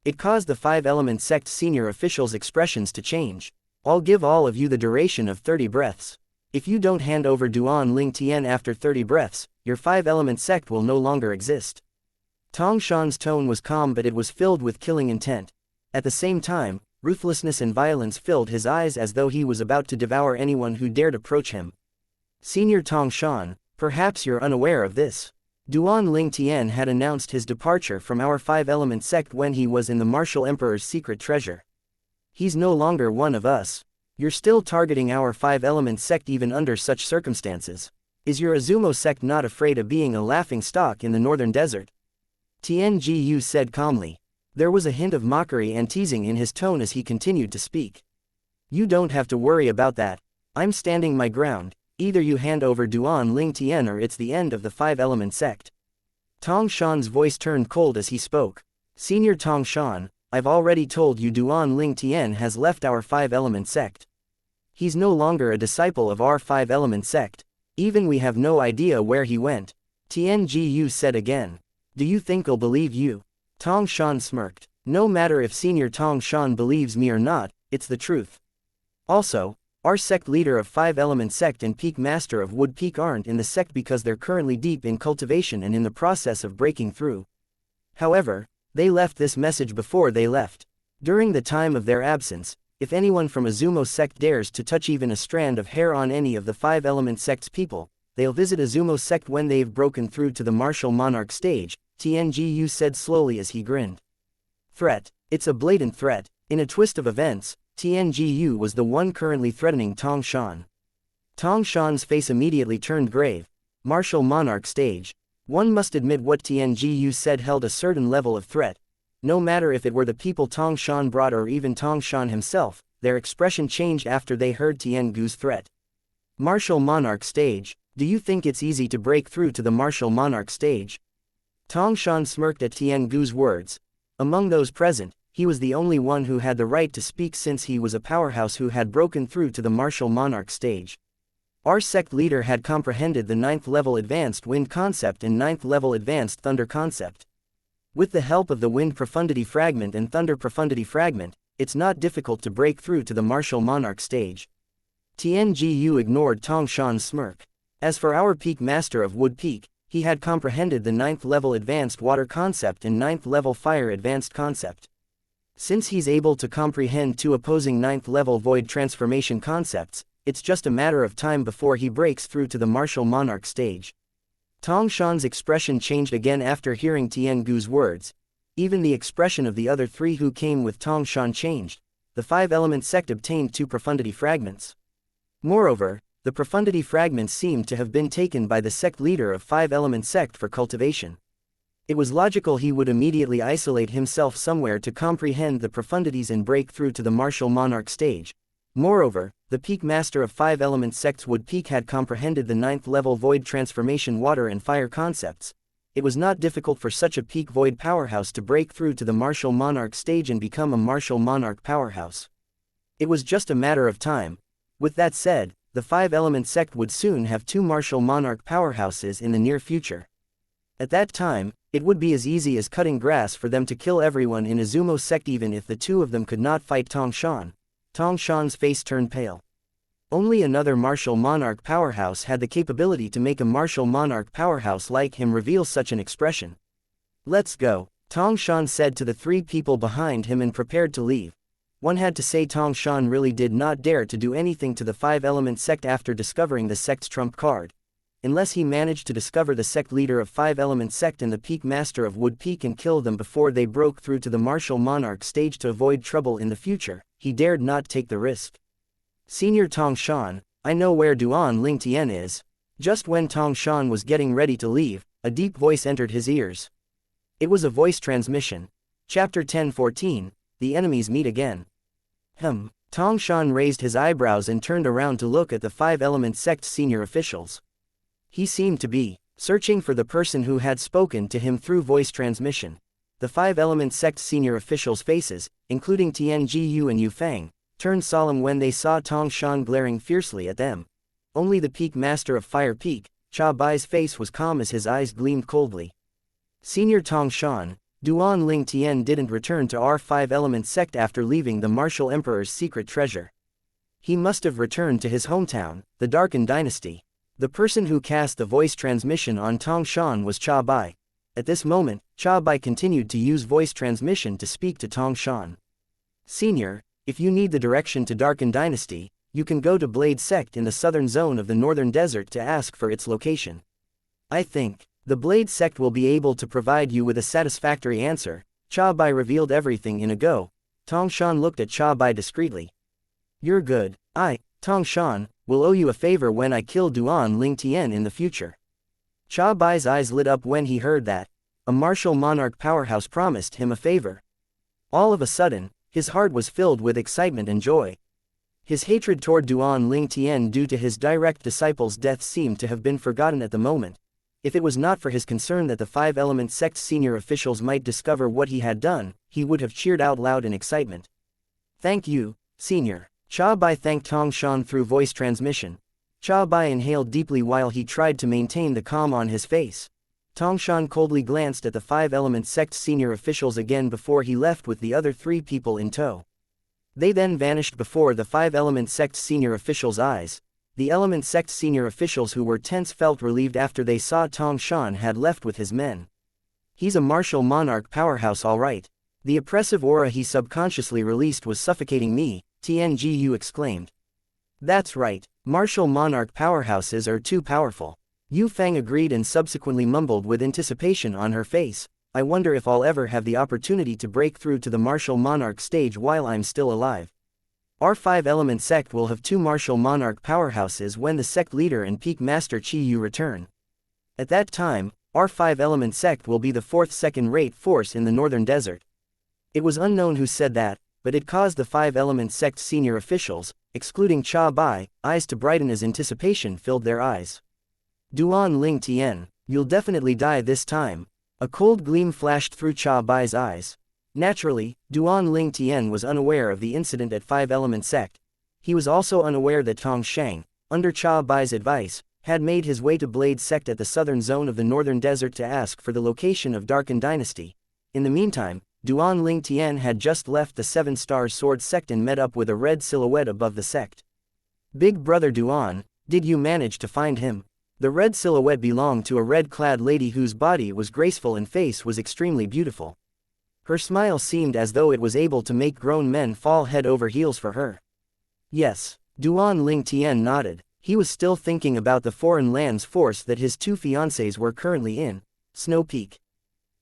S1: It caused the Five-Element sect's senior officials' expressions to change. I'll give all of you the duration of 30 breaths. If you don't hand over Duan Ling Tian after 30 breaths, your Five-Element sect will no longer exist. Tong Shan's tone was calm but it was filled with killing intent. At the same time, ruthlessness and violence filled his eyes as though he was about to devour anyone who dared approach him. Senior Tong Shan, perhaps you're unaware of this. Duan Ling Tian had announced his departure from our Five-Element sect when he was in the Martial Emperor's secret treasure. He's no longer one of us. You're still targeting our Five-Element sect even under such circumstances. Is your Azumo sect not afraid of being a laughing stock in the northern desert? Tiangu said calmly. There was a hint of mockery and teasing in his tone as he continued to speak. You don't have to worry about that. I'm standing my ground. Either you hand over Duan Ling Tian or it's the end of the Five-Element sect. Tong Shan's voice turned cold as he spoke. Senior Tong Shan, I've already told you Duan Ling Tian has left our Five-Element sect. He's no longer a disciple of our Five-Element sect. Even we have no idea where he went. Tianjiu said again. Do you think I'll believe you? Tong Shan smirked. No matter if Senior Tong Shan believes me or not, it's the truth. Also, our sect leader of 5-element sect and peak master of wood peak aren't in the sect because they're currently deep in cultivation and in the process of breaking through. However, they left this message before they left. During the time of their absence, if anyone from Azumo sect dares to touch even a strand of hair on any of the 5-element sect's people, they'll visit Azumo sect when they've broken through to the martial monarch stage, Tianjiu said slowly as he grinned. Threat. It's a blatant threat. In a twist of events, Tianjiu was the one currently threatening Tong Shan. Tong Shan's face immediately turned grave. Martial monarch stage. One must admit what Tianjiu said held a certain level of threat. No matter if it were the people Tong Shan brought or even Tong Shan himself, their expression changed after they heard Tiangu's threat. Martial monarch stage. Do you think it's easy to break through to the martial monarch stage? Tong Shan smirked at Tiangu's words. Among those present, he was the only one who had the right to speak since he was a powerhouse who had broken through to the martial monarch stage. Our sect leader had comprehended the 9th level advanced wind concept and 9th level advanced thunder concept. With the help of the wind profundity fragment and thunder profundity fragment, it's not difficult to break through to the martial monarch stage. Tianjiu ignored Tong Shan's smirk. As for our peak master of wood peak, he had comprehended the 9th level advanced water concept and 9th level fire advanced concept. Since he's able to comprehend two opposing 9th level void transformation concepts, it's just a matter of time before he breaks through to the martial monarch stage. Tong Shan's expression changed again after hearing Tiangu's words. Even the expression of the other three who came with Tong Shan changed. The 5-element sect obtained 2 profundity fragments. Moreover, the profundity fragments seemed to have been taken by the sect leader of 5-element sect for cultivation. It was logical he would immediately isolate himself somewhere to comprehend the profundities and break through to the martial monarch stage. Moreover, the peak master of 5-element sects would peak had comprehended the 9th level void transformation water and fire concepts. It was not difficult for such a peak void powerhouse to break through to the martial monarch stage and become a martial monarch powerhouse. It was just a matter of time. With that said, the 5-element sect would soon have 2 martial monarch powerhouses in the near future. At that time, it would be as easy as cutting grass for them to kill everyone in Azumo sect even if the 2 of them could not fight Tong Shan. Tong Shan's face turned pale. Only another martial monarch powerhouse had the capability to make a martial monarch powerhouse like him reveal such an expression. Let's go, Tong Shan said to the 3 people behind him and prepared to leave. One had to say Tong Shan really did not dare to do anything to the 5-element sect after discovering the sect's trump card. Unless he managed to discover the sect leader of 5-element sect and the peak master of wood peak and kill them before they broke through to the martial monarch stage to avoid trouble in the future, he dared not take the risk. Senior Tong Shan, I know where Duan Ling Tian is. Just when Tong Shan was getting ready to leave, a deep voice entered his ears. It was a voice transmission. Chapter 10:14, The Enemies Meet Again. Tong Shan raised his eyebrows and turned around to look at the 5-element sect's senior officials. He seemed to be searching for the person who had spoken to him through voice transmission. The 5-element sect's senior officials' faces, including Tianjiu and Yu Fang, turned solemn when they saw Tong Shan glaring fiercely at them. Only the peak master of Fire Peak, Cha Bai's face was calm as his eyes gleamed coldly. Senior Tong Shan, Duan Ling Tian didn't return to our 5-element sect after leaving the Martial Emperor's secret treasure. He must have returned to his hometown, the Darken Dynasty. The person who cast the voice transmission on Tong Shan was Cha Bai. At this moment, Cha Bai continued to use voice transmission to speak to Tong Shan. Senior, if you need the direction to Darken Dynasty, you can go to Blade Sect in the southern zone of the northern desert to ask for its location. I think the Blade Sect will be able to provide you with a satisfactory answer. Cha Bai revealed everything in a go. Tong Shan looked at Cha Bai discreetly. You're good. Tong Shan, will owe you a favor when I kill Duan Ling Tian in the future. Cha Bai's eyes lit up when he heard that. A martial monarch powerhouse promised him a favor. All of a sudden, his heart was filled with excitement and joy. His hatred toward Duan Ling Tian due to his direct disciple's death seemed to have been forgotten at the moment. If it was not for his concern that the 5-element sect's senior officials might discover what he had done, he would have cheered out loud in excitement. Thank you, Senior. Cha Bai thanked Tong Shan through voice transmission. Cha Bai inhaled deeply while he tried to maintain the calm on his face. Tongshan coldly glanced at the five-element sect senior officials again before he left with the other three people in tow. They then vanished before the five-element sect senior officials' eyes. The element sect senior officials who were tense felt relieved after they saw Tongshan had left with his men. He's a martial monarch powerhouse all right. The oppressive aura he subconsciously released was suffocating me, Tianjiu exclaimed. That's right, martial monarch powerhouses are too powerful. Yu Fang agreed and subsequently mumbled with anticipation on her face, I wonder if I'll ever have the opportunity to break through to the martial monarch stage while I'm still alive. Our five-element sect will have two martial monarch powerhouses when the sect leader and peak master Qi Yu return. At that time, our five-element sect will be the fourth second-rate force in the northern desert. It was unknown who said that, but it caused the five-element sect senior officials, excluding Cha Bai, eyes to brighten as anticipation filled their eyes. Duan Ling Tian, you'll definitely die this time. A cold gleam flashed through Cha Bai's eyes. Naturally, Duan Ling Tian was unaware of the incident at five-element sect. He was also unaware that Tong Shang, under Cha Bai's advice, had made his way to Blade sect at the southern zone of the northern desert to ask for the location of Darken Dynasty. In the meantime, Duan Ling Tian had just left the Seven Stars Sword sect and met up with a red silhouette above the sect. Big brother Duan, did you manage to find him? The red silhouette belonged to a red-clad lady whose body was graceful and face was extremely beautiful. Her smile seemed as though it was able to make grown men fall head over heels for her. Yes, Duan Ling Tian nodded. He was still thinking about the foreign lands force that his two fiancées were currently in. Snow Peak.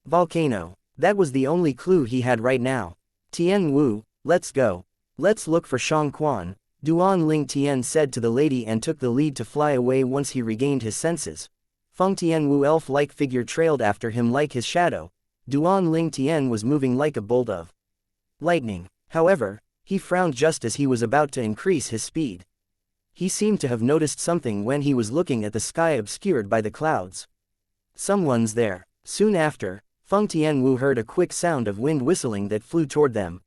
S1: Volcano. That was the only clue he had right now. Tian Wu, let's go. Let's look for Shang Quan, Duan Ling Tian said to the lady and took the lead to fly away once he regained his senses. Feng Tian Wu elf-like figure trailed after him like his shadow. Duan Ling Tian was moving like a bolt of lightning. However, he frowned just as he was about to increase his speed. He seemed to have noticed something when he was looking at the sky obscured by the clouds. Someone's there. Soon after, Feng Tianwu heard a quick sound of wind whistling that flew toward them.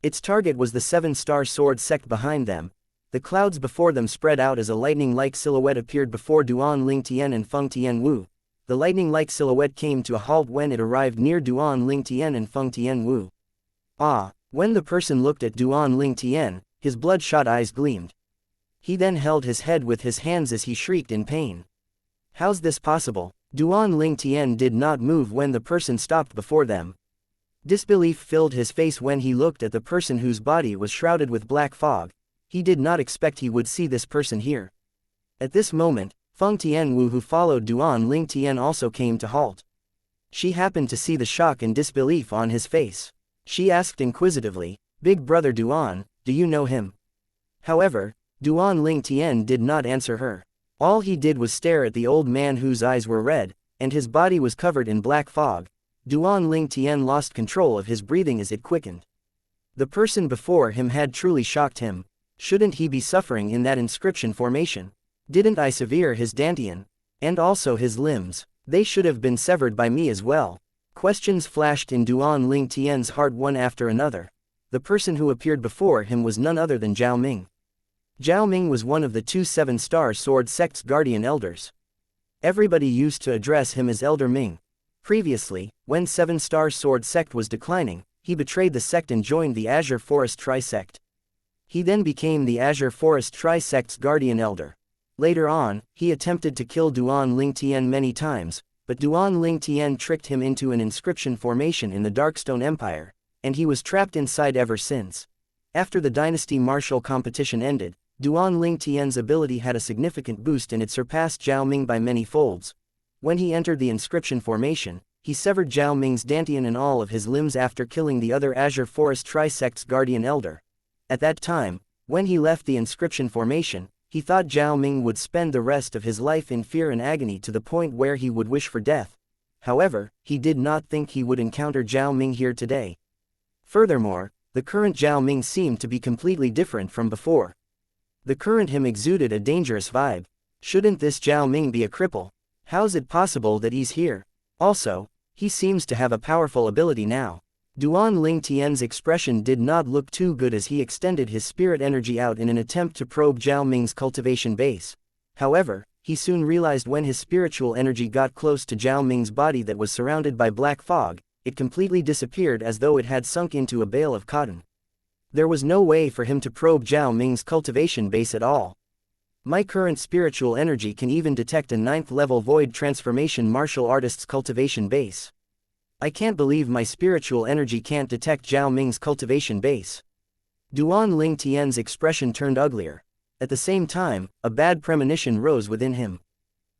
S1: Its target was the Seven-Star Sword sect behind them. The clouds before them spread out as a lightning-like silhouette appeared before Duan Ling Tian and Feng Tianwu. The lightning-like silhouette came to a halt when it arrived near Duan Ling Tian and Feng Tianwu. Ah! When the person looked at Duan Ling Tian, his bloodshot eyes gleamed. He then held his head with his hands as he shrieked in pain. How's this possible? Duan Ling Tian did not move when the person stopped before them. Disbelief filled his face when he looked at the person whose body was shrouded with black fog. He did not expect he would see this person here. At this moment, Feng Tianwu, who followed Duan Ling Tian, also came to halt. She happened to see the shock and disbelief on his face. She asked inquisitively, Big brother Duan, do you know him? However, Duan Ling Tian did not answer her. All he did was stare at the old man whose eyes were red, and his body was covered in black fog. Duan Ling Tian lost control of his breathing as it quickened. The person before him had truly shocked him. Shouldn't he be suffering in that inscription formation? Didn't I sever his dantian? And also his limbs. They should have been severed by me as well. Questions flashed in Duan Ling Tian's heart one after another. The person who appeared before him was none other than Zhao Ming. Zhao Ming was one of the two Seven-Star Sword sect's guardian elders. Everybody used to address him as Elder Ming. Previously, when Seven-Star Sword sect was declining, he betrayed the sect and joined the Azure Forest Tri-sect. He then became the Azure Forest Tri-sect's guardian elder. Later on, he attempted to kill Duan Ling Tian many times, but Duan Ling Tian tricked him into an inscription formation in the Darkstone Empire, and he was trapped inside ever since. After the dynasty martial competition ended, Duan Ling Tian's ability had a significant boost and it surpassed Zhao Ming by many folds. When he entered the inscription formation, he severed Zhao Ming's dantian and all of his limbs after killing the other Azure Forest Tri-sect's guardian elder. At that time, when he left the inscription formation, he thought Zhao Ming would spend the rest of his life in fear and agony to the point where he would wish for death. However, he did not think he would encounter Zhao Ming here today. Furthermore, the current Zhao Ming seemed to be completely different from before. The current him exuded a dangerous vibe. Shouldn't this Zhao Ming be a cripple? How's it possible that he's here? Also, he seems to have a powerful ability now. Duan Ling Tian's expression did not look too good as he extended his spirit energy out in an attempt to probe Zhao Ming's cultivation base. However, he soon realized when his spiritual energy got close to Zhao Ming's body that was surrounded by black fog, it completely disappeared as though it had sunk into a bale of cotton. There was no way for him to probe Zhao Ming's cultivation base at all. My current spiritual energy can even detect a 9th-level void transformation martial artist's cultivation base. I can't believe my spiritual energy can't detect Zhao Ming's cultivation base. Duan Ling Tian's expression turned uglier. At the same time, a bad premonition rose within him.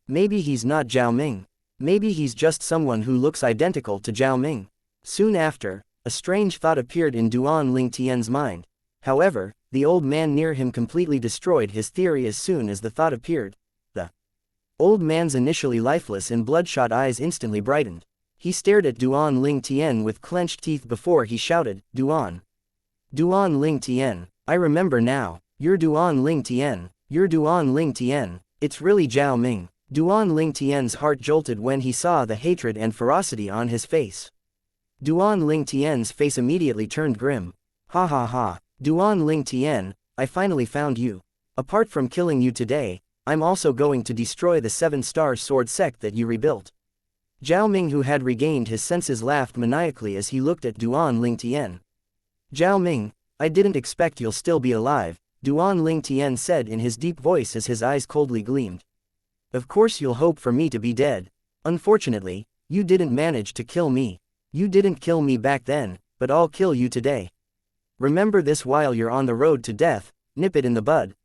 S1: Maybe he's not Zhao Ming. Maybe he's just someone who looks identical to Zhao Ming. Soon after, a strange thought appeared in Duan Ling Tian's mind. However, the old man near him completely destroyed his theory as soon as the thought appeared. The old man's initially lifeless and bloodshot eyes instantly brightened. He stared at Duan Ling Tian with clenched teeth before he shouted, Duan. Duan Ling Tian, I remember now. You're Duan Ling Tian. You're Duan Ling Tian. It's really Zhao Ming. Duan Ling Tian's heart jolted when he saw the hatred and ferocity on his face. Duan Ling Tian's face immediately turned grim. Ha ha ha. Duan Ling Tian, I finally found you. Apart from killing you today, I'm also going to destroy the 7-star sword sect that you rebuilt. Zhao Ming, who had regained his senses, laughed maniacally as he looked at Duan Ling Tian. Zhao Ming, I didn't expect you'll still be alive, Duan Ling Tian said in his deep voice as his eyes coldly gleamed. Of course you'll hope for me to be dead. Unfortunately, you didn't manage to kill me. You didn't kill me back then, but I'll kill you today. Remember this while you're on the road to death, nip it in the bud.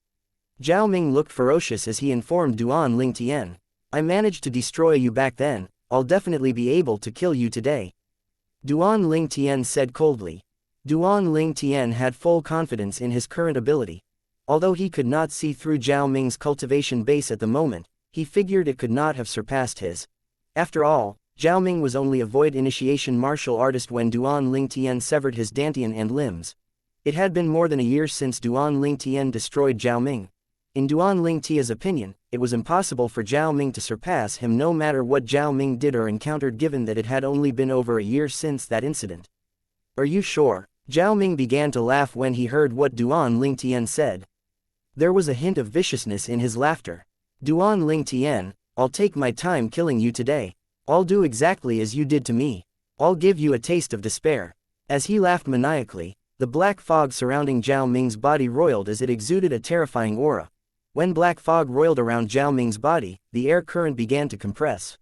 S1: Zhao Ming looked ferocious as he informed Duan Ling Tian. I managed to destroy you back then, I'll definitely be able to kill you today. Duan Ling Tian said coldly. Duan Ling Tian had full confidence in his current ability. Although he could not see through Zhao Ming's cultivation base at the moment, he figured it could not have surpassed his. After all, Zhao Ming was only a void initiation martial artist when Duan Ling Tian severed his dantian and limbs. It had been more than a year since Duan Ling Tian destroyed Zhao Ming. In Duan Ling Tian's opinion, it was impossible for Zhao Ming to surpass him no matter what Zhao Ming did or encountered, given that it had only been over a year since that incident. Are you sure? Zhao Ming began to laugh when he heard what Duan Ling Tian said. There was a hint of viciousness in his laughter. Duan Ling Tian, I'll take my time killing you today. I'll do exactly as you did to me. I'll give you a taste of despair. As he laughed maniacally, the black fog surrounding Zhao Ming's body roiled as it exuded a terrifying aura. When black fog roiled around Zhao Ming's body, the air current began to compress.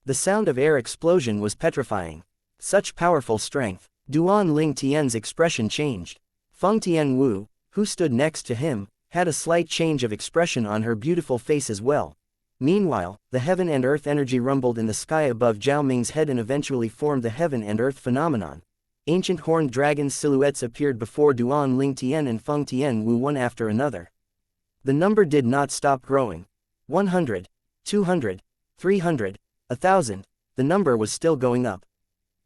S1: The sound of air explosion was petrifying. Such powerful strength. Duan Ling Tian's expression changed. Feng Tianwu, who stood next to him, had a slight change of expression on her beautiful face as well. Meanwhile, the heaven and earth energy rumbled in the sky above Zhao Ming's head and eventually formed the heaven and earth phenomenon. Ancient horned dragon silhouettes appeared before Duan Ling Tian and Feng Tianwu one after another. The number did not stop growing. 100, 200, 300, 1,000, the number was still going up.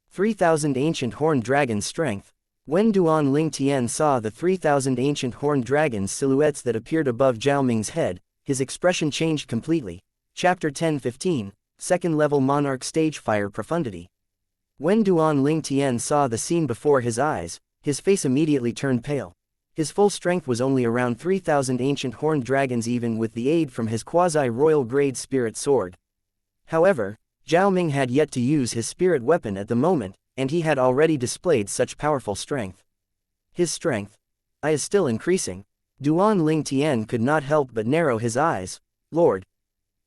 S1: 3,000 ancient horned dragons' strength. When Duan Ling Tian saw the 3,000 ancient horned dragons silhouettes that appeared above Zhao Ming's head, his expression changed completely. Chapter 10-15, Second Level Monarch Stage Fire Profundity. When Duan Ling Tian saw the scene before his eyes, his face immediately turned pale. His full strength was only around 3,000 ancient horned dragons even with the aid from his quasi-royal grade spirit sword. However, Zhao Ming had yet to use his spirit weapon at the moment, and he had already displayed such powerful strength. His strength is still increasing. Duan Ling Tian could not help but narrow his eyes. Lord!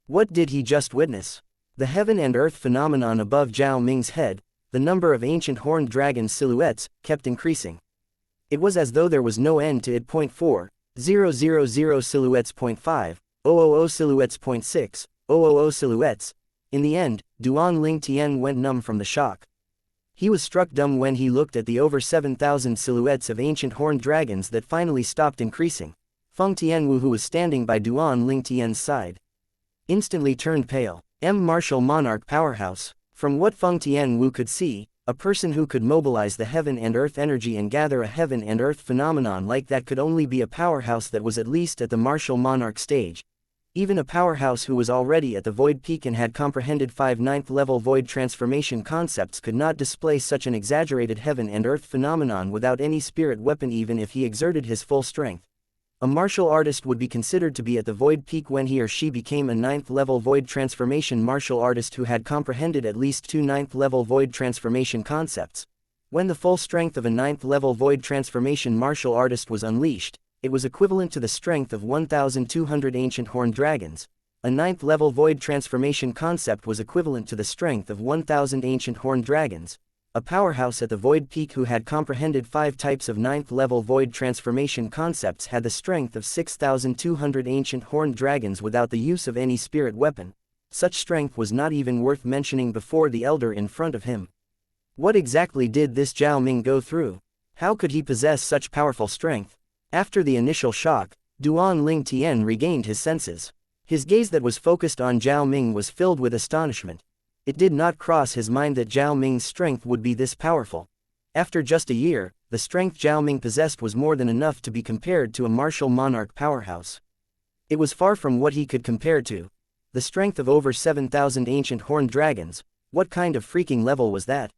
S1: What did he just witness? The heaven and earth phenomenon above Zhao Ming's head, the number of ancient horned dragon silhouettes, kept increasing. It was as though there was no end to it. 0.4, 000 silhouettes. 0.5, 000 silhouettes. 0.6, 000 silhouettes. In the end, Duan Ling Tian went numb from the shock. He was struck dumb when he looked at the over 7,000 silhouettes of ancient horned dragons that finally stopped increasing. Feng Tianwu, who was standing by Duan Ling Tian's side, instantly turned pale. Martial Monarch Powerhouse. From what Feng Tianwu could see, a person who could mobilize the heaven and earth energy and gather a heaven and earth phenomenon like that could only be a powerhouse that was at least at the martial monarch stage. Even a powerhouse who was already at the void peak and had comprehended 5 9th level void transformation concepts could not display such an exaggerated heaven and earth phenomenon without any spirit weapon even if he exerted his full strength. A martial artist would be considered to be at the void peak when he or she became a 9th level void transformation martial artist who had comprehended at least 2 9th level void transformation concepts. When the full strength of a 9th level void transformation martial artist was unleashed, it was equivalent to the strength of 1,200 ancient horned dragons. A 9th level void transformation concept was equivalent to the strength of 1,000 ancient horned dragons. A powerhouse at the void peak who had comprehended 5 types of 9th level void transformation concepts had the strength of 6,200 ancient horned dragons without the use of any spirit weapon. Such strength was not even worth mentioning before the elder in front of him. What exactly did this Zhao Ming go through? How could he possess such powerful strength? After the initial shock, Duan Ling Tian regained his senses. His gaze that was focused on Zhao Ming was filled with astonishment. It did not cross his mind that Zhao Ming's strength would be this powerful. After just a year, the strength Zhao Ming possessed was more than enough to be compared to a martial monarch powerhouse. It was far from what he could compare to. The strength of over 7,000 ancient horned dragons. What kind of freaking level was that?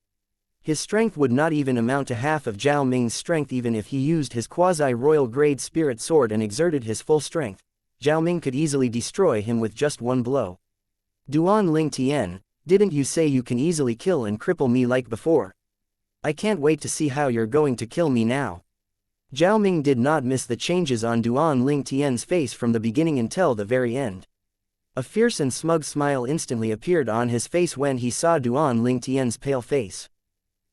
S1: His strength would not even amount to half of Zhao Ming's strength even if he used his quasi-royal grade spirit sword and exerted his full strength. Zhao Ming could easily destroy him with just one blow. Duan Ling Tian, didn't you say you can easily kill and cripple me like before? I can't wait to see how you're going to kill me now. Zhao Ming did not miss the changes on Duan Ling Tian's face from the beginning until the very end. A fierce and smug smile instantly appeared on his face when he saw Duan Ling Tian's pale face.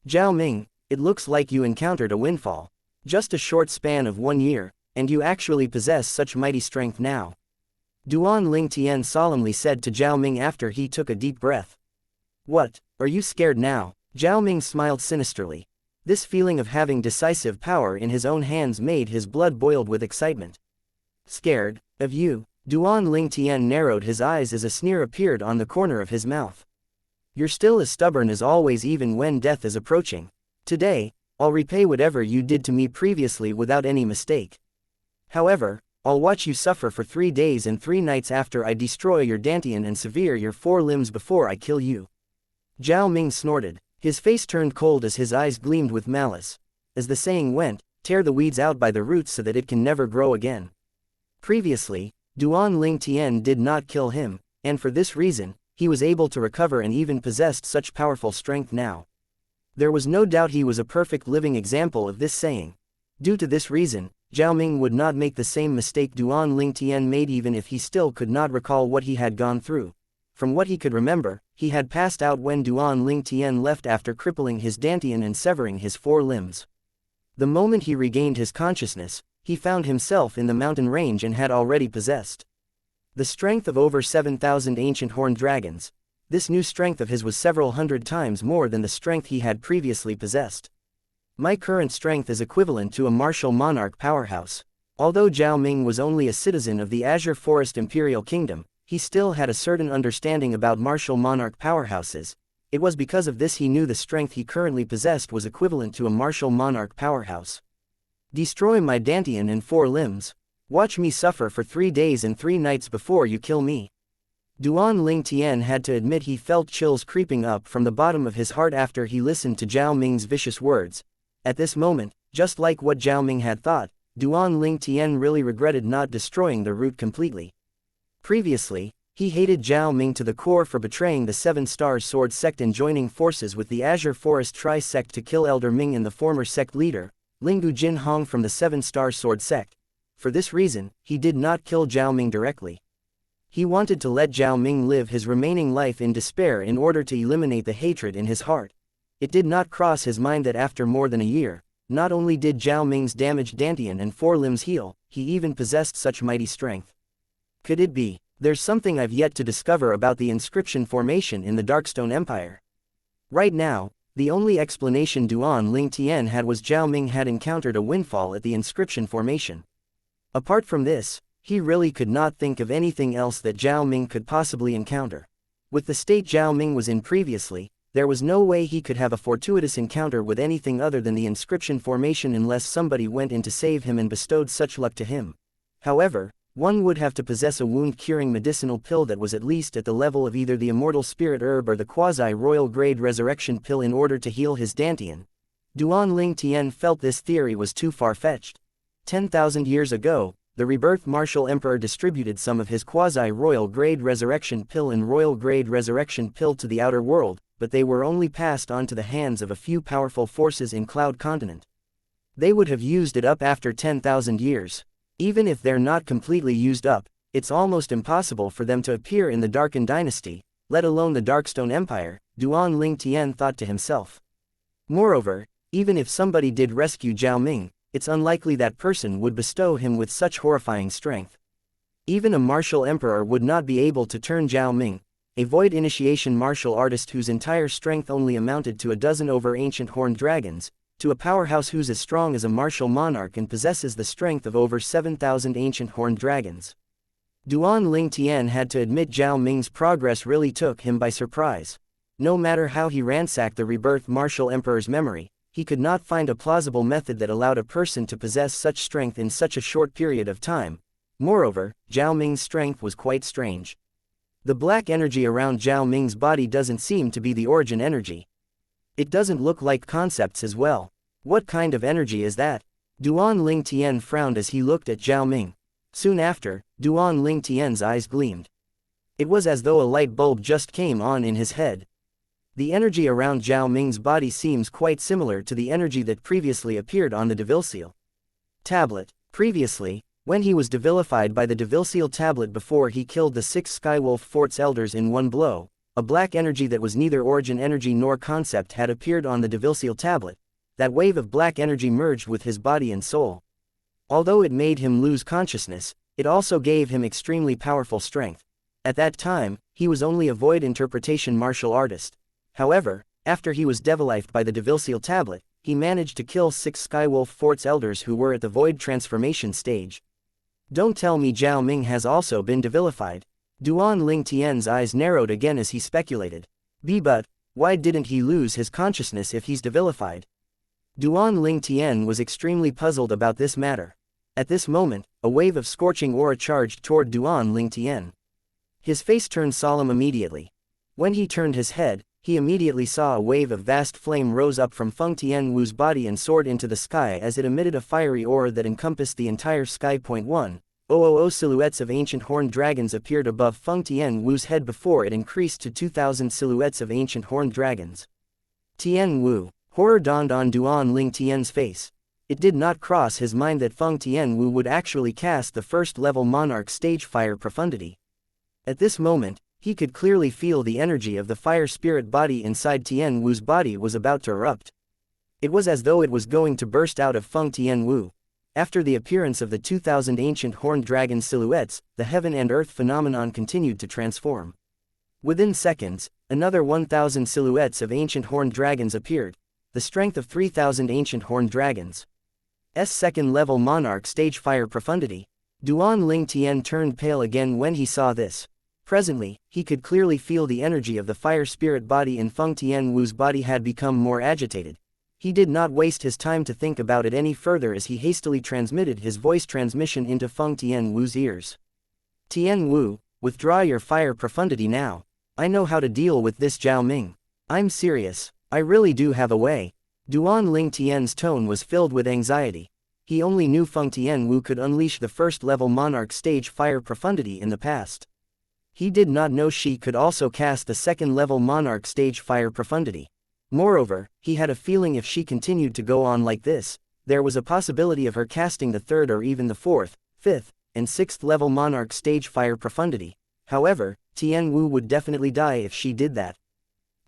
S1: Zhao Ming, it looks like you encountered a windfall. Just a short span of 1 year, and you actually possess such mighty strength now. Duan Ling Tian solemnly said to Zhao Ming after he took a deep breath. What, are you scared now? Zhao Ming smiled sinisterly. This feeling of having decisive power in his own hands made his blood boiled with excitement. Scared? Of you? Duan Ling Tian narrowed his eyes as a sneer appeared on the corner of his mouth. You're still as stubborn as always even when death is approaching. Today, I'll repay whatever you did to me previously without any mistake. However, I'll watch you suffer for 3 days and 3 nights after I destroy your dantian and sever your 4 limbs before I kill you. Zhao Ming snorted. His face turned cold as his eyes gleamed with malice. As the saying went, tear the weeds out by the roots so that it can never grow again. Previously, Duan Ling Tian did not kill him, and for this reason, he was able to recover and even possessed such powerful strength now. There was no doubt he was a perfect living example of this saying. Due to this reason, Zhao Ming would not make the same mistake Duan Ling Tian made even if he still could not recall what he had gone through. From what he could remember, he had passed out when Duan Ling Tian left after crippling his dantian and severing his 4 limbs. The moment he regained his consciousness, he found himself in the mountain range and had already possessed the strength of over 7,000 ancient horned dragons. This new strength of his was several hundred times more than the strength he had previously possessed. My current strength is equivalent to a martial monarch powerhouse. Although Zhao Ming was only a citizen of the Azure Forest Imperial Kingdom, he still had a certain understanding about martial monarch powerhouses. It was because of this he knew the strength he currently possessed was equivalent to a martial monarch powerhouse. Destroy my dantian and 4 limbs. Watch me suffer for 3 days and 3 nights before you kill me. Duan Ling Tian had to admit he felt chills creeping up from the bottom of his heart after he listened to Zhao Ming's vicious words. At this moment, just like what Zhao Ming had thought, Duan Ling Tian really regretted not destroying the root completely. Previously, he hated Zhao Ming to the core for betraying the 7 Stars Sword sect and joining forces with the Azure Forest Tri-sect to kill Elder Ming and the former sect leader, Lingu Jin Hong from the 7 Star Sword sect. For this reason, he did not kill Zhao Ming directly. He wanted to let Zhao Ming live his remaining life in despair in order to eliminate the hatred in his heart. It did not cross his mind that after more than a year, not only did Zhao Ming's damaged dantian and 4 limbs heal, he even possessed such mighty strength. Could it be? There's something I've yet to discover about the inscription formation in the Darkstone Empire. Right now, the only explanation Duan Ling Tian had was Zhao Ming had encountered a windfall at the inscription formation. Apart from this, he really could not think of anything else that Zhao Ming could possibly encounter. With the state Zhao Ming was in previously, there was no way he could have a fortuitous encounter with anything other than the inscription formation unless somebody went in to save him and bestowed such luck to him. However, one would have to possess a wound-curing medicinal pill that was at least at the level of either the immortal spirit herb or the quasi-royal grade resurrection pill in order to heal his dantian. Duan Ling Tian felt this theory was too far-fetched. 10,000 years ago, the rebirth martial emperor distributed some of his quasi-royal grade resurrection pill and royal grade resurrection pill to the outer world, but they were only passed on to the hands of a few powerful forces in Cloud Continent. They would have used it up after 10,000 years. Even if they're not completely used up, it's almost impossible for them to appear in the Darken Dynasty, let alone the Darkstone Empire, Duan Ling Tian thought to himself. Moreover, even if somebody did rescue Zhao Ming, it's unlikely that person would bestow him with such horrifying strength. Even a martial emperor would not be able to turn Zhao Ming, a void initiation martial artist whose entire strength only amounted to a dozen over ancient horned dragons, to a powerhouse who's as strong as a martial monarch and possesses the strength of over 7,000 ancient horned dragons. Duan Ling Tian had to admit Zhao Ming's progress really took him by surprise. No matter how he ransacked the rebirth martial emperor's memory, he could not find a plausible method that allowed a person to possess such strength in such a short period of time. Moreover, Zhao Ming's strength was quite strange. The black energy around Zhao Ming's body doesn't seem to be the origin energy. It doesn't look like concepts as well. What kind of energy is that? Duan Ling Tian frowned as he looked at Zhao Ming. Soon after, Duan Ling Tian's eyes gleamed. It was as though a light bulb just came on in his head. The energy around Zhao Ming's body seems quite similar to the energy that previously appeared on the Devilseal tablet. Previously, when he was devilified by the Devilseal tablet before he killed the 6 Skywolf Fort's elders in one blow, a black energy that was neither origin energy nor concept had appeared on the Devilseal tablet. That wave of black energy merged with his body and soul. Although it made him lose consciousness, it also gave him extremely powerful strength. At that time, he was only a void interpretation martial artist. However, after he was devilifed by the Devilseal tablet, he managed to kill 6 Skywolf Fort's elders who were at the void transformation stage. Don't tell me Zhao Ming has also been devilified. Duan Ling Tian's eyes narrowed again as he speculated. But why didn't he lose his consciousness if he's devilified? Duan Ling Tian was extremely puzzled about this matter. At this moment, a wave of scorching aura charged toward Duan Ling Tian. His face turned solemn immediately. When he turned his head, he immediately saw a wave of vast flame rose up from Feng Tianwu's body and soared into the sky as it emitted a fiery aura that encompassed the entire sky. 1,000 silhouettes of ancient horned dragons appeared above Feng Tianwu's head before it increased to 2,000 silhouettes of ancient horned dragons. Tianwu. Horror dawned on Duan Ling Tian's face. It did not cross his mind that Feng Tianwu would actually cast the first-level monarch stage Fire Profundity. At this moment, he could clearly feel the energy of the fire spirit body inside Tianwu's body was about to erupt. It was as though it was going to burst out of Feng Tianwu. After the appearance of the 2,000 ancient horned dragon silhouettes, the heaven and earth phenomenon continued to transform. Within seconds, another 1,000 silhouettes of ancient horned dragons appeared, the strength of 3,000 ancient horned dragons. Second-level monarch stage Fire Profundity. Duan Ling Tian turned pale again when he saw this. Presently, he could clearly feel the energy of the fire spirit body in Feng Tianwu's body had become more agitated. He did not waste his time to think about it any further as he hastily transmitted his voice transmission into Feng Tianwu's ears. Tianwu, withdraw your fire profundity now. I know how to deal with this Zhao Ming. I'm serious. I really do have a way. Duan Ling Tian's tone was filled with anxiety. He only knew Feng Tianwu could unleash the first-level monarch stage Fire Profundity in the past. He did not know she could also cast the second-level monarch stage Fire Profundity. Moreover, he had a feeling if she continued to go on like this, there was a possibility of her casting the third or even the fourth, fifth, and sixth-level monarch stage Fire Profundity. However, Tianwu would definitely die if she did that.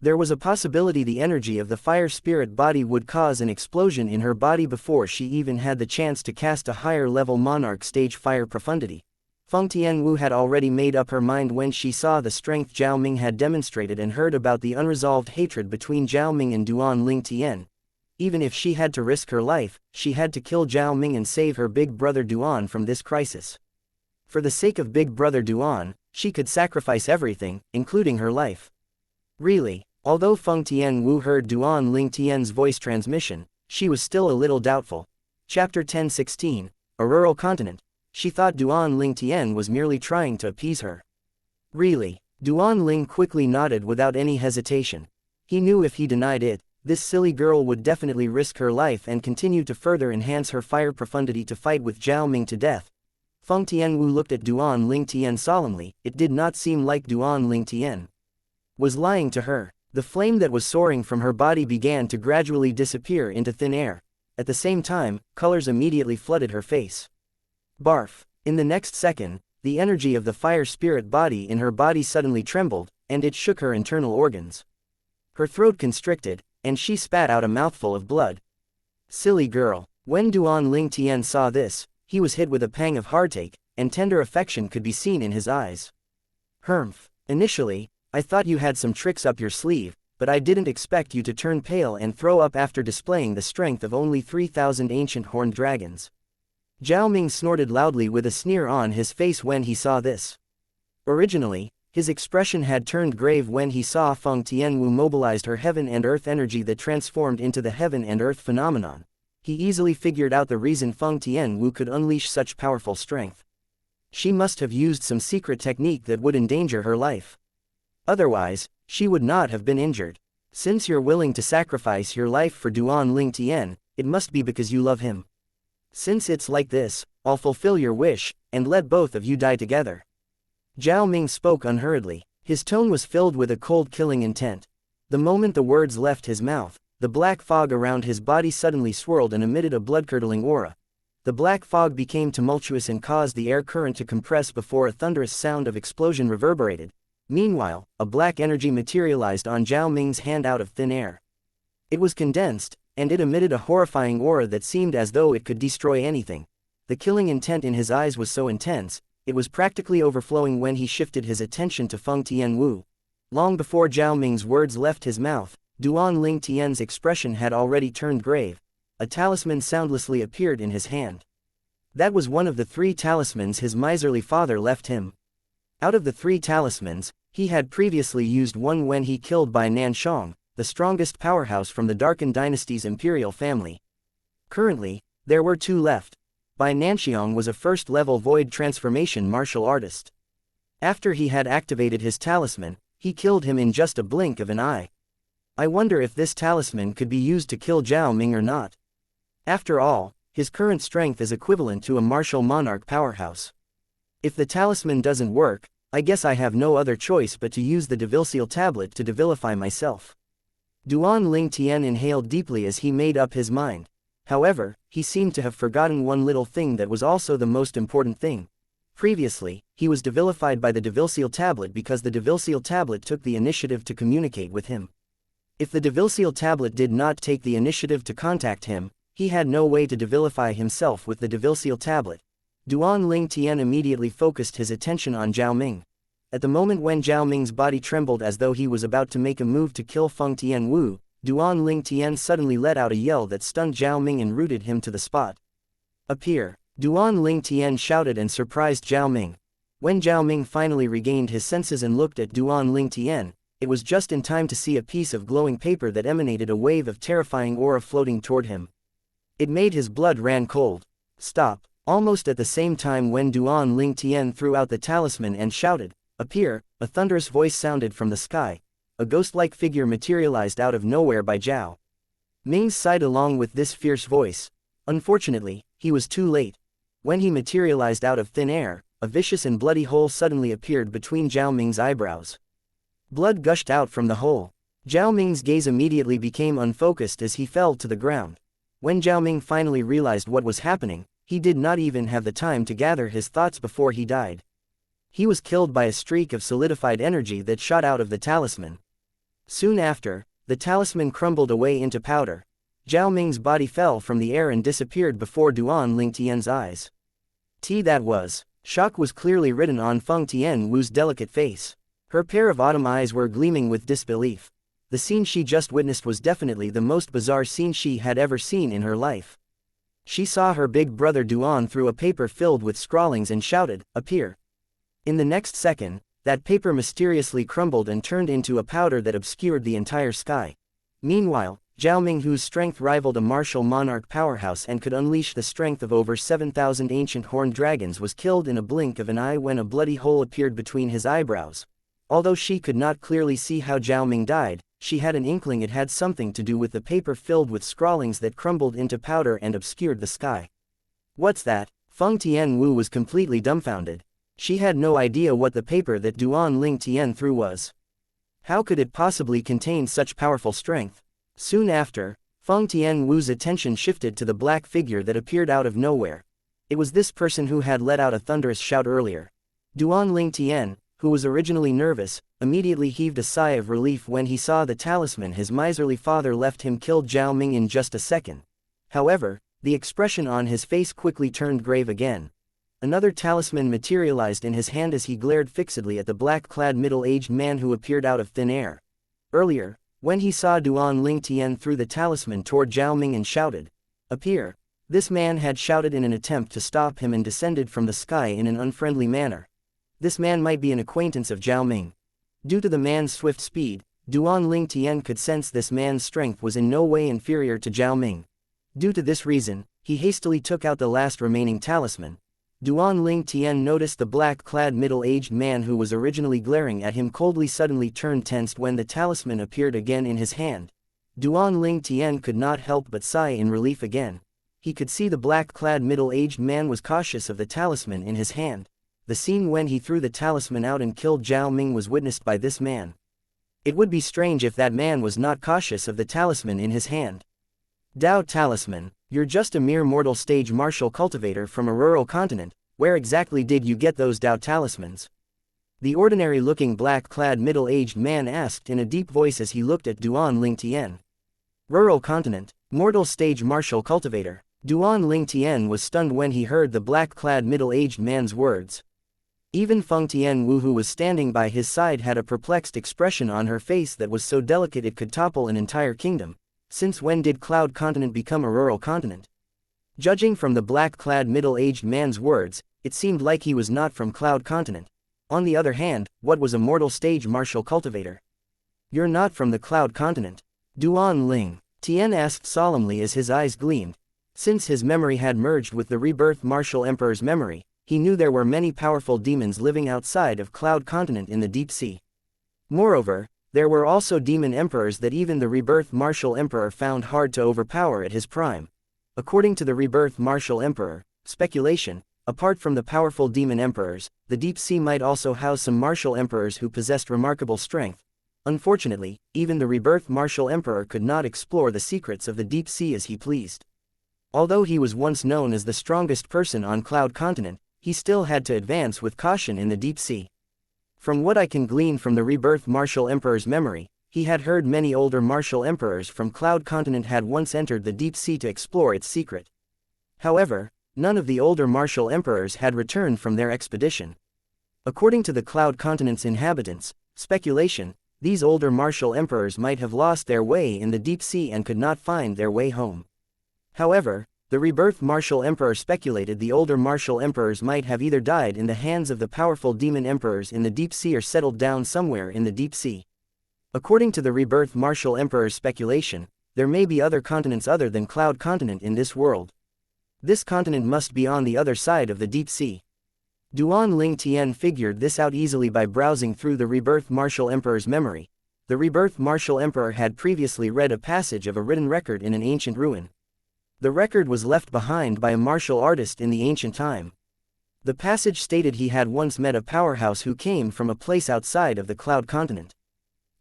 S1: There was a possibility the energy of the fire spirit body would cause an explosion in her body before she even had the chance to cast a higher-level monarch stage Fire Profundity. Feng Tianwu had already made up her mind when she saw the strength Zhao Ming had demonstrated and heard about the unresolved hatred between Zhao Ming and Duan Ling Tian. Even if she had to risk her life, she had to kill Zhao Ming and save her big brother Duan from this crisis. For the sake of big brother Duan, she could sacrifice everything, including her life. Really, although Feng Tianwu heard Duan Ling Tian's voice transmission, she was still a little doubtful. Chapter 10:16, A Rural Continent. She thought Duan Ling Tian was merely trying to appease her. Really? Duan Ling quickly nodded without any hesitation. He knew if he denied it, this silly girl would definitely risk her life and continue to further enhance her fire profundity to fight with Zhao Ming to death. Feng Tianwu looked at Duan Lingtian solemnly. It did not seem like Duan Lingtian was lying to her. The flame that was soaring from her body began to gradually disappear into thin air. At the same time, colors immediately flooded her face. Barf. In the next second, the energy of the fire spirit body in her body suddenly trembled, and it shook her internal organs. Her throat constricted, and she spat out a mouthful of blood. Silly girl. When Duan Lingtian saw this, he was hit with a pang of heartache, and tender affection could be seen in his eyes. Humph. Initially, I thought you had some tricks up your sleeve, but I didn't expect you to turn pale and throw up after displaying the strength of only 3,000 ancient horned dragons. Zhao Ming snorted loudly with a sneer on his face when he saw this. Originally, his expression had turned grave when he saw Feng Tianwu mobilized her heaven and earth energy that transformed into the heaven and earth phenomenon. He easily figured out the reason Feng Tianwu could unleash such powerful strength. She must have used some secret technique that would endanger her life. Otherwise, she would not have been injured. Since you're willing to sacrifice your life for Duan Lingtian, it must be because you love him. Since it's like this, I'll fulfill your wish, and let both of you die together. Zhao Ming spoke unhurriedly. His tone was filled with a cold killing intent. The moment the words left his mouth, the black fog around his body suddenly swirled and emitted a blood-curdling aura. The black fog became tumultuous and caused the air current to compress before a thunderous sound of explosion reverberated. Meanwhile, a black energy materialized on Zhao Ming's hand out of thin air. It was condensed, and it emitted a horrifying aura that seemed as though it could destroy anything. The killing intent in his eyes was so intense, it was practically overflowing when he shifted his attention to Feng Tianwu. Long before Zhao Ming's words left his mouth, Duan Lingtian's expression had already turned grave. A talisman soundlessly appeared in his hand. That was one of the 3 talismans his miserly father left him. Out of the 3 talismans, he had previously used one when he killed Bai Nanshang, the strongest powerhouse from the Darken dynasty's imperial family. Currently, there were 2 left. Bai Nanxiang was a first-level void transformation martial artist. After he had activated his talisman, he killed him in just a blink of an eye. I wonder if this talisman could be used to kill Zhao Ming or not. After all, his current strength is equivalent to a martial monarch powerhouse. If the talisman doesn't work, I guess I have no other choice but to use the devil-seal tablet to devilify myself. Duan Lingtian inhaled deeply as he made up his mind. However, he seemed to have forgotten one little thing that was also the most important thing. Previously, he was devilified by the devil-seal tablet because the devil-seal tablet took the initiative to communicate with him. If the devil-seal tablet did not take the initiative to contact him, he had no way to devilify himself with the devil-seal tablet. Duan Lingtian immediately focused his attention on Zhao Ming. At the moment when Zhao Ming's body trembled as though he was about to make a move to kill Feng Tianwu, Duan Lingtian suddenly let out a yell that stunned Zhao Ming and rooted him to the spot. Appear! Duan Lingtian shouted and surprised Zhao Ming. When Zhao Ming finally regained his senses and looked at Duan Lingtian, it was just in time to see a piece of glowing paper that emanated a wave of terrifying aura floating toward him. It made his blood ran cold. Stop! Almost at the same time when Duan Lingtian threw out the talisman and shouted, "Appear!" a thunderous voice sounded from the sky. A ghost-like figure materialized out of nowhere by Zhao Ming's side along with this fierce voice. Unfortunately, he was too late. When he materialized out of thin air, a vicious and bloody hole suddenly appeared between Zhao Ming's eyebrows. Blood gushed out from the hole. Zhao Ming's gaze immediately became unfocused as he fell to the ground. When Zhao Ming finally realized what was happening, he did not even have the time to gather his thoughts before he died. He was killed by a streak of solidified energy that shot out of the talisman. Soon after, the talisman crumbled away into powder. Zhao Ming's body fell from the air and disappeared before Duan Lingtian's eyes. That was. Shock was clearly written on Feng Tianwu's delicate face. Her pair of autumn eyes were gleaming with disbelief. The scene she just witnessed was definitely the most bizarre scene she had ever seen in her life. She saw her big brother Duan through a paper filled with scrawlings and shouted, "Appear!" In the next second, that paper mysteriously crumbled and turned into a powder that obscured the entire sky. Meanwhile, Zhao Ming, whose strength rivaled a martial monarch powerhouse and could unleash the strength of over 7,000 ancient horned dragons, was killed in a blink of an eye when a bloody hole appeared between his eyebrows. Although she could not clearly see how Zhao Ming died, she had an inkling it had something to do with the paper filled with scrawlings that crumbled into powder and obscured the sky. "What's that?" Feng Tianwu was completely dumbfounded. She had no idea what the paper that Duan Ling Tian threw was. How could it possibly contain such powerful strength? Soon after, Feng Tianwu's attention shifted to the black figure that appeared out of nowhere. It was this person who had let out a thunderous shout earlier. Duan Ling Tian, who was originally nervous, immediately heaved a sigh of relief when he saw the talisman his miserly father left him killed Zhao Ming in just a second. However, the expression on his face quickly turned grave again. Another talisman materialized in his hand as he glared fixedly at the black-clad middle-aged man who appeared out of thin air. Earlier, when he saw Duan Ling Tian threw the talisman toward Zhao Ming and shouted, "Appear!" This man had shouted in an attempt to stop him and descended from the sky in an unfriendly manner. This man might be an acquaintance of Zhao Ming. Due to the man's swift speed, Duan Ling Tian could sense this man's strength was in no way inferior to Zhao Ming. Due to this reason, he hastily took out the last remaining talisman. Duan Ling Tian noticed the black-clad middle-aged man who was originally glaring at him coldly suddenly turned tensed when the talisman appeared again in his hand. Duan Ling Tian could not help but sigh in relief again. He could see the black-clad middle-aged man was cautious of the talisman in his hand. The scene when he threw the talisman out and killed Zhao Ming was witnessed by this man. It would be strange if that man was not cautious of the talisman in his hand. Dao Talisman, you're just a mere mortal stage martial cultivator from a rural continent. Where exactly did you get those Dao talismans? The ordinary-looking black-clad middle-aged man asked in a deep voice as he looked at Duan Ling Tian. Rural continent, mortal stage martial cultivator. Duan Ling Tian was stunned when he heard the black-clad middle-aged man's words. Even Feng Tianwu who was standing by his side had a perplexed expression on her face that was so delicate it could topple an entire kingdom. Since when did Cloud Continent become a rural continent? Judging from the black-clad middle-aged man's words, it seemed like he was not from Cloud Continent. On the other hand, what was a mortal stage martial cultivator? You're not from the Cloud Continent. Duan Ling Tian asked solemnly as his eyes gleamed. Since his memory had merged with the rebirth martial emperor's memory, he knew there were many powerful demons living outside of Cloud Continent in the deep sea. Moreover, there were also demon emperors that even the rebirth martial emperor found hard to overpower at his prime. According to the rebirth martial emperor, speculation, apart from the powerful demon emperors, the deep sea might also house some martial emperors who possessed remarkable strength. Unfortunately, even the rebirth martial emperor could not explore the secrets of the deep sea as he pleased. Although he was once known as the strongest person on Cloud Continent, he still had to advance with caution in the deep sea. From what I can glean from the rebirth martial emperor's memory, he had heard many older martial emperors from Cloud Continent had once entered the deep sea to explore its secret. However, none of the older martial emperors had returned from their expedition. According to the Cloud Continent's inhabitants, speculation, these older martial emperors might have lost their way in the deep sea and could not find their way home. However, the rebirth martial emperor speculated the older martial emperors might have either died in the hands of the powerful demon emperors in the deep sea or settled down somewhere in the deep sea. According to the rebirth martial emperor's speculation, there may be other continents other than Cloud Continent in this world. This continent must be on the other side of the deep sea. Duan Ling Tian figured this out easily by browsing through the rebirth martial emperor's memory. The rebirth martial emperor had previously read a passage of a written record in an ancient ruin. The record was left behind by a martial artist in the ancient time. The passage stated he had once met a powerhouse who came from a place outside of the Cloud Continent.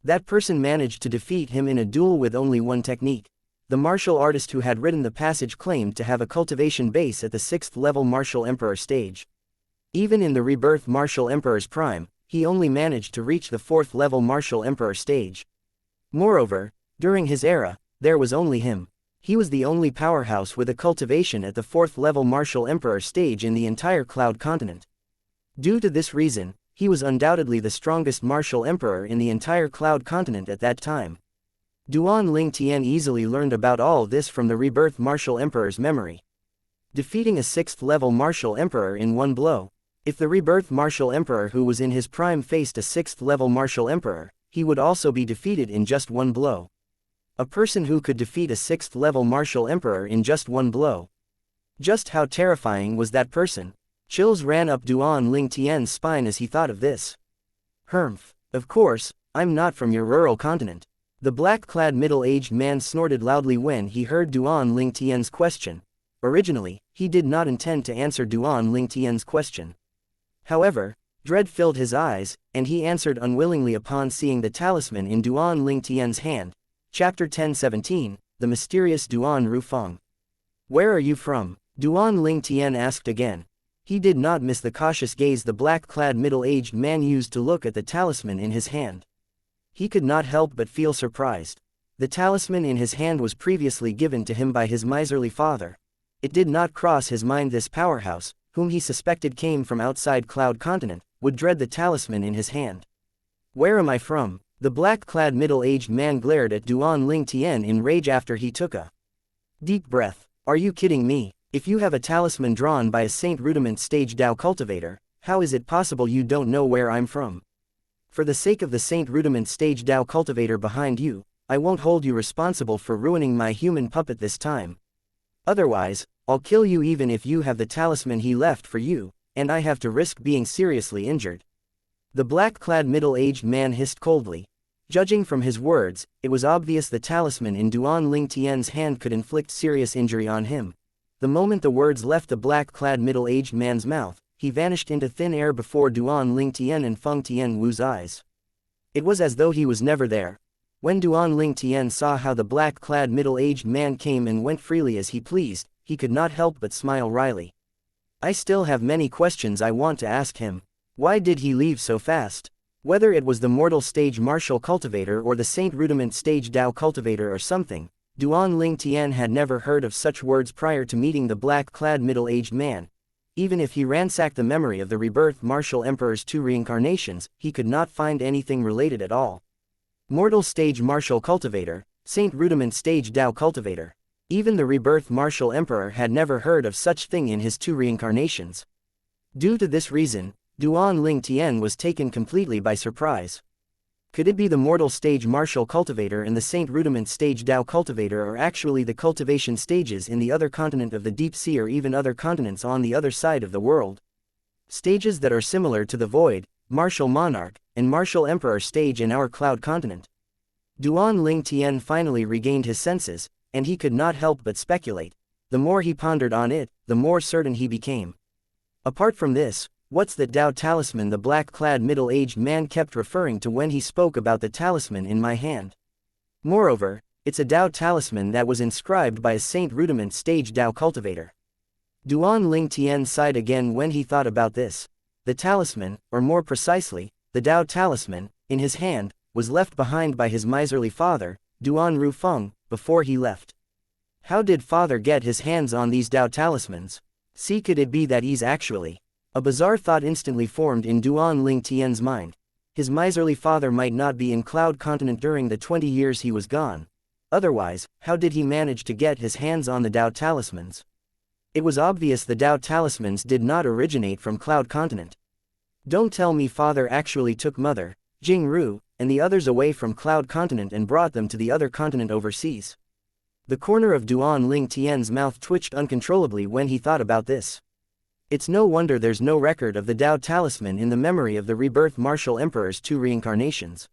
S1: That person managed to defeat him in a duel with only one technique. The martial artist who had written the passage claimed to have a cultivation base at the 6th level martial emperor stage. Even in the rebirth martial emperor's prime, he only managed to reach the 4th level martial emperor stage. Moreover, during his era, there was only him. He was the only powerhouse with a cultivation at the 4th level martial emperor stage in the entire Cloud Continent. Due to this reason, he was undoubtedly the strongest martial emperor in the entire Cloud Continent at that time. Duan Ling Tian easily learned about all this from the rebirth martial emperor's memory. Defeating a 6th level martial emperor in one blow. If the rebirth martial emperor who was in his prime faced a 6th level martial emperor, he would also be defeated in just one blow. A person who could defeat a 6th level martial emperor in just one blow. Just how terrifying was that person? Chills ran up Duan Ling Tian's spine as he thought of this. Humph, of course, I'm not from your rural continent. The black-clad middle-aged man snorted loudly when he heard Duan Ling Tian's question. Originally, he did not intend to answer Duan Lingtian's question. However, dread filled his eyes, and he answered unwillingly upon seeing the talisman in Duan Lingtian's hand. Chapter 1017, The Mysterious Duan Rufeng. Where are you from? Duan Lingtian asked again. He did not miss the cautious gaze the black-clad middle-aged man used to look at the talisman in his hand. He could not help but feel surprised. The talisman in his hand was previously given to him by his miserly father. It did not cross his mind this powerhouse, whom he suspected came from outside Cloud Continent, would dread the talisman in his hand. Where am I from? The black-clad middle-aged man glared at Duan Lingtian in rage after he took a deep breath. Are you kidding me? If you have a talisman drawn by a Saint Rudiment stage Dao cultivator, how is it possible you don't know where I'm from? For the sake of the Saint Rudiment stage Dao cultivator behind you, I won't hold you responsible for ruining my human puppet this time. Otherwise, I'll kill you even if you have the talisman he left for you, and I have to risk being seriously injured. The black-clad middle-aged man hissed coldly. Judging from his words, it was obvious the talisman in Duan Lingtian's hand could inflict serious injury on him. The moment the words left the black-clad middle-aged man's mouth, he vanished into thin air before Duan Lingtian and Feng Tianwu's eyes. It was as though he was never there. When Duan Lingtian saw how the black-clad middle-aged man came and went freely as he pleased, he could not help but smile wryly. I still have many questions I want to ask him. Why did he leave so fast? Whether it was the mortal stage martial cultivator or the Saint Rudiment stage Dao cultivator or something, Duan Lingtian had never heard of such words prior to meeting the black-clad middle-aged man. Even if he ransacked the memory of the rebirth martial emperor's 2 reincarnations, he could not find anything related at all. Mortal stage martial cultivator, Saint Rudiment stage Dao cultivator. Even the rebirth martial emperor had never heard of such thing in his 2 reincarnations. Due to this reason, Duan Lingtian was taken completely by surprise. Could it be the mortal stage martial cultivator and the Saint Rudiment stage Dao cultivator are actually the cultivation stages in the other continent of the deep sea or even other continents on the other side of the world? Stages that are similar to the void, martial monarch, and martial emperor stage in our cloud continent. Duan Lingtian finally regained his senses, and he could not help but speculate. The more he pondered on it, the more certain he became. Apart from this, what's that Dao talisman the black-clad middle-aged man kept referring to when he spoke about the talisman in my hand? Moreover, it's a Dao talisman that was inscribed by a Saint Rudiment stage Dao cultivator. Duan Lingtian sighed again when he thought about this. The talisman, or more precisely, the Dao talisman, in his hand, was left behind by his miserly father, Duan Rufeng, before he left. How did father get his hands on these Dao talismans? See, could it be that he's actually... A bizarre thought instantly formed in Duan Lingtian's mind. His miserly father might not be in Cloud Continent during the 20 years he was gone. Otherwise, how did he manage to get his hands on the Dao talismans? It was obvious the Dao talismans did not originate from Cloud Continent. Don't tell me father actually took mother, Jingru, and the others away from Cloud Continent and brought them to the other continent overseas. The corner of Duan Lingtian's mouth twitched uncontrollably when he thought about this. It's no wonder there's no record of the Dao talisman in the memory of the rebirth martial emperor's 2 reincarnations.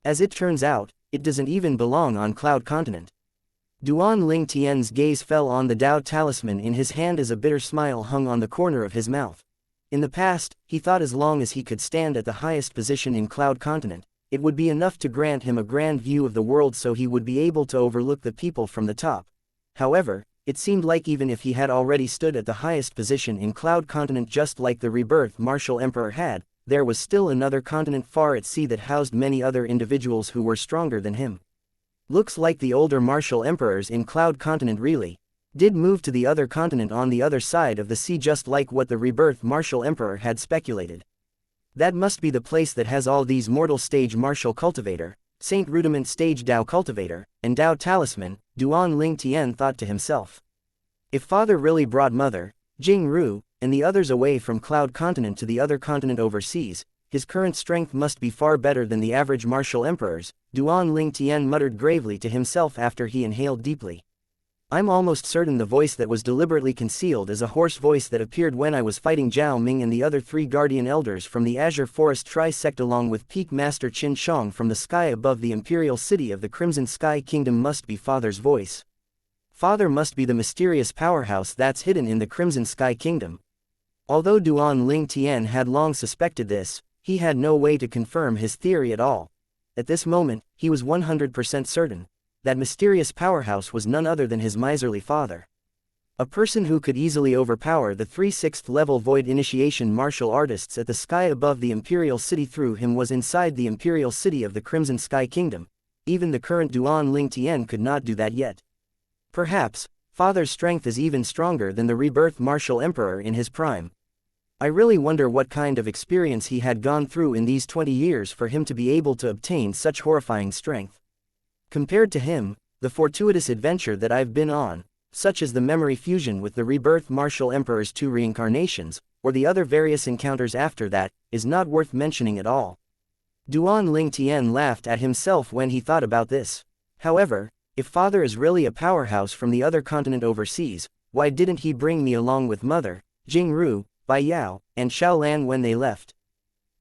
S1: As it turns out, it doesn't even belong on Cloud Continent. Duan Lingtian's gaze fell on the Dao talisman in his hand as a bitter smile hung on the corner of his mouth. In the past, he thought as long as he could stand at the highest position in Cloud Continent, it would be enough to grant him a grand view of the world so he would be able to overlook the people from the top. However, it seemed like even if he had already stood at the highest position in Cloud Continent just like the rebirth martial emperor had, there was still another continent far at sea that housed many other individuals who were stronger than him. Looks like the older martial emperors in Cloud Continent really did move to the other continent on the other side of the sea just like what the rebirth martial emperor had speculated. That must be the place that has all these mortal stage martial cultivator, Saint Rudiment stage Dao cultivator, and Dao talisman, Duan Lingtian thought to himself. If father really brought mother, Jingru, and the others away from Cloud Continent to the other continent overseas, his current strength must be far better than the average martial emperors, Duan Lingtian muttered gravely to himself after he inhaled deeply. I'm almost certain the voice that was deliberately concealed is a hoarse voice that appeared when I was fighting Zhao Ming and the other 3 guardian elders from the Azure Forest Tri-Sect along with Peak Master Qin Shang from the sky above the imperial city of the Crimson Sky Kingdom must be father's voice. Father must be the mysterious powerhouse that's hidden in the Crimson Sky Kingdom. Although Duan Ling Tian had long suspected this, he had no way to confirm his theory at all. At this moment, he was 100% certain that mysterious powerhouse was none other than his miserly father. A person who could easily overpower the 3 6th level void initiation martial artists at the sky above the Imperial City through him was inside the Imperial City of the Crimson Sky Kingdom. Even the current Duan Ling Tian could not do that yet. Perhaps, Father's strength is even stronger than the rebirth martial emperor in his prime. I really wonder what kind of experience he had gone through in these 20 years for him to be able to obtain such horrifying strength. Compared to him, the fortuitous adventure that I've been on, such as the memory fusion with the rebirth martial emperor's 2 reincarnations, or the other various encounters after that, is not worth mentioning at all. Duan Ling Tian laughed at himself when he thought about this. However, if Father is really a powerhouse from the other continent overseas, why didn't he bring me along with Mother, Jingru, Bai Yao, and Xiaolan when they left?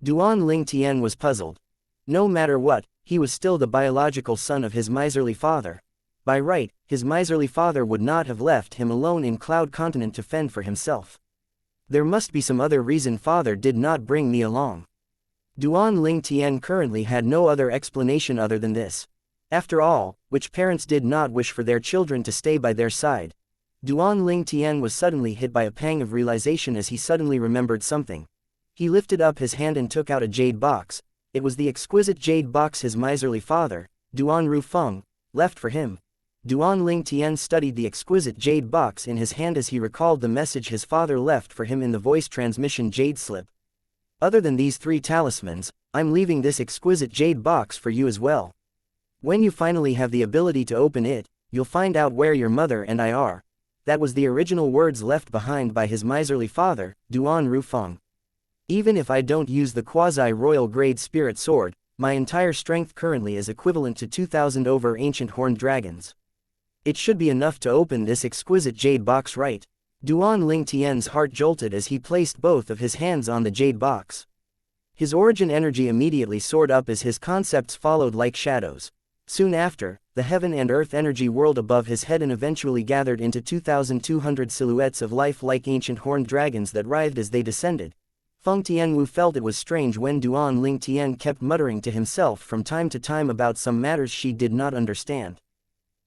S1: Duan Ling Tian was puzzled. No matter what, he was still the biological son of his miserly father. By right, his miserly father would not have left him alone in Cloud Continent to fend for himself. There must be some other reason Father did not bring me along. Duan Ling Tian currently had no other explanation other than this. After all, which parents did not wish for their children to stay by their side? Duan Ling Tian was suddenly hit by a pang of realization as he suddenly remembered something. He lifted up his hand and took out a jade box. It was the exquisite jade box his miserly father, Duan Rufeng, left for him. Duan Ling Tian studied the exquisite jade box in his hand as he recalled the message his father left for him in the voice transmission jade slip. Other than these 3 talismans, I'm leaving this exquisite jade box for you as well. When you finally have the ability to open it, you'll find out where your mother and I are. That was the original words left behind by his miserly father, Duan Rufeng. Even if I don't use the quasi-royal grade spirit sword, my entire strength currently is equivalent to 2,000 over ancient horned dragons. It should be enough to open this exquisite jade box, right? Duan Ling Tian's heart jolted as he placed both of his hands on the jade box. His origin energy immediately soared up as his concepts followed like shadows. Soon after, the heaven and earth energy whirled above his head and eventually gathered into 2,200 silhouettes of life-like ancient horned dragons that writhed as they descended. Feng Tianwu felt it was strange when Duan Ling Tian kept muttering to himself from time to time about some matters she did not understand.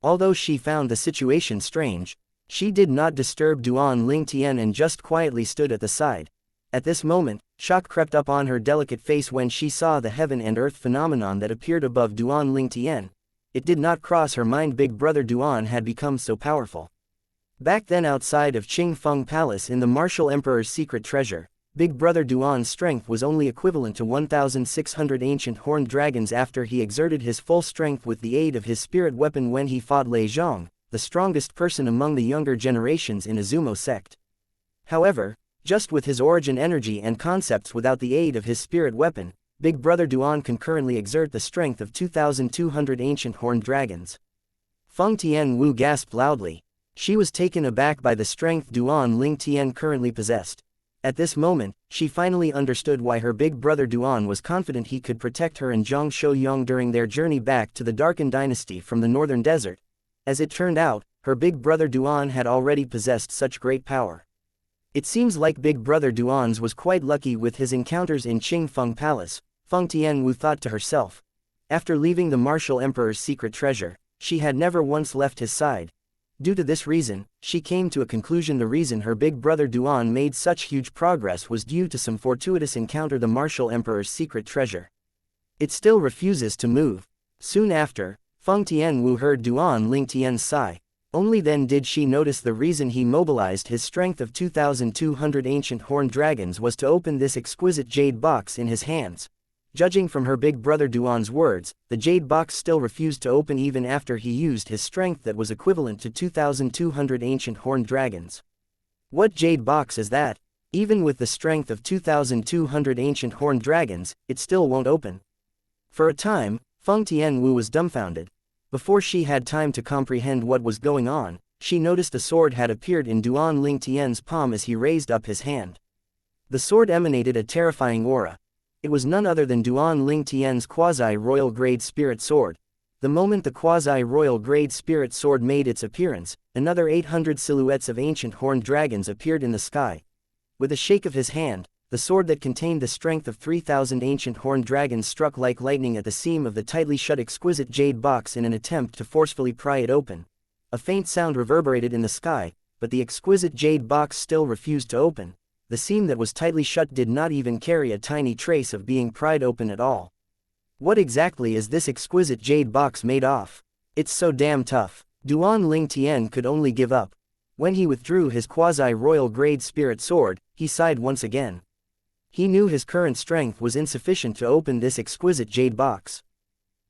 S1: Although she found the situation strange, she did not disturb Duan Ling Tian and just quietly stood at the side. At this moment, shock crept up on her delicate face when she saw the heaven and earth phenomenon that appeared above Duan Ling Tian. It did not cross her mind Big Brother Duan had become so powerful. Back then outside of Qing Feng Palace in the Martial Emperor's secret treasure, Big Brother Duan's strength was only equivalent to 1,600 ancient horned dragons after he exerted his full strength with the aid of his spirit weapon when he fought Lei Zhang, the strongest person among the younger generations in Azumo sect. However, just with his origin energy and concepts without the aid of his spirit weapon, Big Brother Duan can currently exert the strength of 2,200 ancient horned dragons. Feng Tianwu gasped loudly. She was taken aback by the strength Duan Ling Tian currently possessed. At this moment, she finally understood why her big brother Duan was confident he could protect her and Zhang Shouyang during their journey back to the Darkened Dynasty from the northern desert. As it turned out, her big brother Duan had already possessed such great power. It seems like Big Brother Duan's was quite lucky with his encounters in Qing Feng Palace, Feng Tianwu thought to herself. After leaving the Martial Emperor's secret treasure, she had never once left his side. Due to this reason, she came to a conclusion: the reason her big brother Duan made such huge progress was due to some fortuitous encounter the Martial Emperor's secret treasure. It still refuses to move. Soon after, Feng Tianwu heard Duan Ling Tian's sigh. Only then did she notice the reason he mobilized his strength of 2,200 ancient horned dragons was to open this exquisite jade box in his hands. Judging from her big brother Duan's words, the jade box still refused to open even after he used his strength that was equivalent to 2,200 ancient horned dragons. What jade box is that? Even with the strength of 2,200 ancient horned dragons, it still won't open. For a time, Feng Tianwu was dumbfounded. Before she had time to comprehend what was going on, she noticed a sword had appeared in Duan Ling Tian's palm as he raised up his hand. The sword emanated a terrifying aura. It was none other than Duan Ling Tian's quasi-royal grade spirit sword. The moment the quasi-royal grade spirit sword made its appearance, another 800 silhouettes of ancient horned dragons appeared in the sky. With a shake of his hand, the sword that contained the strength of 3,000 ancient horned dragons struck like lightning at the seam of the tightly shut exquisite jade box in an attempt to forcefully pry it open. A faint sound reverberated in the sky, but the exquisite jade box still refused to open. The seam that was tightly shut did not even carry a tiny trace of being pried open at all. What exactly is this exquisite jade box made of? It's so damn tough. Duan Ling Tian could only give up. When he withdrew his quasi-royal grade spirit sword, he sighed once again. He knew his current strength was insufficient to open this exquisite jade box.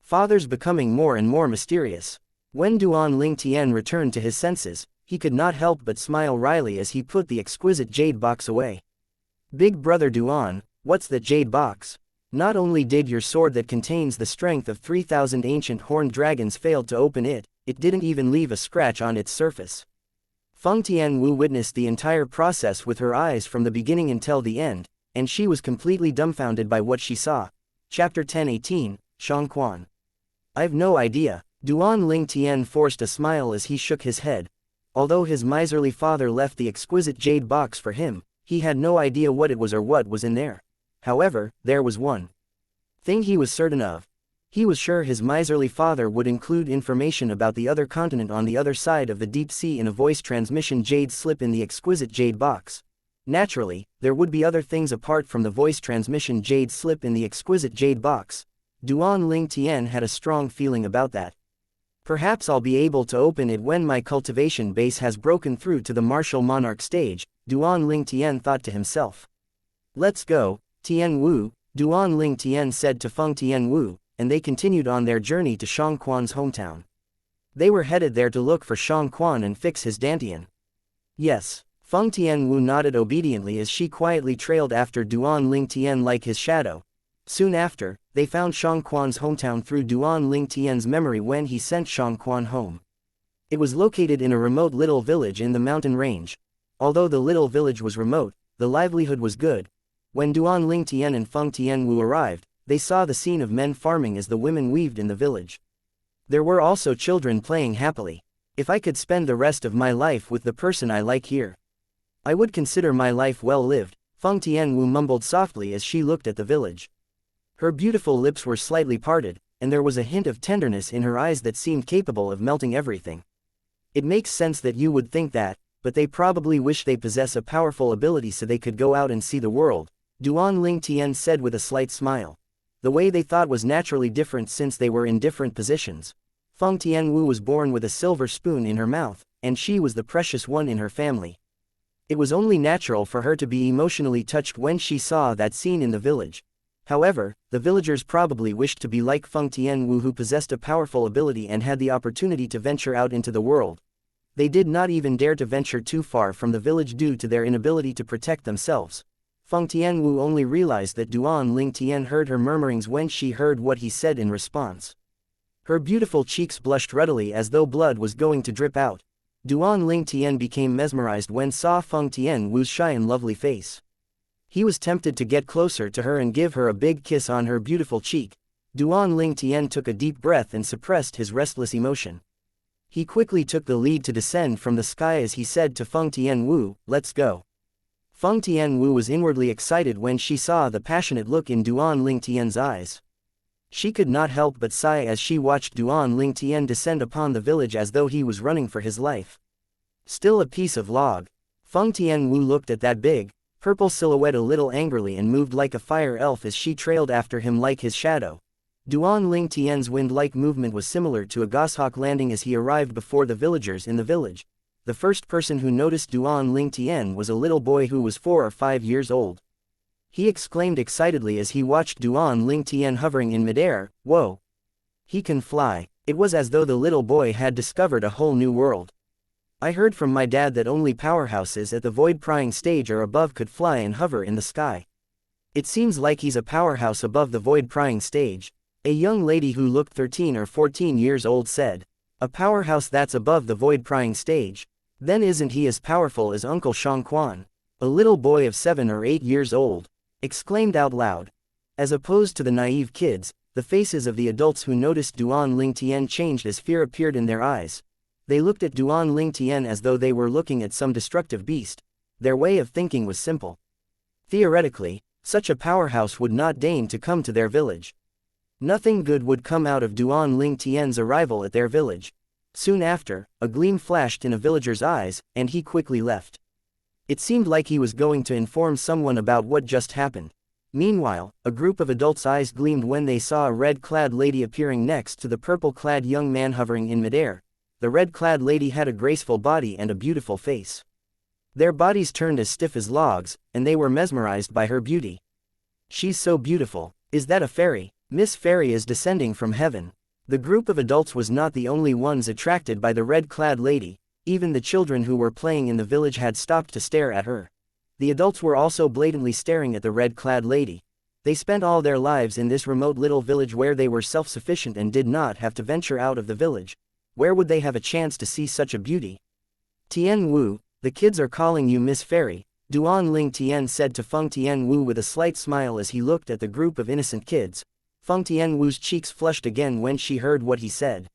S1: Father's becoming more and more mysterious. When Duan Ling Tian returned to his senses, he could not help but smile wryly as he put the exquisite jade box away. Big brother Duan, what's that jade box? Not only did your sword that contains the strength of 3,000 ancient horned dragons fail to open it, it didn't even leave a scratch on its surface. Feng Tianwu witnessed the entire process with her eyes from the beginning until the end, and she was completely dumbfounded by what she saw. Chapter 10:18, Shangquan. I've no idea. Duan Ling Tian forced a smile as he shook his head. Although his miserly father left the exquisite jade box for him, he had no idea what it was or what was in there. However, there was one thing he was certain of. He was sure his miserly father would include information about the other continent on the other side of the deep sea in a voice transmission jade slip in the exquisite jade box. Naturally, there would be other things apart from the voice transmission jade slip in the exquisite jade box. Duan Ling Tian had a strong feeling about that. Perhaps I'll be able to open it when my cultivation base has broken through to the martial monarch stage, Duan Ling Tian thought to himself. Let's go, Tian Wu, Duan Ling Tian said to Feng Tianwu, and they continued on their journey to Shangquan's hometown. They were headed there to look for Shangquan and fix his dantian. Yes. Feng Tianwu nodded obediently as she quietly trailed after Duan Ling Tian like his shadow. Soon after, they found Shangquan's hometown through Duan Ling Tian's memory when he sent Shangquan home. It was located in a remote little village in the mountain range. Although the little village was remote, the livelihood was good. When Duan Ling Tian and Feng Tianwu arrived, they saw the scene of men farming as the women weaved in the village. There were also children playing happily. If I could spend the rest of my life with the person I like here, I would consider my life well lived, Feng Tianwu mumbled softly as she looked at the village. Her beautiful lips were slightly parted, and there was a hint of tenderness in her eyes that seemed capable of melting everything. It makes sense that you would think that, but they probably wish they possess a powerful ability so they could go out and see the world, Duan Ling Tian said with a slight smile. The way they thought was naturally different since they were in different positions. Feng Tianwu was born with a silver spoon in her mouth, and she was the precious one in her family. It was only natural for her to be emotionally touched when she saw that scene in the village. However, the villagers probably wished to be like Feng Tianwu, who possessed a powerful ability and had the opportunity to venture out into the world. They did not even dare to venture too far from the village due to their inability to protect themselves. Feng Tianwu only realized that Duan Ling Tian heard her murmurings when she heard what he said in response. Her beautiful cheeks blushed ruddily as though blood was going to drip out. Duan Ling Tian became mesmerized when saw Feng Tianwu's shy and lovely face. He was tempted to get closer to her and give her a big kiss on her beautiful cheek. Duan Ling Tian took a deep breath and suppressed his restless emotion. He quickly took the lead to descend from the sky as he said to Feng Tianwu, "Let's go." Feng Tianwu was inwardly excited when she saw the passionate look in Duan Ling Tian's eyes. She could not help but sigh as she watched Duan Ling Tian descend upon the village as though he was running for his life. Still a piece of log. Feng Tianwu looked at that big, purple silhouette a little angrily and moved like a fire elf as she trailed after him like his shadow. Duan Ling Tian's wind-like movement was similar to a goshawk landing as he arrived before the villagers in the village. The first person who noticed Duan Ling Tian was a little boy who was 4 or 5 years old. He exclaimed excitedly as he watched Duan Ling Tian hovering in midair, "Whoa! He can fly." It was as though the little boy had discovered a whole new world. I heard from my dad that only powerhouses at the void-prying stage or above could fly and hover in the sky. It seems like he's a powerhouse above the void-prying stage, a young lady who looked 13 or 14 years old said. A powerhouse that's above the void-prying stage? Then isn't he as powerful as Uncle Shangquan? A little boy of 7 or 8 years old exclaimed out loud. As opposed to the naive kids, The faces of the adults who noticed Duan Lingtian changed as fear appeared in their eyes. They looked at Duan Lingtian as though they were looking at some destructive beast. Their way of thinking was simple. Theoretically, such a powerhouse would not deign to come to their village. Nothing good would come out of Duan Lingtian's arrival at their village. Soon after, a gleam flashed in a villager's eyes, and he quickly left. It seemed like he was going to inform someone about what just happened. Meanwhile, a group of adults' eyes gleamed when they saw a red-clad lady appearing next to the purple-clad young man hovering in midair. The red-clad lady had a graceful body and a beautiful face. Their bodies turned as stiff as logs, and they were mesmerized by her beauty. "She's so beautiful. Is that a fairy? Miss Fairy is descending from heaven." The group of adults was not the only ones attracted by the red-clad lady. Even the children who were playing in the village had stopped to stare at her. The adults were also blatantly staring at the red-clad lady. They spent all their lives in this remote little village where they were self-sufficient and did not have to venture out of the village. Where would they have a chance to see such a beauty? "Tian Wu, the kids are calling you Miss Fairy," Duan Ling Tian said to Feng Tian Wu with a slight smile as he looked at the group of innocent kids. Feng Tian Wu's cheeks flushed again when she heard what he said.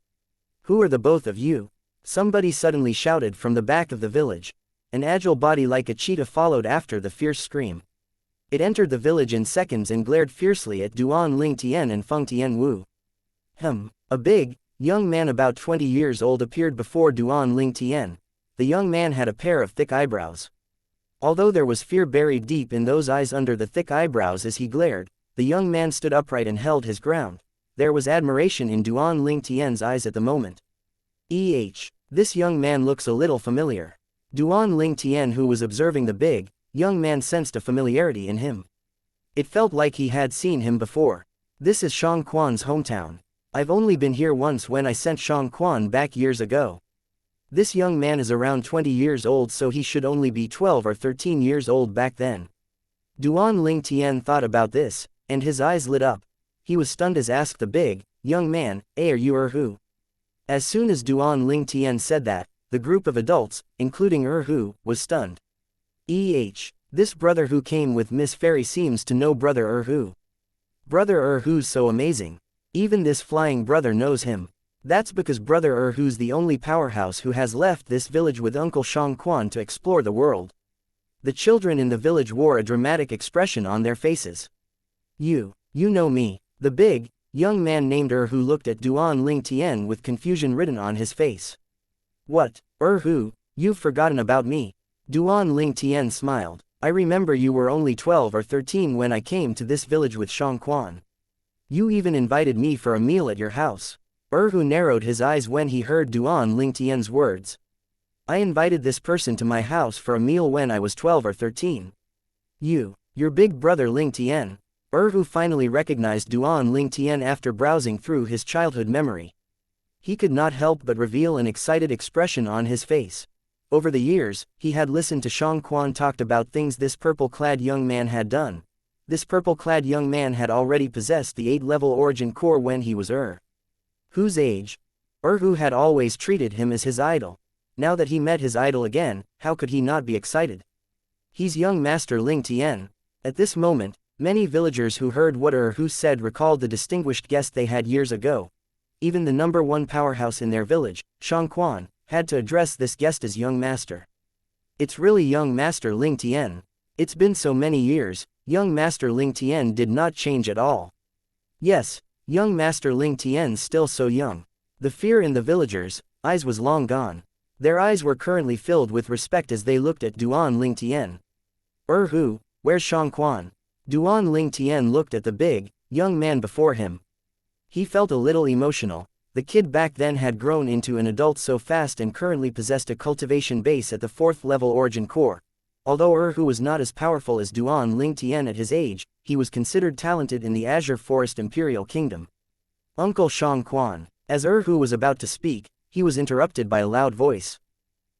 S1: "Who are the both of you?" Somebody suddenly shouted from the back of the village. An agile body like a cheetah followed after the fierce scream. It entered the village in seconds and glared fiercely at Duan Ling Tian and Feng Tian Wu. A big, young man about 20 years old appeared before Duan Ling Tian. The young man had a pair of thick eyebrows. Although there was fear buried deep in those eyes under the thick eyebrows as he glared, the young man stood upright and held his ground. There was admiration in Duan Ling Tian's eyes at the moment. This young man looks a little familiar. Duan Ling Tian, who was observing the big, young man, sensed a familiarity in him. It felt like he had seen him before. "This is Shang Quan's hometown. I've only been here once when I sent Shang Quan back years ago. This young man is around 20 years old, so he should only be 12 or 13 years old back then." Duan Ling Tian thought about this, and his eyes lit up. He was stunned as asked the big, young man, "Are you who?" As soon as Duan Ling Tian said that, the group of adults, including who, was stunned. This brother who came with Miss Fairy seems to know brother who. Brother who's so amazing. Even this flying brother knows him. That's because brother who's the only powerhouse who has left this village with Uncle Shang Quan to explore the world. The children in the village wore a dramatic expression on their faces. You know me." The big, young man named who looked at Duan Ling Tian with confusion written on his face. "What, who, you've forgotten about me?" Duan Ling Tian smiled. "I remember you were only 12 or 13 when I came to this village with Shang Quan. You even invited me for a meal at your house." Who narrowed his eyes when he heard Duan Ling Tian's words. "I invited this person to my house for a meal when I was 12 or 13. Your big brother Ling Tian." Who finally recognized Duan Ling Tian after browsing through his childhood memory. He could not help but reveal an excited expression on his face. Over the years, he had listened to Shang Quan talked about things this purple-clad young man had done. This purple-clad young man had already possessed the 8-level origin core when he was whose age. Who had always treated him as his idol. Now that he met his idol again, how could he not be excited? He's young Master Ling Tian. At this moment, many villagers who heard what who said recalled the distinguished guest they had years ago. Even the number one powerhouse in their village, Shang Quan, had to address this guest as young master. "It's really young Master Ling Tian. It's been so many years." Young Master Ling Tian did not change at all. Yes, young Master Ling Tian's still so young. The fear in the villagers' eyes was long gone. Their eyes were currently filled with respect as they looked at Duan Ling Tian. Who, where's Shang Quan?" Duan Ling Tian looked at the big, young man before him. He felt a little emotional. The kid back then had grown into an adult so fast and currently possessed a cultivation base at the 4th level origin core. Although who was not as powerful as Duan Ling Tian at his age, he was considered talented in the Azure Forest Imperial Kingdom. "Uncle Shang Quan." As who was about to speak, he was interrupted by a loud voice.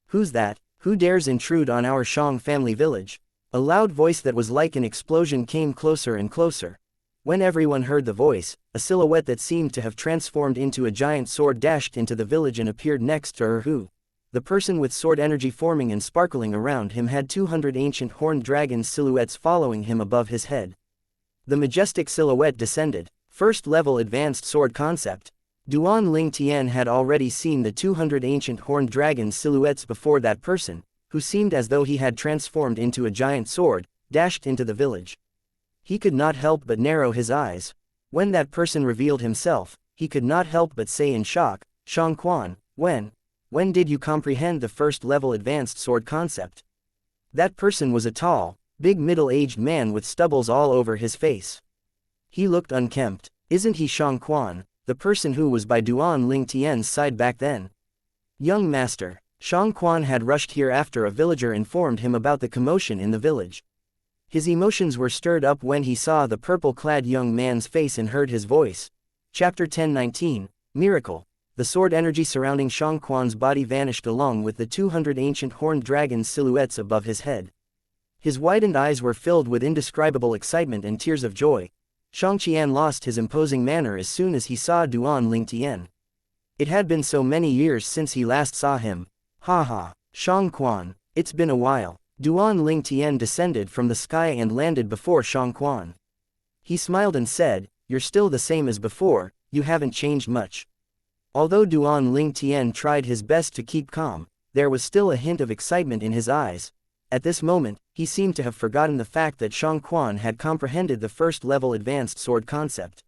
S1: "Who's that? Who dares intrude on our Shang family village?" A loud voice that was like an explosion came closer and closer. When everyone heard the voice, a silhouette that seemed to have transformed into a giant sword dashed into the village and appeared next to who. The person with sword energy forming and sparkling around him had 200 ancient horned dragons silhouettes following him above his head. The majestic silhouette descended. First level advanced sword concept. Duan Ling Tian had already seen the 200 ancient horned dragon silhouettes before that person, who seemed as though he had transformed into a giant sword, dashed into the village. He could not help but narrow his eyes. When that person revealed himself, he could not help but say in shock, Xianxia, when did you comprehend the first level advanced sword concept? That person was a tall, big middle-aged man with stubbles all over his face. He looked unkempt. Isn't he Xianxia, the person who was by Duan Ling Tian's side back then? Young master, Xianxia had rushed here after a villager informed him about the commotion in the village. His emotions were stirred up when he saw the purple-clad young man's face and heard his voice. Chapter 10:19, Miracle. The sword energy surrounding Xianxia's body vanished along with the 200 ancient horned dragon silhouettes above his head. His widened eyes were filled with indescribable excitement and tears of joy. Xianxia lost his imposing manner as soon as he saw Duan Ling Tian. It had been so many years since he last saw him. Ha ha, Xianxia, it's been a while. Duan Ling Tian descended from the sky and landed before Xianxia. He smiled and said, "You're still the same as before, you haven't changed much." Although Duan Ling Tian tried his best to keep calm, there was still a hint of excitement in his eyes. At this moment, he seemed to have forgotten the fact that Xianxia had comprehended the first-level advanced sword concept.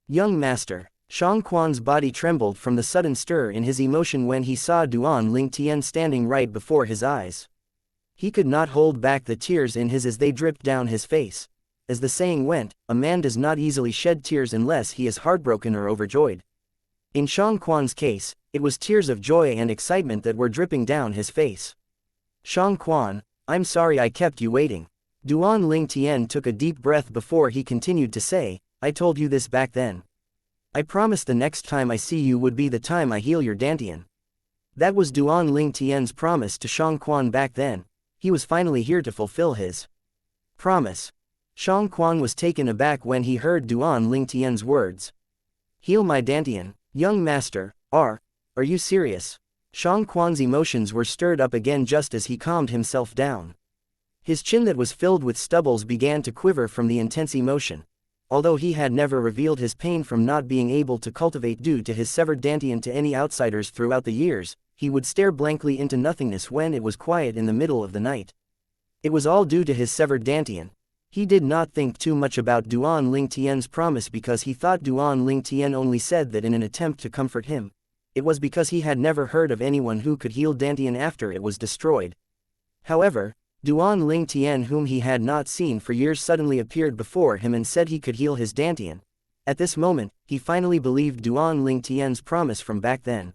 S1: Young master, Xianxia's body trembled from the sudden stir in his emotion when he saw Duan Ling Tian standing right before his eyes. He could not hold back the tears in his as they dripped down his face. As the saying went, a man does not easily shed tears unless he is heartbroken or overjoyed. In Xianxia's case, it was tears of joy and excitement that were dripping down his face. Xianxia, I'm sorry I kept you waiting. Duan Ling Tian took a deep breath before he continued to say, I told you this back then. I promised the next time I see you would be the time I heal your dantian. That was Duan Ling Tian's promise to Xianxia back then. He was finally here to fulfill his promise. Xianxia was taken aback when he heard Duan Ling Tian's words. Heal my dantian, young master, are you serious? Xianxia's emotions were stirred up again just as he calmed himself down. His chin that was filled with stubbles began to quiver from the intense emotion. Although he had never revealed his pain from not being able to cultivate due to his severed dantian to any outsiders throughout the years, he would stare blankly into nothingness when it was quiet in the middle of the night. It was all due to his severed dantian. He did not think too much about Duan Ling Tian's promise because he thought Duan Ling Tian only said that in an attempt to comfort him. It was because he had never heard of anyone who could heal dantian after it was destroyed. However, Duan Ling Tian, whom he had not seen for years, suddenly appeared before him and said he could heal his dantian. At this moment, he finally believed Duan Ling Tian's promise from back then.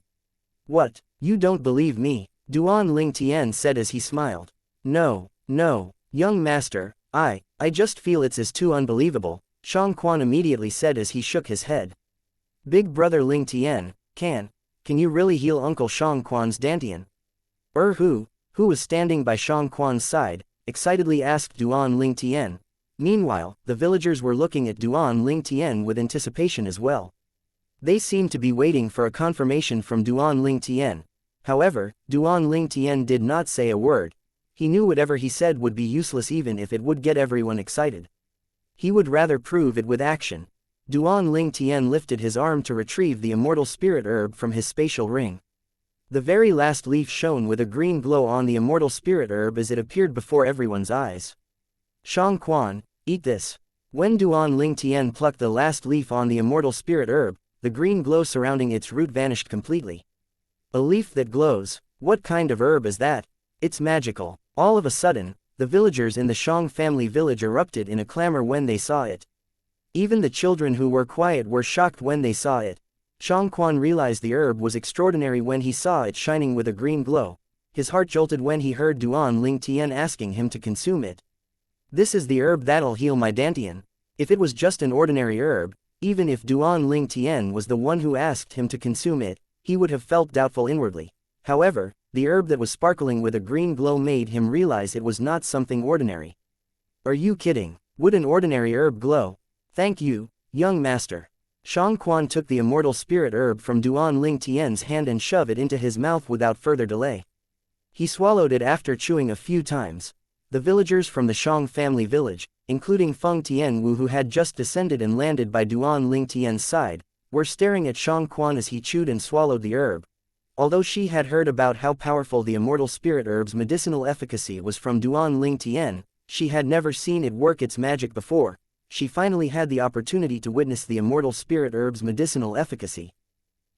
S1: What, you don't believe me? Duan Ling Tian said as he smiled. No, young master, I just feel it's too unbelievable, Xianxia immediately said as he shook his head. Big brother Ling Tian, can you really heal Uncle Xianxia's dantian? Who was standing by Xianxia's side, excitedly asked Duan Ling Tian. Meanwhile, the villagers were looking at Duan Ling Tian with anticipation as well. They seemed to be waiting for a confirmation from Duan Ling Tian. However, Duan Ling Tian did not say a word. He knew whatever he said would be useless even if it would get everyone excited. He would rather prove it with action. Duan Ling Tian lifted his arm to retrieve the immortal spirit herb from his spatial ring. The very last leaf shone with a green glow on the immortal spirit herb as it appeared before everyone's eyes. Xianxia, eat this. When Duan Ling Tian plucked the last leaf on the immortal spirit herb, the green glow surrounding its root vanished completely. A leaf that glows, what kind of herb is that? It's magical. All of a sudden, the villagers in the Xiang family village erupted in a clamor when they saw it. Even the children who were quiet were shocked when they saw it. Xianxia realized the herb was extraordinary when he saw it shining with a green glow. His heart jolted when he heard Duan Ling Tian asking him to consume it. This is the herb that'll heal my dantian. If it was just an ordinary herb, even if Duan Ling Tian was the one who asked him to consume it, he would have felt doubtful inwardly. However, the herb that was sparkling with a green glow made him realize it was not something ordinary. Are you kidding? Would an ordinary herb glow? Thank you, young master. Xianxia took the immortal spirit herb from Duan Ling Tian's hand and shoved it into his mouth without further delay. He swallowed it after chewing a few times. The villagers from the Xiang family village, including Feng Tianwu who had just descended and landed by Duan Ling Tian's side, were staring at Xianxia as he chewed and swallowed the herb. Although she had heard about how powerful the immortal spirit herb's medicinal efficacy was from Duan Ling Tian, she had never seen it work its magic before. She finally had the opportunity to witness the immortal spirit herb's medicinal efficacy.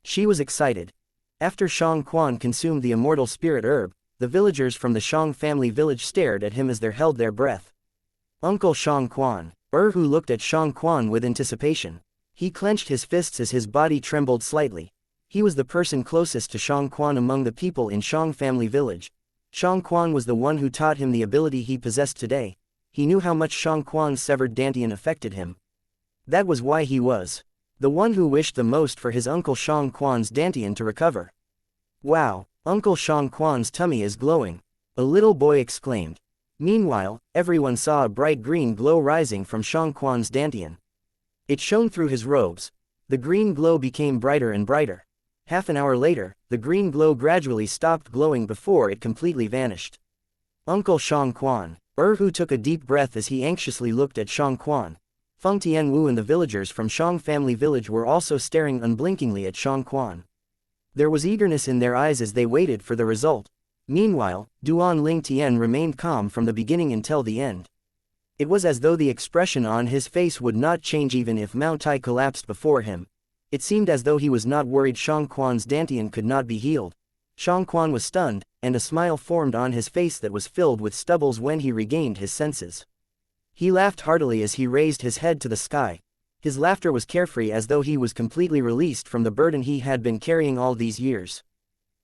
S1: She was excited. After Xianxia consumed the immortal spirit herb, the villagers from the Xiang family village stared at him as they held their breath. Uncle Xianxia, who looked at Xianxia with anticipation. He clenched his fists as his body trembled slightly. He was the person closest to Xianxia among the people in Xiang family village. Xianxia was the one who taught him the ability he possessed today. He knew how much Xianxia's severed dantian affected him. That was why he was the one who wished the most for his uncle Xianxia's dantian to recover. Wow, Uncle Xianxia's tummy is glowing, a little boy exclaimed. Meanwhile, everyone saw a bright green glow rising from Xianxia's dantian. It shone through his robes. The green glow became brighter and brighter. Half an hour later, the green glow gradually stopped glowing before it completely vanished. Uncle Xianxia, who took a deep breath as he anxiously looked at Xianxia. Feng Tianwu and the villagers from Xiang family village were also staring unblinkingly at Xianxia. There was eagerness in their eyes as they waited for the result. Meanwhile, Duan Ling Tian remained calm from the beginning until the end. It was as though the expression on his face would not change even if Mount Tai collapsed before him. It seemed as though he was not worried Xianxia's dantian could not be healed. Xianxia was stunned, and a smile formed on his face that was filled with stubbles when he regained his senses. He laughed heartily as he raised his head to the sky. His laughter was carefree as though he was completely released from the burden he had been carrying all these years.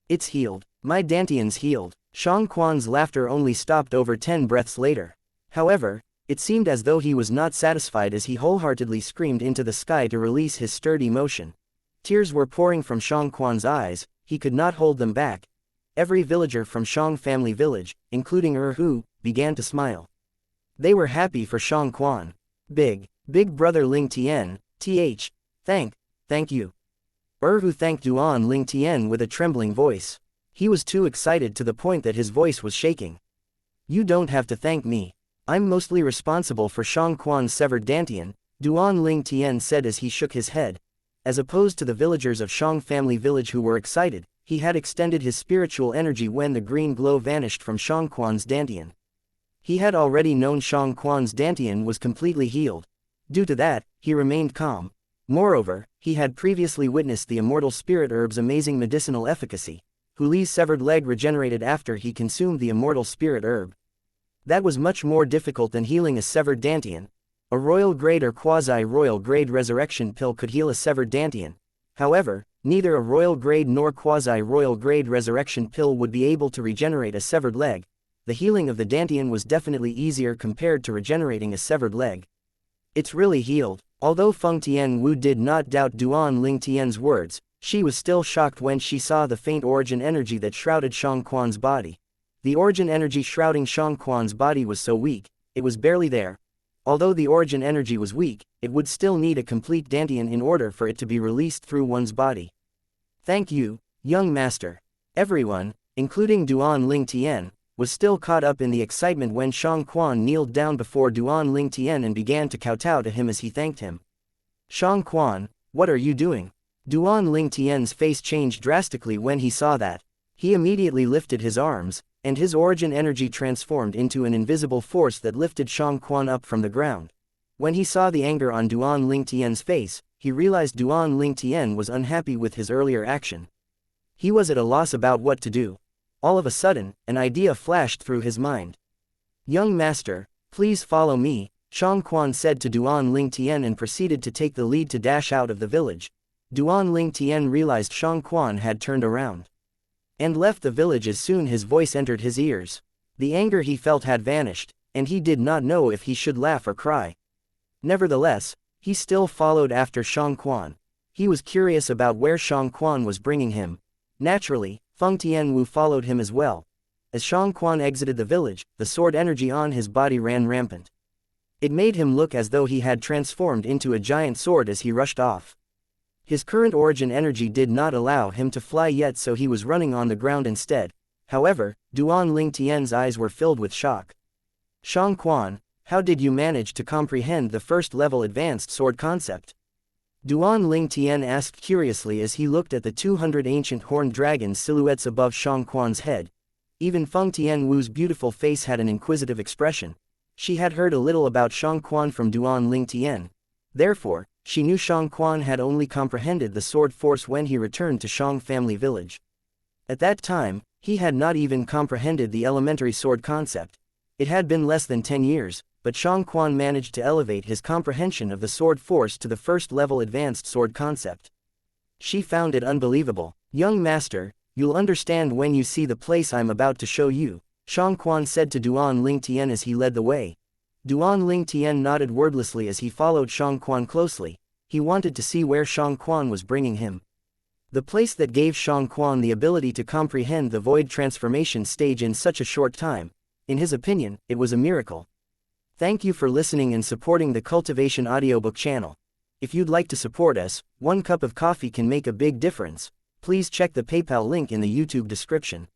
S1: It's healed. My dantian's healed. Xianxia's laughter only stopped over 10 breaths later. However, it seemed as though he was not satisfied as he wholeheartedly screamed into the sky to release his stirred emotion. Tears were pouring from Xianxia's eyes, he could not hold them back. Every villager from Xiang family village, including who, began to smile. They were happy for Xianxia. Big brother Ling Tian, thank you. Who thanked Duan Ling Tian with a trembling voice. He was too excited to the point that his voice was shaking. You don't have to thank me. I'm mostly responsible for Xianxia's severed dantian, Duan Ling Tian said as he shook his head. As opposed to the villagers of Xiang family village who were excited, he had extended his spiritual energy when the green glow vanished from Xianxia's dantian. He had already known Xianxia's dantian was completely healed. Due to that, he remained calm. Moreover, he had previously witnessed the immortal spirit herb's amazing medicinal efficacy. Huli's severed leg regenerated after he consumed the immortal spirit herb. That was much more difficult than healing a severed dantian. A royal grade or quasi-royal grade resurrection pill could heal a severed dantian. However, neither a royal grade nor quasi-royal grade resurrection pill would be able to regenerate a severed leg. The healing of the dantian was definitely easier compared to regenerating a severed leg. It's really healed. Although Feng Tianwu did not doubt Duan Ling Tian's words, she was still shocked when she saw the faint origin energy that shrouded Xianxia's body. The origin energy shrouding Xianxia's body was so weak, it was barely there. Although the origin energy was weak, it would still need a complete dantian in order for it to be released through one's body. Thank you, young master. Everyone, including Duan Ling Tian, was still caught up in the excitement when Xianxia kneeled down before Duan Ling Tian and began to kowtow to him as he thanked him. Xianxia, what are you doing? Duan Ling Tian's face changed drastically when he saw that. He immediately lifted his arms, and his origin energy transformed into an invisible force that lifted Xianxia up from the ground. When he saw the anger on Duan Ling Tian's face, he realized Duan Ling Tian was unhappy with his earlier action. He was at a loss about what to do. All of a sudden, an idea flashed through his mind. Young master, please follow me, Xianxia said to Duan Ling Tian and proceeded to take the lead to dash out of the village. Duan Ling Tian realized Xianxia had turned around and left the village as soon his voice entered his ears. The anger he felt had vanished, and he did not know if he should laugh or cry. Nevertheless, he still followed after Xianxia. He was curious about where Xianxia was bringing him. Naturally, Feng Tianwu followed him as well. As Xianxia exited the village, the sword energy on his body ran rampant. It made him look as though he had transformed into a giant sword as he rushed off. His current origin energy did not allow him to fly yet, so he was running on the ground instead. However, Duan Ling Tian's eyes were filled with shock. Xianxia, How did you manage to comprehend the first-level advanced sword concept? Duan Ling Tian asked curiously as he looked at the 200 ancient horned dragon silhouettes above Shang Quan's head. Even Feng Tianwu's beautiful face had an inquisitive expression. She had heard a little about Shang Quan from Duan Ling Tian. Therefore, she knew Shang Quan had only comprehended the sword force when he returned to Shang family village. At that time, he had not even comprehended the elementary sword concept. It had been less than 10 years, but Shang Quan managed to elevate his comprehension of the sword force to the first-level advanced sword concept. She found it unbelievable. Young master, you'll understand when you see the place I'm about to show you, Shang Quan said to Duan Ling Tian as he led the way. Duan Ling Tian nodded wordlessly as he followed Shang Quan closely. He wanted to see where Shang Quan was bringing him. The place that gave Shang Quan the ability to comprehend the void transformation stage in such a short time. In his opinion, it was a miracle. Thank you for listening and supporting the Cultivation audiobook channel. If you'd like to support us, 1 cup of coffee can make a big difference. Please check the PayPal link in the YouTube description.